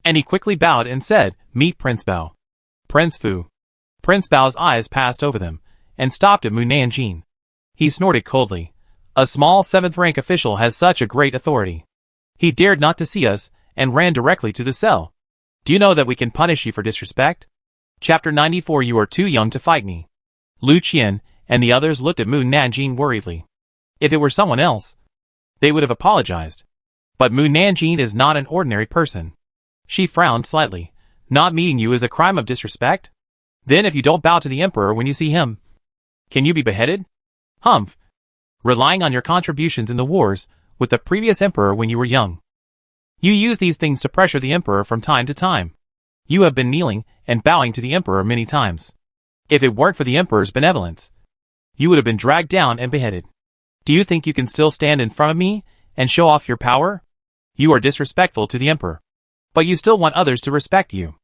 And he quickly bowed and said, Meet Prince Bao. Prince Fu. Prince Bao's eyes passed over them, and stopped at Mu Nanjing. He snorted coldly. A small 7th rank official has such a great authority. He dared not to see us, and ran directly to the cell. Do you know that we can punish you for disrespect? Chapter 94 You are too young to fight me. Lu Qian and the others looked at Mu Nanjing worriedly. If it were someone else, they would have apologized. But Mu Nanjing is not an ordinary person. She frowned slightly. Not meeting you is a crime of disrespect? Then if you don't bow to the emperor when you see him, can you be beheaded? Humph. Relying on your contributions in the wars with the previous emperor when you were young. You use these things to pressure the emperor from time to time. You have been kneeling and bowing to the emperor many times. If it weren't for the emperor's benevolence, you would have been dragged down and beheaded. Do you think you can still stand in front of me and show off your power? You are disrespectful to the emperor. But you still want others to respect you.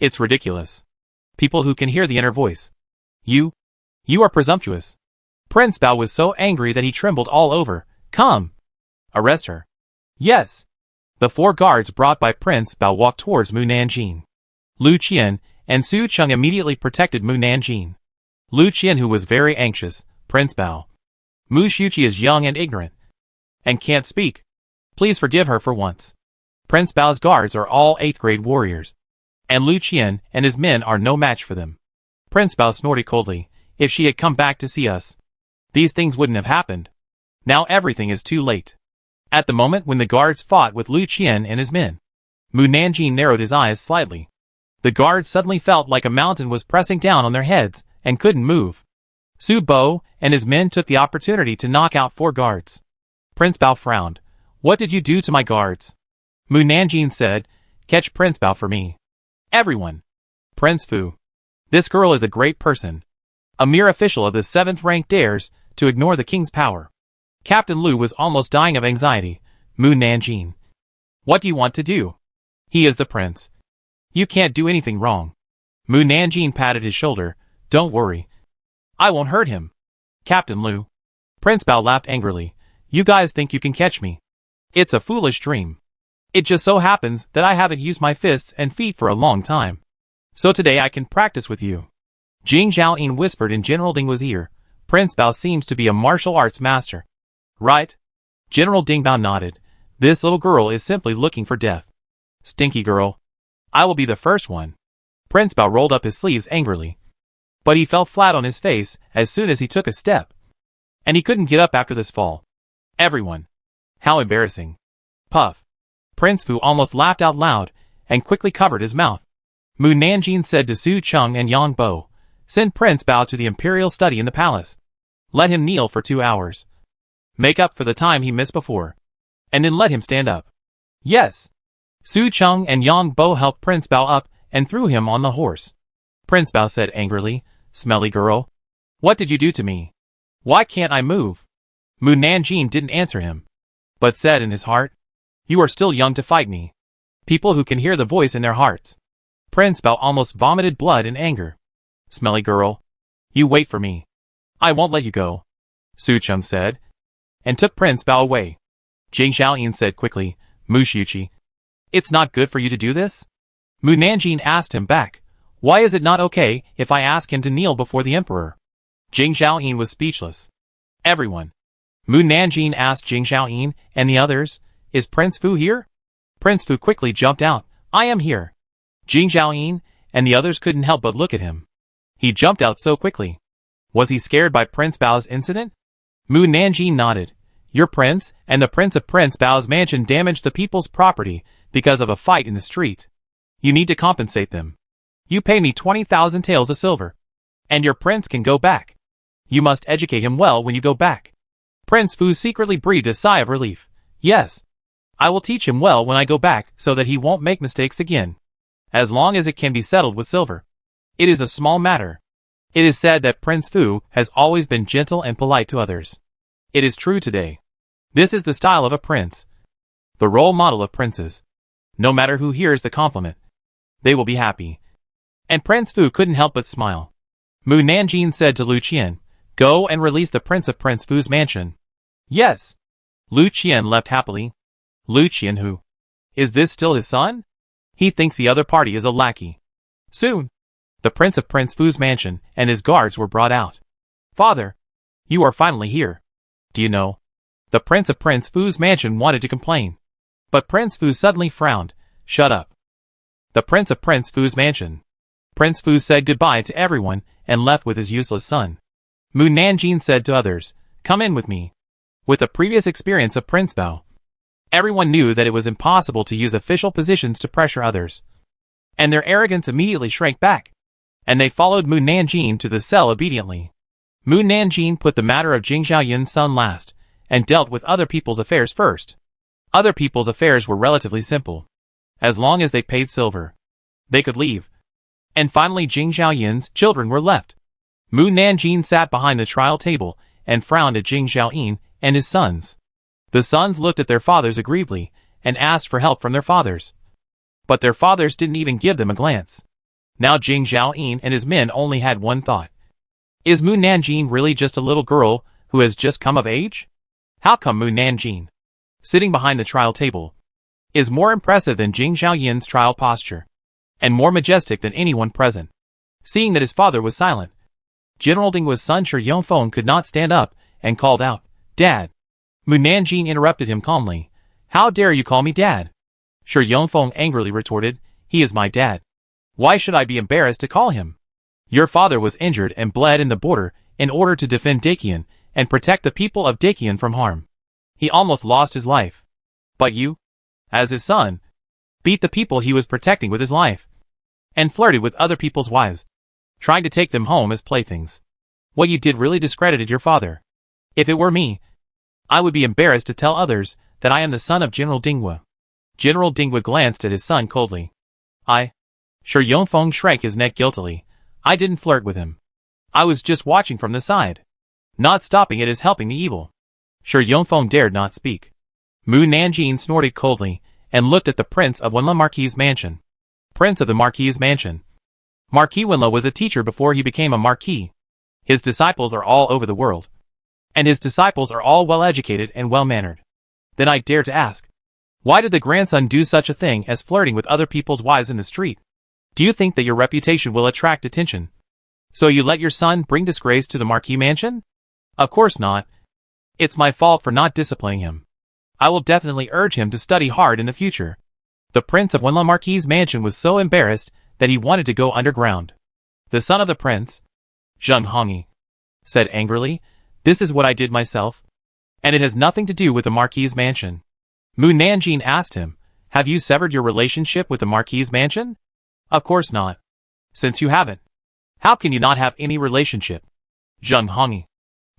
It's ridiculous. People who can hear the inner voice. You are presumptuous. Prince Bao was so angry that he trembled all over. Come! Arrest her. Yes. The 4 guards brought by Prince Bao walked towards Mu Nanjing. Lu Qian and Su Cheng immediately protected Mu Nanjing. Lu Qian, who was very anxious, Prince Bao. Mu Shuqi is young and ignorant, and can't speak. Please forgive her for once. Prince Bao's guards are all 8th grade warriors, and Lu Qian and his men are no match for them. Prince Bao snorted coldly. If she had come back to see us, these things wouldn't have happened. Now everything is too late. At the moment when the guards fought with Lu Qian and his men, Mu Nanjing narrowed his eyes slightly. The guards suddenly felt like a mountain was pressing down on their heads and couldn't move. Su Bo and his men took the opportunity to knock out 4 guards. Prince Bao frowned. What did you do to my guards? Mu Nanjing said, catch Prince Bao for me. Everyone. Prince Fu. This girl is a great person. A mere official of the 7th rank dares to ignore the king's power. Captain Lu was almost dying of anxiety. Mu Nanjing. What do you want to do? He is the prince. You can't do anything wrong. Mu Nanjing patted his shoulder. Don't worry. I won't hurt him. Captain Lu. Prince Bao laughed angrily. You guys think you can catch me? It's a foolish dream. It just so happens that I haven't used my fists and feet for a long time. So today I can practice with you. Jing Zhaoyin whispered in General Dingbao's ear. Prince Bao seems to be a martial arts master. Right? General Dingbao nodded. This little girl is simply looking for death. Stinky girl. I will be the first one. Prince Bao rolled up his sleeves angrily. But he fell flat on his face as soon as he took a step. And he couldn't get up after this fall. Everyone. How embarrassing. Puff. Prince Fu almost laughed out loud and quickly covered his mouth. Mu Nanjing said to Su Cheng and Yang Bo, send Prince Bao to the imperial study in the palace. Let him kneel for 2 hours. Make up for the time he missed before. And then let him stand up. Yes. Su Cheng and Yang Bo helped Prince Bao up and threw him on the horse. Prince Bao said angrily, smelly girl. What did you do to me? Why can't I move? Mu Nanjing didn't answer him, but said in his heart, you are still young to fight me. People who can hear the voice in their hearts. Prince Bao almost vomited blood in anger. Smelly girl. You wait for me. I won't let you go. Su Cheng said, and took Prince Bao away. Jing Zhaoyin said quickly, Mu Shuqi. It's not good for you to do this? Mu Nanjing asked him back. Why is it not okay if I ask him to kneel before the emperor? Jing Zhaoyin was speechless. Everyone. Mu Nanjing asked Jing Zhaoyin and the others, is Prince Fu here? Prince Fu quickly jumped out. I am here. Jing Zhaoyin and the others couldn't help but look at him. He jumped out so quickly. Was he scared by Prince Bao's incident? Mu Nanjing nodded. Your prince and the prince of Prince Bao's mansion damaged the people's property because of a fight in the street. You need to compensate them. You pay me 20,000 taels of silver. And your prince can go back. You must educate him well when you go back. Prince Fu secretly breathed a sigh of relief. Yes. I will teach him well when I go back so that he won't make mistakes again. As long as it can be settled with silver. It is a small matter. It is said that Prince Fu has always been gentle and polite to others. It is true today. This is the style of a prince. The role model of princes. No matter who hears the compliment, they will be happy. And Prince Fu couldn't help but smile. Mu Nanjing said to Lu Qian, go and release the prince of Prince Fu's mansion. Yes. Lu Qian left happily. Lu Qian who? Is this still his son? He thinks the other party is a lackey. Soon, the prince of Prince Fu's mansion and his guards were brought out. Father, you are finally here. Do you know? The prince of Prince Fu's mansion wanted to complain. But Prince Fu suddenly frowned. Shut up. The prince of Prince Fu's mansion. Prince Fu said goodbye to everyone and left with his useless son. Mu Nanjing said to others, come in with me. With the previous experience of Prince Bao, everyone knew that it was impossible to use official positions to pressure others. and their arrogance immediately shrank back, and they followed Mu Nanjing to the cell obediently. Mu Nanjing put the matter of Jing Xiaoyin's son last, and dealt with other people's affairs first. Other people's affairs were relatively simple. As long as they paid silver, they could leave. And finally Jing Xiaoyin's children were left. Mu Nanjing sat behind the trial table and frowned at Jing Xiaoyin and his sons. The sons looked at their fathers aggrievedly and asked for help from their fathers. But their fathers didn't even give them a glance. Now Jing Xiaoyin and his men only had one thought. Is Mu Nanjing really just a little girl who has just come of age? How come Mu Nanjing, sitting behind the trial table, is more impressive than Jing Xiaoyin's trial posture, and more majestic than anyone present? Seeing that his father was silent, General Dinghua's son Shi Yongfeng could not stand up and called out, "Dad!" Mu Nanjing interrupted him calmly. "How dare you call me dad?" Shi Yongfeng angrily retorted, "He is my dad. Why should I be embarrassed to call him? Your father was injured and bled in the border in order to defend Daqian and protect the people of Daqian from harm. He almost lost his life. But you, as his son, beat the people he was protecting with his life, and flirted with other people's wives, trying to take them home as playthings. What you did really discredited your father. If it were me, I would be embarrassed to tell others that I am the son of General Dinghua." General Dinghua glanced at his son coldly. Shi Yongfeng shrank his neck guiltily. "I didn't flirt with him. I was just watching from the side. Not stopping it is helping the evil." Shi Yongfeng dared not speak. Mu Nanjing snorted coldly and looked at the Prince of Wenla Marquis' mansion. Prince of the Marquis' mansion. Marquis Wenla was a teacher before he became a marquis. His disciples are all over the world. And his disciples are all well-educated and well-mannered. Then I dare to ask, why did the grandson do such a thing as flirting with other people's wives in the street? Do you think that your reputation will attract attention? So you let your son bring disgrace to the Marquis mansion? Of course not. It's my fault for not disciplining him. I will definitely urge him to study hard in the future. The Prince of Wenla Marquis' mansion was so embarrassed that he wanted to go underground. The son of the prince, Zheng Hongyi, said angrily, "This is what I did myself. And it has nothing to do with the Marquis' mansion." Mu Nanjing asked him, "Have you severed your relationship with the Marquis' mansion?" "Of course not. Since you haven't, how can you not have any relationship?" Zheng Hongyi.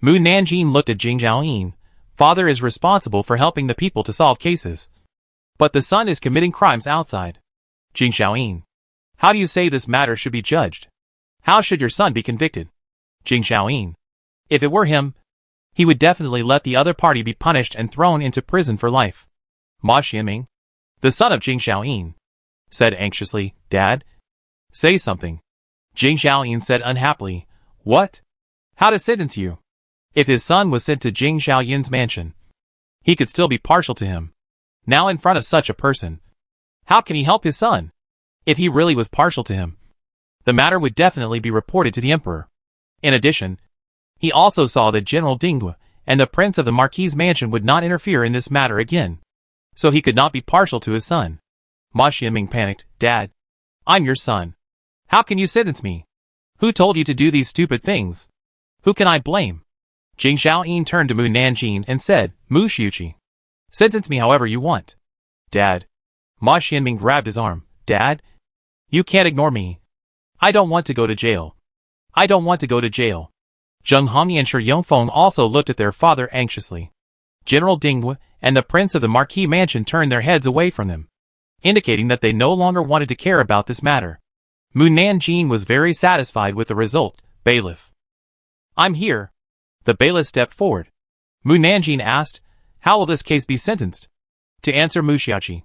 Mu Nanjing looked at Jing Xiaoyin. Father is responsible for helping the people to solve cases. But the son is committing crimes outside. Jing Xiaoyin. How do you say this matter should be judged? How should your son be convicted? Jing Xiaoyin. If it were him, he would definitely let the other party be punished and thrown into prison for life. Ma Xianming, the son of Jing Xiaoyin, said anxiously, "Dad, say something." Jing Xiaoyin said unhappily, "What? How to sentence you?" If his son was sent to Jing Xiaoyin's mansion, he could still be partial to him. Now in front of such a person, how can he help his son? If he really was partial to him, the matter would definitely be reported to the emperor. In addition, he also saw that General Dinghua and the Prince of the Marquis' mansion would not interfere in this matter again. So he could not be partial to his son. Ma Xianming panicked, "Dad, I'm your son. How can you sentence me? Who told you to do these stupid things? Who can I blame?" Jing Xiaoyin turned to Mu Nanjing and said, "Mu Xiuqi, sentence me however you want." "Dad." Ma Xianming grabbed his arm. "Dad, you can't ignore me. I don't want to go to jail. I don't want to go to jail." Zheng Hongyi and Shi Yongfeng also looked at their father anxiously. General Dinghua and the Prince of the Marquis mansion turned their heads away from them, indicating that they no longer wanted to care about this matter. Mu Nanjing was very satisfied with the result. "Bailiff, I'm here." The bailiff stepped forward. Mu Nanjing asked, "How will this case be sentenced?" To answer Mu Xiaoqi,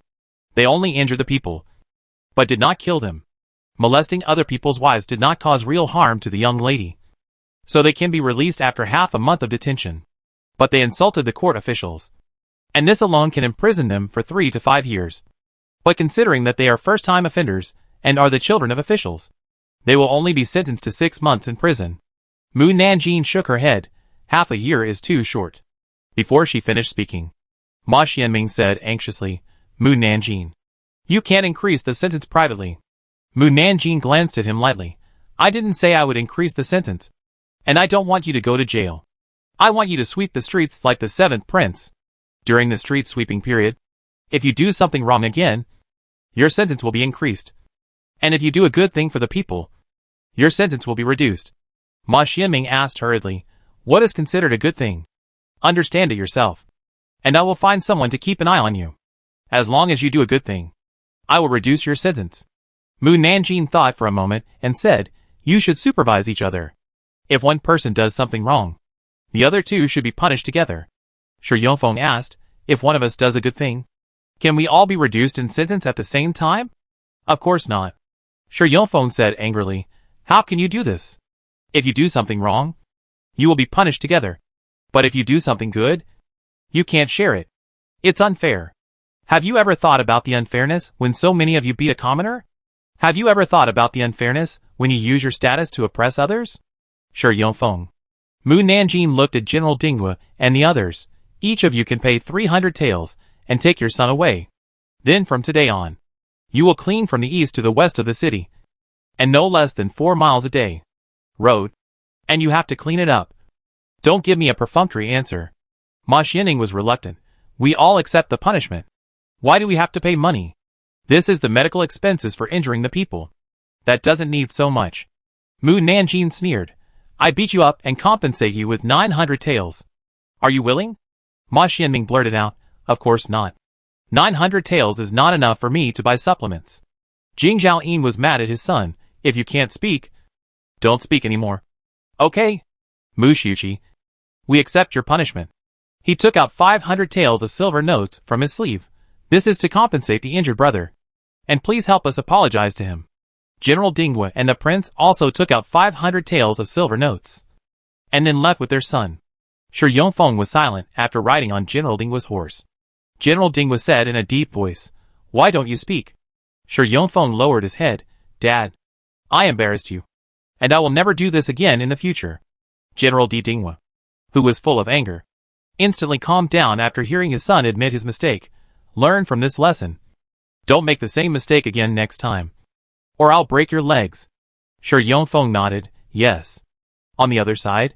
"They only injured the people, but did not kill them. Molesting other people's wives did not cause real harm to the young lady. So they can be released after half a month of detention. But they insulted the court officials, and this alone can imprison them for 3 to 5 years. But considering that they are first-time offenders and are the children of officials, they will only be sentenced to 6 months in prison." Mu Nanjing shook her head. "Half a year is too short." Before she finished speaking, Ma Xianming said anxiously, "Mu Nanjing, you can't increase the sentence privately." Mu Nanjing glanced at him lightly. "I didn't say I would increase the sentence. And I don't want you to go to jail. I want you to sweep the streets like the 7th prince. During the street sweeping period, if you do something wrong again, your sentence will be increased. And if you do a good thing for the people, your sentence will be reduced. Ma Xianming asked hurriedly, what is considered a good thing? Understand it yourself. And I will find someone to keep an eye on you. As long as you do a good thing, I will reduce your sentence. Mu Nanjing thought for a moment and said, you should supervise each other. If one person does something wrong, the other two should be punished together. Shi Yongfeng asked, if one of us does a good thing, can we all be reduced in sentence at the same time? Of course not. Shi Yongfeng said angrily, how can you do this? If you do something wrong, you will be punished together. But if you do something good, you can't share it. It's unfair. Have you ever thought about the unfairness when so many of you beat a commoner? Have you ever thought about the unfairness when you use your status to oppress others? Shi Yongfeng. Mu Nanjing looked at General Dinghua and the others. Each of you can pay 300 taels and take your son away. Then from today on, you will clean from the east to the west of the city, and no less than 4 miles a day. Road. And you have to clean it up. Don't give me a perfunctory answer. Ma Xianming was reluctant. We all accept the punishment. Why do we have to pay money? This is the medical expenses for injuring the people. That doesn't need so much. Mu Nanjing sneered. I beat you up and compensate you with 900 taels. Are you willing? Ma Xianming blurted out, of course not. 900 taels is not enough for me to buy supplements. Jing Zhaoyin was mad at his son. If you can't speak, don't speak anymore. Okay. Mu Shuqi. We accept your punishment. He took out 500 taels of silver notes from his sleeve. This is to compensate the injured brother. And please help us apologize to him. General Dinghua and the prince also took out 500 taels of silver notes, and then left with their son. Shi Yongfeng was silent after riding on General Dinghua's horse. General Dinghua said in a deep voice, why don't you speak? Shi Yongfeng lowered his head. Dad, I embarrassed you, and I will never do this again in the future. General Dinghua, who was full of anger, instantly calmed down after hearing his son admit his mistake. Learn from this lesson. Don't make the same mistake again next time, or I'll break your legs. Shi Yongfeng nodded, yes. On the other side,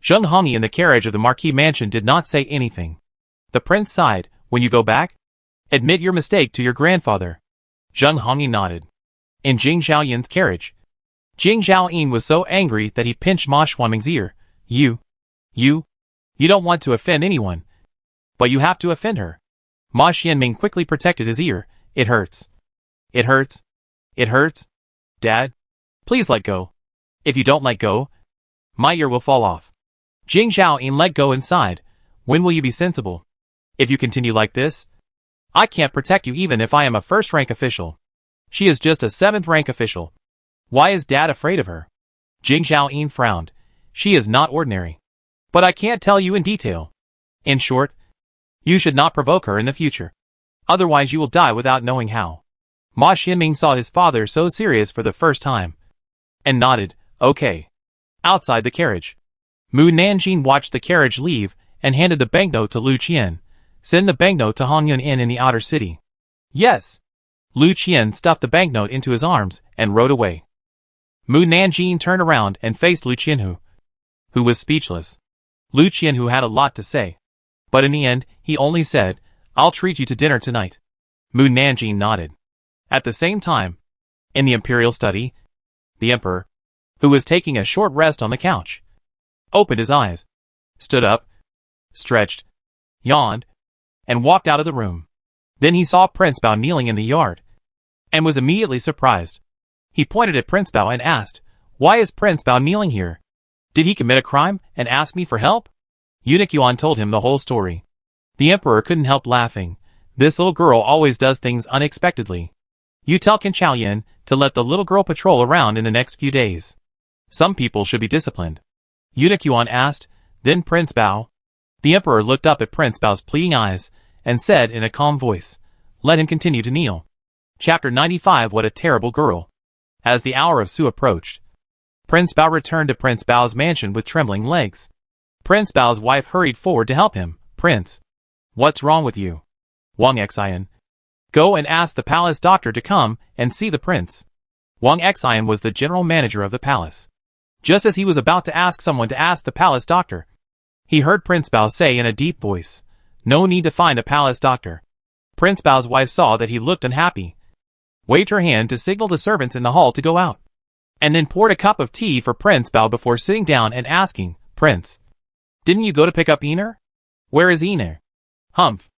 Zheng Hongyi in the carriage of the Marquis mansion did not say anything. The prince sighed, when you go back, admit your mistake to your grandfather. Zheng Hongyi nodded. In Jing Zhaoyin's carriage, Jing Zhaoyin was so angry that he pinched Ma Xianming's ear. You don't want to offend anyone, but you have to offend her. Ma Xianming quickly protected his ear. It hurts. It hurts. It hurts. Dad, please let go. If you don't let go, my ear will fall off. Jing Zhaoyin let go and sighed. When will you be sensible? If you continue like this, I can't protect you even if I am a first-rank official. She is just a 7th-rank official. Why is Dad afraid of her? Jing Zhaoyin frowned. She is not ordinary. But I can't tell you in detail. In short, you should not provoke her in the future. Otherwise you will die without knowing how. Ma Xianming saw his father so serious for the first time, and nodded, okay. Outside the carriage, Mu Nanjing watched the carriage leave and handed the banknote to Lu Qian. Send the banknote to Hongyun Inn in the outer city. Yes. Lu Qian stuffed the banknote into his arms and rode away. Mu Nanjing turned around and faced Lu Qianhu, who was speechless. Lu Qianhu had a lot to say, but in the end, he only said, I'll treat you to dinner tonight. Mu Nanjing nodded. At the same time, in the imperial study, the emperor, who was taking a short rest on the couch, opened his eyes, stood up, stretched, yawned, and walked out of the room. Then he saw Prince Bao kneeling in the yard, and was immediately surprised. He pointed at Prince Bao and asked, why is Prince Bao kneeling here? Did he commit a crime and ask me for help? Eunuch Yuan told him the whole story. The emperor couldn't help laughing. This little girl always does things unexpectedly. You tell Qin Chaoyan to let the little girl patrol around in the next few days. Some people should be disciplined. Eunuch Yuan asked, then Prince Bao. The emperor looked up at Prince Bao's pleading eyes and said in a calm voice, let him continue to kneel. Chapter 95. What a terrible girl. As the hour of Su approached, Prince Bao returned to Prince Bao's mansion with trembling legs. Prince Bao's wife hurried forward to help him. Prince, what's wrong with you? Wang Xian, go and ask the palace doctor to come and see the prince. Wang Xian was the general manager of the palace. Just as he was about to ask someone to ask the palace doctor, he heard Prince Bao say in a deep voice, no need to find a palace doctor. Prince Bao's wife saw that he looked unhappy. waved her hand to signal the servants in the hall to go out, and then poured a cup of tea for Prince Bao before sitting down and asking, Prince, didn't you go to pick up Einer? Where is Einer? Humph.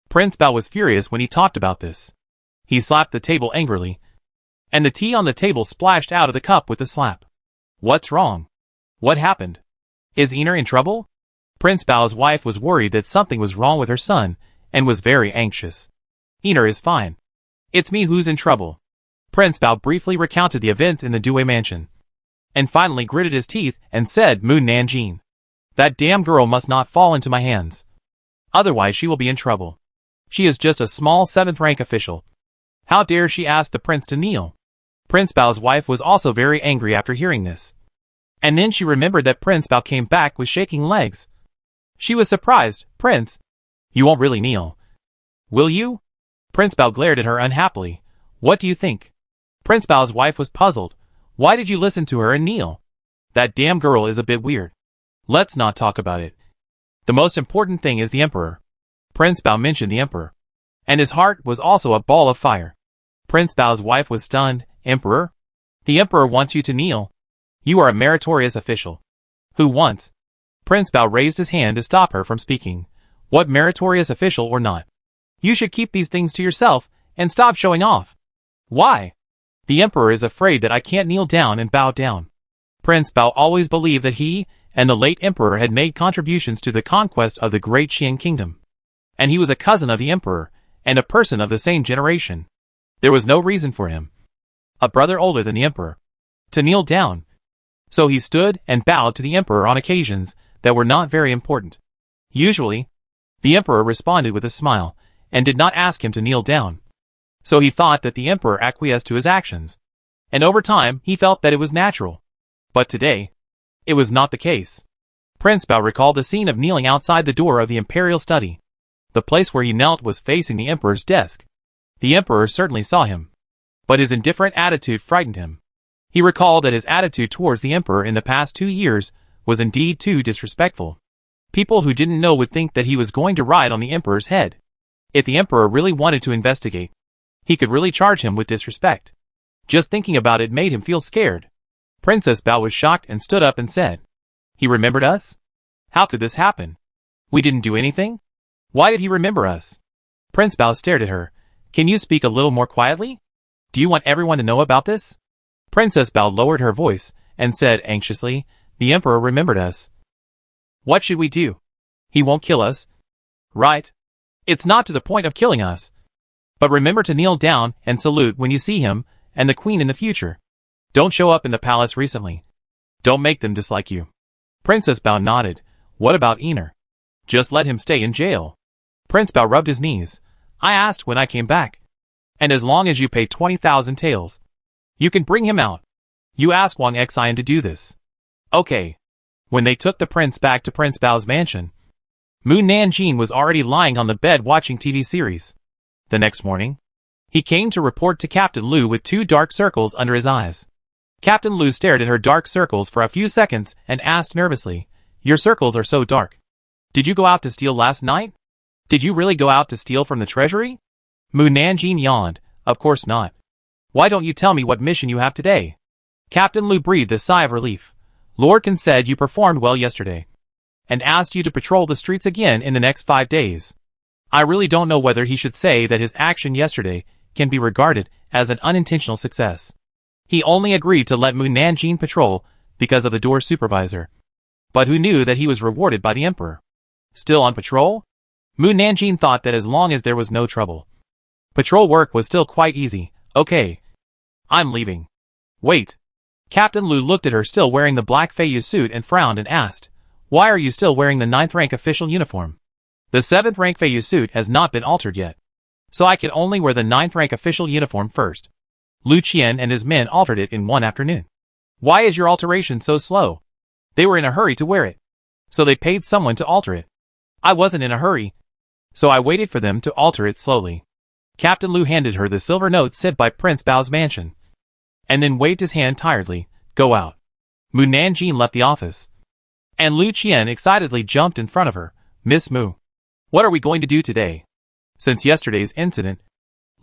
Prince Bao was furious when he talked about this. He slapped the table angrily, and the tea on the table splashed out of the cup with a slap. What's wrong? What happened? Is Einer in trouble? Prince Bao's wife was worried that something was wrong with her son, and was very anxious. Einer is fine. It's me who's in trouble. Prince Bao briefly recounted the events in the Due mansion, and finally gritted his teeth and said, Mu Nanjing, that damn girl must not fall into my hands. Otherwise she will be in trouble. She is just a small 7th rank official. How dare she ask the prince to kneel? Prince Bao's wife was also very angry after hearing this. And then she remembered that Prince Bao came back with shaking legs. She was surprised. Prince, you won't really kneel, will you? Prince Bao glared at her unhappily. What do you think? Prince Bao's wife was puzzled. Why did you listen to her and kneel? That damn girl is a bit weird. Let's not talk about it. The most important thing is the emperor. Prince Bao mentioned the emperor, and his heart was also a ball of fire. Prince Bao's wife was stunned. Emperor? The emperor wants you to kneel. You are a meritorious official. Who wants? Prince Bao raised his hand to stop her from speaking. What meritorious official or not? You should keep these things to yourself and stop showing off. Why? The emperor is afraid that I can't kneel down and bow down. Prince Bao always believed that he and the late emperor had made contributions to the conquest of the great Qian kingdom, and he was a cousin of the emperor and a person of the same generation. There was no reason for him, a brother older than the emperor, to kneel down. So he stood and bowed to the emperor on occasions that were not very important. Usually, the emperor responded with a smile and did not ask him to kneel down. So he thought that the emperor acquiesced to his actions, and over time he felt that it was natural. But today, it was not the case. Prince Bao recalled the scene of kneeling outside the door of the imperial study. The place where he knelt was facing the emperor's desk. The emperor certainly saw him, but his indifferent attitude frightened him. He recalled that his attitude towards the emperor in the past 2 years was indeed too disrespectful. People who didn't know would think that he was going to ride on the emperor's head. If the emperor really wanted to investigate, he could really charge him with disrespect. Just thinking about it made him feel scared. Princess Bao was shocked and stood up and said, He remembered us? How could this happen? We didn't do anything? Why did he remember us? Prince Bao stared at her. Can you speak a little more quietly? Do you want everyone to know about this? Princess Bao lowered her voice and said anxiously, The emperor remembered us. What should we do? He won't kill us, right? It's not to the point of killing us. But remember to kneel down and salute when you see him and the queen in the future. Don't show up in the palace recently. Don't make them dislike you. Princess Bao nodded. What about Einer? Just let him stay in jail. Prince Bao rubbed his knees. I asked when I came back. And as long as you pay 20,000 taels, you can bring him out. You ask Wang Xian to do this. Okay. When they took the prince back to Prince Bao's mansion, Mu Nanjing was already lying on the bed watching TV series. The next morning, he came to report to Captain Lu with 2 dark circles under his eyes. Captain Lu stared at her dark circles for a few seconds and asked nervously, Your circles are so dark. Did you go out to steal last night? Did you really go out to steal from the treasury? Mu Nanjing yawned. Of course not. Why don't you tell me what mission you have today? Captain Lu breathed a sigh of relief. Lord Kan said you performed well yesterday, and asked you to patrol the streets again in the next 5 days. I really don't know whether he should say that his action yesterday can be regarded as an unintentional success. He only agreed to let Mu Nanjing patrol because of the door supervisor. But who knew that he was rewarded by the emperor? Still on patrol? Mu Nanjing thought that as long as there was no trouble, patrol work was still quite easy. Okay. I'm leaving. Wait. Captain Lu looked at her still wearing the black Feiyu suit and frowned and asked, Why are you still wearing the 9th rank official uniform? The 7th rank Feiyu suit has not been altered yet, so I can only wear the 9th rank official uniform first. Lu Qian and his men altered it in one afternoon. Why is your alteration so slow? They were in a hurry to wear it, so they paid someone to alter it. I wasn't in a hurry, so I waited for them to alter it slowly. Captain Lu handed her the silver note sent by Prince Bao's mansion, and then waved his hand tiredly. Go out. Mu Nanjing left the office, and Lu Qian excitedly jumped in front of her. Miss Mu, what are we going to do today? Since yesterday's incident,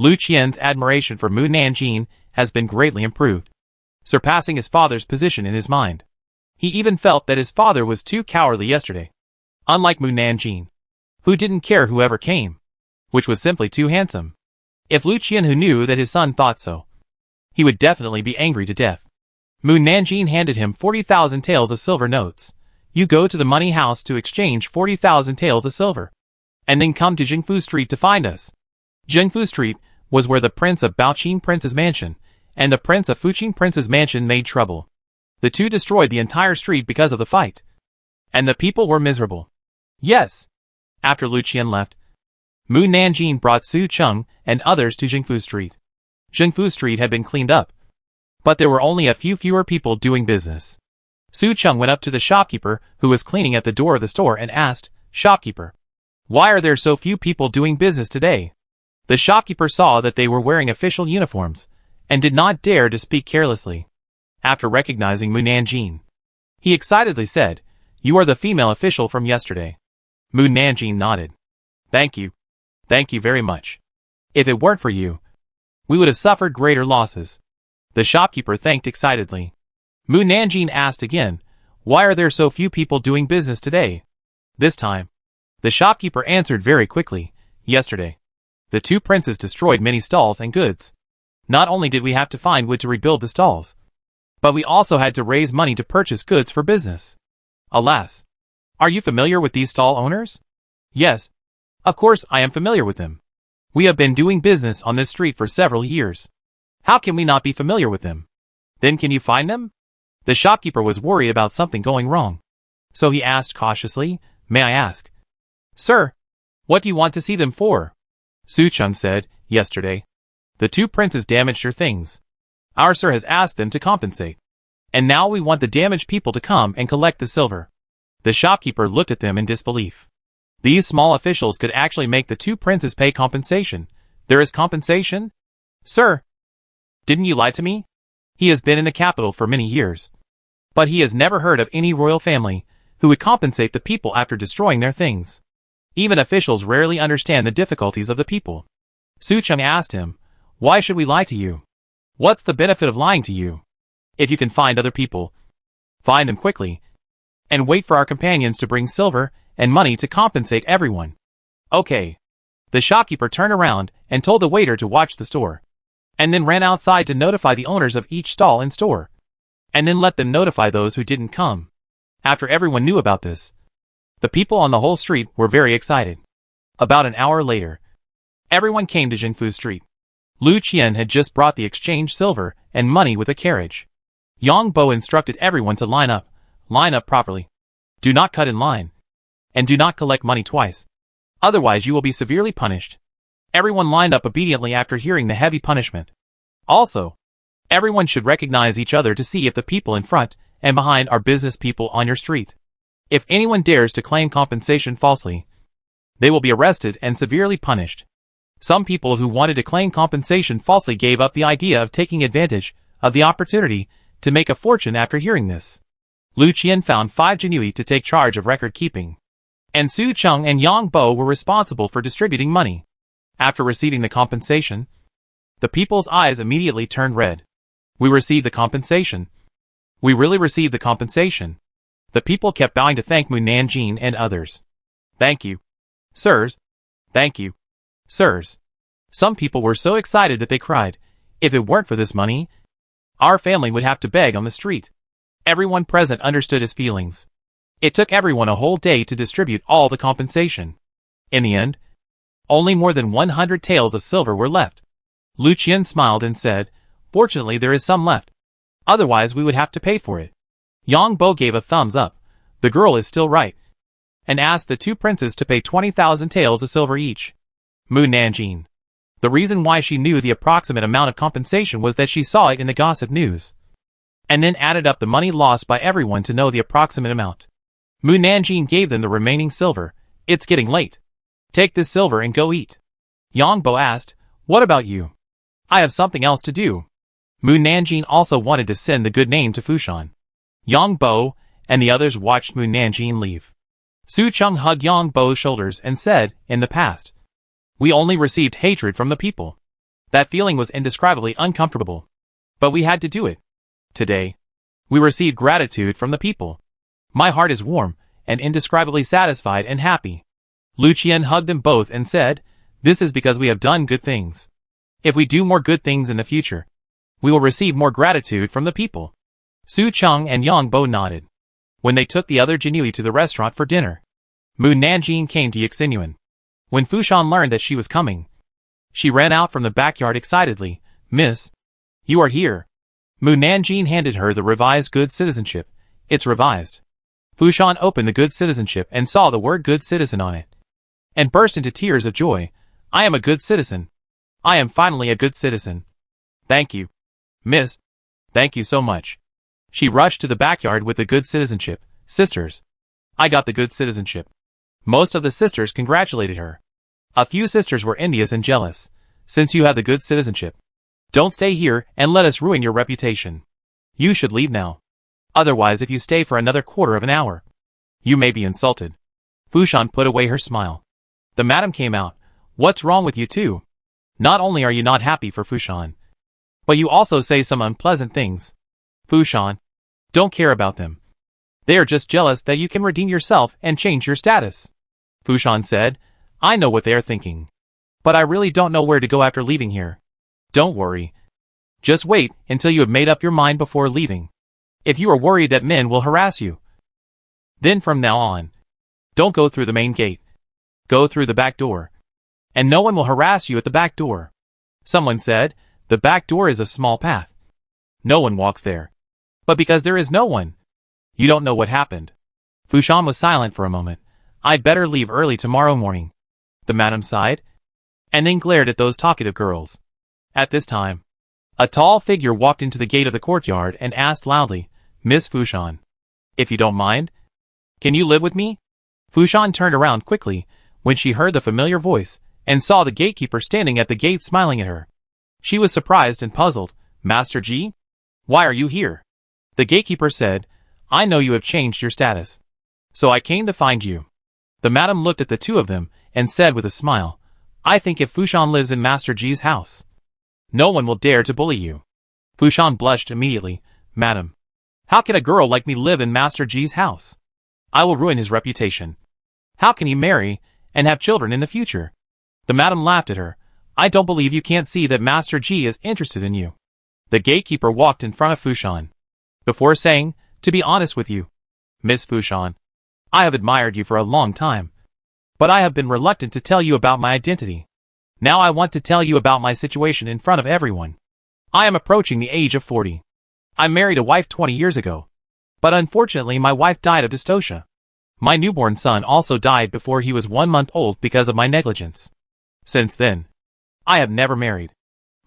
Lu Qian's admiration for Mu Nanjing has been greatly improved, surpassing his father's position in his mind. He even felt that his father was too cowardly yesterday. Unlike Mu Nanjing, who didn't care whoever came, which was simply too handsome. If Lu Qian who knew that his son thought so, he would definitely be angry to death. Mu Nanjing handed him 40,000 taels of silver notes. You go to the money house to exchange 40,000 taels of silver, and then come to Jingfu Street to find us. Jingfu Street was where the Prince of Baoqing Prince's mansion and the Prince of Fuqing Prince's mansion made trouble. The two destroyed the entire street because of the fight, and the people were miserable. Yes. After Lu Qian left, Mu Nanjing brought Su Cheng and others to Jingfu Street. Jingfu Street had been cleaned up, but there were only a few fewer people doing business. Su Cheng went up to the shopkeeper who was cleaning at the door of the store and asked, "Shopkeeper, why are there so few people doing business today?" The shopkeeper saw that they were wearing official uniforms and did not dare to speak carelessly. After recognizing Mu Nanjing, he excitedly said, "You are the female official from yesterday." Mu Nanjing nodded. "Thank you. Thank you very much. If it weren't for you, we would have suffered greater losses." The shopkeeper thanked excitedly. Mu Nanjing asked again, "Why are there so few people doing business today?" This time, the shopkeeper answered very quickly, "Yesterday, the two princes destroyed many stalls and goods. Not only did we have to find wood to rebuild the stalls, but we also had to raise money to purchase goods for business. Alas. Are you familiar with these stall owners?" "Yes. Of course I am familiar with them. We have been doing business on this street for several years. How can we not be familiar with them?" "Then can you find them?" The shopkeeper was worried about something going wrong, so he asked cautiously, "May I ask, sir, what do you want to see them for?" Su Cheng said, "Yesterday, the two princes damaged your things. Our sir has asked them to compensate, and now we want the damaged people to come and collect the silver." The shopkeeper looked at them in disbelief. These small officials could actually make the two princes pay compensation. "There is compensation? Sir, didn't you lie to me?" He has been in the capital for many years, but he has never heard of any royal family who would compensate the people after destroying their things. Even officials rarely understand the difficulties of the people. Su Cheng asked him, "Why should we lie to you? What's the benefit of lying to you? If you can find other people, find them quickly, and wait for our companions to bring silver and money to compensate everyone." "Okay." The shopkeeper turned around and told the waiter to watch the store, and then ran outside to notify the owners of each stall and store, and then let them notify those who didn't come. After everyone knew about this, the people on the whole street were very excited. About an hour later, everyone came to Jingfu Street. Lu Qian had just brought the exchange silver and money with a carriage. Yang Bo instructed everyone to line up properly. Do not cut in line, and do not collect money twice. Otherwise you will be severely punished. Everyone lined up obediently after hearing the heavy punishment. Also, everyone should recognize each other to see if the people in front and behind are business people on your street. If anyone dares to claim compensation falsely, they will be arrested and severely punished. Some people who wanted to claim compensation falsely gave up the idea of taking advantage of the opportunity to make a fortune after hearing this. Lu Qian found 5 Jinui to take charge of record keeping, and Su Cheng and Yang Bo were responsible for distributing money. After receiving the compensation, the people's eyes immediately turned red. "We received the compensation. We really received the compensation." The people kept bowing to thank Mu Nanjing and others. "Thank you, sirs. Thank you, sirs." Some people were so excited that they cried. If it weren't for this money, our family would have to beg on the street. Everyone present understood his feelings. It took everyone a whole day to distribute all the compensation. In the end, only more than 100 taels of silver were left. Lu Qian smiled and said, "Fortunately there is some left. Otherwise we would have to pay for it." Yang Bo gave a thumbs up. "The girl is still right," and asked the two princes to pay 20,000 taels of silver each. Mu Nanjing. The reason why she knew the approximate amount of compensation was that she saw it in the gossip news, and then added up the money lost by everyone to know the approximate amount. Mu Nanjing gave them the remaining silver. "It's getting late. Take this silver and go eat." Yang Bo asked, "What about you?" "I have something else to do." Mu Nanjing also wanted to send the good name to Fushan. Yang Bo and the others watched Mu Nanjing leave. Su Cheng hugged Yang Bo's shoulders and said, "In the past, we only received hatred from the people. That feeling was indescribably uncomfortable. But we had to do it. Today, we received gratitude from the people. My heart is warm and indescribably satisfied and happy. Lu Qian hugged them both and said, "This is because we have done good things. If we do more good things in the future, we will receive more gratitude from the people." Su Cheng and Yang Bo nodded. When they took the other Jinui to the restaurant for dinner, Mu Nanjing came to Yaxingyuan. When Fushan learned that she was coming, she ran out from the backyard excitedly. "Miss, you are here." Mu Nanjing handed her the revised good citizenship. "It's revised." Fushan opened the good citizenship and saw the word good citizen on it, and burst into tears of joy. "I am a good citizen. I am finally a good citizen. Thank you, miss. Thank you so much." She rushed to the backyard with the good citizenship. "Sisters, I got the good citizenship." Most of the sisters congratulated her. A few sisters were envious and jealous. "Since you have the good citizenship, don't stay here and let us ruin your reputation. You should leave now. Otherwise, if you stay for another quarter of an hour, you may be insulted." Fushan put away her smile. The madam came out. "What's wrong with you two? Not only are you not happy for Fushan, but you also say some unpleasant things." "Fushan, don't care about them. They are just jealous that you can redeem yourself and change your status." Fushan said, "I know what they are thinking, but I really don't know where to go after leaving here." "Don't worry. Just wait until you have made up your mind before leaving. If you are worried that men will harass you, then from now on, don't go through the main gate. Go through the back door, and no one will harass you at the back door." Someone said, "The back door is a small path. No one walks there." "But because there is no one, you don't know what happened." Fushan was silent for a moment. "I'd better leave early tomorrow morning." The madam sighed, and then glared at those talkative girls. At this time, a tall figure walked into the gate of the courtyard and asked loudly, "Miss Fushan, if you don't mind, can you live with me?" Fushan turned around quickly when she heard the familiar voice and saw the gatekeeper standing at the gate smiling at her. She was surprised and puzzled. "Master Ji? Why are you here?" The gatekeeper said, "I know you have changed your status, so I came to find you." The madam looked at the two of them and said with a smile, "I think if Fushan lives in Master Ji's house, no one will dare to bully you." Fushan blushed immediately. "Madam, how can a girl like me live in Master Ji's house? I will ruin his reputation. How can he marry and have children in the future?" The madam laughed at her. "I don't believe you can't see that Master Ji is interested in you." The gatekeeper walked in front of Fushan, before saying, "To be honest with you, Miss Fushan, I have admired you for a long time, but I have been reluctant to tell you about my identity. Now I want to tell you about my situation in front of everyone. I am approaching the age of 40. I married a wife 20 years ago, but unfortunately my wife died of dystocia. My newborn son also died before he was 1 month old because of my negligence. Since then, I have never married.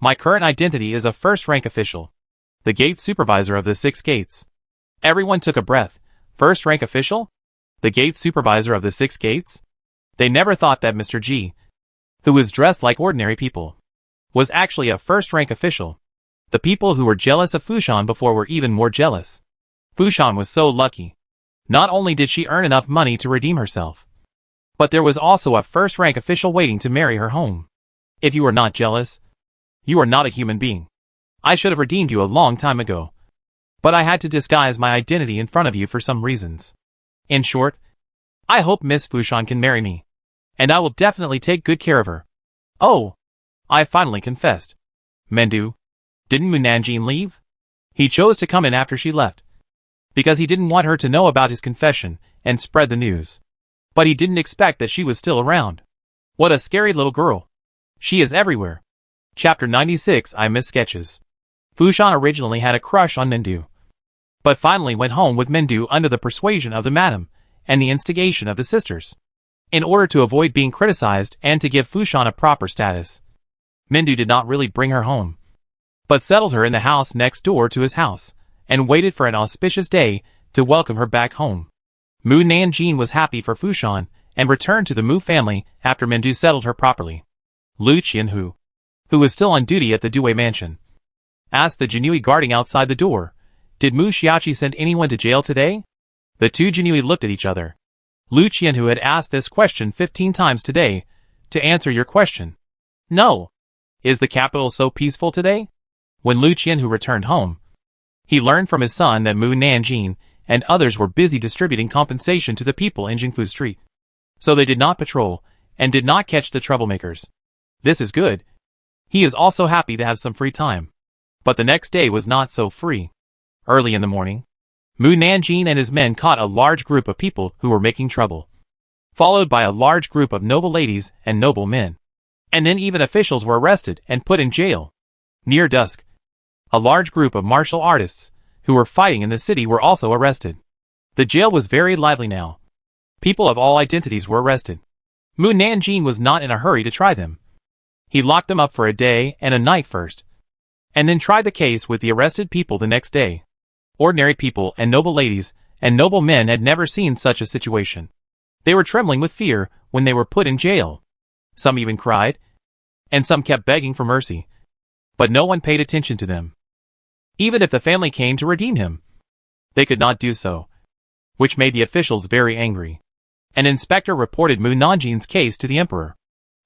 My current identity is a first-rank official, the gate supervisor of the 6 gates." Everyone took a breath. First-rank official? The gate supervisor of the 6 gates? They never thought that Mr. Ji, who was dressed like ordinary people, was actually a first-rank official. The people who were jealous of Fushan before were even more jealous. Fushan was so lucky. Not only did she earn enough money to redeem herself, but there was also a first-rank official waiting to marry her home. If you are not jealous, you are not a human being. I should have redeemed you a long time ago, but I had to disguise my identity in front of you for some reasons. In short, I hope Miss Fushan can marry me, and I will definitely take good care of her. Oh, I finally confessed. Mendu, didn't Mu Nanjing leave? He chose to come in after she left, because he didn't want her to know about his confession and spread the news. But he didn't expect that she was still around. What a scary little girl. She is everywhere. Chapter 96. I Miss Sketches. Fushan originally had a crush on Mendu, but finally went home with Mendu under the persuasion of the madam and the instigation of the sisters. In order to avoid being criticized and to give Fushan a proper status, Mendu did not really bring her home, but settled her in the house next door to his house, and waited for an auspicious day to welcome her back home. Mu Nanjing was happy for Fushan and returned to the Mu family after Mendu settled her properly. Lu Qianhu, who was still on duty at the Due mansion, asked the Jinui guarding outside the door, "Did Mu Xiaoqi send anyone to jail today?" The two Jinui looked at each other. Lu Qianhu had asked this question 15 times today. "To answer your question, no. Is the capital so peaceful today? When Lu Qianhu returned home, he learned from his son that Mu Nanjing and others were busy distributing compensation to the people in Jingfu Street. So they did not patrol, and did not catch the troublemakers. This is good. He is also happy to have some free time. But the next day was not so free. Early in the morning, Mu Nanjing and his men caught a large group of people who were making trouble, followed by a large group of noble ladies and noble men. And then even officials were arrested and put in jail. Near dusk, a large group of martial artists who were fighting in the city were also arrested. The jail was very lively now. People of all identities were arrested. Mu Nanjing was not in a hurry to try them. He locked them up for a day and a night first, and then tried the case with the arrested people the next day. Ordinary people and noble ladies and noble men had never seen such a situation. They were trembling with fear when they were put in jail. Some even cried, and some kept begging for mercy. But no one paid attention to them. Even if the family came to redeem him, they could not do so, which made the officials very angry. An inspector reported Mu Nanjing's case to the emperor.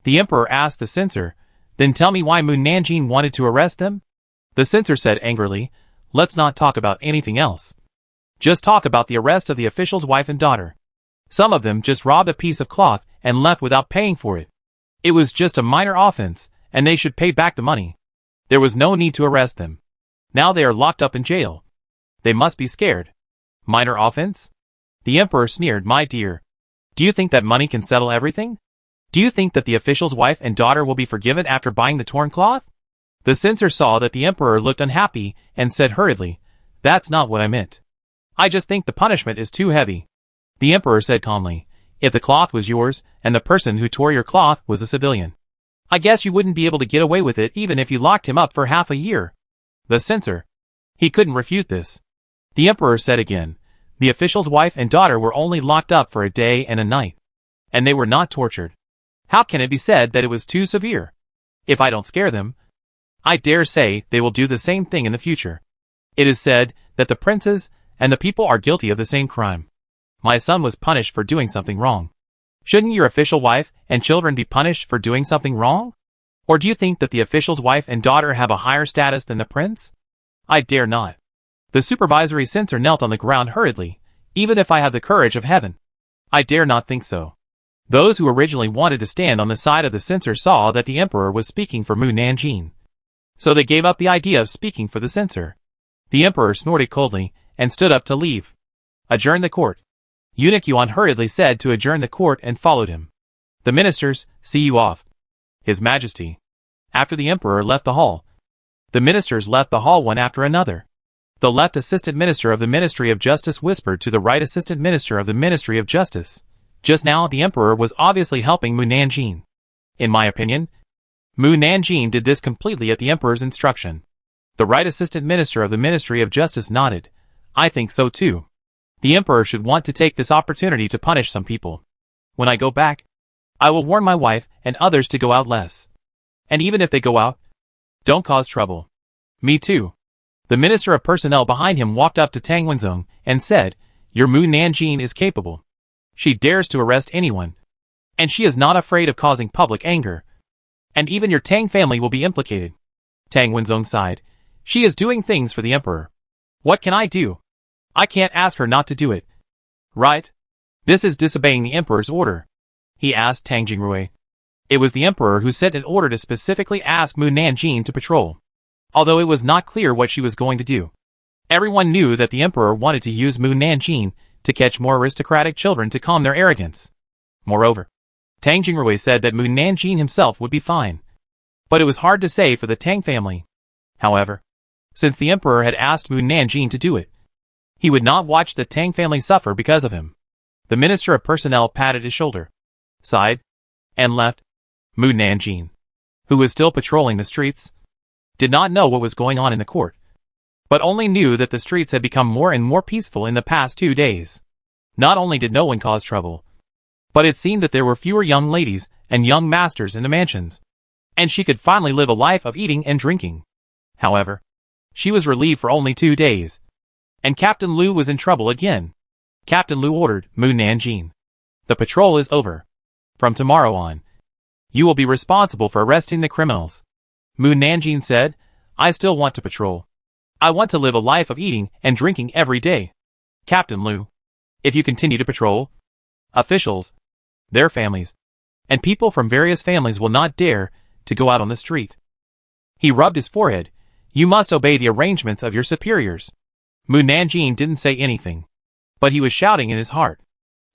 The emperor asked the censor, "Then tell me why Mu Nanjing wanted to arrest them?" The censor said angrily, "Let's not talk about anything else. Just talk about the arrest of the official's wife and daughter. Some of them just robbed a piece of cloth and left without paying for it. It was just a minor offense, and they should pay back the money. There was no need to arrest them. Now they are locked up in jail. They must be scared. Minor offense?" The emperor sneered, "My dear, do you think that money can settle everything? Do you think that the official's wife and daughter will be forgiven after buying the torn cloth?" The censor saw that the emperor looked unhappy and said hurriedly, "That's not what I meant. I just think the punishment is too heavy." The emperor said calmly, "If the cloth was yours and the person who tore your cloth was a civilian, I guess you wouldn't be able to get away with it even if you locked him up for half a year." The censor, he couldn't refute this. The emperor said again, "The official's wife and daughter were only locked up for a day and a night, and they were not tortured. How can it be said that it was too severe? If I don't scare them, I dare say they will do the same thing in the future. It is said that the princes and the people are guilty of the same crime. My son was punished for doing something wrong. Shouldn't your official wife and children be punished for doing something wrong? Or do you think that the official's wife and daughter have a higher status than the prince? I dare not." The supervisory censor knelt on the ground hurriedly. "Even if I have the courage of heaven, I dare not think so." Those who originally wanted to stand on the side of the censor saw that the emperor was speaking for Mu Nanjing, so they gave up the idea of speaking for the censor. The emperor snorted coldly and stood up to leave. "Adjourn the court." Eunuch Yuan hurriedly said to adjourn the court and followed him. "The ministers, see you off, His Majesty." After the emperor left the hall, the ministers left the hall one after another. The left assistant minister of the Ministry of Justice whispered to the right assistant minister of the Ministry of Justice. Just now the emperor was obviously helping Mu Nanjing. In my opinion, Mu Nanjing did this completely at the emperor's instruction. The right assistant minister of the Ministry of Justice nodded. "I think so too. The emperor should want to take this opportunity to punish some people. When I go back, I will warn my wife and others to go out less. And even if they go out, don't cause trouble." "Me too." The Minister of Personnel behind him walked up to Tang Wenzong and said, "Your Mu Nanjing is capable. She dares to arrest anyone. And she is not afraid of causing public anger. And even your Tang family will be implicated." Tang Wenzong sighed. "She is doing things for the emperor. What can I do? I can't ask her not to do it." "Right? This is disobeying the emperor's order," he asked Tang Jingrui. It was the emperor who sent an order to specifically ask Mu Nanjing to patrol, although it was not clear what she was going to do. Everyone knew that the emperor wanted to use Mu Nanjing to catch more aristocratic children to calm their arrogance. Moreover, Tang Jingrui said that Mu Nanjing himself would be fine. But it was hard to say for the Tang family. However, since the emperor had asked Mu Nanjing to do it, he would not watch the Tang family suffer because of him. The Minister of Personnel patted his shoulder, sighed, and left. Mu Nanjing, who was still patrolling the streets, did not know what was going on in the court, but only knew that the streets had become more and more peaceful in the past 2 days. Not only did no one cause trouble, but it seemed that there were fewer young ladies and young masters in the mansions, and she could finally live a life of eating and drinking. However, she was relieved for only 2 days, and Captain Liu was in trouble again. Captain Liu ordered, "Mu Nanjing, the patrol is over. From tomorrow on, you will be responsible for arresting the criminals." Mu Nanjing said, I still want to patrol. I want to live a life of eating and drinking every day. Captain Lu, if you continue to patrol, officials, their families, and people from various families will not dare to go out on the street. He rubbed his forehead. You must obey the arrangements of your superiors. Mu Nanjing didn't say anything, but he was shouting in his heart.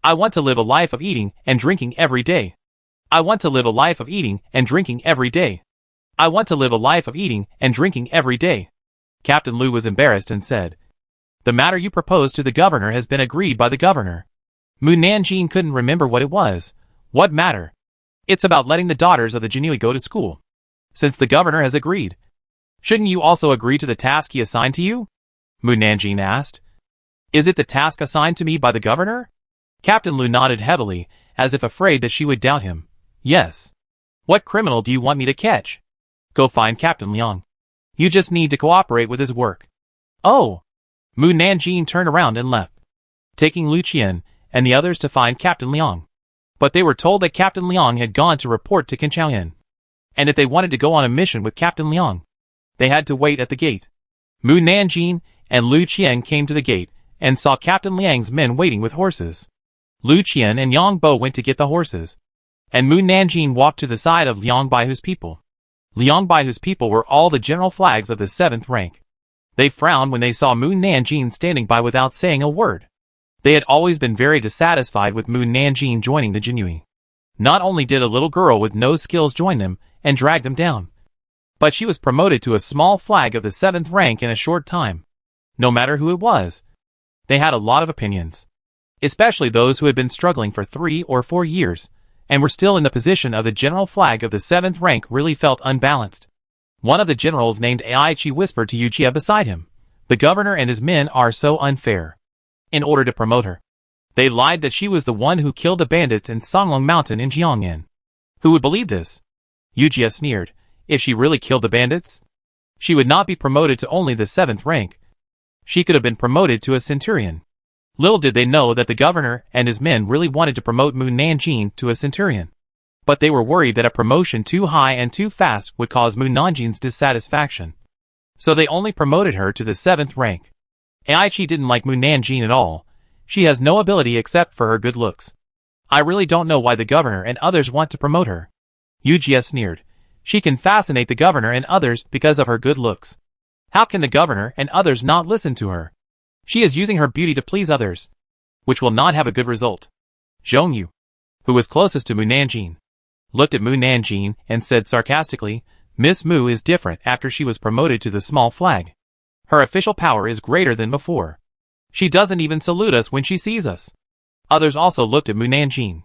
I want to live a life of eating and drinking every day. I want to live a life of eating and drinking every day. I want to live a life of eating and drinking every day. Captain Lu was embarrassed and said, The matter you proposed to the governor has been agreed by the governor. Mu Nanjing couldn't remember what it was. What matter? It's about letting the daughters of the Jinui go to school. Since the governor has agreed, shouldn't you also agree to the task he assigned to you? Mu Nanjing asked. Is it the task assigned to me by the governor? Captain Lu nodded heavily, as if afraid that she would doubt him. Yes. What criminal do you want me to catch? Go find Captain Liang. You just need to cooperate with his work. Oh! Mu Nanjing turned around and left, taking Lu Qian and the others to find Captain Liang. But they were told that Captain Liang had gone to report to Qinchaoyan, and if they wanted to go on a mission with Captain Liang, they had to wait at the gate. Mu Nanjing and Lu Qian came to the gate and saw Captain Liang's men waiting with horses. Lu Qian and Yang Bo went to get the horses, and Mu Nanjing walked to the side of Liang Baihu's people. Liang Baihu's people were all the general flags of the 7th rank. They frowned when they saw Mu Nanjing standing by without saying a word. They had always been very dissatisfied with Mu Nanjing joining the Jinui. Not only did a little girl with no skills join them and drag them down, but she was promoted to a small flag of the 7th rank in a short time. No matter who it was, they had a lot of opinions, especially those who had been struggling for 3 or 4 years, and were still in the position of the general flag of the 7th rank really felt unbalanced. One of the generals named Aichi whispered to Yujia beside him, The governor and his men are so unfair. In order to promote her, they lied that she was the one who killed the bandits in Songlong Mountain in Jiangyan. Who would believe this? Yujia sneered. If she really killed the bandits, she would not be promoted to only the 7th rank. She could have been promoted to a centurion. Little did they know that the governor and his men really wanted to promote Mu Nanjing to a centurion. But they were worried that a promotion too high and too fast would cause Mu Nanjing's dissatisfaction. So they only promoted her to the 7th rank. Aichi didn't like Mu Nanjing at all. She has no ability except for her good looks. I really don't know why the governor and others want to promote her. Yujia sneered. She can fascinate the governor and others because of her good looks. How can the governor and others not listen to her? She is using her beauty to please others, which will not have a good result. Zhongyu, who was closest to Mu Nanjing, looked at Mu Nanjing and said sarcastically, Miss Mu is different after she was promoted to the small flag. Her official power is greater than before. She doesn't even salute us when she sees us. Others also looked at Mu Nanjing.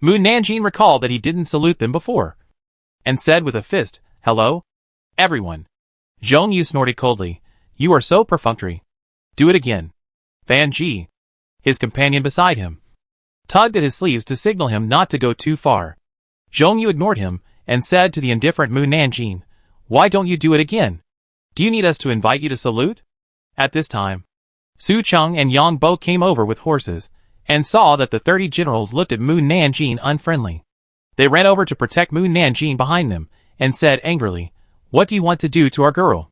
Mu Nanjing recalled that he didn't salute them before, and said with a fist, Hello? Everyone. Zhongyu snorted coldly. You are so perfunctory. Do it again. Fan Ji, his companion beside him, tugged at his sleeves to signal him not to go too far. Zhongyu ignored him and said to the indifferent Mu Nanjing, Why don't you do it again? Do you need us to invite you to salute? At this time, Su Cheng and Yang Bo came over with horses, and saw that the 30 generals looked at Mu Nanjing unfriendly. They ran over to protect Mu Nanjing behind them, and said angrily, What do you want to do to our girl?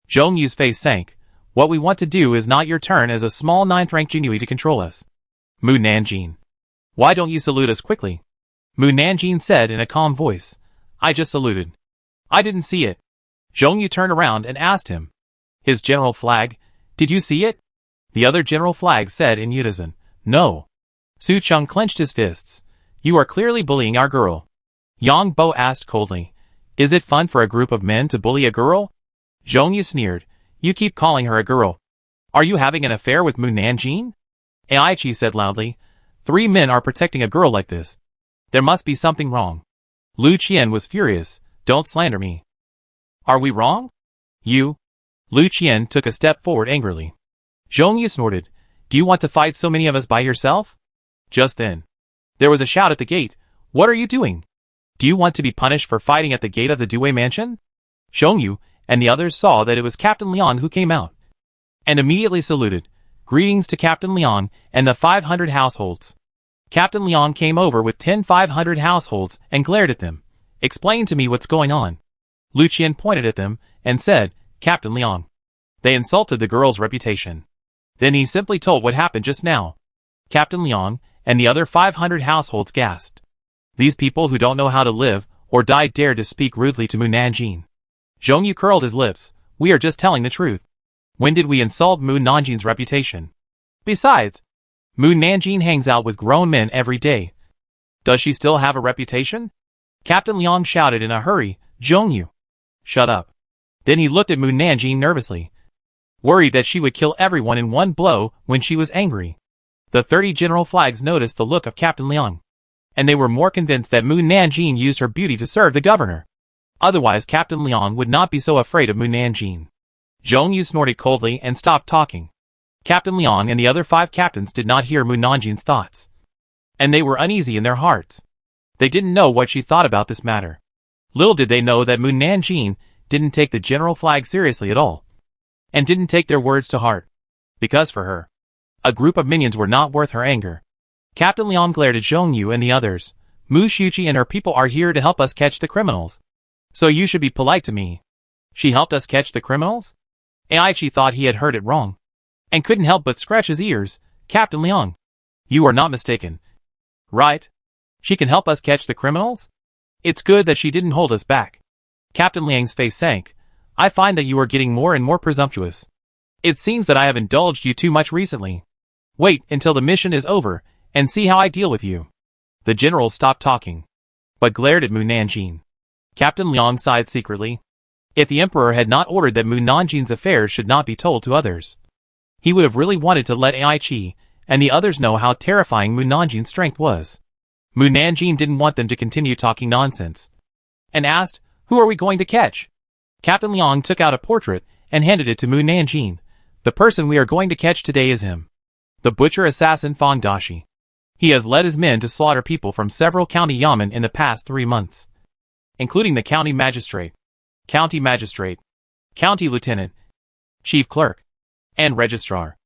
Zhongyu's face sank. What we want to do is not your turn as a small 9th rank Jinui to control us. Mu Nanjing. Why don't you salute us quickly? Mu Nanjing said in a calm voice. I just saluted. I didn't see it. Zhongyu turned around and asked him. His general flag, did you see it? The other general flag said in unison, No. Su Cheng clenched his fists. You are clearly bullying our girl. Yang Bo asked coldly. Is it fun for a group of men to bully a girl? Zhongyu sneered. You keep calling her a girl. Are you having an affair with Mu Nanjing? Aichi said loudly. 3 men are protecting a girl like this. There must be something wrong. Lu Qian was furious. Don't slander me. Are we wrong? You? Lu Qian took a step forward angrily. Zhongyu snorted. Do you want to fight so many of us by yourself? Just then, there was a shout at the gate. What are you doing? Do you want to be punished for fighting at the gate of the Due mansion? Zhongyu and the others saw that it was Captain Liang who came out, and immediately saluted. Greetings to Captain Liang and the 500 households. Captain Liang came over with 10 500 households and glared at them. Explain to me what's going on. Lucien pointed at them and said, "Captain Liang." They insulted the girl's reputation. Then he simply told what happened just now. Captain Liang and the other 500 households gasped. These people who don't know how to live or die dared to speak rudely to Mu Nanjing. Zhongyu curled his lips. "We are just telling the truth. When did we insult Mu Nanjing's reputation? Besides, Mu Nanjing hangs out with grown men every day. Does she still have a reputation?" Captain Liang shouted in a hurry, "Zhongyu, shut up." Then he looked at Mu Nanjing nervously, worried that she would kill everyone in one blow when she was angry. The 30 general flags noticed the look of Captain Liang, and they were more convinced that Mu Nanjing used her beauty to serve the governor. Otherwise Captain Liang would not be so afraid of Mu Nanjing. Zhongyu snorted coldly and stopped talking. Captain Liang and the other 5 captains did not hear Mu Nanjing's thoughts, and they were uneasy in their hearts. They didn't know what she thought about this matter. Little did they know that Mu Nanjing didn't take the general flag seriously at all, and didn't take their words to heart, because for her, a group of minions were not worth her anger. Captain Liang glared at Zhongyu and the others. "Mu Shuqi and her people are here to help us catch the criminals. So you should be polite to me." "She helped us catch the criminals?" Aichi thought he had heard it wrong, and couldn't help but scratch his ears. "Captain Liang, you are not mistaken, right? She can help us catch the criminals? It's good that she didn't hold us back." Captain Liang's face sank. "I find that you are getting more and more presumptuous. It seems that I have indulged you too much recently. Wait until the mission is over, and see how I deal with you." The general stopped talking, but glared at Mu Nanjing. Captain Liang sighed secretly. If the emperor had not ordered that Mu Nanjing's affairs should not be told to others, he would have really wanted to let Aichi and the others know how terrifying Mu Nanjing's strength was. Mu Nanjing didn't want them to continue talking nonsense, and asked, "Who are we going to catch?" Captain Liang took out a portrait and handed it to Mu Nanjing. "The person we are going to catch today is him, the butcher assassin Fang Dashi. He has led his men to slaughter people from several county yamen in the past 3 months, including the county magistrate, county lieutenant, chief clerk, and registrar.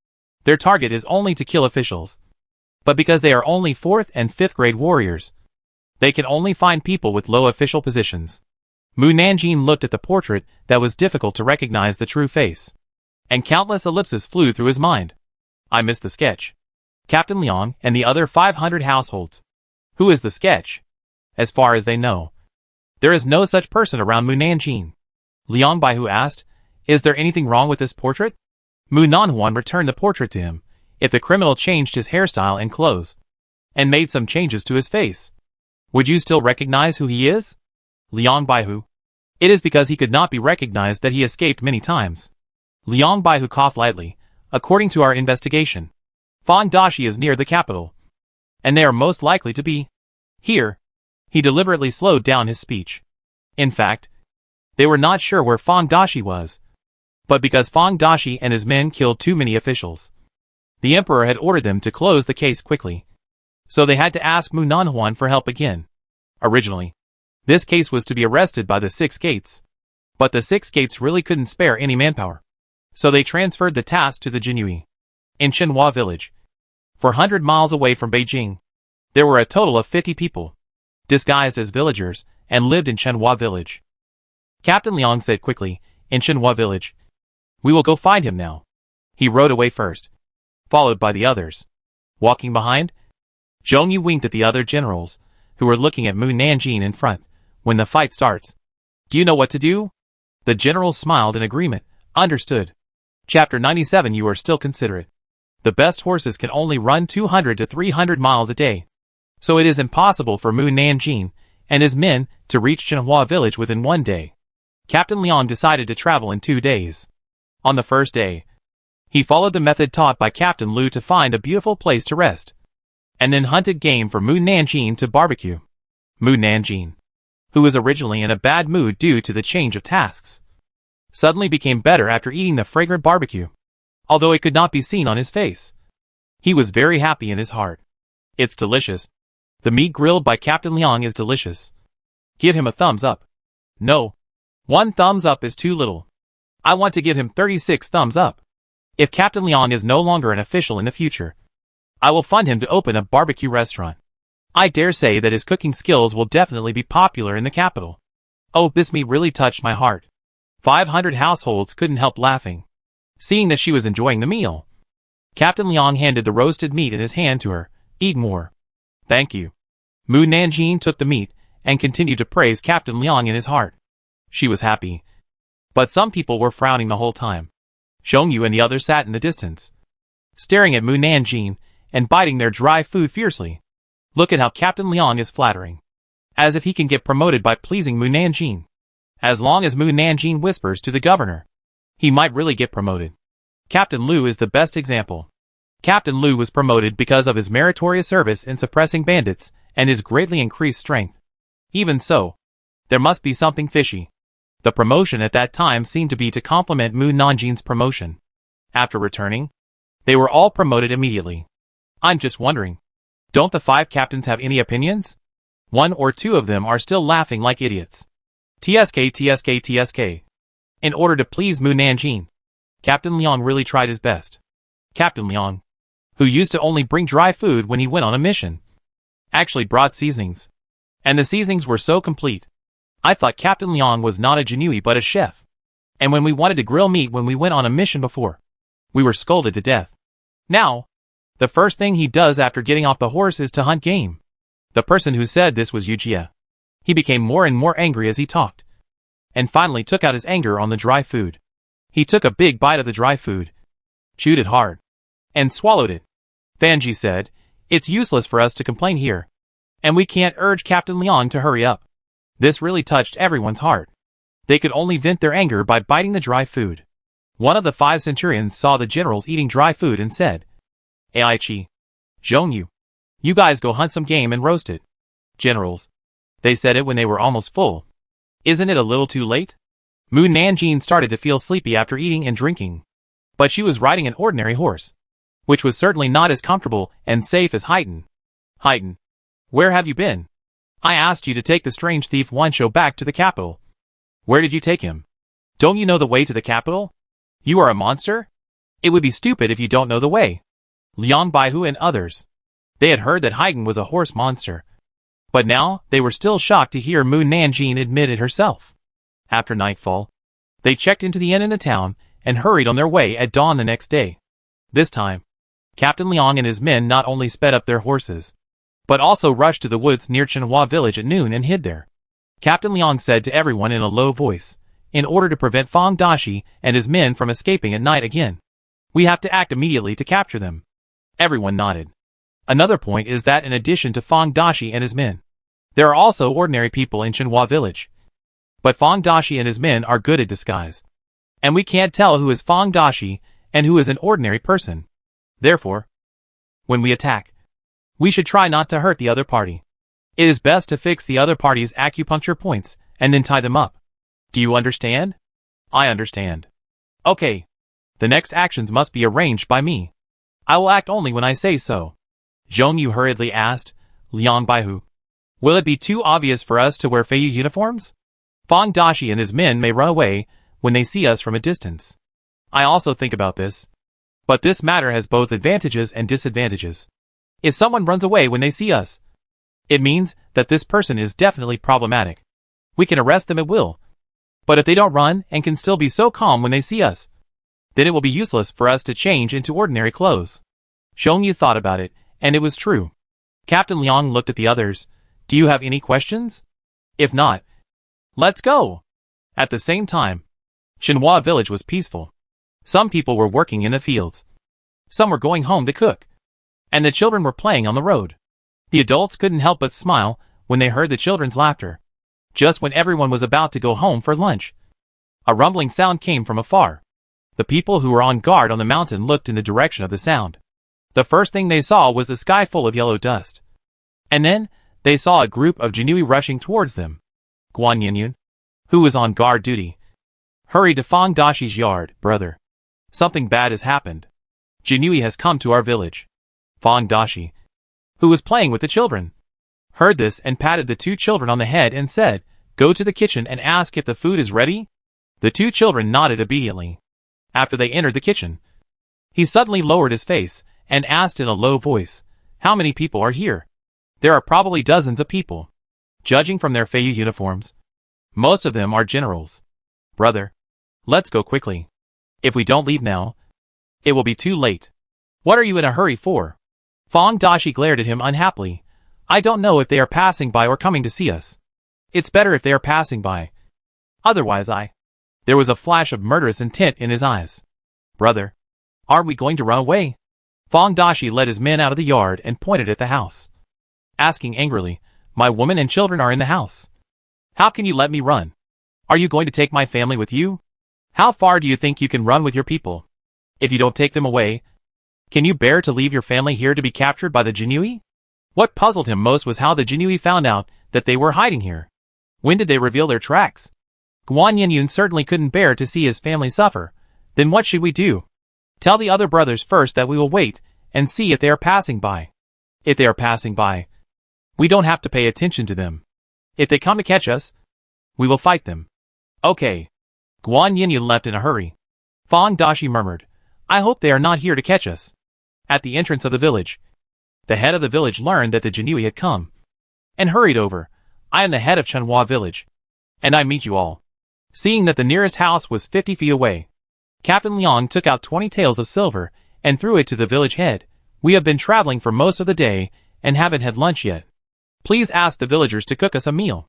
Their target is only to kill officials. But because they are only 4th and 5th grade warriors, they can only find people with low official positions." Mu Nanjing looked at the portrait that was difficult to recognize the true face, and countless ellipses flew through his mind. "I missed the sketch. Captain Liang and the other 500 households. Who is the sketch?" "As far as they know, there is no such person around Mu Nanjing." Liang Baihu asked, "Is there anything wrong with this portrait?" Mu Nanhuan returned the portrait to him. "If the criminal changed his hairstyle and clothes, and made some changes to his face, would you still recognize who he is?" Liang Baihu. "It is because he could not be recognized that he escaped many times." Liang Baihu coughed lightly. "According to our investigation, Fang Dashi is near the capital, and they are most likely to be here." He deliberately slowed down his speech. In fact, they were not sure where Fang Dashi was, but because Fang Dashi and his men killed too many officials, the emperor had ordered them to close the case quickly, so they had to ask Mu Nanhuan for help again. Originally, this case was to be arrested by the 6 gates, but the 6 gates really couldn't spare any manpower, so they transferred the task to the Jinyui in Shenhua village, 400 miles away from Beijing. There were a total of 50 people, disguised as villagers, and lived in Shenhua village. Captain Liang said quickly, "In Shenhua village. We will go find him now." He rode away first, followed by the others. Walking behind, Zhongyu winked at the other generals, who were looking at Mu Nanjing in front. "When the fight starts, do you know what to do?" The generals smiled in agreement. "Understood." Chapter 97. You are still considerate. The best horses can only run 200 to 300 miles a day, so it is impossible for Mu Nanjing and his men to reach Shenhua village within 1 day. Captain Liang decided to travel in 2 days. On the first day, he followed the method taught by Captain Lu to find a beautiful place to rest, and then hunted game for Mu Nanjing to barbecue. Mu Nanjing, who was originally in a bad mood due to the change of tasks, suddenly became better after eating the fragrant barbecue, although it could not be seen on his face. He was very happy in his heart. "It's delicious. The meat grilled by Captain Liang is delicious. Give him a thumbs up." "No. 1 thumbs up is too little. I want to give him 36 thumbs up. If Captain Liang is no longer an official in the future, I will fund him to open a barbecue restaurant. I dare say that his cooking skills will definitely be popular in the capital." Oh, this meat really touched my heart. 500 households couldn't help laughing, seeing that she was enjoying the meal. Captain Liang handed the roasted meat in his hand to her. Eat more. Thank you. Mu Nanjing took the meat and continued to praise Captain Liang in his heart. She was happy. But some people were frowning the whole time. Zhongyu and the others sat in the distance, staring at Mu Nanjing and biting their dry food fiercely. Look at how Captain Liang is flattering. As if he can get promoted by pleasing Mu Nanjing. As long as Mu Nanjing whispers to the governor, he might really get promoted. Captain Lu is the best example. Captain Lu was promoted because of his meritorious service in suppressing bandits and his greatly increased strength. Even so, there must be something fishy. The promotion at that time seemed to be to complement Mu Nanjing's promotion. After returning, they were all promoted immediately. I'm just wondering, don't the 5 captains have any opinions? 1 or 2 of them are still laughing like idiots. TSK. In order to please Mu Nanjing, Captain Liang really tried his best. Captain Liang, who used to only bring dry food when he went on a mission, actually brought seasonings. And the seasonings were so complete. I thought Captain Liang was not a Jinui but a chef. And when we wanted to grill meat when we went on a mission before, we were scolded to death. Now, the first thing he does after getting off the horse is to hunt game. The person who said this was Yu Jie. He became more and more angry as he talked, and finally took out his anger on the dry food. He took a big bite of the dry food, chewed it hard, and swallowed it. Fanji said, "It's useless for us to complain here, and we can't urge Captain Liang to hurry up." This really touched everyone's heart. They could only vent their anger by biting the dry food. One of the 5 centurions saw the generals eating dry food and said, "Aichi, Zhongyu, you guys go hunt some game and roast it." Generals. They said it when they were almost full. Isn't it a little too late? Mu Nanjing started to feel sleepy after eating and drinking. But she was riding an ordinary horse, which was certainly not as comfortable and safe as Haiten. Haiten, where have you been? I asked you to take the strange thief Wanshou back to the capital. Where did you take him? Don't you know the way to the capital? You are a monster? It would be stupid if you don't know the way. Liang Baihu and others. They had heard that Haiten was a horse monster. But now, they were still shocked to hear Mu Nanjing admit it herself. After nightfall, they checked into the inn in the town and hurried on their way at dawn the next day. This time, Captain Liang and his men not only sped up their horses, but also rushed to the woods near Chenhua village at noon and hid there. Captain Liang said to everyone in a low voice, in order to prevent Fang Dashi and his men from escaping at night again, we have to act immediately to capture them. Everyone nodded. Another point is that in addition to Fang Dashi and his men, there are also ordinary people in Chenhua village. But Fang Dashi and his men are good at disguise. And we can't tell who is Fang Dashi and who is an ordinary person. Therefore, when we attack, we should try not to hurt the other party. It is best to fix the other party's acupuncture points and then tie them up. Do you understand? I understand. Okay. The next actions must be arranged by me. I will act only when I say so. Zhongyu hurriedly asked Liang Baihu. Will it be too obvious for us to wear Feiyu uniforms? Fang Dashi and his men may run away when they see us from a distance. I also think about this. But this matter has both advantages and disadvantages. If someone runs away when they see us, it means that this person is definitely problematic. We can arrest them at will. But if they don't run and can still be so calm when they see us, then it will be useless for us to change into ordinary clothes. Zhongyu thought about it, and it was true. Captain Liang looked at the others. Do you have any questions? If not, let's go. At the same time, Chenhua village was peaceful. Some people were working in the fields. Some were going home to cook. And the children were playing on the road. The adults couldn't help but smile when they heard the children's laughter. Just when everyone was about to go home for lunch, a rumbling sound came from afar. The people who were on guard on the mountain looked in the direction of the sound. The first thing they saw was the sky full of yellow dust. And then, they saw a group of Jinui rushing towards them. Guan Yinyun, who was on guard duty, hurried to Fang Dashi's yard. Brother, something bad has happened. Jinui has come to our village. Fang Dashi, who was playing with the children, heard this and patted the 2 children on the head and said, Go to the kitchen and ask if the food is ready. The 2 children nodded obediently. After they entered the kitchen, he suddenly lowered his face and asked in a low voice, How many people are here? There are probably dozens of people. Judging from their Feiyu uniforms, Most of them are generals. Brother, let's go quickly. If we don't leave now, it will be too late. What are you in a hurry for? Fang Dashi glared at him unhappily. I don't know if they are passing by or coming to see us. It's better if they are passing by. Otherwise There was a flash of murderous intent in his eyes. Brother, are we going to run away? Fang Dashi led his men out of the yard and pointed at the house, asking angrily, my woman and children are in the house. How can you let me run? Are you going to take my family with you? How far do you think you can run with your people? If you don't take them away, can you bear to leave your family here to be captured by the Jinui? What puzzled him most was how the Jinui found out that they were hiding here. When did they reveal their tracks? Guan Yinyun certainly couldn't bear to see his family suffer. Then what should we do? Tell the other brothers first that we will wait and see if they are passing by. If they are passing by, we don't have to pay attention to them. If they come to catch us, we will fight them. Okay. Guan Yinyun left in a hurry. Fang Dashi murmured, I hope they are not here to catch us. At the entrance of the village, the head of the village learned that the Jinui had come, and hurried over. I am the head of Chunhua village, and I meet you all. Seeing that the nearest house was 50 feet away, Captain Liang took out 20 taels of silver and threw it to the village head. We have been traveling for most of the day and haven't had lunch yet. Please ask the villagers to cook us a meal.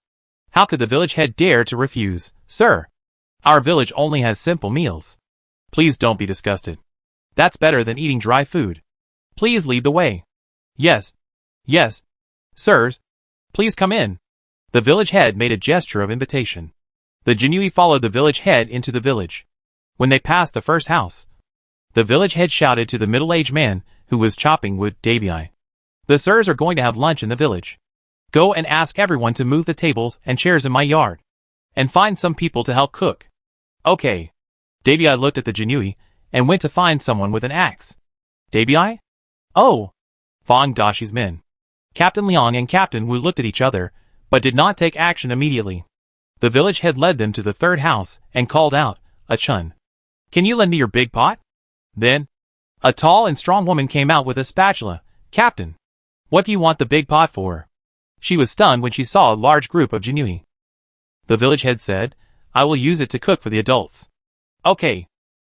How could the village head dare to refuse? Sir, our village only has simple meals. Please don't be disgusted. That's better than eating dry food. Please lead the way. Yes. Yes. Sirs, please come in. The village head made a gesture of invitation. The Jinui followed the village head into the village. When they passed the first house, the village head shouted to the middle-aged man who was chopping wood, Dabii. The sirs are going to have lunch in the village. Go and ask everyone to move the tables and chairs in my yard, and find some people to help cook. Okay. Dabii looked at the Jinui and went to find someone with an axe. Dabii? Oh! Fang Dashi's men. Captain Liang and Captain Wu looked at each other, but did not take action immediately. The village head led them to the third house and called out, Chun, can you lend me your big pot? Then, a tall and strong woman came out with a spatula. Captain, what do you want the big pot for? She was stunned when she saw a large group of Jinui. The village head said, I will use it to cook for the adults. Okay.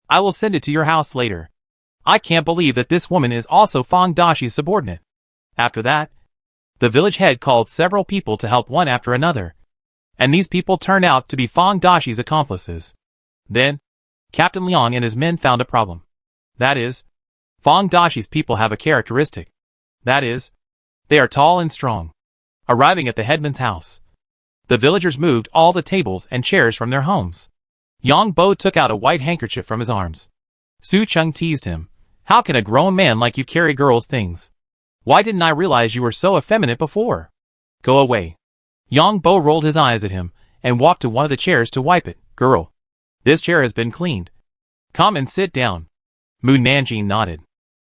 I will send it to your house later. I can't believe that this woman is also Fang Dashi's subordinate. After that, the village head called several people to help one after another, and these people turned out to be Fang Dashi's accomplices. Then, Captain Liang and his men found a problem. That is, Fang Dashi's people have a characteristic. That is, they are tall and strong. Arriving at the headman's house, the villagers moved all the tables and chairs from their homes. Yang Bo took out a white handkerchief from his arms. Su Chung teased him. How can a grown man like you carry girls' things? Why didn't I realize you were so effeminate before? Go away. Yang Bo rolled his eyes at him and walked to one of the chairs to wipe it. Girl, this chair has been cleaned. Come and sit down. Mu Nanjing nodded.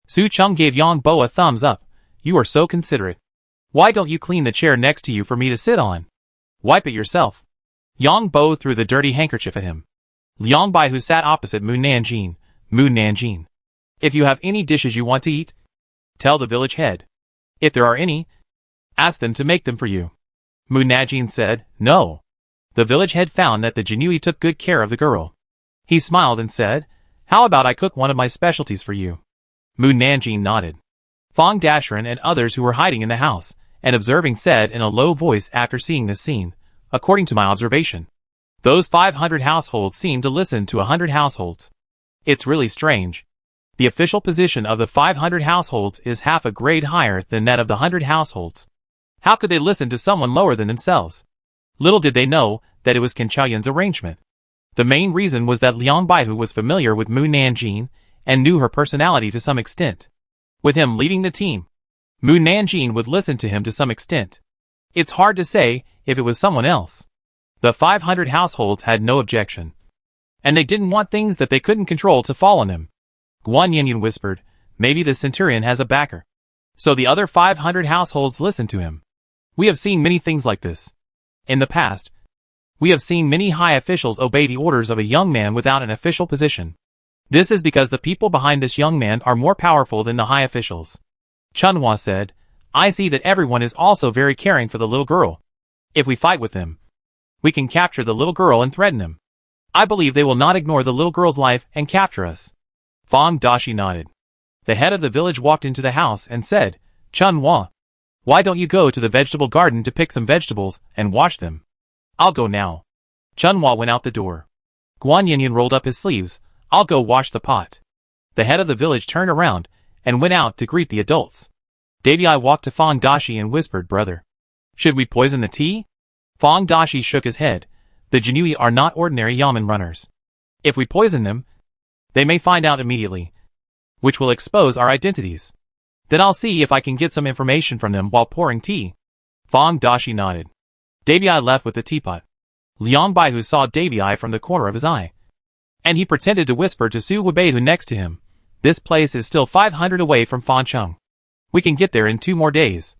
Su Chung gave Yang Bo a thumbs up. You are so considerate. Why don't you clean the chair next to you for me to sit on? Wipe it yourself. Yang Bo threw the dirty handkerchief at him. Liang Bai, who sat opposite Mu Nanjing. If you have any dishes you want to eat, tell the village head. If there are any, ask them to make them for you. Mu Nanjing said, no. The village head found that the Jinui took good care of the girl. He smiled and said, how about I cook one of my specialties for you? Mu Nanjing nodded. Fang Dasharan and others who were hiding in the house and observing said in a low voice after seeing this scene, according to my observation, those 500 households seem to listen to 100 households. It's really strange. The official position of the 500 households is half a grade higher than that of the 100 households. How could they listen to someone lower than themselves? Little did they know that it was Qin Chaoyun's arrangement. The main reason was that Liang Baihu was familiar with Mu Nanjing and knew her personality to some extent. With him leading the team, Mu Nanjing would listen to him to some extent. It's hard to say if it was someone else. The 500 households had no objection, and they didn't want things that they couldn't control to fall on them. Guan Yinyun whispered, maybe the centurion has a backer. So the other 500 households listened to him. We have seen many things like this. In the past, we have seen many high officials obey the orders of a young man without an official position. This is because the people behind this young man are more powerful than the high officials. Chunhua said, I see that everyone is also very caring for the little girl. If we fight with them, We can capture the little girl and threaten him. I believe they will not ignore the little girl's life and capture us. Fong Dashi nodded. The head of the village walked into the house and said, Chun-Hua, why don't you go to the vegetable garden to pick some vegetables and wash them? I'll go now. Chun-Hua went out the door. Guan Yinyan rolled up his sleeves. I'll go wash the pot. The head of the village turned around and went out to greet the adults. Dabi walked to Fong Dashi and whispered, Brother, should we poison the tea? Fong Dashi shook his head. The Jinui are not ordinary yamen runners. If we poison them, they may find out immediately, which will expose our identities. Then I'll see if I can get some information from them while pouring tea. Fong Dashi nodded. Dabi left with the teapot. Liang Baihu saw Dabi from the corner of his eye, and he pretended to whisper to Su Wubeihu next to him. This place is still 500 away from Fancheng. We can get there in 2 more days.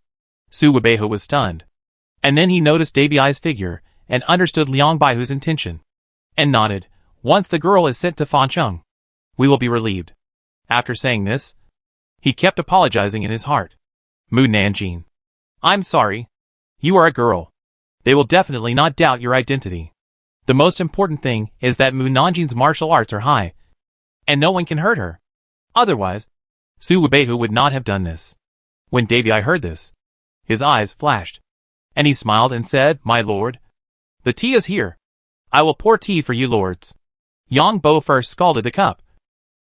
Su Wubeihu was stunned. And then he noticed Dabi's figure and understood Liang Baihu's intention, and nodded. Once the girl is sent to Fancheng, we will be relieved. After saying this, he kept apologizing in his heart. Mu Nanjing, I'm sorry. You are a girl. They will definitely not doubt your identity. The most important thing is that Mu Nanjing's martial arts are high, and no one can hurt her. Otherwise, Su Wubeihu would not have done this. When Dabi heard this, his eyes flashed, and he smiled and said, My lord, the tea is here. I will pour tea for you lords. Yang Bo first scalded the cup,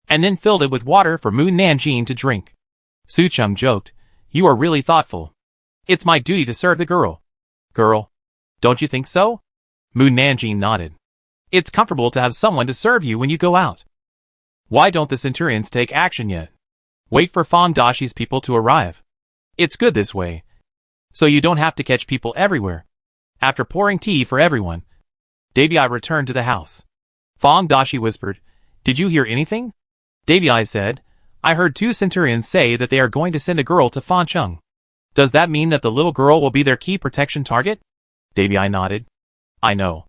and then filled it with water for Mu Nanjing to drink. Su Cheng joked, You are really thoughtful. It's my duty to serve the girl. Girl, don't you think so? Mu Nanjing nodded. It's comfortable to have someone to serve you when you go out. Why don't the centurions take action yet? Wait for Fong Dashi's people to arrive. It's good this way, so you don't have to catch people everywhere. After pouring tea for everyone, Dabi returned to the house. Fong Dashi whispered, Did you hear anything? Dabi said, I heard 2 centurions say that they are going to send a girl to Fancheng. Does that mean that the little girl will be their key protection target? Dabi nodded. I know.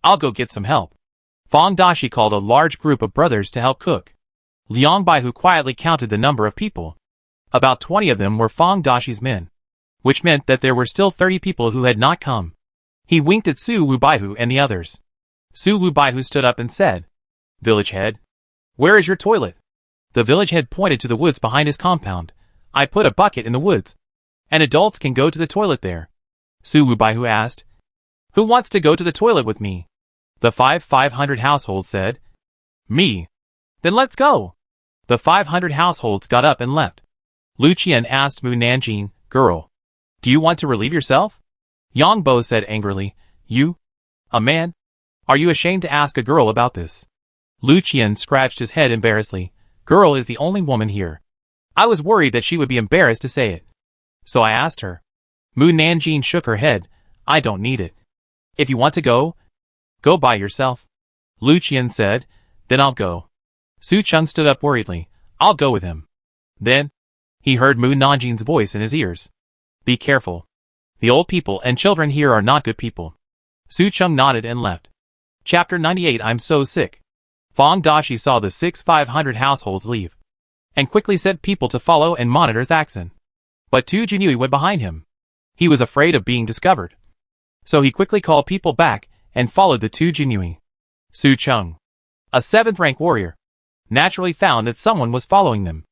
I'll go get some help. Fong Dashi called a large group of brothers to help cook. Liang Baihu quietly counted the number of people. About 20 of them were Fong Dashi's men, which meant that there were still 30 people who had not come. He winked at Su Wubeihu and the others. Su Wubeihu stood up and said, Village head, where is your toilet? The village head pointed to the woods behind his compound. I put a bucket in the woods, and adults can go to the toilet there. Su Wubeihu asked, Who wants to go to the toilet with me? The 500 households said, Me. Then let's go. The 500 households got up and left. Lu Qian asked Mu Nanjing, Girl, do you want to relieve yourself? Yang Bo said angrily, You? A man? Are you ashamed to ask a girl about this? Lu Qian scratched his head embarrassedly. Girl is the only woman here. I was worried that she would be embarrassed to say it, so I asked her. Mu Nanjing shook her head. I don't need it. If you want to go, go by yourself. Lu Qian said, Then I'll go. Su Cheng stood up worriedly. I'll go with him. Then, he heard Mu Nanjing's voice in his ears. Be careful. The old people and children here are not good people. Su Cheng nodded and left. Chapter 98 I'm so sick. Fong Dashi saw the 500 households leave, and quickly sent people to follow and monitor Thaxin. But 2 Jinui went behind him. He was afraid of being discovered, so he quickly called people back and followed the 2 Jinui. Su Cheng, a 7th rank warrior, naturally found that someone was following them.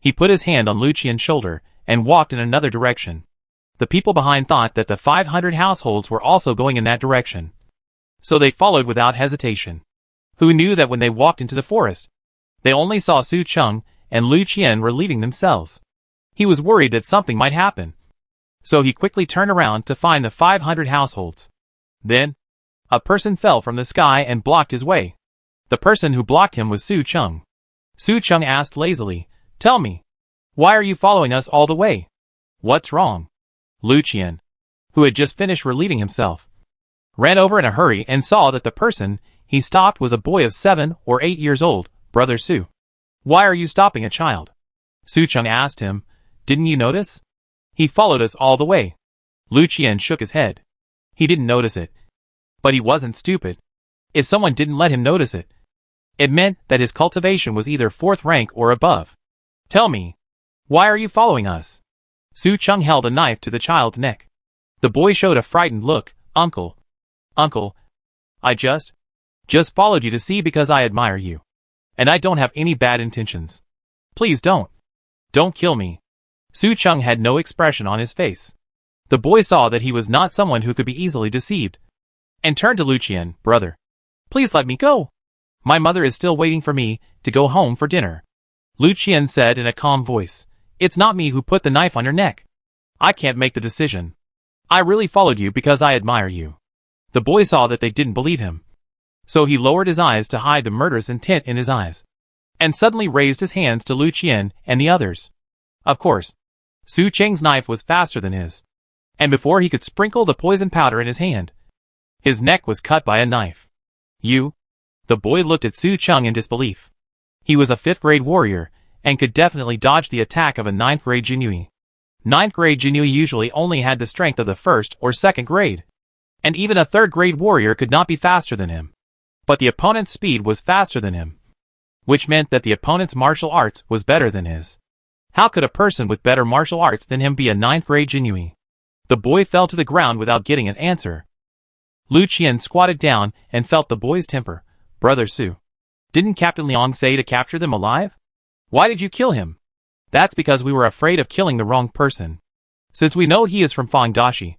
He put his hand on Lu Qian's shoulder and walked in another direction. The people behind thought that the 500 households were also going in that direction, so they followed without hesitation. Who knew that when they walked into the forest, they only saw Su Cheng and Lu Qian relieving themselves. He was worried that something might happen, so he quickly turned around to find the 500 households. Then, a person fell from the sky and blocked his way. The person who blocked him was Su Cheng. Su Cheng asked lazily, Tell me, why are you following us all the way? What's wrong? Lu Qian, who had just finished relieving himself, ran over in a hurry and saw that the person he stopped was a boy of 7 or 8 years old, Brother Su. Why are you stopping a child? Su Cheng asked him, Didn't you notice? He followed us all the way. Lu Qian shook his head. He didn't notice it. But he wasn't stupid. If someone didn't let him notice it, it meant that his cultivation was either 4th rank or above. Tell me, why are you following us? Su Cheng held a knife to the child's neck. The boy showed a frightened look. Uncle, Uncle, I just followed you to see because I admire you. And I don't have any bad intentions. Please don't kill me. Su Cheng had no expression on his face. The boy saw that he was not someone who could be easily deceived, and turned to Lucian. Brother, please let me go. My mother is still waiting for me to go home for dinner. Lucian said in a calm voice. It's not me who put the knife on your neck. I can't make the decision. I really followed you because I admire you. The boy saw that they didn't believe him. So he lowered his eyes to hide the murderous intent in his eyes, and suddenly raised his hands to Lucian and the others. Of course, Su Cheng's knife was faster than his, and before he could sprinkle the poison powder in his hand, his neck was cut by a knife. You? The boy looked at Su Cheng in disbelief. He was a 5th grade warrior, and could definitely dodge the attack of a 9th grade Jinui. 9th grade Jinui usually only had the strength of the 1st or 2nd grade, and even a 3rd grade warrior could not be faster than him. But the opponent's speed was faster than him, which meant that the opponent's martial arts was better than his. How could a person with better martial arts than him be a 9th grade Jinui? The boy fell to the ground without getting an answer. Lucian squatted down and felt the boy's temper. Brother Su, didn't Captain Liang say to capture them alive? Why did you kill him? That's because we were afraid of killing the wrong person. Since we know he is from Fangdashi,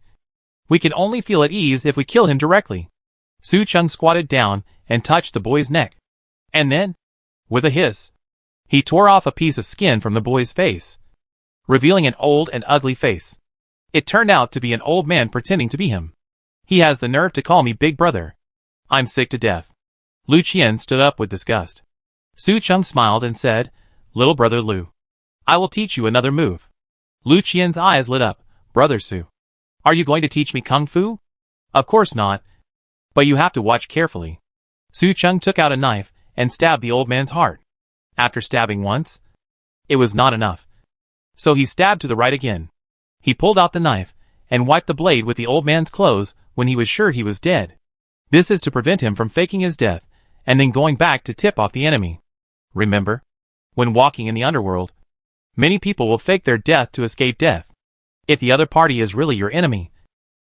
we can only feel at ease if we kill him directly. Su Cheng squatted down and touched the boy's neck. And then, with a hiss, he tore off a piece of skin from the boy's face, revealing an old and ugly face. It turned out to be an old man pretending to be him. He has the nerve to call me big brother. I'm sick to death. Lucian stood up with disgust. Su Cheng smiled and said, Little brother Lu, I will teach you another move. Lucian's eyes lit up. Brother Su, are you going to teach me kung fu? Of course not. But you have to watch carefully. Su Cheng took out a knife and stabbed the old man's heart. After stabbing once, it was not enough. So he stabbed to the right again. He pulled out the knife and wiped the blade with the old man's clothes when he was sure he was dead. This is to prevent him from faking his death and then going back to tip off the enemy. Remember, when walking in the underworld, many people will fake their death to escape death. If the other party is really your enemy,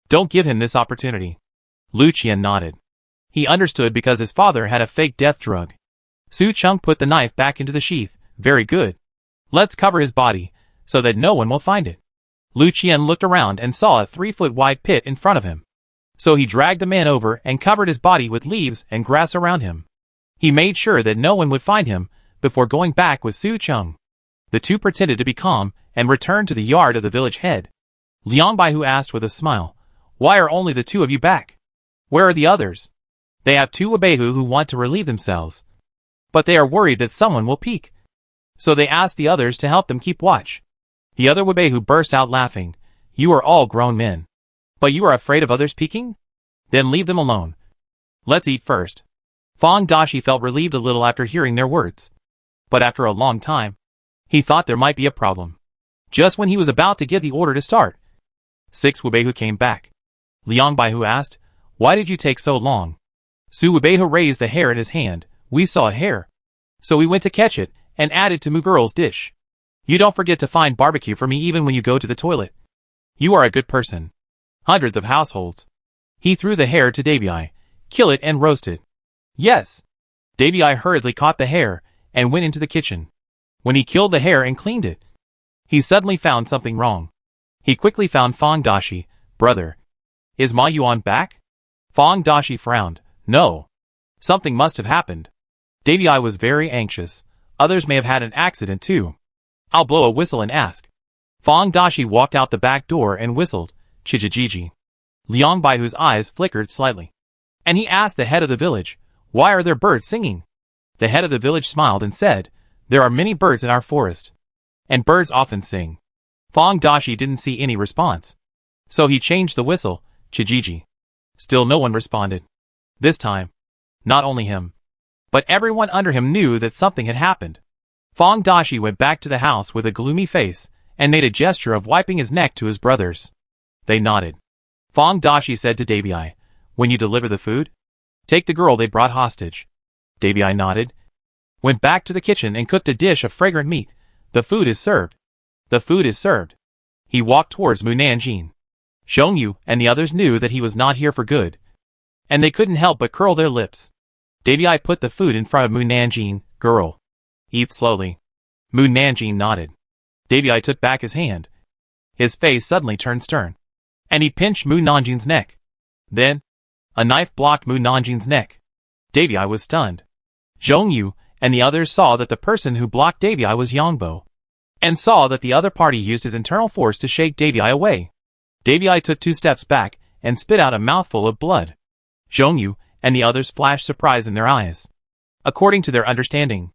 don't give him this opportunity. Lucian nodded. He understood because his father had a fake death drug. Su Cheng put the knife back into the sheath. Very good. Let's cover his body, so that no one will find it. Lucian looked around and saw a 3-foot wide pit in front of him. So he dragged the man over and covered his body with leaves and grass around him. He made sure that no one would find him before going back with Su Cheng. The two pretended to be calm and returned to the yard of the village head. Liang Baihu asked with a smile, Why are only the 2 of you back? Where are the others? They have 2 Wabehu who want to relieve themselves, but they are worried that someone will peek. So they asked the others to help them keep watch. The other Wabehu burst out laughing. You are all grown men. But you are afraid of others peeking? Then leave them alone. Let's eat first. Fang Dashi felt relieved a little after hearing their words. But after a long time, he thought there might be a problem. Just when he was about to give the order to start, 6 Wabehu came back. Liang Baihu asked, Why did you take so long? Su Wabehu raised the hair in his hand. We saw a hare. So we went to catch it and add it to Mugurl's dish. You don't forget to find barbecue for me even when you go to the toilet. You are a good person. Hundreds of households. He threw the hare to Dabi. Kill it and roast it. Yes. Dabi hurriedly caught the hare and went into the kitchen. When he killed the hare and cleaned it, he suddenly found something wrong. He quickly found Fang Dashi. Brother, is Ma Yuan back? Fang Dashi frowned. No. Something must have happened. Dabi was very anxious. Others may have had an accident too. I'll blow a whistle and ask. Fang Dashi walked out the back door and whistled. Chijijiji. Liang Baihu's eyes flickered slightly. And he asked the head of the village, Why are there birds singing? The head of the village smiled and said, There are many birds in our forest. And birds often sing. Fang Dashi didn't see any response. So he changed the whistle, Chijiji. Still no one responded. This time, not only him, but everyone under him knew that something had happened. Fang Dashi went back to the house with a gloomy face and made a gesture of wiping his neck to his brothers. They nodded. Fang Dashi said to Dabi, When you deliver the food, take the girl they brought hostage. Dabi nodded, went back to the kitchen and cooked a dish of fragrant meat. The food is served. The food is served. He walked towards Mu Nanjing. Xiongyu and the others knew that he was not here for good. and they couldn't help but curl their lips. Davy put the food in front of Mu Nanjing. Girl. Eat slowly. Mu Nanjing nodded. Davy took back his hand. His face suddenly turned stern, and he pinched Mu Nanjing's neck. Then, a knife blocked Mu Nanjing's neck. Davy was stunned. Zhongyu and the others saw that the person who blocked Davy was Yangbo, and saw that the other party used his internal force to shake Davy away. Davy took 2 steps back and spit out a mouthful of blood. Zhongyu and the others flashed surprise in their eyes. According to their understanding,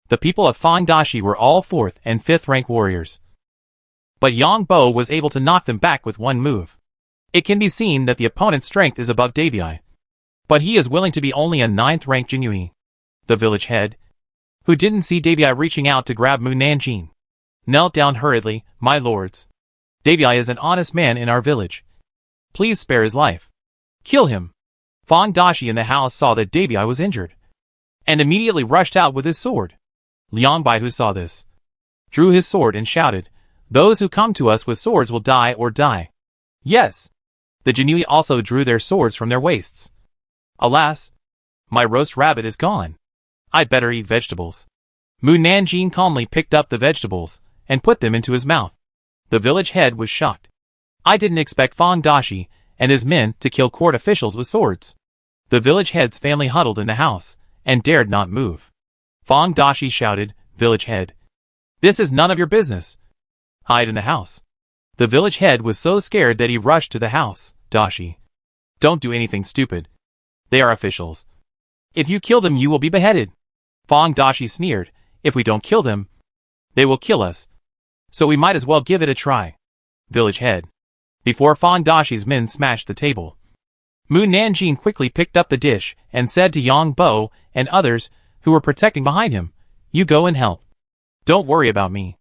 the people of Fang Dashi were all 4th and 5th rank warriors. But Yang Bo was able to knock them back with one move. It can be seen that the opponent's strength is above Davy, but he is willing to be only a 9th rank Jinui. The village head, who didn't see Davy reaching out to grab Mu Nanjing, knelt down hurriedly. My lords, Davy is an honest man in our village. Please spare his life. Kill him. Fang Dashi in the house saw that Davy was injured, and immediately rushed out with his sword. Liang Bai, who saw this, drew his sword and shouted, those who come to us with swords will die or die. Yes. The Jinui also drew their swords from their waists. Alas, my roast rabbit is gone. I'd better eat vegetables. Mu Nanjing calmly picked up the vegetables and put them into his mouth. The village head was shocked. I didn't expect Fang Dashi and his men to kill court officials with swords. The village head's family huddled in the house and dared not move. Fang Dashi shouted, village head, this is none of your business. Hide in the house. The village head was so scared that he rushed to the house. Dashi, don't do anything stupid. They are officials. If you kill them, you will be beheaded. Fang Dashi sneered, if we don't kill them, they will kill us. So we might as well give it a try. Village head. Before Fang Dashi's men smashed the table, Mu Nanjing quickly picked up the dish and said to Yang Bo and others who were protecting behind him, you go and help. Don't worry about me.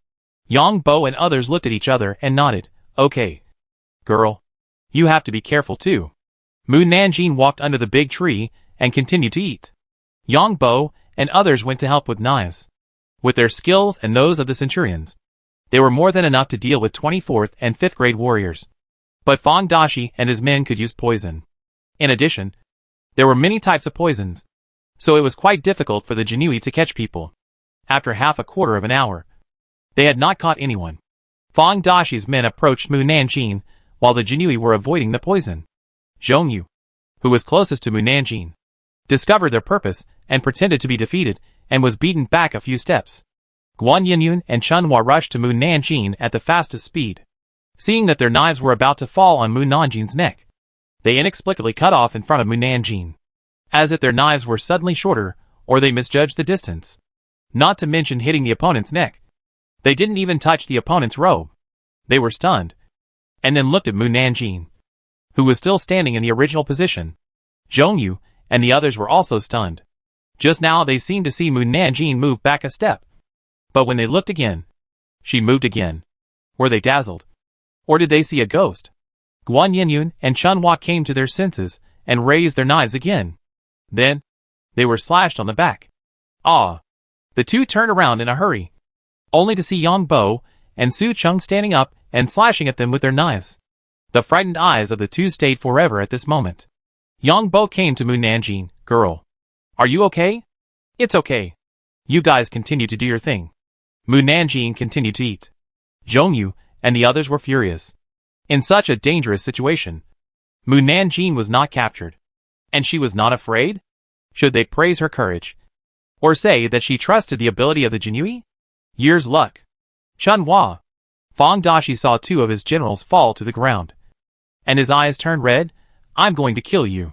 Yang Bo and others looked at each other and nodded. Okay. Girl, you have to be careful too. Mu Nanjing walked under the big tree and continued to eat. Yang Bo and others went to help with knives. With their skills and those of the centurions, they were more than enough to deal with 24th and 5th grade warriors. But Fang Dashi and his men could use poison. In addition, there were many types of poisons, so it was quite difficult for the Jinui to catch people. After half a quarter of an hour, they had not caught anyone. Fang Dashi's men approached Mu Nanjing while the Jinui were avoiding the poison. Zhongyu, who was closest to Mu Nanjing, discovered their purpose and pretended to be defeated and was beaten back a few steps. Guan Yinyun and Chunhua rushed to Mu Nanjing at the fastest speed. Seeing that their knives were about to fall on Mu Nanjing's neck, they inexplicably cut off in front of Mu Nanjing, as if their knives were suddenly shorter or they misjudged the distance. Not to mention hitting the opponent's neck. They didn't even touch the opponent's robe. They were stunned, and then looked at Mu Nanjing, who was still standing in the original position. Zhongyu and the others were also stunned. Just now they seemed to see Mu Nanjing move back a step. But when they looked again, she moved again. Were they dazzled? Or did they see a ghost? Guan Yinyun and Chunhua came to their senses and raised their knives again. Then, they were slashed on the back. Ah! The two turned around in a hurry, only to see Yang Bo and Su Cheng standing up and slashing at them with their knives. The frightened eyes of the two stayed forever at this moment. Yang Bo came to Mu Nanjing. Girl, are you okay? It's okay. You guys continue to do your thing. Mu Nanjing continued to eat. Zhongyu and the others were furious. In such a dangerous situation, Mu Nanjing was not captured. And she was not afraid? Should they praise her courage? Or say that she trusted the ability of the Jinui? Year's luck. Chunhua. Fang Dashi saw 2 of his generals fall to the ground, and his eyes turned red. I'm going to kill you.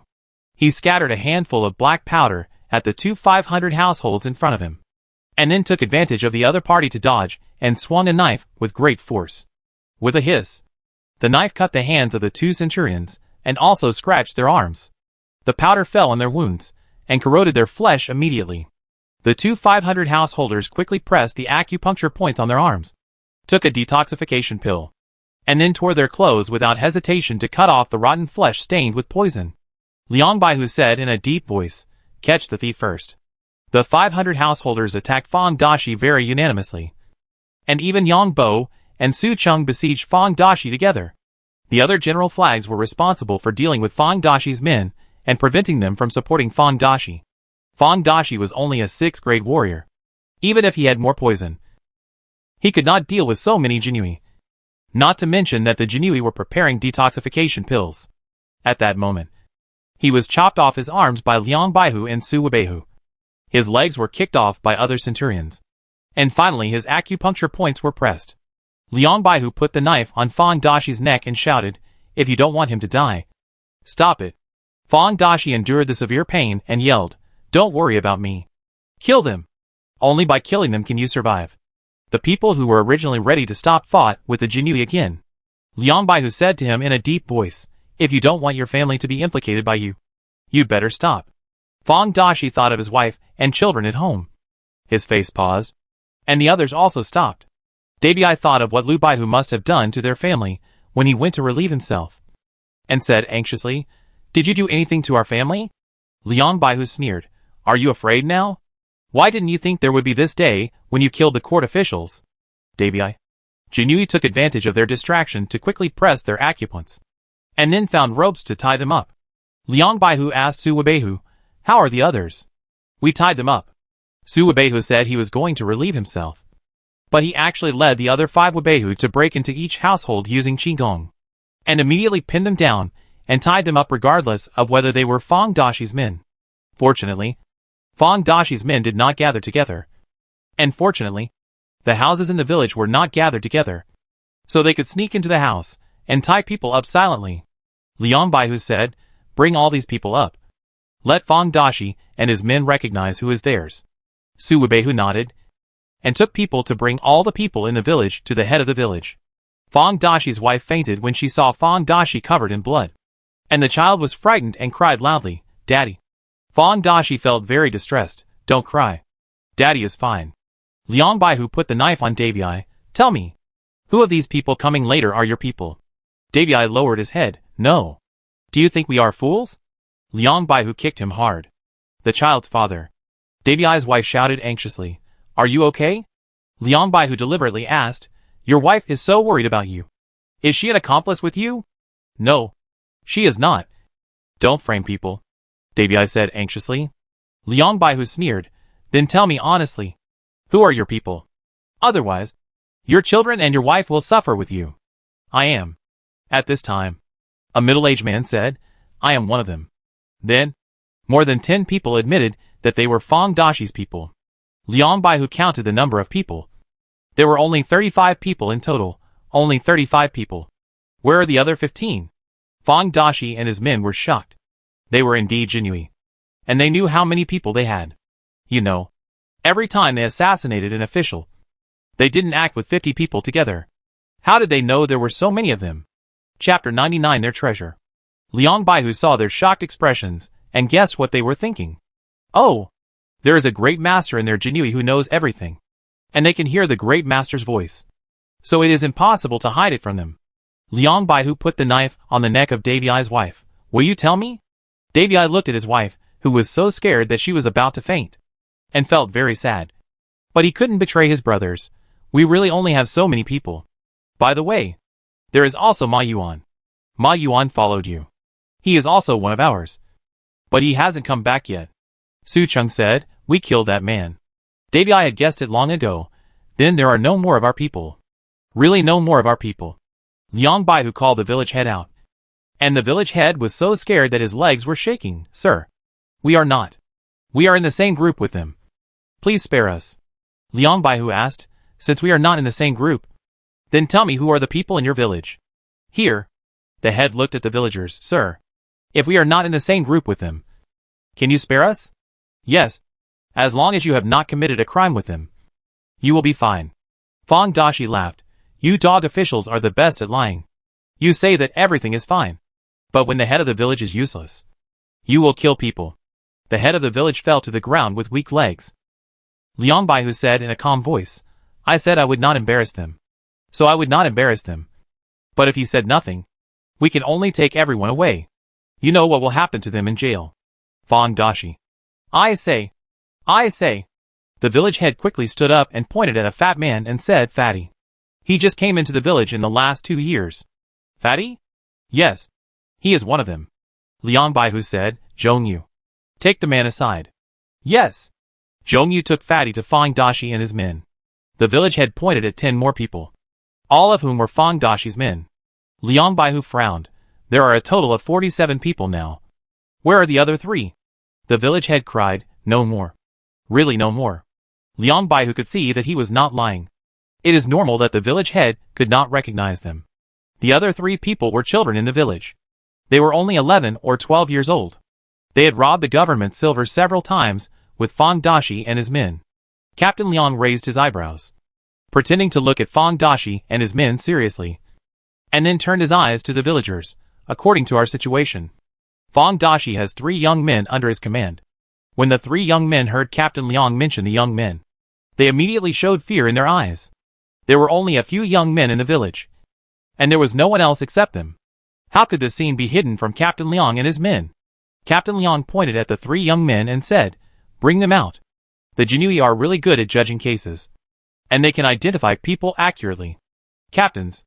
He scattered a handful of black powder at the 2 500 households in front of him, and then took advantage of the other party to dodge and swung a knife with great force. With a hiss, the knife cut the hands of the 2 centurions and also scratched their arms. The powder fell on their wounds and corroded their flesh immediately. The 2 500 householders quickly pressed the acupuncture points on their arms, took a detoxification pill, and then tore their clothes without hesitation to cut off the rotten flesh stained with poison. Liang Baihu said in a deep voice, catch the thief first. The 500 householders attacked Fang Dashi very unanimously, and even Yang Bo and Su Cheng besieged Fang Dashi together. The other general flags were responsible for dealing with Fang Dashi's men and preventing them from supporting Fang Dashi. Fang Dashi was only a 6th grade warrior. Even if he had more poison, he could not deal with so many Jinui. Not to mention that the Jinui were preparing detoxification pills. At that moment, he was chopped off his arms by Liang Baihu and Su Weihu. His legs were kicked off by other centurions. And finally his acupuncture points were pressed. Liang Baihu put the knife on Fang Dashi's neck and shouted, "If you don't want him to die, stop it." Fang Dashi endured the severe pain and yelled, "Don't worry about me. Kill them. Only by killing them can you survive." The people who were originally ready to stop fought with the Jinui again. Liang Baihu said to him in a deep voice, "If you don't want your family to be implicated by you, you'd better stop." Fang Dashi thought of his wife and children at home. His face paused, and the others also stopped. Dabi thought of what Liu Baihu must have done to their family when he went to relieve himself, and said anxiously, "Did you do anything to our family?" Liang Baihu sneered, "Are you afraid now? Why didn't you think there would be this day when you killed the court officials?" Dabi Jinui took advantage of their distraction to quickly press their acupoints, and then found ropes to tie them up. Liang Baihu asked Su Weihu, "How are the others?" "We tied them up." Su Weihu said he was going to relieve himself, but he actually led the other 5 Weihu to break into each household using Qigong, and immediately pinned them down and tied them up regardless of whether they were Fang Dashi's men. Fortunately, Fang Dashi's men did not gather together. And fortunately, the houses in the village were not gathered together, so they could sneak into the house and tie people up silently. Liang Baihu said, "Bring all these people up. Let Fang Dashi and his men recognize who is theirs." Su Weihu nodded, and took people to bring all the people in the village to the head of the village. Fang Dashi's wife fainted when she saw Fang Dashi covered in blood, and the child was frightened and cried loudly, "Daddy." Fang Dashi felt very distressed. "Don't cry. Daddy is fine." Liang Baihu put the knife on Dabi. "Tell me, who of these people coming later are your people?" Dabi lowered his head. "No. Do you think we are fools?" Liang Baihu kicked him hard. "The child's father." Dabi's wife shouted anxiously, "Are you okay?" Liang Baihu deliberately asked, "Your wife is so worried about you. Is she an accomplice with you?" "No, she is not." "Don't frame people," Dabi said anxiously. Liang Baihu sneered, "Then tell me honestly, who are your people? Otherwise, your children and your wife will suffer with you." "I am." At this time, a middle-aged man said, "I am one of them." Then, more than 10 people admitted that they were Fang Dashi's people. Liang Baihu counted the number of people. There were only 35 people in total, only 35 people. Where are the other 15? Fang Dashi and his men were shocked. They were indeed Jinui, and they knew how many people they had. You know, every time they assassinated an official, they didn't act with 50 people together. How did they know there were so many of them? Chapter 99 Their Treasure. Liang Baihu saw their shocked expressions and guessed what they were thinking. Oh, there is a great master in their Jinui who knows everything, and they can hear the great master's voice, so it is impossible to hide it from them. Liang Baihu put the knife on the neck of Dabi's wife. "Will you tell me?" Dabi looked at his wife, who was so scared that she was about to faint, and felt very sad. But he couldn't betray his brothers. "We really only have so many people. By the way, there is also Ma Yuan. Ma Yuan followed you. He is also one of ours, but he hasn't come back yet." Su Cheng said, "We killed that man." Dabi had guessed it long ago. "Then there are no more of our people. Really no more of our people." Liang Baihu called the village head out, and the village head was so scared that his legs were shaking. "Sir, we are not. We are in the same group with them. Please spare us." Liang Baihu asked, "Since we are not in the same group, then tell me who are the people in your village?" "Here." The head looked at the villagers. "Sir, if we are not in the same group with them, can you spare us?" "Yes, as long as you have not committed a crime with them. You will be fine." Fang Dashi laughed. "You dog officials are the best at lying. You say that everything is fine, but when the head of the village is useless, you will kill people." The head of the village fell to the ground with weak legs. Liang Baihu said in a calm voice, "I said I would not embarrass them, so I would not embarrass them. But if he said nothing, we can only take everyone away. You know what will happen to them in jail." Fang Dashi. I say. The village head quickly stood up and pointed at a fat man and said, "Fatty. He just came into the village in the last 2 years." "Fatty?" "Yes. He is one of them." Liang Baihu said, Zhongyu. Take the man aside. Yes. Zhongyu took Fatty to Fang Dashi and his men. The village head pointed at 10 more people, all of whom were Fang Dashi's men. Liang Baihu frowned. There are a total of 47 people now. Where are the other 3? The village head cried, no more. Really no more. Liang Baihu could see that he was not lying. It is normal that the village head could not recognize them. The other 3 people were children in the village. They were only 11 or 12 years old. They had robbed the government silver several times with Fang Dashi and his men. Captain Liang raised his eyebrows, pretending to look at Fang Dashi and his men seriously, and then turned his eyes to the villagers. According to our situation, Fang Dashi has 3 young men under his command. When the 3 young men heard Captain Liang mention the young men, they immediately showed fear in their eyes. There were only a few young men in the village, and there was no one else except them. How could this scene be hidden from Captain Liang and his men? Captain Liang pointed at the 3 young men and said, bring them out. The Jinui are really good at judging cases, and they can identify people accurately. Captains,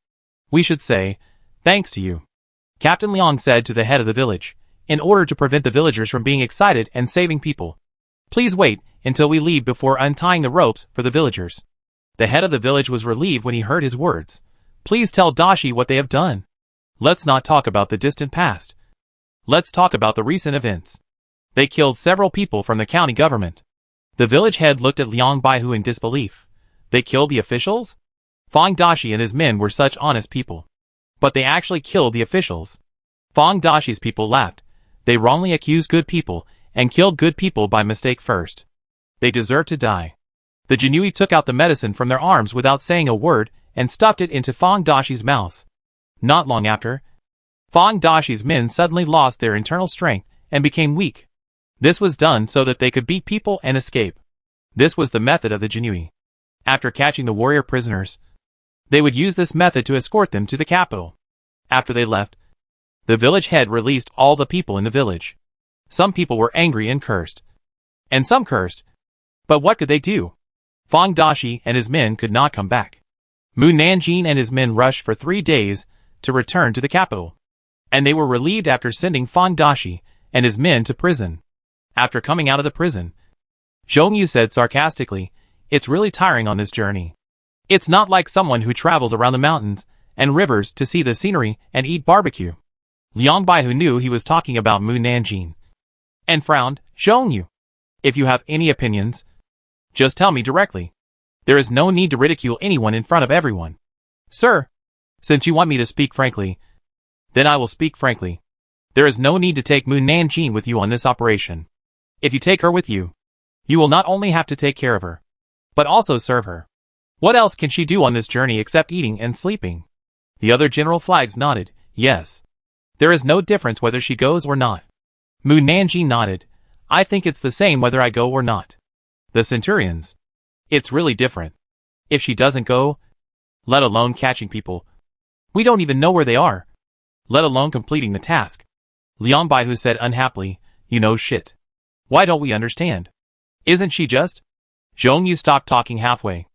we should say, thanks to you, Captain Liang said to the head of the village, in order to prevent the villagers from being excited and saving people. Please wait until we leave before untying the ropes for the villagers. The head of the village was relieved when he heard his words. Please tell Dashi what they have done. Let's not talk about the distant past. Let's talk about the recent events. They killed several people from the county government. The village head looked at Liang Baihu in disbelief. They killed the officials? Fang Dashi and his men were such honest people. But they actually killed the officials. Fang Dashi's people laughed. They wrongly accused good people and killed good people by mistake first. They deserve to die. The Jinui took out the medicine from their arms without saying a word and stuffed it into Fang Dashi's mouth. Not long after, Fang Dashi's men suddenly lost their internal strength and became weak. This was done so that they could beat people and escape. This was the method of the Jinui. After catching the warrior prisoners, they would use this method to escort them to the capital. After they left, the village head released all the people in the village. Some people were angry and cursed, and some cursed. But what could they do? Fang Dashi and his men could not come back. Mu Nanjing and his men rushed for 3 days to return to the capital, and they were relieved after sending Fang Dashi and his men to prison. After coming out of the prison, Zhongyu said sarcastically, it's really tiring on this journey. It's not like someone who travels around the mountains and rivers to see the scenery and eat barbecue. Liang Baihu knew he was talking about Mu Nanjing, and frowned. Zhongyu, if you have any opinions, just tell me directly. There is no need to ridicule anyone in front of everyone. Sir, since you want me to speak frankly, then I will speak frankly. There is no need to take Mu Nanjing with you on this operation. If you take her with you, you will not only have to take care of her, but also serve her. What else can she do on this journey except eating and sleeping? The other general flags nodded, yes. There is no difference whether she goes or not. Mu Nanjing nodded, I think it's the same whether I go or not. The centurions, it's really different. If she doesn't go, let alone catching people, we don't even know where they are, let alone completing the task. Liang Baihu said unhappily, you know shit. Why don't we understand? Isn't she just? Zhongyu stopped talking halfway.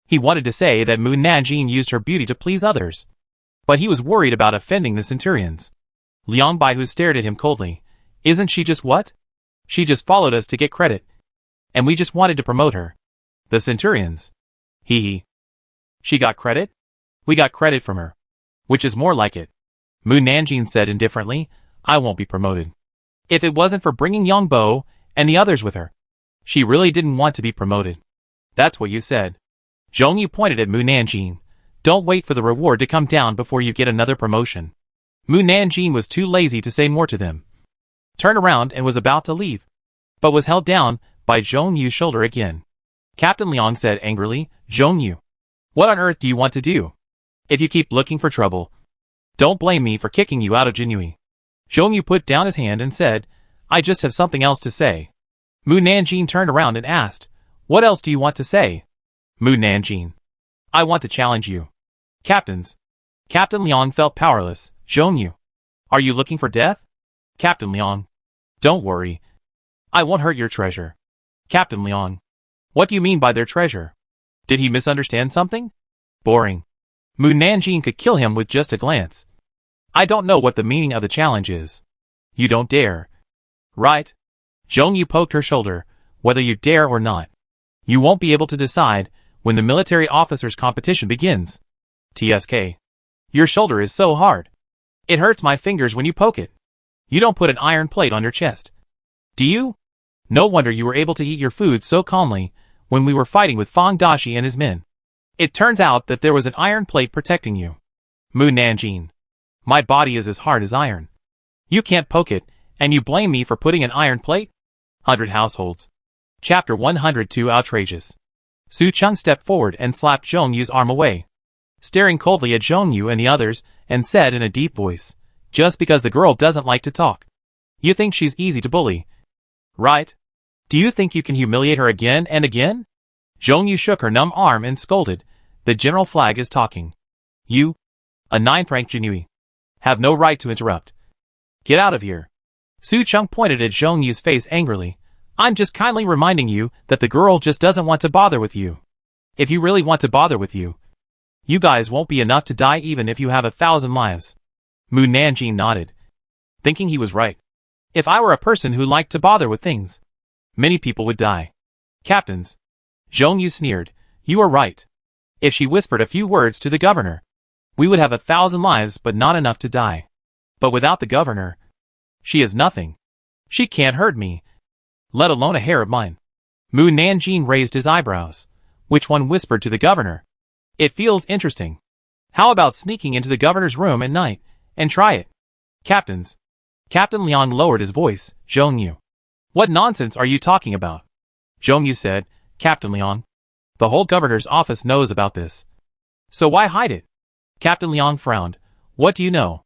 He wanted to say that Mu Nanjing used her beauty to please others, but he was worried about offending the centurions. Liang Baihu stared at him coldly. Isn't she just what? She just followed us to get credit, and we just wanted to promote her. The centurions. Hee hee. She got credit? We got credit from her. Which is more like it. Mu Nanjing said indifferently, I won't be promoted. If it wasn't for bringing Yongbo and the others with her, she really didn't want to be promoted. That's what you said. Zhongyu pointed at Mu Nanjing. Don't wait for the reward to come down before you get another promotion. Mu Nanjing was too lazy to say more to them. Turned around and was about to leave, but was held down by Zhongyu's shoulder again. Captain Liang said angrily, Zhongyu, what on earth do you want to do? If you keep looking for trouble, don't blame me for kicking you out of Jinui. Zhongyu put down his hand and said, I just have something else to say. Mu Nanjing turned around and asked, what else do you want to say? Mu Nanjing, I want to challenge you. Captains. Captain Liang felt powerless. Zhongyu, are you looking for death? Captain Liang, don't worry. I won't hurt your treasure. Captain Liang, what do you mean by their treasure? Did he misunderstand something? Boring. Mu Nanjing could kill him with just a glance. I don't know what the meaning of the challenge is. You don't dare. right? Zhongyu poked her shoulder, whether you dare or not. You won't be able to decide when the military officers' competition begins. TSK. Your shoulder is so hard. It hurts my fingers when you poke it. You don't put an iron plate on your chest. Do you? No wonder you were able to eat your food so calmly when we were fighting with Fang Dashi and his men. It turns out that there was an iron plate protecting you. Mu Nanjing. My body is as hard as iron. You can't poke it, and you blame me for putting an iron plate? 100 Households. Chapter 102 Outrageous. Su Cheng stepped forward and slapped Zhongyu's arm away, staring coldly at Zhongyu and the others, and said in a deep voice, just because the girl doesn't like to talk. You think she's easy to bully, right? Do you think you can humiliate her again and again? Zhongyu shook her numb arm and scolded, the general flag is talking. You, a 9th rank Jinui, have no right to interrupt. Get out of here. Su Cheng pointed at Zhongyu's face angrily. I'm just kindly reminding you that the girl just doesn't want to bother with you. If you really want to bother with you, you guys won't be enough to die even if you have 1,000 lives. Mu Nanjing nodded, thinking he was right. If I were a person who liked to bother with things, many people would die. Captains. Zhongyu sneered, you are right. If she whispered a few words to the governor, we would have 1,000 lives but not enough to die. But without the governor, she is nothing. She can't hurt me, let alone a hair of mine. Mu Nanjing raised his eyebrows. Which one whispered to the governor? It feels interesting. How about sneaking into the governor's room at night, and try it? Captains. Captain Liang lowered his voice, Zhongyu. What nonsense are you talking about? Zhongyu said, Captain Liang. The whole governor's office knows about this. So why hide it? Captain Liang frowned. What do you know?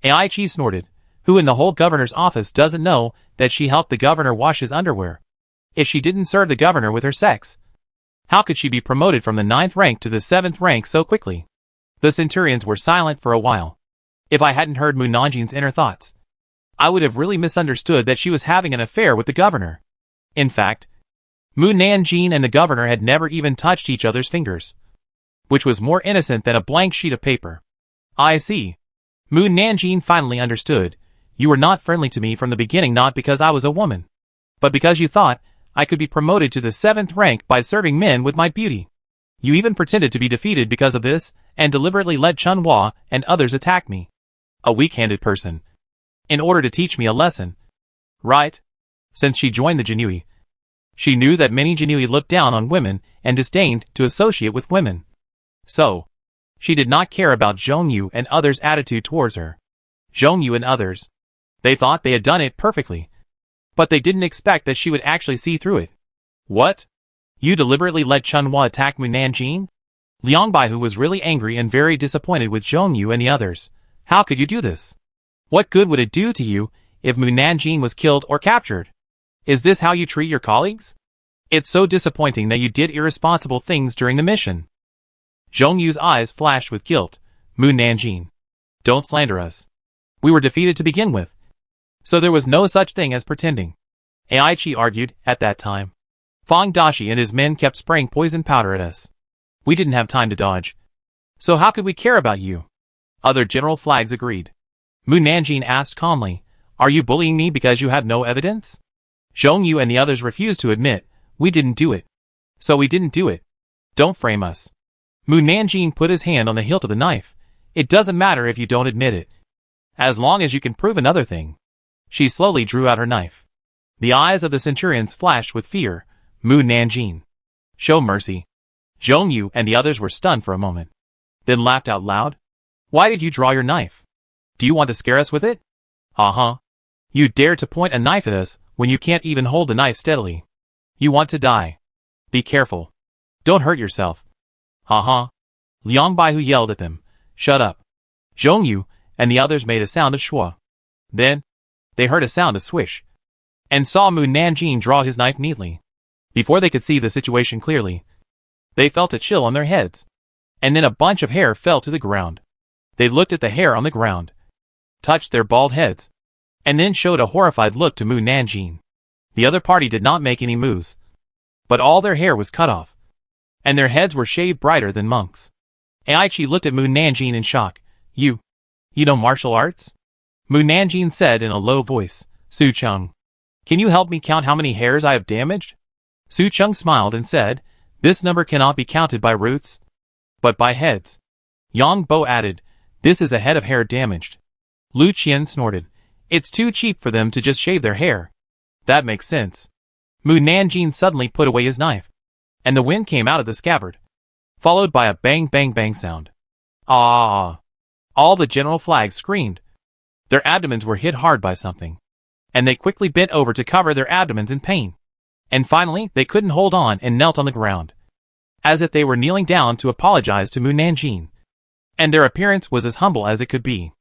Aichi snorted. Who in the whole governor's office doesn't know that she helped the governor wash his underwear? If she didn't serve the governor with her sex, how could she be promoted from the 9th rank to the 7th rank so quickly? The centurions were silent for a while. If I hadn't heard Mu Nanjing's inner thoughts, I would have really misunderstood that she was having an affair with the governor. In fact, Mu Nanjing and the governor had never even touched each other's fingers, which was more innocent than a blank sheet of paper. I see. Mu Nanjing finally understood. You were not friendly to me from the beginning, not because I was a woman, but because you thought I could be promoted to the 7th rank by serving men with my beauty. You even pretended to be defeated because of this, and deliberately let Chen Hua and others attack me. A weak-handed person. In order to teach me a lesson. Right? Since she joined the Jinui, she knew that many Jinui looked down on women and disdained to associate with women. So, she did not care about Zhongyu and others' attitude towards her. Zhongyu and others, they thought they had done it perfectly, but they didn't expect that she would actually see through it. What? You deliberately let Chen Hua attack Mu Nanjing? Liang Baihu was really angry and very disappointed with Zhongyu and the others. How could you do this? What good would it do to you if Mu Nanjing was killed or captured? Is this how you treat your colleagues? It's so disappointing that you did irresponsible things during the mission. Zhongyu's eyes flashed with guilt. Mu Nanjing, don't slander us. We were defeated to begin with, so there was no such thing as pretending. Aichi argued at that time. Fang Dashi and his men kept spraying poison powder at us. We didn't have time to dodge. So how could we care about you? Other general flags agreed. Mu Nanjing asked calmly, are you bullying me because you have no evidence? Zhongyu and the others refused to admit, we didn't do it. So we didn't do it. Don't frame us. Mu Nanjing put his hand on the hilt of the knife. It doesn't matter if you don't admit it, as long as you can prove another thing. She slowly drew out her knife. The eyes of the centurions flashed with fear. Mu Nanjing, show mercy. Zhongyu and the others were stunned for a moment, then laughed out loud. Why did you draw your knife? Do you want to scare us with it? Uh-huh. You dare to point a knife at us when you can't even hold the knife steadily. You want to die. Be careful. Don't hurt yourself. Uh-huh. Liang Baihu yelled at them. Shut up. Zhongyu and the others made a sound of shua. Then, they heard a sound of swish, and saw Mu Nanjing draw his knife neatly. Before they could see the situation clearly, they felt a chill on their heads, and then a bunch of hair fell to the ground. They looked at the hair on the ground, touched their bald heads, and then showed a horrified look to Mu Nanjing. The other party did not make any moves, but all their hair was cut off, and their heads were shaved brighter than monks. Aichi looked at Mu Nanjing in shock. You know martial arts? Mu Nanjing said in a low voice. Su Cheng, Can you help me count how many hairs I have damaged? Su Chung smiled and said, this number cannot be counted by roots, but by heads. Yang Bo added, this is a head of hair damaged. Lu Qian snorted, it's too cheap for them to just shave their hair. That makes sense. Mu Nanjing suddenly put away his knife, and the wind came out of the scabbard, followed by a bang bang bang sound. Ah! All the general flags screamed. Their abdomens were hit hard by something, and they quickly bent over to cover their abdomens in pain. And finally, they couldn't hold on and knelt on the ground, as if they were kneeling down to apologize to Mu Nanjing. And their appearance was as humble as it could be.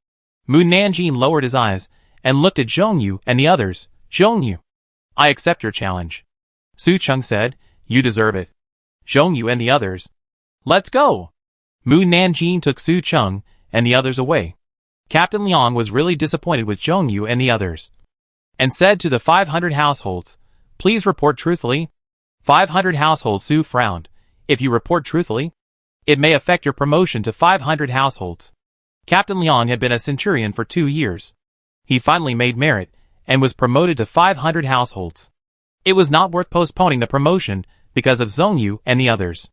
Mu Nanjing lowered his eyes and looked at Zhongyu and the others. Zhongyu, I accept your challenge. Su Chung said, you deserve it. Zhongyu and the others, let's go. Mu Nanjing took Su Chung and the others away. Captain Liang was really disappointed with Zhongyu and the others, and said to the 500 households, please report truthfully. 500 households. Su frowned. If you report truthfully, it may affect your promotion to 500 households. Captain Liang had been a centurion for 2 years. He finally made merit, and was promoted to 500 households. It was not worth postponing the promotion because of Zhongyu and the others.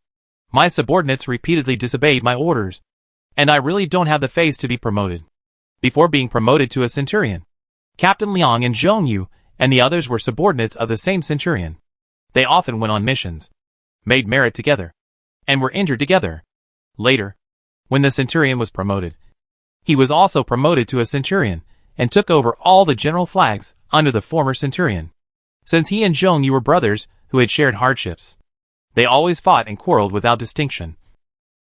My subordinates repeatedly disobeyed my orders, and I really don't have the face to be promoted. Before being promoted to a centurion, Captain Liang and Zhongyu and the others were subordinates of the same centurion. They often went on missions, made merit together, and were injured together. Later, when the centurion was promoted, he was also promoted to a centurion, and took over all the general flags under the former centurion. Since he and Zhongyu were brothers who had shared hardships, they always fought and quarreled without distinction.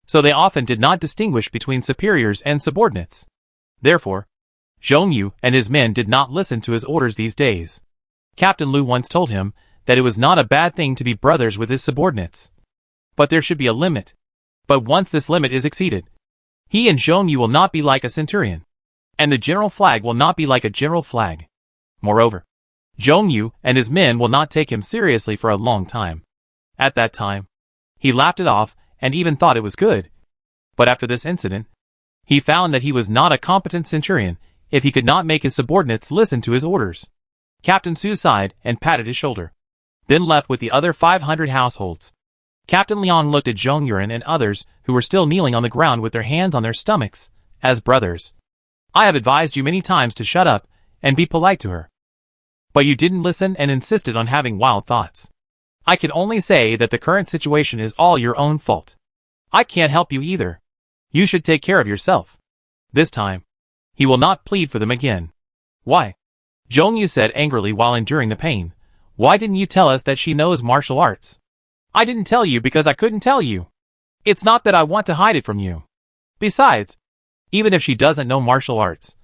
So they often did not distinguish between superiors and subordinates. Therefore, Zhongyu and his men did not listen to his orders these days. Captain Lu once told him that it was not a bad thing to be brothers with his subordinates, but there should be a limit. But once this limit is exceeded, he and Zhongyu will not be like a centurion, and the general flag will not be like a general flag. Moreover, Zhongyu and his men will not take him seriously for a long time. At that time, he laughed it off and even thought it was good. But after this incident, he found that he was not a competent centurion if he could not make his subordinates listen to his orders. Captain Su sighed and patted his shoulder, then left with the other 500 households. Captain Liang looked at Zhong Yuan and others who were still kneeling on the ground with their hands on their stomachs, as brothers. I have advised you many times to shut up and be polite to her, but you didn't listen and insisted on having wild thoughts. I can only say that the current situation is all your own fault. I can't help you either. You should take care of yourself. This time, he will not plead for them again. Why? Zhong Yu said angrily while enduring the pain. Why didn't you tell us that she knows martial arts? I didn't tell you because I couldn't tell you. It's not that I want to hide it from you. Besides, even if she doesn't know martial arts,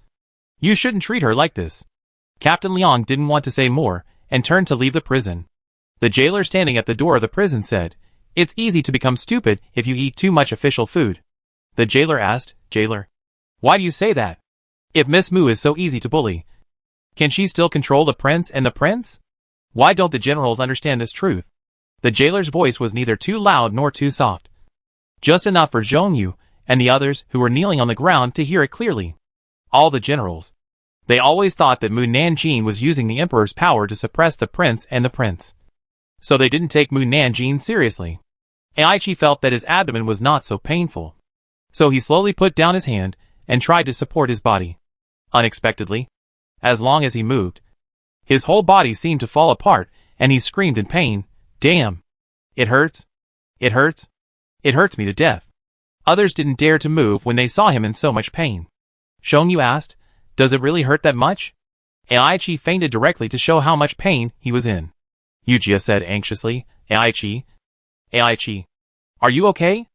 you shouldn't treat her like this. Captain Liang didn't want to say more and turned to leave the prison. The jailer standing at the door of the prison said, It's easy to become stupid if you eat too much official food. The jailer asked, Jailer, why do you say that? If Miss Mu is so easy to bully, can she still control the prince and the prince? Why don't the generals understand this truth? The jailer's voice was neither too loud nor too soft, just enough for Zhong Yu and the others who were kneeling on the ground to hear it clearly. All the generals. They always thought that Mu Nanjing was using the emperor's power to suppress the prince and the prince, so they didn't take Mu Nanjing seriously. Aichi felt that his abdomen was not so painful, so he slowly put down his hand and tried to support his body. Unexpectedly, as long as he moved, his whole body seemed to fall apart and he screamed in pain, Damn! It hurts! It hurts! It hurts me to death! Others didn't dare to move when they saw him in so much pain. Zhong Yu asked, Does it really hurt that much? Aichi fainted directly to show how much pain he was in. Yujia said anxiously, Aichi? Aichi? Are you okay?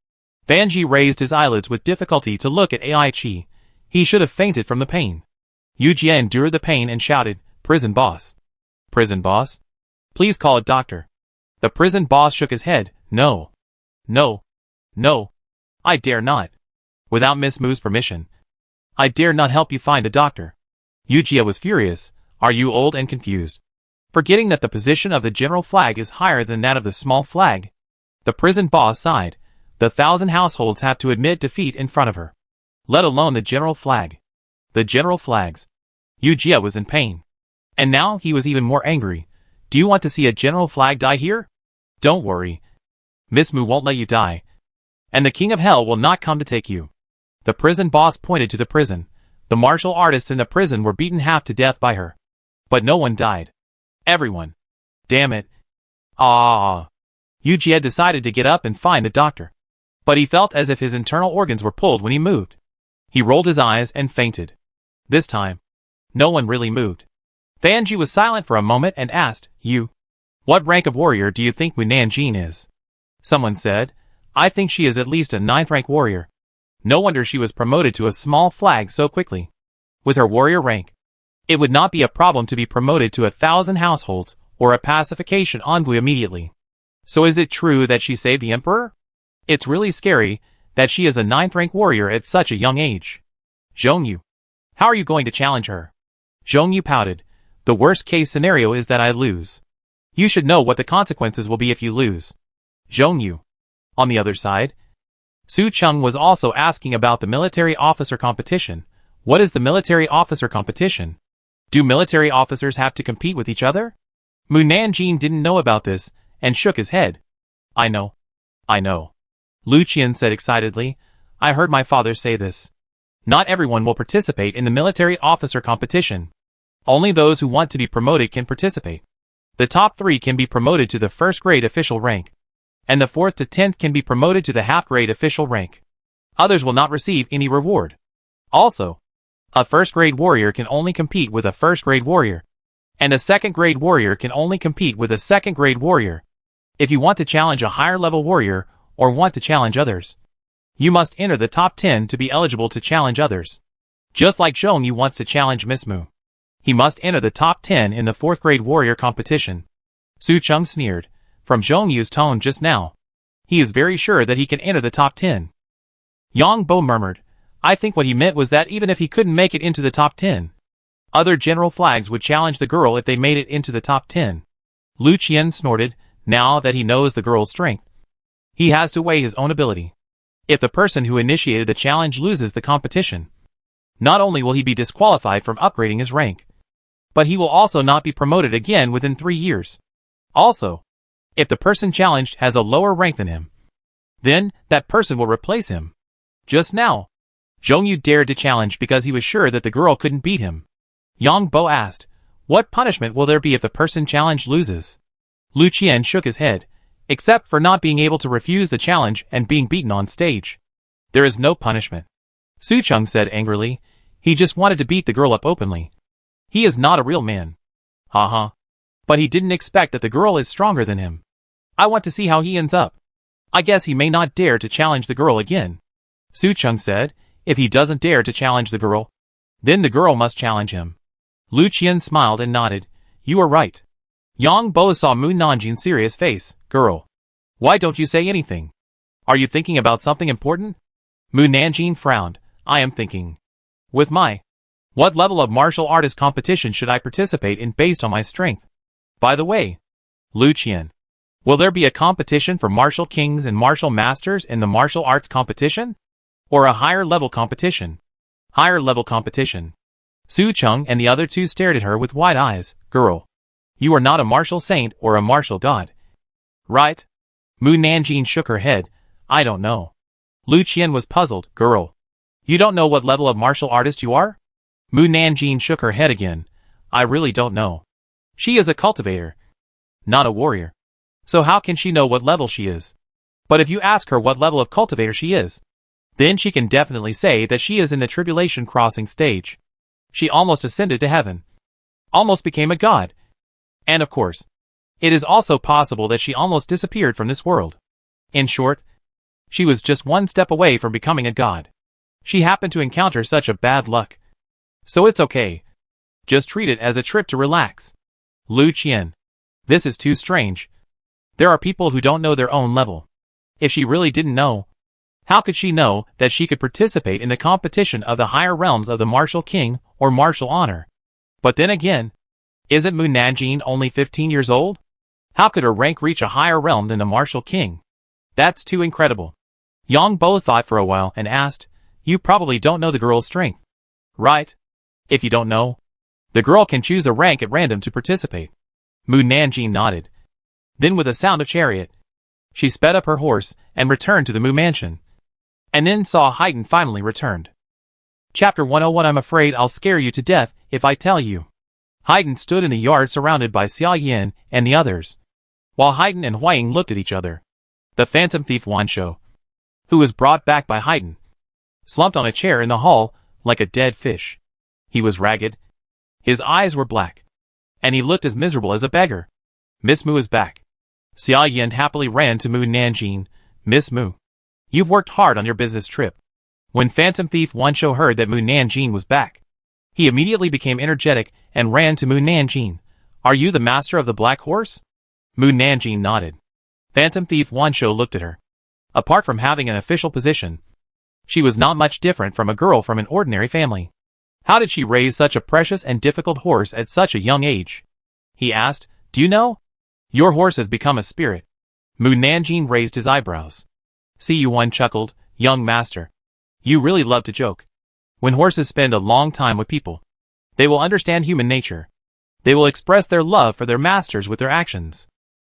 Vanji raised his eyelids with difficulty to look at Aichi. He should have fainted from the pain. Yujia endured the pain and shouted, Prison boss. Prison boss? Please call a doctor. The prison boss shook his head. No. No. No. I dare not. Without Miss Mu's permission, I dare not help you find a doctor. Yujia was furious. Are you old and confused? Forgetting that the position of the general flag is higher than that of the small flag. The prison boss sighed. The 1,000 households have to admit defeat in front of her, let alone the general flag. The general flags. Yujia was in pain. And now he was even more angry. Do you want to see a general flag die here? Don't worry. Miss Mu won't let you die. And the king of hell will not come to take you. The prison boss pointed to the prison. The martial artists in the prison were beaten half to death by her. But no one died. Everyone. Damn it. Ah. Yu Jie decided to get up and find the doctor. But he felt as if his internal organs were pulled when he moved. He rolled his eyes and fainted. This time, no one really moved. Fanji was silent for a moment and asked, You? What rank of warrior do you think Wu Nanjing is? Someone said, I think she is at least a 9th rank warrior. No wonder she was promoted to a small flag so quickly. With her warrior rank, it would not be a problem to be promoted to 1,000 households or a pacification envoy immediately. So is it true that she saved the emperor? It's really scary that she is a 9th rank warrior at such a young age. Zhongyu, how are you going to challenge her? Zhongyu pouted. The worst case scenario is that I lose. You should know what the consequences will be if you lose. Zhongyu. On the other side, Su Cheng was also asking about the military officer competition. What is the military officer competition? Do military officers have to compete with each other? Mu Nanjing didn't know about this and shook his head. I know. Lu Qian said excitedly. I heard my father say this. Not everyone will participate in the military officer competition. Only those who want to be promoted can participate. The top 3 can be promoted to the 1st grade official rank, and the 4th to 10th can be promoted to the half-grade official rank. Others will not receive any reward. Also, a 1st grade warrior can only compete with a 1st grade warrior, and a 2nd grade warrior can only compete with a 2nd grade warrior. If you want to challenge a higher level warrior, or want to challenge others, you must enter the top 10 to be eligible to challenge others. Just like Zhongyu wants to challenge Miss Mu. He must enter the top 10 in the 4th grade warrior competition. Su Cheng sneered. From Zhongyu's tone just now, he is very sure that he can enter the top 10. Yang Bo murmured. I think what he meant was that even if he couldn't make it into the top 10, other general flags would challenge the girl if they made it into the top 10. Lu Qian snorted. Now that he knows the girl's strength, he has to weigh his own ability. If the person who initiated the challenge loses the competition, not only will he be disqualified from upgrading his rank, but he will also not be promoted again within 3 years. Also, if the person challenged has a lower rank than him, then that person will replace him. Just now, Zhongyu dared to challenge because he was sure that the girl couldn't beat him. Yang Bo asked, what punishment will there be if the person challenged loses? Lu Qian shook his head. Except for not being able to refuse the challenge and being beaten on stage. There is no punishment. Su Cheng said angrily. He just wanted to beat the girl up openly. He is not a real man. Haha. But he didn't expect that the girl is stronger than him. I want to see how he ends up. I guess he may not dare to challenge the girl again. Su Cheng said. If he doesn't dare to challenge the girl, then the girl must challenge him. Lu Qian smiled and nodded. You are right. Yang Bo saw Mu Nanjing's serious face. Girl, why don't you say anything? Are you thinking about something important? Mu Nanjing frowned. I am thinking. With what level of martial artist competition should I participate in based on my strength? By the way, Lu Qian, will there be a competition for martial kings and martial masters in the martial arts competition? Or a higher level competition? Higher level competition. Su Cheng and the other 2 stared at her with wide eyes. Girl, you are not a martial saint or a martial god. Right? Mu Nanjing shook her head. I don't know. Lu Qian was puzzled. Girl, you don't know what level of martial artist you are? Mu Nanjing shook her head again. I really don't know. She is a cultivator, not a warrior. So how can she know what level she is? But if you ask her what level of cultivator she is, then she can definitely say that she is in the tribulation crossing stage. She almost ascended to heaven. Almost became a god. And of course, it is also possible that she almost disappeared from this world. In short, she was just 1 step away from becoming a god. She happened to encounter such a bad luck. So it's okay. Just treat it as a trip to relax. Lu Qian. This is too strange. There are people who don't know their own level. If she really didn't know, how could she know that she could participate in the competition of the higher realms of the martial king or martial honor? But then again, isn't Mu Nanjing only 15 years old? How could her rank reach a higher realm than the martial king? That's too incredible. Yang Bo thought for a while and asked, you probably don't know the girl's strength, right? If you don't know, The girl can choose a rank at random to participate. Mu Nanjing nodded. Then with a sound of chariot, she sped up her horse and returned to the Mu mansion. And then saw Haydn finally returned. Chapter 101. I'm afraid I'll scare you to death if I tell you. Haydn stood in the yard surrounded by Xia Yin and the others, while Haydn and Huaying looked at each other. The phantom thief Wanshou, who was brought back by Haydn, slumped on a chair in the hall like a dead fish. He was ragged, his eyes were black, and he looked as miserable as a beggar. Miss Mu is back. Xia Yin happily ran to Mu Nanjing. Miss Mu, you've worked hard on your business trip. When phantom thief Wanshou heard that Mu Nanjing was back, he immediately became energetic and ran to Mu Nanjing. Are you the master of the black horse? Mu Nanjing nodded. Phantom thief Wanshou looked at her. Apart from having an official position, she was not much different from a girl from an ordinary family. How did she raise such a precious and difficult horse at such a young age? He asked. Do you know? Your horse has become a spirit. Mu Nanjing raised his eyebrows. Si Yuan chuckled. Young master, you really love to joke. When horses spend a long time with people, they will understand human nature. They will express their love for their masters with their actions.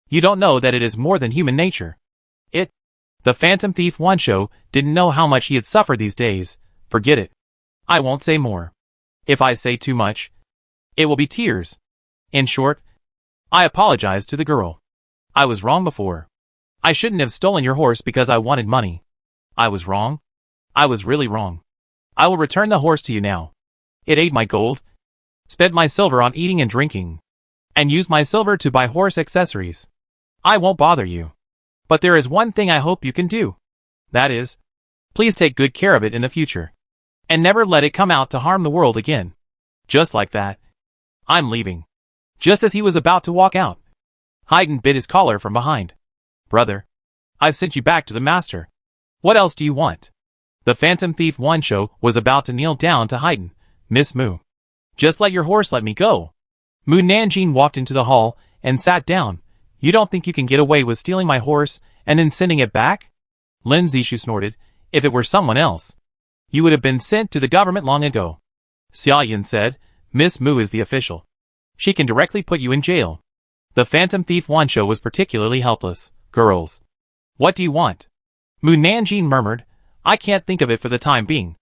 You don't know that it is more than human nature. The phantom thief Wanshou didn't know how much he had suffered these days. Forget it. I won't say more. If I say too much, it will be tears. In short, I apologize to the girl. I was wrong before. I shouldn't have stolen your horse because I wanted money. I was wrong. I was really wrong. I will return the horse to you now. It ate my gold, spent my silver on eating and drinking, and used my silver to buy horse accessories. I won't bother you. But there is one thing I hope you can do. That is, please take good care of it in the future, and never let it come out to harm the world again. Just like that, I'm leaving. Just as he was about to walk out, Haydn bit his collar from behind. Brother, I've sent you back to the master. What else do you want? The phantom thief Wanshou was about to kneel down to Haydn. Miss Mu, just let your horse let me go. Mu Nanjing walked into the hall and sat down. You don't think you can get away with stealing my horse and then sending it back? Lin Zishu snorted. If it were someone else, you would have been sent to the government long ago. Xia Yin said. Miss Mu is the official. She can directly put you in jail. The phantom thief Wanshou was particularly helpless. Girls, what do you want? Mu Nanjing murmured. I can't think of it for the time being.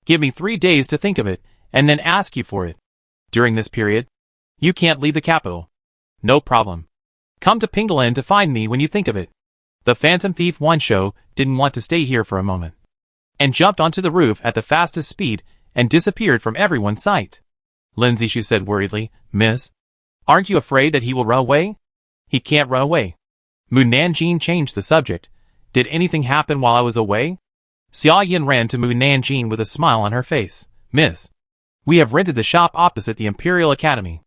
Give me 3 days to think of it, and then ask you for it. During this period, you can't leave the capital. No problem. Come to Pinglan to find me when you think of it. The phantom thief Wanshou didn't want to stay here for a moment, and jumped onto the roof at the fastest speed and disappeared from everyone's sight. Lin Zishu said worriedly, Miss, aren't you afraid that he will run away? He can't run away. Mu Nanjing changed the subject. Did anything happen while I was away? Xia Yin ran to Mu Nanjing with a smile on her face. Miss, we have rented the shop opposite the Imperial Academy.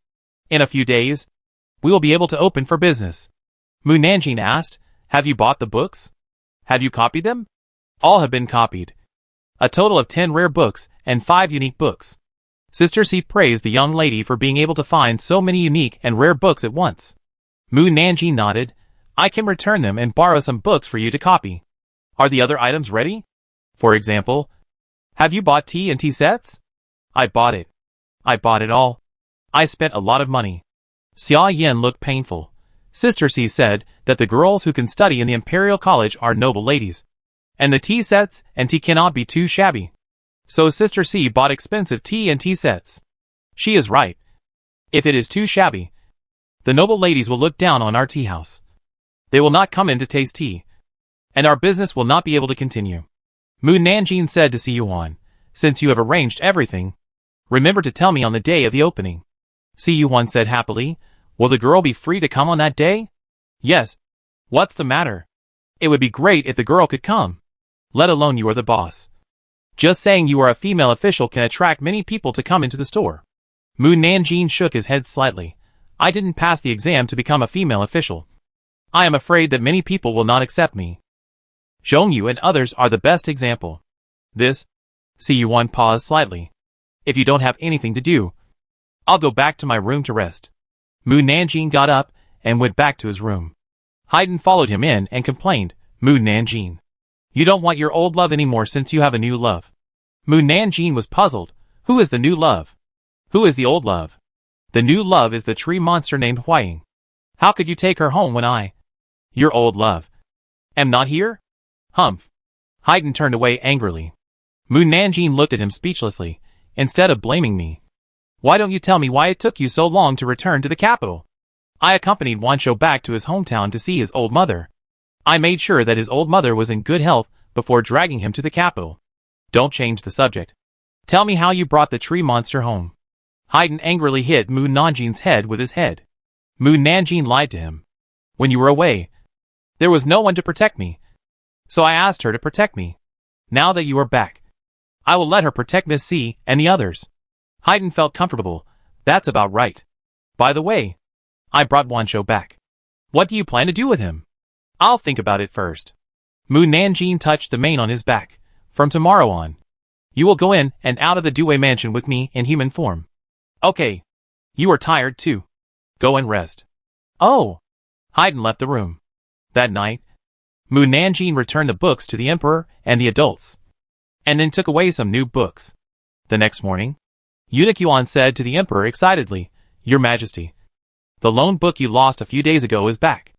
In a few days, we will be able to open for business. Mu Nanjing asked, have you bought the books? Have you copied them? All have been copied. A total of 10 rare books and 5 unique books. Sister C praised the young lady for being able to find so many unique and rare books at once. Mu Nanjing nodded. I can return them and borrow some books for you to copy. Are the other items ready? For example, have you bought tea and tea sets? I bought it. I bought it all. I spent a lot of money. Xia Yin looked painful. Sister C said that the girls who can study in the Imperial College are noble ladies, and the tea sets and tea cannot be too shabby. So Sister C bought expensive tea and tea sets. She is right. If it is too shabby, the noble ladies will look down on our tea house. They will not come in to taste tea, and our business will not be able to continue. Mu Nanjing said to Si Yuan, since you have arranged everything, remember to tell me on the day of the opening. Si Yuan said happily, will the girl be free to come on that day? Yes. What's the matter? It would be great if the girl could come. Let alone you are the boss. Just saying you are a female official can attract many people to come into the store. Mu Nanjing shook his head slightly. I didn't pass the exam to become a female official. I am afraid that many people will not accept me. Zhongyu and others are the best example. This. Si Yuan paused slightly. If you don't have anything to do, I'll go back to my room to rest. Mu Nanjing got up and went back to his room. Haydn followed him in and complained, Mu Nanjing, you don't want your old love anymore since you have a new love. Mu Nanjing was puzzled. Who is the new love? Who is the old love? The new love is the tree monster named Huaying. How could you take her home when your old love, am not here? Humph. Haydn turned away angrily. Mu Nanjing looked at him speechlessly. Instead of blaming me, why don't you tell me why it took you so long to return to the capital? I accompanied Wanshou back to his hometown to see his old mother. I made sure that his old mother was in good health before dragging him to the capital. Don't change the subject. Tell me how you brought the tree monster home. Haydn angrily hit Mu Nanjing's head with his head. Mu Nanjing lied to him. When you were away, there was no one to protect me. So I asked her to protect me. Now that you are back, I will let her protect Miss C and the others. Haydn felt comfortable. That's about right. By the way, I brought Wanshou back. What do you plan to do with him? I'll think about it first. Mu Nanjing touched the mane on his back. From tomorrow on, you will go in and out of the Due mansion with me in human form. Okay. You are tired too. Go and rest. Oh. Haydn left the room. That night, Mu Nanjing returned the books to the emperor and the adults, and then took away some new books. The next morning, Eunuch Yuan said to the emperor excitedly, Your Majesty, the loan book you lost a few days ago is back.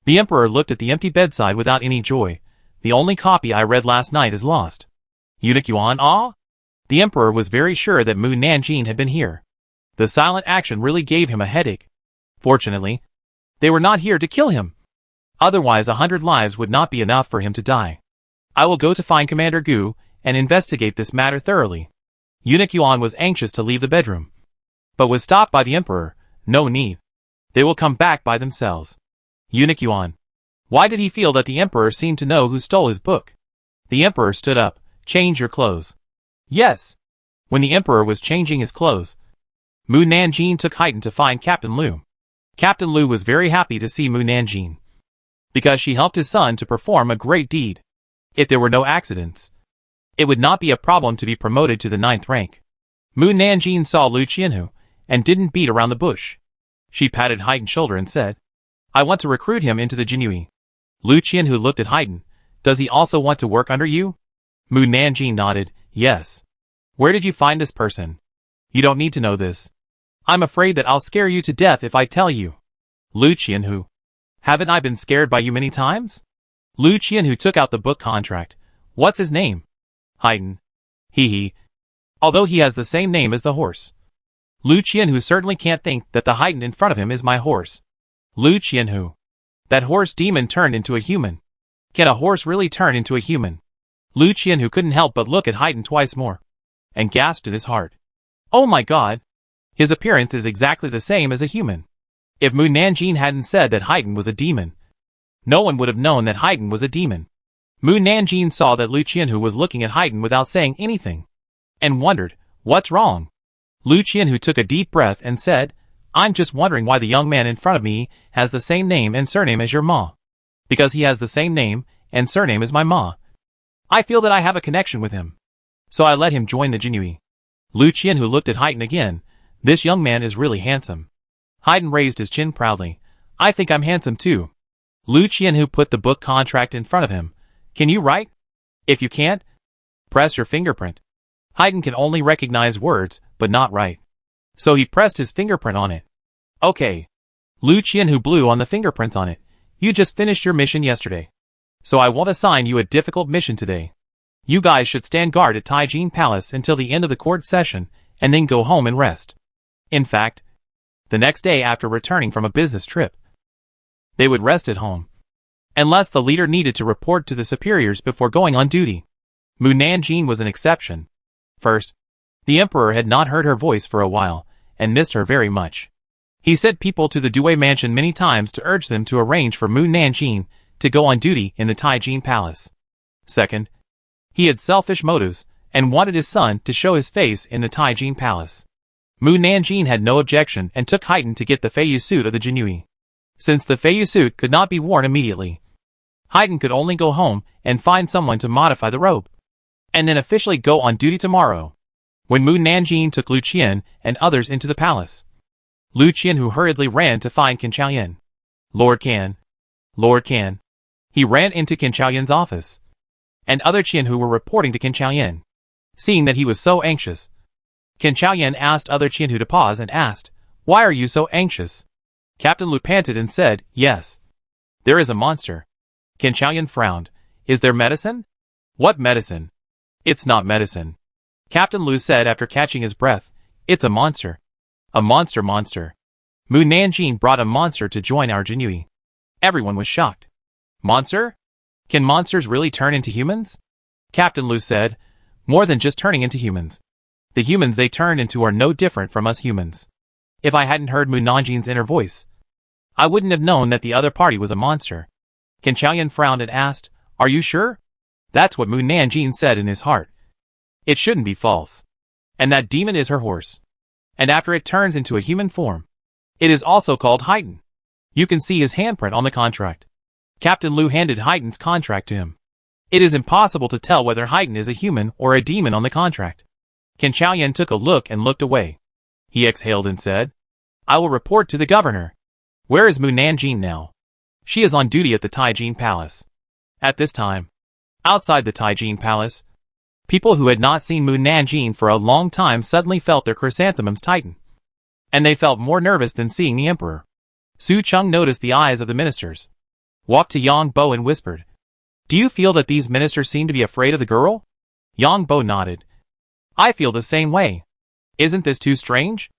The emperor looked at the empty bedside without any joy. The only copy I read last night is lost. Eunuch Yuan, ah? The emperor was very sure that Mu Nanjing had been here. The silent action really gave him a headache. Fortunately, they were not here to kill him. Otherwise 100 lives would not be enough for him to die. I will go to find Commander Gu and investigate this matter thoroughly. Eunuch Yuan was anxious to leave the bedroom, but was stopped by the emperor. No need. They will come back by themselves. Eunuch Yuan. Why did he feel that the emperor seemed to know who stole his book? The emperor stood up. Change your clothes. Yes. When the emperor was changing his clothes, Mu Nanjing took Haydn to find Captain Lu. Captain Lu was very happy to see Mu Nanjing, because she helped his son to perform a great deed. If there were no accidents, it would not be a problem to be promoted to the 9th rank. Mu Nanjing saw Lu Qianhu and didn't beat around the bush. She patted Haydn's shoulder and said, I want to recruit him into the Jinui. Lu Qianhu looked at Haydn. Does he also want to work under you? Mu Nanjing nodded. Yes. Where did you find this person? You don't need to know this. I'm afraid that I'll scare you to death if I tell you. Lu Qianhu. Haven't I been scared by you many times? Lu Qianhu took out the book contract. What's his name? Haydn. He. Although he has the same name as the horse. Lu Qianhu certainly can't think that the Haydn in front of him is my horse. Lu Qianhu. That horse demon turned into a human. Can a horse really turn into a human? Lu Qianhu couldn't help but look at Haydn twice more, and gasped in his heart. Oh my god! His appearance is exactly the same as a human. If Mu Nanjing hadn't said that Haydn was a demon, no one would have known that Haydn was a demon. Mu Nanjing saw that Lu Qianhu was looking at Haydn without saying anything, and wondered, what's wrong? Lu Qianhu took a deep breath and said, I'm just wondering why the young man in front of me has the same name and surname as your ma. Because he has the same name and surname as my ma. I feel that I have a connection with him. So I let him join the Jinui. Lu Qianhu looked at Haydn again. This young man is really handsome. Haydn raised his chin proudly. I think I'm handsome too. Lu Qianhu put the book contract in front of him. Can you write? If you can't, press your fingerprint. Haydn can only recognize words, but not write. So he pressed his fingerprint on it. Okay. Lu Qianhu blew on the fingerprints on it. You just finished your mission yesterday. So I won't assign you a difficult mission today. You guys should stand guard at Taijin Palace until the end of the court session, and then go home and rest. In fact, the next day after returning from a business trip, they would rest at home, unless the leader needed to report to the superiors before going on duty. Mu Nanjing was an exception. First, the emperor had not heard her voice for a while, and missed her very much. He sent people to the Due mansion many times to urge them to arrange for Mu Nanjing to go on duty in the Taijin Palace. Second, he had selfish motives, and wanted his son to show his face in the Taijin Palace. Mu Nanjing had no objection and took Haydn to get the Feiyu suit of the Jinui. Since the Feiyu suit could not be worn immediately, Haydn could only go home and find someone to modify the robe, and then officially go on duty tomorrow. When Mu Nanjing took Lu Qian and others into the palace, Lu Qianhu hurriedly ran to find Qin Chaoyan. Lord Can. Lord Can. He ran into Qin Chaoyan's office, and other Qianhu were reporting to Qin Chaoyan. Seeing that he was so anxious, Qin Chaoyan asked other Qianhu to pause and asked, Why are you so anxious? Captain Lu panted and said, yes. There is a monster. Qin Chaoyan frowned. Is there medicine? What medicine? It's not medicine. Captain Lu said after catching his breath. It's a monster. A monster. Mu Nanjing brought a monster to join our Jinui. Everyone was shocked. Monster? Can monsters really turn into humans? Captain Lu said. More than just turning into humans. The humans they turn into are no different from us humans. If I hadn't heard Mu Nanjing's inner voice, I wouldn't have known that the other party was a monster. Qin Chaoyan frowned and asked, are you sure? That's what Mu Nanjing said in his heart. It shouldn't be false. And that demon is her horse. And after it turns into a human form, it is also called Haiten. You can see his handprint on the contract. Captain Lu handed Haiten's contract to him. It is impossible to tell whether Haiten is a human or a demon on the contract. Qin Chaoyan took a look and looked away. He exhaled and said, I will report to the governor. Where is Mu Nanjing now? She is on duty at the Taijin Palace. At this time, outside the Taijin Palace, people who had not seen Mu Nanjing for a long time suddenly felt their chrysanthemums tighten. And they felt more nervous than seeing the emperor. Su Cheng noticed the eyes of the ministers, walked to Yang Bo and whispered, do you feel that these ministers seem to be afraid of the girl? Yang Bo nodded. I feel the same way. Isn't this too strange?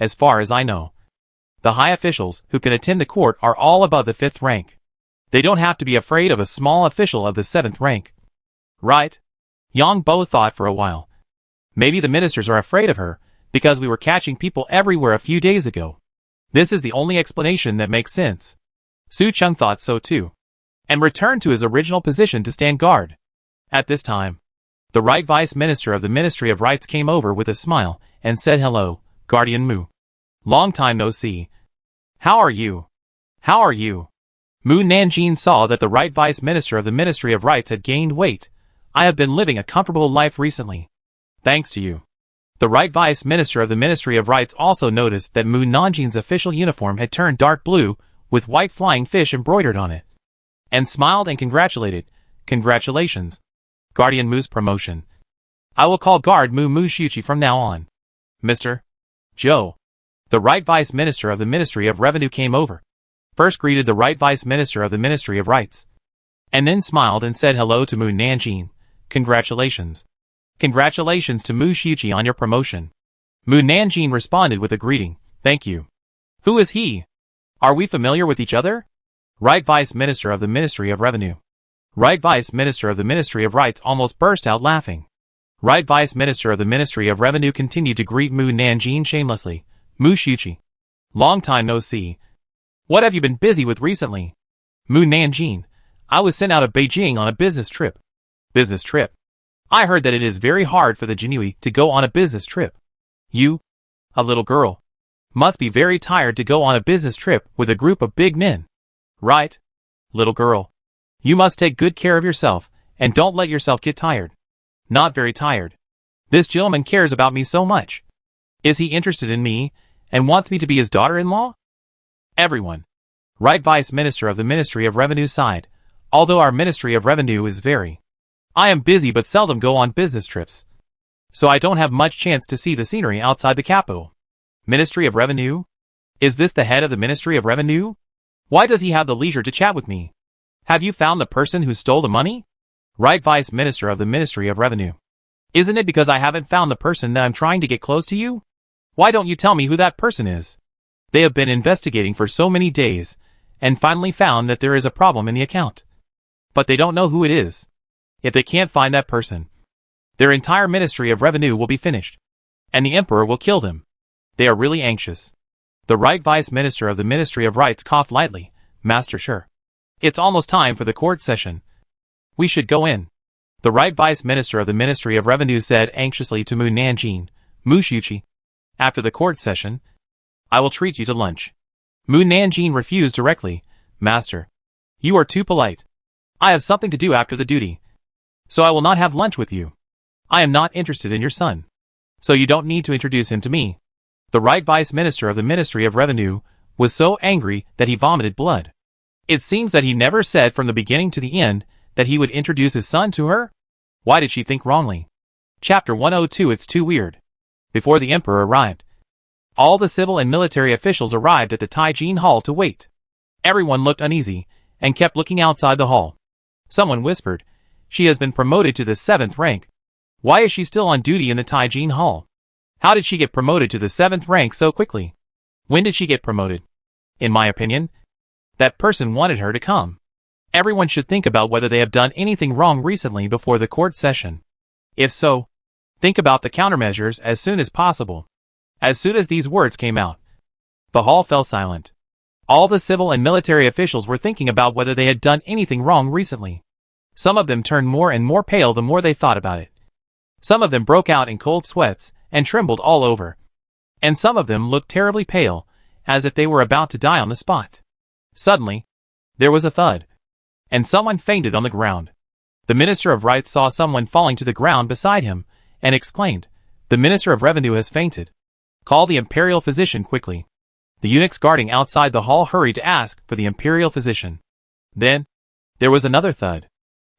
As far as I know, the high officials who can attend the court are all above the 5th rank. They don't have to be afraid of a small official of the 7th rank. Right? Yang Bo thought for a while. Maybe the ministers are afraid of her, because we were catching people everywhere a few days ago. This is the only explanation that makes sense. Su Cheng thought so too, and returned to his original position to stand guard. At this time, the right vice minister of the Ministry of Rights came over with a smile, and said hello, Guardian Mu. Long time no see. How are you? How are you? Mu Nanjing saw that the right vice minister of the Ministry of Rights had gained weight. I have been living a comfortable life recently. Thanks to you. The right vice minister of the Ministry of Rights also noticed that Mu Nanjing's official uniform had turned dark blue, with white flying fish embroidered on it, and smiled and congratulated. Congratulations, Guardian Mu's promotion. I will call Guard Mu Shuchi from now on. Mr. Joe. The right vice minister of the Ministry of Revenue came over. First greeted the right vice minister of the Ministry of Rights, and then smiled and said hello to Mu Nanjing. Congratulations. Congratulations to Mu Shuchi on your promotion. Mu Nanjing responded with a greeting. Thank you. Who is he? Are we familiar with each other? Right Vice Minister of the Ministry of Revenue. Right Vice Minister of the Ministry of Rights almost burst out laughing. Right Vice Minister of the Ministry of Revenue continued to greet Mu Nanjing shamelessly. Mu Shuchi. Long time no see. What have you been busy with recently? Mu Nanjing. I was sent out of Beijing on a business trip. Business trip? I heard that it is very hard for the Jinui to go on a business trip. You, a little girl, must be very tired to go on a business trip with a group of big men. Right? Little girl. You must take good care of yourself, and don't let yourself get tired. Not very tired. This gentleman cares about me so much. Is he interested in me, and wants me to be his daughter-in-law? Everyone. Right Vice Minister of the Ministry of Revenue sighed. Although our Ministry of Revenue is I am busy but seldom go on business trips, so I don't have much chance to see the scenery outside the capital. Ministry of Revenue? Is this the head of the Ministry of Revenue? Why does he have the leisure to chat with me? Have you found the person who stole the money? Right Vice Minister of the Ministry of Revenue. Isn't it because I haven't found the person that I'm trying to get close to you? Why don't you tell me who that person is? They have been investigating for so many days, and finally found that there is a problem in the account. But they don't know who it is. If they can't find that person, their entire Ministry of Revenue will be finished, and the Emperor will kill them. They are really anxious. The right Vice Minister of the Ministry of Rights coughed lightly. Master Sure. It's almost time for the court session. We should go in. The right Vice Minister of the Ministry of Revenue said anxiously to Mu Nanjing. Mu Shuchi. After the court session, I will treat you to lunch. Mu Nanjing refused directly. Master, you are too polite. I have something to do after the duty, so I will not have lunch with you. I am not interested in your son, so you don't need to introduce him to me. The right Vice Minister of the Ministry of Revenue was so angry that he vomited blood. It seems that he never said from the beginning to the end that he would introduce his son to her. Why did she think wrongly? Chapter 102. It's too weird. Before the Emperor arrived, All the civil and military officials arrived at the Taijin Hall to wait. Everyone looked uneasy and kept looking outside the hall. Someone whispered, "She has been promoted to the 7th rank. Why is she still on duty in the Taijin Hall? How did she get promoted to the 7th rank so quickly? When did she get promoted? In my opinion, that person wanted her to come. Everyone should think about whether they have done anything wrong recently before the court session. If so, think about the countermeasures as soon as possible." As soon as these words came out, the hall fell silent. All the civil and military officials were thinking about whether they had done anything wrong recently. Some of them turned more and more pale the more they thought about it. Some of them broke out in cold sweats and trembled all over. And some of them looked terribly pale, as if they were about to die on the spot. Suddenly, there was a thud, and someone fainted on the ground. The Minister of Rights saw someone falling to the ground beside him, and exclaimed, "The Minister of Revenue has fainted. Call the imperial physician quickly." The eunuchs guarding outside the hall hurried to ask for the imperial physician. Then, there was another thud.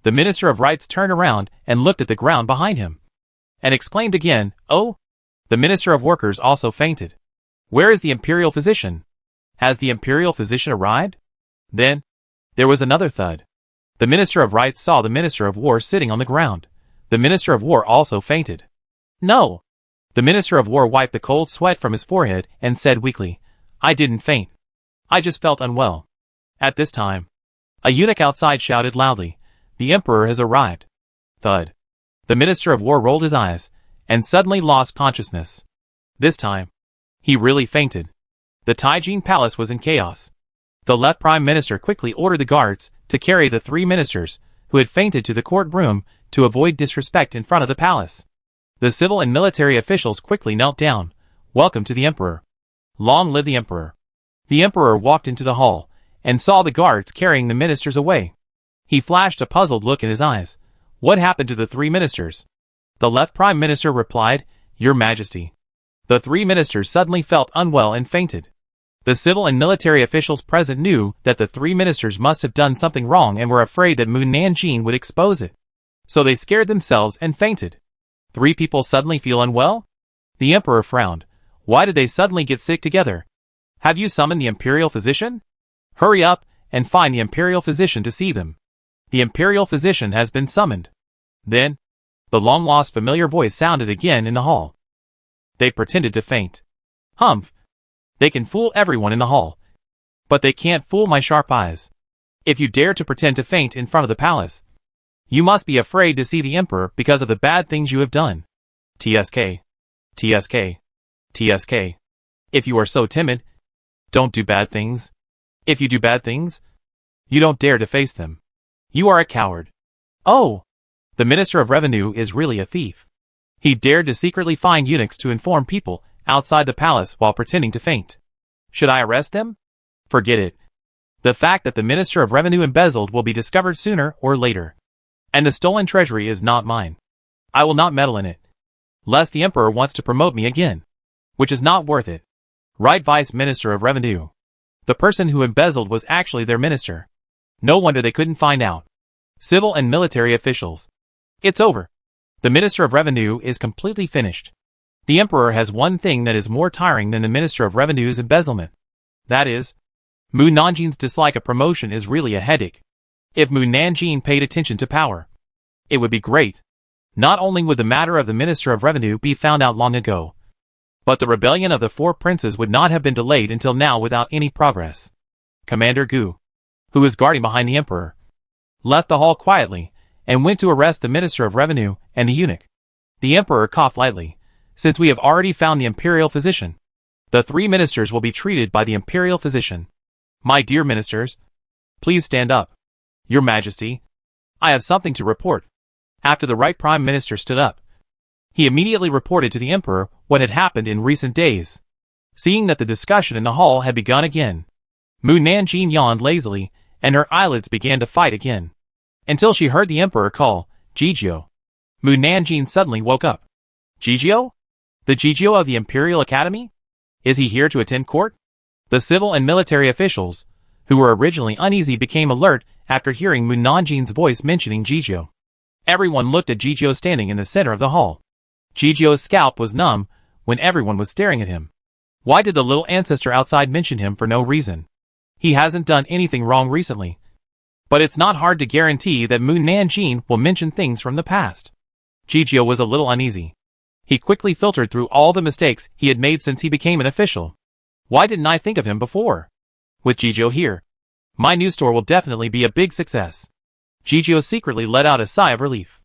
The Minister of Rights turned around and looked at the ground behind him, and exclaimed again, "Oh!" The Minister of Workers also fainted. "Where is the imperial physician? Has the imperial physician arrived?" Then, there was another thud. The Minister of Rights saw the Minister of War sitting on the ground. The Minister of War also fainted. "No!" The Minister of War wiped the cold sweat from his forehead and said weakly, "I didn't faint. I just felt unwell." At this time, a eunuch outside shouted loudly, "The Emperor has arrived." Thud. The Minister of War rolled his eyes and suddenly lost consciousness. This time, he really fainted. The Taijin Palace was in chaos. The left Prime Minister quickly ordered the guards to carry the 3 ministers who had fainted to the courtroom to avoid disrespect in front of the palace. The civil and military officials quickly knelt down. "Welcome to the Emperor. Long live the Emperor." The Emperor walked into the hall and saw the guards carrying the ministers away. He flashed a puzzled look in his eyes. "What happened to the 3 ministers?" The left Prime Minister replied, "Your Majesty." The 3 ministers suddenly felt unwell and fainted. The civil and military officials present knew that the 3 ministers must have done something wrong and were afraid that Mu Nanjing would expose it. So they scared themselves and fainted. 3 people suddenly feel unwell? The Emperor frowned. Why did they suddenly get sick together? Have you summoned the imperial physician? Hurry up and find the imperial physician to see them. The imperial physician has been summoned. Then, the long-lost familiar voice sounded again in the hall. They pretended to faint. Humph! They can fool everyone in the hall, but they can't fool my sharp eyes. If you dare to pretend to faint in front of the palace, you must be afraid to see the Emperor because of the bad things you have done. TSK. TSK. TSK. If you are so timid, don't do bad things. If you do bad things, you don't dare to face them. You are a coward. Oh! The Minister of Revenue is really a thief. He dared to secretly find eunuchs to inform people outside the palace while pretending to faint. Should I arrest them? Forget it. The fact that the Minister of Revenue embezzled will be discovered sooner or later. And the stolen treasury is not mine. I will not meddle in it, lest the Emperor wants to promote me again, which is not worth it. Right, Vice Minister of Revenue. The person who embezzled was actually their minister. No wonder they couldn't find out. Civil and military officials. It's over. The Minister of Revenue is completely finished. The Emperor has one thing that is more tiring than the Minister of Revenue's embezzlement. That is, Mu Nanjing's dislike of promotion is really a headache. If Mu Nanjing paid attention to power, it would be great. Not only would the matter of the Minister of Revenue be found out long ago, but the rebellion of the 4 princes would not have been delayed until now without any progress. Commander Gu, who was guarding behind the Emperor, left the hall quietly and went to arrest the Minister of Revenue and the eunuch. The Emperor coughed lightly. Since we have already found the imperial physician, the 3 ministers will be treated by the imperial physician. My dear ministers, please stand up. Your Majesty, I have something to report. After the right Prime Minister stood up, he immediately reported to the Emperor what had happened in recent days. Seeing that the discussion in the hall had begun again, Mu Nanjing yawned lazily, and her eyelids began to fight again, until she heard the Emperor call, Jijio. Mu Nanjing suddenly woke up. Jijio? The Jijio of the Imperial Academy? Is he here to attend court? The civil and military officials, who were originally uneasy, became alert after hearing Mu Nanjing's voice mentioning Jijio. Everyone looked at Jijio standing in the center of the hall. Jijio's scalp was numb when everyone was staring at him. Why did the little ancestor outside mention him for no reason? He hasn't done anything wrong recently. But it's not hard to guarantee that Moon Nanjing will mention things from the past. Jijio was a little uneasy. He quickly filtered through all the mistakes he had made since he became an official. Why didn't I think of him before? With Jijio here, my new store will definitely be a big success. Jijio secretly let out a sigh of relief.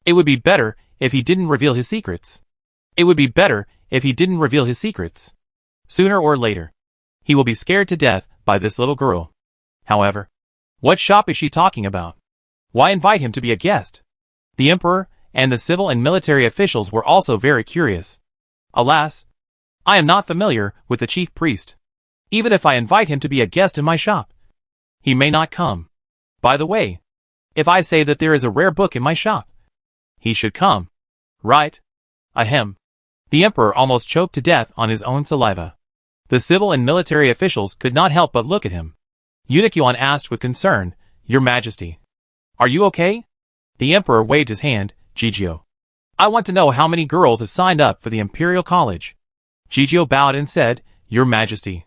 It would be better if he didn't reveal his secrets. It would be better if he didn't reveal his secrets. Sooner or later, he will be scared to death by this little girl. However, what shop is she talking about? Why invite him to be a guest? The emperor and the civil and military officials were also very curious. Alas, I am not familiar with the chief priest. Even if I invite him to be a guest in my shop, he may not come. By the way, if I say that there is a rare book in my shop, he should come. Right? Ahem. The emperor almost choked to death on his own saliva. The civil and military officials could not help but look at him. Eunuch Yuan asked with concern, Your Majesty, are you okay? The emperor waved his hand, Jijio. I want to know how many girls have signed up for the Imperial College. Jijio bowed and said, Your Majesty,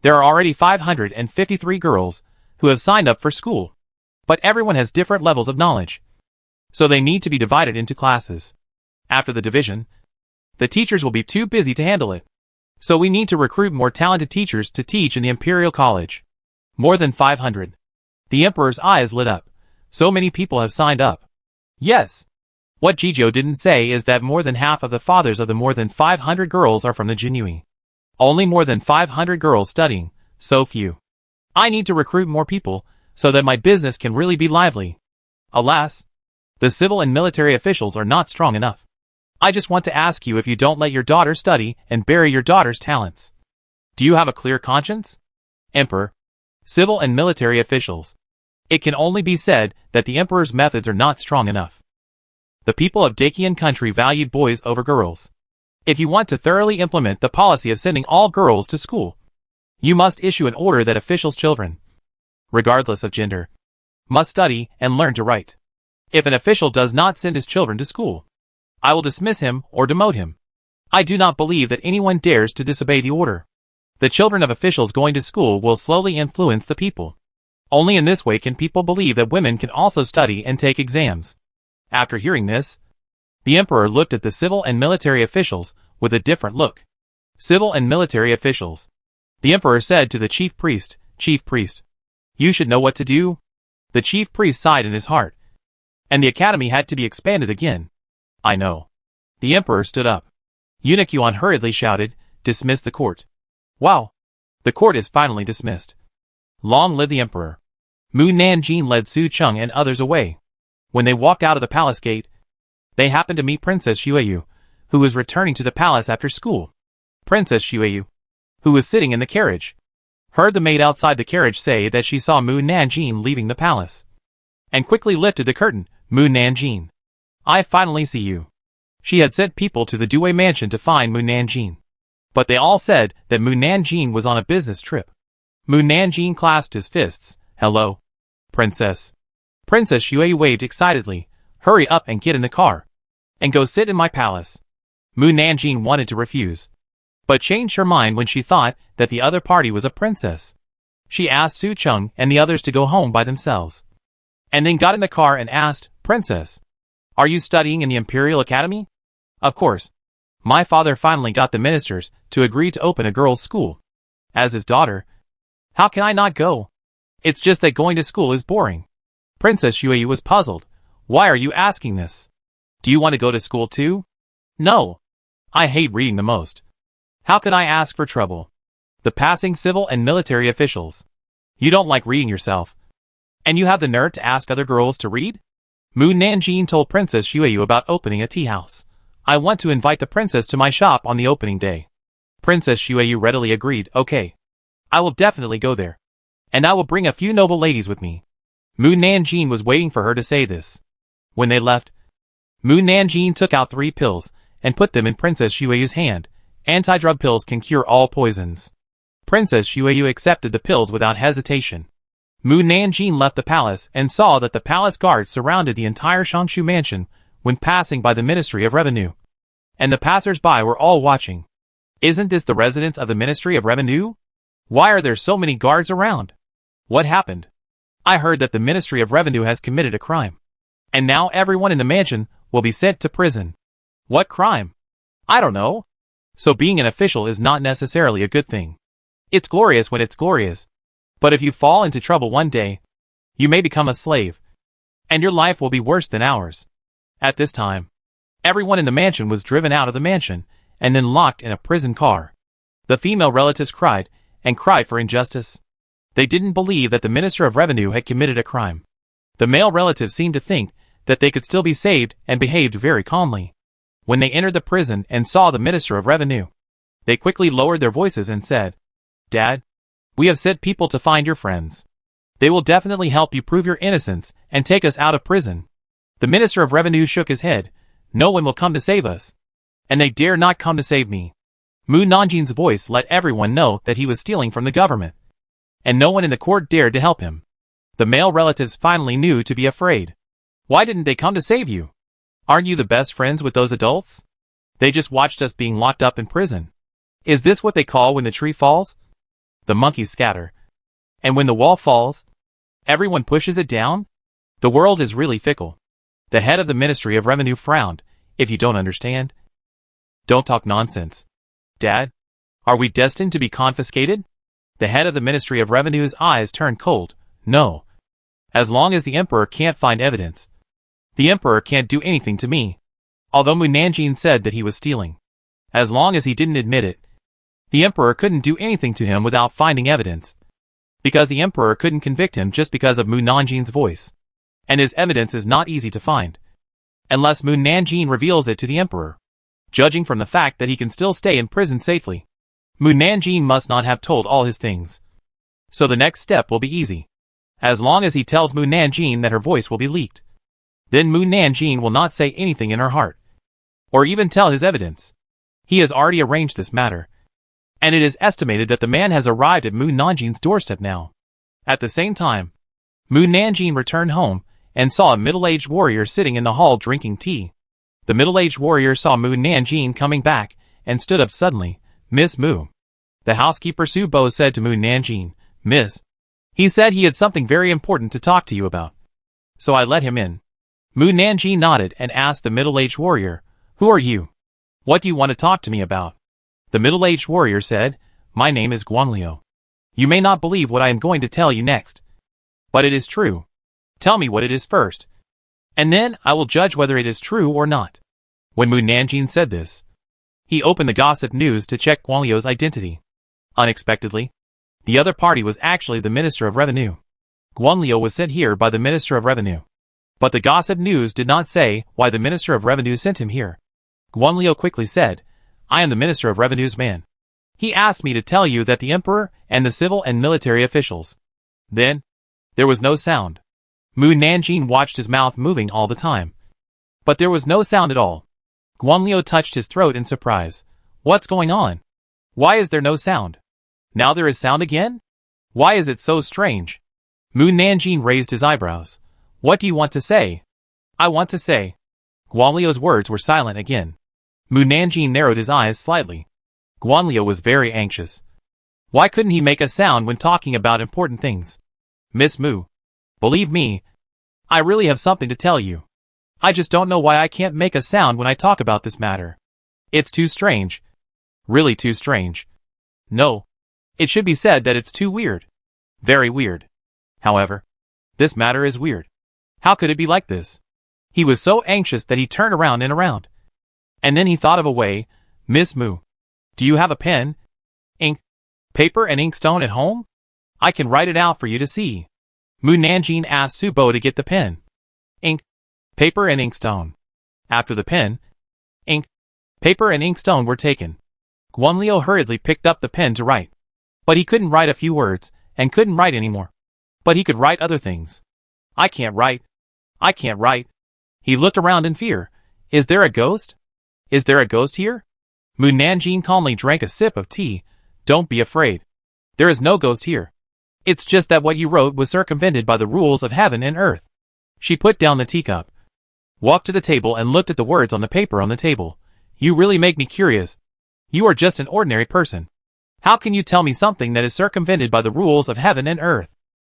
there are already 553 girls who have signed up for school. But everyone has different levels of knowledge, so they need to be divided into classes. After the division, the teachers will be too busy to handle it. So we need to recruit more talented teachers to teach in the Imperial College. More than 500. The emperor's eyes lit up. So many people have signed up. Yes. What Jijio didn't say is that more than half of the fathers of the more than 500 girls are from the Jinui. Only more than 500 girls studying, so few. I need to recruit more people, so that my business can really be lively. Alas, the civil and military officials are not strong enough. I just want to ask you if you don't let your daughter study and bury your daughter's talents. Do you have a clear conscience? Emperor, civil and military officials. It can only be said that the emperor's methods are not strong enough. The people of Dakian country valued boys over girls. If you want to thoroughly implement the policy of sending all girls to school, you must issue an order that officials' children, regardless of gender, must study and learn to write. If an official does not send his children to school, I will dismiss him or demote him. I do not believe that anyone dares to disobey the order. The children of officials going to school will slowly influence the people. Only in this way can people believe that women can also study and take exams. After hearing this, the emperor looked at the civil and military officials with a different look. Civil and military officials. The emperor said to the chief priest, Chief priest, you should know what to do. The chief priest sighed in his heart. And the academy had to be expanded again. I know. The emperor stood up. Eunuch Yuan hurriedly shouted, Dismiss the court. Wow. The court is finally dismissed. Long live the emperor. Mu Nanjing led Su Cheng and others away. When they walked out of the palace gate, they happened to meet Princess Xueyu, who was returning to the palace after school. Princess Xueyu, who was sitting in the carriage, heard the maid outside the carriage say that she saw Mu Nanjing leaving the palace, and quickly lifted the curtain. Mu Nanjing, I finally see you. She had sent people to the Due mansion to find Mu Nanjing, but they all said that Mu Nanjing was on a business trip. Mu Nanjing clasped his fists. Hello, Princess. Princess Xueyu waved excitedly. Hurry up and get in the car, and go sit in my palace. Mu Nanjing wanted to refuse, but changed her mind when she thought that the other party was a princess. She asked Su Cheng and the others to go home by themselves, and then got in the car and asked, Princess, are you studying in the Imperial Academy? Of course. My father finally got the ministers to agree to open a girls' school. As his daughter, how can I not go? It's just that going to school is boring. Princess Xueyu was puzzled. Why are you asking this? Do you want to go to school too? No. I hate reading the most. How could I ask for trouble? The passing civil and military officials. You don't like reading yourself, and you have the nerve to ask other girls to read? Mu Nanjing told Princess Xueyu about opening a tea house. I want to invite the princess to my shop on the opening day. Princess Xueyu readily agreed. Okay. I will definitely go there. And I will bring a few noble ladies with me. Mu Nanjing was waiting for her to say this. When they left, Mu Nanjing took out 3 pills and put them in Princess Xueyu's hand. Anti-drug pills can cure all poisons. Princess Xueyu accepted the pills without hesitation. Mu Nanjing left the palace and saw that the palace guards surrounded the entire Shangshu mansion when passing by the Ministry of Revenue. And the passers-by were all watching. Isn't this the residence of the Ministry of Revenue? Why are there so many guards around? What happened? I heard that the Ministry of Revenue has committed a crime. And now everyone in the mansion will be sent to prison. What crime? I don't know. So being an official is not necessarily a good thing. It's glorious when it's glorious. But if you fall into trouble one day, you may become a slave. And your life will be worse than ours. At this time, everyone in the mansion was driven out of the mansion and then locked in a prison car. The female relatives cried and cried for injustice. They didn't believe that the Minister of Revenue had committed a crime. The male relatives seemed to think that they could still be saved and behaved very calmly. When they entered the prison and saw the Minister of Revenue, they quickly lowered their voices and said, "Dad, we have sent people to find your friends. They will definitely help you prove your innocence and take us out of prison." The Minister of Revenue shook his head. "No one will come to save us. And they dare not come to save me." Mu Nanjin's voice let everyone know that he was stealing from the government. And no one in the court dared to help him. The male relatives finally knew to be afraid. Why didn't they come to save you? Aren't you the best friends with those adults? They just watched us being locked up in prison. Is this what they call when the tree falls? The monkeys scatter. And when the wall falls, everyone pushes it down? The world is really fickle. The head of the Ministry of Revenue frowned. "If you don't understand, don't talk nonsense." "Dad, are we destined to be confiscated?" The head of the Ministry of Revenue's eyes turned cold. "No. As long as the Emperor can't find evidence. The Emperor can't do anything to me." Although Mu Nanjin said that he was stealing, as long as he didn't admit it, the Emperor couldn't do anything to him without finding evidence. Because the Emperor couldn't convict him just because of Mu Nanjin's voice. And his evidence is not easy to find. Unless Mu Nanjin reveals it to the Emperor. Judging from the fact that he can still stay in prison safely, Mu Nanjin must not have told all his things. So the next step will be easy. As long as he tells Mu Nanjin that her voice will be leaked. Then Mu Nanjin will not say anything in her heart. Or even tell his evidence. He has already arranged this matter. And it is estimated that the man has arrived at Mu Nanjin's doorstep now. At the same time, Mu Nanjin returned home and saw a middle-aged warrior sitting in the hall drinking tea. The middle-aged warrior saw Mu Nanjin coming back and stood up suddenly. "Miss Mu." The housekeeper Su Bo said to Mu Nanjin, "Miss, he said he had something very important to talk to you about. So I let him in." Mu Nanjin nodded and asked the middle-aged warrior, "Who are you? What do you want to talk to me about?" The middle-aged warrior said, "My name is Guanliu. You may not believe what I am going to tell you next. But it is true. Tell me what it is first. And then I will judge whether it is true or not." When Mu Nanjin said this, he opened the gossip news to check Guanliu's identity. Unexpectedly, the other party was actually the Minister of Revenue. Guanliu was sent here by the Minister of Revenue. But the gossip news did not say why the Minister of Revenue sent him here. Guanliu quickly said, "I am the Minister of Revenue's man. He asked me to tell you that the Emperor and the civil and military officials." Then, there was no sound. Mu Nanjin watched his mouth moving all the time. But there was no sound at all. Guanliu touched his throat in surprise. "What's going on? Why is there no sound? Now there is sound again? Why is it so strange?" Mu Nanjin raised his eyebrows. "What do you want to say?" "I want to say." Guanliu's words were silent again. Mu Nanjin narrowed his eyes slightly. Guanliu was very anxious. Why couldn't he make a sound when talking about important things? "Miss Mu, believe me, I really have something to tell you. I just don't know why I can't make a sound when I talk about this matter. It's too strange. Really too strange. No, it should be said that it's too weird. Very weird. However, this matter is weird. How could it be like this?" He was so anxious that he turned around and around. And then he thought of a way. "Miss Mu, do you have a pen, ink, paper and inkstone at home? I can write it out for you to see." Mu Nanjin asked Su Bo to get the pen, ink, paper and inkstone. After the pen, ink, paper and inkstone were taken, Guanliu hurriedly picked up the pen to write. But he couldn't write a few words, and couldn't write anymore. But he could write other things. "I can't write. I can't write." He looked around in fear. Is there a ghost? Is there a ghost here? Mu Nanjin calmly drank a sip of tea. "Don't be afraid. There is no ghost here. It's just that what you wrote was circumvented by the rules of heaven and earth." She put down the teacup, walked to the table and looked at the words on the paper on the table. "You really make me curious. You are just an ordinary person. How can you tell me something that is circumvented by the rules of heaven and earth?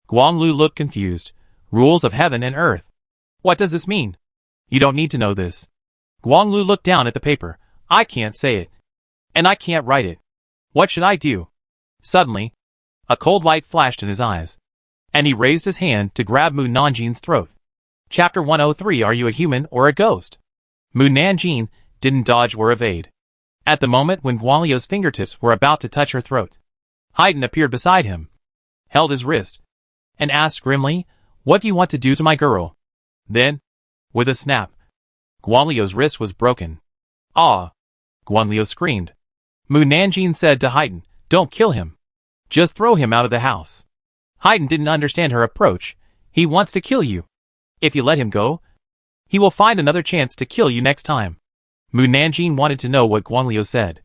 Guanglu looked confused. Rules of heaven and earth. What does this mean? You don't need to know this. Guanglu looked down at the paper. I can't say it. And I can't write it. What should I do? Suddenly, a cold light flashed in his eyes, and he raised his hand to grab Mu Nanjin's throat. Chapter 103. Are you a human or a ghost? Mu Nanjin didn't dodge or evade. At the moment when Guanlio's fingertips were about to touch her throat, Haydn appeared beside him, held his wrist, and asked grimly, What do you want to do to my girl? Then, with a snap, Guanlio's wrist was broken. Ah! Guanlio screamed. Mu Nanjin said to Haydn, Don't kill him. Just throw him out of the house. Haydn didn't understand her approach. He wants to kill you. If you let him go, he will find another chance to kill you next time. Mu Nanjin wanted to know what Guanlio said.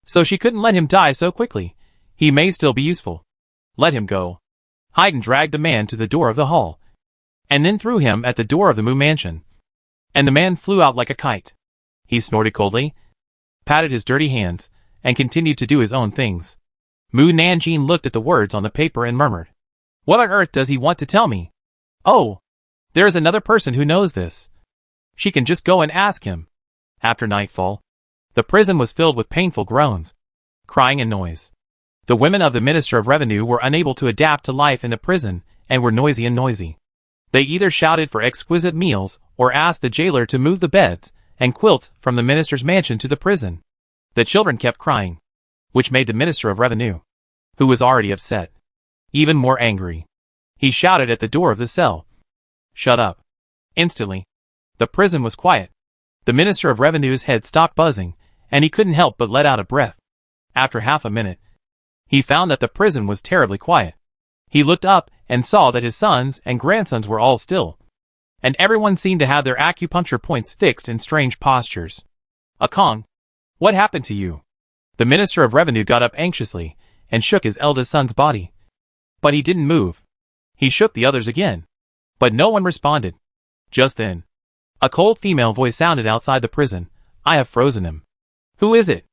So she couldn't let him die so quickly. He may still be useful. Let him go. Haydn dragged the man to the door of the hall, and then threw him at the door of the Mu mansion. And the man flew out like a kite. He snorted coldly, patted his dirty hands, and continued to do his own things. Mu Nanjin looked at the words on the paper and murmured, What on earth does he want to tell me? Oh, there is another person who knows this. She can just go and ask him. After nightfall, the prison was filled with painful groans, crying and noise. The women of the Minister of Revenue were unable to adapt to life in the prison and were noisy. They either shouted for exquisite meals or asked the jailer to move the beds and quilts from the minister's mansion to the prison. The children kept crying, which made the Minister of Revenue, who was already upset, even more angry. He shouted at the door of the cell, Shut up. Instantly, the prison was quiet. The Minister of Revenue's head stopped buzzing, and he couldn't help but let out a breath. After half a minute, he found that the prison was terribly quiet. He looked up and saw that his sons and grandsons were all still, and everyone seemed to have their acupuncture points fixed in strange postures. Akong, what happened to you? The Minister of Revenue got up anxiously and shook his eldest son's body. But he didn't move. He shook the others again, but no one responded. Just then, a cold female voice sounded outside the prison. I have frozen him. Who is it?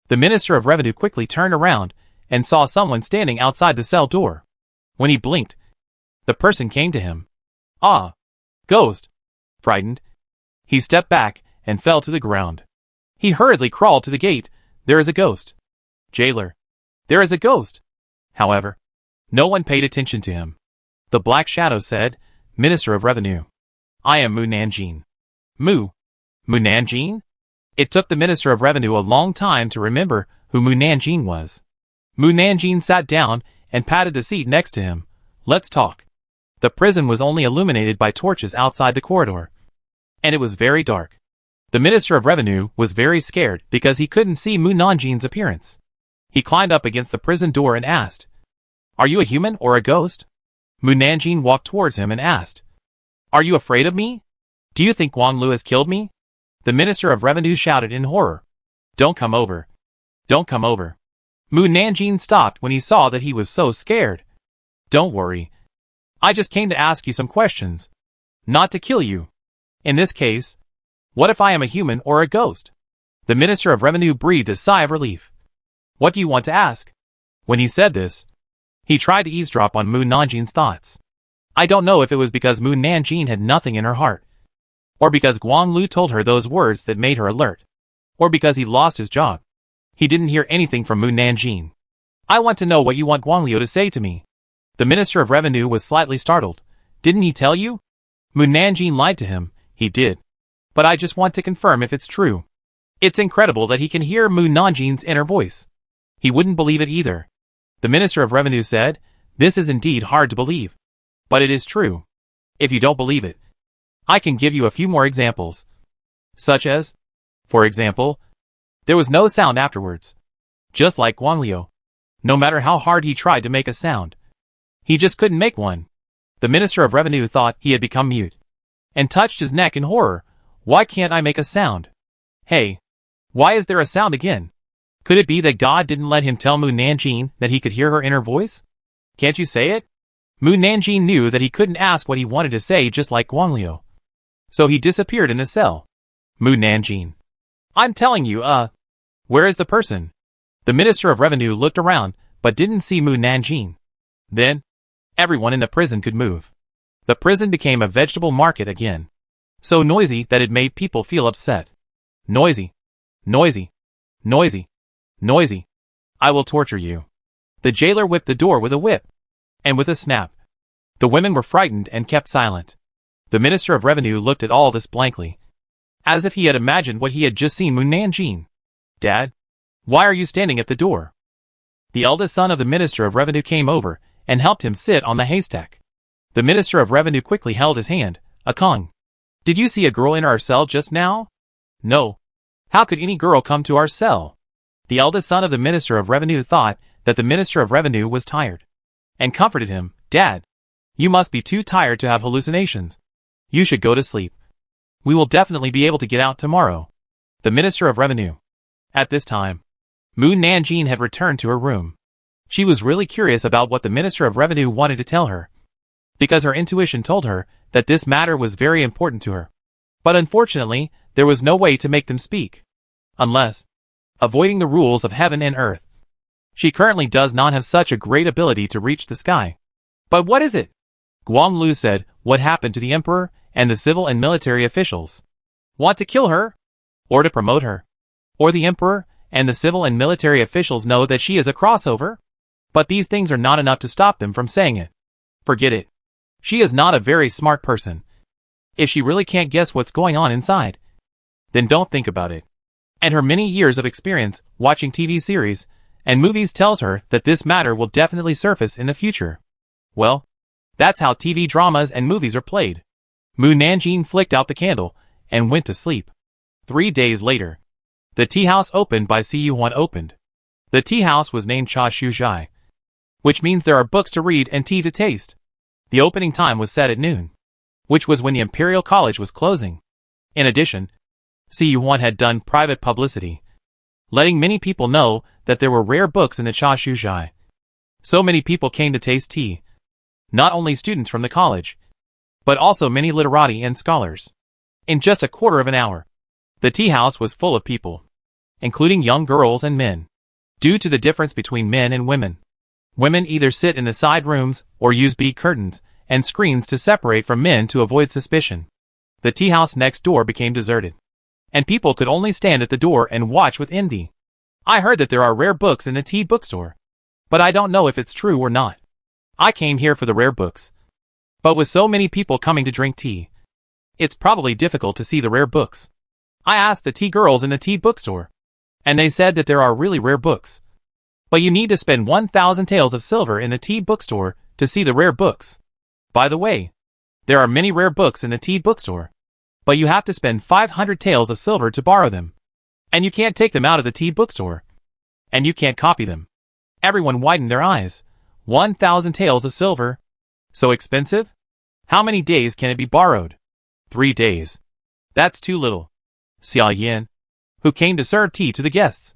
The Minister of Revenue quickly turned around and saw someone standing outside the cell door. When he blinked, the person came to him. Ah! Ghost! Frightened, he stepped back and fell to the ground. He hurriedly crawled to the gate. There is a ghost. Jailer, there is a ghost. However, no one paid attention to him. The Black Shadow said, Minister of Revenue, I am Mu Nanjin. Mu Nanjin? It took the Minister of Revenue a long time to remember who Mu Nanjin was. Mu Nanjin sat down and patted the seat next to him. Let's talk. The prison was only illuminated by torches outside the corridor, and it was very dark. The Minister of Revenue was very scared because he couldn't see Mu Nanjin's appearance. He climbed up against the prison door and asked, Are you a human or a ghost? Mu Nanjin walked towards him and asked, Are you afraid of me? Do you think Guanglu has killed me? The Minister of Revenue shouted in horror. Don't come over. Don't come over. Mu Nanjin stopped when he saw that he was so scared. Don't worry. I just came to ask you some questions, not to kill you. In this case, what if I am a human or a ghost? The Minister of Revenue breathed a sigh of relief. What do you want to ask? When he said this, he tried to eavesdrop on Mu Nanjin's thoughts. I don't know if it was because Mu Nanjin had nothing in her heart, or because Guanglu told her those words that made her alert, or because he lost his job. He didn't hear anything from Mu Nanjin. I want to know what you want Guanglio to say to me. The Minister of Revenue was slightly startled. Didn't he tell you? Mu Nanjin lied to him. He did. But I just want to confirm if it's true. It's incredible that he can hear Mu Nanjin's inner voice. He wouldn't believe it either. The Minister of Revenue said, This is indeed hard to believe. But it is true. If you don't believe it, I can give you a few more examples. Such as, for example, there was no sound afterwards. Just like Guanglio. No matter how hard he tried to make a sound, he just couldn't make one. The Minister of Revenue thought he had become mute, and touched his neck in horror. Why can't I make a sound? Hey, why is there a sound again? Could it be that God didn't let him tell Mu Nanjin that he could hear her inner voice? Can't you say it? Mu Nanjin knew that he couldn't ask what he wanted to say just like Guanglio. So he disappeared in the cell. Mu Nanjin. I'm telling you, Where is the person? The Minister of Revenue looked around, but didn't see Mu Nanjing. Then, everyone in the prison could move. The prison became a vegetable market again. So noisy that it made people feel upset. Noisy. Noisy. Noisy. Noisy. I will torture you. The jailer whipped the door with a whip. And with a snap. The women were frightened and kept silent. The Minister of Revenue looked at all this blankly. As if he had imagined what he had just seen Mu Nanjing. Dad? Why are you standing at the door? The eldest son of the Minister of Revenue came over and helped him sit on the haystack. The Minister of Revenue quickly held his hand. Akong. Did you see a girl in our cell just now? No. How could any girl come to our cell? The eldest son of the Minister of Revenue thought that the Minister of Revenue was tired. And comforted him. Dad. You must be too tired to have hallucinations. You should go to sleep. We will definitely be able to get out tomorrow. The Minister of Revenue. At this time, Mu Nanjing had returned to her room. She was really curious about what the Minister of Revenue wanted to tell her. Because her intuition told her that this matter was very important to her. But unfortunately, there was no way to make them speak. Unless, avoiding the rules of heaven and earth. She currently does not have such a great ability to reach the sky. But what is it? Guam Lu said, what happened to the emperor and the civil and military officials? Want to kill her? Or to promote her? Or the emperor and the civil and military officials know that she is a crossover? But these things are not enough to stop them from saying it. Forget it. She is not a very smart person. If she really can't guess what's going on inside, then don't think about it. And her many years of experience watching TV series and movies tells her that this matter will definitely surface in the future. Well, that's how TV dramas and movies are played. Mu Nanjing flicked out the candle and went to sleep. 3 days later, the tea house opened by Si Yuan opened. The tea house was named Cha Shu Zhai, which means there are books to read and tea to taste. The opening time was set at noon, which was when the Imperial College was closing. In addition, Si Yuan had done private publicity, letting many people know that there were rare books in the Cha Shu Zhai. So many people came to taste tea. Not only students from the college, but also many literati and scholars. In just a quarter of an hour, the tea house was full of people, including young girls and men. Due to the difference between men and women, women either sit in the side rooms or use bead curtains and screens to separate from men to avoid suspicion. The tea house next door became deserted, and people could only stand at the door and watch with envy. I heard that there are rare books in the tea bookstore, but I don't know if it's true or not. I came here for the rare books. But with so many people coming to drink tea, it's probably difficult to see the rare books. I asked the tea girls in the tea bookstore, and they said that there are really rare books. But you need to spend 1,000 taels of silver in the tea bookstore to see the rare books. By the way, there are many rare books in the tea bookstore, but you have to spend 500 taels of silver to borrow them. And you can't take them out of the tea bookstore. And you can't copy them. Everyone widened their eyes. 1,000 taels of silver. So expensive? How many days can it be borrowed? 3 days. That's too little. Xia Yin, who came to serve tea to the guests,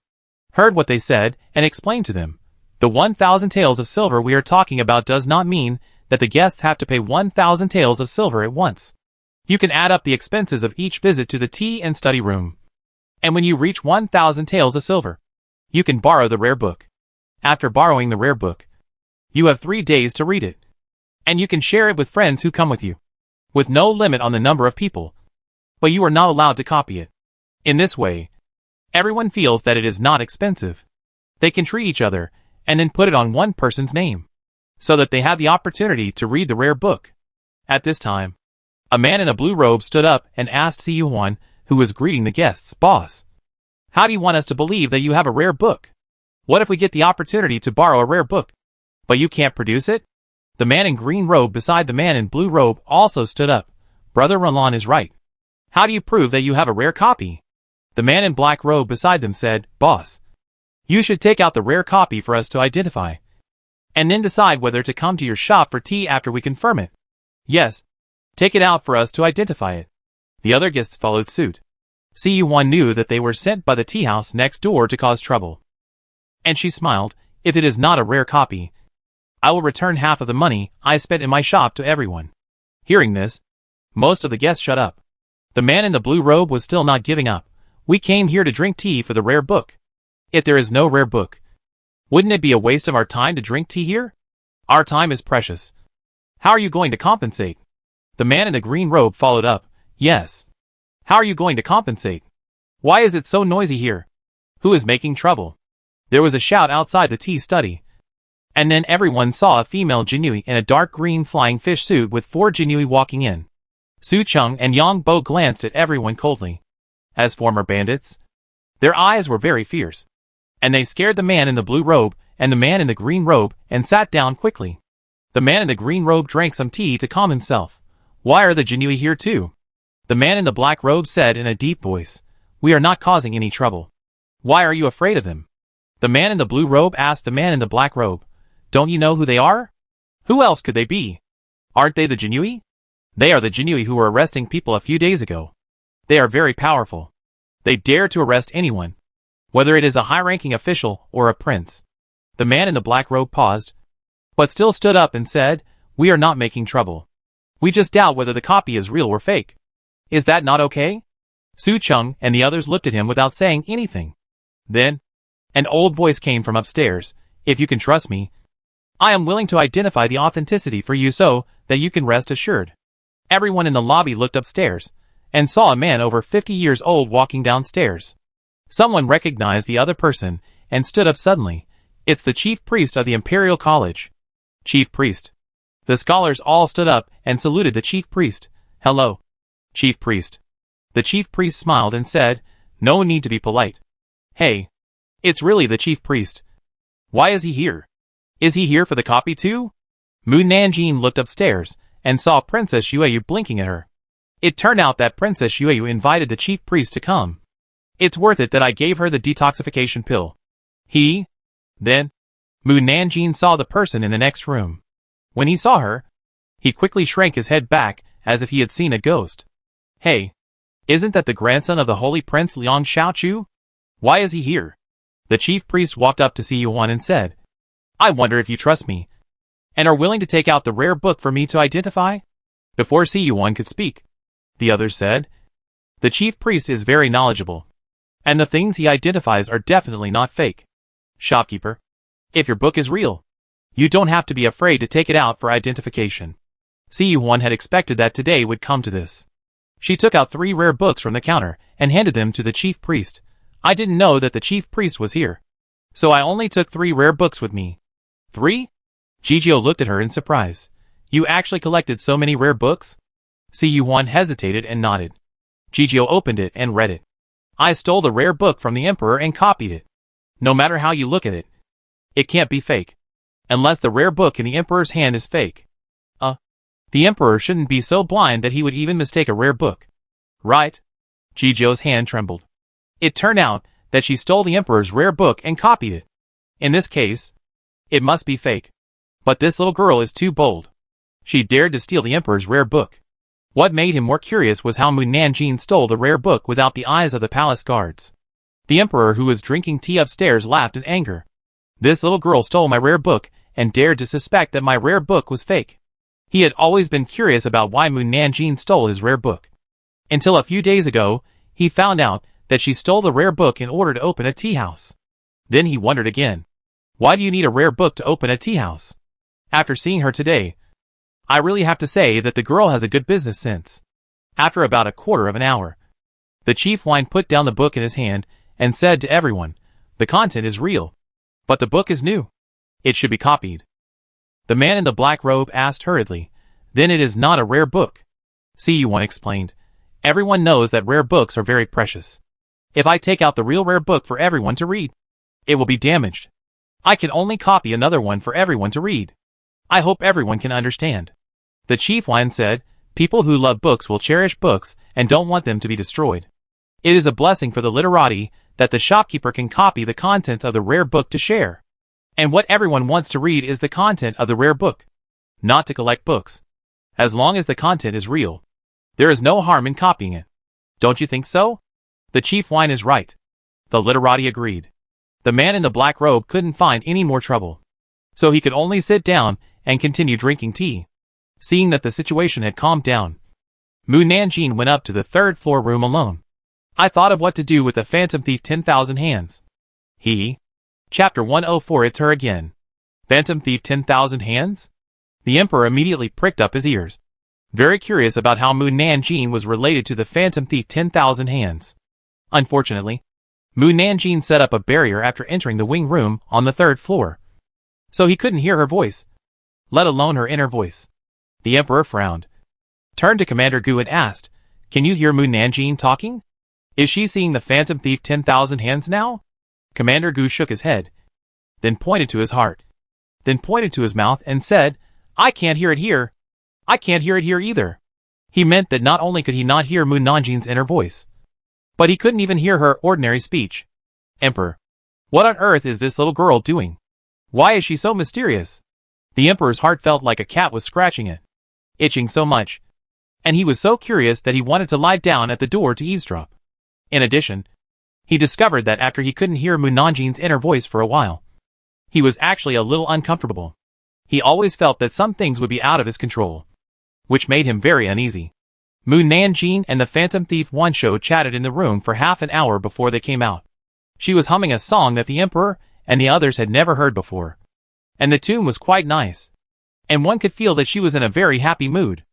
heard what they said and explained to them. The 1,000 taels of silver we are talking about does not mean that the guests have to pay 1,000 taels of silver at once. You can add up the expenses of each visit to the tea and study room. And when you reach 1,000 taels of silver, you can borrow the rare book. After borrowing the rare book, you have 3 days to read it. And you can share it with friends who come with you, with no limit on the number of people. But you are not allowed to copy it. In this way, everyone feels that it is not expensive. They can treat each other and then put it on one person's name, so that they have the opportunity to read the rare book. At this time, a man in a blue robe stood up and asked Si Yuan, who was greeting the guests, "Boss, how do you want us to believe that you have a rare book? What if we get the opportunity to borrow a rare book, but you can't produce it?" The man in green robe beside the man in blue robe also stood up. "Brother Roland is right. How do you prove that you have a rare copy?" The man in black robe beside them said, "Boss, you should take out the rare copy for us to identify, and then decide whether to come to your shop for tea after we confirm it. Yes, take it out for us to identify it." The other guests followed suit. Si Yuan knew that they were sent by the tea house next door to cause trouble. And she smiled, "If it is not a rare copy, I will return half of the money I spent in my shop to everyone." Hearing this, most of the guests shut up. The man in the blue robe was still not giving up. "We came here to drink tea for the rare book. If there is no rare book, wouldn't it be a waste of our time to drink tea here? Our time is precious. How are you going to compensate? The man in the green robe followed up. Yes. How are you going to compensate? Why is it so noisy here? Who is making trouble? There was a shout outside the tea study. And then everyone saw a female Jinui in a dark green flying fish suit with 4 Jinui walking in. Su Chung and Yang Bo glanced at everyone coldly. As former bandits, their eyes were very fierce. And they scared the man in the blue robe and the man in the green robe and sat down quickly. The man in the green robe drank some tea to calm himself. Why are the Jinui here too? The man in the black robe said in a deep voice. We are not causing any trouble. Why are you afraid of them? The man in the blue robe asked the man in the black robe. Don't you know who they are? Who else could they be? Aren't they the Jinui? They are the Jinui who were arresting people a few days ago. They are very powerful. They dare to arrest anyone, whether it is a high-ranking official or a prince. The man in the black robe paused, but still stood up and said, We are not making trouble. We just doubt whether the copy is real or fake. Is that not okay? Su Chung and the others looked at him without saying anything. Then, an old voice came from upstairs. If you can trust me, I am willing to identify the authenticity for you so that you can rest assured. Everyone in the lobby looked upstairs and saw a man over 50 years old walking downstairs. Someone recognized the other person and stood up suddenly. It's the chief priest of the Imperial College. Chief priest. The scholars all stood up and saluted the chief priest. Hello, chief priest. The chief priest smiled and said, No need to be polite. Hey, it's really the chief priest. Why is he here? Is he here for the copy too? Mu Nanjing looked upstairs and saw Princess Xueyu blinking at her. It turned out that Princess Xueyu invited the chief priest to come. It's worth it that I gave her the detoxification pill. Then, Mu Nanjing saw the person in the next room. When he saw her, he quickly shrank his head back as if he had seen a ghost. Hey, isn't that the grandson of the holy prince Liang Xiaochu? Why is he here? The chief priest walked up to Si Yuan and said, I wonder if you trust me, and are willing to take out the rare book for me to identify? Before Si Yuan could speak, the others said, The chief priest is very knowledgeable, and the things he identifies are definitely not fake. Shopkeeper, if your book is real, you don't have to be afraid to take it out for identification. Si Yuan had expected that today would come to this. She took out 3 rare books from the counter and handed them to the chief priest. I didn't know that the chief priest was here, so I only took 3 rare books with me. 3? Jijio looked at her in surprise. You actually collected so many rare books? Si Yuan hesitated and nodded. Jijio opened it and read it. I stole the rare book from the emperor and copied it. No matter how you look at it, it can't be fake. Unless the rare book in the emperor's hand is fake. The emperor shouldn't be so blind that he would even mistake a rare book. Right? Jijio's hand trembled. It turned out that she stole the emperor's rare book and copied it. In this case, it must be fake. But this little girl is too bold. She dared to steal the emperor's rare book. What made him more curious was how Mu Nanjing stole the rare book without the eyes of the palace guards. The emperor, who was drinking tea upstairs, laughed in anger. This little girl stole my rare book and dared to suspect that my rare book was fake. He had always been curious about why Mu Nanjing stole his rare book. Until a few days ago, he found out that she stole the rare book in order to open a tea house. Then he wondered again. Why do you need a rare book to open a tea house? After seeing her today, I really have to say that the girl has a good business sense. After about a quarter of an hour, the chief wine put down the book in his hand and said to everyone, The content is real, but the book is new. It should be copied. The man in the black robe asked hurriedly, Then it is not a rare book. Si Yuan explained. Everyone knows that rare books are very precious. If I take out the real rare book for everyone to read, it will be damaged. I can only copy another one for everyone to read. I hope everyone can understand. The chief wine said, People who love books will cherish books and don't want them to be destroyed. It is a blessing for the literati that the shopkeeper can copy the contents of the rare book to share. And what everyone wants to read is the content of the rare book, not to collect books. As long as the content is real, there is no harm in copying it. Don't you think so? The chief wine is right. The literati agreed. The man in the black robe couldn't find any more trouble, so he could only sit down and continue drinking tea. Seeing that the situation had calmed down, Mu Nanjing went up to the 3rd floor room alone. I thought of what to do with the phantom thief 10,000 hands. He. Chapter 104. It's her again. Phantom Thief 10,000 Hands? The Emperor immediately pricked up his ears, very curious about how Mu Nanjing was related to the Phantom Thief 10,000 Hands. Unfortunately, Mu Nanjing set up a barrier after entering the wing room on the 3rd floor, so he couldn't hear her voice, let alone her inner voice. The Emperor frowned, turned to Commander Gu and asked, "Can you hear Mu Nanjing talking? Is she seeing the Phantom Thief 10,000 Hands now?" Commander Gu shook his head, then pointed to his heart, then pointed to his mouth and said, "I can't hear it here. I can't hear it here either." He meant that not only could he not hear Mu Nanjing's inner voice, but he couldn't even hear her ordinary speech. Emperor, what on earth is this little girl doing? Why is she so mysterious? The Emperor's heart felt like a cat was scratching it, itching so much, and he was so curious that he wanted to lie down at the door to eavesdrop. In addition, he discovered that after he couldn't hear Mu Nanjing's inner voice for a while, he was actually a little uncomfortable. He always felt that some things would be out of his control, which made him very uneasy. Mu Nanjing and the Phantom Thief One Show chatted in the room for half an hour before they came out. She was humming a song that the Emperor and the others had never heard before, and the tune was quite nice, and one could feel that she was in a very happy mood.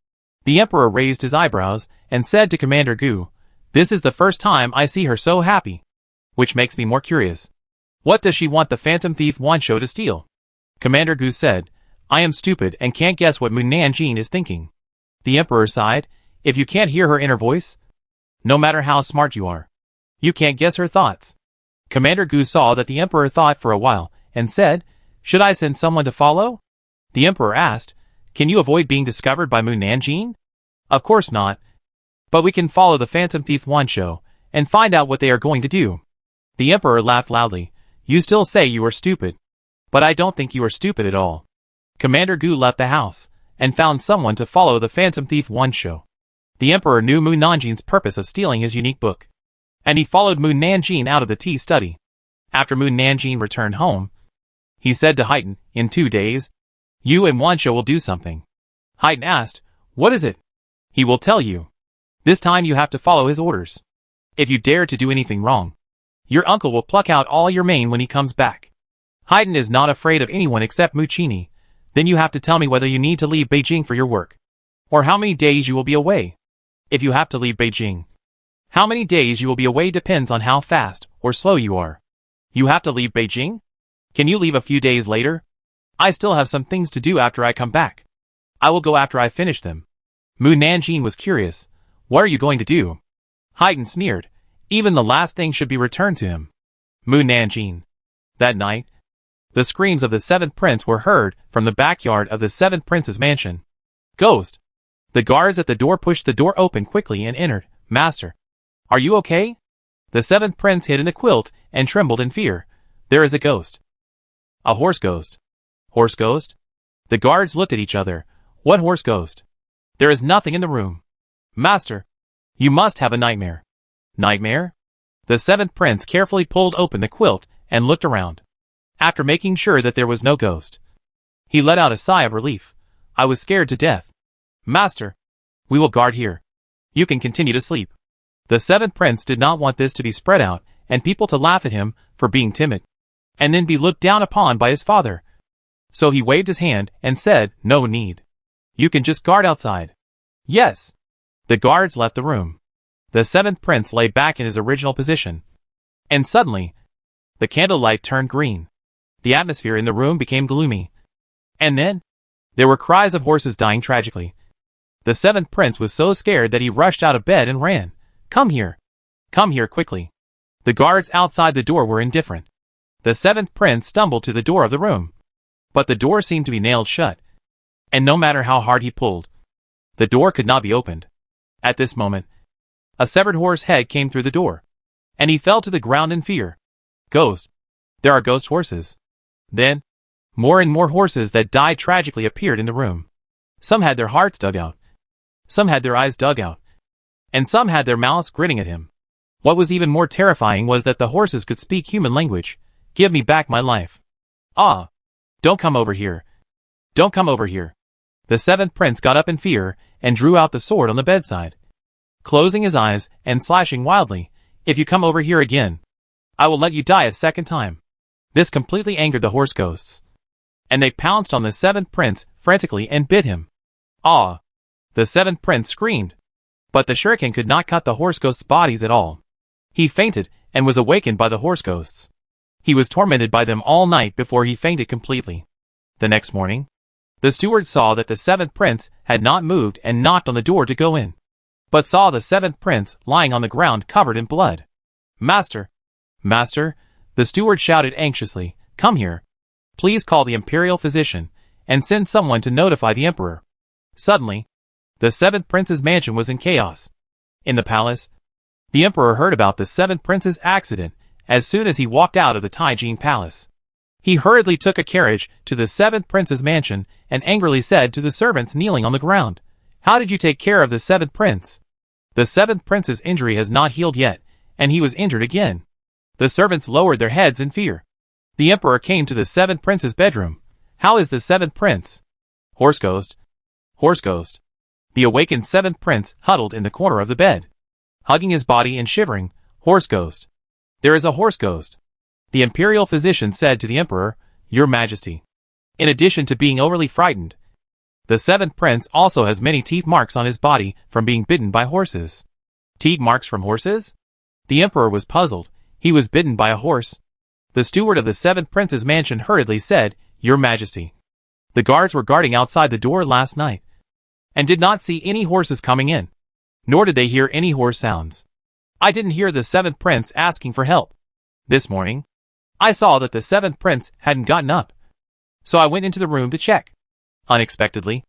The Emperor raised his eyebrows and said to Commander Gu, "This is the first time I see her so happy, which makes me more curious. What does she want the Phantom Thief One Show to steal?" Commander Gu said, "I am stupid and can't guess what Mu Nanjing is thinking." The Emperor sighed, "If you can't hear her inner voice, no matter how smart you are, you can't guess her thoughts." Commander Gu saw that the Emperor thought for a while and said, "Should I send someone to follow?" The Emperor asked, "Can you avoid being discovered by Mu Nanjing?" "Of course not, but we can follow the Phantom Thief One Show and find out what they are going to do." The Emperor laughed loudly. "You still say you are stupid, but I don't think you are stupid at all." Commander Gu left the house and found someone to follow the Phantom Thief One Show. The Emperor knew Mu Nanjing's purpose of stealing his unique book, and he followed Mu Nanjing out of the tea study. After Mu Nanjing returned home, he said to Haiten, "In 2 days, you and One Show will do something." Haiten asked, "What is it?" "He will tell you. This time you have to follow his orders. If you dare to do anything wrong, your uncle will pluck out all your mane when he comes back." Haiten is not afraid of anyone except Mucini. "Then you have to tell me whether you need to leave Beijing for your work, or how many days you will be away. If you have to leave Beijing, how many days you will be away depends on how fast or slow you are." "You have to leave Beijing? Can you leave a few days later? I still have some things to do after I come back. I will go after I finish them." Mu Nanjing was curious. "What are you going to do?" Haiten sneered. "Even the last thing should be returned to him." Mu Nanjing. That night, the screams of the 7th prince were heard from the backyard of the 7th prince's mansion. "Ghost!" The guards at the door pushed the door open quickly and entered. "Master, are you okay?" The 7th prince hid in a quilt and trembled in fear. "There is a ghost." "A horse ghost." "Horse ghost?" The guards looked at each other. "What horse ghost?" "There is nothing in the room." "Master, you must have a nightmare." "Nightmare?" The 7th prince carefully pulled open the quilt and looked around. After making sure that there was no ghost, he let out a sigh of relief. "I was scared to death." "Master, we will guard here. You can continue to sleep." The 7th prince did not want this to be spread out and people to laugh at him for being timid, and then be looked down upon by his father. So he waved his hand and said, "No need. You can just guard outside." "Yes." The guards left the room. The 7th prince lay back in his original position, and suddenly, the candlelight turned green. The atmosphere in the room became gloomy, and then, there were cries of horses dying tragically. The 7th prince was so scared that he rushed out of bed and ran. "Come here. Come here quickly." The guards outside the door were indifferent. The 7th prince stumbled to the door of the room, but the door seemed to be nailed shut, and no matter how hard he pulled, the door could not be opened. At this moment, a severed horse head came through the door, and he fell to the ground in fear. "Ghost! There are ghost horses." Then, more and more horses that died tragically appeared in the room. Some had their hearts dug out, some had their eyes dug out, and some had their mouths grinning at him. What was even more terrifying was that the horses could speak human language. "Give me back my life." "Ah! Don't come over here. Don't come over here." The 7th prince got up in fear and drew out the sword on the bedside, closing his eyes and slashing wildly. "If you come over here again, I will let you die a second time." This completely angered the horse ghosts, and they pounced on the seventh prince frantically and bit him. "Ah!" the seventh prince screamed. But the shuriken could not cut the horse ghosts' bodies at all. He fainted and was awakened by the horse ghosts. He was tormented by them all night before he fainted completely. The next morning, the steward saw that the seventh prince had not moved and knocked on the door to go in, but saw the seventh prince lying on the ground covered in blood. "Master! Master!" the steward shouted anxiously, "Come here. Please call the imperial physician and send someone to notify the emperor." Suddenly, the seventh prince's mansion was in chaos. In the palace, the emperor heard about the seventh prince's accident as soon as he walked out of the Taijin palace. He hurriedly took a carriage to the seventh prince's mansion and angrily said to the servants kneeling on the ground, "How did you take care of the seventh prince? The seventh prince's injury has not healed yet, and he was injured again." The servants lowered their heads in fear. The emperor came to the seventh prince's bedroom. "How is the seventh prince?" "Horse ghost. Horse ghost." The awakened seventh prince huddled in the corner of the bed, hugging his body and shivering. "Horse ghost. There is a horse ghost." The imperial physician said to the emperor, "Your Majesty, in addition to being overly frightened, the seventh prince also has many teeth marks on his body from being bitten by horses." "Teeth marks from horses?" The emperor was puzzled. He was bitten by a horse. The steward of the seventh prince's mansion hurriedly said, "Your Majesty, the guards were guarding outside the door last night, and did not see any horses coming in, nor did they hear any horse sounds. I didn't hear the seventh prince asking for help. This morning, I saw that the seventh prince hadn't gotten up, so I went into the room to check. Unexpectedly,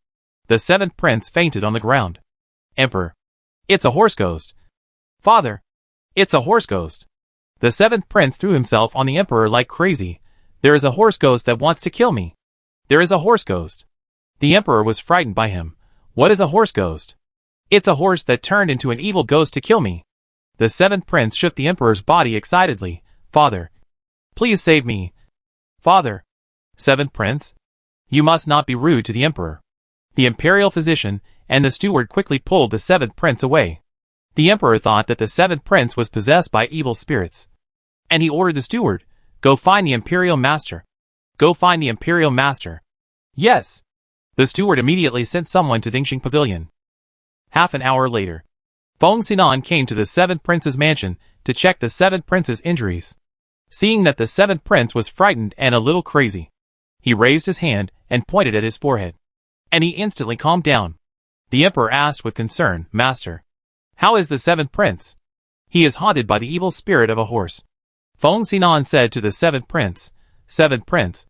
the seventh prince fainted on the ground." "Emperor, it's a horse ghost." "Father, it's a horse ghost." The seventh prince threw himself on the emperor like crazy. "There is a horse ghost that wants to kill me. There is a horse ghost." The emperor was frightened by him. "What is a horse ghost?" "It's a horse that turned into an evil ghost to kill me." The seventh prince shook the emperor's body excitedly. "Father, please save me." "Father." "Seventh prince, you must not be rude to the emperor." The imperial physician and the steward quickly pulled the seventh prince away. The emperor thought that the seventh prince was possessed by evil spirits, and he ordered the steward, "Go find the imperial master. Go find the imperial master." "Yes." The steward immediately sent someone to Dingxing Pavilion. Half an hour later, Feng Xinan came to the seventh prince's mansion to check the seventh prince's injuries. Seeing that the seventh prince was frightened and a little crazy, he raised his hand and pointed at his forehead, and he instantly calmed down. The emperor asked with concern, "Master, how is the seventh prince?" "He is haunted by the evil spirit of a horse." Feng Xinan said to the seventh prince, "Seventh prince,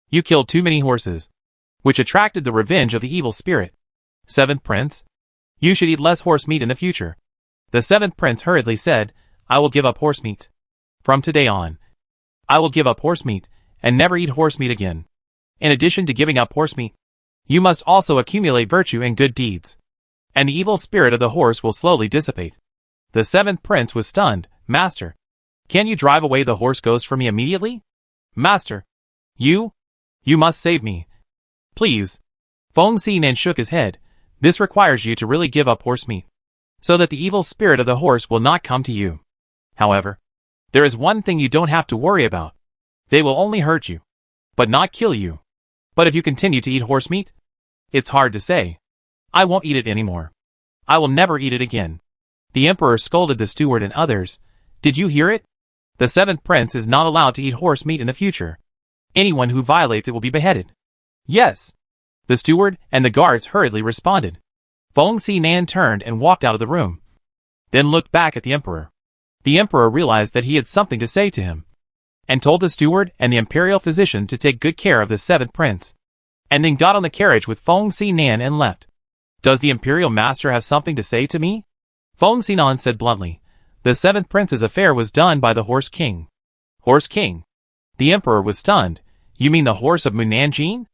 you killed too many horses, which attracted the revenge of the evil spirit. Seventh prince, you should eat less horse meat in the future." The seventh prince hurriedly said, "I will give up horse meat. From today on, I will give up horse meat and never eat horse meat again. In addition to giving up horse meat, you must also accumulate virtue and good deeds, and the evil spirit of the horse will slowly dissipate." The seventh prince was stunned. "Master, can you drive away the horse ghost for me immediately?" "Master, you must save me. Please." Feng Xinan shook his head. "This requires you to really give up horse meat, so that the evil spirit of the horse will not come to you. However, there is one thing you don't have to worry about. They will only hurt you, but not kill you. But if you continue to eat horse meat, it's hard to say. I won't eat it anymore. I will never eat it again." The emperor scolded the steward and others. "Did you hear it? The seventh prince is not allowed to eat horse meat in the future. Anyone who violates it will be beheaded." "Yes." The steward and the guards hurriedly responded. Feng Xinan turned and walked out of the room, then looked back at the emperor. The emperor realized that he had something to say to him, and told the steward and the imperial physician to take good care of the seventh prince, and then got on the carriage with Feng Xinan and left. "Does the imperial master have something to say to me?" Feng Xinan said bluntly. "The seventh prince's affair was done by the horse king." "Horse king?" The emperor was stunned. "You mean the horse of Munanjin?"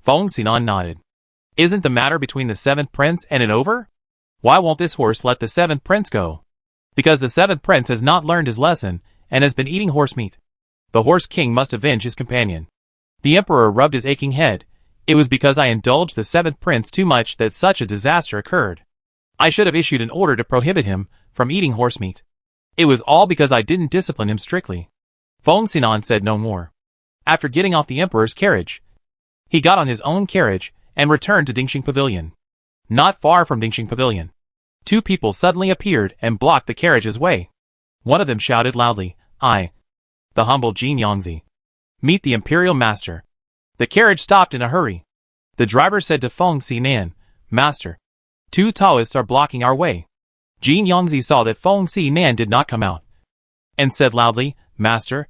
Feng Xinan nodded. "Isn't the matter between the seventh prince and it over? Why won't this horse let the seventh prince go?" "Because the seventh prince has not learned his lesson and has been eating horse meat. The horse king must avenge his companion." The emperor rubbed his aching head. "It was because I indulged the seventh prince too much that such a disaster occurred. I should have issued an order to prohibit him from eating horse meat. It was all because I didn't discipline him strictly." Feng Xinan said no more. After getting off the emperor's carriage, he got on his own carriage and returned to Dingxing Pavilion. Not far from Dingxing Pavilion, two people suddenly appeared and blocked the carriage's way. One of them shouted loudly, the humble Jin Yangzi. Meet the Imperial Master. The carriage stopped in a hurry. The driver said to Feng Xinan, Master, two Taoists are blocking our way. Jin Yangzi saw that Feng Xinan did not come out, and said loudly, Master,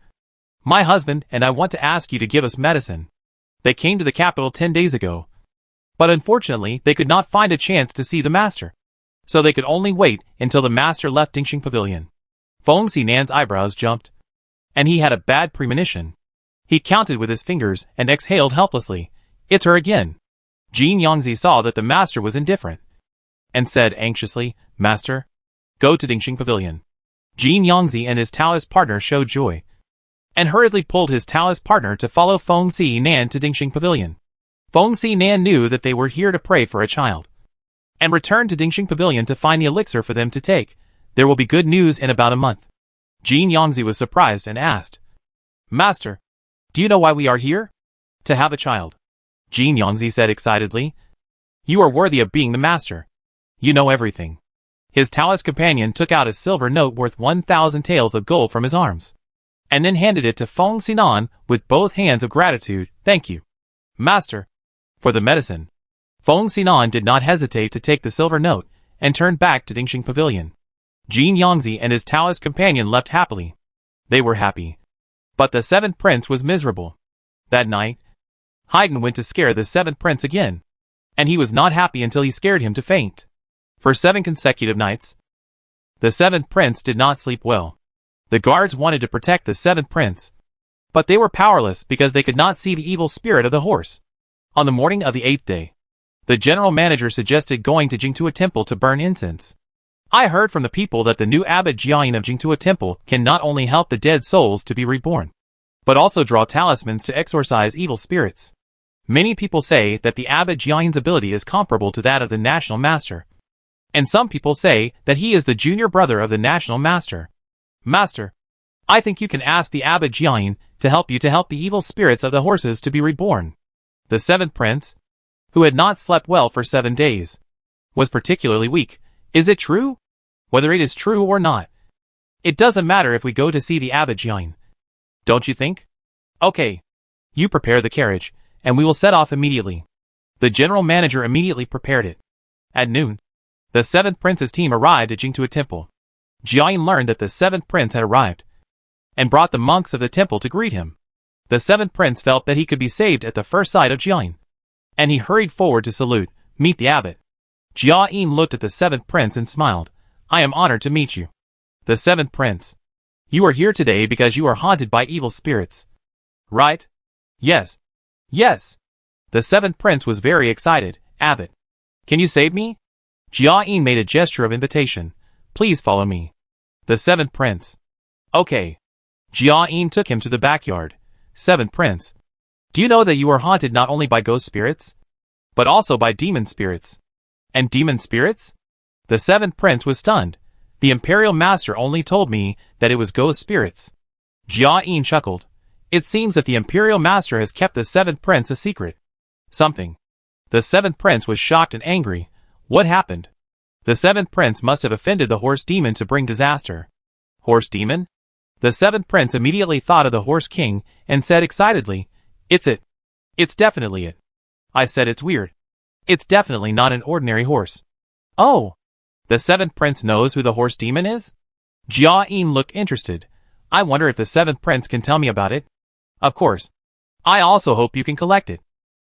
my husband and I want to ask you to give us medicine. They came to the capital 10 days ago, but unfortunately they could not find a chance to see the master, so they could only wait until the master left Dingxing Pavilion. Feng Xinan's eyebrows jumped, and he had a bad premonition. He counted with his fingers and exhaled helplessly. It's her again. Jin Yangzi saw that the master was indifferent, and said anxiously, Master, go to Dingxing Pavilion. Jin Yangzi and his Taoist partner showed joy, and hurriedly pulled his Taoist partner to follow Feng Xinan to Dingxing Pavilion. Feng Xinan knew that they were here to pray for a child, and returned to Dingxing Pavilion to find the elixir for them to take. There will be good news in about a month. Jin Yangzi was surprised and asked, Master, do you know why we are here? To have a child. Jin Yangzi said excitedly. You are worthy of being the master. You know everything. His Taoist companion took out a silver note worth 1,000 taels of gold from his arms, and then handed it to Feng Xinan with both hands of gratitude. Thank you, Master, for the medicine. Feng Xinan did not hesitate to take the silver note and turned back to Dingxing Pavilion. Jin Yangzi and his Taoist companion left happily. They were happy, but the seventh prince was miserable. That night, Haydn went to scare the seventh prince again, and he was not happy until he scared him to faint. For 7 consecutive nights, the seventh prince did not sleep well. The guards wanted to protect the seventh prince, but they were powerless because they could not see the evil spirit of the horse. On the morning of the 8th day, the general manager suggested going to Jingtua Temple to burn incense. I heard from the people that the new abbot Jiayin of Jingtua Temple can not only help the dead souls to be reborn, but also draw talismans to exorcise evil spirits. Many people say that the abbot Jiayin's ability is comparable to that of the national master, and some people say that he is the junior brother of the national master. Master, I think you can ask the abbot Jiayin to help you to help the evil spirits of the horses to be reborn. The seventh prince, who had not slept well for 7 days, was particularly weak. Is it true? Whether it is true or not, it doesn't matter if we go to see the abbot Jiayin. Don't you think? Okay. You prepare the carriage, and we will set off immediately. The general manager immediately prepared it. At noon, the seventh prince's team arrived at Jingtua Temple. Jiayin learned that the seventh prince had arrived, and brought the monks of the temple to greet him. The seventh prince felt that he could be saved at the first sight of Jiayin, and he hurried forward to salute. Meet the abbot. Jiayin looked at the seventh prince and smiled. I am honored to meet you. The seventh prince. You are here today because you are haunted by evil spirits. Right? Yes. Yes. The seventh prince was very excited. Abbot, can you save me? Jiayin made a gesture of invitation. Please follow me. The seventh prince. Okay. Jiayin took him to the backyard. Seventh prince. Do you know that you are haunted not only by ghost spirits, but also by demon spirits? And demon spirits? The seventh prince was stunned. The imperial master only told me that it was ghost spirits. Jiayin chuckled. It seems that the imperial master has kept the seventh prince a secret. Something. The seventh prince was shocked and angry. What happened? The seventh prince must have offended the horse demon to bring disaster. Horse demon? The seventh prince immediately thought of the horse king and said excitedly, It's it. It's definitely it. I said it's weird. It's definitely not an ordinary horse. Oh! The seventh prince knows who the horse demon is? Jiayin looked interested. I wonder if the seventh prince can tell me about it. Of course. I also hope you can collect it.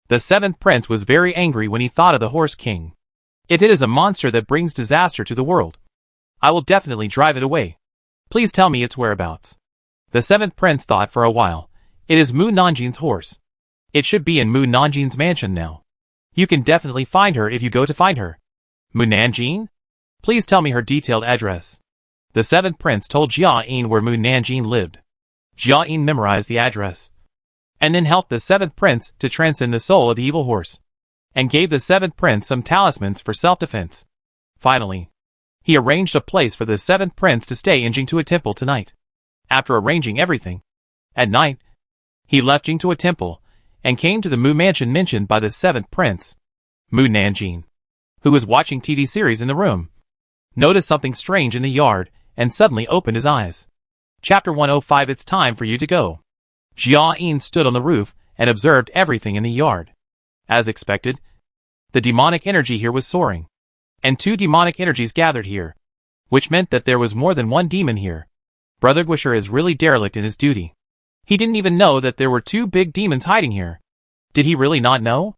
The seventh prince was very angry when he thought of the horse king. If it is a monster that brings disaster to the world, I will definitely drive it away. Please tell me its whereabouts. The seventh prince thought for a while. It is Mu Nanjin's horse. It should be in Mu Nanjin's mansion now. You can definitely find her if you go to find her. Mu Nanjin? Please tell me her detailed address. The seventh prince told Jiayin where Mu Nanjin lived. Jiayin memorized the address, and then helped the seventh prince to transcend the soul of the evil horse, and gave the seventh prince some talismans for self-defense. Finally, he arranged a place for the seventh prince to stay in Jingtua Temple tonight. After arranging everything, At night, he left Jing to a temple, and came to the Mu mansion mentioned by the 7th prince. Mu Nanjing, who was watching TV series in the room, noticed something strange in the yard, and suddenly opened his eyes. Chapter 105. It's time for you to go. Jia Yin stood on the roof and observed everything in the yard. As expected, the demonic energy here was soaring, and 2 demonic energies gathered here, which meant that there was more than one demon here. Brother Guisher is really derelict in his duty. He didn't even know that there were 2 big demons hiding here. Did he really not know?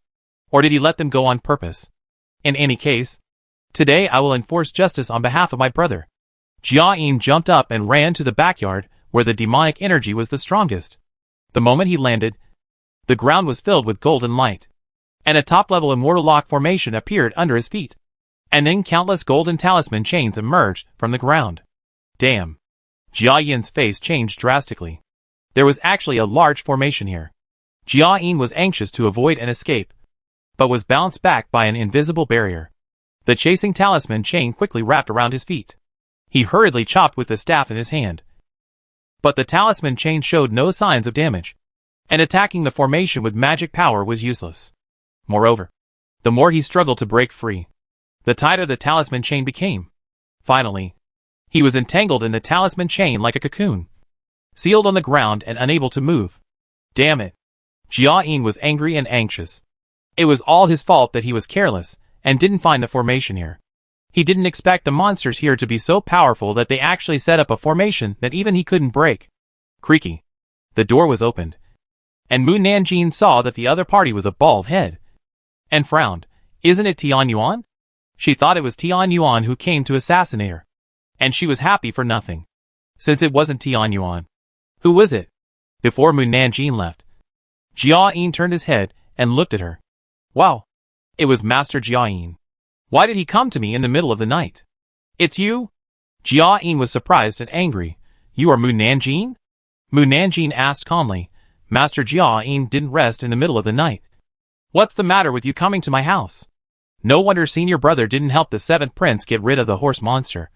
Or did he let them go on purpose? In any case, today I will enforce justice on behalf of my brother. Jia Yin jumped up and ran to the backyard where the demonic energy was the strongest. The moment he landed, the ground was filled with golden light, and a top-level immortal lock formation appeared under his feet. And then countless golden talisman chains emerged from the ground. Damn. Jia Yin's face changed drastically. There was actually a large formation here. Jia Yin was anxious to avoid an escape, but was bounced back by an invisible barrier. The chasing talisman chain quickly wrapped around his feet. He hurriedly chopped with the staff in his hand. But the talisman chain showed no signs of damage, and attacking the formation with magic power was useless. Moreover, the more he struggled to break free, the tighter the talisman chain became. Finally, he was entangled in the talisman chain like a cocoon, sealed on the ground and unable to move. Damn it. Jia Yin was angry and anxious. It was all his fault that he was careless and didn't find the formation here. He didn't expect the monsters here to be so powerful that they actually set up a formation that even he couldn't break. Creaky. The door was opened, and Mu Nanjing saw that the other party was a bald head, and frowned. Isn't it Tian Yuan? She thought it was Tian Yuan who came to assassinate her, and she was happy for nothing, since it wasn't Tian Yuan. Who was it? Before Mu Nanjing left, Jia Yin turned his head and looked at her. Wow. It was Master Jia Yin. Why did he come to me in the middle of the night? It's you? Jia Yin was surprised and angry. You are Mu Nanjing? Mu Nanjing asked calmly. Master Jia Yin didn't rest in the middle of the night. What's the matter with you coming to my house? No wonder senior brother didn't help the 7th prince get rid of the horse monster.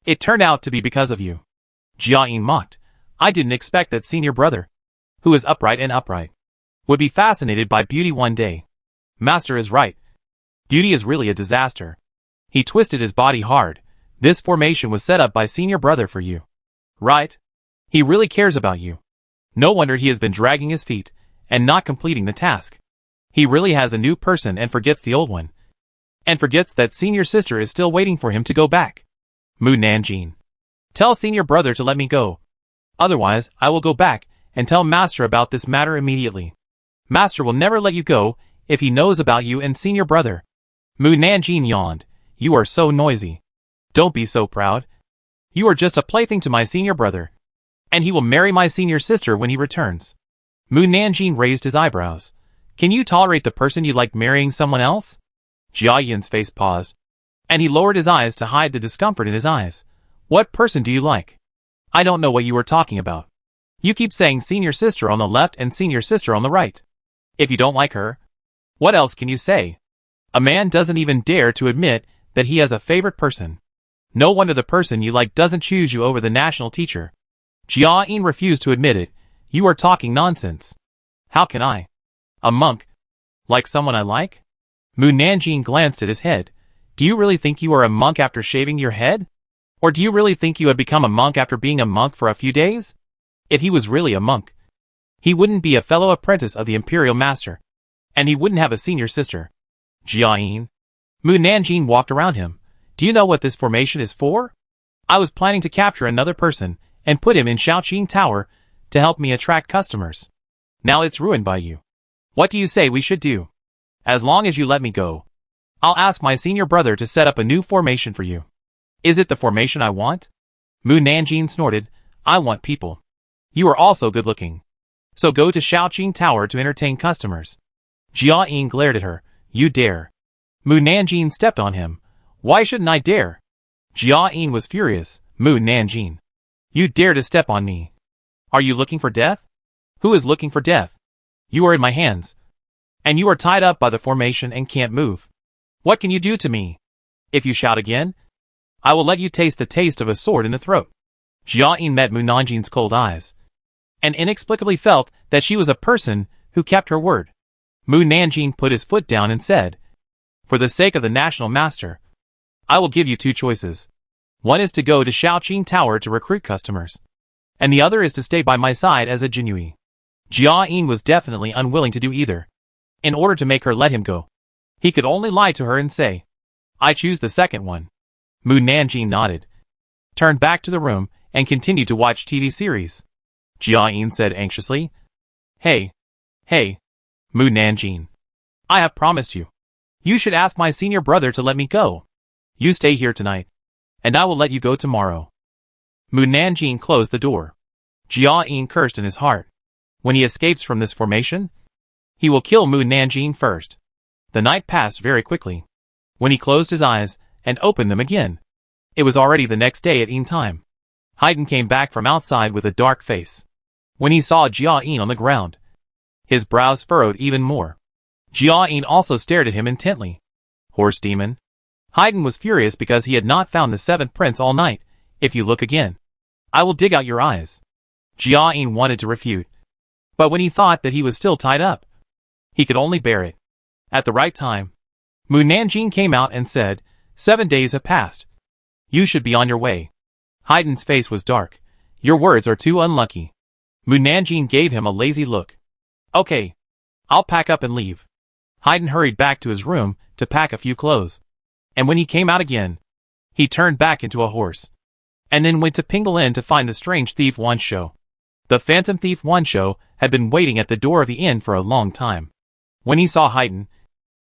It turned out to be because of you. Jia Yin mocked. I didn't expect that senior brother, who is upright, would be fascinated by beauty one day. Master is right. Beauty is really a disaster. He twisted his body hard. This formation was set up by senior brother for you. Right? He really cares about you. No wonder he has been dragging his feet and not completing the task. He really has a new person and forgets the old one. And forgets that senior sister is still waiting for him to go back. Mu Nanjing. Tell senior brother to let me go. Otherwise, I will go back and tell master about this matter immediately. Master will never let you go if he knows about you and senior brother. Mu Nanjing yawned. You are so noisy. Don't be so proud. You are just a plaything to my senior brother, and he will marry my senior sister when he returns. Mu Nanjing raised his eyebrows. Can you tolerate the person you like marrying someone else? Jia Yin's face paused, and he lowered his eyes to hide the discomfort in his eyes. What person do you like? I don't know what you are talking about. You keep saying senior sister on the left and senior sister on the right. If you don't like her, what else can you say? A man doesn't even dare to admit that he has a favorite person. No wonder the person you like doesn't choose you over the national teacher. Jia Yin refused to admit it. You are talking nonsense. How can I? A monk? Like someone I like? Mu Nanjing glanced at his head. Do you really think you are a monk after shaving your head? Or do you really think you had become a monk after being a monk for a few days? If he was really a monk, he wouldn't be a fellow apprentice of the imperial master, and he wouldn't have a senior sister. Jia Yin. Mu Nanjing walked around him. Do you know what this formation is for? I was planning to capture another person and put him in Shaoqing Tower to help me attract customers. Now it's ruined by you. What do you say we should do? As long as you let me go, I'll ask my senior brother to set up a new formation for you. Is it the formation I want? Mu Nanjing snorted. I want people. You are also good looking. So go to Shaoqing Tower to entertain customers. Jia Yin glared at her. You dare. Mu Nanjing stepped on him. Why shouldn't I dare? Jia Yin was furious. Mu Nanjing. You dare to step on me. Are you looking for death? Who is looking for death? You are in my hands. And you are tied up by the formation and can't move. What can you do to me? If you shout again, I will let you taste the taste of a sword in the throat. Jia Yin met Mu Nanjing's cold eyes, and inexplicably felt that she was a person who kept her word. Mu Nanjing put his foot down and said, "For the sake of the national master, I will give you two choices. One is to go to Shaoqing Tower to recruit customers, and the other is to stay by my side as a Jinui." Jia Yin was definitely unwilling to do either. In order to make her let him go, he could only lie to her and say, "I choose the second one." Mu Nanjing nodded, turned back to the room, and continued to watch TV series. Jia Yin said anxiously, Hey, Mu Nanjing. I have promised you. You should ask my senior brother to let me go. You stay here tonight, and I will let you go tomorrow." Mu Nanjing closed the door. Jia Yin cursed in his heart. When he escapes from this formation, he will kill Mu Nanjing first. The night passed very quickly. When he closed his eyes and opened them again, it was already the next day at evening time. Haydn came back from outside with a dark face. When he saw Jia Yin on the ground, his brows furrowed even more. Jia Yin also stared at him intently. Horse demon. Haydn was furious because he had not found the seventh prince all night. "If you look again, I will dig out your eyes." Jia Yin wanted to refute, but when he thought that he was still tied up, he could only bear it. At the right time, Mu Nanjing came out and said, 7 days have passed. You should be on your way." Haydn's face was dark. "Your words are too unlucky." Mu Nanjing gave him a lazy look. "Okay, I'll pack up and leave." Haydn hurried back to his room to pack a few clothes, and when he came out again, he turned back into a horse, and then went to Pinglin to find the strange thief Wansho. The phantom thief Wansho had been waiting at the door of the inn for a long time. When he saw Haydn,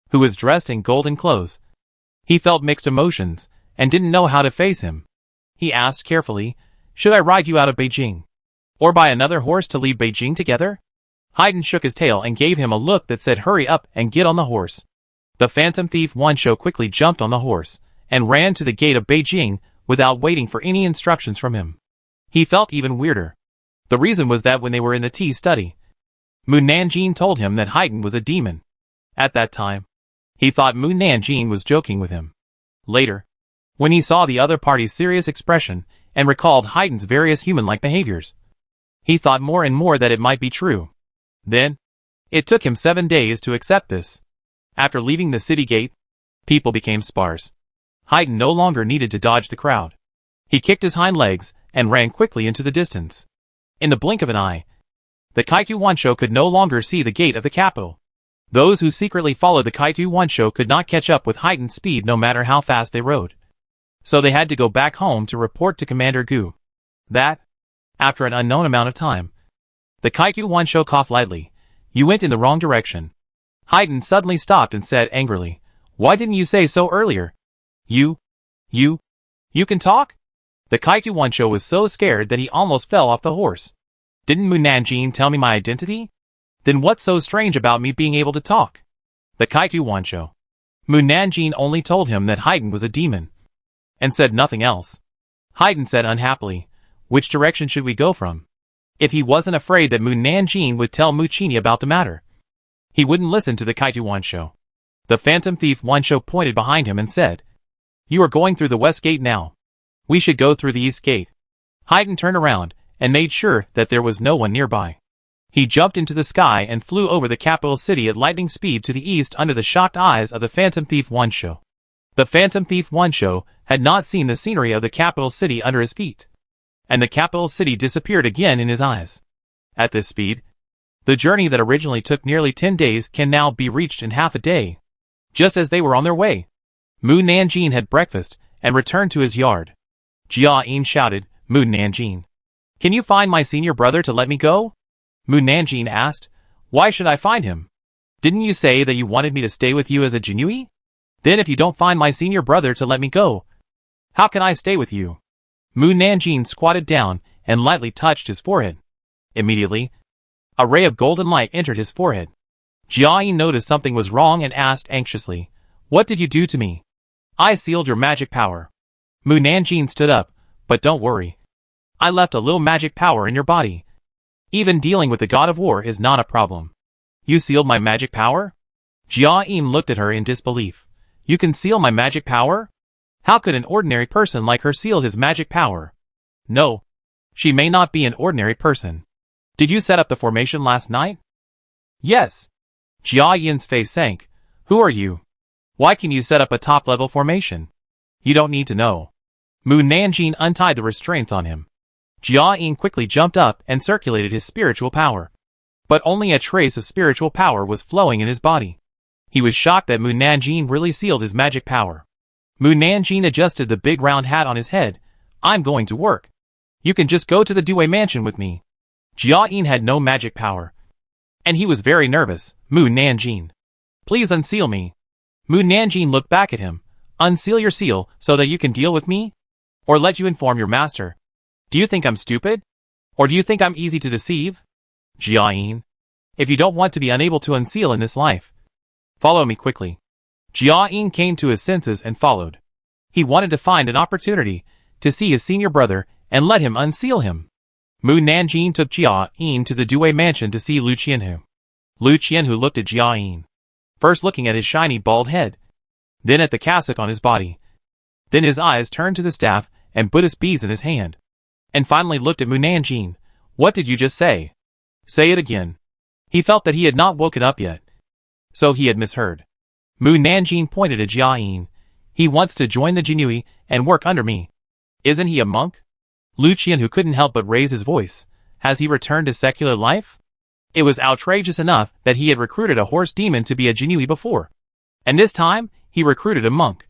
who was dressed in golden clothes, he felt mixed emotions and didn't know how to face him. He asked carefully, "Should I ride you out of Beijing, or buy another horse to leave Beijing together?" Haydn shook his tail and gave him a look that said, "Hurry up and get on the horse." The phantom thief Wansho quickly jumped on the horse and ran to the gate of Beijing without waiting for any instructions from him. He felt even weirder. The reason was that when they were in the tea study, Mu Nanjing told him that Haydn was a demon. At that time, he thought Mu Nanjing was joking with him. Later, when he saw the other party's serious expression and recalled Haydn's various human-like behaviors, he thought more and more that it might be true. Then, it took him 7 days to accept this. After leaving the city gate, people became sparse. Haydn no longer needed to dodge the crowd. He kicked his hind legs and ran quickly into the distance. In the blink of an eye, the Kaitu Wansho could no longer see the gate of the capital. Those who secretly followed the Kaitu Wansho could not catch up with Haydn's speed no matter how fast they rode. So they had to go back home to report to Commander Gu that, after an unknown amount of time, the Kaitu Wansho coughed lightly. "You went in the wrong direction." Haydn suddenly stopped and said angrily, "Why didn't you say so earlier? You can talk?" The Kaitu Wansho was so scared that he almost fell off the horse. "Didn't Mu Nanjing tell me my identity? Then what's so strange about me being able to talk?" The Kaitu Wansho. Mu Nanjing only told him that Haydn was a demon, and said nothing else. Haydn said unhappily, "Which direction should we go from?" If he wasn't afraid that Mu Nanjing would tell Mu Qini about the matter, he wouldn't listen to the Kaitu Wansho. The phantom thief Wansho pointed behind him and said, "You are going through the west gate now. We should go through the east gate." Haydn turned around and made sure that there was no one nearby. He jumped into the sky and flew over the capital city at lightning speed to the east under the shocked eyes of the phantom thief Wansho. The phantom thief Wansho had not seen the scenery of the capital city under his feet, and the capital city disappeared again in his eyes. At this speed, the journey that originally took nearly 10 days can now be reached in half a day. Just as they were on their way, Mu Nanjing had breakfast and returned to his yard. Jia Yin shouted, "Mu Nanjing, can you find my senior brother to let me go?" Mu Nanjing asked, "Why should I find him? Didn't you say that you wanted me to stay with you as a Jinui? Then if you don't find my senior brother to let me go, how can I stay with you?" Mu Nanjing squatted down and lightly touched his forehead. Immediately, a ray of golden light entered his forehead. Jia Yin noticed something was wrong and asked anxiously, "What did you do to me?" "I sealed your magic power." Mu Nanjing stood up, "But don't worry. I left a little magic power in your body. Even dealing with the god of war is not a problem." "You sealed my magic power?" Jia Yin looked at her in disbelief. "You can seal my magic power? How could an ordinary person like her seal his magic power?" "No. She may not be an ordinary person, Did you set up the formation last night? Yes. Jia Yin's face sank. Who are you? Why can you set up a top-level formation? You don't need to know. Mu Nanjing untied the restraints on him. Jia Yin quickly jumped up and circulated his spiritual power. But only a trace of spiritual power was flowing in his body. He was shocked that Mu Nanjing really sealed his magic power. Mu Nanjing adjusted the big round hat on his head. I'm going to work. You can just go to the Due mansion with me. Jia Yin had no magic power. And he was very nervous. Mu Nanjing. Please unseal me. Mu Nanjing looked back at him. Unseal your seal so that you can deal with me? Or let you inform your master? Do you think I'm stupid? Or do you think I'm easy to deceive? Jia Yin. If you don't want to be unable to unseal in this life, follow me quickly. Jia Yin came to his senses and followed. He wanted to find an opportunity to see his senior brother and let him unseal him. Mu Nanjing took Jia Yin to the Due mansion to see Lu Qianhu. Lu Qianhu looked at Jia Yin, first looking at his shiny bald head, then at the cassock on his body. Then his eyes turned to the staff and Buddhist beads in his hand, and finally looked at Mu Nanjing. What did you just say? Say it again. He felt that he had not woken up yet, so he had misheard. Mu Nanjing pointed at Jia Yin. He wants to join the Jinui and work under me. Isn't he a monk? Lu Qianhu couldn't help but raise his voice. Has he returned to secular life? It was outrageous enough that he had recruited a horse demon to be a Jinui before. And this time, he recruited a monk.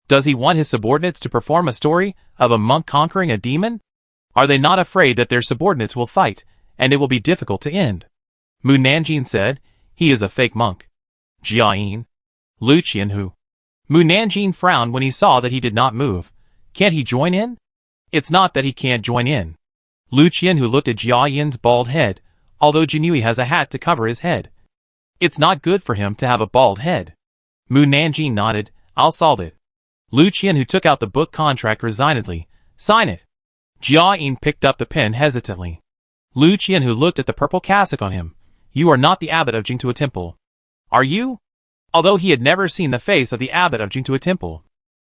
Does he want his subordinates to perform a story of a monk conquering a demon? Are they not afraid that their subordinates will fight, and it will be difficult to end? Mu Nanjing said, he is a fake monk. Jia Yin. Lu Qianhu. Mu Nanjing frowned when he saw that he did not move. Can't he join in? It's not that he can't join in. Lu Qianhu looked at Jia Yin's bald head, although Jinui has a hat to cover his head. It's not good for him to have a bald head. Mu Nanjing nodded. I'll solve it. Lu Qianhu took out the book contract resignedly. Sign it. Jia Yin picked up the pen hesitantly. Lu Qianhu looked at the purple cassock on him. You are not the abbot of Jingtua Temple. Are you? Although he had never seen the face of the abbot of Jingtua Temple,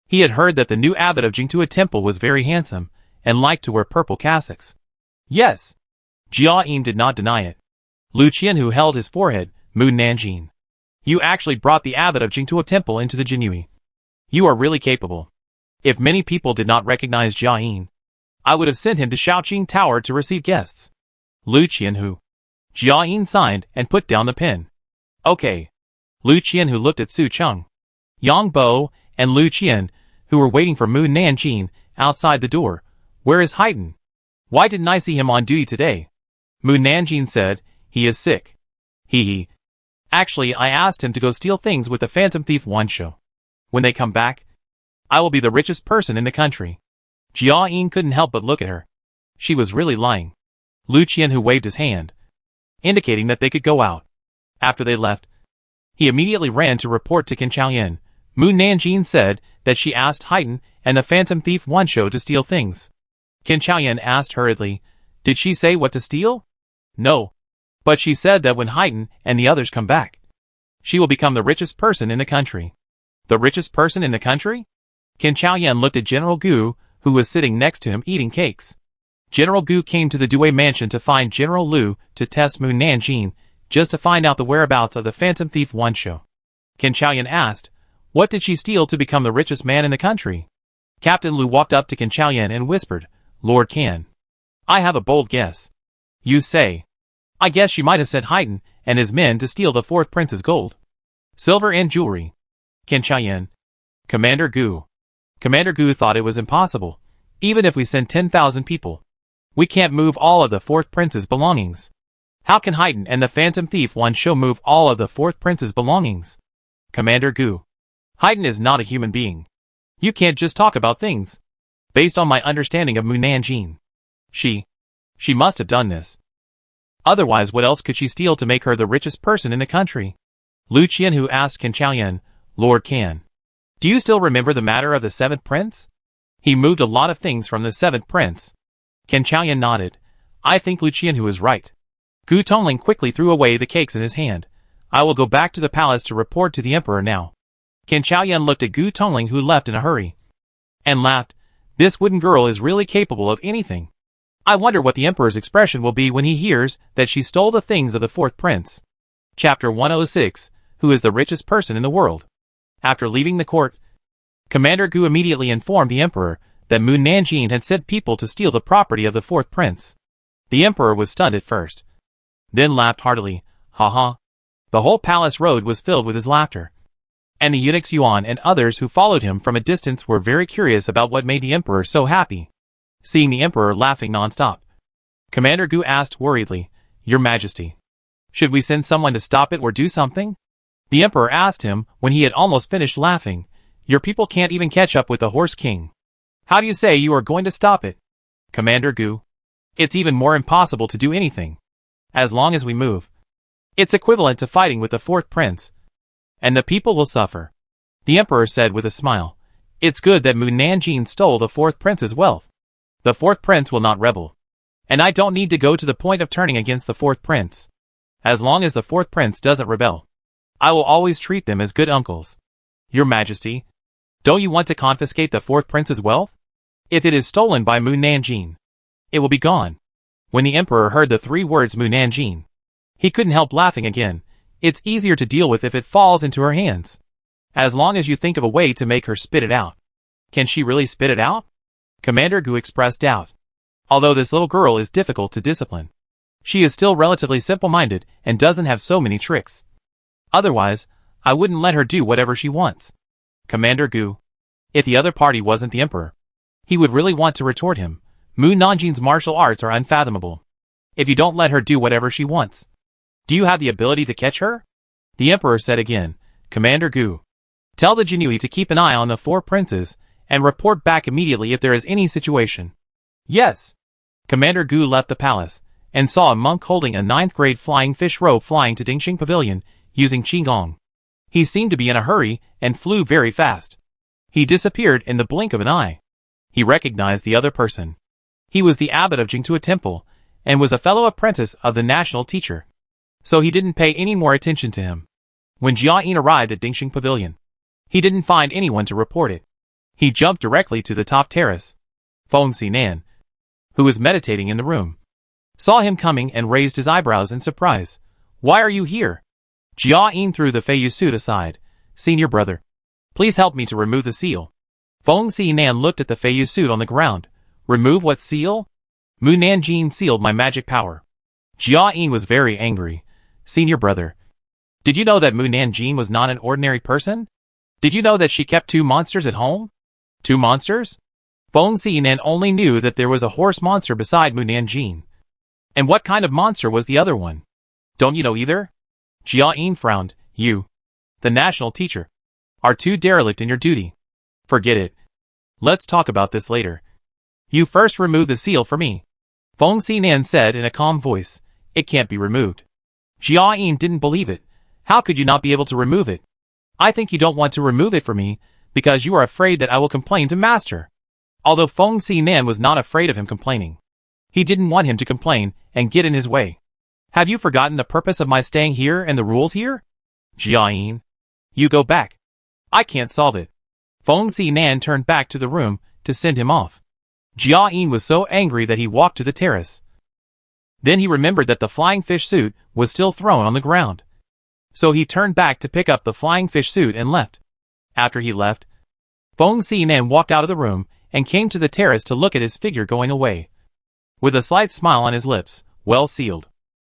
he had heard that the new abbot of Jingtua Temple was very handsome and liked to wear purple cassocks. Yes. Jia Yin did not deny it. Lu Qianhu held his forehead. Mu Nanjing. You actually brought the abbot of Jingtua Temple into the Jinui. You are really capable. If many people did not recognize Jia Yin, I would have sent him to Shaoqing Tower to receive guests. Lu Qianhu. Jia Yin signed and put down the pen. Okay. Lu Qianhu looked at Su Cheng, Yang Bo, and Lu Qian, who were waiting for Mu Nanjing outside the door. Where is Haiten? Why didn't I see him on duty today? Mu Nanjing said, he is sick. He. Actually, I asked him to go steal things with the Phantom Thief Wansho. When they come back, I will be the richest person in the country. Jia Yin couldn't help but look at her. She was really lying. Lu Qianhu waved his hand, indicating that they could go out. After they left, he immediately ran to report to Qin Chaoyan. Mu Nanjing said that she asked Haiten and the Phantom Thief Wansho to steal things. Qin Chaoyan asked hurriedly, did she say what to steal? No. But she said that when Haiten and the others come back, she will become the richest person in the country. The richest person in the country? Qin Chaoyan looked at General Gu, who was sitting next to him eating cakes. General Gu came to the Due mansion to find General Lu to test Mu Nanjing, just to find out the whereabouts of the Phantom Thief Wansho. Qin Chaoyan asked, what did she steal to become the richest man in the country? Captain Lu walked up to Qin Chaoyan and whispered, Lord Can, I have a bold guess. You say. I guess she might have sent Haiten and his men to steal the fourth prince's gold, silver and jewelry. Qin Chaoyan. Commander Gu. Commander Gu thought it was impossible. Even if we send 10,000 people, we can't move all of the fourth prince's belongings. How can Haiten and the Phantom Thief Wansho move all of the fourth prince's belongings? Commander Gu. Haiten is not a human being. You can't just talk about things. Based on my understanding of Mu Nanjing, she must have done this. Otherwise, what else could she steal to make her the richest person in the country? Lu Qianhu asked Qin Chaoyan, Lord Can, do you still remember the matter of the seventh prince? He moved a lot of things from the seventh prince. Qin Chaoyan nodded. I think Lu Qianhu is right. Gu Tongling quickly threw away the cakes in his hand. I will go back to the palace to report to the emperor now. Qin Chaoyan looked at Gu Tongling, who left in a hurry, and laughed. This wooden girl is really capable of anything. I wonder what the Emperor's expression will be when he hears that she stole the things of the fourth prince. Chapter 106. Who is the richest person in the world? After leaving the court, Commander Gu immediately informed the Emperor that Mu Nanjing had sent people to steal the property of the fourth prince. The Emperor was stunned at first, then laughed heartily. Ha ha. The whole palace road was filled with his laughter, and the eunuchs Yuan and others who followed him from a distance were very curious about what made the Emperor so happy. Seeing the Emperor laughing non-stop, Commander Gu asked worriedly, Your Majesty, should we send someone to stop it or do something? The Emperor asked him when he had almost finished laughing, Your people can't even catch up with the Horse King. How do you say you are going to stop it? Commander Gu, it's even more impossible to do anything. As long as we move, it's equivalent to fighting with the fourth prince, and the people will suffer. The Emperor said with a smile, It's good that Mu Nanjing stole the fourth prince's wealth. The fourth prince will not rebel, and I don't need to go to the point of turning against the fourth prince. As long as the fourth prince doesn't rebel, I will always treat them as good uncles. Your Majesty, don't you want to confiscate the fourth prince's wealth? If it is stolen by Mu Nanjing, it will be gone. When the Emperor heard the three words Mu Nanjing, he couldn't help laughing again. It's easier to deal with if it falls into her hands, as long as you think of a way to make her spit it out. Can she really spit it out? Commander Gu expressed doubt. Although this little girl is difficult to discipline, she is still relatively simple-minded and doesn't have so many tricks. Otherwise, I wouldn't let her do whatever she wants. Commander Gu, if the other party wasn't the Emperor, he would really want to retort him. Mu Nanjing's martial arts are unfathomable. If you don't let her do whatever she wants, do you have the ability to catch her? The Emperor said again, Commander Gu, tell the Jinui to keep an eye on the four princes and report back immediately if there is any situation. Yes. Commander Gu left the palace and saw a monk holding a 9th grade flying fish robe flying to Dingxing Pavilion using Qigong. He seemed to be in a hurry and flew very fast. He disappeared in the blink of an eye. He recognized the other person. He was the abbot of Jingtua Temple and was a fellow apprentice of the national teacher, so he didn't pay any more attention to him. When Jia Yin arrived at Dingxing Pavilion, he didn't find anyone to report it. He jumped directly to the top terrace. Feng Xinan, who was meditating in the room, saw him coming and raised his eyebrows in surprise. Why are you here? Jia Yin threw the Feiyu suit aside. Senior brother, please help me to remove the seal. Feng Xinan looked at the Feiyu suit on the ground. Remove what seal? Mu Nanjing sealed my magic power. Jia Yin was very angry. Senior brother, did you know that Mu Nanjing was not an ordinary person? Did you know that she kept 2 monsters at home? 2 monsters? Feng Xinan only knew that there was a horse monster beside Mu Nanjing. And what kind of monster was the other one? Don't you know either? Jia Yin frowned. You, the national teacher, are too derelict in your duty. Forget it. Let's talk about this later. You first remove the seal for me. Feng Xinan said in a calm voice. It can't be removed. Jia Yin didn't believe it. How could you not be able to remove it? I think you don't want to remove it for me, because you are afraid that I will complain to Master. Although Feng Xinan was not afraid of him complaining, he didn't want him to complain and get in his way. Have you forgotten the purpose of my staying here and the rules here? Jia Yin, you go back. I can't solve it. Feng Xinan turned back to the room to send him off. Jia Yin was so angry that he walked to the terrace. Then he remembered that the flying fish suit was still thrown on the ground. So he turned back to pick up the flying fish suit and left. After he left, Feng Xinan walked out of the room and came to the terrace to look at his figure going away. With a slight smile on his lips, well sealed.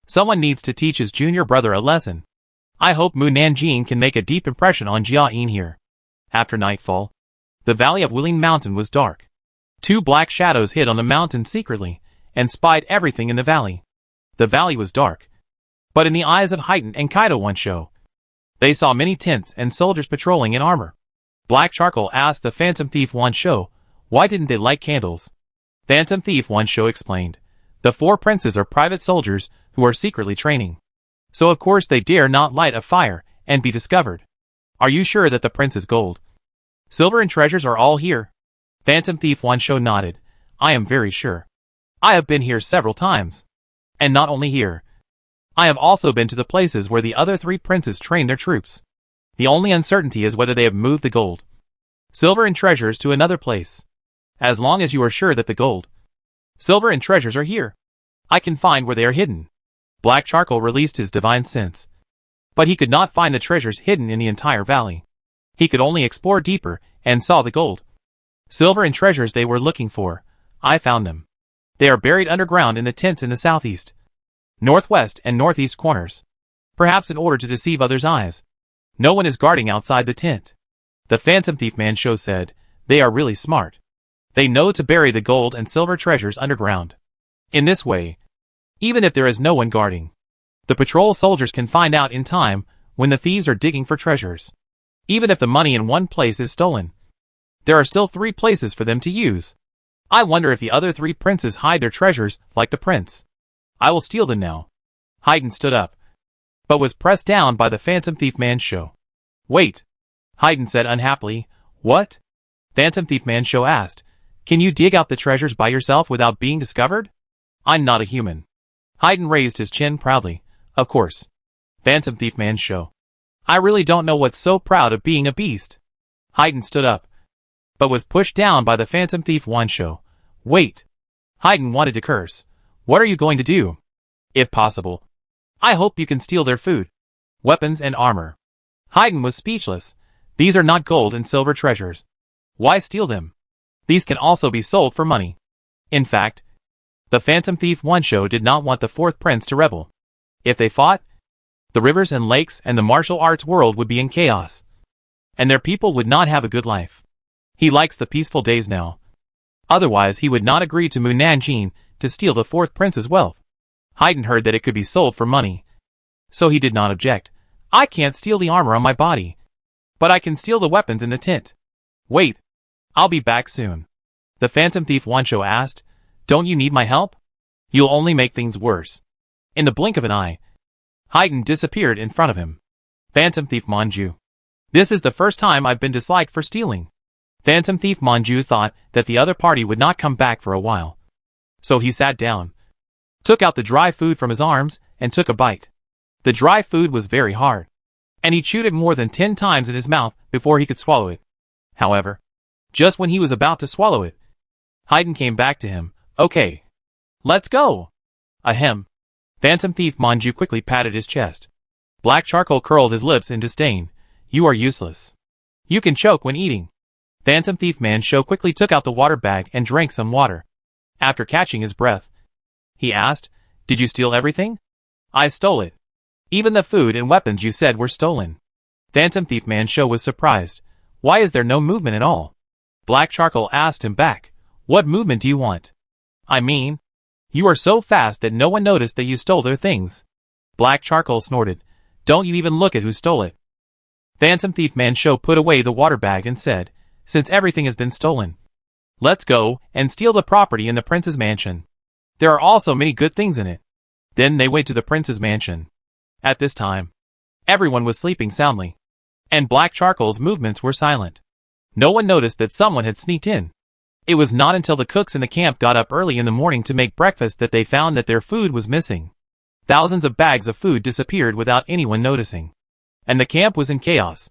Someone needs to teach his junior brother a lesson. I hope Mu Nanjing can make a deep impression on Jia Yin here. After nightfall, the valley of Wuling Mountain was dark. 2 black shadows hid on the mountain secretly and spied everything in the valley. The valley was dark, but in the eyes of Haiten and Kaido One Show, they saw many tents and soldiers patrolling in armor. Black Charcoal asked the Phantom Thief One Show, why didn't they light candles? Phantom Thief One Show explained, the 4 princes are private soldiers who are secretly training. So of course they dare not light a fire and be discovered. Are you sure that the prince's gold, silver and treasures are all here? Phantom Thief One Show nodded. I am very sure. I have been here several times. And not only here. I have also been to the places where the other 3 princes train their troops. The only uncertainty is whether they have moved the gold, silver and treasures to another place. As long as you are sure that the gold, Silver and treasures are here. I can find where they are hidden. Black Charcoal released his divine sense. But he could not find the treasures hidden in the entire valley. He could only explore deeper, and saw the gold, silver and treasures they were looking for. I found them. They are buried underground in the tents in the southeast, northwest and northeast corners. Perhaps in order to deceive others' eyes. No one is guarding outside the tent. The Phantom Thief Man Show said, they are really smart. They know to bury the gold and silver treasures underground. In this way, even if there is no one guarding, the patrol soldiers can find out in time when the thieves are digging for treasures. Even if the money in one place is stolen, there are still 3 places for them to use. I wonder if the other 3 princes hide their treasures like the prince. I will steal them now. Haydn stood up, but was pressed down by the Phantom Thief Man Show. Wait, Haydn said unhappily. What? Phantom Thief Man Show asked. Can you dig out the treasures by yourself without being discovered? I'm not a human. Haydn raised his chin proudly. Of course. Phantom Thief Man Show. I really don't know what's so proud of being a beast. Haydn stood up, but was pushed down by the Phantom Thief Man Show. Wait. Haydn wanted to curse. What are you going to do? If possible, I hope you can steal their food, weapons and armor. Haydn was speechless. These are not gold and silver treasures. Why steal them? These can also be sold for money. In fact, the Phantom Thief Man Show did not want the 4th prince to rebel. If they fought, the rivers and lakes and the martial arts world would be in chaos, and their people would not have a good life. He likes the peaceful days now. Otherwise he would not agree to Mu Nanjing to steal the 4th prince's wealth. Haydn heard that it could be sold for money, so he did not object. I can't steal the armor on my body, but I can steal the weapons in the tent. Wait, I'll be back soon. The Phantom Thief Man Show asked, don't you need my help? You'll only make things worse. In the blink of an eye, Haydn disappeared in front of him. Phantom Thief Manju. This is the first time I've been disliked for stealing. Phantom Thief Manju thought that the other party would not come back for a while. So he sat down, took out the dry food from his arms, and took a bite. The dry food was very hard, and he chewed it more than 10 times in his mouth before he could swallow it. However, just when he was about to swallow it, Haydn came back to him. Okay, let's go. Ahem. Phantom Thief Manju quickly patted his chest. Black Charcoal curled his lips in disdain. You are useless. You can choke when eating. Phantom Thief Man Show quickly took out the water bag and drank some water. After catching his breath, he asked, did you steal everything? I stole it. Even the food and weapons you said were stolen. Phantom Thief Man Show was surprised. Why is there no movement at all? Black Charcoal asked him back. What movement do you want? I mean, you are so fast that no one noticed that you stole their things. Black Charcoal snorted. Don't you even look at who stole it. Phantom Thief Man Show put away the water bag and said, since everything has been stolen, let's go and steal the property in the prince's mansion. There are also many good things in it. Then they went to the prince's mansion. At this time, everyone was sleeping soundly, and Black Charcoal's movements were silent. No one noticed that someone had sneaked in. It was not until the cooks in the camp got up early in the morning to make breakfast that they found that their food was missing. Thousands of bags of food disappeared without anyone noticing, and the camp was in chaos.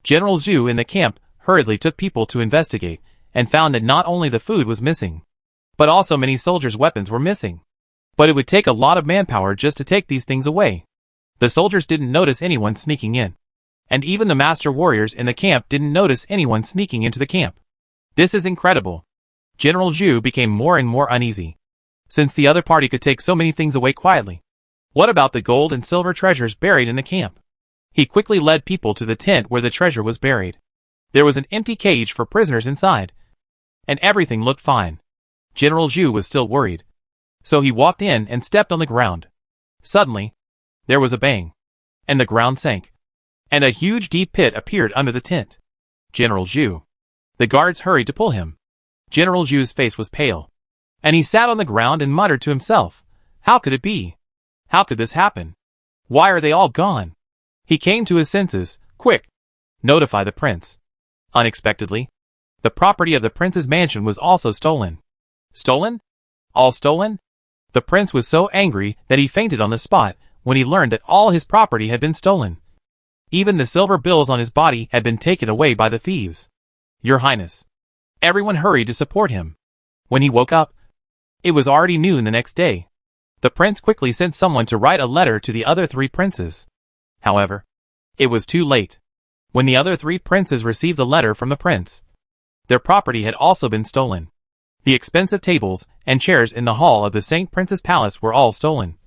General Zhu in the camp hurriedly took people to investigate, and found that not only the food was missing, but also many soldiers' weapons were missing. But it would take a lot of manpower just to take these things away. The soldiers didn't notice anyone sneaking in, and even the master warriors in the camp didn't notice anyone sneaking into the camp. This is incredible. General Zhu became more and more uneasy, since the other party could take so many things away quietly. What about the gold and silver treasures buried in the camp? He quickly led people to the tent where the treasure was buried. There was an empty cage for prisoners inside, and everything looked fine. General Zhu was still worried, so he walked in and stepped on the ground. Suddenly, there was a bang, and the ground sank, and a huge deep pit appeared under the tent. General Zhu. The guards hurried to pull him. General Zhu's face was pale, and he sat on the ground and muttered to himself, how could it be? How could this happen? Why are they all gone? He came to his senses. Quick! Notify the prince. Unexpectedly, the property of the prince's mansion was also stolen. Stolen? All stolen? The prince was so angry that he fainted on the spot when he learned that all his property had been stolen. Even the silver bills on his body had been taken away by the thieves. Your Highness. Everyone hurried to support him. When he woke up, It was already noon the next day. The prince quickly sent someone to write a letter to the other 3 princes. However, it was too late. When the other 3 princes received the letter from the prince, their property had also been stolen. The expensive tables and chairs in the hall of the Saint Prince's palace were all stolen.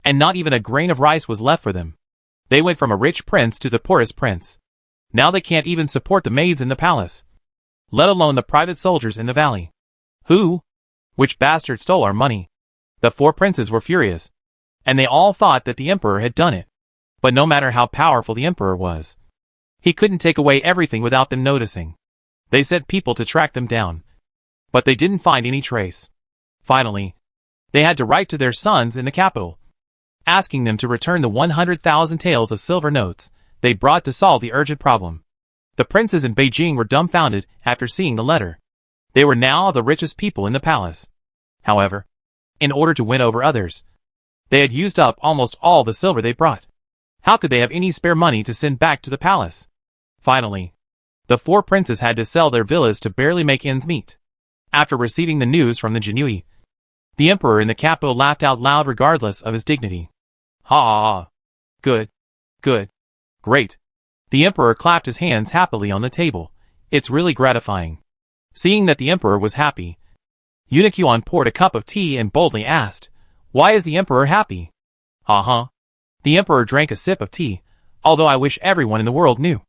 And not even a grain of rice was left for them. They went from a rich prince to the poorest prince. Now they can't even support the maids in the palace, let alone the private soldiers in the valley. Who? Which bastard stole our money? The 4 princes were furious, and they all thought that the emperor had done it. But no matter how powerful the emperor was, he couldn't take away everything without them noticing. They sent people to track them down, but they didn't find any trace. Finally, they had to write to their sons in the capital, asking them to return the 100,000 taels of silver notes they brought to solve the urgent problem. The princes in Beijing were dumbfounded after seeing the letter. They were now the richest people in the palace. However, in order to win over others, they had used up almost all the silver they brought. How could they have any spare money to send back to the palace? Finally, the 4 princes had to sell their villas to barely make ends meet. After receiving the news from the Jinui, the emperor in the capital laughed out loud regardless of his dignity. Ha ha ha. Good. Good. Great. The emperor clapped his hands happily on the table. It's really gratifying. Seeing that the emperor was happy, Eunuch Yuan poured a cup of tea and boldly asked, "Why is the emperor happy?" "Uh-huh." The emperor drank a sip of tea, although I wish everyone in the world knew.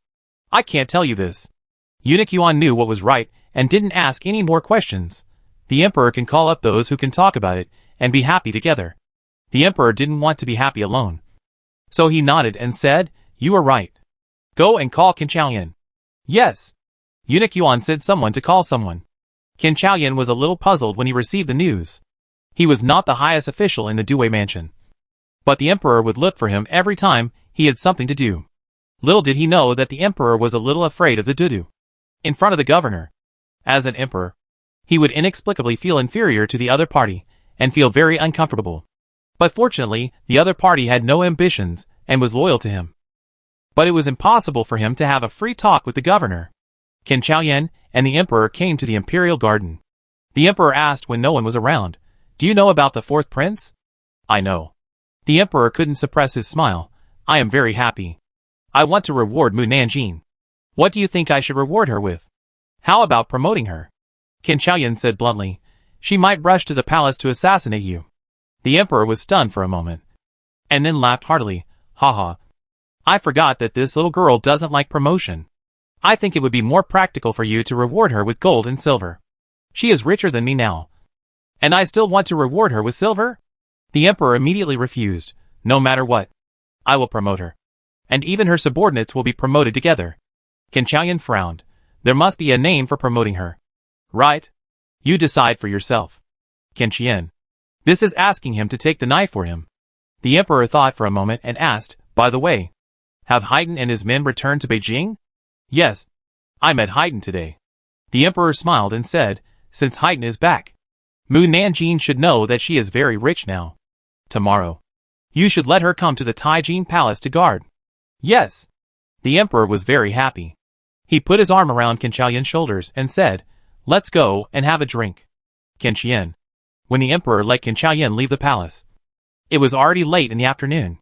"I can't tell you this." Eunuch Yuan knew what was right and didn't ask any more questions. The emperor can call up those who can talk about it and be happy together. The emperor didn't want to be happy alone. So he nodded and said, "You are right. Go and call Qin Chaoyan." "Yes." Eunuch Yuan sent someone to call someone. Qin Chaoyan was a little puzzled when he received the news. He was not the highest official in the Due mansion, but the emperor would look for him every time he had something to do. Little did he know that the emperor was a little afraid of the Dudu. In front of the governor, as an emperor, he would inexplicably feel inferior to the other party and feel very uncomfortable. But fortunately, the other party had no ambitions and was loyal to him. But it was impossible for him to have a free talk with the governor. Qin Chaoyan and the emperor came to the imperial garden. The emperor asked when no one was around, "Do you know about the 4th prince?" "I know." The emperor couldn't suppress his smile. "I am very happy. I want to reward Mu Nanjing. What do you think I should reward her with?" "How about promoting her?" Qin Chaoyan said bluntly. "She might rush to the palace to assassinate you." The emperor was stunned for a moment, and then laughed heartily. "Haha. I forgot that this little girl doesn't like promotion. I think it would be more practical for you to reward her with gold and silver. She is richer than me now, and I still want to reward her with silver?" The emperor immediately refused. "No matter what, I will promote her, and even her subordinates will be promoted together." Qin Chaoyan frowned. "There must be a name for promoting her." "Right. You decide for yourself." Qin Qian. This is asking him to take the knife for him. The emperor thought for a moment and asked, "By the way, have Haydn and his men returned to Beijing?" "Yes. I met Haydn today." The emperor smiled and said, "Since Haydn is back, Mu Nanjing should know that she is very rich now. Tomorrow, you should let her come to the Taijin Palace to guard." "Yes." The emperor was very happy. He put his arm around Qin Chaoyan's shoulders and said, "Let's go and have a drink." Qin Qian. When the emperor let Qin Chaoyan leave the palace, it was already late in the afternoon.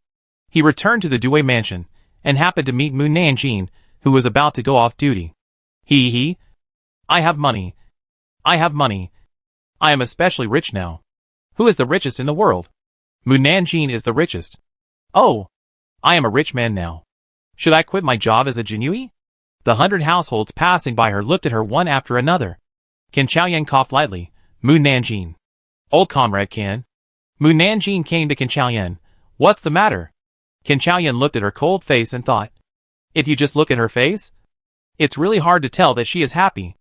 He returned to the Due mansion and happened to meet Mu Nanjing, who was about to go off duty. He. "I have money. I have money. I am especially rich now." "Who is the richest in the world?" "Mu Nanjing is the richest." "Oh, I am a rich man now. Should I quit my job as a Jinui?" The 100 households passing by her looked at her one after another. Qin Chaoyan coughed lightly. "Mu Nanjing. Old comrade Qin." Mu Nanjing came to Qin Chaoyan. "What's the matter?" Qin Chaoyan looked at her cold face and thought, "If you just look at her face, it's really hard to tell that she is happy.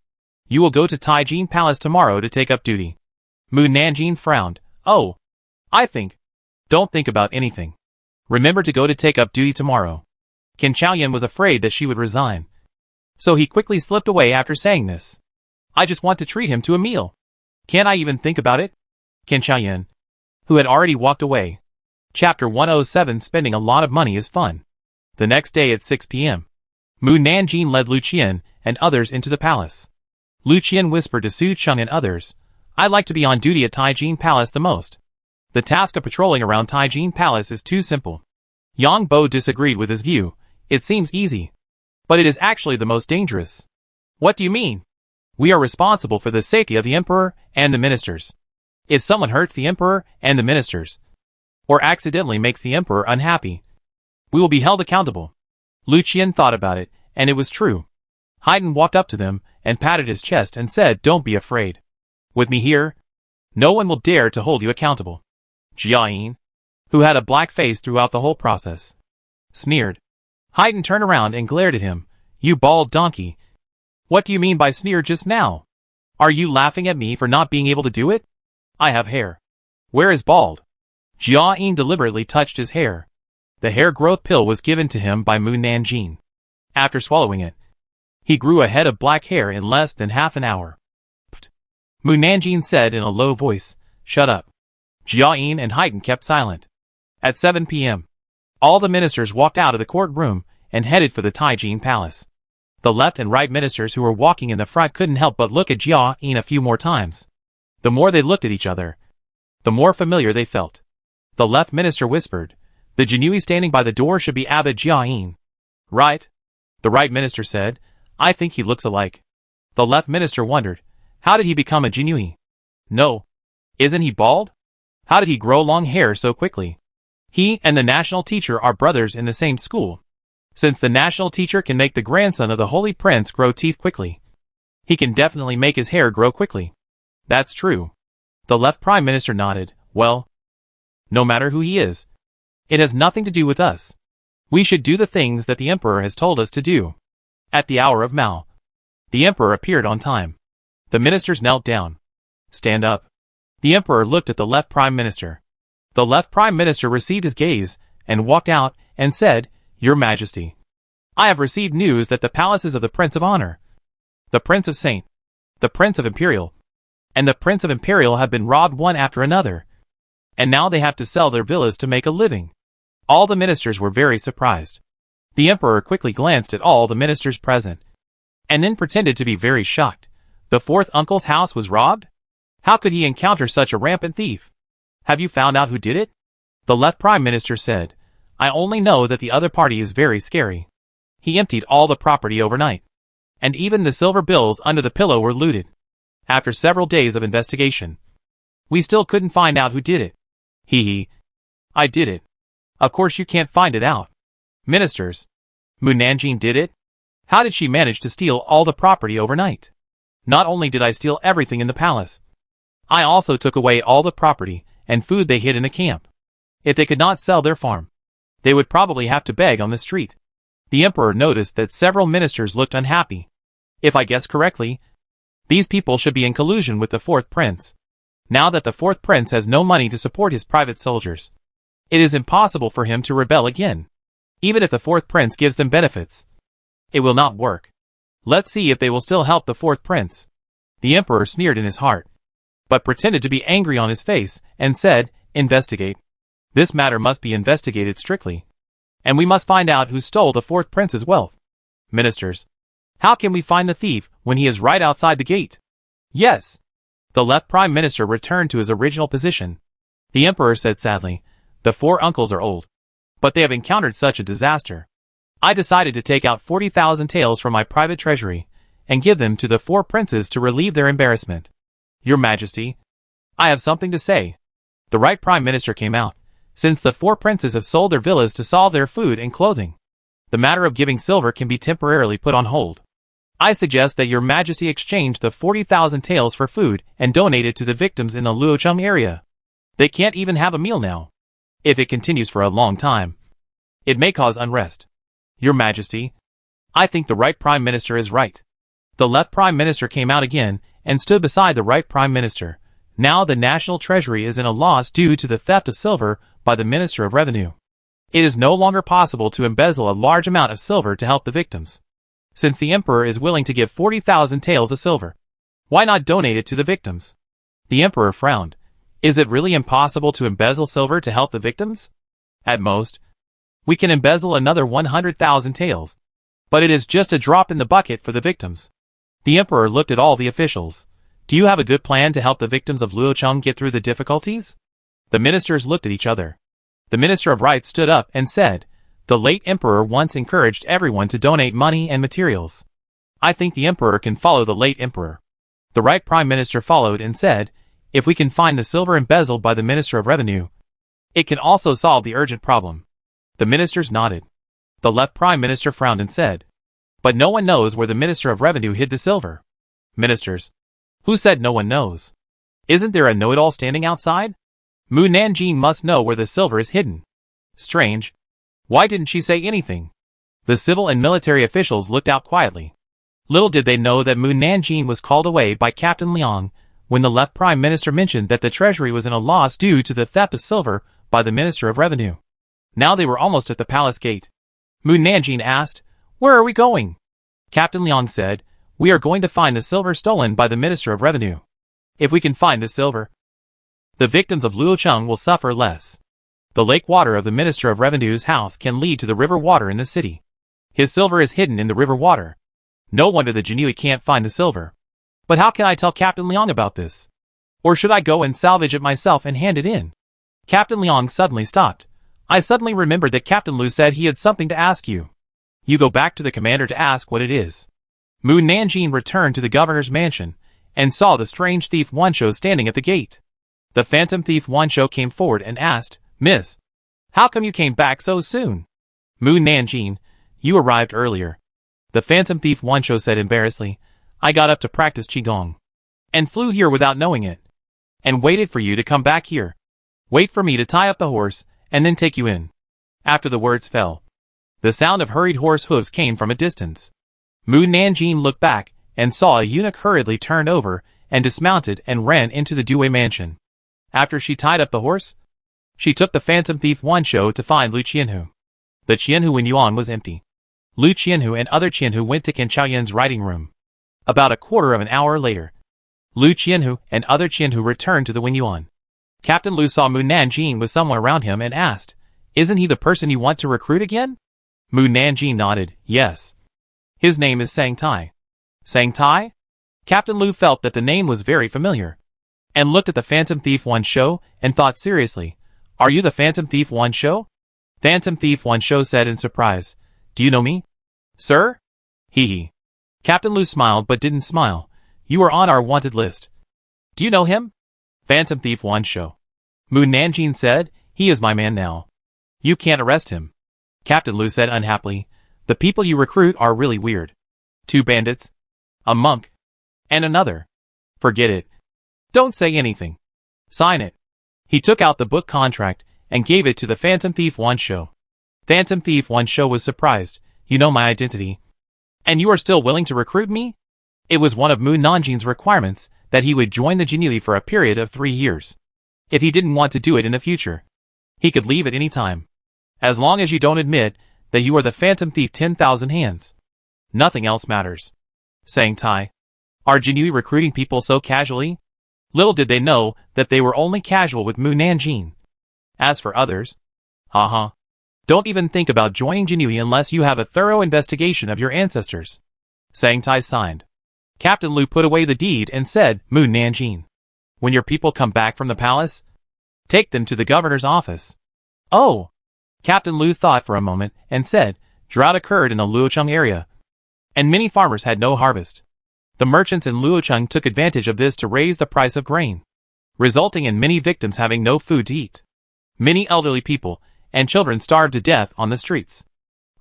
You will go to Taijin Palace tomorrow to take up duty." Mu Nanjing frowned. "Oh, don't think about anything. Remember to go to take up duty tomorrow." Qin Chaoyan was afraid that she would resign, so he quickly slipped away after saying this. "I just want to treat him to a meal. Can't I even think about it?" Qin Chaoyan, who had already walked away. Chapter 107. Spending a lot of money is fun. The next day at 6 p.m., Mu Nanjing led Lu Qian and others into the palace. Lu Qian whispered to Su Cheng and others, I like to be on duty at Taijin Palace the most. The task of patrolling around Taijin Palace is too simple. Yang Bo disagreed with his view. It seems easy. But it is actually the most dangerous. What do you mean? We are responsible for the safety of the emperor and the ministers. If someone hurts the emperor and the ministers, or accidentally makes the emperor unhappy, we will be held accountable. Lu Qian thought about it, and it was true. Haydn walked up to them and patted his chest and said, "Don't be afraid. With me here, no one will dare to hold you accountable." Jia Yin, who had a black face throughout the whole process, sneered. Haydn turned around and glared at him. "You bald donkey. What do you mean by sneer just now? Are you laughing at me for not being able to do it? I have hair. Where is bald?" Jia Yin deliberately touched his hair. The hair growth pill was given to him by Mu Nanjing. After swallowing it, he grew a head of black hair in less than half an hour. Mu Nanjing said in a low voice, "Shut up." Jia Yin and Haydn kept silent. At 7 p.m., all the ministers walked out of the courtroom and headed for the Taijin Palace. The left and right ministers who were walking in the front couldn't help but look at Jia Yin a few more times. The more they looked at each other, the more familiar they felt. The left minister whispered, "The Jinui standing by the door should be Abbot Jia Yin." "Right?" The right minister said, "I think he looks alike." The left minister wondered, "How did he become a Jinui?" "No. Isn't he bald? How did he grow long hair so quickly?" "He and the national teacher are brothers in the same school. Since the national teacher can make the grandson of the holy prince grow teeth quickly, he can definitely make his hair grow quickly." "That's true." The left prime minister nodded. "Well, no matter who he is, it has nothing to do with us. We should do the things that the emperor has told us to do." At the hour of Mao, the emperor appeared on time. The ministers knelt down. "Stand up." The emperor looked at the left prime minister. The left prime minister received his gaze and walked out and said, "Your Majesty, I have received news that the palaces of the Prince of Honor, the Prince of Saint, the Prince of Imperial, and the Prince of Imperial have been robbed one after another, and now they have to sell their villas to make a living." All the ministers were very surprised. The emperor quickly glanced at all the ministers present, and then pretended to be very shocked. The fourth uncle's house was robbed? How could he encounter such a rampant thief? "Have you found out who did it?" The left prime minister said, "I only know that the other party is very scary. He emptied all the property overnight, and even the silver bills under the pillow were looted. After several days of investigation, we still couldn't find out who did it." "Hee. I did it." "Of course you can't find it out." "Ministers, Mu Nanjing did it? How did she manage to steal all the property overnight?" "Not only did I steal everything in the palace, I also took away all the property and food they hid in the camp. If they could not sell their farm, they would probably have to beg on the street." The emperor noticed that several ministers looked unhappy. "If I guess correctly, these people should be in collusion with the fourth prince. Now that the fourth prince has no money to support his private soldiers, it is impossible for him to rebel again. Even if the fourth prince gives them benefits, it will not work. Let's see if they will still help the fourth prince." The emperor sneered in his heart, but pretended to be angry on his face, and said, "Investigate. This matter must be investigated strictly, and we must find out who stole the fourth prince's wealth." "Ministers, how can we find the thief when he is right outside the gate?" "Yes." The left prime minister returned to his original position. The emperor said sadly, "The four uncles are old, but they have encountered such a disaster. I decided to take out 40,000 taels from my private treasury and give them to the four princes to relieve their embarrassment." "Your Majesty, I have something to say." The right prime minister came out. "Since the four princes have sold their villas to solve their food and clothing, the matter of giving silver can be temporarily put on hold. I suggest that your Majesty exchange the 40,000 taels for food and donate it to the victims in the Luocheng area. They can't even have a meal now. If it continues for a long time, it may cause unrest." "Your Majesty, I think the right prime minister is right." The left prime minister came out again and stood beside the right prime minister. "Now the national treasury is in a loss due to the theft of silver by the Minister of Revenue. It is no longer possible to embezzle a large amount of silver to help the victims. Since the emperor is willing to give 40,000 taels of silver, why not donate it to the victims?" The emperor frowned. "Is it really impossible to embezzle silver to help the victims? At most, we can embezzle another 100,000 taels, but it is just a drop in the bucket for the victims." The emperor looked at all the officials. Do you have a good plan to help the victims of Luocheng get through the difficulties? The ministers looked at each other. The Minister of Right stood up and said, the late emperor once encouraged everyone to donate money and materials. I think the emperor can follow the late emperor. The right prime minister followed and said, if we can find the silver embezzled by the Minister of Revenue, it can also solve the urgent problem. The ministers nodded. The left prime minister frowned and said, but no one knows where the Minister of Revenue hid the silver. Ministers. Who said no one knows? Isn't there a know-it-all standing outside? Mu Nanjing must know where the silver is hidden. Strange. Why didn't she say anything? The civil and military officials looked out quietly. Little did they know that Mu Nanjing was called away by Captain Liang when the left prime minister mentioned that the treasury was in a loss due to the theft of silver by the Minister of Revenue. Now they were almost at the palace gate. Mu Nanjing asked, where are we going? Captain Liang said, we are going to find the silver stolen by the Minister of Revenue. If we can find the silver, the victims of Luocheng will suffer less. The lake water of the Minister of Revenue's house can lead to the river water in the city. His silver is hidden in the river water. No wonder the Jinui can't find the silver. But how can I tell Captain Liang about this? Or should I go and salvage it myself and hand it in? Captain Liang suddenly stopped. I suddenly remembered that Captain Lu said he had something to ask you. You go back to the commander to ask what it is. Mu Nanjing returned to the governor's mansion and saw the strange thief Wanshou standing at the gate. The phantom thief Wanshou came forward and asked, Miss, how come you came back so soon? Mu Nanjing, you arrived earlier. The phantom thief Wanshou said embarrassedly, I got up to practice Qigong and flew here without knowing it and waited for you to come back here. Wait for me to tie up the horse and then take you in. After the words fell, the sound of hurried horse hooves came from a distance. Mu Nanjing looked back and saw a eunuch hurriedly turned over and dismounted and ran into the Due mansion. After she tied up the horse, she took the phantom thief Wanshou to find Lu Qianhu. The Qianhu Wen Yuan was empty. Lu Qianhu and other Qianhu went to Qin Chaoyan's writing room. About a quarter of an hour later, Lu Qianhu and other Qianhu returned to the Wen Yuan. Captain Lu saw Mu Nanjing with someone around him and asked, isn't he the person you want to recruit again? Mu Nanjing nodded, yes. His name is Sang Tai. Sang Tai? Captain Lu felt that the name was very familiar, and looked at the phantom thief Wanshou and thought seriously, are you the phantom thief Wanshou? Phantom thief Wanshou said in surprise, do you know me? Sir? Hee. Captain Lu smiled but didn't smile. You are on our wanted list. Do you know him? Phantom thief Wanshou. Mu Nanjing said, he is my man now. You can't arrest him. Captain Lu said unhappily, the people you recruit are really weird. 2 bandits, a monk, and another. Forget it. Don't say anything. Sign it. He took out the book contract and gave it to the phantom thief Wanshou. Phantom thief Wanshou was surprised. You know my identity. And you are still willing to recruit me? It was one of Mu Nanjing's requirements that he would join the Jinui for a period of 3 years. If he didn't want to do it in the future, he could leave at any time. As long as you don't admit that you are the phantom thief 10,000 hands. Nothing else matters. Sang Tai. Are Jinui recruiting people so casually? Little did they know that they were only casual with Mu Nanjing. As for others, don't even think about joining Jinui unless you have a thorough investigation of your ancestors. Sang Tai signed. Captain Lu put away the deed and said, Mu Nanjing, when your people come back from the palace, take them to the governor's office. Oh! Captain Lu thought for a moment and said, drought occurred in the Luocheng area, and many farmers had no harvest. The merchants in Luocheng took advantage of this to raise the price of grain, resulting in many victims having no food to eat. Many elderly people and children starved to death on the streets.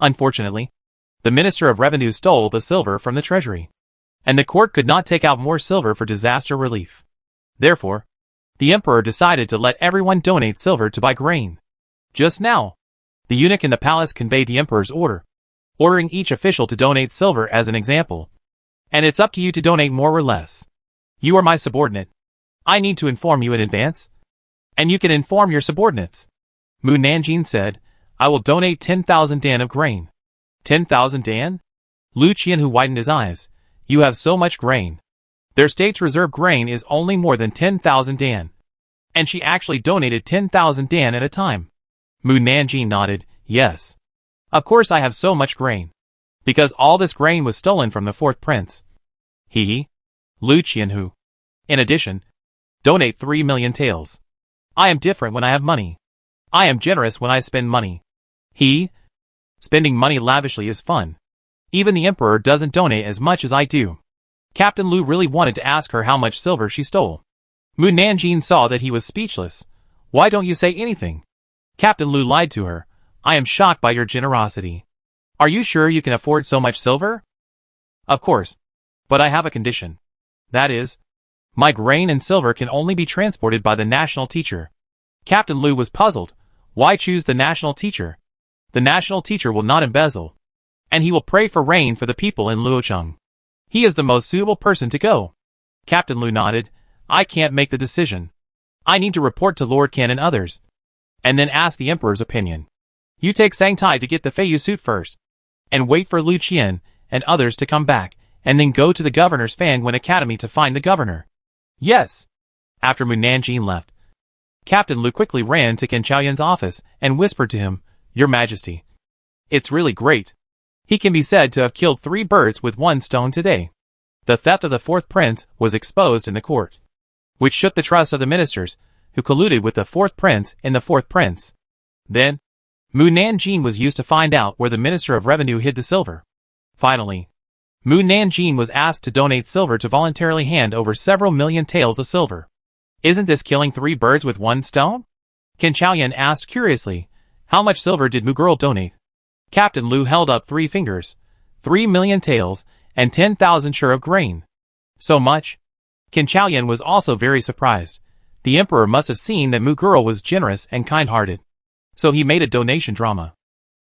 Unfortunately, the Minister of Revenue stole the silver from the treasury, and the court could not take out more silver for disaster relief. Therefore, the emperor decided to let everyone donate silver to buy grain. Just now, the eunuch in the palace conveyed the emperor's order, ordering each official to donate silver as an example. And it's up to you to donate more or less. You are my subordinate. I need to inform you in advance, and you can inform your subordinates. Mu Nanjing said, I will donate 10,000 dan of grain. 10,000 dan? Lu Qianhu widened his eyes. You have so much grain. Their state's reserve grain is only more than 10,000 dan. And she actually donated 10,000 dan at a time. Mu Nanjing nodded, yes. Of course I have so much grain. Because all this grain was stolen from the 4th prince. Lu Qianhu. In addition, donate 3 million taels. I am different when I have money. I am generous when I spend money. Spending money lavishly is fun. Even the emperor doesn't donate as much as I do. Captain Lu really wanted to ask her how much silver she stole. Mu Nanjing saw that he was speechless. Why don't you say anything? Captain Lu lied to her. I am shocked by your generosity. Are you sure you can afford so much silver? Of course. But I have a condition. That is, my grain and silver can only be transported by the national teacher. Captain Lu was puzzled. Why choose the national teacher? The national teacher will not embezzle. And he will pray for rain for the people in Luocheng. He is the most suitable person to go. Captain Lu nodded. I can't make the decision. I need to report to Lord Qin and others. And then ask the emperor's opinion. You take Sang Tai to get the Feiyu suit first. And wait for Lu Qian and others to come back, and then go to the governor's Fangwen Academy to find the governor. Yes. After Mu Nanjing left, Captain Lu quickly ran to Qin Chaoyan's office and whispered to him, Your Majesty. It's really great. He can be said to have killed 3 birds with 1 stone today. The theft of the 4th prince was exposed in the court, which shook the trust of the ministers, who colluded with the 4th prince and the 4th prince. Then, Mu Nanjing was used to find out where the Minister of Revenue hid the silver. Finally, Mu Nanjing was asked to donate silver to voluntarily hand over several million taels of silver. Isn't this killing 3 birds with 1 stone? Qin Chaoyan asked curiously. How much silver did Mu girl donate? Captain Lu held up 3 fingers. 3 million taels, and 10,000 shur of grain. So much? Qin Chaoyan was also very surprised. The emperor must have seen that Mu girl was generous and kind-hearted. So he made a donation drama.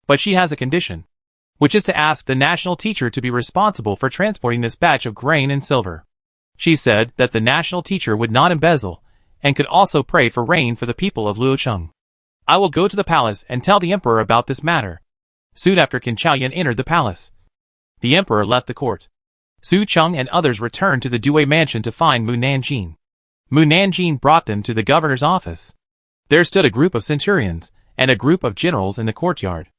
But she has a condition, which is to ask the national teacher to be responsible for transporting this batch of grain and silver. She said that the national teacher would not embezzle, and could also pray for rain for the people of Luocheng. I will go to the palace and tell the emperor about this matter. Soon after Qin Chaoyan entered the palace, the emperor left the court. Su Cheng and others returned to the Due mansion to find Mu Nanjing. Mu Nanjing brought them to the governor's office. There stood a group of centurions and a group of generals in the courtyard.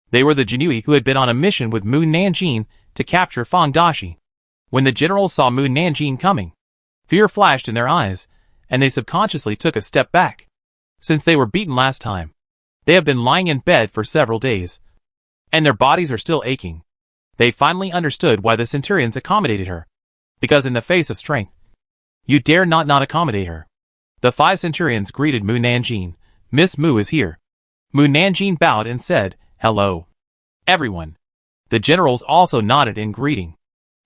They were the Jinui who had been on a mission with Mu Nanjing to capture Fang Dashi. When the generals saw Mu Nanjing coming, fear flashed in their eyes, and they subconsciously took a step back. Since they were beaten last time, they have been lying in bed for several days, and their bodies are still aching. They finally understood why the centurions accommodated her. Because in the face of strength, you dare not accommodate her. The 5 centurions greeted Mu Nanjing. Miss Mu is here. Mu Nanjing bowed and said, Hello, everyone. The generals also nodded in greeting.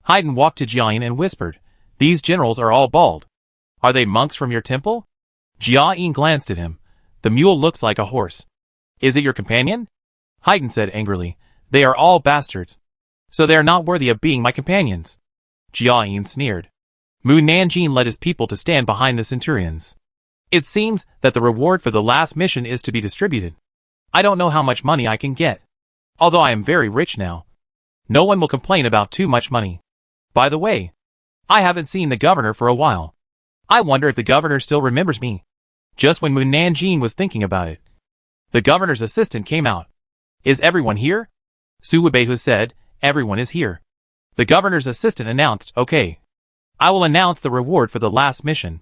Haydn walked to Jiayin and whispered, These generals are all bald. Are they monks from your temple? Jiayin glanced at him. The mule looks like a horse. Is it your companion? Haydn said angrily, They are all bastards. So they are not worthy of being my companions. Jiayin sneered. Mu Nanjing led his people to stand behind the centurions. It seems that the reward for the last mission is to be distributed. I don't know how much money I can get. Although I am very rich now, no one will complain about too much money. By the way, I haven't seen the governor for a while. I wonder if the governor still remembers me. Just when Mu Nanjing was thinking about it, the governor's assistant came out. Is everyone here? Su Weibehu said, Everyone is here. The governor's assistant announced, Okay. I will announce the reward for the last mission.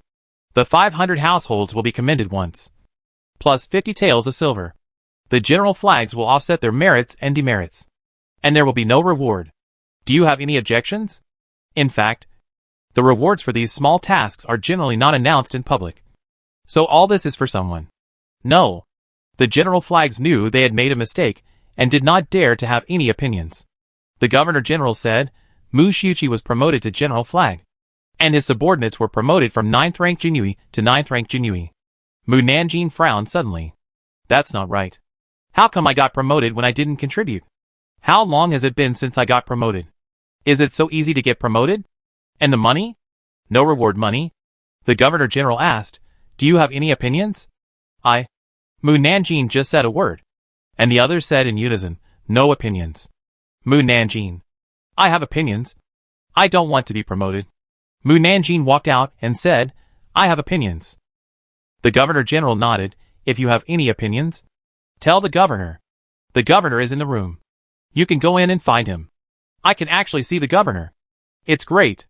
The 500 households will be commended once, plus 50 taels of silver. The general flags will offset their merits and demerits, and there will be no reward. Do you have any objections? In fact, the rewards for these small tasks are generally not announced in public. So all this is for someone. No. The general flags knew they had made a mistake and did not dare to have any opinions. The governor-general said, Mu Xiuqi was promoted to general flag, and his subordinates were promoted from 9th rank Jinui to 9th rank Jinui. Mu Nanjing frowned suddenly. That's not right. How come I got promoted when I didn't contribute? How long has it been since I got promoted? Is it so easy to get promoted? And the money? No reward money? The governor-general asked, Do you have any opinions? Mu Nanjing just said a word, and the others said in unison, No opinions. Mu Nanjing. I have opinions. I don't want to be promoted. Mu Nanjing walked out and said, I have opinions. The governor-general nodded. If you have any opinions, tell the governor. The governor is in the room. You can go in and find him. I can actually see the governor. It's great.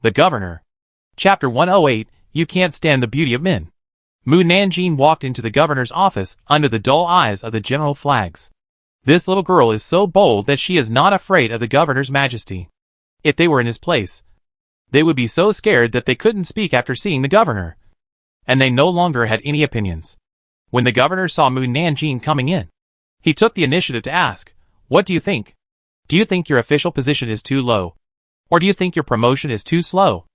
The governor. Chapter 108, you can't stand the beauty of men. Mu Nanjing walked into the governor's office under the dull eyes of the general flags. This little girl is so bold that she is not afraid of the governor's majesty. If they were in his place, they would be so scared that they couldn't speak after seeing the governor. And they no longer had any opinions. When the governor saw Mu Nanjing coming in, he took the initiative to ask, "What do you think? Do you think your official position is too low? Or do you think your promotion is too slow?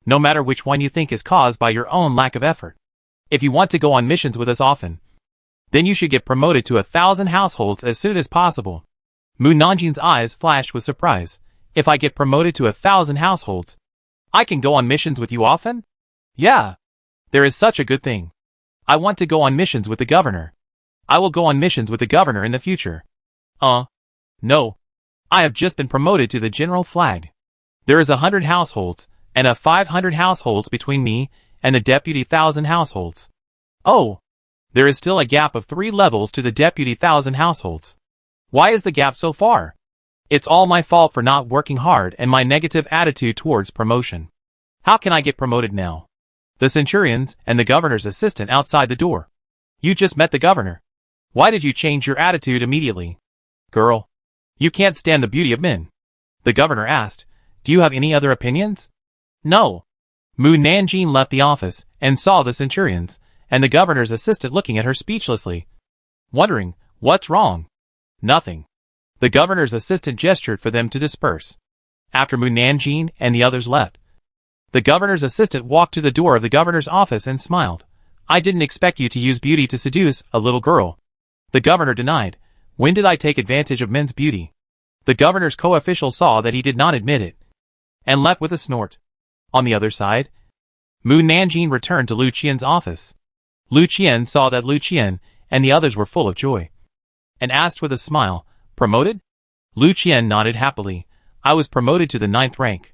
No matter which one you think is caused by your own lack of effort. If you want to go on missions with us often, then you should get promoted to 1,000 households as soon as possible." Mu Nanjing's eyes flashed with surprise. "If I get promoted to 1,000 households, I can go on missions with you often? Yeah. There is such a good thing. I want to go on missions with the governor. I will go on missions with the governor in the future." No. I have just been promoted to the general flag. There is 100 households, and 500 households between me and the deputy 1,000 households. Oh. There is still a gap of 3 levels to the deputy 1,000 households. Why is the gap so far? It's all my fault for not working hard and my negative attitude towards promotion. How can I get promoted now? The centurions and the governor's assistant outside the door. You just met the governor. Why did you change your attitude immediately? Girl, you can't stand the beauty of men. The governor asked, "Do you have any other opinions?" No. Mu Nanjing left the office and saw the centurions and the governor's assistant looking at her speechlessly, wondering, what's wrong? Nothing. The governor's assistant gestured for them to disperse. After Mu Nanjing and the others left, the governor's assistant walked to the door of the governor's office and smiled. "I didn't expect you to use beauty to seduce a little girl." The governor denied. "When did I take advantage of men's beauty?" The governor's co-official saw that he did not admit it, and left with a snort. On the other side, Mu Nanjing returned to Lu Qian's office. Lu Qian saw that Lu Qian and the others were full of joy, and asked with a smile, "Promoted?" Lu Qian nodded happily. "I was promoted to the 9th rank."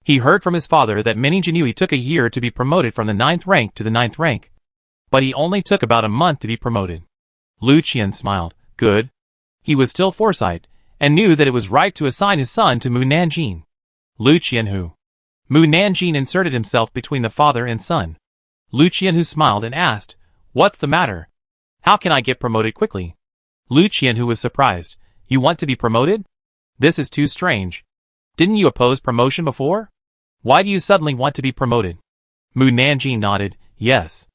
He heard from his father that many Jinui took a year to be promoted from the 9th rank to the 9th rank, but he only took about a month to be promoted. Lu Qian smiled. Good. He was still foresight, and knew that it was right to assign his son to Mu Nanjing. Lu Qianhu. Mu Nanjing inserted himself between the father and son. Lu Qianhu smiled and asked, "What's the matter? How can I get promoted quickly?" Lu Qianhu was surprised. "You want to be promoted? This is too strange. Didn't you oppose promotion before? Why do you suddenly want to be promoted?" Mu Nanjing nodded. "Yes."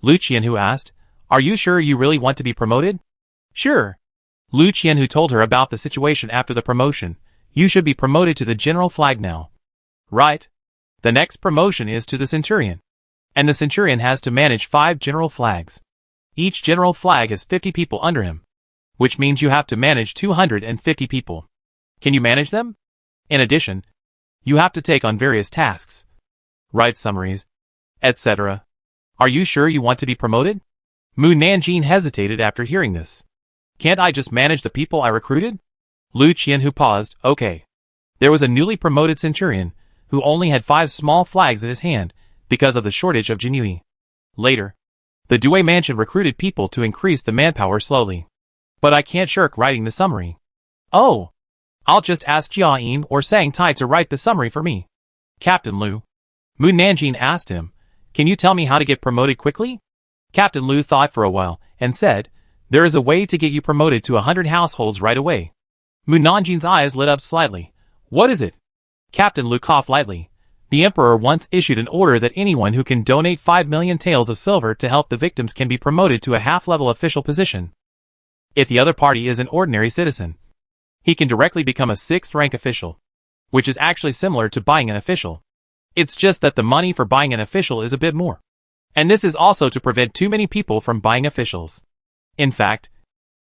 Lu Qianhu asked, "Are you sure you really want to be promoted?" "Sure." Lu Qianhu told her about the situation after the promotion. "You should be promoted to the general flag now." "Right. The next promotion is to the centurion. And the centurion has to manage 5 general flags. Each general flag has 50 people under him, which means you have to manage 250 people. Can you manage them? In addition, you have to take on various tasks, write summaries, etc. Are you sure you want to be promoted?" Mu Nanjing hesitated after hearing this. "Can't I just manage the people I recruited?" Lu Qianhu paused. "Okay." There was a newly promoted centurion, who only had 5 small flags in his hand, because of the shortage of Jinui. Later, the Due mansion recruited people to increase the manpower slowly. "But I can't shirk writing the summary." "Oh. I'll just ask Jia Yin or Sang Tai to write the summary for me." "Captain Lu." Mu Nanjing asked him, "Can you tell me how to get promoted quickly?" Captain Lu thought for a while, and said, "There is a way to get you promoted to 100 households right away." Mu Nanjing's eyes lit up slightly. "What is it?" Captain Lu coughed lightly. "The emperor once issued an order that anyone who can donate 5 million taels of silver to help the victims can be promoted to a half-level official position. If the other party is an ordinary citizen, he can directly become a 6th-rank official, which is actually similar to buying an official. It's just that the money for buying an official is a bit more. And this is also to prevent too many people from buying officials. In fact,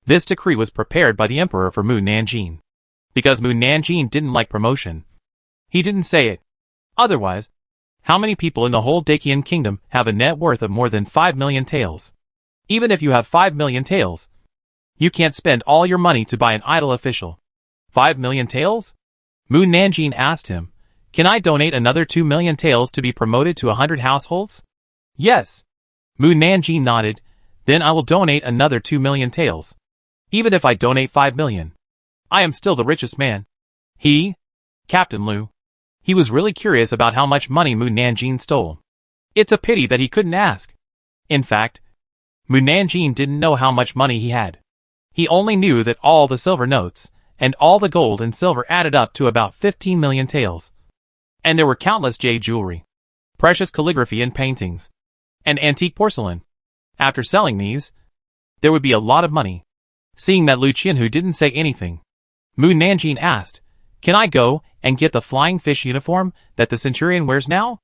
this decree was prepared by the emperor for Mu Nanjing. Because Mu Nanjing didn't like promotion, he didn't say it. Otherwise, how many people in the whole Dacian kingdom have a net worth of more than 5 million taels? Even if you have 5 million taels, you can't spend all your money to buy an idle official. 5 million taels? Mu Nanjing asked him, "Can I donate another 2 million taels to be promoted to 100 households?" "Yes." Mu Nanjing nodded. "Then I will donate another 2 million taels. Even if I donate 5 million, I am still the richest man." Captain Lu. He was really curious about how much money Mu Nanjing stole. It's a pity that he couldn't ask. In fact, Mu Nanjing didn't know how much money he had. He only knew that all the silver notes, and all the gold and silver added up to about 15 million taels. And there were countless jade jewelry, precious calligraphy and paintings, and antique porcelain. After selling these, there would be a lot of money. Seeing that Lu Qianhu didn't say anything, Mu Nanjing asked, "Can I go and get the flying fish uniform that the centurion wears now?"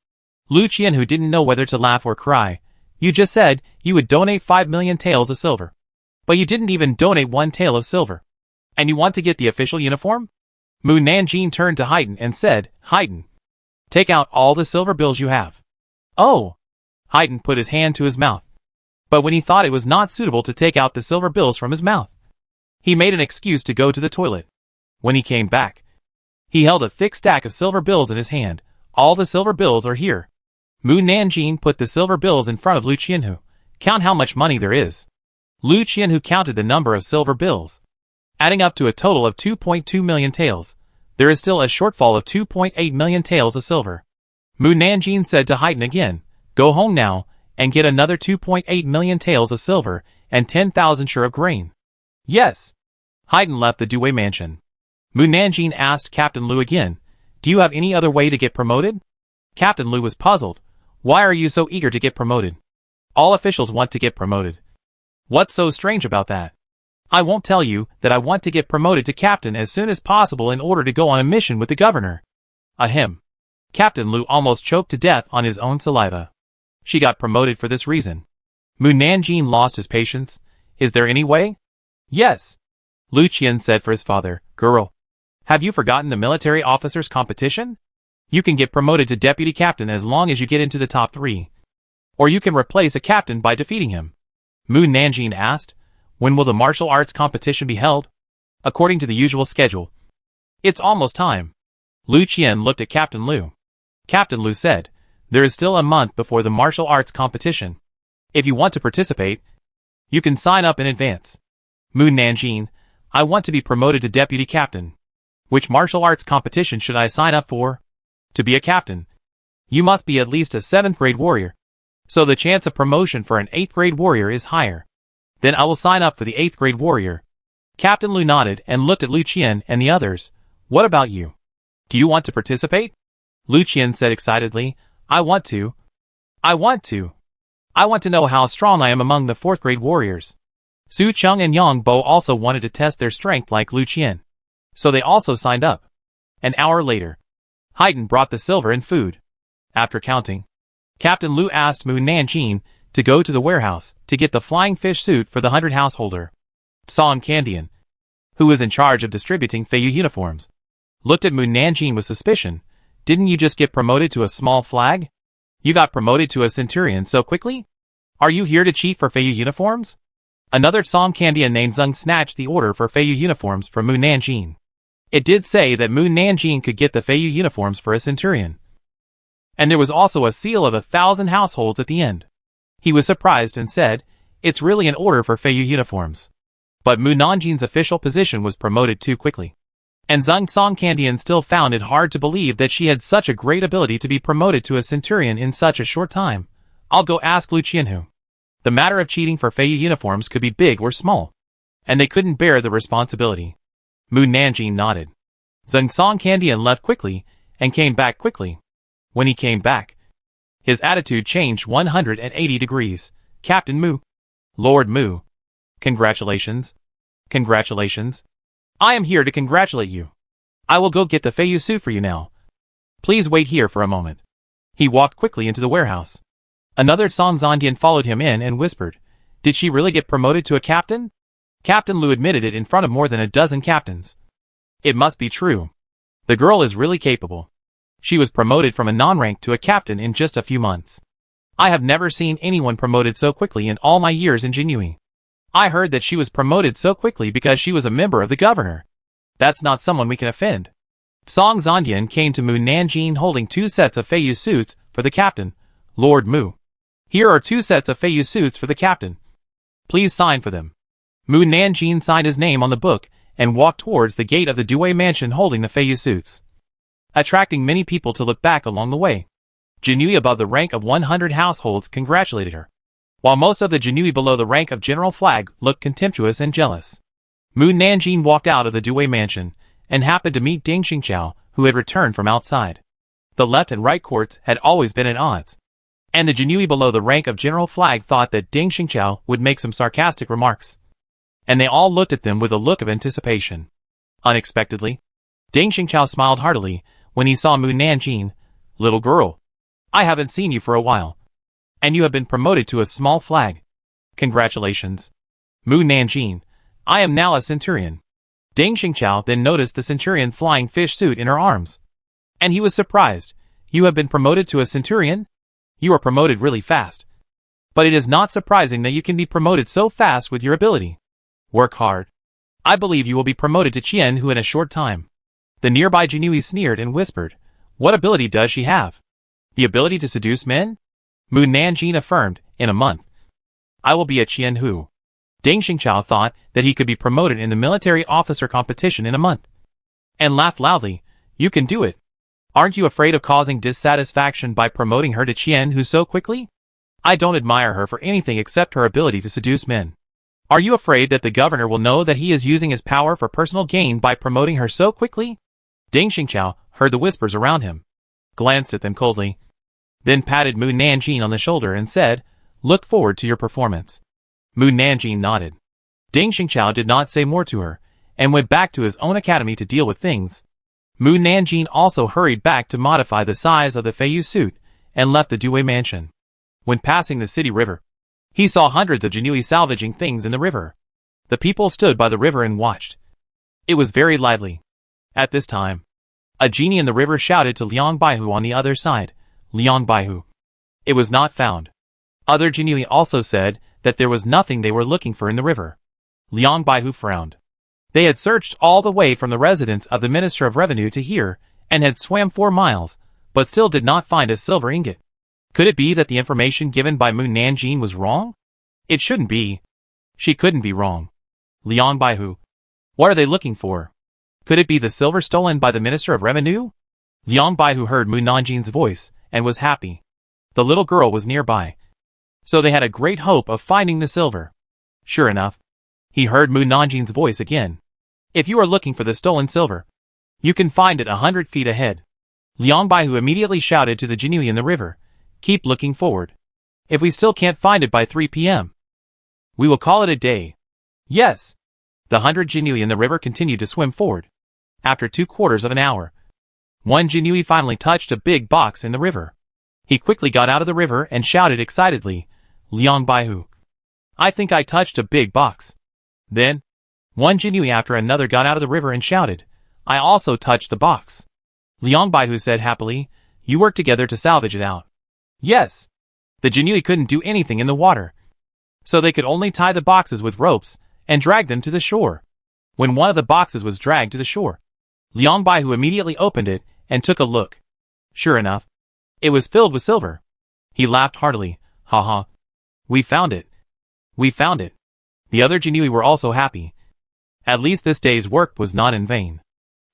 Lu Qianhu didn't know whether to laugh or cry. "You just said you would donate 5 million taels of silver. But you didn't even donate 1 tael of silver. And you want to get the official uniform?" Mu Nanjing turned to Haydn and said, "Haydn, take out all the silver bills you have." "Oh!" Haydn put his hand to his mouth. But when he thought it was not suitable to take out the silver bills from his mouth, he made an excuse to go to the toilet. When he came back, he held a thick stack of silver bills in his hand. "All the silver bills are here." Mu Nanjing put the silver bills in front of Lu Qianhu. "Count how much money there is." Lu Qianhu counted the number of silver bills, adding up to a total of 2.2 million taels. There is still a shortfall of 2.8 million taels of silver. Mu Nanjing said to Haydn again, "Go home now, and get another 2.8 million taels of silver, and 10,000 shur of grain." "Yes." Haydn left the Dewey mansion. Mu Nanjing asked Captain Lu again, "Do you have any other way to get promoted?" Captain Lu was puzzled. "Why are you so eager to get promoted? All officials want to get promoted. What's so strange about that?" "I won't tell you that I want to get promoted to captain as soon as possible in order to go on a mission with the governor." Ahem. Captain Lu almost choked to death on his own saliva. She got promoted for this reason. Mu Nanjing lost his patience. "Is there any way?" "Yes." Lu Qian said for his father, "Girl, have you forgotten the military officers competition? You can get promoted to deputy captain as long as you get into the top 3. Or you can replace a captain by defeating him." Mu Nanjing asked, "When will the martial arts competition be held?" "According to the usual schedule. It's almost time." Lu Qian looked at Captain Lu. Captain Lu said, "There is still a month before the martial arts competition. If you want to participate, you can sign up in advance." Mu Nanjing, "I want to be promoted to deputy captain. Which martial arts competition should I sign up for?" "To be a captain, you must be at least a 7th grade warrior. So the chance of promotion for an 8th grade warrior is higher." "Then I will sign up for the 8th grade warrior." Captain Lu nodded and looked at Lu Qian and the others. "What about you? Do you want to participate?" Lu Qian said excitedly, I want to. I want to know how strong I am among the 4th grade warriors." Su Cheng and Yang Bo also wanted to test their strength like Lu Qian. So they also signed up. An hour later, Haydn brought the silver and food. After counting, Captain Lu asked Mu Nanjing to go to the warehouse to get the flying fish suit for the 100 householder. Song Candian, who was in charge of distributing Feiyu uniforms, looked at Mu Nanjing with suspicion. "Didn't you just get promoted to a small flag? You got promoted to a centurion so quickly? Are you here to cheat for Feiyu uniforms?" Another Song Candian named Zeng snatched the order for Feiyu uniforms from Mu Nanjing. It did say that Mu Nanjing could get the Feiyu uniforms for a centurion. And there was also a seal of 1,000 households at the end. He was surprised and said, "It's really an order for Feiyu uniforms." But Mu Nanjing's official position was promoted too quickly. And Zeng Song Candian still found it hard to believe that she had such a great ability to be promoted to a centurion in such a short time. "I'll go ask Lu Qianhu." The matter of cheating for Feiyu uniforms could be big or small, and they couldn't bear the responsibility. Mu Nanjing nodded. Zeng Song Candian left quickly and came back quickly. When he came back, his attitude changed 180 degrees. "Captain Mu. Lord Mu. Congratulations. Congratulations. I am here to congratulate you. I will go get the Feiyu suit for you now. Please wait here for a moment." He walked quickly into the warehouse. Another Song Zondian followed him in and whispered, "Did she really get promoted to a captain?" Captain Lu admitted it in front of more than a dozen captains. "It must be true. The girl is really capable. She was promoted from a non-rank to a captain in just a few months. I have never seen anyone promoted so quickly in all my years in Jinhui. I heard that she was promoted so quickly because she was a member of the governor. That's not someone we can offend." Song Zondian came to Mu Nanjing holding 2 sets of Feiyu suits for the captain. "Lord Mu. Here are 2 sets of Feiyu suits for the captain. Please sign for them." Mu Nanjing signed his name on the book and walked towards the gate of the Dewey mansion holding the Feiyu suits, attracting many people to look back along the way. Jinui above the rank of 100 households congratulated her, while most of the Jinui below the rank of general flag looked contemptuous and jealous. Mu Nanjing walked out of the Dui mansion and happened to meet Ding Xingqiao, who had returned from outside. The left and right courts had always been at odds, and the Jinui below the rank of general flag thought that Ding Xingqiao would make some sarcastic remarks, and they all looked at them with a look of anticipation. Unexpectedly, Ding Xingqiao smiled heartily when he saw Mu Nanjing. "Little girl, I haven't seen you for a while, and you have been promoted to a small flag. Congratulations. Mu Nanjing, I am now a centurion." Ding Xingqiao then noticed the centurion flying fish suit in her arms, and he was surprised. "You have been promoted to a centurion? You are promoted really fast. But it is not surprising that you can be promoted so fast with your ability. Work hard. I believe you will be promoted to Qianhu in a short time." The nearby Jinui sneered and whispered, "What ability does she have? The ability to seduce men?" Mu Nanjing affirmed, "In a month, I will be at Qianhu." Ding Xingqiao thought that he could be promoted in the military officer competition in a month, and laughed loudly. "You can do it. Aren't you afraid of causing dissatisfaction by promoting her to Qianhu so quickly? I don't admire her for anything except her ability to seduce men. Are you afraid that the governor will know that he is using his power for personal gain by promoting her so quickly?" Ding Xingqiao heard the whispers around him, glanced at them coldly, then patted Mu Nanjing on the shoulder and said, "Look forward to your performance." Mu Nanjing nodded. Ding Xingqiao did not say more to her, and went back to his own academy to deal with things. Mu Nanjing also hurried back to modify the size of the Feiyu suit, and left the Dui mansion. When passing the city river, he saw hundreds of Jinui salvaging things in the river. The people stood by the river and watched. It was very lively. At this time, a genie in the river shouted to Liang Baihu on the other side, "Liang Baihu." It was not found. Other Jinui also said that there was nothing they were looking for in the river. Liang Baihu frowned. They had searched all the way from the residence of the Minister of Revenue to here, and had swam 4 miles, but still did not find a silver ingot. Could it be that the information given by Mu Nanjing was wrong? It shouldn't be. She couldn't be wrong. Liang Baihu. What are they looking for? Could it be the silver stolen by the Minister of Revenue? Liang Baihu heard Mu Nanjing's voice, and was happy. The little girl was nearby, so they had a great hope of finding the silver. Sure enough, he heard Mu Nanjing's voice again. "If you are looking for the stolen silver, you can find it 100 feet ahead." Liang Baihu immediately shouted to the Jinui in the river, "Keep looking forward. If we still can't find it by 3 p.m., we will call it a day." "Yes." The 100 Jinui in the river continued to swim forward. After 3/4 of an hour, one Jinui finally touched a big box in the river. He quickly got out of the river and shouted excitedly, "Liang Baihu, I think I touched a big box." Then, one Jinui after another got out of the river and shouted, "I also touched the box." Liang Baihu said happily, "You worked together to salvage it out." "Yes." The Jinui couldn't do anything in the water, so they could only tie the boxes with ropes and drag them to the shore. When one of the boxes was dragged to the shore, Liang Baihu immediately opened it and took a look. Sure enough, it was filled with silver. He laughed heartily. "Ha ha. We found it. We found it." The other Jinui were also happy. At least this day's work was not in vain.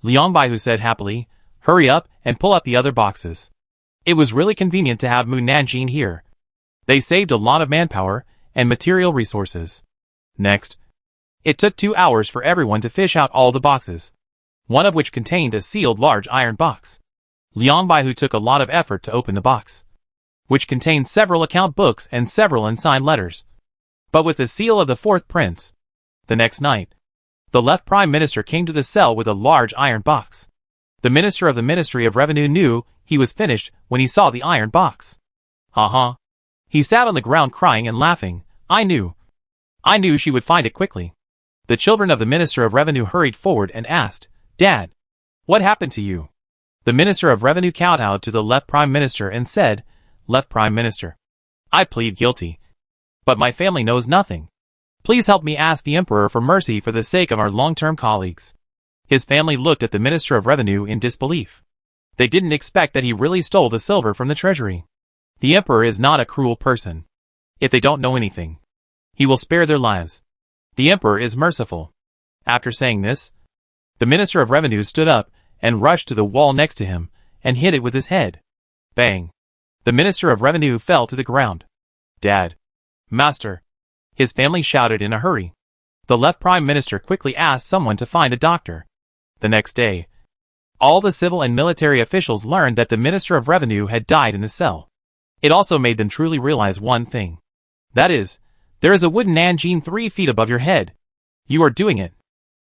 Liang Baihu said happily, "Hurry up and pull up the other boxes." It was really convenient to have Mu Nanjing here. They saved a lot of manpower and material resources. Next, it took 2 hours for everyone to fish out all the boxes, one of which contained a sealed large iron box. Liang Baihu took a lot of effort to open the box, which contained several account books and several unsigned letters, but with the seal of the 4th prince. The next night, the left prime minister came to the cell with a large iron box. The minister of the Ministry of Revenue knew he was finished when he saw the iron box. Ha. He sat on the ground crying and laughing. I knew she would find it quickly." The children of the Minister of Revenue hurried forward and asked, "Dad, what happened to you?" The Minister of Revenue kowtowed to the left prime minister and said, "Left prime minister, I plead guilty, but my family knows nothing. Please help me ask the emperor for mercy for the sake of our long-term colleagues." His family looked at the Minister of Revenue in disbelief. They didn't expect that he really stole the silver from the treasury. The emperor is not a cruel person. If they don't know anything, he will spare their lives. The emperor is merciful. After saying this, the Minister of Revenue stood up and rushed to the wall next to him and hit it with his head. Bang! The Minister of Revenue fell to the ground. "Dad! Master!" his family shouted in a hurry. The left Prime Minister quickly asked someone to find a doctor. The next day, all the civil and military officials learned that the Minister of Revenue had died in the cell. It also made them truly realize one thing. That is, there is a wooden Nanjing 3 feet above your head. You are doing it.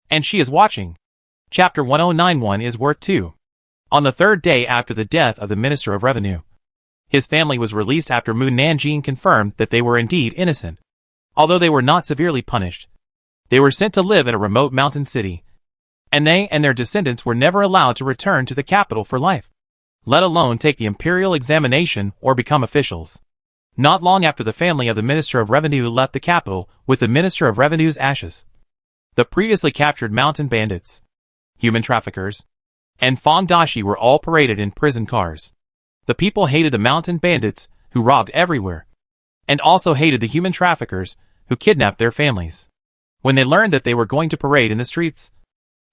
And she is watching. Chapter 1091 is worth 2. On the third day after the death of the Minister of Revenue, his family was released after Mu Nanjing confirmed that they were indeed innocent. Although they were not severely punished, they were sent to live in a remote mountain city, and they and their descendants were never allowed to return to the capital for life, let alone take the imperial examination or become officials. Not long after, the family of the Minister of Revenue left the capital with the Minister of Revenue's ashes. The previously captured mountain bandits, human traffickers, and Fong Dashi were all paraded in prison cars. The people hated the mountain bandits, who robbed everywhere, and also hated the human traffickers, who kidnapped their families. When they learned that they were going to parade in the streets,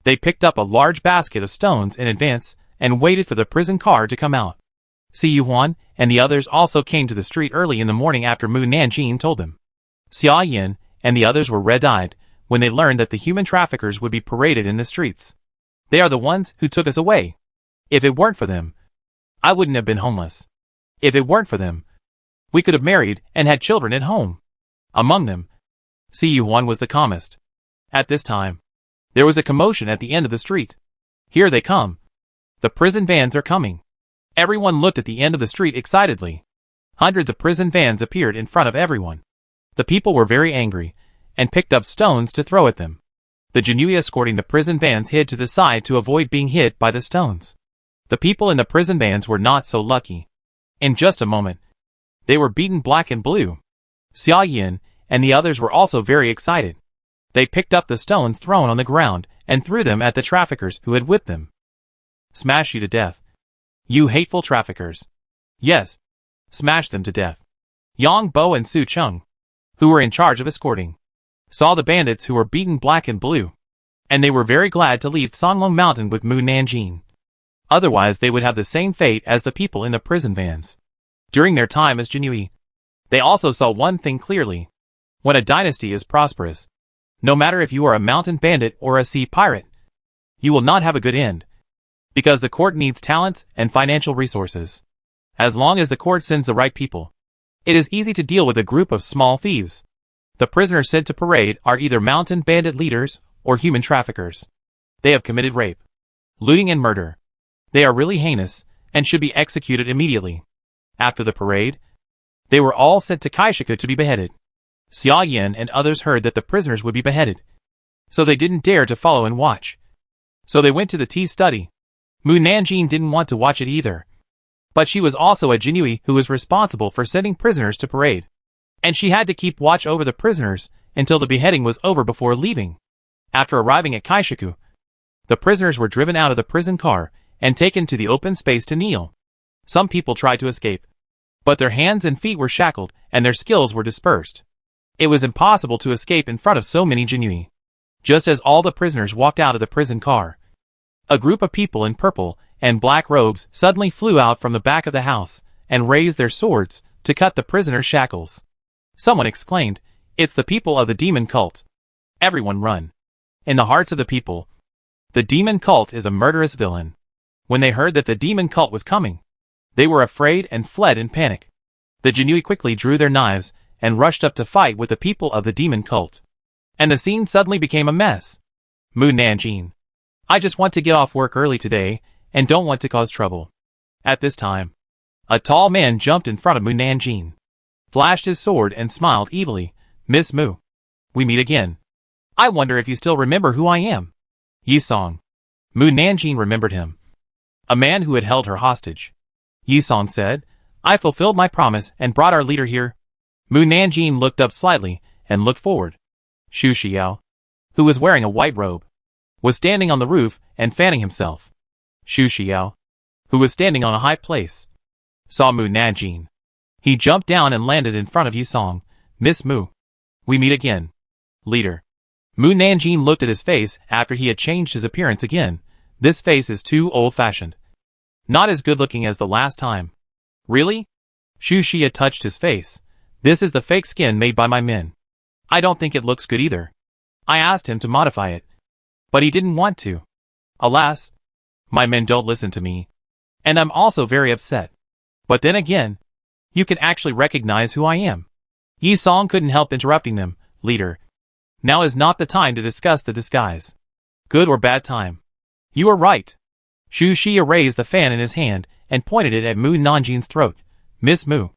they picked up a large basket of stones in advance and waited for the prison car to come out. Si Yuhuan and the others also came to the street early in the morning after Mu Nanjing told them. Xia Yin and the others were red-eyed when they learned that the human traffickers would be paraded in the streets. They are the ones who took us away. If it weren't for them, I wouldn't have been homeless. If it weren't for them, we could have married and had children at home. Among them, Si Yuhuan was the calmest. At this time, there was a commotion at the end of the street. Here they come. The prison vans are coming. Everyone looked at the end of the street excitedly. Hundreds of prison vans appeared in front of everyone. The people were very angry and picked up stones to throw at them. The Jinui escorting the prison vans hid to the side to avoid being hit by the stones. The people in the prison vans were not so lucky. In just a moment, they were beaten black and blue. Xia Yin and the others were also very excited. They picked up the stones thrown on the ground and threw them at the traffickers who had whipped them. Smash you to death. You hateful traffickers. Yes. Smash them to death. Yang Bo and Su Chung, who were in charge of escorting, saw the bandits who were beaten black and blue, and they were very glad to leave Songlong Mountain with Mu Nanjing. Otherwise they would have the same fate as the people in the prison vans. During their time as Jinui, they also saw one thing clearly. When a dynasty is prosperous, no matter if you are a mountain bandit or a sea pirate, you will not have a good end, because the court needs talents and financial resources. As long as the court sends the right people, it is easy to deal with a group of small thieves. The prisoners sent to parade are either mountain bandit leaders or human traffickers. They have committed rape, looting and murder. They are really heinous and should be executed immediately. After the parade, they were all sent to Kaishaku to be beheaded. Xia Yin and others heard that the prisoners would be beheaded, so they didn't dare to follow and watch. So they went to the tea study. Mu Nanjing didn't want to watch it either, but she was also a Jinui who was responsible for sending prisoners to parade, and she had to keep watch over the prisoners until the beheading was over before leaving. After arriving at Kaishaku, the prisoners were driven out of the prison car and taken to the open space to kneel. Some people tried to escape, but their hands and feet were shackled and their skills were dispersed. It was impossible to escape in front of so many Jinui. Just as all the prisoners walked out of the prison car, a group of people in purple and black robes suddenly flew out from the back of the house and raised their swords to cut the prisoners' shackles. Someone exclaimed, "It's the people of the demon cult." Everyone run. In the hearts of the people, the demon cult is a murderous villain. When they heard that the demon cult was coming, they were afraid and fled in panic. The Jinui quickly drew their knives and rushed up to fight with the people of the demon cult. And the scene suddenly became a mess. Mu Nanjing. I just want to get off work early today and don't want to cause trouble. At this time, a tall man jumped in front of Mu Nanjing, flashed his sword and smiled evilly. "Miss Mu, we meet again. I wonder if you still remember who I am." Yi Song. Mu Nanjing remembered him. A man who had held her hostage. Yi Song said, "I fulfilled my promise and brought our leader here." Mu Nanjing looked up slightly and looked forward. Xu Xiao, who was wearing a white robe, was standing on the roof and fanning himself. Xu Xiao, who was standing on a high place, saw Mu Nanjing. He jumped down and landed in front of Yi Song. "Miss Mu, we meet again. Leader." Mu Nanjing looked at his face after he had changed his appearance again. This face is too old-fashioned. Not as good-looking as the last time. Really? Xu Xia touched his face. This is the fake skin made by my men. I don't think it looks good either. I asked him to modify it, but he didn't want to. Alas, my men don't listen to me. And I'm also very upset. But then again, you can actually recognize who I am. Yi Song couldn't help interrupting them. Leader, now is not the time to discuss the disguise. Good or bad time. You are right. Xu Xia raised the fan in his hand and pointed it at Mu Nanjin's throat. Miss Mu,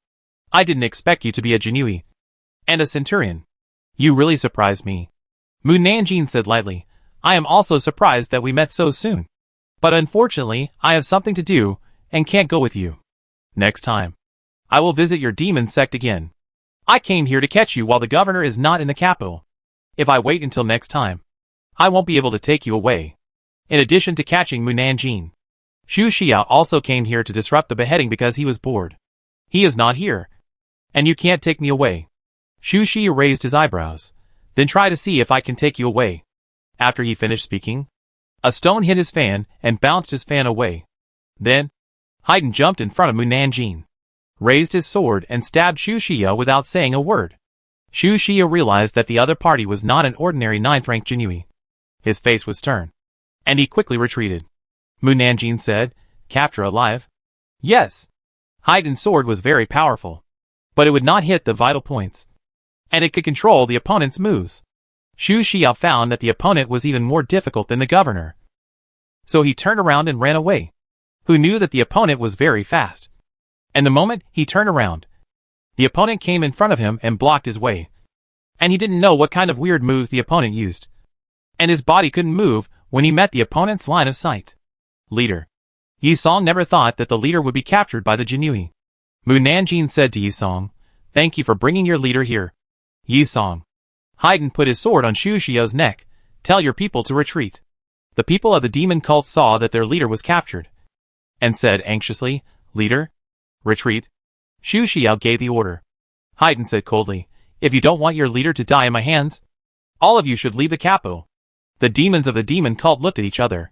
I didn't expect you to be a Jinui and a centurion. You really surprised me. Mu Nanjin said lightly. I am also surprised that we met so soon. But unfortunately, I have something to do and can't go with you. Next time, I will visit your demon sect again. I came here to catch you while the governor is not in the capital. If I wait until next time, I won't be able to take you away. In addition to catching Mu Nanjin, Xu Xia also came here to disrupt the beheading because he was bored. He is not here, and you can't take me away. Xu Xia raised his eyebrows. Then try to see if I can take you away. After he finished speaking, a stone hit his fan and bounced his fan away. Then, Haydn jumped in front of Mu Nanjin, raised his sword and stabbed Xu Xia without saying a word. Xu Xia realized that the other party was not an ordinary 9th rank Jinui. His face was stern, and he quickly retreated. Mu Nanjin said, Capture alive? Yes. Haydn's sword was very powerful, but it would not hit the vital points, and it could control the opponent's moves. Xu Xia found that the opponent was even more difficult than the governor. So he turned around and ran away. Who knew that the opponent was very fast? And the moment he turned around, the opponent came in front of him and blocked his way. And he didn't know what kind of weird moves the opponent used. And his body couldn't move when he met the opponent's line of sight. Leader. Yi Song never thought that the leader would be captured by the Jinui. Mu Nanjin said to Yi Song, Thank you for bringing your leader here. Yi Song. Haydn put his sword on Xu Xia's neck. Tell your people to retreat. The people of the demon cult saw that their leader was captured, and said anxiously, Leader? Retreat. Xu Xia gave the order. Haydn said coldly, If you don't want your leader to die in my hands, all of you should leave the capital. The demons of the demon cult looked at each other.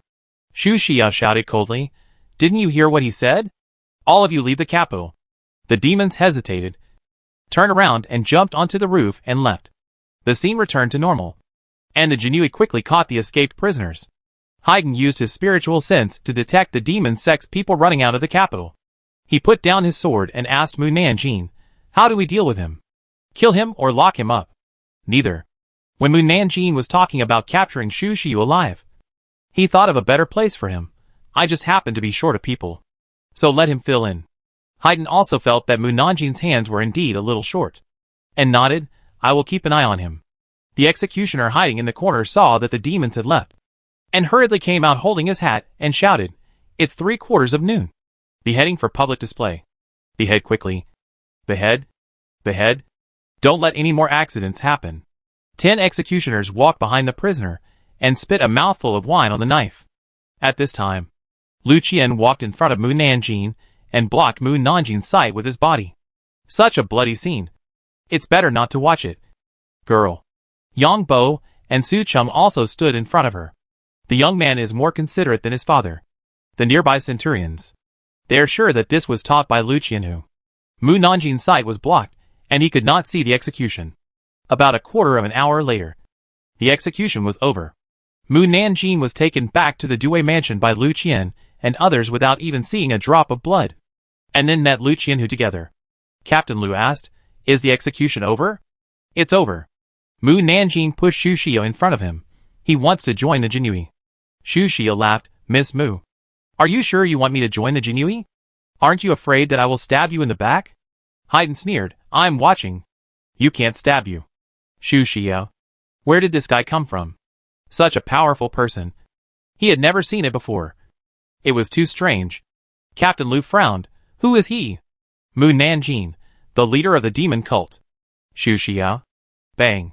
Xu Xia shouted coldly, Didn't you hear what he said? All of you leave the capital. The demons hesitated, turned around and jumped onto the roof and left. The scene returned to normal, and the Jinui quickly caught the escaped prisoners. Haydn used his spiritual sense to detect the demon sect's people running out of the capital. He put down his sword and asked Mu Nanjin, How do we deal with him? Kill him or lock him up? Neither. When Mu Nanjin was talking about capturing Xu Xia alive, he thought of a better place for him. I just happened to be short of people, so let him fill in. Haydn also felt that Mu Nanjin's hands were indeed a little short, and nodded, I will keep an eye on him. The executioner hiding in the corner saw that the demons had left, and hurriedly came out holding his hat and shouted, It's 3/4 of noon. Beheading for public display. Behead quickly. Behead. Behead. Don't let any more accidents happen. 10 executioners walked behind the prisoner and spit a mouthful of wine on the knife. At this time, Lu Qian walked in front of Mu Nanjin and blocked Mu Nanjin's sight with his body. Such a bloody scene. It's better not to watch it. Girl. Yang Bo and Su Chum also stood in front of her. The young man is more considerate than his father. The nearby centurions. They are sure that this was taught by Lu Qianhu. Mu Nanjin's sight was blocked, and he could not see the execution. About a quarter of an hour later, the execution was over. Mu Nanjin was taken back to the Due mansion by Lu Qian and others without even seeing a drop of blood, and then met Lu Qianhu together. Captain Lu asked, Is the execution over? It's over. Mu Nanjin pushed Xu Xia in front of him. He wants to join the Jinui. Xu Xia laughed, Miss Mu. Are you sure you want me to join the Jinui? Aren't you afraid that I will stab you in the back? Haydn sneered, I'm watching. You can't stab you. Xu Xia. Where did this guy come from? Such a powerful person. He had never seen it before. It was too strange. Captain Lu frowned. Who is he? Mu Nanjin, the leader of the demon cult. Xu Xia. Bang.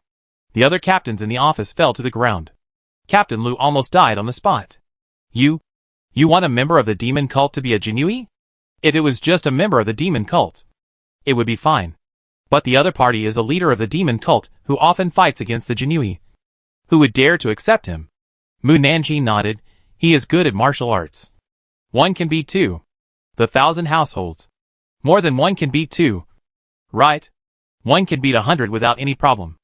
The other captains in the office fell to the ground. Captain Lu almost died on the spot. You want a member of the demon cult to be a Jinui? If it was just a member of the demon cult, it would be fine. But the other party is a leader of the demon cult who often fights against the Jinui. Who would dare to accept him? Mu Nanjin nodded. He is good at martial arts. One can beat two. The 1,000 households. More than one can beat two. Right? One can beat 100 without any problem.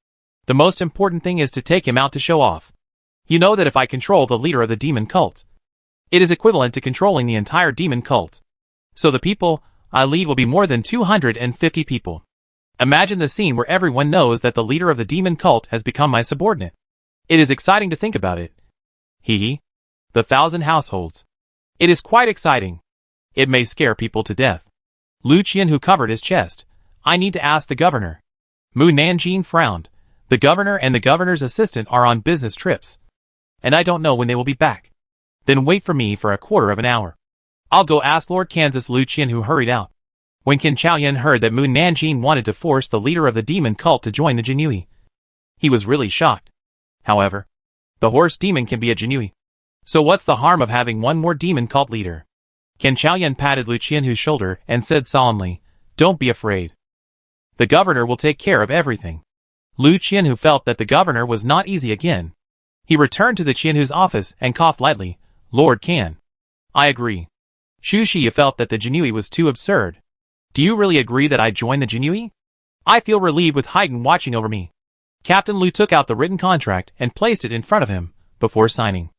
The most important thing is to take him out to show off. You know that if I control the leader of the demon cult, it is equivalent to controlling the entire demon cult. So the people I lead will be more than 250 people. Imagine the scene where everyone knows that the leader of the demon cult has become my subordinate. It is exciting to think about it. Hee. The 1,000 households. It is quite exciting. It may scare people to death. Lu Qianhu covered his chest. I need to ask the governor. Mu Nanjing frowned. The governor and the governor's assistant are on business trips. And I don't know when they will be back. Then wait for me for a quarter of an hour. I'll go ask Lord Kansas. Lu Qianhu hurried out. When Qin Chaoyan heard that Mu Nanjing wanted to force the leader of the demon cult to join the Jinui, he was really shocked. However, the horse demon can be a Jinui. So what's the harm of having one more demon cult leader? Qin Chaoyan patted Lu Qianhu's shoulder and said solemnly, "Don't be afraid. The governor will take care of everything." Lu Qianhu felt that the governor was not easy again. He returned to the Qianhu's office and coughed lightly. "Lord Can. I agree." Xu Xia felt that the Jinui was too absurd. "Do you really agree that I join the Jinui? I feel relieved with Haydn watching over me." Captain Lu took out the written contract and placed it in front of him, before signing.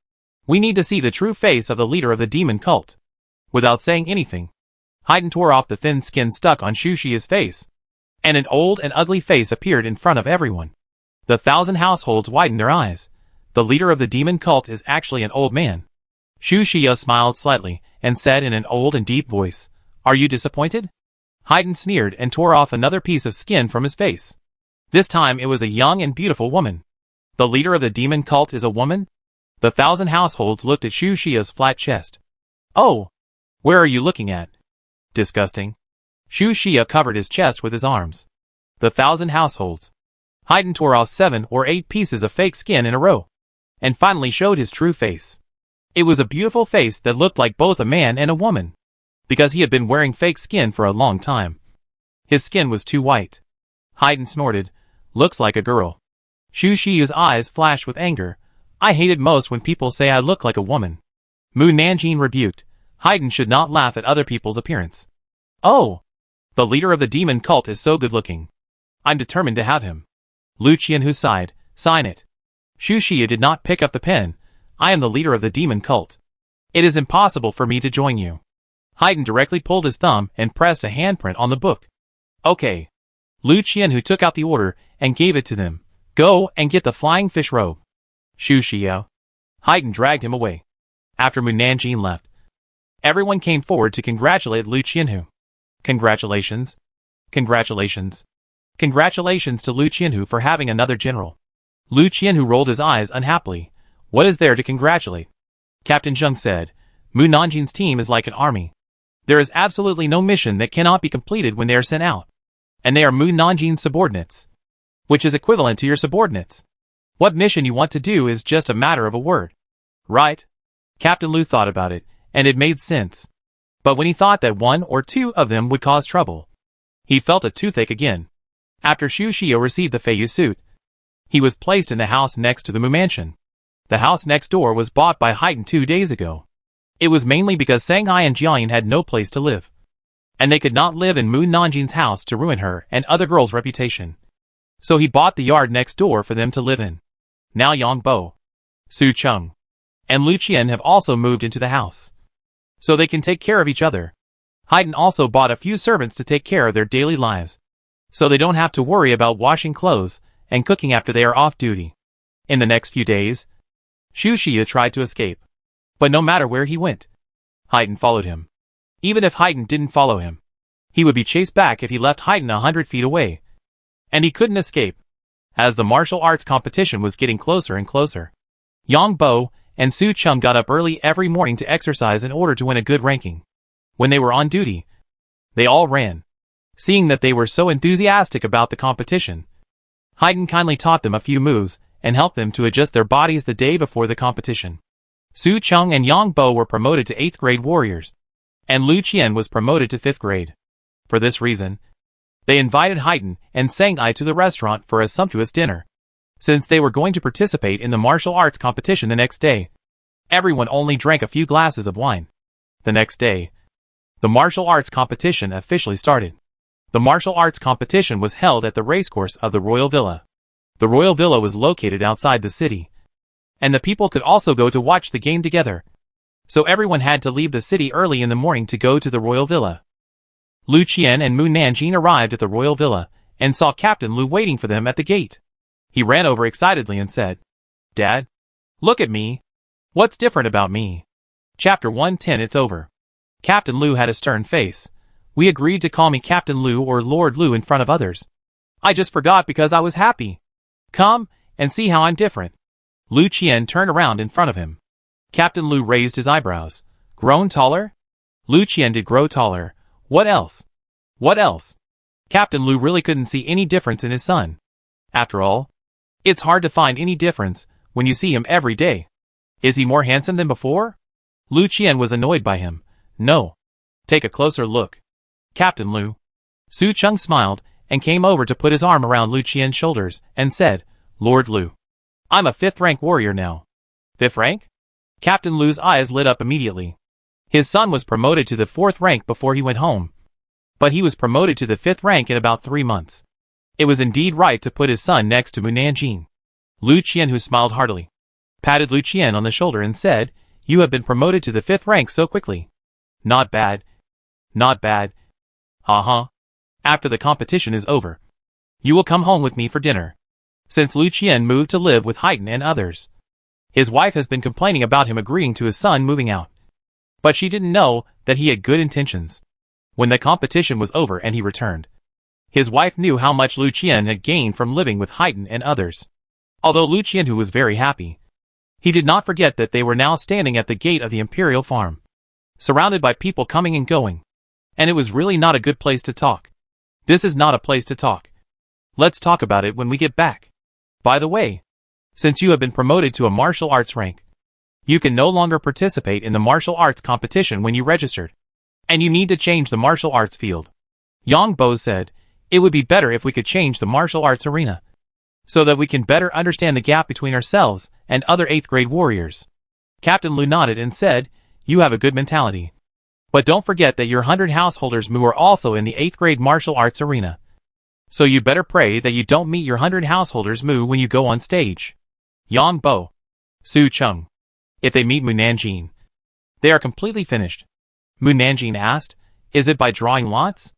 "We need to see the true face of the leader of the demon cult." Without saying anything, Haydn tore off the thin skin stuck on Xu Xia's face, and an old and ugly face appeared in front of everyone. The 1,000 households widened their eyes. The leader of the demon cult is actually an old man. Xu Xia smiled slightly, and said in an old and deep voice, "Are you disappointed?" Haydn sneered and tore off another piece of skin from his face. This time it was a young and beautiful woman. The leader of the demon cult is a woman? The 1,000 households looked at Xu Xia's flat chest. "Oh! Where are you looking at?" "Disgusting." Xu Xia covered his chest with his arms. The 1,000 households. Haydn tore off 7 or 8 pieces of fake skin in a row, and finally showed his true face. It was a beautiful face that looked like both a man and a woman, because he had been wearing fake skin for a long time. His skin was too white. Haydn snorted. "Looks like a girl." Xu Xia's eyes flashed with anger. "I hate it most when people say I look like a woman." Mu Nanjing rebuked. Haydn should not laugh at other people's appearance. "Oh! The leader of the demon cult is so good-looking. I'm determined to have him." Lu Qianhu sighed. "Sign it." Xu Xia did not pick up the pen. "I am the leader of the demon cult. It is impossible for me to join you." Haydn directly pulled his thumb and pressed a handprint on the book. "Okay." Lu Qianhu took out the order and gave it to them. "Go and get the flying fish robe." Xu Xia. Haydn dragged him away. After Mu Nanjing left, everyone came forward to congratulate Lu Qianhu. "Congratulations. Congratulations. Congratulations to Lu Qianhu for having another general." Lu Qianhu rolled his eyes unhappily. "What is there to congratulate?" Captain Zheng said. "Mu Nanjing's team is like an army. There is absolutely no mission that cannot be completed when they are sent out. And they are Mu Nanjing's subordinates, which is equivalent to your subordinates. What mission you want to do is just a matter of a word. Right?" Captain Lu thought about it, and it made sense. But when he thought that 1 or 2 of them would cause trouble, he felt a toothache again. After Xu Xia received the Feiyu suit, he was placed in the house next to the Mu mansion. The house next door was bought by Haydn 2 days ago. It was mainly because Shanghai and Jiayin had no place to live, and they could not live in Mu Nanjing's house to ruin her and other girls' reputation. So he bought the yard next door for them to live in. Now Yang Bo, Su Cheng, and Lu Qian have also moved into the house, so they can take care of each other. Haydn also bought a few servants to take care of their daily lives, so they don't have to worry about washing clothes and cooking after they are off duty. In the next few days, Xu Xia tried to escape, but no matter where he went, Haydn followed him. Even if Haydn didn't follow him, he would be chased back if he left Haydn 100 feet away, and he couldn't escape. As the martial arts competition was getting closer and closer, Yang Bo and Su Cheng got up early every morning to exercise in order to win a good ranking. When they were on duty, they all ran. Seeing that they were so enthusiastic about the competition, Haydn kindly taught them a few moves and helped them to adjust their bodies the day before the competition. Su Cheng and Yang Bo were promoted to 8th grade warriors, and Lu Qian was promoted to 5th grade. For this reason, they invited Haydn and Shanghai to the restaurant for a sumptuous dinner. Since they were going to participate in the martial arts competition the next day, everyone only drank a few glasses of wine. The next day, The martial arts competition officially started. The martial arts competition was held at the racecourse of the Royal Villa. The Royal Villa was located outside the city, and the people could also go to watch the game together. So everyone had to leave the city early in the morning to go to the Royal Villa. Lu Qian and Mu Nanjing arrived at the Royal Villa and saw Captain Lu waiting for them at the gate. He ran over excitedly and said, "Dad, look at me. What's different about me?" Chapter 110. It's over. Captain Lu had a stern face. "We agreed to call me Captain Lu or Lord Lu in front of others. I just forgot because I was happy. Come and see how I'm different." Lu Qian turned around in front of him. Captain Lu raised his eyebrows. "Grown taller?" Lu Qian did grow taller. "What else? What else?" Captain Lu really couldn't see any difference in his son. After all, it's hard to find any difference when you see him every day. Is he more handsome than before? Lu Qian was annoyed by him. "No. Take a closer look." "Captain Lu." Su Cheng smiled and came over to put his arm around Lu Qian's shoulders and said, "Lord Lu, I'm a 5th rank warrior now." 5th rank? Captain Lu's eyes lit up immediately. His son was promoted to the 4th rank before he went home, but he was promoted to the 5th rank in about 3 months. It was indeed right to put his son next to Mu Nanjing. Lu Qian, who smiled heartily, patted Lu Qian on the shoulder and said, "You have been promoted to the 5th rank so quickly. Not bad. Not bad. After the competition is over, you will come home with me for dinner." Since Lu Qian moved to live with Haiten and others, his wife has been complaining about him agreeing to his son moving out. But she didn't know that he had good intentions. When the competition was over and he returned, his wife knew how much Lu Qian had gained from living with Haiten and others. Although Lu Qian, who was very happy, he did not forget that they were now standing at the gate of the imperial farm, surrounded by people coming and going. And it was really not a good place to talk. "This is not a place to talk. Let's talk about it when we get back. By the way, since you have been promoted to a martial arts rank, you can no longer participate in the martial arts competition when you registered, and you need to change the martial arts field." Yang Bo said, "It would be better if we could change the martial arts arena, so that we can better understand the gap between ourselves and other 8th grade warriors." Captain Lu nodded and said, "You have a good mentality. But don't forget that your 100 householders Mu are also in the 8th grade martial arts arena. So you better pray that you don't meet your 100 householders Mu when you go on stage." Yang Bo. Su Cheng. "If they meet Mu Nanjing, they are completely finished." Mu Nanjing asked, "Is it by drawing lots?"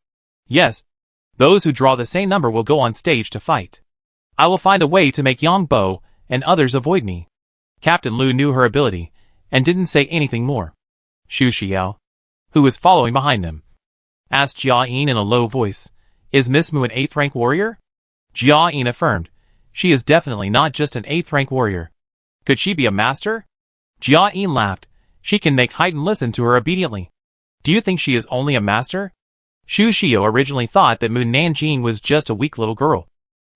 "Yes. Those who draw the same number will go on stage to fight. I will find a way to make Yang Bo and others avoid me." Captain Lu knew her ability and didn't say anything more. Xu Xiao, who was following behind them, asked Jia Yin in a low voice, "Is Miss Mu an 8th rank warrior?" Jia Yin affirmed, "She is definitely not just an 8th rank warrior. Could she be a master?" Jia Yin laughed. "She can make Haiten listen to her obediently. Do you think she is only a master?" Xu Xiao originally thought that Mu Nanjing was just a weak little girl,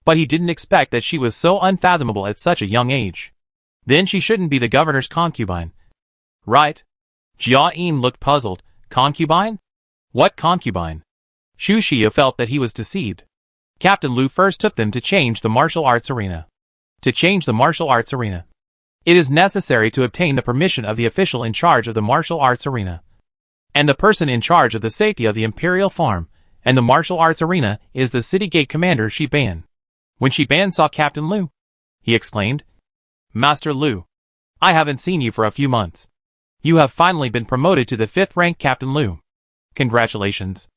but he didn't expect that she was so unfathomable at such a young age. Then she shouldn't be the governor's concubine, right? Jia Yin looked puzzled. "Concubine? What concubine?" Xu Xiao felt that he was deceived. Captain Lu first took them to change the martial arts arena. To change the martial arts arena, it is necessary to obtain the permission of the official in charge of the martial arts arena, and the person in charge of the safety of the imperial farm and the martial arts arena is the city gate commander Shiban. When Shiban saw Captain Lu, he exclaimed, "Master Lu, I haven't seen you for a few months. You have finally been promoted to the 5th rank, Captain Lu. Congratulations."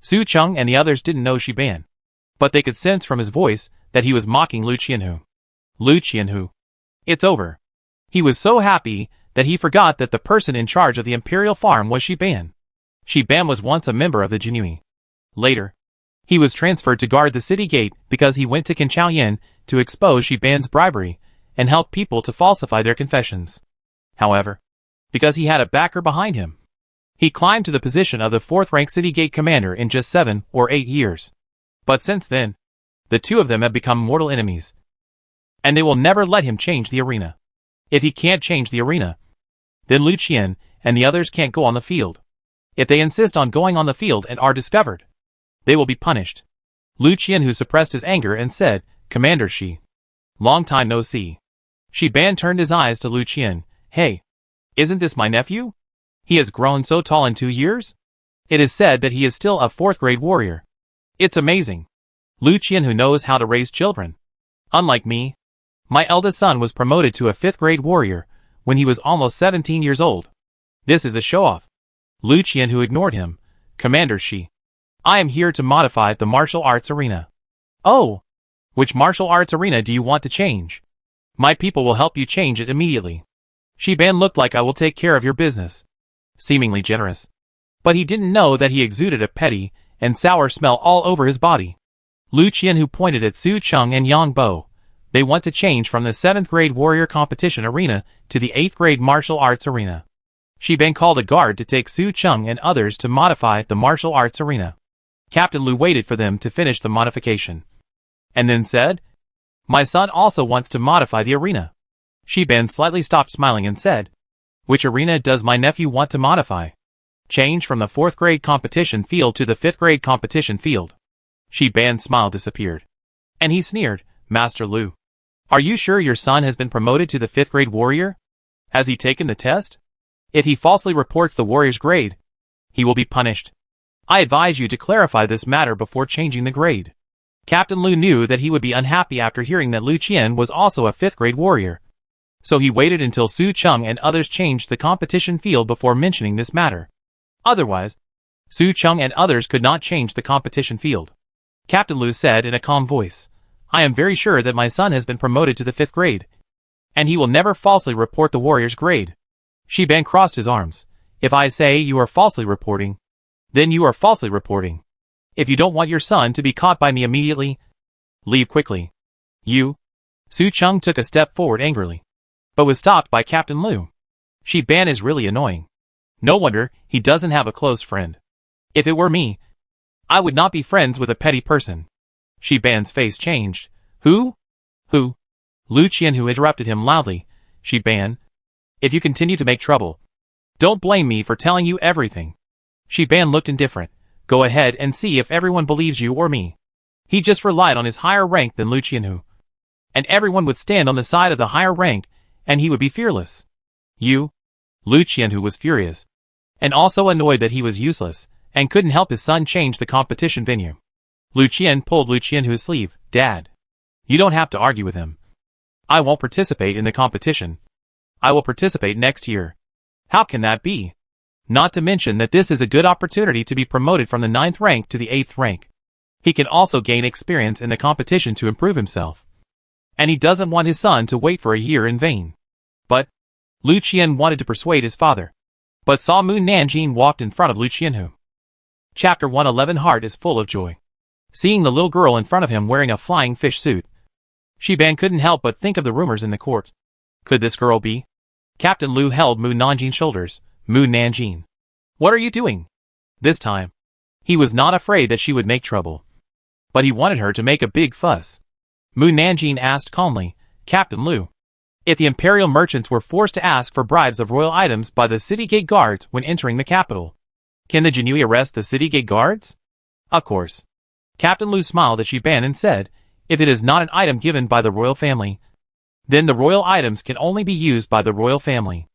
Su Cheng and the others didn't know Shiban, but they could sense from his voice that he was mocking Lu Qianhu. Lu Qianhu. It's over. He was so happy that he forgot that the person in charge of the imperial farm was Shiban. Shiban was once a member of the Jinui. Later, he was transferred to guard the city gate because he went to Qinchaoyan to expose Shiban's bribery and help people to falsify their confessions. However, because he had a backer behind him, he climbed to the position of the 4th rank city gate commander in just 7 or 8 years. But since then, the two of them have become mortal enemies, and they will never let him change the arena. If he can't change the arena, then Lu Qian and the others can't go on the field. If they insist on going on the field and are discovered, they will be punished. Lu Qian, who suppressed his anger and said, "Commander Shi, long time no see." Shiban turned his eyes to Lu Qian. "Hey, isn't this my nephew? He has grown so tall in 2 years?" It is said that he is still a 4th grade warrior. It's amazing. Lu Qianhu knows how to raise children. Unlike me, my eldest son was promoted to a 5th grade warrior when he was almost 17 years old. This is a show-off. Lu Qianhu ignored him. Commander Shi. I am here to modify the martial arts arena. Oh! Which martial arts arena do you want to change? My people will help you change it immediately. Shi Ban looked like I will take care of your business. Seemingly generous. But he didn't know that he exuded a petty and sour smell all over his body. Lu Qianhu pointed at Su Cheng and Yang Bo. They want to change from the 7th grade warrior competition arena to the 8th grade martial arts arena. Shi Ban called a guard to take Su Cheng and others to modify the martial arts arena. Captain Lu waited for them to finish the modification. And then said, my son also wants to modify the arena. Shi Ban slightly stopped smiling and said, which arena does my nephew want to modify? Change from the 4th grade competition field to the 5th grade competition field. Shi Ban's smile disappeared. And he sneered, Master Lu. Are you sure your son has been promoted to the 5th grade warrior? Has he taken the test? If he falsely reports the warrior's grade, he will be punished. I advise you to clarify this matter before changing the grade. Captain Lu knew that he would be unhappy after hearing that Lu Qian was also a 5th grade warrior. So he waited until Su Cheng and others changed the competition field before mentioning this matter. Otherwise, Su Cheng and others could not change the competition field. Captain Lu said in a calm voice, I am very sure that my son has been promoted to the 5th grade. And he will never falsely report the warrior's grade. Shi Ban crossed his arms. If I say you are falsely reporting, then you are falsely reporting. If you don't want your son to be caught by me immediately, leave quickly. You? Su Cheng took a step forward angrily, but was stopped by Captain Lu. Shi Ban is really annoying. No wonder he doesn't have a close friend. If it were me, I would not be friends with a petty person. Shi Ban's face changed. Who? Who? Lu Qianhu interrupted him loudly. Shi Ban, if you continue to make trouble, don't blame me for telling you everything. Shi Ban looked indifferent. Go ahead and see if everyone believes you or me. He just relied on his higher rank than Lu Qianhu. And everyone would stand on the side of the higher rank, and he would be fearless. You? Lu Qianhu was furious, and also annoyed that he was useless, and couldn't help his son change the competition venue. Lu Qian pulled Lu Qianhu's sleeve. Dad, you don't have to argue with him. I won't participate in the competition. I will participate next year. How can that be? Not to mention that this is a good opportunity to be promoted from the 9th rank to the 8th rank. He can also gain experience in the competition to improve himself. And he doesn't want his son to wait for a year in vain. But Lu Qian wanted to persuade his father, but saw Mu Nanjing walked in front of Lu Qianhu. Chapter 111. Heart is full of joy. Seeing the little girl in front of him wearing a flying fish suit, Shi Ban couldn't help but think of the rumors in the court. Could this girl be? Captain Lu held Mu Nanjing's shoulders. Mu Nanjing, what are you doing? This time, he was not afraid that she would make trouble, but he wanted her to make a big fuss. Mu Nanjing asked calmly, Captain Lu, if the imperial merchants were forced to ask for bribes of royal items by the city gate guards when entering the capital, can the Jinui arrest the city gate guards? Of course. Captain Lu smiled at Shi Ban and said, if it is not an item given by the royal family, then the royal items can only be used by the royal family.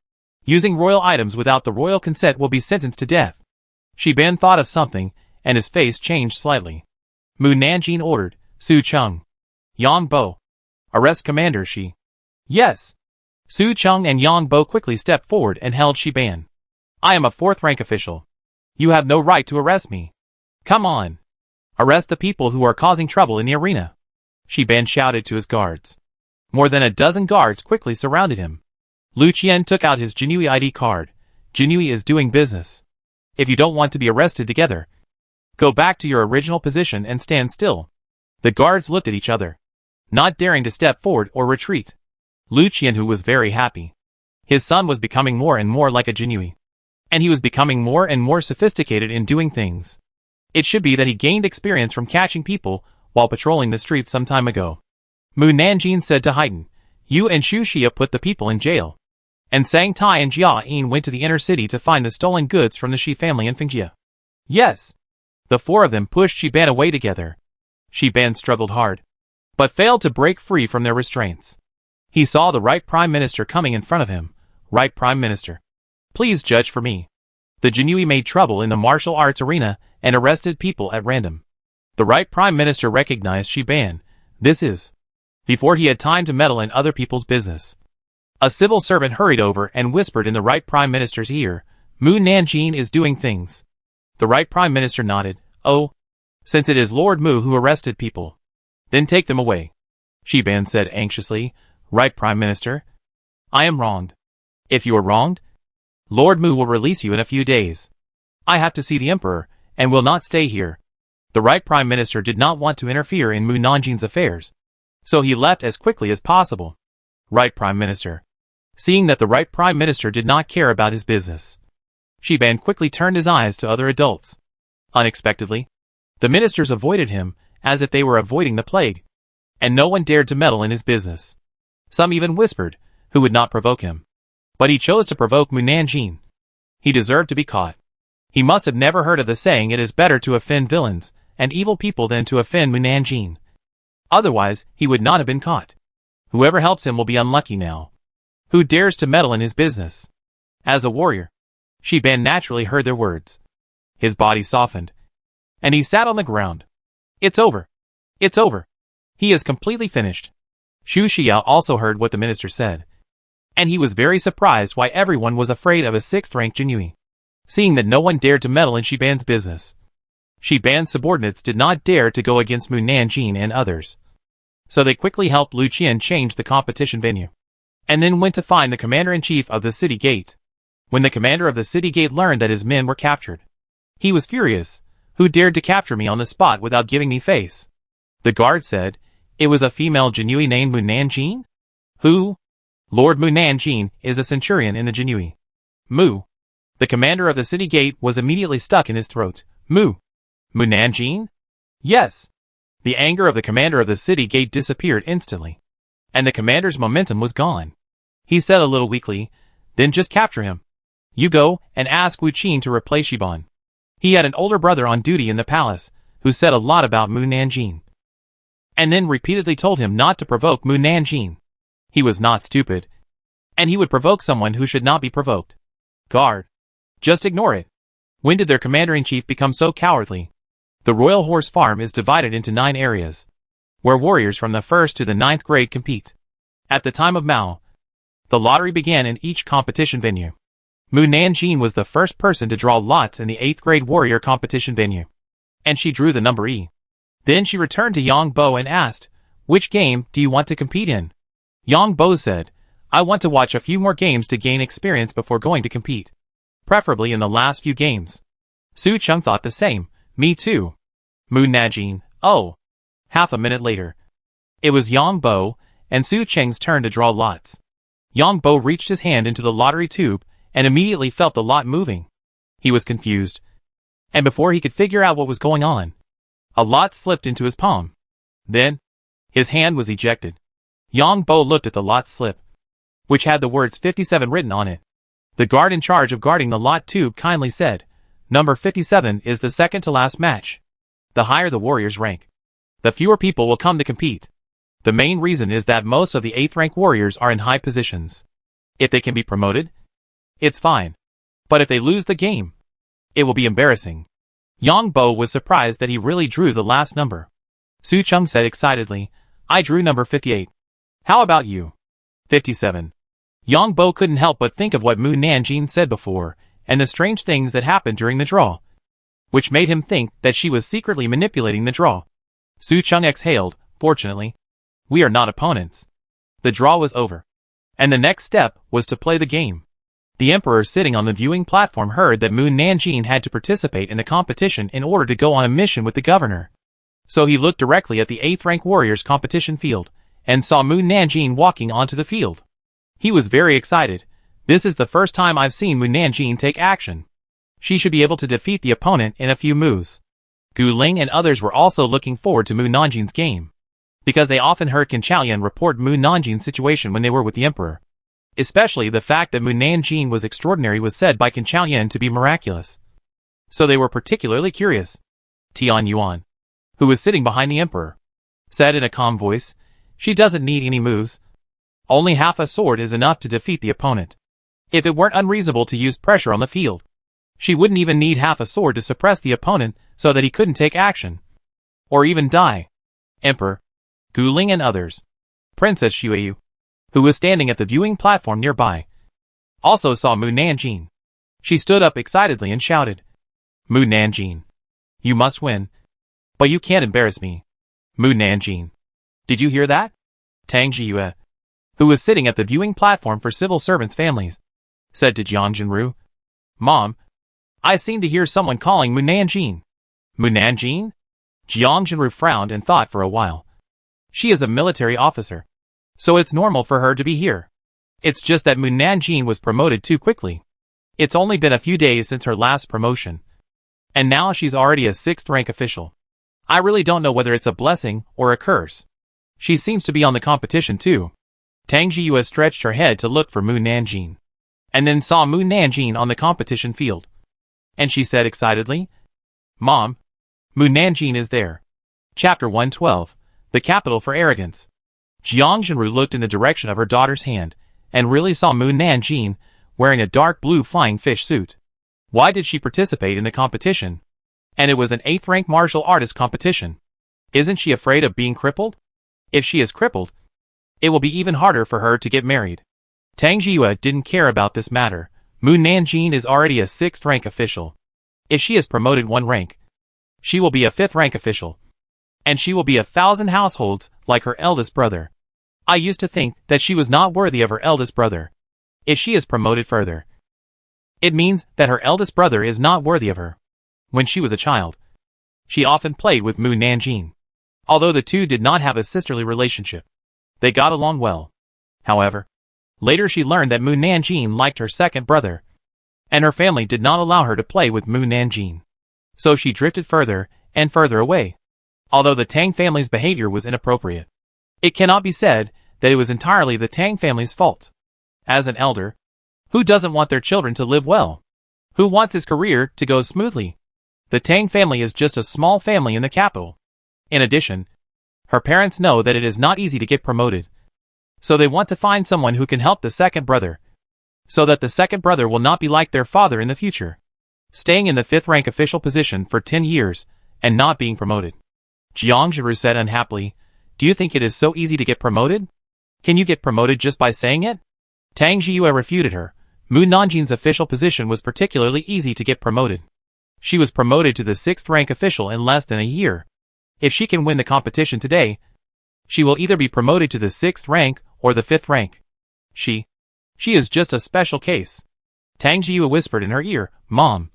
Using royal items without the royal consent will be sentenced to death. Shi Ban thought of something, and his face changed slightly. Mu Nanjing ordered, Su Cheng, Yang Bo, arrest Commander Shi. Yes. Su Cheng and Yang Bo quickly stepped forward and held Shi Ban. I am a 4th rank official. You have no right to arrest me. Come on. Arrest the people who are causing trouble in the arena. Shi Ban shouted to his guards. More than a dozen guards quickly surrounded him. Lu Qian took out his Jinui ID card. Jinui is doing business. If you don't want to be arrested together, go back to your original position and stand still. The guards looked at each other, not daring to step forward or retreat. Lu Qianhu was very happy. His son was becoming more and more like a Jinui, and he was becoming more and more sophisticated in doing things. It should be that he gained experience from catching people while patrolling the streets some time ago. Mu Nanjing said to Haydn, you and Xu Xia put the people in jail. And Sang Tai and Jia Yin went to the inner city to find the stolen goods from the Shi family in Fingjia. Yes. The 4 of them pushed Shi Ban away together. Shi Ban struggled hard, but failed to break free from their restraints. He saw the right Prime Minister coming in front of him. Right Prime Minister, please judge for me. The Jinui made trouble in the martial arts arena and arrested people at random. The right Prime Minister recognized Shiban. This is before he had time to meddle in other people's business. A civil servant hurried over and whispered in the right Prime Minister's ear, Mu Nanjing is doing things. The right Prime Minister nodded. Oh, since it is Lord Mu who arrested people, then take them away. Shiban said anxiously, Right Prime Minister? I am wronged. If you are wronged, Lord Mu will release you in a few days. I have to see the Emperor, and will not stay here. The right Prime Minister did not want to interfere in Mu Nanjing's affairs, so he left as quickly as possible. Right Prime Minister. Seeing that the right Prime Minister did not care about his business, Shiban quickly turned his eyes to other adults. Unexpectedly, the ministers avoided him, as if they were avoiding the plague, and no one dared to meddle in his business. Some even whispered, who would not provoke him. But he chose to provoke Mu Nanjing. He deserved to be caught. He must have never heard of the saying it is better to offend villains and evil people than to offend Mu Nanjing. Otherwise, he would not have been caught. Whoever helps him will be unlucky now. Who dares to meddle in his business? As a warrior, Shiban naturally heard their words. His body softened, and he sat on the ground. It's over. It's over. He is completely finished. Xu Xia also heard what the minister said, and he was very surprised why everyone was afraid of a 6th-rank Jinui, seeing that no one dared to meddle in Shiban's business. Shiban's subordinates did not dare to go against Mu Nanjing and others, so they quickly helped Lu Qian change the competition venue, and then went to find the commander-in-chief of the city gate. When the commander of the city gate learned that his men were captured, he was furious. Who dared to capture me on the spot without giving me face? The guard said, it was a female Jinui named Mu Nanjing? Who? Lord Mu Nanjing is a centurion in the Jinui. Mu. The commander of the city gate was immediately stuck in his throat. Mu. Mu Nanjing? Yes. The anger of the commander of the city gate disappeared instantly, and the commander's momentum was gone. He said a little weakly, then just capture him. You go and ask Wu Qin to replace Shiban. He had an older brother on duty in the palace, who said a lot about Mu Nanjing, and then repeatedly told him not to provoke Mu Nanjing. He was not stupid, and he would provoke someone who should not be provoked. Guard. Just ignore it. When did their commander-in-chief become so cowardly? The Royal Horse Farm is divided into 9 areas, where warriors from the 1st to the 9th grade compete. At the time of Mao, the lottery began in each competition venue. Mu Nanjing was the first person to draw lots in the 8th grade warrior competition venue, and she drew the number E. Then she returned to Yang Bo and asked, which game do you want to compete in? Yang Bo said, I want to watch a few more games to gain experience before going to compete, preferably in the last few games. Su Cheng thought the same, me too. Mu Nanjing, oh. Half a minute later, it was Yang Bo and Su Cheng's turn to draw lots. Yang Bo reached his hand into the lottery tube and immediately felt the lot moving. He was confused, and before he could figure out what was going on, a lot slipped into his palm. Then, his hand was ejected. Yang Bo looked at the lot slip, which had the words 57 written on it. The guard in charge of guarding the lot tube kindly said, Number 57 is the second to last match. The higher the warrior's rank, the fewer people will come to compete. The main reason is that most of the 8th rank warriors are in high positions. If they can be promoted, it's fine. But if they lose the game, it will be embarrassing. Yang Bo was surprised that he really drew the last number. Su Cheng said excitedly, I drew number 58. How about you? 57. Yang Bo couldn't help but think of what Mu Nanjing said before, and the strange things that happened during the draw, which made him think that she was secretly manipulating the draw. Su Cheng exhaled, fortunately, we are not opponents. The draw was over, and the next step was to play the game. The emperor sitting on the viewing platform heard that Mu Nanjing had to participate in the competition in order to go on a mission with the governor. So he looked directly at the 8th rank warriors competition field, and saw Mu Nanjing walking onto the field. He was very excited. This is the first time I've seen Mu Nanjing take action. She should be able to defeat the opponent in a few moves. Gu Ling and others were also looking forward to Mu Nanjing's game, because they often heard Qin Chaoyan report Mu Nanjing's situation when they were with the emperor. Especially the fact that Mu Nanjing was extraordinary was said by Qin Chaoyan to be miraculous. So they were particularly curious. Tian Yuan, who was sitting behind the emperor, said in a calm voice, she doesn't need any moves. Only half a sword is enough to defeat the opponent. If it weren't unreasonable to use pressure on the field, She wouldn't even need half a sword to suppress the opponent so that he couldn't take action. Or even die. Emperor Guling and others. Princess Xueyu, who was standing at the viewing platform nearby, also saw Mu Nanjing. She stood up excitedly and shouted, Mu Nanjing, you must win. But you can't embarrass me. Mu Nanjing. Did you hear that? Tang Jiyue, who was sitting at the viewing platform for civil servants' families, said to Jiang Jinru, Mom, I seem to hear someone calling Mu Nanjing. Mu Nanjing? Jiang Jinru frowned and thought for a while. She is a military officer, so it's normal for her to be here. It's just that Mu Nanjing was promoted too quickly. It's only been a few days since her last promotion, and now she's already a 6th rank official. I really don't know whether it's a blessing or a curse. She seems to be on the competition too. Tang Jiyue stretched her head to look for Mu Nanjing, and then saw Mu Nanjing on the competition field. And she said excitedly, Mom, Mu Nanjing is there. Chapter 112, The Capital for Arrogance. Jiang Jinru looked in the direction of her daughter's hand, and really saw Mu Nanjing wearing a dark blue flying fish suit. Why did she participate in the competition? And it was an 8th rank martial artist competition. Isn't she afraid of being crippled? If she is crippled, it will be even harder for her to get married. Tang Jiyue didn't care about this matter. Mu Nanjing is already a 6th rank official. If she is promoted 1 rank, she will be a 5th rank official. And she will be 1,000 households like her eldest brother. I used to think that she was not worthy of her eldest brother. If she is promoted further, it means that her eldest brother is not worthy of her. When she was a child, she often played with Mu Nanjing. Although the two did not have a sisterly relationship, they got along well. However, later she learned that Mu Nanjing liked her second brother, and her family did not allow her to play with Mu Nanjing. So she drifted further and further away. Although the Tang family's behavior was inappropriate, it cannot be said that it was entirely the Tang family's fault. As an elder, who doesn't want their children to live well? Who wants his career to go smoothly? The Tang family is just a small family in the capital. In addition, her parents know that it is not easy to get promoted. So they want to find someone who can help the second brother, so that the second brother will not be like their father in the future, staying in the 5th rank official position for 10 years and not being promoted. Jiang Jinru said unhappily, Do you think it is so easy to get promoted? Can you get promoted just by saying it? Tang Jiyue refuted her. Mu Nanjing's official position was particularly easy to get promoted. She was promoted to the 6th rank official in less than a year. If she can win the competition today, she will either be promoted to the 6th rank or the 5th rank. She is just a special case. Tang Jiyue whispered in her ear, Mom,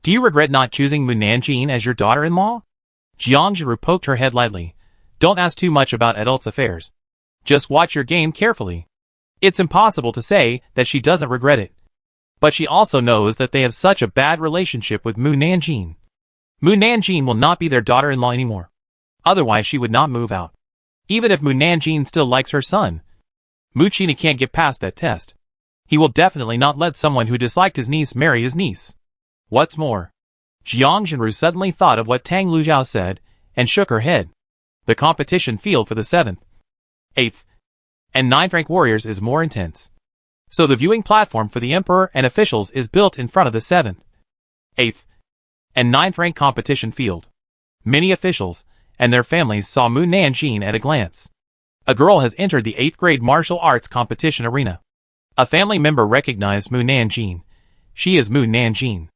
do you regret not choosing Mu Nanjing as your daughter-in-law? Jiang Jinru poked her head lightly. Don't ask too much about adults' affairs. Just watch your game carefully. It's impossible to say that she doesn't regret it. But she also knows that they have such a bad relationship with Mu Nanjing. Mu Nanjing will not be their daughter-in-law anymore. Otherwise she would not move out. Even if Mu Nanjing still likes her son, Mu Qina can't get past that test. He will definitely not let someone who disliked his niece marry his niece. What's more, Jiang Jinru suddenly thought of what Tang Lujiao said, and shook her head. The competition field for the 7th, 8th, and 9th rank warriors is more intense. So the viewing platform for the emperor and officials is built in front of the 7th, 8th, and 9th rank competition field. Many officials and their families saw Mu Nanjing at a glance. A girl has entered the 8th grade martial arts competition arena. A family member recognized Mu Nanjing. She is Mu Nanjing.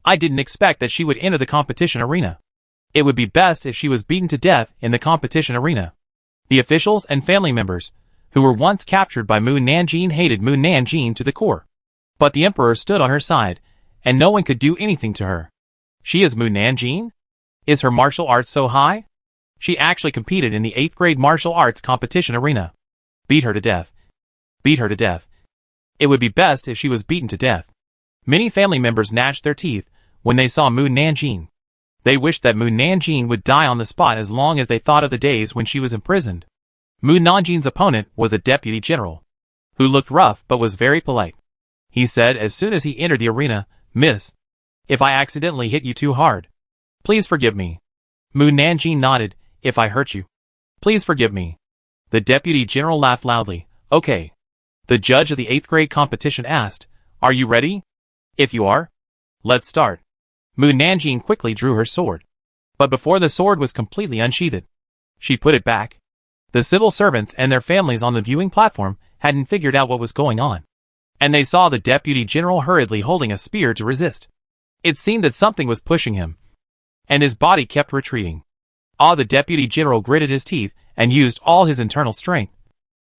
I didn't expect that she would enter the competition arena. It would be best if she was beaten to death in the competition arena. The officials and family members, who were once captured by Mu Nanjing, hated Mu Nanjing to the core. But the emperor stood on her side, and no one could do anything to her. She is Mu Nanjing? Is her martial arts so high? She actually competed in the 8th grade martial arts competition arena. Beat her to death. Beat her to death. It would be best if she was beaten to death. Many family members gnashed their teeth when they saw Mu Nanjing. They wished that Mu Nanjing would die on the spot as long as they thought of the days when she was imprisoned. Mu Nanjing's opponent was a deputy general, who looked rough but was very polite. He said as soon as he entered the arena, Miss, if I accidentally hit you too hard, please forgive me. Mu Nanjing nodded, if I hurt you, please forgive me. The deputy general laughed loudly. Okay. The judge of the 8th grade competition asked, Are you ready? If you are, Let's start. Mu Nanjing quickly drew her sword. But before the sword was completely unsheathed, she put it back. The civil servants and their families on the viewing platform hadn't figured out what was going on, and they saw the deputy general hurriedly holding a spear to resist. It seemed that something was pushing him, and his body kept retreating. The deputy general gritted his teeth and used all his internal strength.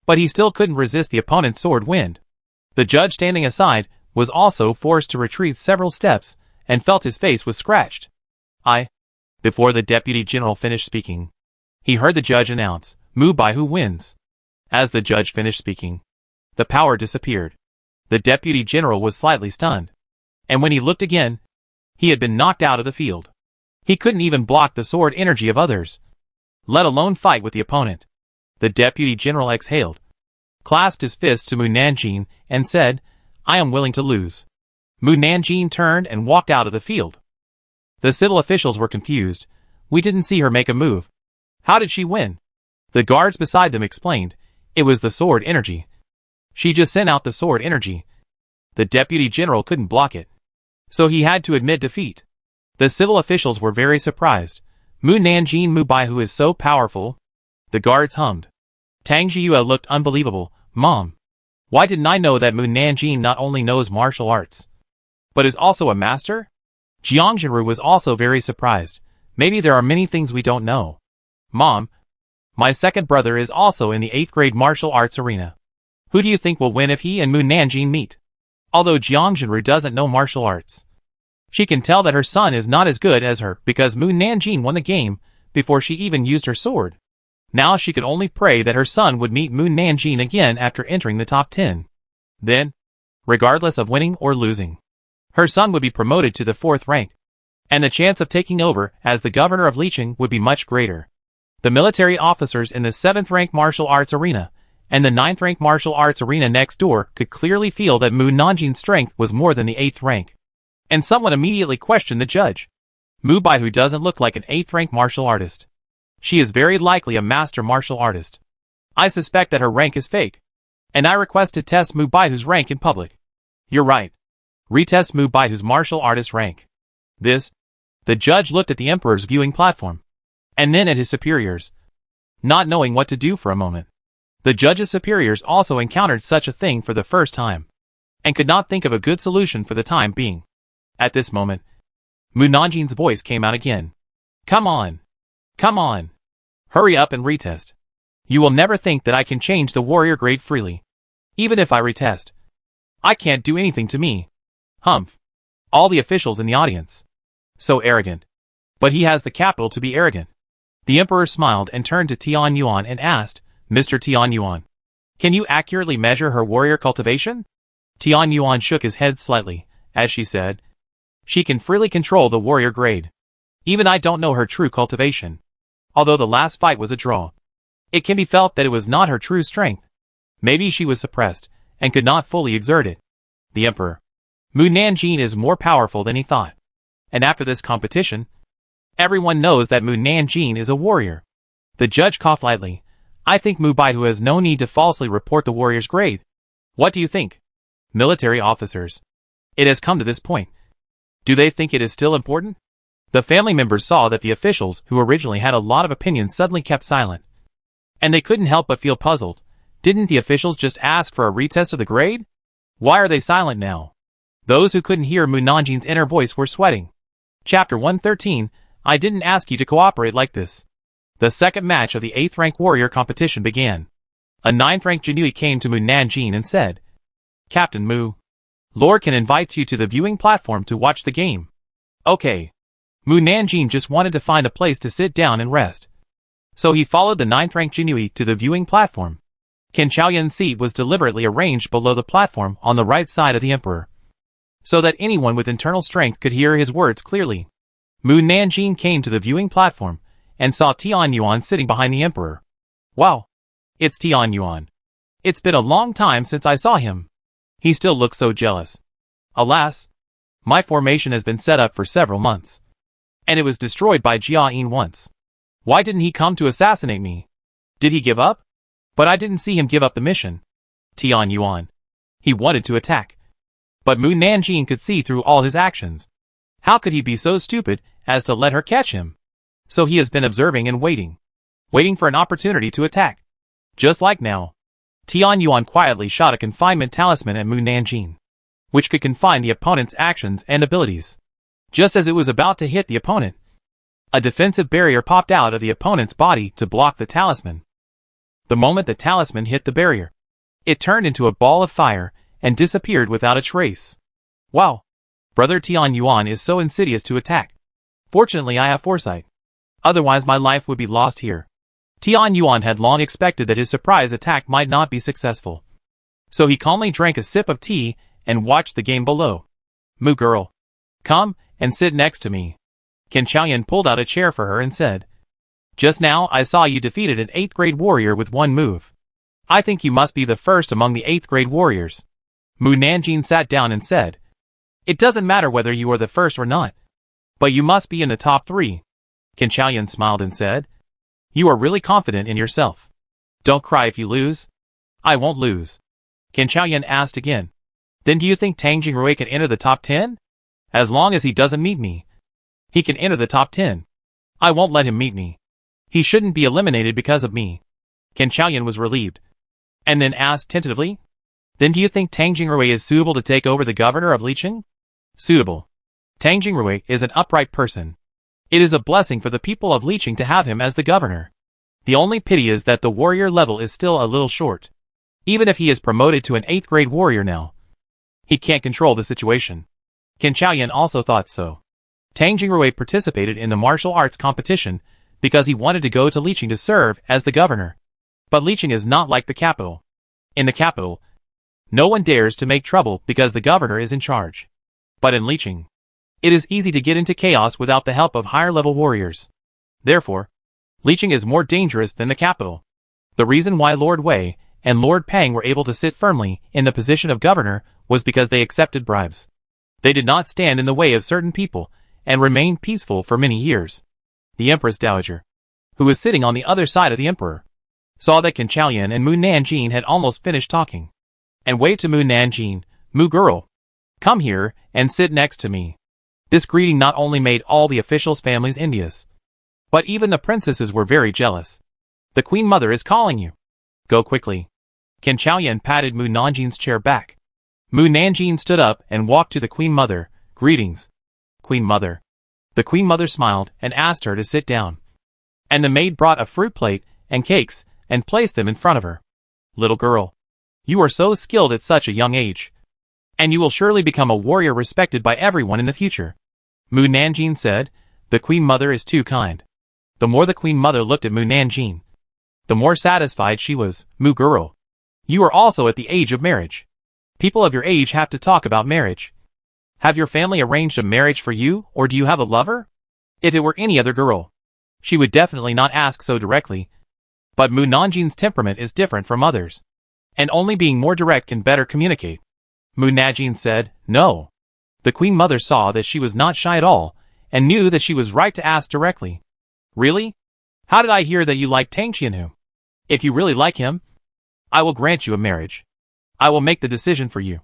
But he still couldn't resist the opponent's sword wind. The judge standing aside was also forced to retreat several steps and felt his face was scratched. Before the deputy general finished speaking, he heard the judge announce, Mu Bai who wins. As the judge finished speaking, the power disappeared. The deputy general was slightly stunned, and when he looked again, he had been knocked out of the field. He couldn't even block the sword energy of others, let alone fight with the opponent. The deputy general exhaled, clasped his fist to Mu Nanjing, and said, I am willing to lose. Mu Nanjing turned and walked out of the field. The civil officials were confused. We didn't see her make a move. How did she win? The guards beside them explained, it was the sword energy. She just sent out the sword energy. The deputy general couldn't block it, so he had to admit defeat. The civil officials were very surprised. Mu Nanjing Mu Bai who is so powerful? The guards hummed. Tang Jiyue looked unbelievable. Mom, why didn't I know that Mu Nanjing not only knows martial arts, but is also a master? Jiang Zhenru was also very surprised. Maybe there are many things we don't know. Mom, my second brother is also in the 8th grade martial arts arena. Who do you think will win if he and Mu Nanjing meet? Although Jiang Zhenru doesn't know martial arts, she can tell that her son is not as good as her because Mu Nanjing won the game before she even used her sword. Now she could only pray that her son would meet Mu Nanjing again after entering the top 10. Then, regardless of winning or losing, her son would be promoted to the 4th rank, and the chance of taking over as the governor of Licheng would be much greater. The military officers in the 7th rank martial arts arena and the 9th rank martial arts arena next door could clearly feel that Mu Nanjing's strength was more than the 8th rank. And someone immediately questioned the judge. Mu Bai who doesn't look like an 8th rank martial artist. She is very likely a master martial artist. I suspect that her rank is fake, and I request to test Mu Bai who's rank in public. You're right. Retest Mu Bai who's martial artist rank. The judge looked at the emperor's viewing platform, and then at his superiors, not knowing what to do for a moment. The judge's superiors also encountered such a thing for the first time, and could not think of a good solution for the time being. At this moment, Mu Nanjing's voice came out again. Come on. Come on. Hurry up and retest. You will never think that I can change the warrior grade freely. Even if I retest, I can't do anything to me. Humph. All the officials in the audience. So arrogant. But he has the capital to be arrogant. The emperor smiled and turned to Tian Yuan and asked, Mr. Tian Yuan, can you accurately measure her warrior cultivation? Tian Yuan shook his head slightly, as she said, she can freely control the warrior grade. Even I don't know her true cultivation. Although the last fight was a draw, it can be felt that it was not her true strength. Maybe she was suppressed, and could not fully exert it. The emperor, Mu Nanjing is more powerful than he thought. And after this competition, everyone knows that Mu Nanjing is a warrior. The judge coughed lightly. I think Mu Bai who has no need to falsely report the warrior's grade. What do you think? Military officers. It has come to this point. Do they think it is still important? The family members saw that the officials who originally had a lot of opinions suddenly kept silent. And they couldn't help but feel puzzled. Didn't the officials just ask for a retest of the grade? Why are they silent now? Those who couldn't hear Mu Nanjing's inner voice were sweating. Chapter 113, I didn't ask you to cooperate like this. The second match of the 8th rank warrior competition began. A 9th rank Jinui came to Mu Nanjing and said, Captain Mu, Lord can invite you to the viewing platform to watch the game. Okay. Mu Nanjing just wanted to find a place to sit down and rest. So he followed the 9th rank Jinui to the viewing platform. Ken Chaoyan's seat was deliberately arranged below the platform on the right side of the emperor, so that anyone with internal strength could hear his words clearly. Mu Nanjing came to the viewing platform and saw Tian Yuan sitting behind the emperor. Wow! It's Tian Yuan. It's been a long time since I saw him. He still looks so jealous. Alas, my formation has been set up for several months, and it was destroyed by Jia Yin once. Why didn't he come to assassinate me? Did he give up? But I didn't see him give up the mission. Tian Yuan. He wanted to attack. But Mu Nanjing could see through all his actions. How could he be so stupid as to let her catch him? So he has been observing and waiting for an opportunity to attack. Just like now. Tian Yuan quietly shot a confinement talisman at Mu Nanjing, which could confine the opponent's actions and abilities. Just as it was about to hit the opponent, a defensive barrier popped out of the opponent's body to block the talisman. The moment the talisman hit the barrier, it turned into a ball of fire and disappeared without a trace. Wow! Brother Tian Yuan is so insidious to attack. Fortunately I have foresight. Otherwise my life would be lost here. Tian Yuan had long expected that his surprise attack might not be successful. So he calmly drank a sip of tea and watched the game below. Mu girl, come and sit next to me. Ken Chaoyan pulled out a chair for her and said, just now I saw you defeated an 8th grade warrior with one move. I think you must be the first among the 8th grade warriors. Mu Nanjing sat down and said, it doesn't matter whether you are the first or not, but you must be in the top 3. Ken Chaoyan smiled and said, you are really confident in yourself. Don't cry if you lose. I won't lose. Ken Chaoyan asked again, then do you think Tang Jingrui can enter the top 10? As long as he doesn't meet me, he can enter the top 10. I won't let him meet me. He shouldn't be eliminated because of me. Ken Chaoyan was relieved, and then asked tentatively, then do you think Tang Jingrui is suitable to take over the governor of Liqing? Suitable. Tang Jingrui is an upright person. It is a blessing for the people of Liqing to have him as the governor. The only pity is that the warrior level is still a little short. Even if he is promoted to an 8th grade warrior now, he can't control the situation. Ken Chaoyan also thought so. Tang Jingrui participated in the martial arts competition because he wanted to go to Liqing to serve as the governor. But Liqing is not like the capital. In the capital, no one dares to make trouble because the governor is in charge. But in Liqing, it is easy to get into chaos without the help of higher-level warriors. Therefore, Liqing is more dangerous than the capital. The reason why Lord Wei and Lord Pang were able to sit firmly in the position of governor was because they accepted bribes. They did not stand in the way of certain people and remained peaceful for many years. The Empress Dowager, who was sitting on the other side of the emperor, saw that Ken Chaoyan and Mu Nanjing had almost finished talking, and waved to Mu Nanjing, Mu girl, come here and sit next to me. This greeting not only made all the officials' families envious, but even the princesses were very jealous. The Queen Mother is calling you. Go quickly. Ken Chaoyan patted Mu Nanjing's chair back. Mu Nanjing stood up and walked to the Queen Mother. Greetings, Queen Mother. The Queen Mother smiled and asked her to sit down. And the maid brought a fruit plate and cakes and placed them in front of her. Little girl, you are so skilled at such a young age, and you will surely become a warrior respected by everyone in the future. Mu Nanjing said, the Queen Mother is too kind. The more the Queen Mother looked at Mu Nanjing, the more satisfied she was. Mu girl, you are also at the age of marriage. People of your age have to talk about marriage. Have your family arranged a marriage for you, or do you have a lover? If it were any other girl, she would definitely not ask so directly. But Mu Nanjing's temperament is different from others, and only being more direct can better communicate. Mu Nanjing said, no. The Queen Mother saw that she was not shy at all, and knew that she was right to ask directly. Really? How did I hear that you like Tang Qianhu? If you really like him, I will grant you a marriage. I will make the decision for you,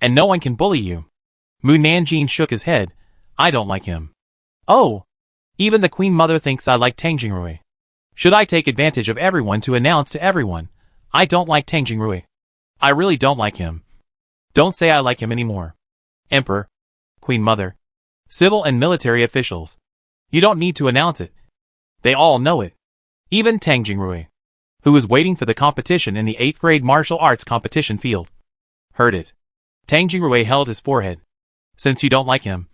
and no one can bully you. Mu Nanjing shook his head. I don't like him. Oh, even the Queen Mother thinks I like Tang Jingrui. Should I take advantage of everyone to announce to everyone, I don't like Tang Jingrui. I really don't like him. Don't say I like him anymore. Emperor, Queen Mother, civil and military officials. You don't need to announce it. They all know it. Even Tang Jingrui, who was waiting for the competition in the 8th grade martial arts competition field, heard it. Tang Jingrui held his forehead. Since you don't like him,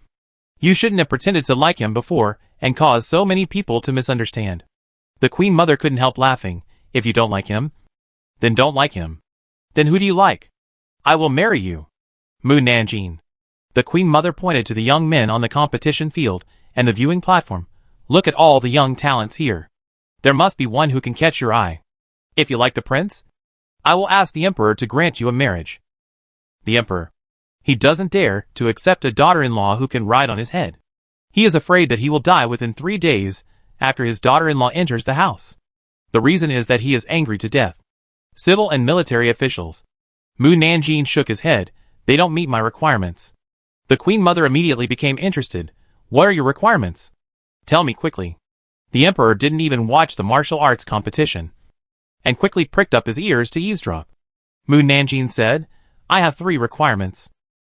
you shouldn't have pretended to like him before and caused so many people to misunderstand. The Queen Mother couldn't help laughing. If you don't like him, then don't like him. Then who do you like? I will marry you. Mu Nanjing. The Queen Mother pointed to the young men on the competition field and the viewing platform. Look at all the young talents here. There must be one who can catch your eye. If you like the prince, I will ask the emperor to grant you a marriage. The emperor. He doesn't dare to accept a daughter-in-law who can ride on his head. He is afraid that he will die within 3 days after his daughter-in-law enters the house. The reason is that he is angry to death. Civil and military officials. Mu Nanjing shook his head. They don't meet my requirements. The Queen Mother immediately became interested. What are your requirements? Tell me quickly. The emperor didn't even watch the martial arts competition, and quickly pricked up his ears to eavesdrop. Mu Nanjing said, I have 3 requirements.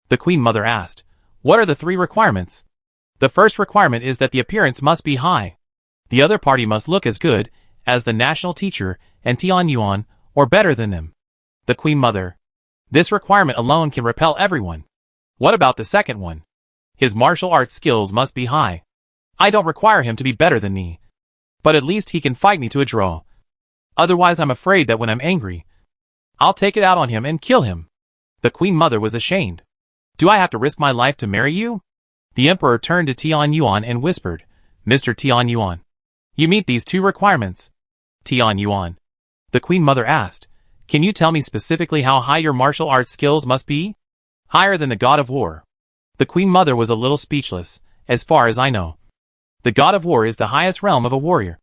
The Queen Mother asked, What are the 3 requirements? The first requirement is that the appearance must be high. The other party must look as good as the national teacher and Tianyuan, or better than them. The Queen Mother. This requirement alone can repel everyone. What about the second one? His martial arts skills must be high. I don't require him to be better than me, but at least he can fight me to a draw. Otherwise I'm afraid that when I'm angry, I'll take it out on him and kill him. The Queen Mother was ashamed. Do I have to risk my life to marry you? The Emperor turned to Tianyuan and whispered, Mr. Tianyuan, you meet these 2 requirements. Tianyuan. The Queen Mother asked, Can you tell me specifically how high your martial arts skills must be? Higher than the God of War. The Queen Mother was a little speechless, as far as I know. The God of War is the highest realm of a warrior,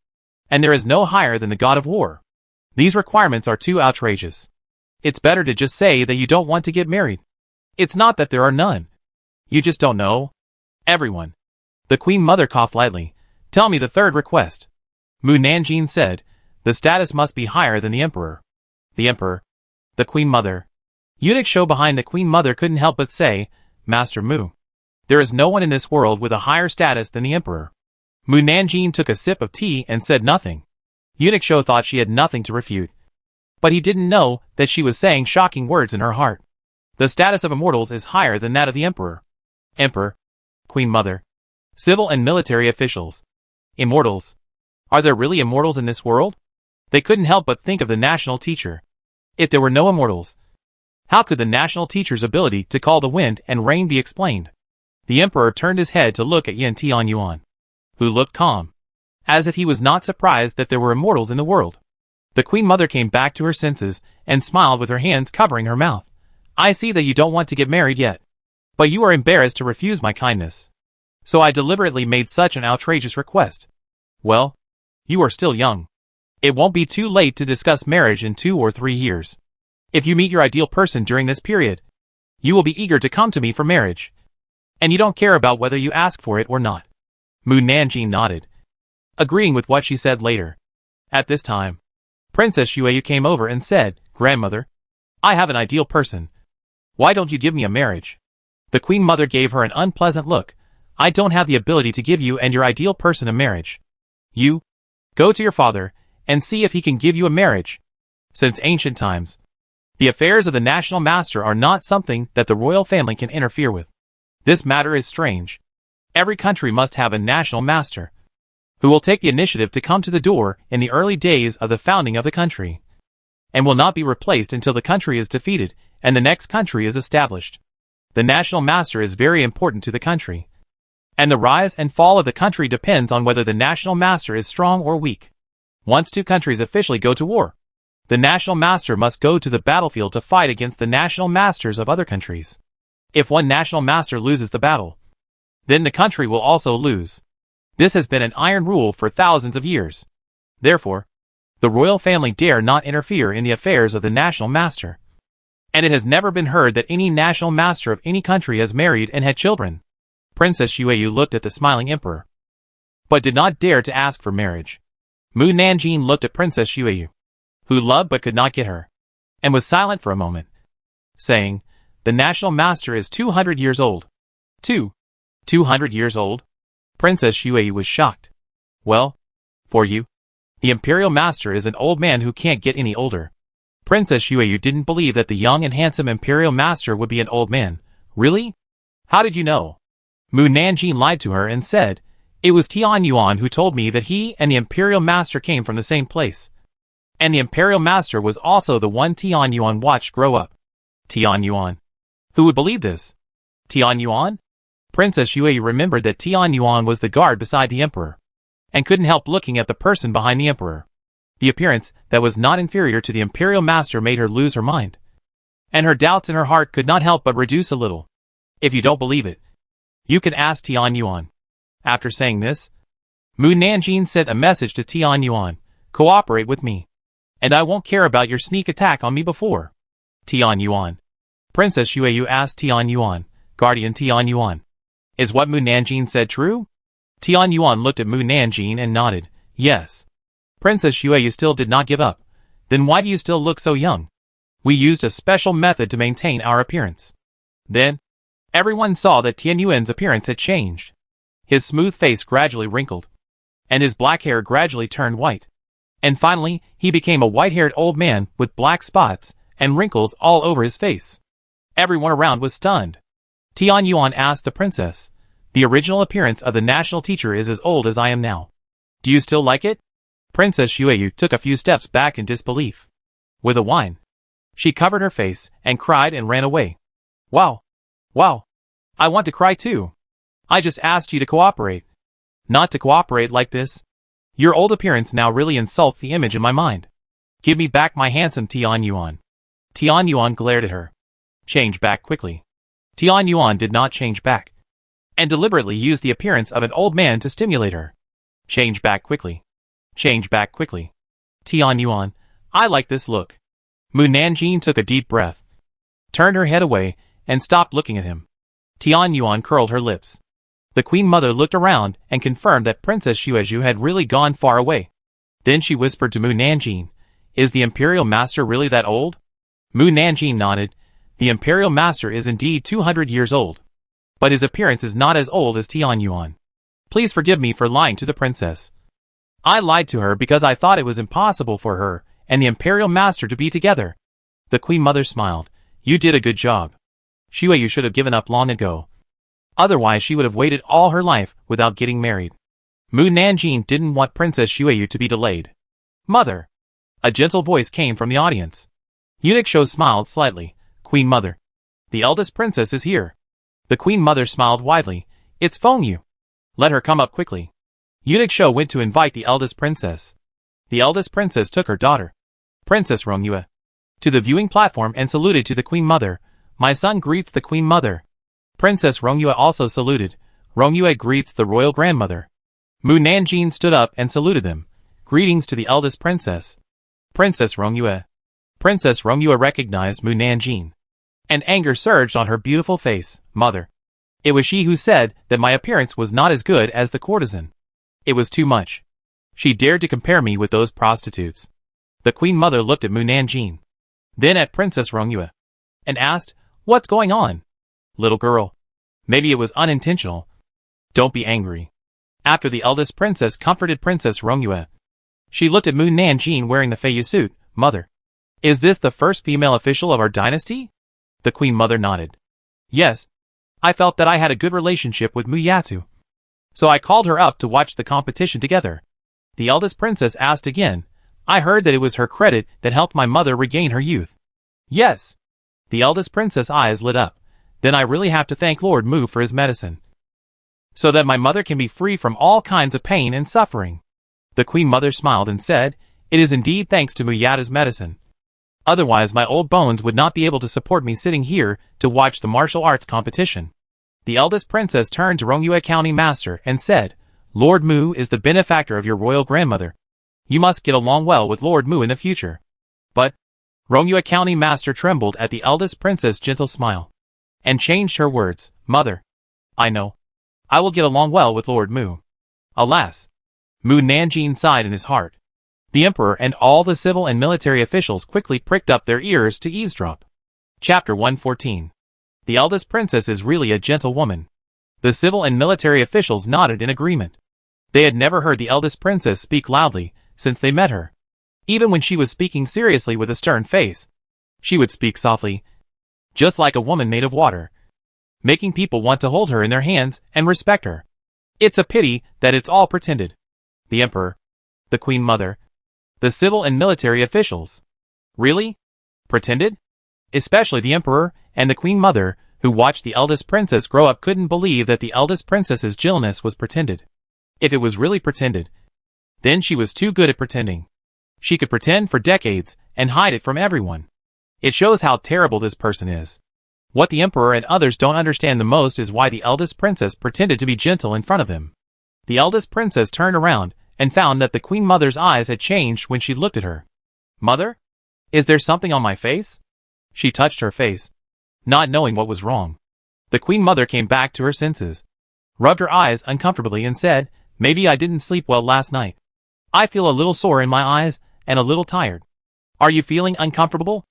and there is no higher than the God of War. These requirements are too outrageous. It's better to just say that you don't want to get married. It's not that there are none. You just don't know. Everyone. The Queen Mother coughed lightly. Tell me the third request. Mu Nanjing said, The status must be higher than the Emperor. The Emperor. The Queen Mother. Eunuch Shou behind the Queen Mother couldn't help but say, Master Mu. There is no one in this world with a higher status than the Emperor. Mu Nanjing took a sip of tea and said nothing. Eunuch Shou thought she had nothing to refute, but he didn't know that she was saying shocking words in her heart. The status of immortals is higher than that of the Emperor. Emperor. Queen Mother. Civil and military officials. Immortals. Are there really immortals in this world? They couldn't help but think of the national teacher. If there were no immortals, how could the national teacher's ability to call the wind and rain be explained? The Emperor turned his head to look at Yin Tianyuan, who looked calm, as if he was not surprised that there were immortals in the world. The Queen Mother came back to her senses and smiled with her hands covering her mouth. I see that you don't want to get married yet, but you are embarrassed to refuse my kindness. So I deliberately made such an outrageous request. Well, you are still young. It won't be too late to discuss marriage in 2 or 3 years. If you meet your ideal person during this period, you will be eager to come to me for marriage, and you don't care about whether you ask for it or not. Mu Nanjing nodded, agreeing with what she said later. At this time, Princess Xueyu came over and said, Grandmother, I have an ideal person. Why don't you give me a marriage? The Queen Mother gave her an unpleasant look. I don't have the ability to give you and your ideal person a marriage. You, go to your father and see if he can give you a marriage. Since ancient times, the affairs of the national master are not something that the royal family can interfere with. This matter is strange. Every country must have a national master, who will take the initiative to come to the door in the early days of the founding of the country, and will not be replaced until the country is defeated and the next country is established. The national master is very important to the country, and the rise and fall of the country depends on whether the national master is strong or weak. Once 2 countries officially go to war, the national master must go to the battlefield to fight against the national masters of other countries. If one national master loses the battle, then the country will also lose. This has been an iron rule for thousands of years. Therefore, the royal family dare not interfere in the affairs of the national master. And it has never been heard that any national master of any country has married and had children. Princess Xueyu looked at the smiling emperor, but did not dare to ask for marriage. Mu Nanjing looked at Princess Xueyu, who loved but could not get her, and was silent for a moment, saying, The national master is 200 years old. 200 years old? Princess Xueyu was shocked. Well, for you, the imperial master is an old man who can't get any older. Princess Xueyu didn't believe that the young and handsome imperial master would be an old man. Really? How did you know? Mu Nanjing lied to her and said, It was Tianyuan who told me that he and the imperial master came from the same place. And the imperial master was also the one Tianyuan watched grow up. Tianyuan. Who would believe this? Tianyuan? Princess Xueyu remembered that Tianyuan was the guard beside the emperor, and couldn't help looking at the person behind the emperor. The appearance that was not inferior to the imperial master made her lose her mind, and her doubts in her heart could not help but reduce a little. If you don't believe it, you can ask Tianyuan. After saying this, Mu Nanjing sent a message to Tianyuan, Cooperate with me, and I won't care about your sneak attack on me before. Tianyuan. Princess Xueyu asked Tianyuan, Guardian Tianyuan, Is what Mu Nanjing said true? Tian Yuan looked at Mu Nanjing and nodded. Yes. Princess Xueyu still did not give up. Then why do you still look so young? We used a special method to maintain our appearance. Then, everyone saw that Tian Yuan's appearance had changed. His smooth face gradually wrinkled, and his black hair gradually turned white. And finally, he became a white-haired old man with black spots and wrinkles all over his face. Everyone around was stunned. Tian Yuan asked the princess, "The original appearance of the national teacher is as old as I am now. Do you still like it?" Princess Xueyu took a few steps back in disbelief. With a whine, she covered her face and cried and ran away. Wow. Wow. I want to cry too. I just asked you to cooperate. Not to cooperate like this. Your old appearance now really insults the image in my mind. Give me back my handsome Tian Yuan. Tian Yuan glared at her. Change back quickly. Tian Yuan did not change back, and deliberately used the appearance of an old man to stimulate her. Change back quickly. Change back quickly. Tian Yuan, I like this look. Mu Nanjing took a deep breath, turned her head away, and stopped looking at him. Tian Yuan curled her lips. The Queen Mother looked around and confirmed that Princess Xueyu had really gone far away. Then she whispered to Mu Nanjing, "Is the Imperial Master really that old?" Mu Nanjing nodded. The Imperial Master is indeed 200 years old. But his appearance is not as old as Tian Yuan. Please forgive me for lying to the princess. I lied to her because I thought it was impossible for her and the Imperial Master to be together. The Queen Mother smiled. You did a good job. Xueyu should have given up long ago. Otherwise she would have waited all her life without getting married. Mu Nanjing didn't want Princess Xueyu to be delayed. Mother! A gentle voice came from the audience. Eunuch Shou smiled slightly. Queen Mother. The eldest princess is here. The Queen Mother smiled widely. It's Feng Yu. Let her come up quickly. Eunuch Shou went to invite the eldest princess. The eldest princess took her daughter, Princess Rongyue, to the viewing platform and saluted to the Queen Mother. My son greets the Queen Mother. Princess Rongyue also saluted. Rongyue greets the royal grandmother. Mu Nanjing stood up and saluted them. Greetings to the eldest princess. Princess Rongyue. Princess Rongyue recognized Mu Nanjing, and anger surged on her beautiful face. Mother. It was she who said that my appearance was not as good as the courtesan. It was too much. She dared to compare me with those prostitutes. The Queen Mother looked at Mu Nanjing, then at Princess Rongyue, and asked, What's going on? Little girl. Maybe it was unintentional. Don't be angry. After the eldest princess comforted Princess Rongyue, she looked at Mu Nanjing wearing the Feiyu suit. Mother. Is this the first female official of our dynasty? The Queen Mother nodded. Yes. I felt that I had a good relationship with Mu Yatu, so I called her up to watch the competition together. The eldest princess asked again. I heard that it was her credit that helped my mother regain her youth. Yes. The eldest princess' eyes lit up. Then I really have to thank Lord Mu for his medicine, so that my mother can be free from all kinds of pain and suffering. The Queen Mother smiled and said, It is indeed thanks to Mu Yatu's medicine. Otherwise my old bones would not be able to support me sitting here to watch the martial arts competition. The eldest princess turned to Rongyue County Master and said, Lord Mu is the benefactor of your royal grandmother. You must get along well with Lord Mu in the future. But, Rongyue County Master trembled at the eldest princess' gentle smile, and changed her words. Mother. I know. I will get along well with Lord Mu. Alas. Mu Nanjing sighed in his heart. The emperor and all the civil and military officials quickly pricked up their ears to eavesdrop. Chapter 114. The eldest princess is really a gentle woman. The civil and military officials nodded in agreement. They had never heard the eldest princess speak loudly since they met her. Even when she was speaking seriously with a stern face, she would speak softly, just like a woman made of water, making people want to hold her in their hands and respect her. It's a pity that it's all pretended. The emperor, the Queen Mother, the civil and military officials. Really? Pretended? Especially the emperor and the Queen Mother, who watched the eldest princess grow up, couldn't believe that the eldest princess's gentleness was pretended. If it was really pretended, then she was too good at pretending. She could pretend for decades and hide it from everyone. It shows how terrible this person is. What the emperor and others don't understand the most is why the eldest princess pretended to be gentle in front of him. The eldest princess turned around and found that the Queen Mother's eyes had changed when she looked at her. Mother? Is there something on my face? She touched her face, not knowing what was wrong. The Queen Mother came back to her senses. rubbed her eyes uncomfortably and said, "Maybe I didn't sleep well last night. I feel a little sore in my eyes and a little tired. Are you feeling uncomfortable?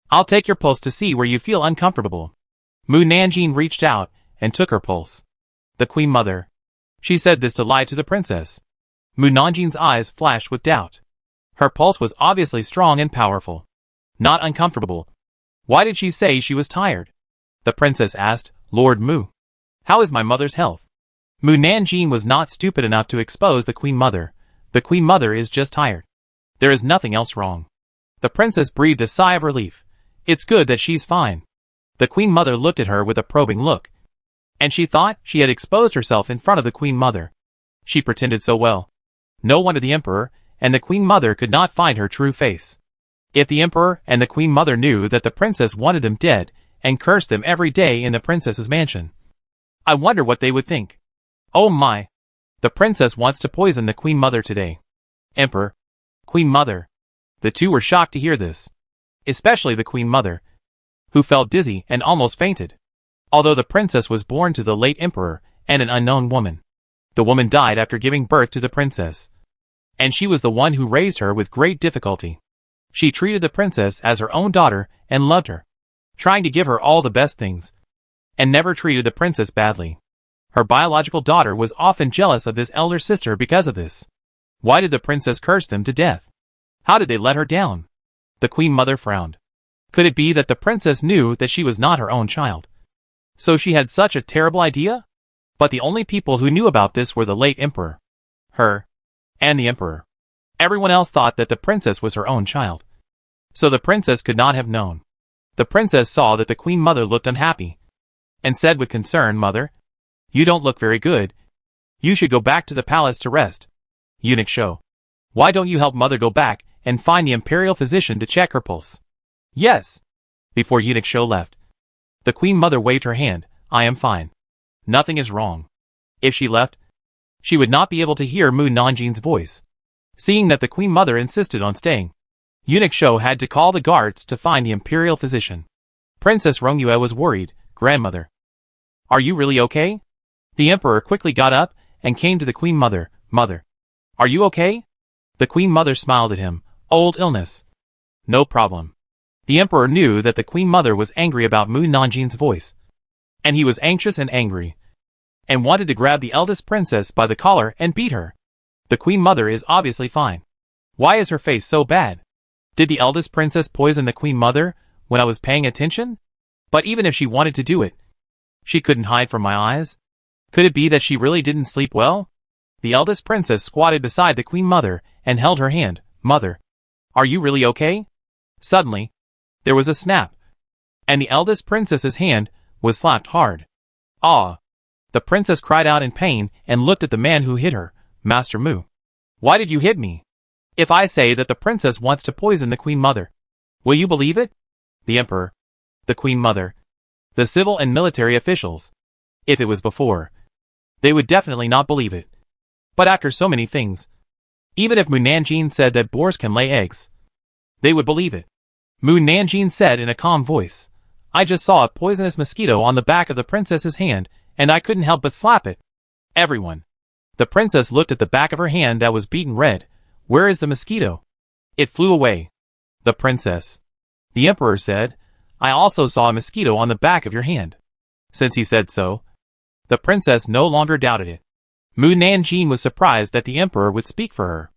I'll take your pulse to see where you feel uncomfortable." Mu Nanjing reached out and took her pulse. The Queen Mother. She said this to lie to the princess. Mu Nanjing's eyes flashed with doubt. Her pulse was obviously strong and powerful. Not uncomfortable. Why did she say she was tired? The princess asked, "Lord Mu, how is my mother's health?" Mu Nanjing was not stupid enough to expose the Queen Mother. The Queen Mother is just tired. There is nothing else wrong. The princess breathed a sigh of relief. It's good that she's fine. The Queen Mother looked at her with a probing look. And she thought she had exposed herself in front of the Queen Mother. She pretended so well. No wonder the Emperor and the Queen Mother could not find her true face. If the Emperor and the Queen Mother knew that the princess wanted them dead and cursed them every day in the princess's mansion, I wonder what they would think. Oh my! The princess wants to poison the Queen Mother today. Emperor, Queen Mother. The two were shocked to hear this. Especially the Queen Mother, who felt dizzy and almost fainted. Although the princess was born to the late Emperor and an unknown woman. The woman died after giving birth to the princess. And she was the one who raised her with great difficulty. She treated the princess as her own daughter and loved her, trying to give her all the best things, and never treated the princess badly. Her biological daughter was often jealous of this elder sister because of this. Why did the princess curse them to death? How did they let her down? The Queen Mother frowned. Could it be that the princess knew that she was not her own child? So she had such a terrible idea? But the only people who knew about this were the late Emperor, her, and the Emperor. Everyone else thought that the princess was her own child. So the princess could not have known. The princess saw that the Queen Mother looked unhappy, and said with concern, "Mother, you don't look very good. You should go back to the palace to rest." Eunuch Shou. Why don't you help Mother go back and find the imperial physician to check her pulse? Yes. Before Eunuch Shou left, the Queen Mother waved her hand. "I am fine. Nothing is wrong." If she left, she would not be able to hear Mu Nanjing's voice. Seeing that the Queen Mother insisted on staying, Eunuch Shou had to call the guards to find the imperial physician. Princess Rongyue was worried. "Grandmother, are you really okay?" The Emperor quickly got up and came to the Queen Mother. "Mother, are you okay?" The Queen Mother smiled at him. "Old illness. No problem." The Emperor knew that the Queen Mother was angry about Mu Nanjing's voice. And he was anxious and angry, and wanted to grab the eldest princess by the collar and beat her. The Queen Mother is obviously fine. Why is her face so bad? Did the eldest princess poison the Queen Mother when I was paying attention? But even if she wanted to do it, she couldn't hide from my eyes. Could it be that she really didn't sleep well? The eldest princess squatted beside the Queen Mother and held her hand. "Mother, are you really okay?" Suddenly, there was a snap, and the eldest princess's hand was slapped hard. "Ah!" The princess cried out in pain and looked at the man who hit her. "Master Mu, why did you hit me? If I say that the princess wants to poison the Queen Mother, will you believe it?" The Emperor, the Queen Mother, the civil and military officials. If it was before, they would definitely not believe it. But after so many things, even if Mu Nanjing said that boars can lay eggs, they would believe it. Mu Nanjing said in a calm voice, "I just saw a poisonous mosquito on the back of the princess's hand, and I couldn't help but slap it." Everyone. The princess looked at the back of her hand that was beaten red. "Where is the mosquito?" "It flew away." The princess. The Emperor said, "I also saw a mosquito on the back of your hand." Since he said so, the princess no longer doubted it. Mu Nanjing was surprised that the Emperor would speak for her.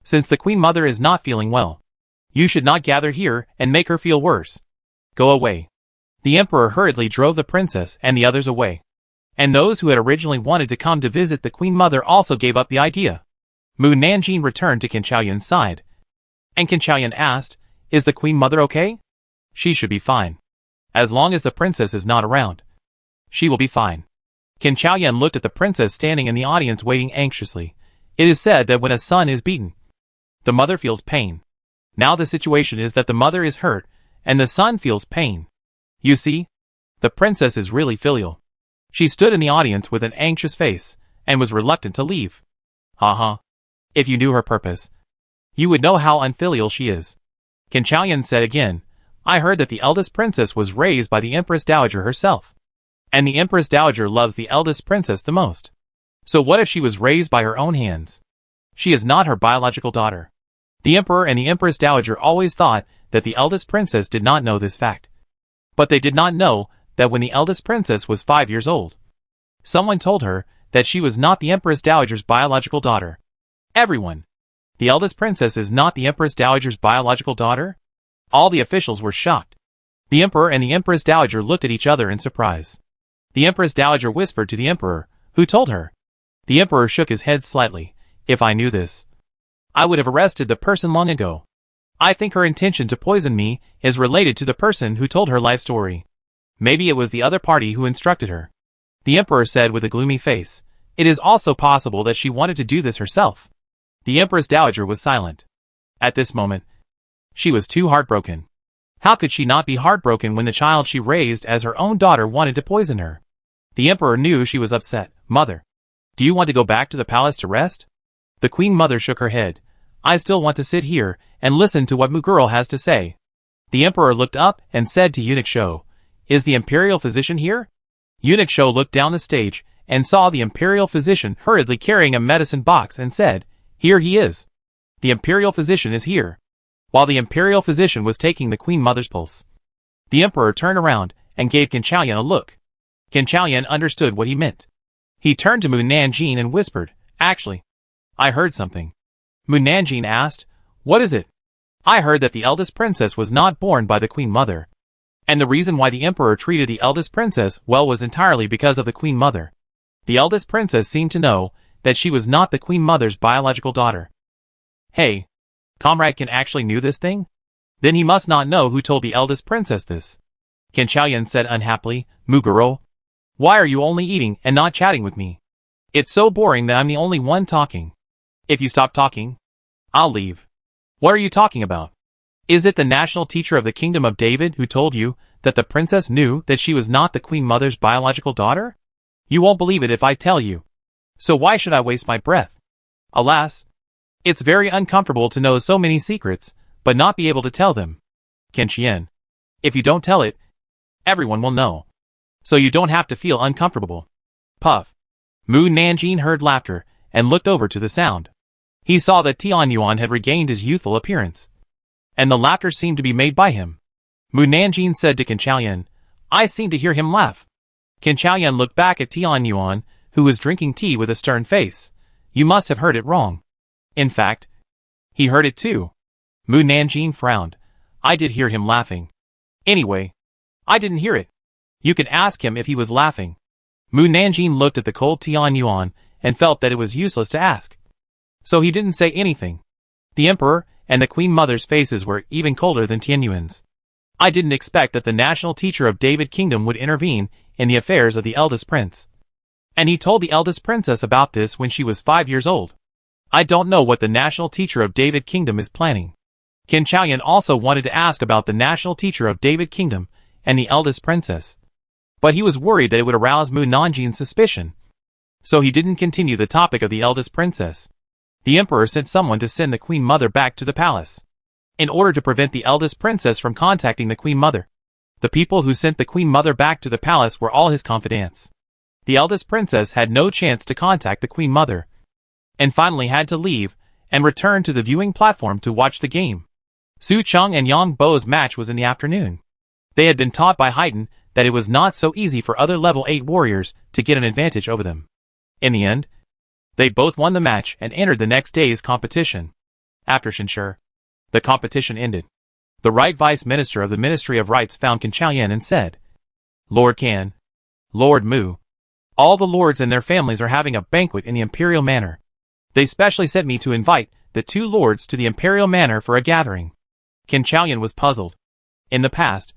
"Since the Queen Mother is not feeling well, you should not gather here and make her feel worse. Go away." The Emperor hurriedly drove the princess and the others away. And those who had originally wanted to come to visit the Queen Mother also gave up the idea. Mu Nanjing returned to Qin Chaoyuan's side. And Qin Chaoyuan asked, "Is the Queen Mother okay?" "She should be fine. As long as the princess is not around, she will be fine." Qin Chaoyuan looked at the princess standing in the audience waiting anxiously. It is said that when a son is beaten, the mother feels pain. Now the situation is that the mother is hurt, and the son feels pain. You see, the princess is really filial. She stood in the audience with an anxious face, and was reluctant to leave. Haha. If you knew her purpose, you would know how unfilial she is. Qin Chaoyuan said again, "I heard that the eldest princess was raised by the Empress Dowager herself. And the Empress Dowager loves the eldest princess the most. So what if she was raised by her own hands? She is not her biological daughter. The emperor and the empress dowager always thought that the eldest princess did not know this fact. But they did not know that when the eldest princess was 5 years old, someone told her that she was not the empress dowager's biological daughter. Everyone. The eldest princess is not the empress dowager's biological daughter? All the officials were shocked. The emperor and the empress dowager looked at each other in surprise. The empress dowager whispered to the emperor, who told her. The emperor shook his head slightly. If I knew this, I would have arrested the person long ago. I think her intention to poison me is related to the person who told her life story. Maybe it was the other party who instructed her. The emperor said with a gloomy face. It is also possible that she wanted to do this herself. The empress dowager was silent. At this moment, she was too heartbroken. How could she not be heartbroken when the child she raised as her own daughter wanted to poison her? The emperor knew she was upset. Mother, do you want to go back to the palace to rest? The queen mother shook her head. I still want to sit here and listen to what Mugirl has to say. The emperor looked up and said to Eunuch Shou, Is the imperial physician here? Eunuch Shou looked down the stage and saw the imperial physician hurriedly carrying a medicine box and said, Here he is. The imperial physician is here. While the imperial physician was taking the queen mother's pulse, the emperor turned around and gave Qin Chaoyan a look. Qin Chaoyan understood what he meant. He turned to Mu Nanjing and whispered, Actually, I heard something. Mu Nanjing asked, What is it? I heard that the eldest princess was not born by the queen mother. And the reason why the emperor treated the eldest princess well was entirely because of the queen mother. The eldest princess seemed to know that she was not the queen mother's biological daughter. Hey, Comrade Qin actually knew this thing? Then he must not know who told the eldest princess this. Qin Chaoyan said unhappily, Mugirl, why are you only eating and not chatting with me? It's so boring that I'm the only one talking. If you stop talking, I'll leave. What are you talking about? Is it the national teacher of the Kingdom of David who told you that the princess knew that she was not the queen mother's biological daughter? You won't believe it if I tell you. So why should I waste my breath? Alas, it's very uncomfortable to know so many secrets, but not be able to tell them. Qin Qian, if you don't tell it, everyone will know. So you don't have to feel uncomfortable. Puff. Mu Nanjing heard laughter and looked over to the sound. He saw that Tianyuan had regained his youthful appearance, and the laughter seemed to be made by him. Mu Nanjing said to Qin Chaoyan, I seem to hear him laugh. Qin Chaoyan looked back at Tianyuan, who was drinking tea with a stern face. You must have heard it wrong. In fact, he heard it too. Mu Nanjing frowned. I did hear him laughing. Anyway, I didn't hear it. You can ask him if he was laughing. Mu Nanjing looked at the cold Tianyuan and felt that it was useless to ask. So he didn't say anything. The emperor and the queen mother's faces were even colder than Tianyuan's. I didn't expect that the national teacher of David Kingdom would intervene in the affairs of the eldest prince. And he told the eldest princess about this when she was 5 years old. I don't know what the national teacher of David Kingdom is planning. Qin Chaoyan also wanted to ask about the national teacher of David Kingdom and the eldest princess. But he was worried that it would arouse Mu Nanjing's suspicion. So he didn't continue the topic of the eldest princess. The emperor sent someone to send the queen mother back to the palace, in order to prevent the eldest princess from contacting the queen mother. The people who sent the queen mother back to the palace were all his confidants. The eldest princess had no chance to contact the queen mother, and finally had to leave and return to the viewing platform to watch the game. Su Cheng and Yang Bo's match was in the afternoon. They had been taught by Haydn that it was not so easy for other level 8 warriors to get an advantage over them. In the end, they both won the match and entered the next day's competition. After Shinshur, the competition ended. The Right Vice Minister of the Ministry of Rights found Qin Chaoyan and said, Lord Can, Lord Mu, all the lords and their families are having a banquet in the imperial manor. They specially sent me to invite the 2 lords to the imperial manor for a gathering. Qin Chaoyan was puzzled. In the past,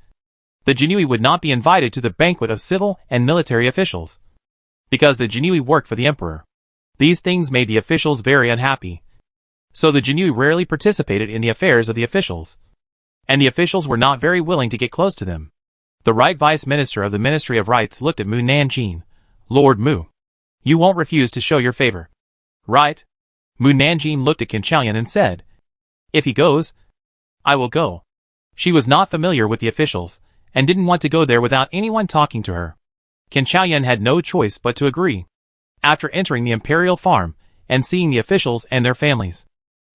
the Jinui would not be invited to the banquet of civil and military officials, because the Jinui worked for the emperor. These things made the officials very unhappy. So the Jinui rarely participated in the affairs of the officials, and the officials were not very willing to get close to them. The Right Vice Minister of the Ministry of Rights looked at Mu Nanjing. Lord Mu, you won't refuse to show your favor, right? Mu Nanjing looked at Qin Chaoyan and said, If he goes, I will go. She was not familiar with the officials, and didn't want to go there without anyone talking to her. Qin Chaoyan had no choice but to agree. After entering the imperial farm and seeing the officials and their families,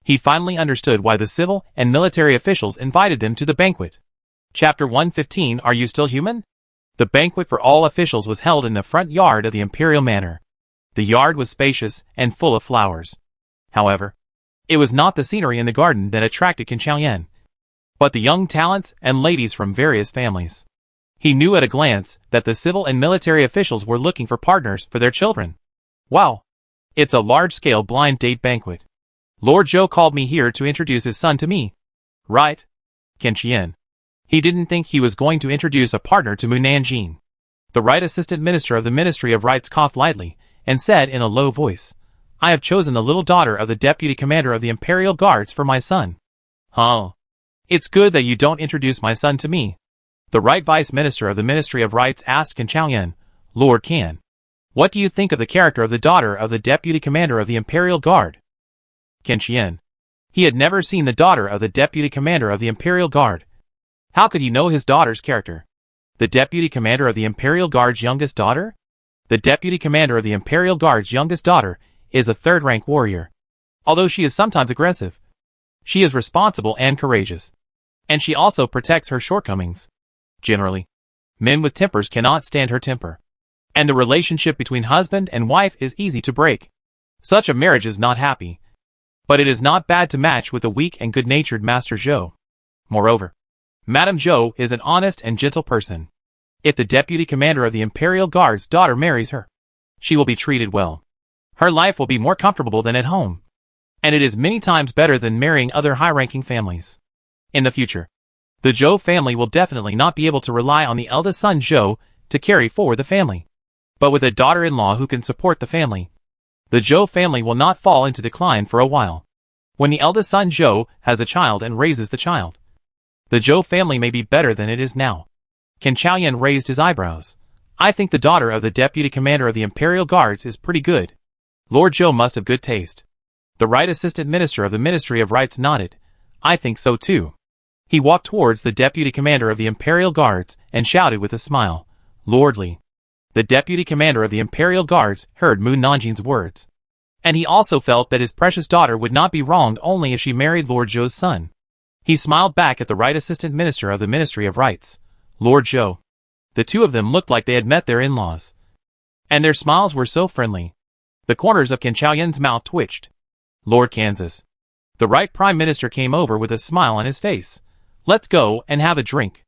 he finally understood why the civil and military officials invited them to the banquet. Chapter 115. Are you still human? The banquet for all officials was held in the front yard of the imperial manor. The yard was spacious and full of flowers. However, it was not the scenery in the garden that attracted Qin Xiaoyan, but the young talents and ladies from various families. He knew at a glance that the civil and military officials were looking for partners for their children. Wow! It's a large-scale blind date banquet. Lord Zhou called me here to introduce his son to me. Right? Qin Xian. He didn't think he was going to introduce a partner to Mu Nanjing. The right assistant minister of the Ministry of Rights coughed lightly and said in a low voice, I have chosen the little daughter of the deputy commander of the Imperial Guards for my son. Huh? It's good that you don't introduce my son to me. The right vice minister of the Ministry of Rights asked Qin Xiaoyan, Lord Can, what do you think of the character of the daughter of the deputy commander of the Imperial Guard? Qin Xian. He had never seen the daughter of the deputy commander of the Imperial Guard. How could he know his daughter's character? The deputy commander of the Imperial Guard's youngest daughter? The deputy commander of the Imperial Guard's youngest daughter is a third-rank warrior. Although she is sometimes aggressive, she is responsible and courageous. And she also protects her shortcomings. Generally, men with tempers cannot stand her temper. And the relationship between husband and wife is easy to break. Such a marriage is not happy. But it is not bad to match with a weak and good-natured Master Zhou. Moreover, Madame Zhou is an honest and gentle person. If the deputy commander of the Imperial Guard's daughter marries her, she will be treated well. Her life will be more comfortable than at home. And it is many times better than marrying other high-ranking families. In the future, the Zhou family will definitely not be able to rely on the eldest son Zhou to carry forward the family. But with a daughter-in-law who can support the family, the Zhou family will not fall into decline for a while. When the eldest son Zhou has a child and raises the child, the Zhou family may be better than it is now. Qin Xiaoyan raised his eyebrows. I think the daughter of the deputy commander of the Imperial Guards is pretty good. Lord Zhou must have good taste. The right assistant minister of the Ministry of Rights nodded. I think so too. He walked towards the deputy commander of the Imperial Guards and shouted with a smile, Lord Li. The deputy commander of the Imperial Guards heard Mu Nanjing's words. And he also felt that his precious daughter would not be wronged only if she married Lord Zhou's son. He smiled back at the right assistant minister of the Ministry of Rights, Lord Zhou. The two of them looked like they had met their in-laws. And their smiles were so friendly. The corners of Qin Xiaoyan's mouth twitched. Lord Kansas. The right prime minister came over with a smile on his face. Let's go and have a drink.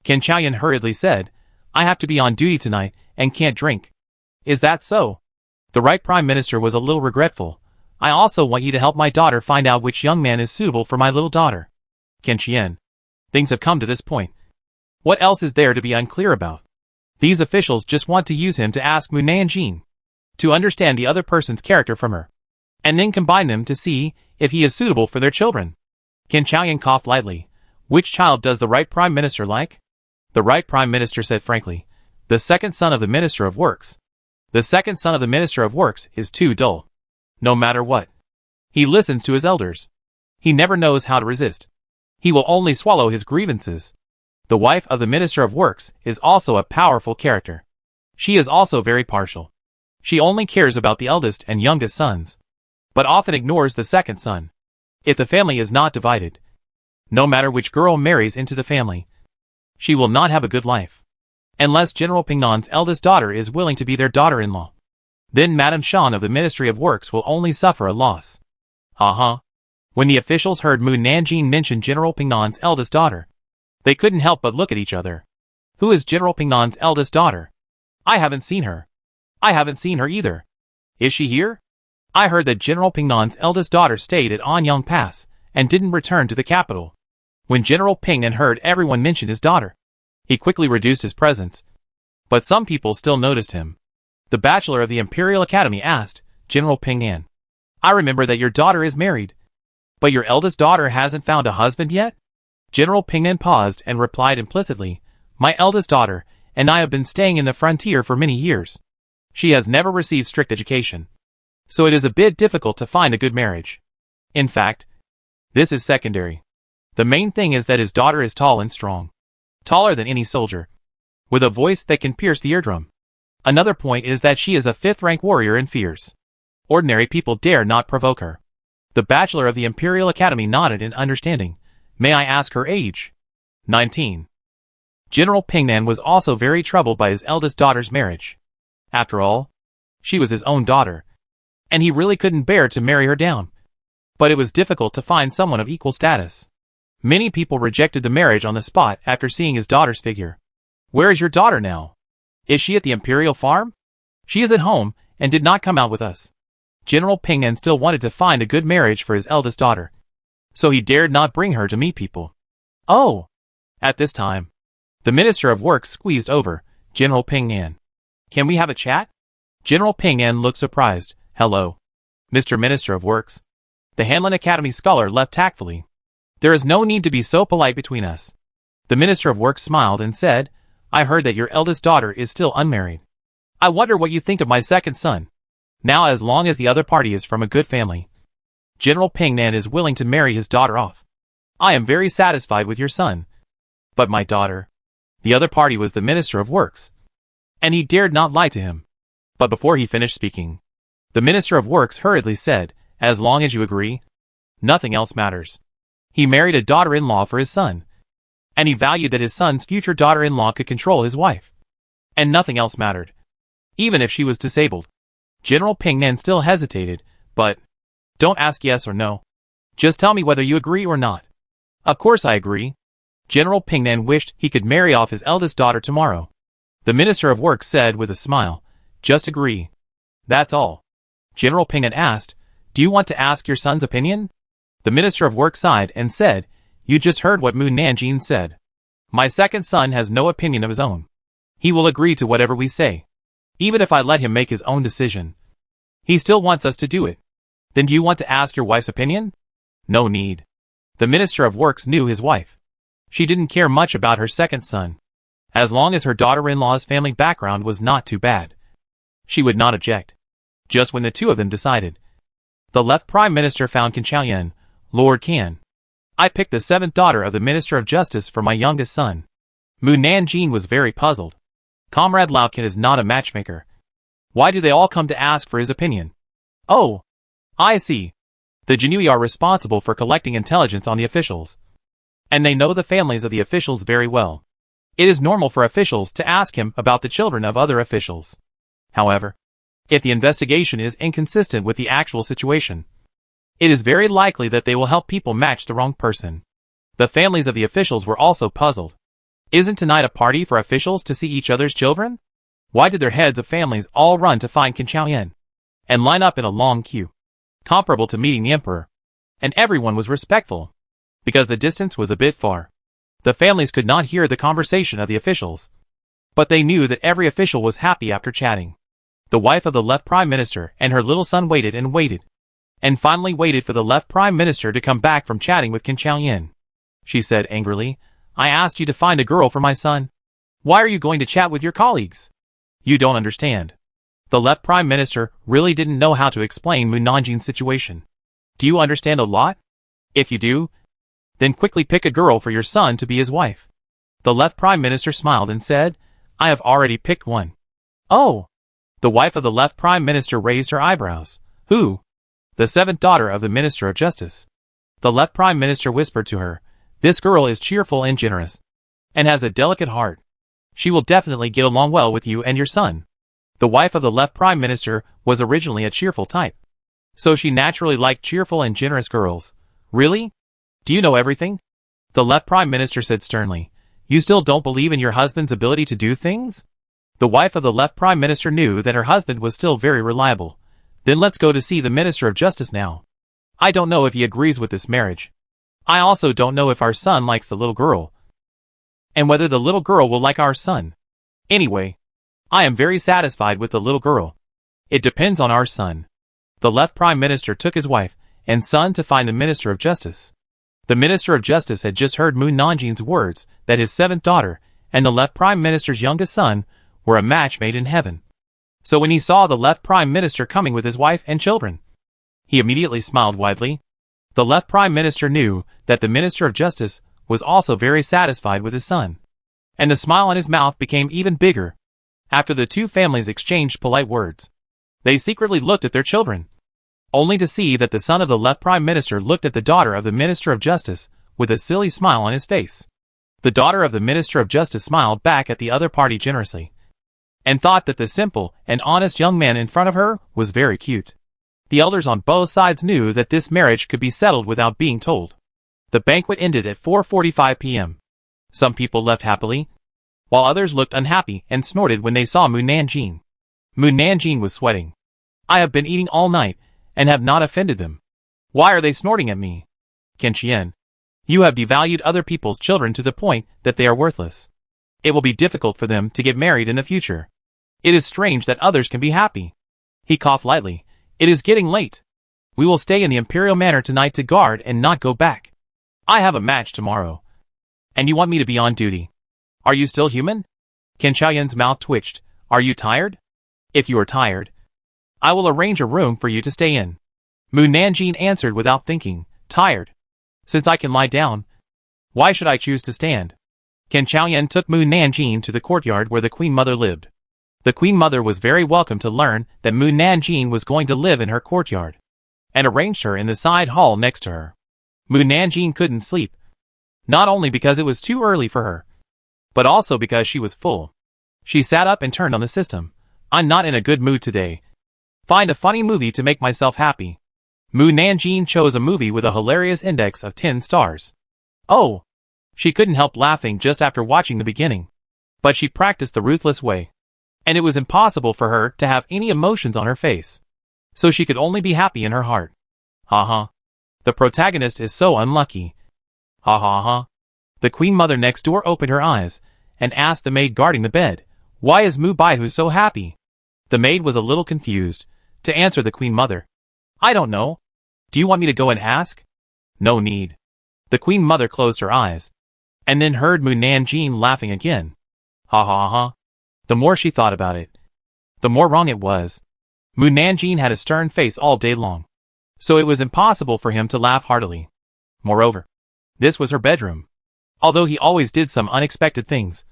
Qin Xiaoyan hurriedly said, I have to be on duty tonight and can't drink. Is that so? The right prime minister was a little regretful. I also want you to help my daughter find out which young man is suitable for my little daughter. Qin Xian. Things have come to this point. What else is there to be unclear about? These officials just want to use him to ask Mu Nanjing to understand the other person's character from her, and then combine them to see if he is suitable for their children. Qin Xiaoyan coughed lightly. Which child does the right prime minister like? The right prime minister said frankly, the second son of the Minister of Works. The second son of the Minister of Works is too dull. No matter what. He listens to his elders. He never knows how to resist. He will only swallow his grievances. The wife of the Minister of Works is also a powerful character. She is also very partial. She only cares about the eldest and youngest sons, but often ignores the second son. If the family is not divided, no matter which girl marries into the family, she will not have a good life. Unless General Pingnan's eldest daughter is willing to be their daughter-in-law, then Madame Shan of the Ministry of Works will only suffer a loss. When the officials heard Mu Nanjing mention General Pingnan's eldest daughter, they couldn't help but look at each other. Who is General Pingnan's eldest daughter? I haven't seen her. I haven't seen her either. Is she here? I heard that General Pingnan's eldest daughter stayed at Anyang Pass and didn't return to the capital. When General Pingnan heard everyone mention his daughter, he quickly reduced his presence. But some people still noticed him. The bachelor of the Imperial Academy asked, General Pingnan, I remember that your daughter is married. But your eldest daughter hasn't found a husband yet? General Pingnan paused and replied implicitly, my eldest daughter and I have been staying in the frontier for many years. She has never received strict education, so it is a bit difficult to find a good marriage. In fact, this is secondary. The main thing is that his daughter is tall and strong. Taller than any soldier. With a voice that can pierce the eardrum. Another point is that she is a 5th-rank warrior and fierce. Ordinary people dare not provoke her. The Bachelor of the Imperial Academy nodded in understanding. May I ask her age? 19. General Pingnan was also very troubled by his eldest daughter's marriage. After all, she was his own daughter, and he really couldn't bear to marry her down. But it was difficult to find someone of equal status. Many people rejected the marriage on the spot after seeing his daughter's figure. Where is your daughter now? Is she at the Imperial Farm? She is at home, and did not come out with us. General Pingnan still wanted to find a good marriage for his eldest daughter, so he dared not bring her to meet people. Oh! At this time, the Minister of Works squeezed over General Pingnan. Can we have a chat? General Pingnan looked surprised. Hello, Mr. Minister of Works. The Hanlin Academy scholar left tactfully. There is no need to be so polite between us. The Minister of Works smiled and said, I heard that your eldest daughter is still unmarried. I wonder what you think of my second son. Now, as long as the other party is from a good family, General Pingnan is willing to marry his daughter off. I am very satisfied with your son. But my daughter. The other party was the Minister of Works, and he dared not lie to him. But before he finished speaking, the Minister of Works hurriedly said, as long as you agree, nothing else matters. He married a daughter-in-law for his son, and he valued that his son's future daughter-in-law could control his wife. And nothing else mattered, even if she was disabled. General Pingnan still hesitated, but, don't ask yes or no. Just tell me whether you agree or not. Of course I agree. General Pingnan wished he could marry off his eldest daughter tomorrow. The Minister of Works said with a smile, just agree. That's all. General Pingnan asked, do you want to ask your son's opinion? The Minister of Works sighed and said, you just heard what Mu Nanjing said. My second son has no opinion of his own. He will agree to whatever we say, even if I let him make his own decision. He still wants us to do it. Then do you want to ask your wife's opinion? No need. The Minister of Works knew his wife. She didn't care much about her second son, as long as her daughter-in-law's family background was not too bad. She would not object. Just when the two of them decided, the left Prime Minister found Can Chaoyan, Lord Can. I picked the 7th daughter of the Minister of Justice for my youngest son. Mu Nanjing was very puzzled. Comrade Lao Can is not a matchmaker. Why do they all come to ask for his opinion? Oh, I see. The Jinui are responsible for collecting intelligence on the officials, and they know the families of the officials very well. It is normal for officials to ask him about the children of other officials. However, if the investigation is inconsistent with the actual situation, it is very likely that they will help people match the wrong person. The families of the officials were also puzzled. Isn't tonight a party for officials to see each other's children? Why did their heads of families all run to find Can Chaoyan and line up in a long queue, comparable to meeting the emperor? And everyone was respectful, because the distance was a bit far. The families could not hear the conversation of the officials, but they knew that every official was happy after chatting. The wife of the left Prime Minister and her little son waited and waited, and finally waited for the left Prime Minister to come back from chatting with Can Chaoyan. She said angrily, I asked you to find a girl for my son. Why are you going to chat with your colleagues? You don't understand. The left Prime Minister really didn't know how to explain Mu Nanjing's situation. Do you understand a lot? If you do, then quickly pick a girl for your son to be his wife. The left Prime Minister smiled and said, I have already picked one. Oh! The wife of the left Prime Minister raised her eyebrows. Who? The 7th daughter of the Minister of Justice. The left Prime Minister whispered to her, this girl is cheerful and generous, and has a delicate heart. She will definitely get along well with you and your son. The wife of the left Prime Minister was originally a cheerful type, so she naturally liked cheerful and generous girls. Really? Do you know everything? The left Prime Minister said sternly. You still don't believe in your husband's ability to do things? The wife of the left Prime Minister knew that her husband was still very reliable. Then let's go to see the Minister of Justice now. I don't know if he agrees with this marriage. I also don't know if our son likes the little girl, and whether the little girl will like our son. Anyway, I am very satisfied with the little girl. It depends on our son. The left Prime Minister took his wife and son to find the Minister of Justice. The Minister of Justice had just heard Mu Nanjing's words that his 7th daughter and the left Prime Minister's youngest son were a match made in heaven. So when he saw the left Prime Minister coming with his wife and children, he immediately smiled widely. The left Prime Minister knew that the Minister of Justice was also very satisfied with his son, and the smile on his mouth became even bigger. After the two families exchanged polite words, they secretly looked at their children, only to see that the son of the left prime minister looked at the daughter of the minister of justice with a silly smile on his face. The daughter of the minister of justice smiled back at the other party generously, and thought that the simple and honest young man in front of her was very cute. The elders on both sides knew that this marriage could be settled without being told. The banquet ended at 4:45 p.m. Some people left happily, while others looked unhappy and snorted when they saw Mu Nanjing. Mu Nanjing was sweating. I have been eating all night, and have not offended them. Why are they snorting at me? Ken Chien, you have devalued other people's children to the point that they are worthless. It will be difficult for them to get married in the future. It is strange that others can be happy. He coughed lightly. It is getting late. We will stay in the Imperial Manor tonight to guard and not go back. I have a match tomorrow. And you want me to be on duty. Are you still human? Ken Xiaoyan's mouth twitched. Are you tired? If you are tired, I will arrange a room for you to stay in. Mu Nanjing answered without thinking. Tired. Since I can lie down, why should I choose to stand? Ken Xiaoyan took Mu Nanjing to the courtyard where the Queen Mother lived. The Queen Mother was very welcome to learn that Mu Nanjing was going to live in her courtyard, and arranged her in the side hall next to her. Mu Nanjing couldn't sleep, not only because it was too early for her, but also because she was full. She sat up and turned on the system. I'm not in a good mood today. Find a funny movie to make myself happy. Mu Nanjing chose a movie with a hilarious index of 10 stars. Oh! She couldn't help laughing just after watching the beginning. But she practiced the ruthless way, and it was impossible for her to have any emotions on her face. So she could only be happy in her heart. Ha ha. The protagonist is so unlucky. Ha ha ha. The Queen Mother next door opened her eyes, and asked the maid guarding the bed, why is Mu Baihu so happy? The maid was a little confused, to answer the Queen Mother. I don't know. Do you want me to go and ask? No need. The Queen Mother closed her eyes, and then heard Mu Nanjing laughing again. Ha ha ha. The more she thought about it, the more wrong it was. Mu Nanjing had a stern face all day long, so it was impossible for him to laugh heartily. Moreover, this was her bedroom. Although he always did some unexpected things,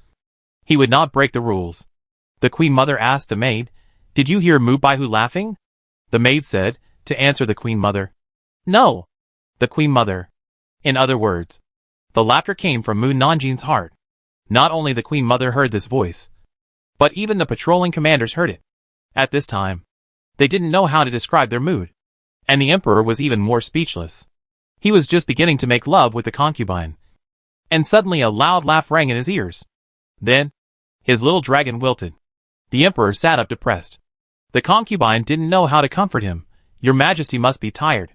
he would not break the rules. The Queen Mother asked the maid, did you hear Mu Baihu laughing? The maid said, to answer the Queen Mother. No. The Queen Mother. In other words, the laughter came from Mu Nanjing's heart. Not only the Queen Mother heard this voice, but even the patrolling commanders heard it. At this time, they didn't know how to describe their mood, and the Emperor was even more speechless. He was just beginning to make love with the concubine, and suddenly a loud laugh rang in his ears. Then, his little dragon wilted. The Emperor sat up depressed. The concubine didn't know how to comfort him. Your Majesty must be tired.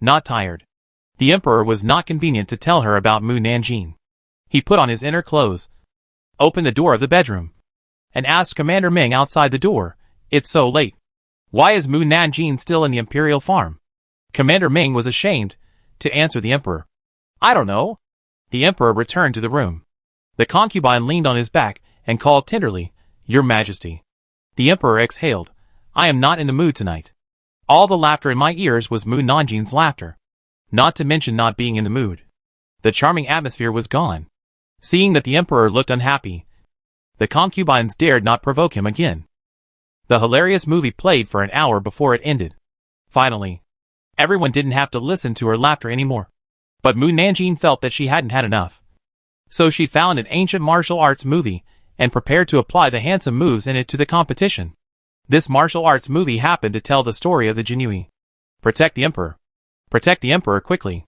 Not tired. The Emperor was not convenient to tell her about Mu Nanjing. He put on his inner clothes, opened the door of the bedroom, and asked Commander Ming outside the door, it's so late. Why is Mu Nanjing still in the Imperial farm? Commander Ming was ashamed to answer the Emperor. I don't know. The Emperor returned to the room. The concubine leaned on his back and called tenderly, Your Majesty. The Emperor exhaled. I am not in the mood tonight. All the laughter in my ears was Mu Nanjing's laughter, not to mention not being in the mood. The charming atmosphere was gone. Seeing that the Emperor looked unhappy, the concubines dared not provoke him again. The hilarious movie played for an hour before it ended. Finally, everyone didn't have to listen to her laughter anymore. But Mu Nanjing felt that she hadn't had enough. So she found an ancient martial arts movie and prepared to apply the handsome moves in it to the competition. This martial arts movie happened to tell the story of the Jinui. Protect the Emperor. Protect the Emperor quickly.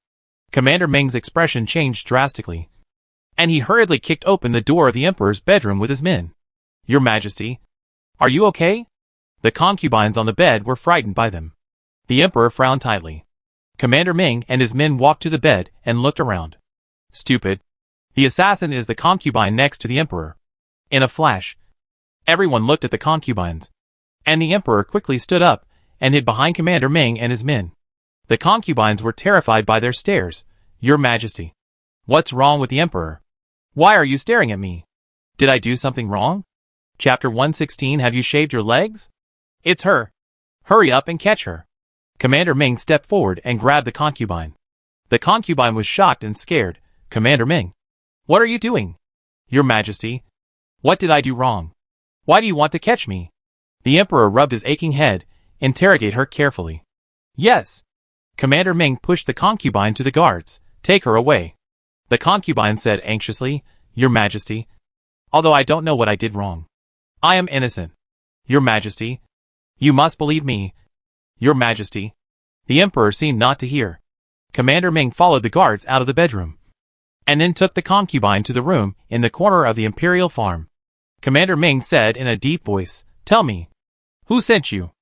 Commander Ming's expression changed drastically, and he hurriedly kicked open the door of the Emperor's bedroom with his men. Your Majesty, are you okay? The concubines on the bed were frightened by them. The Emperor frowned tightly. Commander Ming and his men walked to the bed and looked around. Stupid. The assassin is the concubine next to the Emperor. In a flash, everyone looked at the concubines, and the Emperor quickly stood up and hid behind Commander Ming and his men. The concubines were terrified by their stares. Your Majesty, what's wrong with the Emperor? Why are you staring at me? Did I do something wrong? Chapter 116. Have you shaved your legs? It's her. Hurry up and catch her. Commander Ming stepped forward and grabbed the concubine. The concubine was shocked and scared. Commander Ming, what are you doing? Your Majesty, what did I do wrong? Why do you want to catch me? The Emperor rubbed his aching head, interrogate her carefully. Yes. Commander Ming pushed the concubine to the guards. Take her away. The concubine said anxiously, Your Majesty. Although I don't know what I did wrong. I am innocent. Your Majesty. You must believe me. Your Majesty. The Emperor seemed not to hear. Commander Ming followed the guards out of the bedroom, and then took the concubine to the room in the corner of the imperial farm. Commander Ming said in a deep voice, Tell me. Who sent you?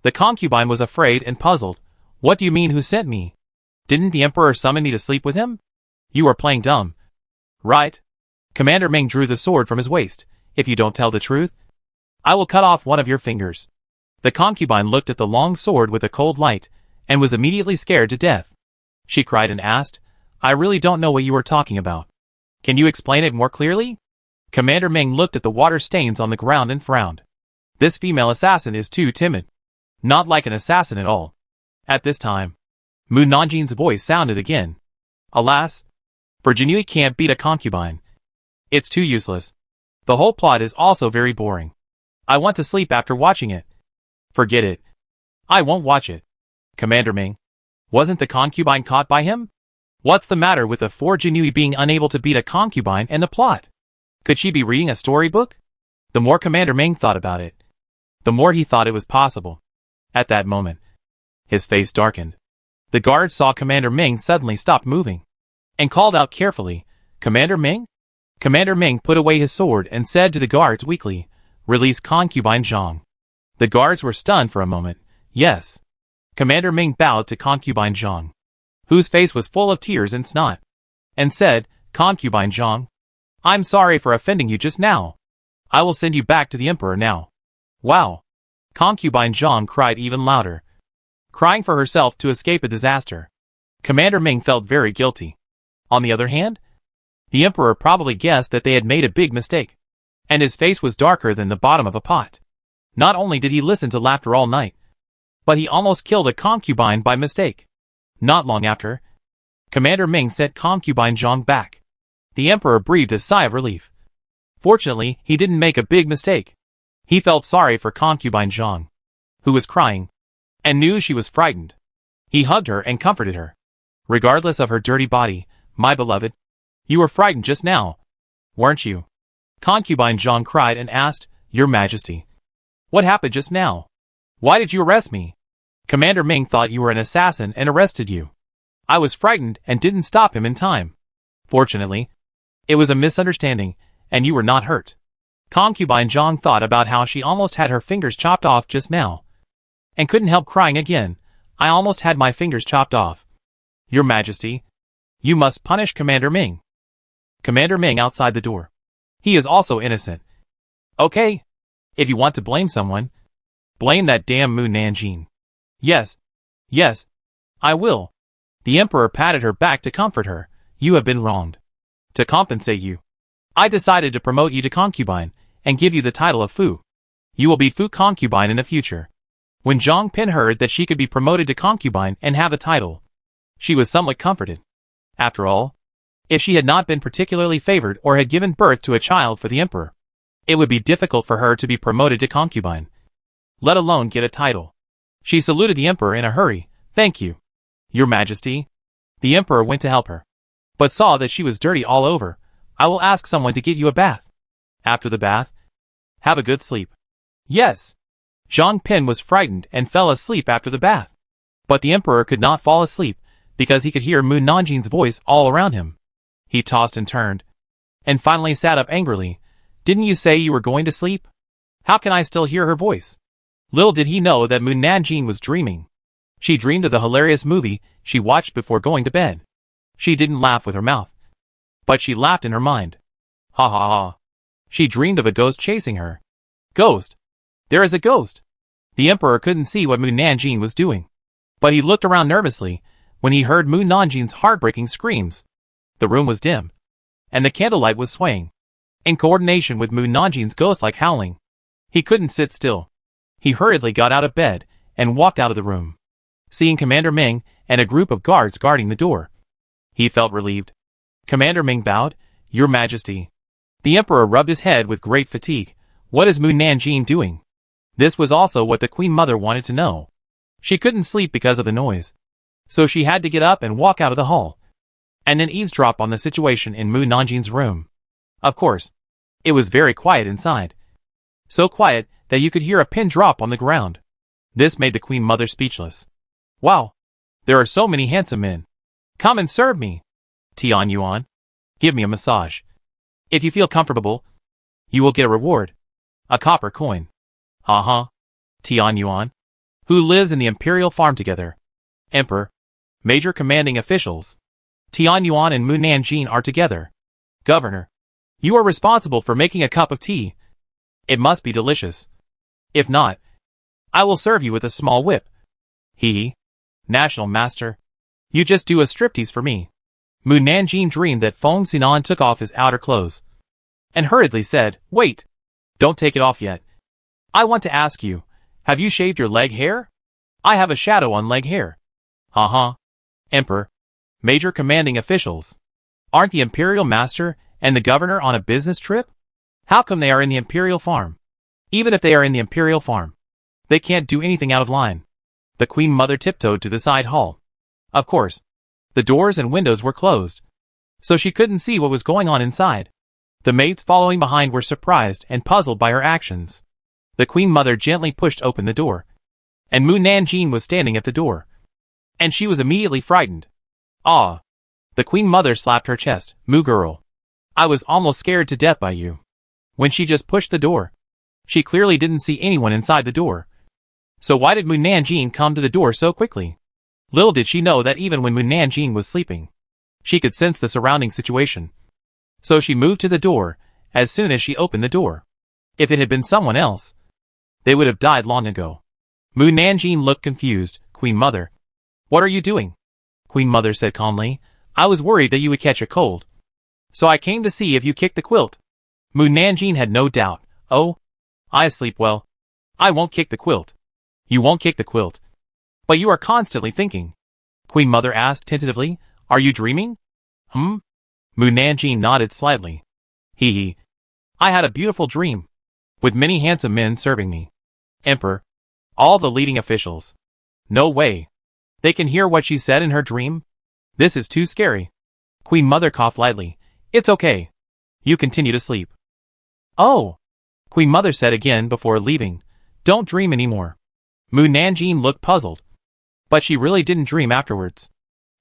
The concubine was afraid and puzzled. What do you mean who sent me? Didn't the Emperor summon me to sleep with him? You are playing dumb. Right. Commander Ming drew the sword from his waist. If you don't tell the truth, I will cut off one of your fingers. The concubine looked at the long sword with a cold light, and was immediately scared to death. She cried and asked, I really don't know what you are talking about. Can you explain it more clearly? Commander Ming looked at the water stains on the ground and frowned. This female assassin is too timid. Not like an assassin at all. At this time, Mu Nanjin's voice sounded again. Alas, for Jinui can't beat a concubine. It's too useless. The whole plot is also very boring. I want to sleep after watching it. Forget it. I won't watch it. Commander Ming. Wasn't the concubine caught by him? What's the matter with the four Jinui being unable to beat a concubine and the plot? Could she be reading a storybook? The more Commander Ming thought about it, the more he thought it was possible. At that moment, his face darkened. The guard saw Commander Ming suddenly stop moving, and called out carefully, Commander Ming? Commander Ming put away his sword and said to the guards weakly, Release concubine Zhang. The guards were stunned for a moment. Yes. Commander Ming bowed to concubine Zhang, whose face was full of tears and snot, and said, Concubine Zhang, I'm sorry for offending you just now. I will send you back to the Emperor now. Wow. Concubine Zhang cried even louder, crying for herself to escape a disaster. Commander Ming felt very guilty. On the other hand, the Emperor probably guessed that they had made a big mistake, and his face was darker than the bottom of a pot. Not only did he listen to laughter all night, but he almost killed a concubine by mistake. Not long after, Commander Ming sent concubine Zhang back. The Emperor breathed a sigh of relief. Fortunately, he didn't make a big mistake. He felt sorry for concubine Zhang, who was crying, and knew she was frightened. He hugged her and comforted her. Regardless of her dirty body, my beloved, you were frightened just now, weren't you? Concubine Zhang cried and asked, Your Majesty, what happened just now? Why did you arrest me? Commander Ming thought you were an assassin and arrested you. I was frightened and didn't stop him in time. Fortunately, it was a misunderstanding, and you were not hurt. Concubine Zhang thought about how she almost had her fingers chopped off just now, and couldn't help crying again. I almost had my fingers chopped off. Your Majesty, you must punish Commander Ming. Commander Ming outside the door. He is also innocent. Okay. If you want to blame someone, blame that damn Mu Nanjing. Yes. Yes. I will. The Emperor patted her back to comfort her. You have been wronged. To compensate you, I decided to promote you to concubine, and give you the title of Fu. You will be Fu concubine in the future. When Zhang Pin heard that she could be promoted to concubine and have a title, she was somewhat comforted. After all, if she had not been particularly favored or had given birth to a child for the Emperor, it would be difficult for her to be promoted to concubine, let alone get a title. She saluted the Emperor in a hurry. Thank you, Your Majesty. The Emperor went to help her, but saw that she was dirty all over. I will ask someone to get you a bath. After the bath, have a good sleep. Yes. Zhang Pin was frightened and fell asleep after the bath. But the Emperor could not fall asleep, because he could hear Mu Nanjing's voice all around him. He tossed and turned, and finally sat up angrily. Didn't you say you were going to sleep? How can I still hear her voice? Little did he know that Mu Nanjing was dreaming. She dreamed of the hilarious movie she watched before going to bed. She didn't laugh with her mouth, but she laughed in her mind. Ha ha ha. She dreamed of a ghost chasing her. Ghost? There is a ghost. The Emperor couldn't see what Mu Nanjing was doing, but he looked around nervously when he heard Mu Nanjing's heartbreaking screams. The room was dim, and the candlelight was swaying, in coordination with Mu Nanjing's ghost-like howling. He couldn't sit still. He hurriedly got out of bed and walked out of the room, seeing Commander Ming and a group of guards guarding the door. He felt relieved. Commander Ming bowed. Your Majesty. The Emperor rubbed his head with great fatigue. What is Mu Nanjing doing? This was also what the Queen Mother wanted to know. She couldn't sleep because of the noise. So she had to get up and walk out of the hall. And then eavesdrop on the situation in Mu Nanjing's room. Of course, it was very quiet inside. So quiet that you could hear a pin drop on the ground. This made the Queen Mother speechless. Wow, there are so many handsome men. Come and serve me. Tian Yuan, give me a massage. If you feel comfortable, you will get a reward. A copper coin. Tian Yuan, who lives in the imperial farm together. Emperor, major commanding officials. Tian Yuan and Mu Nanjing are together. Governor, you are responsible for making a cup of tea. It must be delicious. If not, I will serve you with a small whip. Hee. National Master, you just do a striptease for me. Mu Nanjing dreamed that Feng Xinan took off his outer clothes. And hurriedly said, wait. Don't take it off yet. I want to ask you, have you shaved your leg hair? I have a shadow on leg hair. Emperor, major commanding officials. Aren't the Imperial Master and the Governor on a business trip? How come they are in the Imperial Farm? Even if they are in the Imperial Farm, they can't do anything out of line. The Queen Mother tiptoed to the side hall. Of course, the doors and windows were closed, so she couldn't see what was going on inside. The maids following behind were surprised and puzzled by her actions. The Queen Mother gently pushed open the door, and Mu Nanjing was standing at the door. And she was immediately frightened. Ah! The Queen Mother slapped her chest. Mu girl, I was almost scared to death by you. When she just pushed the door, she clearly didn't see anyone inside the door. So why did Mu Nanjing come to the door so quickly? Little did she know that even when Mu Nanjing was sleeping, she could sense the surrounding situation. So she moved to the door as soon as she opened the door. If it had been someone else, they would have died long ago. Mu Nanjing looked confused. Queen Mother, what are you doing? Queen Mother said calmly, I was worried that you would catch a cold. So I came to see if you kicked the quilt. Mu Nanjing had no doubt. Oh, I sleep well. I won't kick the quilt. You won't kick the quilt. But you are constantly thinking. Queen Mother asked tentatively, are you dreaming? Mu Nanjing nodded slightly. Hee. I had a beautiful dream, with many handsome men serving me. Emperor, all the leading officials. No way. They can hear what she said in her dream? This is too scary. Queen Mother coughed lightly. It's okay. You continue to sleep. Oh, Queen Mother said again before leaving. Don't dream anymore. Mu Nanjing looked puzzled. But she really didn't dream afterwards.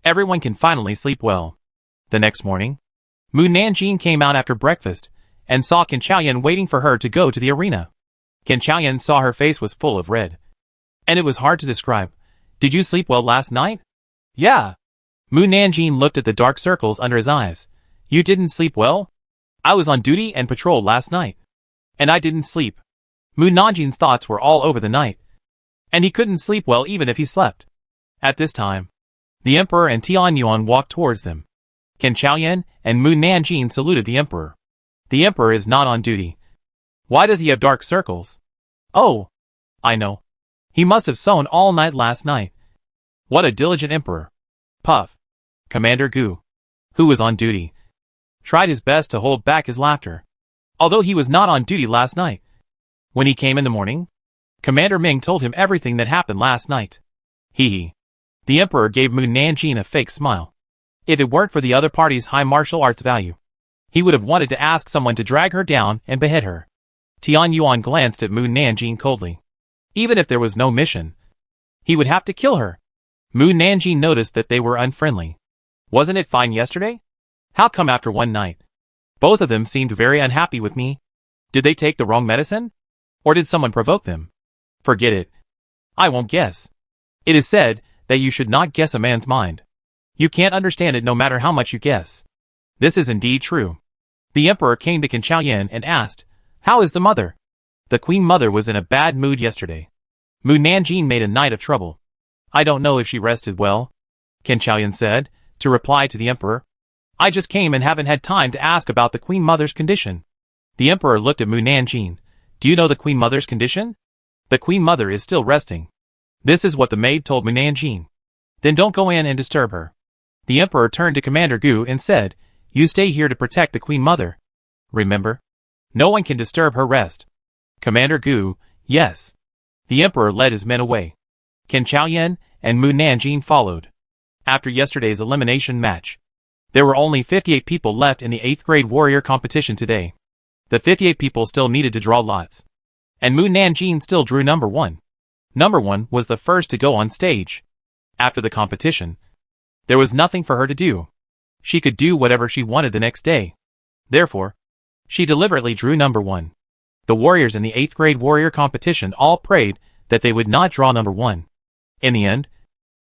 Everyone can finally sleep well. The next morning, Mu Nanjing came out after breakfast and saw Qin Chaoyan waiting for her to go to the arena. Qin Chaoyan saw her face was full of red. And it was hard to describe. Did you sleep well last night? Yeah. Mu Nanjing looked at the dark circles under his eyes. You didn't sleep well? I was on duty and patrol last night. And I didn't sleep. Mu Nanjing's thoughts were all over the night. And he couldn't sleep well even if he slept. At this time, the Emperor and Tian Yuan walked towards them. Qin Chaoyan and Mu Nanjing saluted the Emperor. The Emperor is not on duty. Why does he have dark circles? Oh, I know. He must have sewn all night last night. What a diligent Emperor. Puff. Commander Gu, who was on duty, tried his best to hold back his laughter, although he was not on duty last night. When he came in the morning, Commander Ming told him everything that happened last night. Hee. The Emperor gave Mu Nanjing a fake smile. If it weren't for the other party's high martial arts value, he would have wanted to ask someone to drag her down and behead her. Tian Yuan glanced at Mu Nanjing coldly. Even if there was no mission, he would have to kill her. Mu Nanjing noticed that they were unfriendly. Wasn't it fine yesterday? How come after one night? Both of them seemed very unhappy with me. Did they take the wrong medicine? Or did someone provoke them? Forget it. I won't guess. It is said that you should not guess a man's mind. You can't understand it no matter how much you guess. This is indeed true. The Emperor came to Qin Chaoyan and asked, how is the mother? The Queen Mother was in a bad mood yesterday. Mu Nanjing made a night of trouble. I don't know if she rested well, Qin Chaoyan said, to reply to the Emperor. I just came and haven't had time to ask about the Queen Mother's condition. The Emperor looked at Mu Nanjing. Do you know the Queen Mother's condition? The Queen Mother is still resting. This is what the maid told Mu Nanjing. Then don't go in and disturb her. The Emperor turned to Commander Gu and said, you stay here to protect the Queen Mother. Remember, no one can disturb her rest. Commander Gu, yes. The Emperor led his men away. Qin Chaoyan and Mu Nanjing followed. After yesterday's elimination match, there were only 58 people left in the 8th grade warrior competition today. The 58 people still needed to draw lots. And Mu Nanjing still drew number 1. Number 1 was the first to go on stage. After the competition, there was nothing for her to do. She could do whatever she wanted the next day. Therefore, she deliberately drew number 1. The warriors in the 8th grade warrior competition all prayed that they would not draw number 1. In the end,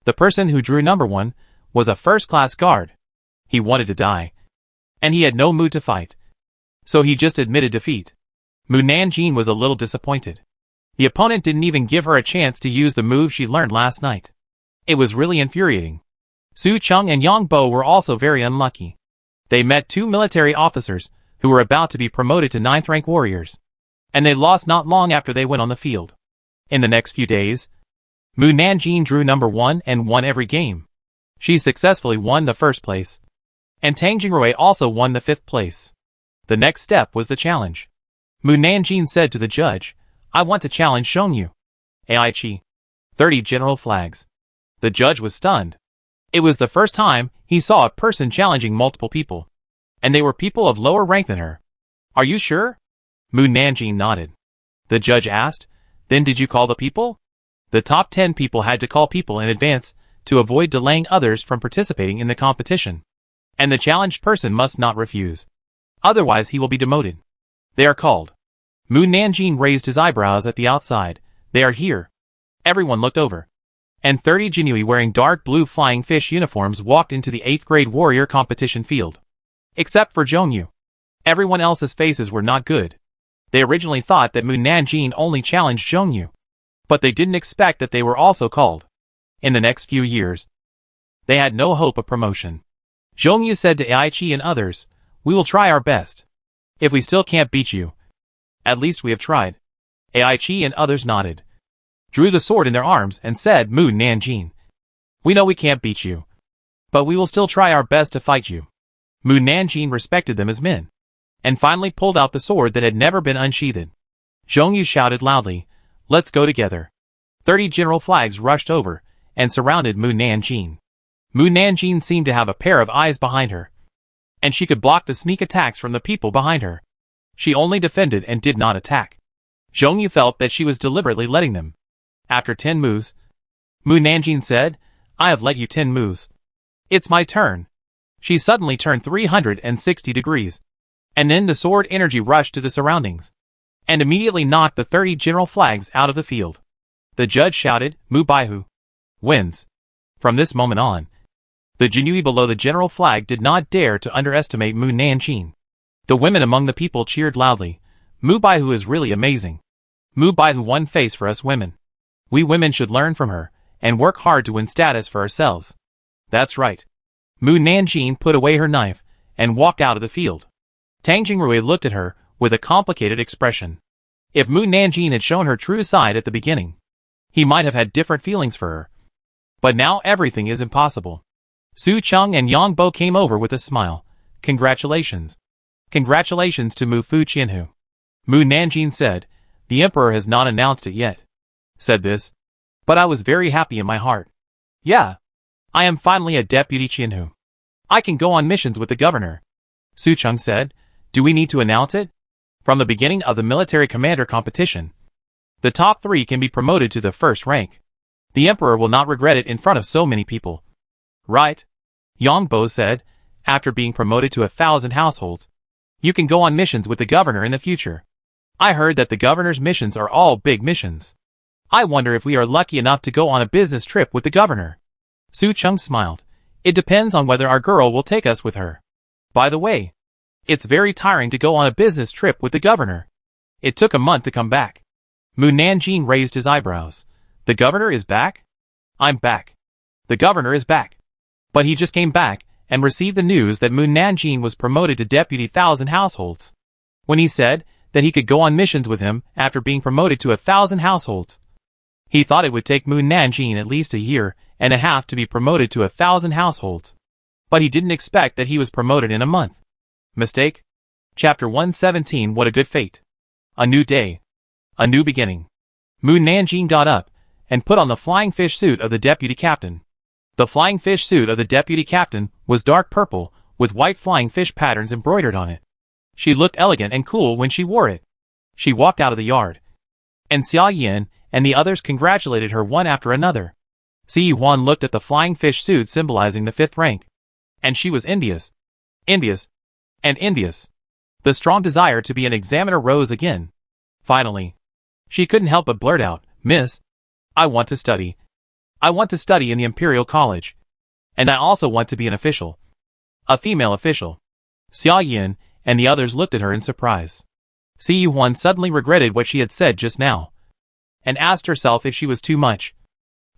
the person who drew number 1 was a first-class guard. He wanted to die. And he had no mood to fight. So he just admitted defeat. Mu Nanjing was a little disappointed. The opponent didn't even give her a chance to use the move she learned last night. It was really infuriating. Su Cheng and Yang Bo were also very unlucky. They met 2 military officers who were about to be promoted to 9th rank warriors. And they lost not long after they went on the field. In the next few days, Mu Nanjing drew number 1 and won every game. She successfully won the 1st place. And Tang Jingrui also won the 5th place. The next step was the challenge. Mu Nanjing said to the judge, I want to challenge Zhongyu. Aichi. 30 general flags. The judge was stunned. It was the first time he saw a person challenging multiple people. And they were people of lower rank than her. Are you sure? Mu Nanjing nodded. The judge asked, then did you call the people? The top 10 people had to call people in advance to avoid delaying others from participating in the competition. And the challenged person must not refuse. Otherwise he will be demoted. They are called. Mu Nanjing raised his eyebrows at the outside. They are here. Everyone looked over. And 30 Jinui wearing dark blue flying fish uniforms walked into the 8th grade warrior competition field. Except for Zhongyu. Everyone else's faces were not good. They originally thought that Mu Nanjing only challenged Zhongyu. But they didn't expect that they were also called. In the next few years, they had no hope of promotion. Zhongyu said to Aichi and others, we will try our best. If we still can't beat you, at least we have tried. Aichi and others nodded, drew the sword in their arms and said, Mu Nanjing, we know we can't beat you, but we will still try our best to fight you. Mu Nanjing respected them as men, and finally pulled out the sword that had never been unsheathed. Zhongyu shouted loudly, let's go together. 30 general flags rushed over and surrounded Mu Nanjing. Mu Nanjing seemed to have a pair of eyes behind her, and she could block the sneak attacks from the people behind her. She only defended and did not attack. Zhongyu felt that she was deliberately letting them. After 10 moves, Mu Nanjing said, I have let you 10 moves. It's my turn. She suddenly turned 360 degrees. And then the sword energy rushed to the surroundings, and immediately knocked the 30 general flags out of the field. The judge shouted, Mu Baihu wins. From this moment on, the Jinui below the general flag did not dare to underestimate Mu Nanjing. The women among the people cheered loudly. Mu Baihu is really amazing. Mu Baihu won face for us women. We women should learn from her, and work hard to win status for ourselves. That's right. Mu Nanjing put away her knife, and walked out of the field. Tang Jingrui looked at her, with a complicated expression. If Mu Nanjing had shown her true side at the beginning, he might have had different feelings for her. But now everything is impossible. Su Cheng and Yang Bo came over with a smile. Congratulations. Congratulations to Mu Fu Qianhu. Mu Nanjing said, the Emperor has not announced it yet. Said this. But I was very happy in my heart. Yeah. I am finally a deputy Qianhu. I can go on missions with the governor. Su Cheng said, do we need to announce it? From the beginning of the military commander competition, the top 3 can be promoted to the 1st rank. The Emperor will not regret it in front of so many people. Right? Yang Bo said, after being promoted to 1,000 households, you can go on missions with the governor in the future. I heard that the governor's missions are all big missions. I wonder if we are lucky enough to go on a business trip with the governor. Su Cheng smiled. It depends on whether our girl will take us with her. By the way, it's very tiring to go on a business trip with the governor. It took a month to come back. Mu Nanjing raised his eyebrows. The governor is back? I'm back. The governor is back. But he just came back and received the news that Mu Nanjing was promoted to deputy 1,000 households. When he said that he could go on missions with him after being promoted to 1,000 households, he thought it would take Mu Nanjing at least a year and a half to be promoted to 1,000 households. But he didn't expect that he was promoted in a month. Mistake? Chapter 117. What a good fate. A new day. A new beginning. Mu Nanjing got up and put on the flying fish suit of the deputy captain. The flying fish suit of the deputy captain was dark purple with white flying fish patterns embroidered on it. She looked elegant and cool when she wore it. She walked out of the yard, and Xia Yin and the others congratulated her one after another. Si Yuan looked at the flying fish suit symbolizing the 5th rank, and she was envious, envious, and envious. The strong desire to be an examiner rose again. Finally, she couldn't help but blurt out, "Miss, I want to study. I want to study in the Imperial College. And I also want to be an official. A female official." Xia Yin and the others looked at her in surprise. Si Yuan suddenly regretted what she had said just now, and asked herself if she was too much,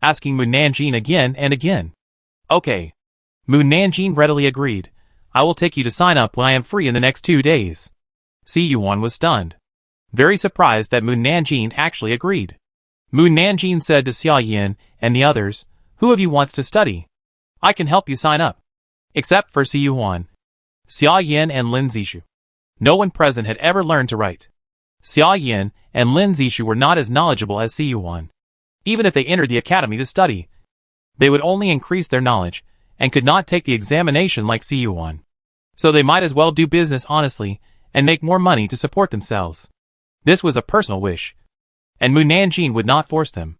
asking Mu Nanjing again and again. "Okay." Mu Nanjing readily agreed. "I will take you to sign up when I am free in the next 2 days." Si Yuan was stunned, very surprised that Mu Nanjing actually agreed. Mu Nanjing said to Xia Yin and the others, "Who of you wants to study? I can help you sign up." Except for Si Yuan, Xia Yin and Lin Zishu. No one present had ever learned to write. Xia Yin and Lin Zishu were not as knowledgeable as Si Yuan. Even if they entered the academy to study, they would only increase their knowledge and could not take the examination like Si Yuan. So they might as well do business honestly and make more money to support themselves. This was a personal wish, and Mu Nanjing would not force them.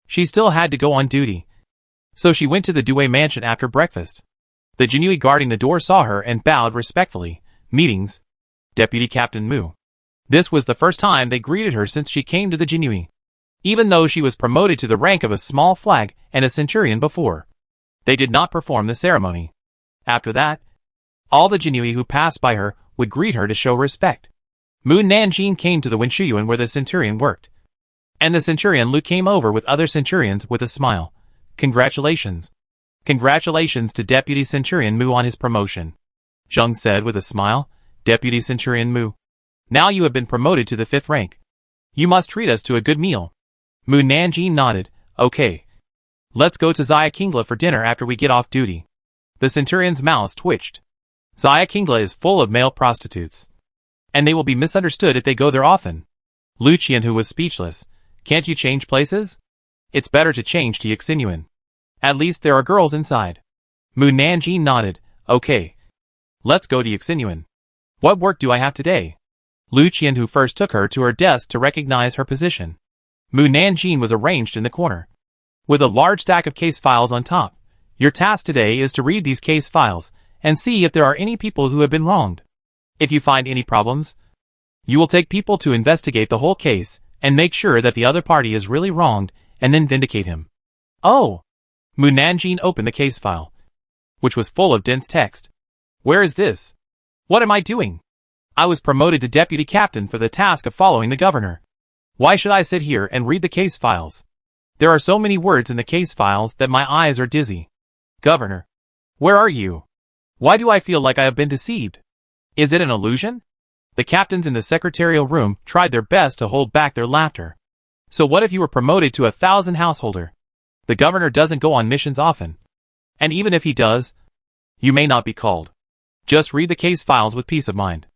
She still had to go on duty, so she went to the Due mansion after breakfast. The Jinui guarding the door saw her and bowed respectfully. "Meetings, Deputy Captain Mu." This was the first time they greeted her since she came to the Jinui, even though she was promoted to the rank of a small flag and a centurion before. They did not perform the ceremony. After that, all the Jinui who passed by her would greet her to show respect. Mu Nanjing came to the Wenshuyuan where the centurion worked, and the centurion Lu came over with other centurions with a smile. "Congratulations. Congratulations to Deputy Centurion Mu on his promotion," Zheng said with a smile. "Deputy Centurion Mu, now you have been promoted to the 5th rank. You must treat us to a good meal." Mu Nanjing nodded. "Okay. Let's go to Xia Kingla for dinner after we get off duty." The centurion's mouth twitched. Xia Kingla is full of male prostitutes, and they will be misunderstood if they go there often. Lu Qian, who was speechless. "Can't you change places? It's better to change to Yixinyuan. At least there are girls inside." Mu Nanjing nodded. "Okay. Let's go to Yixinyuan. What work do I have today?" Lu Qian, who first took her to her desk to recognize her position. Mu Nanjing was arranged in the corner, with a large stack of case files on top. "Your task today is to read these case files and see if there are any people who have been wronged. If you find any problems, you will take people to investigate the whole case and make sure that the other party is really wronged and then vindicate him." "Oh!" Mu Nanjing opened the case file, which was full of dense text. "Where is this? What am I doing? I was promoted to deputy captain for the task of following the governor. Why should I sit here and read the case files? There are so many words in the case files that my eyes are dizzy. Governor, where are you? Why do I feel like I have been deceived? Is it an illusion?" The captains in the secretarial room tried their best to hold back their laughter. "So what if you were promoted to 1,000 householder? The governor doesn't go on missions often. And even if he does, you may not be called. Just read the case files with peace of mind."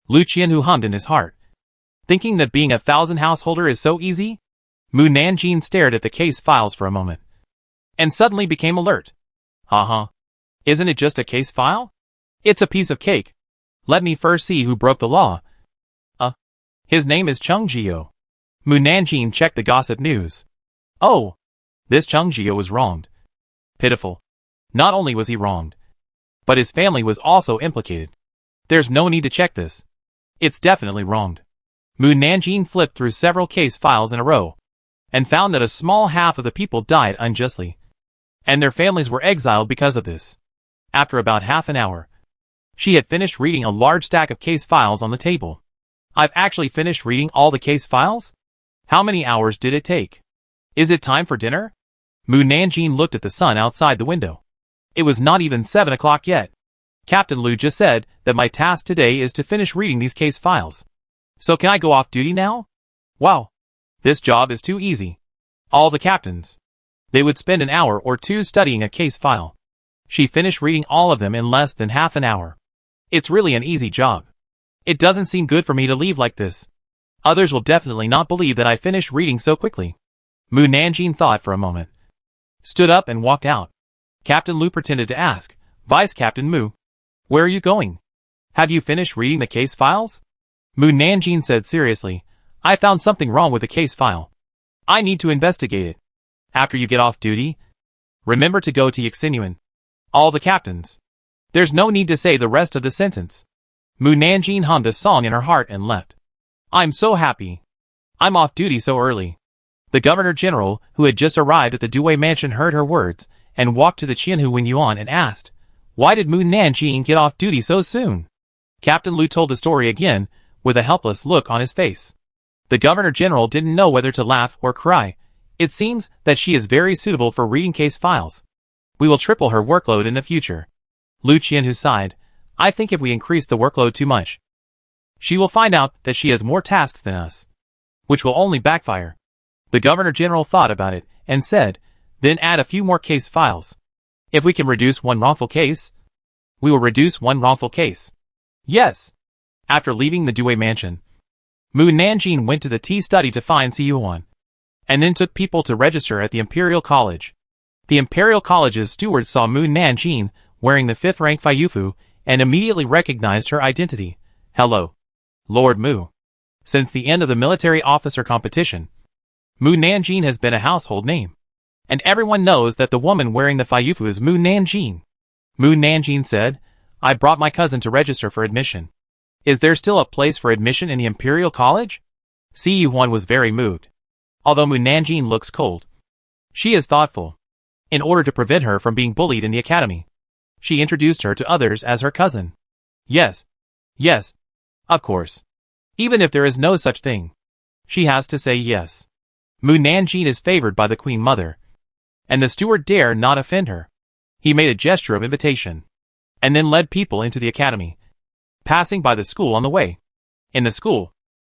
Lu Qian, who hummed in his heart, thinking that being 1,000 householder is so easy. Mu Nanjing stared at the case files for a moment, and suddenly became alert. Isn't it just a case file? It's a piece of cake. Let me first see who broke the law. His name is Cheng Jio." Mu Nanjing checked the gossip news. "Oh, this Cheng Jio was wronged. Pitiful. Not only was he wronged, but his family was also implicated. There's no need to check this. It's definitely wronged." Mu Nanjing flipped through several case files in a row, and found that a small half of the people died unjustly, and their families were exiled because of this. After about half an hour, she had finished reading a large stack of case files on the table. "I've actually finished reading all the case files? How many hours did it take? Is it time for dinner?" Mu Nanjing looked at the sun outside the window. It was not even 7 o'clock yet. "Captain Lu just said that my task today is to finish reading these case files. So can I go off duty now? Wow. This job is too easy." All the captains, they would spend an hour or two studying a case file. She finished reading all of them in less than half an hour. "It's really an easy job. It doesn't seem good for me to leave like this. Others will definitely not believe that I finished reading so quickly. Mu Nanjing thought for a moment, stood up and walked out. Captain Lu pretended to ask, Vice Captain Mu, where are you going? Have you finished reading the case files? Mu Nanjing said seriously, I found something wrong with the case file. I need to investigate it. After you get off duty, remember to go to Yaxingyuan. All the captains. There's no need to say the rest of the sentence. Mu Nanjing hummed a song in her heart and left. I'm so happy. I'm off duty so early. The Governor General, who had just arrived at the Dewey Mansion, heard her words and walked to the Qianhu Wenyuan and asked, why did Mu Nanjing get off duty so soon? Captain Lu told the story again, with a helpless look on his face. The Governor General didn't know whether to laugh or cry. It seems that she is very suitable for reading case files. We will triple her workload in the future. Lu Qianhu sighed. I think if we increase the workload too much, she will find out that she has more tasks than us, which will only backfire. The Governor General thought about it and said, then add a few more case files. If we can reduce one wrongful case, we will reduce one wrongful case. Yes. After leaving the Dewey Mansion, Mu Nanjing went to the tea study to find Siyuan, and then took people to register at the Imperial College. The Imperial College's steward saw Mu Nanjing wearing the 5th rank Fayufu and immediately recognized her identity. Hello, Lord Mu. Since the end of the military officer competition, Mu Nanjing has been a household name, and everyone knows that the woman wearing the Fayufu is Mu Nanjing. Mu Nanjing said, I brought my cousin to register for admission. Is there still a place for admission in the Imperial College? Siyuan was very moved. Although Mu Nanjing looks cold, she is thoughtful. In order to prevent her from being bullied in the academy, she introduced her to others as her cousin. Yes. Yes. Of course. Even if there is no such thing, she has to say yes. Mu Nanjing is favored by the Queen Mother, and the steward dare not offend her. He made a gesture of invitation, and then led people into the academy, passing by the school on the way. In the school,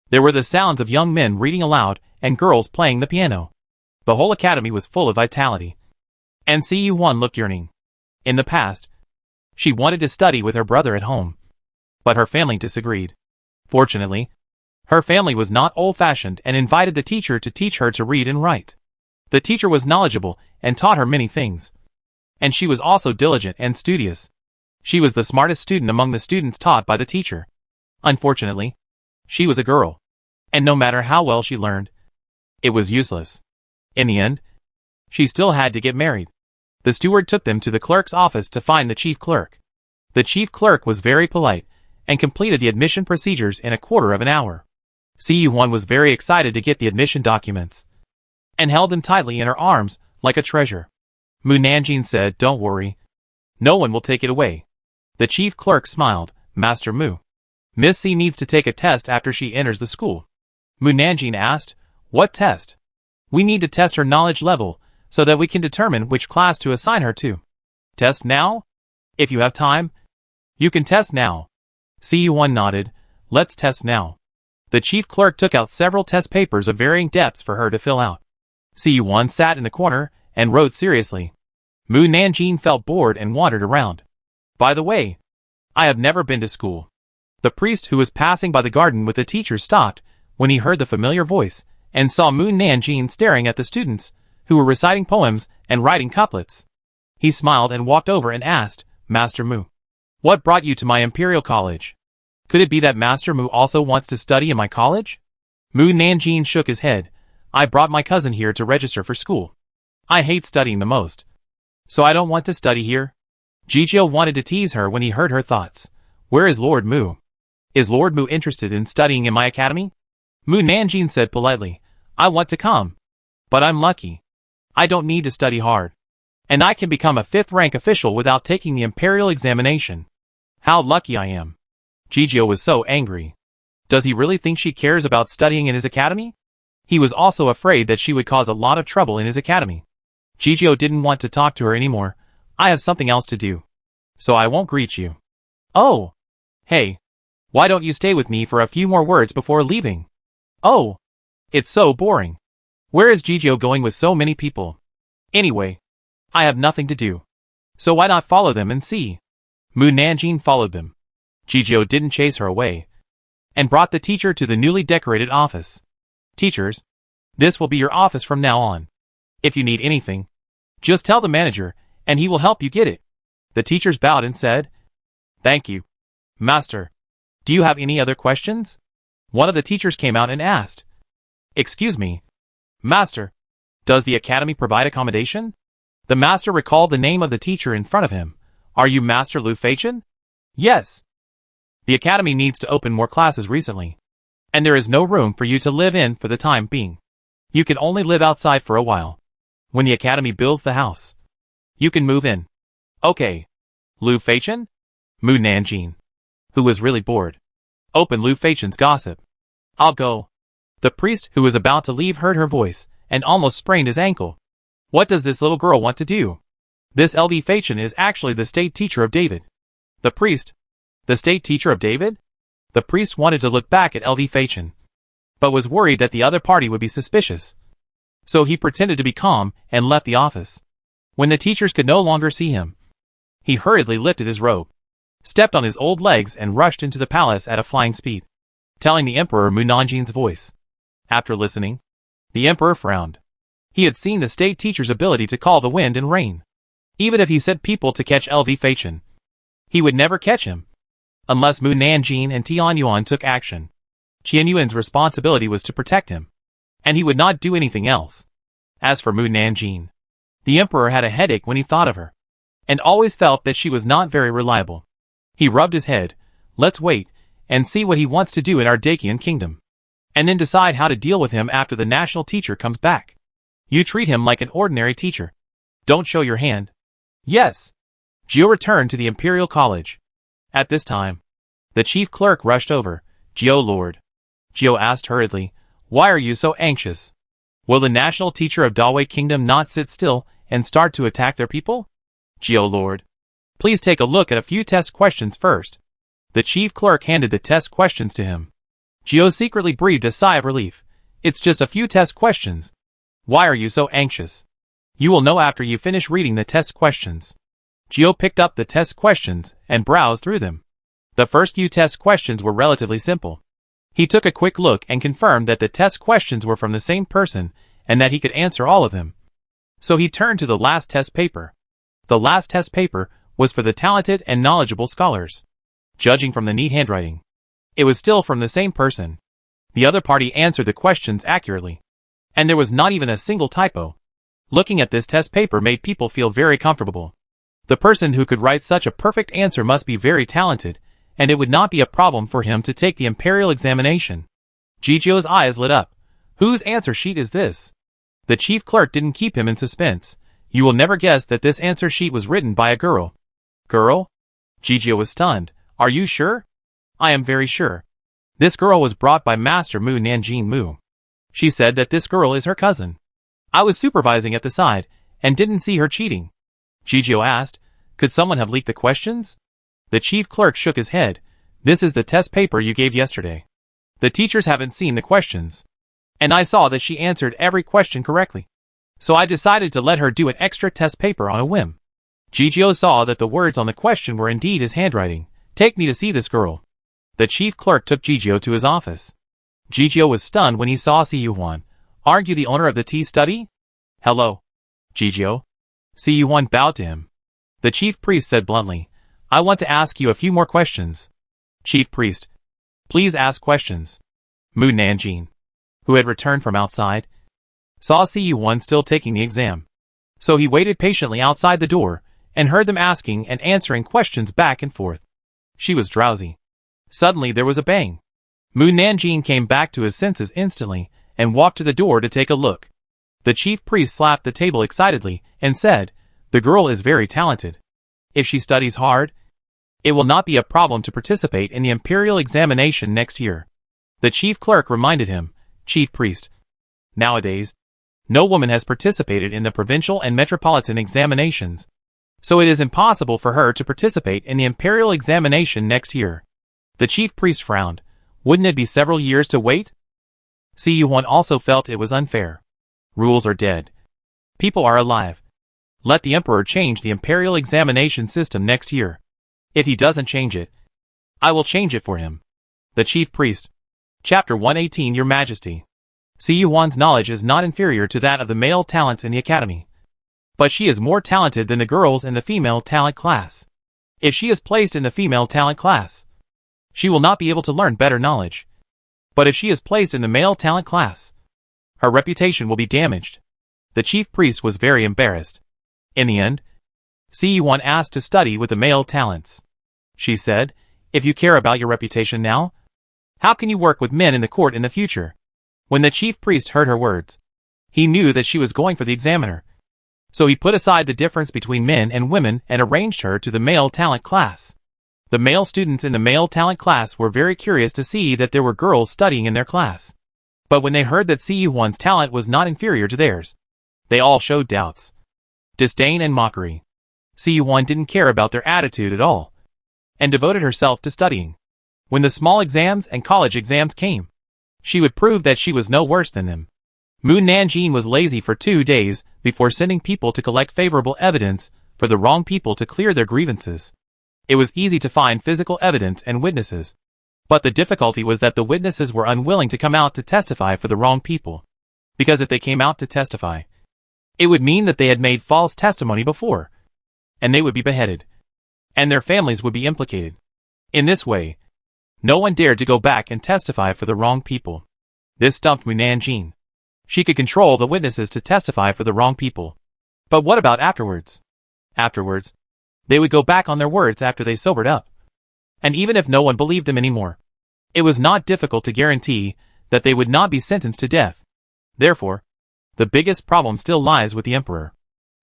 there were the sounds of young men reading aloud and girls playing the piano. The whole academy was full of vitality, and Siyuan looked yearning. In the past, she wanted to study with her brother at home, but her family disagreed. Fortunately, her family was not old-fashioned and invited the teacher to teach her to read and write. The teacher was knowledgeable and taught her many things, and she was also diligent and studious. She was the smartest student among the students taught by the teacher. Unfortunately, she was a girl, and no matter how well she learned, it was useless. In the end, she still had to get married. The steward took them to the clerk's office to find the chief clerk. The chief clerk was very polite and completed the admission procedures in a quarter of an hour. Siyuan was very excited to get the admission documents and held them tightly in her arms like a treasure. Mu Nanjing said, don't worry. No one will take it away. The chief clerk smiled. Master Mu, Miss C needs to take a test after she enters the school. Mu Nanjing asked, what test? We need to test her knowledge level so that we can determine which class to assign her to. Test now? If you have time, you can test now. Siyuan nodded. Let's test now. The chief clerk took out several test papers of varying depths for her to fill out. Siyuan sat in the corner and wrote seriously. Mu Nanjing felt bored and wandered around. By the way, I have never been to school. The priest who was passing by the garden with the teacher stopped when he heard the familiar voice and saw Mu Nanjing staring at the students who were reciting poems and writing couplets. He smiled and walked over and asked, Master Mu, what brought you to my Imperial College? Could it be that Master Mu also wants to study in my college? Mu Nanjing shook his head. I brought my cousin here to register for school. I hate studying the most, so I don't want to study here. Jijio wanted to tease her when he heard her thoughts. Where is Lord Mu? Is Lord Mu interested in studying in my academy? Mu Nanjing said politely, I want to come, but I'm lucky. I don't need to study hard, and I can become a 5th rank official without taking the imperial examination. How lucky I am. Jijio was so angry. Does he really think she cares about studying in his academy? He was also afraid that she would cause a lot of trouble in his academy. Jijio didn't want to talk to her anymore. I have something else to do, so I won't greet you. Oh, hey, why don't you stay with me for a few more words before leaving? Oh, it's so boring. Where is Jijio going with so many people? Anyway, I have nothing to do, so why not follow them and see? Mu Nanjing followed them. Jijio didn't chase her away, and brought the teacher to the newly decorated office. Teachers, this will be your office from now on. If you need anything, just tell the manager, and he will help you get it. The teachers bowed and said, Thank you, Master. Do you have any other questions? One of the teachers came out and asked, Excuse me, Master, does the academy provide accommodation? The master recalled the name of the teacher in front of him. Are you Master Lu Feichen? Yes. The academy needs to open more classes recently, and there is no room for you to live in for the time being. You can only live outside for a while. When the academy builds the house, you can move in. Okay. Lu Feichen? Mu Nanjing, who was really bored, opened Lu Feichen's gossip. I'll go. The priest who was about to leave heard her voice and almost sprained his ankle. What does this little girl want to do? This LV Feichen is actually the state teacher of David. The priest? The state teacher of David? The priest wanted to look back at LV Feichen, but was worried that the other party would be suspicious. So he pretended to be calm and left the office. When the teachers could no longer see him, he hurriedly lifted his robe, stepped on his old legs and rushed into the palace at a flying speed, telling the emperor Mu Nanjing's voice. After listening, the emperor frowned. He had seen the state teacher's ability to call the wind and rain. Even if he sent people to catch LV Feichen, he would never catch him, unless Mu Nanjing and Tianyuan took action. Qianyuan's responsibility was to protect him, and he would not do anything else. As for Mu Nanjing, the emperor had a headache when he thought of her, and always felt that she was not very reliable. He rubbed his head. Let's wait and see what he wants to do in our Dacian kingdom, and then decide how to deal with him after the national teacher comes back. You treat him like an ordinary teacher. Don't show your hand. Yes. Gio returned to the Imperial College. At this time, the chief clerk rushed over. Gio Lord. Gio asked hurriedly, Why are you so anxious? Will the national teacher of Dawei Kingdom not sit still and start to attack their people? Gio Lord. Please take a look at a few test questions first. The chief clerk handed the test questions to him. Gio secretly breathed a sigh of relief. It's just a few test questions. Why are you so anxious? You will know after you finish reading the test questions. Gio picked up the test questions and browsed through them. The first few test questions were relatively simple. He took a quick look and confirmed that the test questions were from the same person and that he could answer all of them. So he turned to the last test paper. The last test paper was for the talented and knowledgeable scholars. Judging from the neat handwriting, it was still from the same person. The other party answered the questions accurately, and there was not even a single typo. Looking at this test paper made people feel very comfortable. The person who could write such a perfect answer must be very talented, and it would not be a problem for him to take the imperial examination. Gigio's eyes lit up. Whose answer sheet is this? The chief clerk didn't keep him in suspense. You will never guess that this answer sheet was written by a girl. Girl? Gigio was stunned. Are you sure? I am very sure. This girl was brought by Master Mu Nanjing Mu. She said that this girl is her cousin. I was supervising at the side, and didn't see her cheating. Gigio asked, Could someone have leaked the questions? The chief clerk shook his head. This is the test paper you gave yesterday. The teachers haven't seen the questions, and I saw that she answered every question correctly. So I decided to let her do an extra test paper on a whim. Gigio saw that the words on the question were indeed his handwriting. Take me to see this girl. The chief clerk took Gigio to his office. Gigio was stunned when he saw Si Yuan. Aren't you the owner of the tea study? Hello, Gigio. Si Yuan bowed to him. The chief priest said bluntly, I want to ask you a few more questions. Chief priest, please ask questions. Mu Nanjing, who had returned from outside, saw Si Yuan still taking the exam. So he waited patiently outside the door and heard them asking and answering questions back and forth. She was drowsy. Suddenly there was a bang. Mu Nanjing came back to his senses instantly and walked to the door to take a look. The chief priest slapped the table excitedly and said, The girl is very talented. If she studies hard, it will not be a problem to participate in the imperial examination next year. The chief clerk reminded him, Chief priest, nowadays, no woman has participated in the provincial and metropolitan examinations, so it is impossible for her to participate in the imperial examination next year. The chief priest frowned. Wouldn't it be several years to wait? Si Yuan also felt it was unfair. Rules are dead. People are alive. Let the emperor change the imperial examination system next year. If he doesn't change it, I will change it for him. The Chief Priest. Chapter 118 Your Majesty. Si-Yuan's knowledge is not inferior to that of the male talents in the academy. But she is more talented than the girls in the female talent class. If she is placed in the female talent class, she will not be able to learn better knowledge. But if she is placed in the male talent class, her reputation will be damaged. The chief priest was very embarrassed. In the end, Si-Yuan asked to study with the male talents. She said, "If you care about your reputation now, how can you work with men in the court in the future?" When the chief priest heard her words, he knew that she was going for the examiner. So he put aside the difference between men and women and arranged her to the male talent class. The male students in the male talent class were very curious to see that there were girls studying in their class. But when they heard that Si-Yuan's talent was not inferior to theirs, they all showed doubts, disdain and mockery. Si-Yuan didn't care about their attitude at all, and devoted herself to studying. When the small exams and college exams came, she would prove that she was no worse than them. Mu Nanjing was lazy for 2 days before sending people to collect favorable evidence for the wrong people to clear their grievances. It was easy to find physical evidence and witnesses. But the difficulty was that the witnesses were unwilling to come out to testify for the wrong people. Because if they came out to testify, it would mean that they had made false testimony before, and they would be beheaded, and their families would be implicated. In this way, no one dared to go back and testify for the wrong people. This stumped Mu Nanjing. She could control the witnesses to testify for the wrong people. But what about afterwards? Afterwards, they would go back on their words after they sobered up. And even if no one believed them anymore, it was not difficult to guarantee that they would not be sentenced to death. Therefore, the biggest problem still lies with the emperor.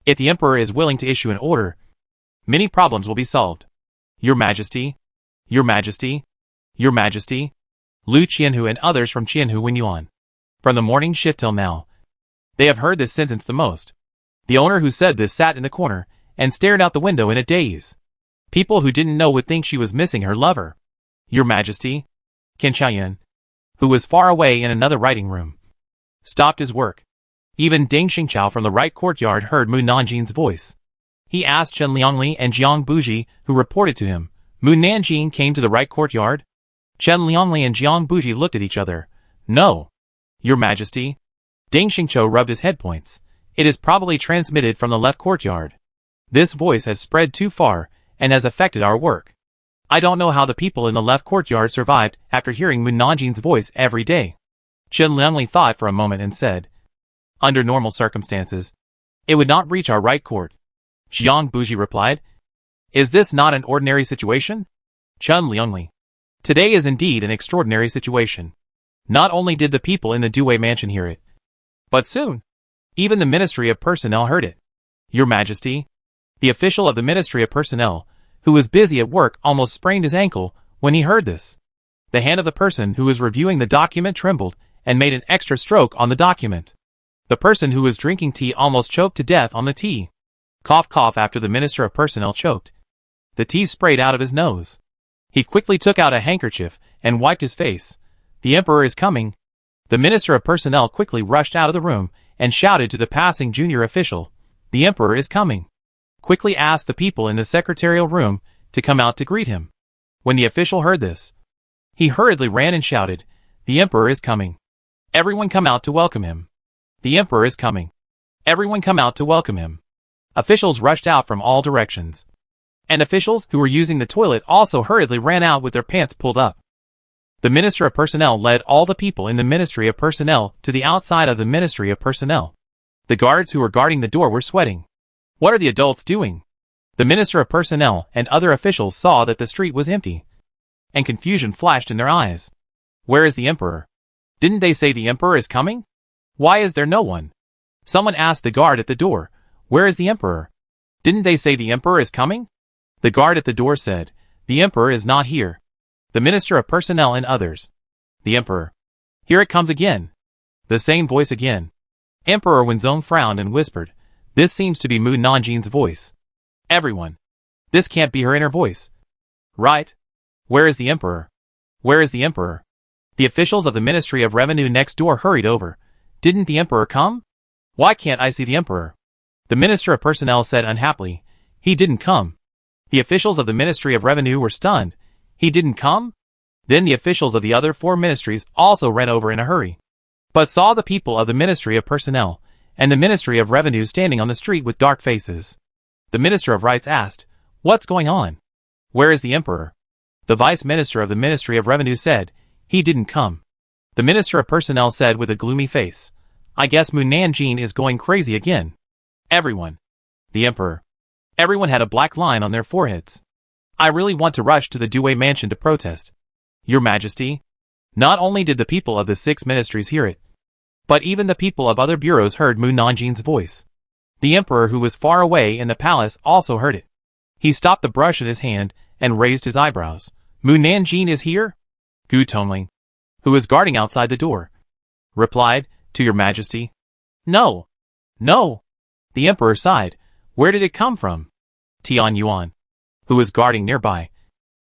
If the emperor is willing to issue an order, many problems will be solved. Your Majesty, Your Majesty, Your Majesty, Lu Qianhu and others from Qianhu Wenyuan. From the morning shift till now, they have heard this sentence the most. The owner who said this sat in the corner and stared out the window in a daze. People who didn't know would think she was missing her lover. Your Majesty, Qin Xiaoyan, who was far away in another writing room, stopped his work. Even Deng Xingqiao from the right courtyard heard Mu Nanjing's voice. He asked Chen Liangli and Jiang Buji, who reported to him. Mu Nanjing came to the right courtyard. Chen Liangli and Jiang Buji looked at each other. No. Your Majesty. Deng Xingqiao rubbed his head points. It is probably transmitted from the left courtyard. This voice has spread too far and has affected our work. I don't know how the people in the left courtyard survived after hearing Mu Nanjing's voice every day. Chen Liangli thought for a moment and said, "Under normal circumstances, it would not reach our right court." Jiang Buji replied, "Is this not an ordinary situation?" Chen Liangli, "Today is indeed an extraordinary situation. Not only did the people in the Dewey mansion hear it, but soon, even the Ministry of Personnel heard it. Your Majesty." The official of the Ministry of Personnel, who was busy at work, almost sprained his ankle when he heard this. The hand of the person who was reviewing the document trembled and made an extra stroke on the document. The person who was drinking tea almost choked to death on the tea. Cough cough after the Minister of Personnel choked. The tea sprayed out of his nose. He quickly took out a handkerchief and wiped his face. "The Emperor is coming." The Minister of Personnel quickly rushed out of the room and shouted to the passing junior official, "The Emperor is coming." Quickly asked the people in the secretarial room to come out to greet him. When the official heard this, he hurriedly ran and shouted, "The Emperor is coming. Everyone come out to welcome him. The Emperor is coming. Everyone come out to welcome him." Officials rushed out from all directions. And officials who were using the toilet also hurriedly ran out with their pants pulled up. The Minister of Personnel led all the people in the Ministry of Personnel to the outside of the Ministry of Personnel. The guards who were guarding the door were sweating. What are the adults doing? The Minister of Personnel and other officials saw that the street was empty, and confusion flashed in their eyes. Where is the Emperor? Didn't they say the Emperor is coming? Why is there no one? Someone asked the guard at the door, "Where is the Emperor? Didn't they say the Emperor is coming?" The guard at the door said, "The Emperor is not here." The Minister of Personnel and others. "The Emperor. Here it comes again." The same voice again. Emperor Wenzong frowned and whispered, "This seems to be Mu Nanjing's voice." Everyone. This can't be her inner voice. Right? Where is the Emperor? Where is the Emperor? The officials of the Ministry of Revenue next door hurried over. "Didn't the Emperor come? Why can't I see the Emperor?" The Minister of Personnel said unhappily, "He didn't come." The officials of the Ministry of Revenue were stunned. "He didn't come? Then the officials of the other 4 ministries also ran over in a hurry, but saw the people of the Ministry of Personnel and the Ministry of Revenue standing on the street with dark faces. The Minister of Rights asked, "What's going on? Where is the Emperor?" The Vice Minister of the Ministry of Revenue said, "He didn't come." The Minister of Personnel said with a gloomy face, "I guess Mu Nanjing is going crazy again." Everyone. The Emperor. Everyone had a black line on their foreheads. "I really want to rush to the Dewey Mansion to protest, Your Majesty." Not only did the people of the 6 ministries hear it, but even the people of other bureaus heard Mu Nanjing's voice. The Emperor, who was far away in the palace, also heard it. He stopped the brush in his hand and raised his eyebrows. "Mu Nanjing is here?" Gu Tongling, who was guarding outside the door, replied, "To Your Majesty." "No. No." The Emperor sighed. "Where did it come from?" Tian Yuan, who was guarding nearby,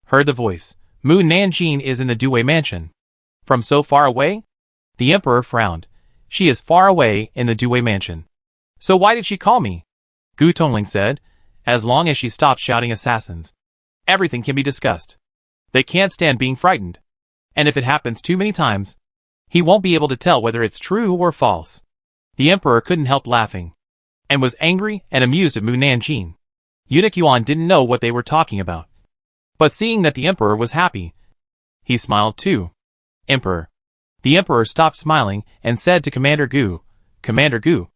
heard the voice. "Mu Nanjing is in the Dewey Mansion." "From so far away?" The Emperor frowned. "She is far away in the Dewey Mansion. So why did she call me?" Gu Tongling said, "As long as she stops shouting assassins, everything can be discussed. They can't stand being frightened. And if it happens too many times, he won't be able to tell whether it's true or false." The Emperor couldn't help laughing, and was angry and amused at Mu Nanjing. Eunuch Yuan didn't know what they were talking about, but seeing that the Emperor was happy, he smiled too. "Emperor." The Emperor stopped smiling and said to Commander Gu, "Commander Gu,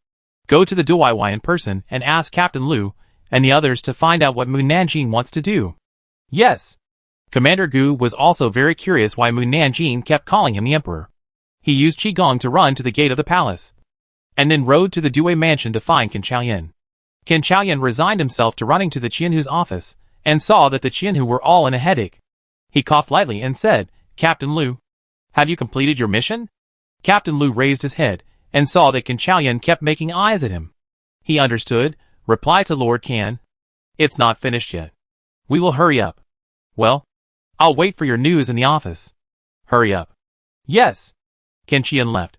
go to the Dewey in person and ask Captain Lu and the others to find out what Mu Nanjing wants to do." "Yes." Commander Gu was also very curious why Mu Nanjing kept calling him the Emperor. He used Qigong to run to the gate of the palace, and then rode to the Dewey Mansion to find Qin Chaoyan. Qin Chaoyan resigned himself to running to the Qianhu's office, and saw that the Qianhu were all in a headache. He coughed lightly and said, "Captain Lu, have you completed your mission?" Captain Lu raised his head, and saw that Qin Chaoyan kept making eyes at him. He understood, replied to Lord Can, "It's not finished yet. We will hurry up." "Well, I'll wait for your news in the office." "Hurry up." "Yes." Qin Chaoyan left.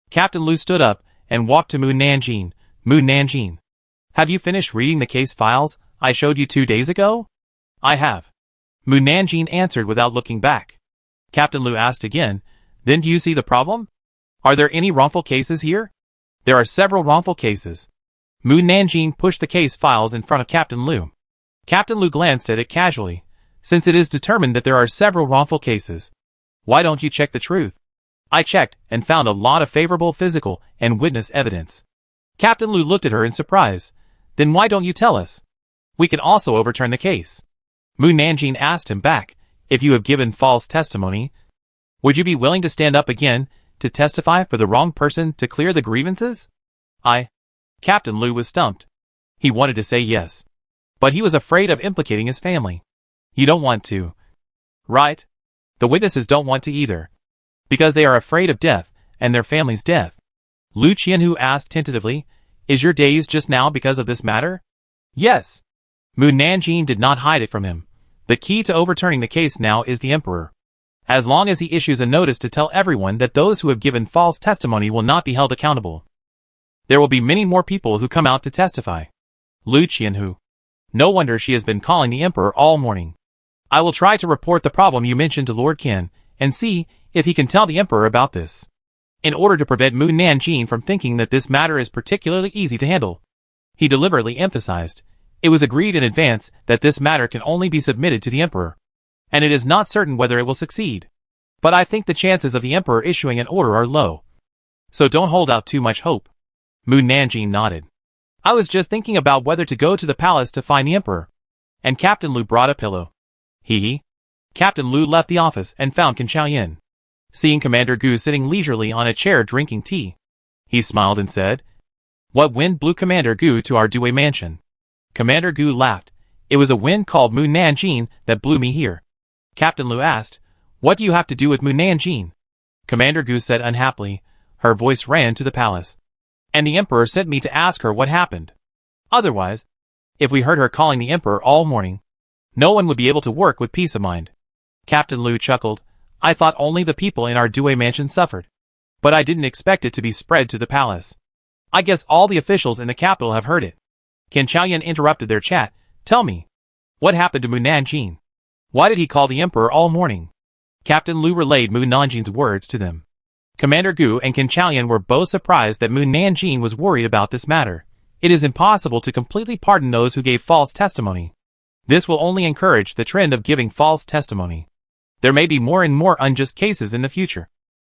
Captain Lu stood up and walked to Mu Nanjing. "Mu Nanjing, have you finished reading the case files I showed you 2 days ago?" "I have." Mu Nanjing answered without looking back. Captain Lu asked again, "Then do you see the problem? Are there any wrongful cases here?" "There are several wrongful cases." Mu Nanjing pushed the case files in front of Captain Lu. Captain Lu glanced at it casually. "Since it is determined that there are several wrongful cases, why don't you check the truth?" "I checked and found a lot of favorable physical and witness evidence." Captain Lu looked at her in surprise. "Then why don't you tell us? We can also overturn the case." Mu Nanjing asked him back, "If you have given false testimony, would you be willing to stand up again to testify for the wrong person to clear the grievances?" Captain Lu was stumped. He wanted to say yes, but he was afraid of implicating his family. "You don't want to, right?" "The witnesses don't want to either, because they are afraid of death and their family's death." Lu Qianhu asked tentatively, "Is your daze just now because of this matter?" "Yes." Mu Nanjing did not hide it from him. The key to overturning the case now is the Emperor. As long as he issues a notice to tell everyone that those who have given false testimony will not be held accountable, there will be many more people who come out to testify. Lu Qianhu. No wonder she has been calling the Emperor all morning. I will try to report the problem you mentioned to Lord Qin, and see if he can tell the Emperor about this, in order to prevent Mu Nanjing from thinking that this matter is particularly easy to handle. He deliberately emphasized, "It was agreed in advance that this matter can only be submitted to the Emperor, and it is not certain whether it will succeed. But I think the chances of the Emperor issuing an order are low. So don't hold out too much hope." Mu Nanjing nodded. "I was just thinking about whether to go to the palace to find the Emperor." And Captain Lu brought a pillow. He. Captain Lu left the office and found Qin Chaoyan, seeing Commander Gu sitting leisurely on a chair drinking tea. He smiled and said, "What wind blew Commander Gu to our Dewey Mansion?" Commander Gu laughed. "It was a wind called Mu Nanjing that blew me here." Captain Lu asked, "What do you have to do with Mu Nanjing?" Commander Gu said unhappily. Her voice ran to the palace, and the Emperor sent me to ask her what happened. Otherwise, if we heard her calling the Emperor all morning, no one would be able to work with peace of mind. Captain Lu chuckled. "I thought only the people in our Dewey Mansion suffered, but I didn't expect it to be spread to the palace. I guess all the officials in the capital have heard it." Qin Chaoyan interrupted their chat. "Tell me, what happened to Mu Nanjing? Why did he call the Emperor all morning?" Captain Lu relayed Mu Nanjin's words to them. Commander Gu and Qin Chaolian were both surprised that Mu Nanjin was worried about this matter. It is impossible to completely pardon those who gave false testimony. This will only encourage the trend of giving false testimony. There may be more and more unjust cases in the future.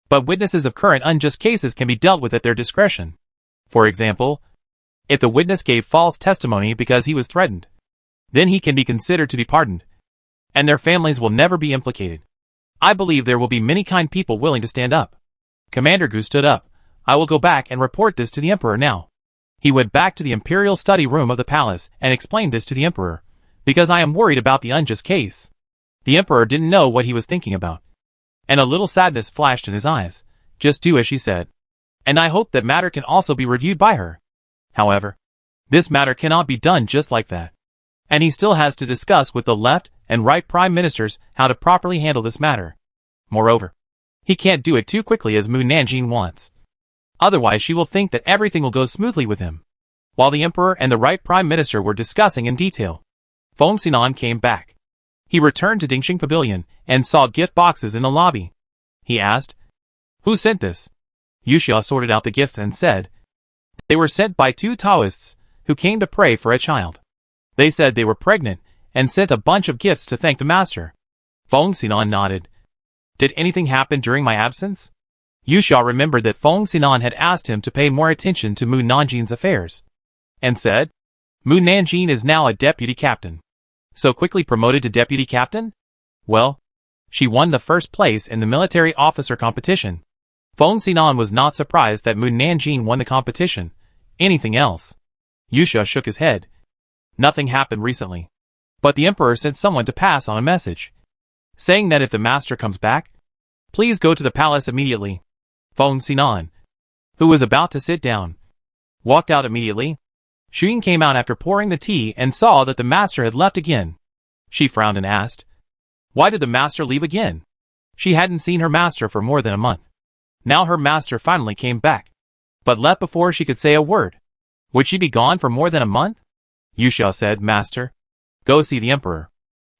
But witnesses of current unjust cases can be dealt with at their discretion. For example, if the witness gave false testimony because he was threatened, then he can be considered to be pardoned, and their families will never be implicated. I believe there will be many kind people willing to stand up. Commander Gu stood up. I will go back and report this to the Emperor now. He went back to the imperial study room of the palace and explained this to the Emperor, because I am worried about the unjust case. The Emperor didn't know what he was thinking about, and a little sadness flashed in his eyes. Just do as she said. And I hope that matter can also be reviewed by her. However, this matter cannot be done just like that. And he still has to discuss with the left and right prime ministers how to properly handle this matter. Moreover, he can't do it too quickly as Mu Nanjin wants. Otherwise she will think that everything will go smoothly with him. While the Emperor and the right prime minister were discussing in detail, Feng Xinan came back. He returned to Dingxing Pavilion and saw gift boxes in the lobby. He asked, "Who sent this?" Yuxia sorted out the gifts and said, "They were sent by 2 Taoists who came to pray for a child. They said they were pregnant and sent a bunch of gifts to thank the master." Feng Xinan nodded. "Did anything happen during my absence?" Yuxia remembered that Feng Xinan had asked him to pay more attention to Mu Nanjin's affairs, and said, "Mu Nanjin is now a deputy captain. So quickly promoted to deputy captain? Well, she won the first place in the military officer competition." Feng Xinan was not surprised that Mu Nanjin won the competition. Anything else? Yuxia shook his head. Nothing happened recently. But the Emperor sent someone to pass on a message, saying that if the master comes back, please go to the palace immediately. Feng Xinan, who was about to sit down, walked out immediately. Xuyin came out after pouring the tea and saw that the master had left again. She frowned and asked, "Why did the master leave again?" She hadn't seen her master for more than a month. Now her master finally came back, but left before she could say a word. Would she be gone for more than a month? Yuxia said, "Master, go see the Emperor."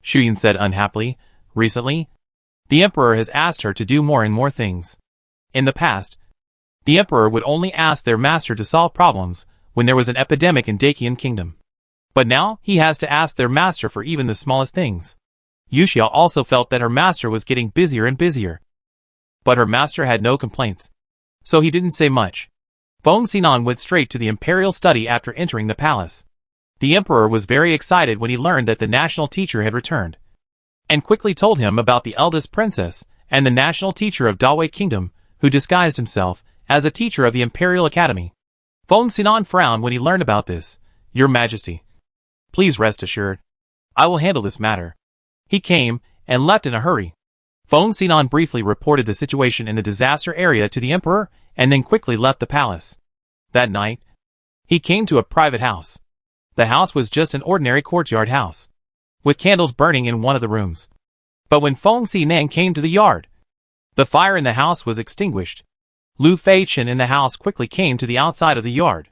Xuyin said unhappily, "Recently, the Emperor has asked her to do more and more things. In the past, the Emperor would only ask their master to solve problems when there was an epidemic in Dacian Kingdom. But now he has to ask their master for even the smallest things." Yuxia also felt that her master was getting busier and busier. But her master had no complaints, so he didn't say much. Feng Xinan went straight to the imperial study after entering the palace. The Emperor was very excited when he learned that the national teacher had returned, and quickly told him about the eldest princess and the national teacher of Dawei Kingdom, who disguised himself as a teacher of the Imperial Academy. Feng Xinan frowned when he learned about this. "Your Majesty, please rest assured. I will handle this matter." He came and left in a hurry. Feng Xinan briefly reported the situation in the disaster area to the Emperor and then quickly left the palace. That night, he came to a private house. The house was just an ordinary courtyard house, with candles burning in one of the rooms. But when Feng Xinan came to the yard, the fire in the house was extinguished. Lu Feichen in the house quickly came to the outside of the yard.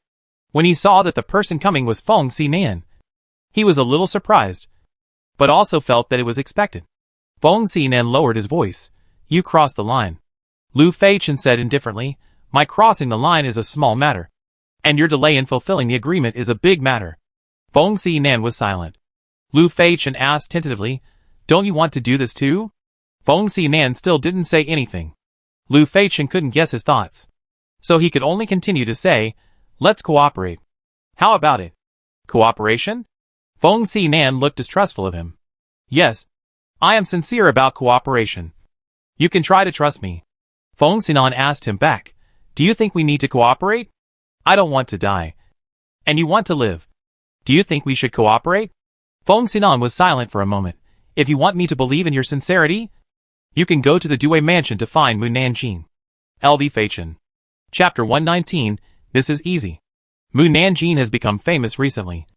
When he saw that the person coming was Feng Xinan, he was a little surprised, but also felt that it was expected. Feng Xinan lowered his voice. "You crossed the line." Lu Feichen said indifferently, "My crossing the line is a small matter, and your delay in fulfilling the agreement is a big matter." Feng Xinan was silent. Lu Feichen asked tentatively, "Don't you want to do this too?" Feng Xinan still didn't say anything. Lu Feichen couldn't guess his thoughts, so he could only continue to say, "Let's cooperate." "How about it? Cooperation?" Feng Xinan looked distrustful of him. "Yes, I am sincere about cooperation. You can try to trust me." Feng Xinan asked him back, "Do you think we need to cooperate? I don't want to die, and you want to live. Do you think we should cooperate?" Feng Xinan was silent for a moment. "If you want me to believe in your sincerity, you can go to the Due mansion to find Mu Nanjin." LV Feichen. Chapter 119, This is easy. Mu Nanjin has become famous recently,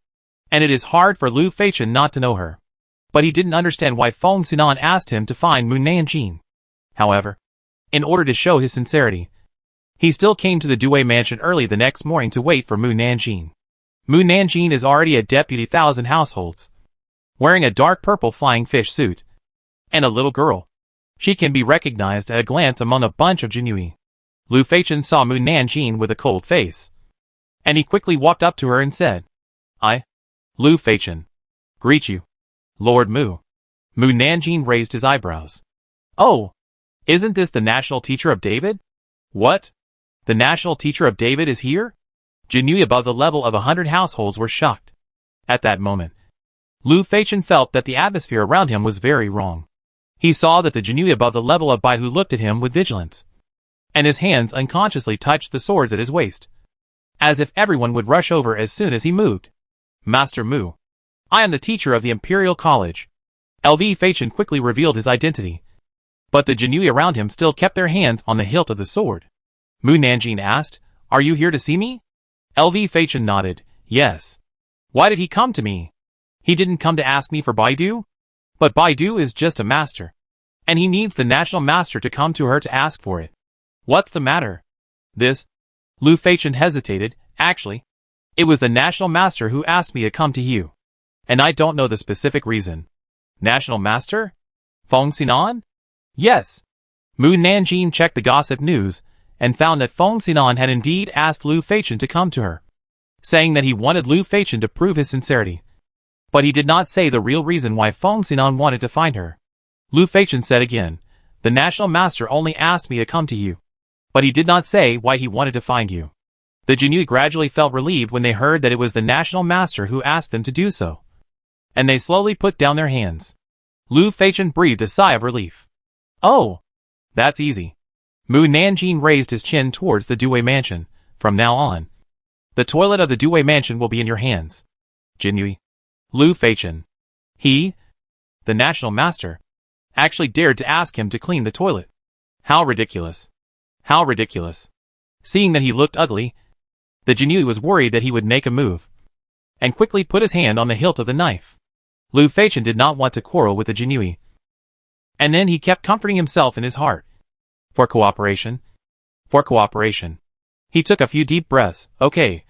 and it is hard for Lu Feichen not to know her. But he didn't understand why Feng Xinan asked him to find Mu Nanjin. However, in order to show his sincerity, he still came to the Due mansion early the next morning to wait for Mu Nanjin. Mu Nanjin is already a deputy 1,000 households, wearing a dark purple flying fish suit, and a little girl. She can be recognized at a glance among a bunch of Jinui. Lu Feichen saw Mu Nanjing with a cold face, and he quickly walked up to her and said, "I, Lu Feichen, greet you, Lord Mu." Mu Nanjing raised his eyebrows. "Oh, isn't this the national teacher of David?" "What? The national teacher of David is here?" Jinui above the level of 100 households were shocked. At that moment, Lu Feichen felt that the atmosphere around him was very wrong. He saw that the Jinui above the level of Baihu looked at him with vigilance, and his hands unconsciously touched the swords at his waist, as if everyone would rush over as soon as he moved. "Master Mu, I am the teacher of the Imperial College." LV Feichen quickly revealed his identity, but the Jinui around him still kept their hands on the hilt of the sword. Mu Nanjing asked, "Are you here to see me?" LV Feichen nodded, "Yes." "Why did he come to me?" "He didn't come to ask me for Baidu?" "But Baidu is just a master, and he needs the national master to come to her to ask for it." "What's the matter?" "This." Lu Feichen hesitated. "Actually, it was the national master who asked me to come to you, and I don't know the specific reason." "National master? Feng Xinan?" "Yes." Mu Nanjing checked the gossip news and found that Feng Xinan had indeed asked Lu Feichen to come to her, saying that he wanted Lu Feichen to prove his sincerity. But he did not say the real reason why Feng Xinan wanted to find her. Lu Feichen said again, "The national master only asked me to come to you, but he did not say why he wanted to find you." The Jinui gradually felt relieved when they heard that it was the national master who asked them to do so, and they slowly put down their hands. Lu Feichen breathed a sigh of relief. "Oh, that's easy." Mu Nanjing raised his chin towards the Due mansion. "From now on, the toilet of the Due mansion will be in your hands." Jinui. Lu Feichen. He, the national master, actually dared to ask him to clean the toilet. How ridiculous. How ridiculous. Seeing that he looked ugly, the Jinui was worried that he would make a move, and quickly put his hand on the hilt of the knife. Lu Feichen did not want to quarrel with the Jinui, and then he kept comforting himself in his heart. For cooperation. For cooperation. He took a few deep breaths. "Okay.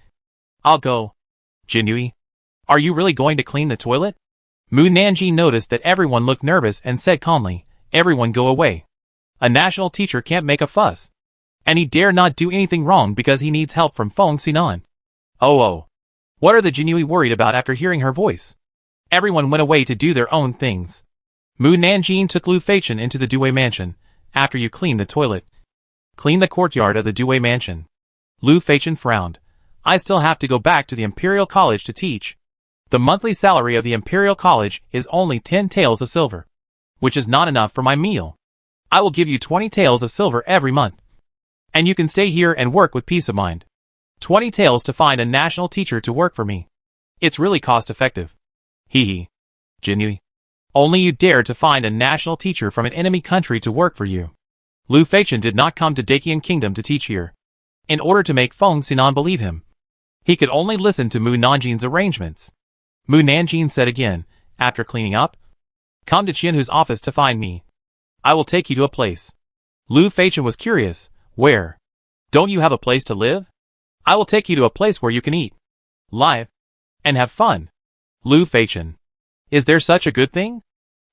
I'll go." "Jinui, are you really going to clean the toilet?" Mu Nanjing noticed that everyone looked nervous and said calmly, "Everyone go away. A national teacher can't make a fuss, and he dare not do anything wrong because he needs help from Feng Xinan." Oh. What are the Jinui worried about after hearing her voice? Everyone went away to do their own things. Mu Nanjing took Lu Feichen into the Due mansion. "After you clean the toilet, clean the courtyard of the Due mansion." Lu Feichen frowned. "I still have to go back to the Imperial College to teach. The monthly salary of the Imperial College is only 10 taels of silver, which is not enough for my meal. I will give you 20 taels of silver every month, and you can stay here and work with peace of mind. 20 taels to find a national teacher to work for me. It's really cost-effective." Hee. Jinui. Only you dare to find a national teacher from an enemy country to work for you. Lu Feichen did not come to Dakian Kingdom to teach here, in order to make Feng Xinan believe him. He could only listen to Mu Nanjing's arrangements. Mu Nanjing said again, after cleaning up, "Come to Qianhu's office to find me. I will take you to a place." Lu Feichen was curious. "Where? Don't you have a place to live?" "I will take you to a place where you can eat, live, and have fun." Lu Feichen. Is there such a good thing?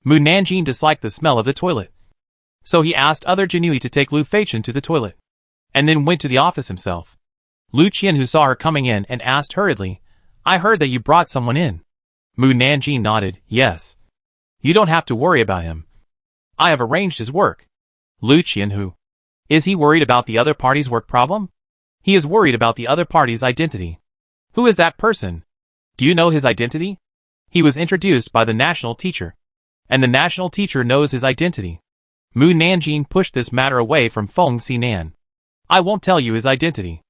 Mu Nanjing disliked the smell of the toilet, so he asked other Jinui to take Lu Feichen to the toilet, and then went to the office himself. Lu Qianhu saw her coming in and asked hurriedly, "I heard that you brought someone in." Mu Nanjing nodded, "Yes. You don't have to worry about him. I have arranged his work." Lu Qianhu. Is he worried about the other party's work problem? He is worried about the other party's identity. Who is that person? Do you know his identity? He was introduced by the national teacher, and the national teacher knows his identity. Mu Nanjing pushed this matter away from Feng Xinan. "I won't tell you his identity.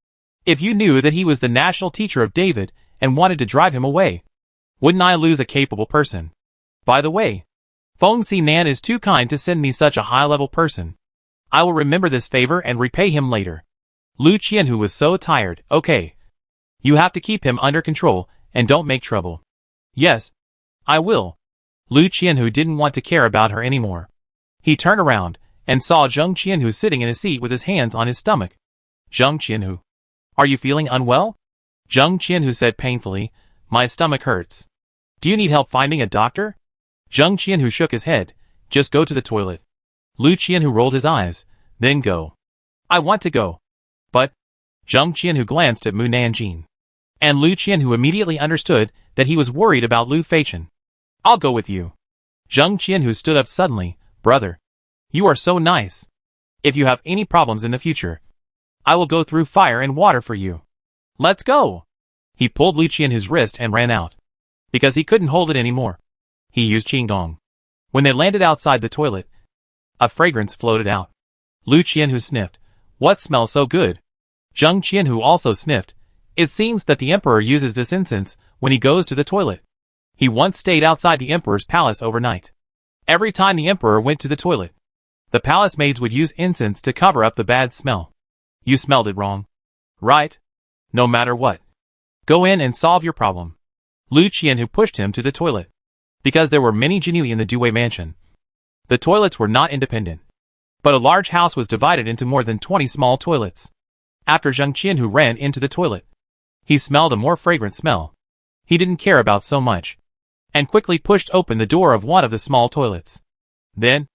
If you knew that he was the national teacher of David and wanted to drive him away, wouldn't I lose a capable person? By the way, Feng Xinan is too kind to send me such a high-level person. I will remember this favor and repay him later." Lu Qianhu was so tired. "Okay. You have to keep him under control and don't make trouble." "Yes, I will." Lu Qianhu didn't want to care about her anymore. He turned around and saw Zheng Qianhu sitting in a seat with his hands on his stomach. "Zheng Qianhu, are you feeling unwell?" Zheng Qianhu said painfully, "My stomach hurts. Do you need help finding a doctor?" Zheng Qianhu shook his head. "Just go to the toilet." Lu Qianhu rolled his eyes. Then go. I want to go. But Zheng Qianhu glanced at Mu Nanjing. And Lu Qianhu immediately understood that he was worried about Lu Feichen. I'll go with you. Zheng Qianhu stood up suddenly. Brother. You are so nice. If you have any problems in the future, I will go through fire and water for you. Let's go. He pulled Lu Qianhu's wrist and ran out. Because he couldn't hold it anymore. He used Qingdong. When they landed outside the toilet, a fragrance floated out. Lu Qianhu sniffed. What smells so good? Zheng Qianhu also sniffed. It seems that the emperor uses this incense when he goes to the toilet. He once stayed outside the emperor's palace overnight. Every time the emperor went to the toilet, the palace maids would use incense to cover up the bad smell. You smelled it wrong. Right? No matter what. Go in and solve your problem. Lu Qianhu pushed him to the toilet. Because there were many genii in the Dewey mansion, the toilets were not independent. But a large house was divided into more than 20 small toilets. After Zheng Qianhu ran into the toilet, he smelled a more fragrant smell. He didn't care about so much, and quickly pushed open the door of one of the small toilets. Then,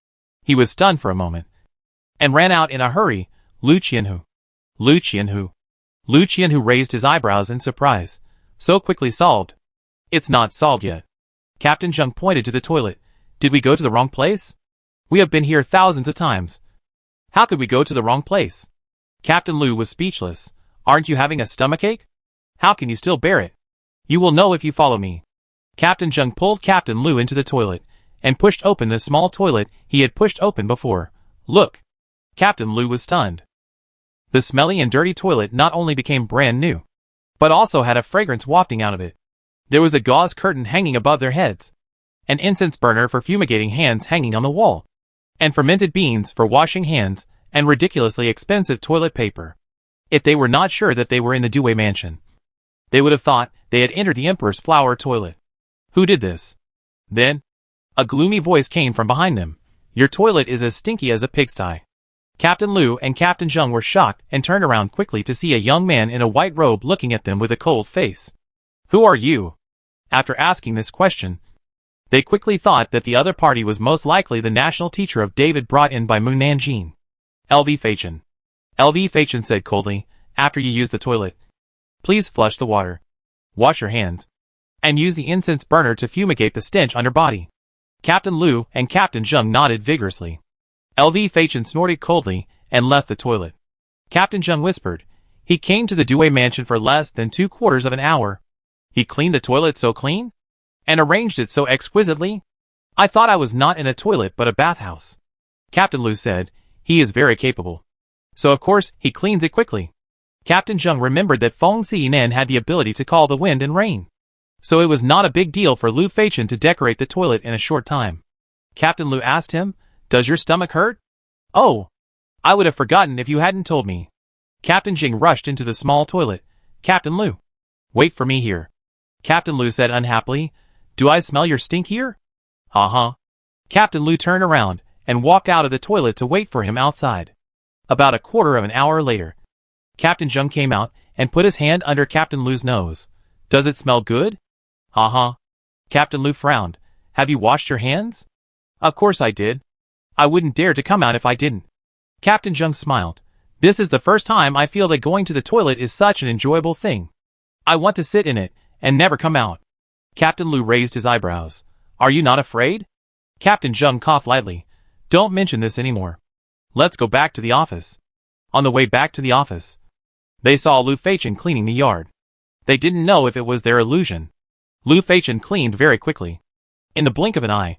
he was stunned for a moment, and ran out in a hurry. Lu Qianhu. Lu Qianhu. Lu Qianhu raised his eyebrows in surprise. So quickly solved. It's not solved yet. Captain Zheng pointed to the toilet. Did we go to the wrong place? We have been here thousands of times. How could we go to the wrong place? Captain Lu was speechless. Aren't you having a stomachache? How can you still bear it? You will know if you follow me. Captain Zheng pulled Captain Lu into the toilet, and pushed open the small toilet he had pushed open before. Look! Captain Lu was stunned. The smelly and dirty toilet not only became brand new, but also had a fragrance wafting out of it. There was a gauze curtain hanging above their heads, an incense burner for fumigating hands hanging on the wall, and fermented beans for washing hands, and ridiculously expensive toilet paper. If they were not sure that they were in the Dewey mansion, they would have thought they had entered the emperor's flower toilet. Who did this? Then, a gloomy voice came from behind them. Your toilet is as stinky as a pigsty. Captain Lu and Captain Zheng were shocked and turned around quickly to see a young man in a white robe looking at them with a cold face. Who are you? After asking this question, they quickly thought that the other party was most likely the national teacher of David brought in by Mu Nanjing. LV Feichen. LV Feichen said coldly, after you use the toilet, please flush the water, wash your hands, and use the incense burner to fumigate the stench on your body. Captain Lu and Captain Zheng nodded vigorously. LV Feichen snorted coldly and left the toilet. Captain Zheng whispered, he came to the Dewey mansion for less than 3/4 of an hour. He cleaned the toilet so clean? And arranged it so exquisitely? I thought I was not in a toilet but a bathhouse. Captain Lu said, he is very capable. So of course, he cleans it quickly. Captain Zheng remembered that Feng Xinan had the ability to call the wind and rain. So it was not a big deal for Lu Feichen to decorate the toilet in a short time. Captain Lu asked him, does your stomach hurt? Oh, I would have forgotten if you hadn't told me. Captain Jing rushed into the small toilet. Captain Lu. Wait for me here. Captain Lu said unhappily, do I smell your stink here? Uh-huh. Captain Lu turned around and walked out of the toilet to wait for him outside. About 1/4 of an hour later, Captain Zheng came out and put his hand under Captain Lu's nose. Does it smell good? Uh-huh. Captain Lu frowned. Have you washed your hands? Of course I did. I wouldn't dare to come out if I didn't. Captain Zheng smiled. This is the first time I feel that going to the toilet is such an enjoyable thing. I want to sit in it and never come out. Captain Lu raised his eyebrows. Are you not afraid? Captain Zheng coughed lightly. Don't mention this anymore. Let's go back to the office. On the way back to the office, they saw Lu Feichen cleaning the yard. They didn't know if it was their illusion. Lu Feichen cleaned very quickly. In the blink of an eye,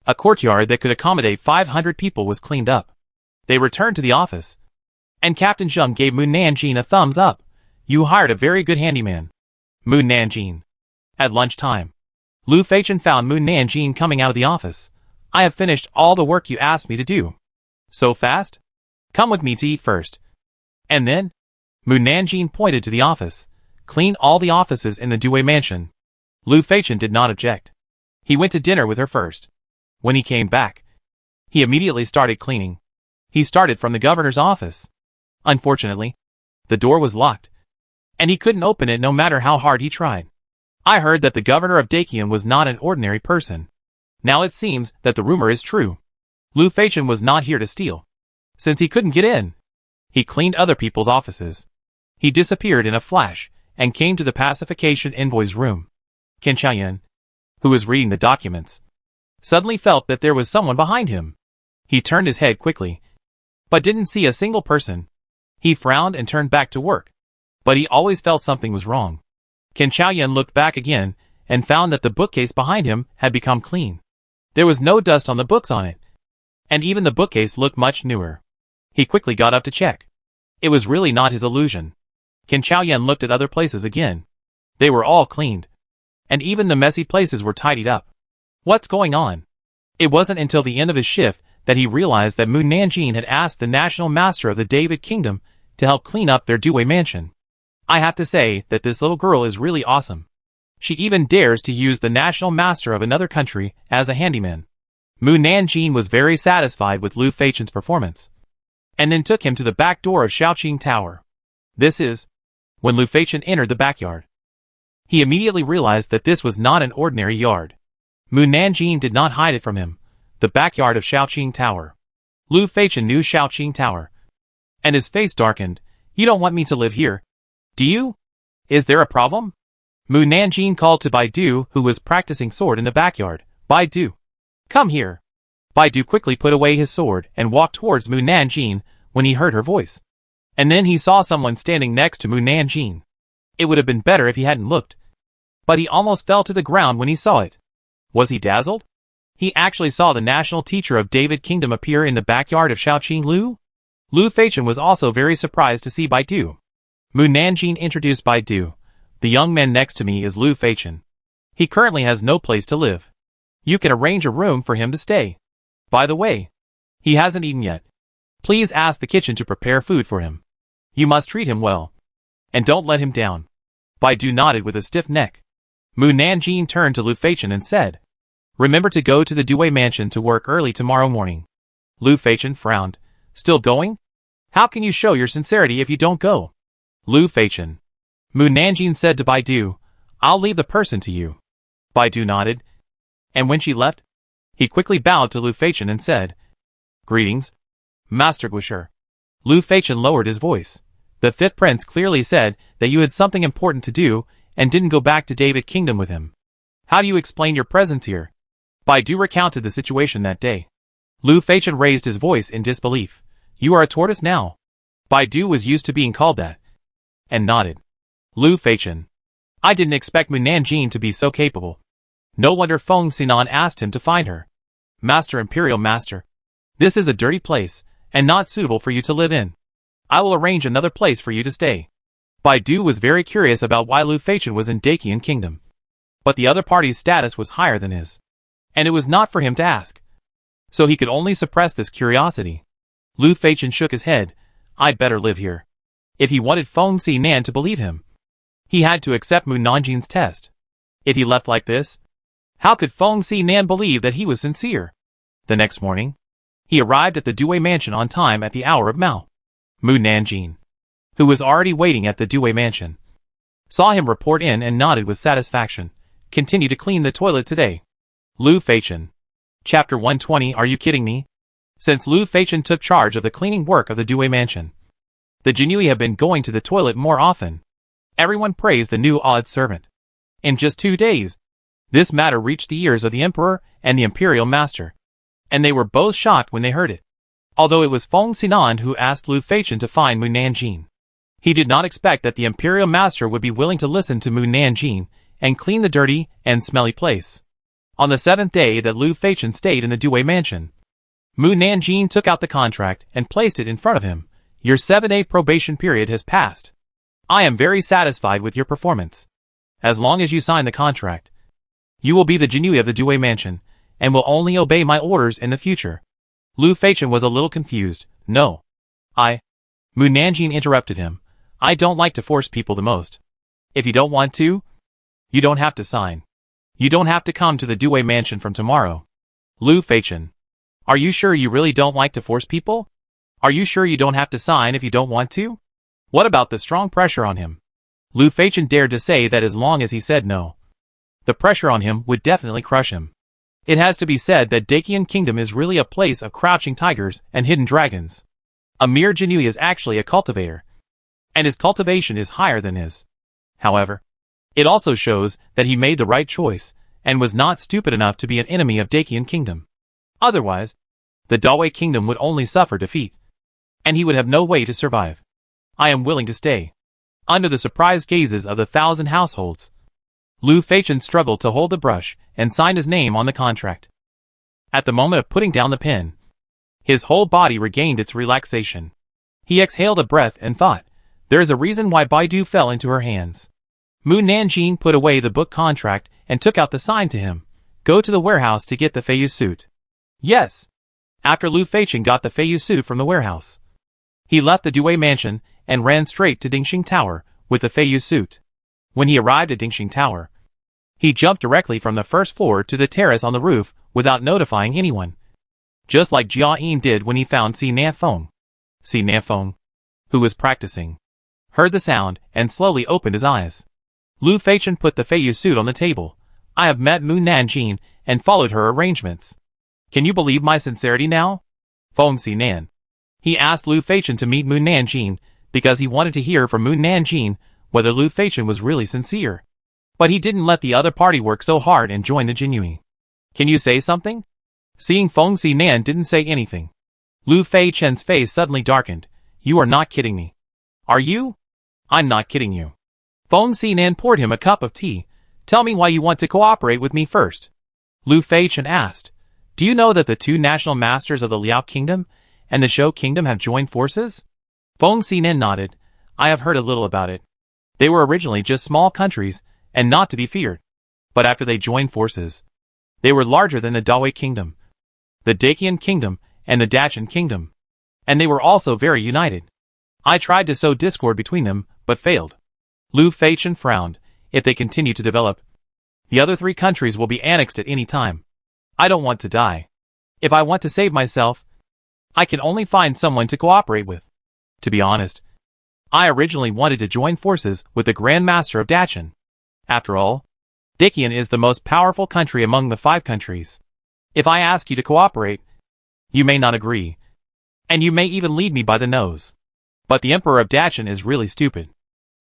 a courtyard that could accommodate 500 people was cleaned up. They returned to the office, and Captain Zheng gave Mu Nanjing a thumbs up. You hired a very good handyman. Mu Nanjing. At lunchtime, Lu Feichen found Mu Nanjing coming out of the office. I have finished all the work you asked me to do. So fast? Come with me to eat first. And then? Mu Nanjing pointed to the office. Clean all the offices in the Dewey mansion. Lu Feichen did not object. He went to dinner with her first. When he came back, he immediately started cleaning. He started from the governor's office. Unfortunately, the door was locked, and he couldn't open it no matter how hard he tried. I heard that the governor of Dakian was not an ordinary person. Now it seems that the rumor is true. Lu Feichen was not here to steal. Since he couldn't get in, he cleaned other people's offices. He disappeared in a flash and came to the pacification envoy's room. Ken Chaoyuan, who was reading the documents, suddenly felt that there was someone behind him. He turned his head quickly, but didn't see a single person. He frowned and turned back to work, but he always felt something was wrong. Ken Chaoyuan looked back again and found that the bookcase behind him had become clean. There was no dust on the books on it, and even the bookcase looked much newer. He quickly got up to check. It was really not his illusion. Ken Chaoyuan looked at other places again. They were all cleaned, and even the messy places were tidied up. What's going on? It wasn't until the end of his shift that he realized that Mu Nanjing had asked the National Master of the David Kingdom to help clean up their Dewey mansion. I have to say that this little girl is really awesome. She even dares to use the National Master of another country as a handyman. Mu Nanjing was very satisfied with Lu Feichen's performance, and then took him to the back door of Shaoqing Tower. This is when Lu Feichen entered the backyard. He immediately realized that this was not an ordinary yard. Mu Nanjing did not hide it from him. The backyard of Shaoqing Tower. Lu Feichen knew Shaoqing Tower, and his face darkened. You don't want me to live here, do you? Is there a problem? Mu Nanjing called to Baidu, who was practicing sword in the backyard. Baidu, come here. Baidu quickly put away his sword and walked towards Mu Nanjing when he heard her voice. And then he saw someone standing next to Mu Nanjing. It would have been better if he hadn't looked, but he almost fell to the ground when he saw it. Was he dazzled? He actually saw the national teacher of David Kingdom appear in the backyard of Shaoqing Lu. Lu Feichen was also very surprised to see Baidu. Mu Nanjing introduced Baidu. The young man next to me is Lu Feichen. He currently has no place to live. You can arrange a room for him to stay. By the way, he hasn't eaten yet. Please ask the kitchen to prepare food for him. You must treat him well, and don't let him down. Baidu nodded with a stiff neck. Mu Nanjing turned to Lu Feichen and said, remember to go to the Dewey mansion to work early tomorrow morning. Lu Feichen frowned. Still going? How can you show your sincerity if you don't go? Lu Feichen. Mu Nanjing said to Baidu, I'll leave the person to you. Baidu nodded. And when she left, he quickly bowed to Lu Feichen and said, greetings, Master Guisher. Lu Feichen lowered his voice. The fifth prince clearly said that you had something important to do and didn't go back to David Kingdom with him. How do you explain your presence here? Baidu recounted the situation that day. Lu Feichen raised his voice in disbelief. You are a tortoise now. Baidu was used to being called that, and nodded. Lu Feichen. I didn't expect Mu Nanjing to be so capable. No wonder Feng Xinan asked him to find her. Master Imperial Master. This is a dirty place, and not suitable for you to live in. I will arrange another place for you to stay. Baidu was very curious about why Lu Feichen was in Dakian Kingdom. But the other party's status was higher than his, and it was not for him to ask. So he could only suppress this curiosity. Lu Feichen shook his head. I'd better live here. If he wanted Feng Xinan to believe him, he had to accept Mu Nanjing's test. If he left like this, how could Feng Xinan believe that he was sincere? The next morning, he arrived at the Dewey mansion on time at the hour of Mao. Mu Nanjing, who was already waiting at the Dewey mansion, saw him report in and nodded with satisfaction. Continue to clean the toilet today. Lu Feichen. Chapter 120. Are you kidding me? Since Lu Feichen took charge of the cleaning work of the Dewey mansion, the Jinui have been going to the toilet more often. Everyone praised the new odd servant. In just 2 days, this matter reached the ears of the Emperor and the Imperial Master, and they were both shocked when they heard it. Although it was Feng Xinan who asked Lu Feichen to find Mu Nanjing, he did not expect that the Imperial Master would be willing to listen to Mu Nanjing and clean the dirty and smelly place. On the 7th day that Lu Feichen stayed in the Dewey mansion, Mu Nanjing took out the contract and placed it in front of him. Your 7-day probation period has passed. I am very satisfied with your performance. As long as you sign the contract, you will be the Jinui of the Dewey mansion, and will only obey my orders in the future. Lu Feichen was a little confused. No. Mu Nanjing interrupted him. I don't like to force people the most. If you don't want to, you don't have to sign. You don't have to come to the Dewey mansion from tomorrow. Lu Feichen. Are you sure you really don't like to force people? Are you sure you don't have to sign if you don't want to? What about the strong pressure on him? Lu Feichen dared to say that as long as he said no, the pressure on him would definitely crush him. It has to be said that Dacian Kingdom is really a place of crouching tigers and hidden dragons. Emir Jinui is actually a cultivator, and his cultivation is higher than his. However, it also shows that he made the right choice, and was not stupid enough to be an enemy of Dacian Kingdom. Otherwise, the Dawei Kingdom would only suffer defeat, and he would have no way to survive. I am willing to stay. Under the surprised gazes of the 1,000 households, Lu Feichen struggled to hold the brush and signed his name on the contract. At the moment of putting down the pen, his whole body regained its relaxation. He exhaled a breath and thought, there is a reason why Baidu fell into her hands. Mu Nanjing put away the book contract and took out the sign to him. Go to the warehouse to get the Feiyu suit. Yes. After Lu Feichen got the Feiyu suit from the warehouse, he left the Dawei mansion and ran straight to Dingxing Tower with the Feiyu suit. When he arrived at Dingxing Tower, he jumped directly from the first floor to the terrace on the roof without notifying anyone. Just like Jia Yin did when he found Si Nanfeng. Si Nanfeng, who was practicing, heard the sound and slowly opened his eyes. Lu Feichen put the Feiyu suit on the table. I have met Mu Nanjing and followed her arrangements. Can you believe my sincerity now? Feng Xinan. He asked Lu Feichen to meet Mu Nanjing because he wanted to hear from Mu Nanjing whether Lu Feichen was really sincere. But he didn't let the other party work so hard and join the Jinui. Can you say something? Seeing Feng Xinan didn't say anything, Lu Feichen's face suddenly darkened. You are not kidding me. Are you? I'm not kidding you. Feng Xinan poured him a cup of tea. Tell me why you want to cooperate with me first. Lu Feichen asked. Do you know that the two national masters of the Liao Kingdom and the Shou Kingdom have joined forces? Feng Xinan nodded. I have heard a little about it. They were originally just small countries and not to be feared. But after they joined forces, they were larger than the Dawei Kingdom, the Dacian Kingdom, and the Dacian Kingdom. And they were also very united. I tried to sow discord between them, but failed. Lu Feichen frowned. If they continue to develop, the other three countries will be annexed at any time. I don't want to die. If I want to save myself, I can only find someone to cooperate with. To be honest, I originally wanted to join forces with the Grand Master of Dacian. After all, Dacian is the most powerful country among the 5 countries. If I ask you to cooperate, you may not agree, and you may even lead me by the nose. But the Emperor of Dacian is really stupid.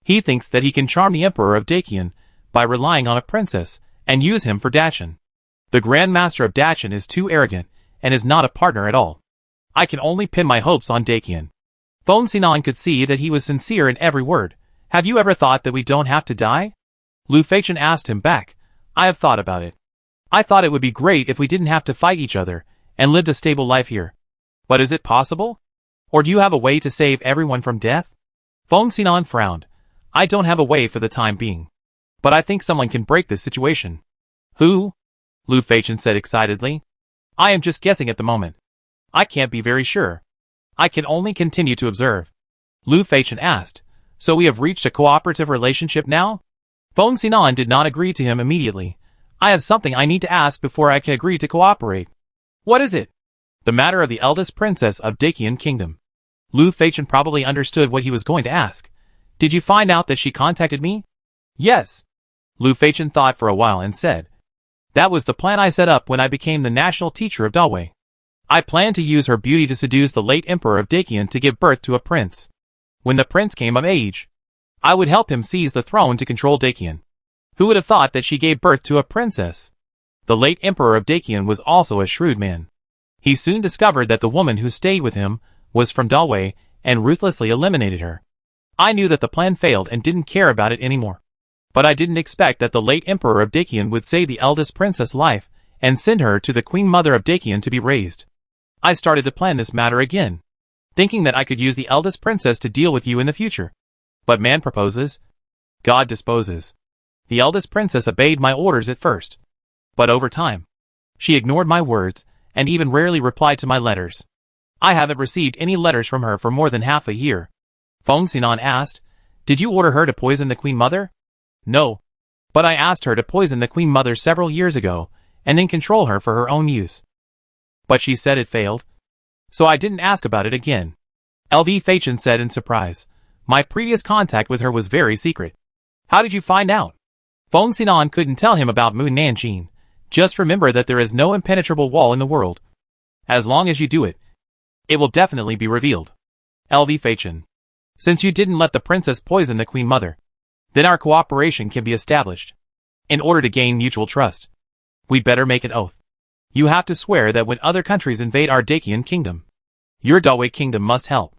He thinks that he can charm the Emperor of Dacian by relying on a princess and use him for Dacian. The Grand Master of Dacian is too arrogant and is not a partner at all. I can only pin my hopes on Dacian. Feng Xinan could see that he was sincere in every word. Have you ever thought that we don't have to die? Lu Feichen asked him back. I have thought about it. I thought it would be great if we didn't have to fight each other and lived a stable life here. But is it possible? Or do you have a way to save everyone from death? Feng Xinan frowned. I don't have a way for the time being. But I think someone can break this situation. Who? Lu Feichen said excitedly. I am just guessing at the moment. I can't be very sure. I can only continue to observe. Lu Feichen asked. So we have reached a cooperative relationship now? Feng Xinan did not agree to him immediately. I have something I need to ask before I can agree to cooperate. What is it? The matter of the eldest princess of Dacian Kingdom. Lu Feichen probably understood what he was going to ask. Did you find out that she contacted me? Yes. Lu Feichen thought for a while and said. That was the plan I set up when I became the national teacher of Dawei. I planned to use her beauty to seduce the late Emperor of Dacian to give birth to a prince. When the prince came of age, I would help him seize the throne to control Dacian. Who would have thought that she gave birth to a princess? The late Emperor of Dacian was also a shrewd man. He soon discovered that the woman who stayed with him was from Dawei and ruthlessly eliminated her. I knew that the plan failed and didn't care about it anymore. But I didn't expect that the late Emperor of Dacian would save the eldest princess' life and send her to the Queen Mother of Dacian to be raised. I started to plan this matter again, thinking that I could use the eldest princess to deal with you in the future. But man proposes, God disposes. The eldest princess obeyed my orders at first. But over time, she ignored my words and even rarely replied to my letters. I haven't received any letters from her for more than half a year. Feng Xinan asked, Did you order her to poison the Queen Mother? No. But I asked her to poison the Queen Mother several years ago and then control her for her own use. But she said it failed. So I didn't ask about it again. LV Feichen said in surprise. My previous contact with her was very secret. How did you find out? Feng Xinan couldn't tell him about Mu Nanjing. Just remember that there is no impenetrable wall in the world. As long as you do it, it will definitely be revealed. LV Fachin. Since you didn't let the princess poison the queen mother, then our cooperation can be established. In order to gain mutual trust, we'd better make an oath. You have to swear that when other countries invade our Dacian kingdom, your Dawei kingdom must help.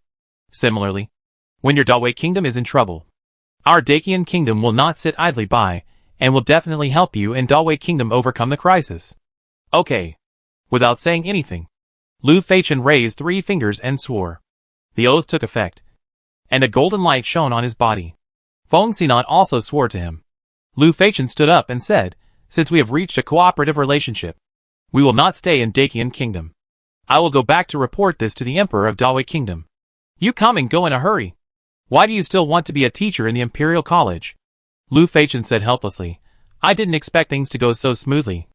Similarly, when your Dawei kingdom is in trouble, our Dacian kingdom will not sit idly by, and will definitely help you and Dawei kingdom overcome the crisis. Okay. Without saying anything, Lu Feichen raised 3 fingers and swore. The oath took effect, and a golden light shone on his body. Feng Xinan also swore to him. Lu Feichen stood up and said, since we have reached a cooperative relationship, we will not stay in Dacian kingdom. I will go back to report this to the Emperor of Dawei kingdom. You come and go in a hurry. Why do you still want to be a teacher in the Imperial College? Lu Feichen said helplessly. I didn't expect things to go so smoothly.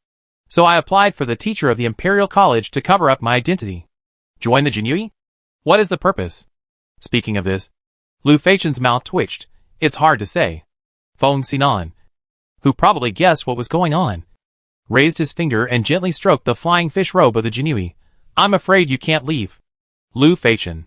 So I applied for the teacher of the Imperial College to cover up my identity. Join the Jinui? What is the purpose? Speaking of this, Lu Feichen's mouth twitched. It's hard to say. Feng Xinan, who probably guessed what was going on, raised his finger and gently stroked the flying fish robe of the Jinui. I'm afraid you can't leave. Lu Feichen.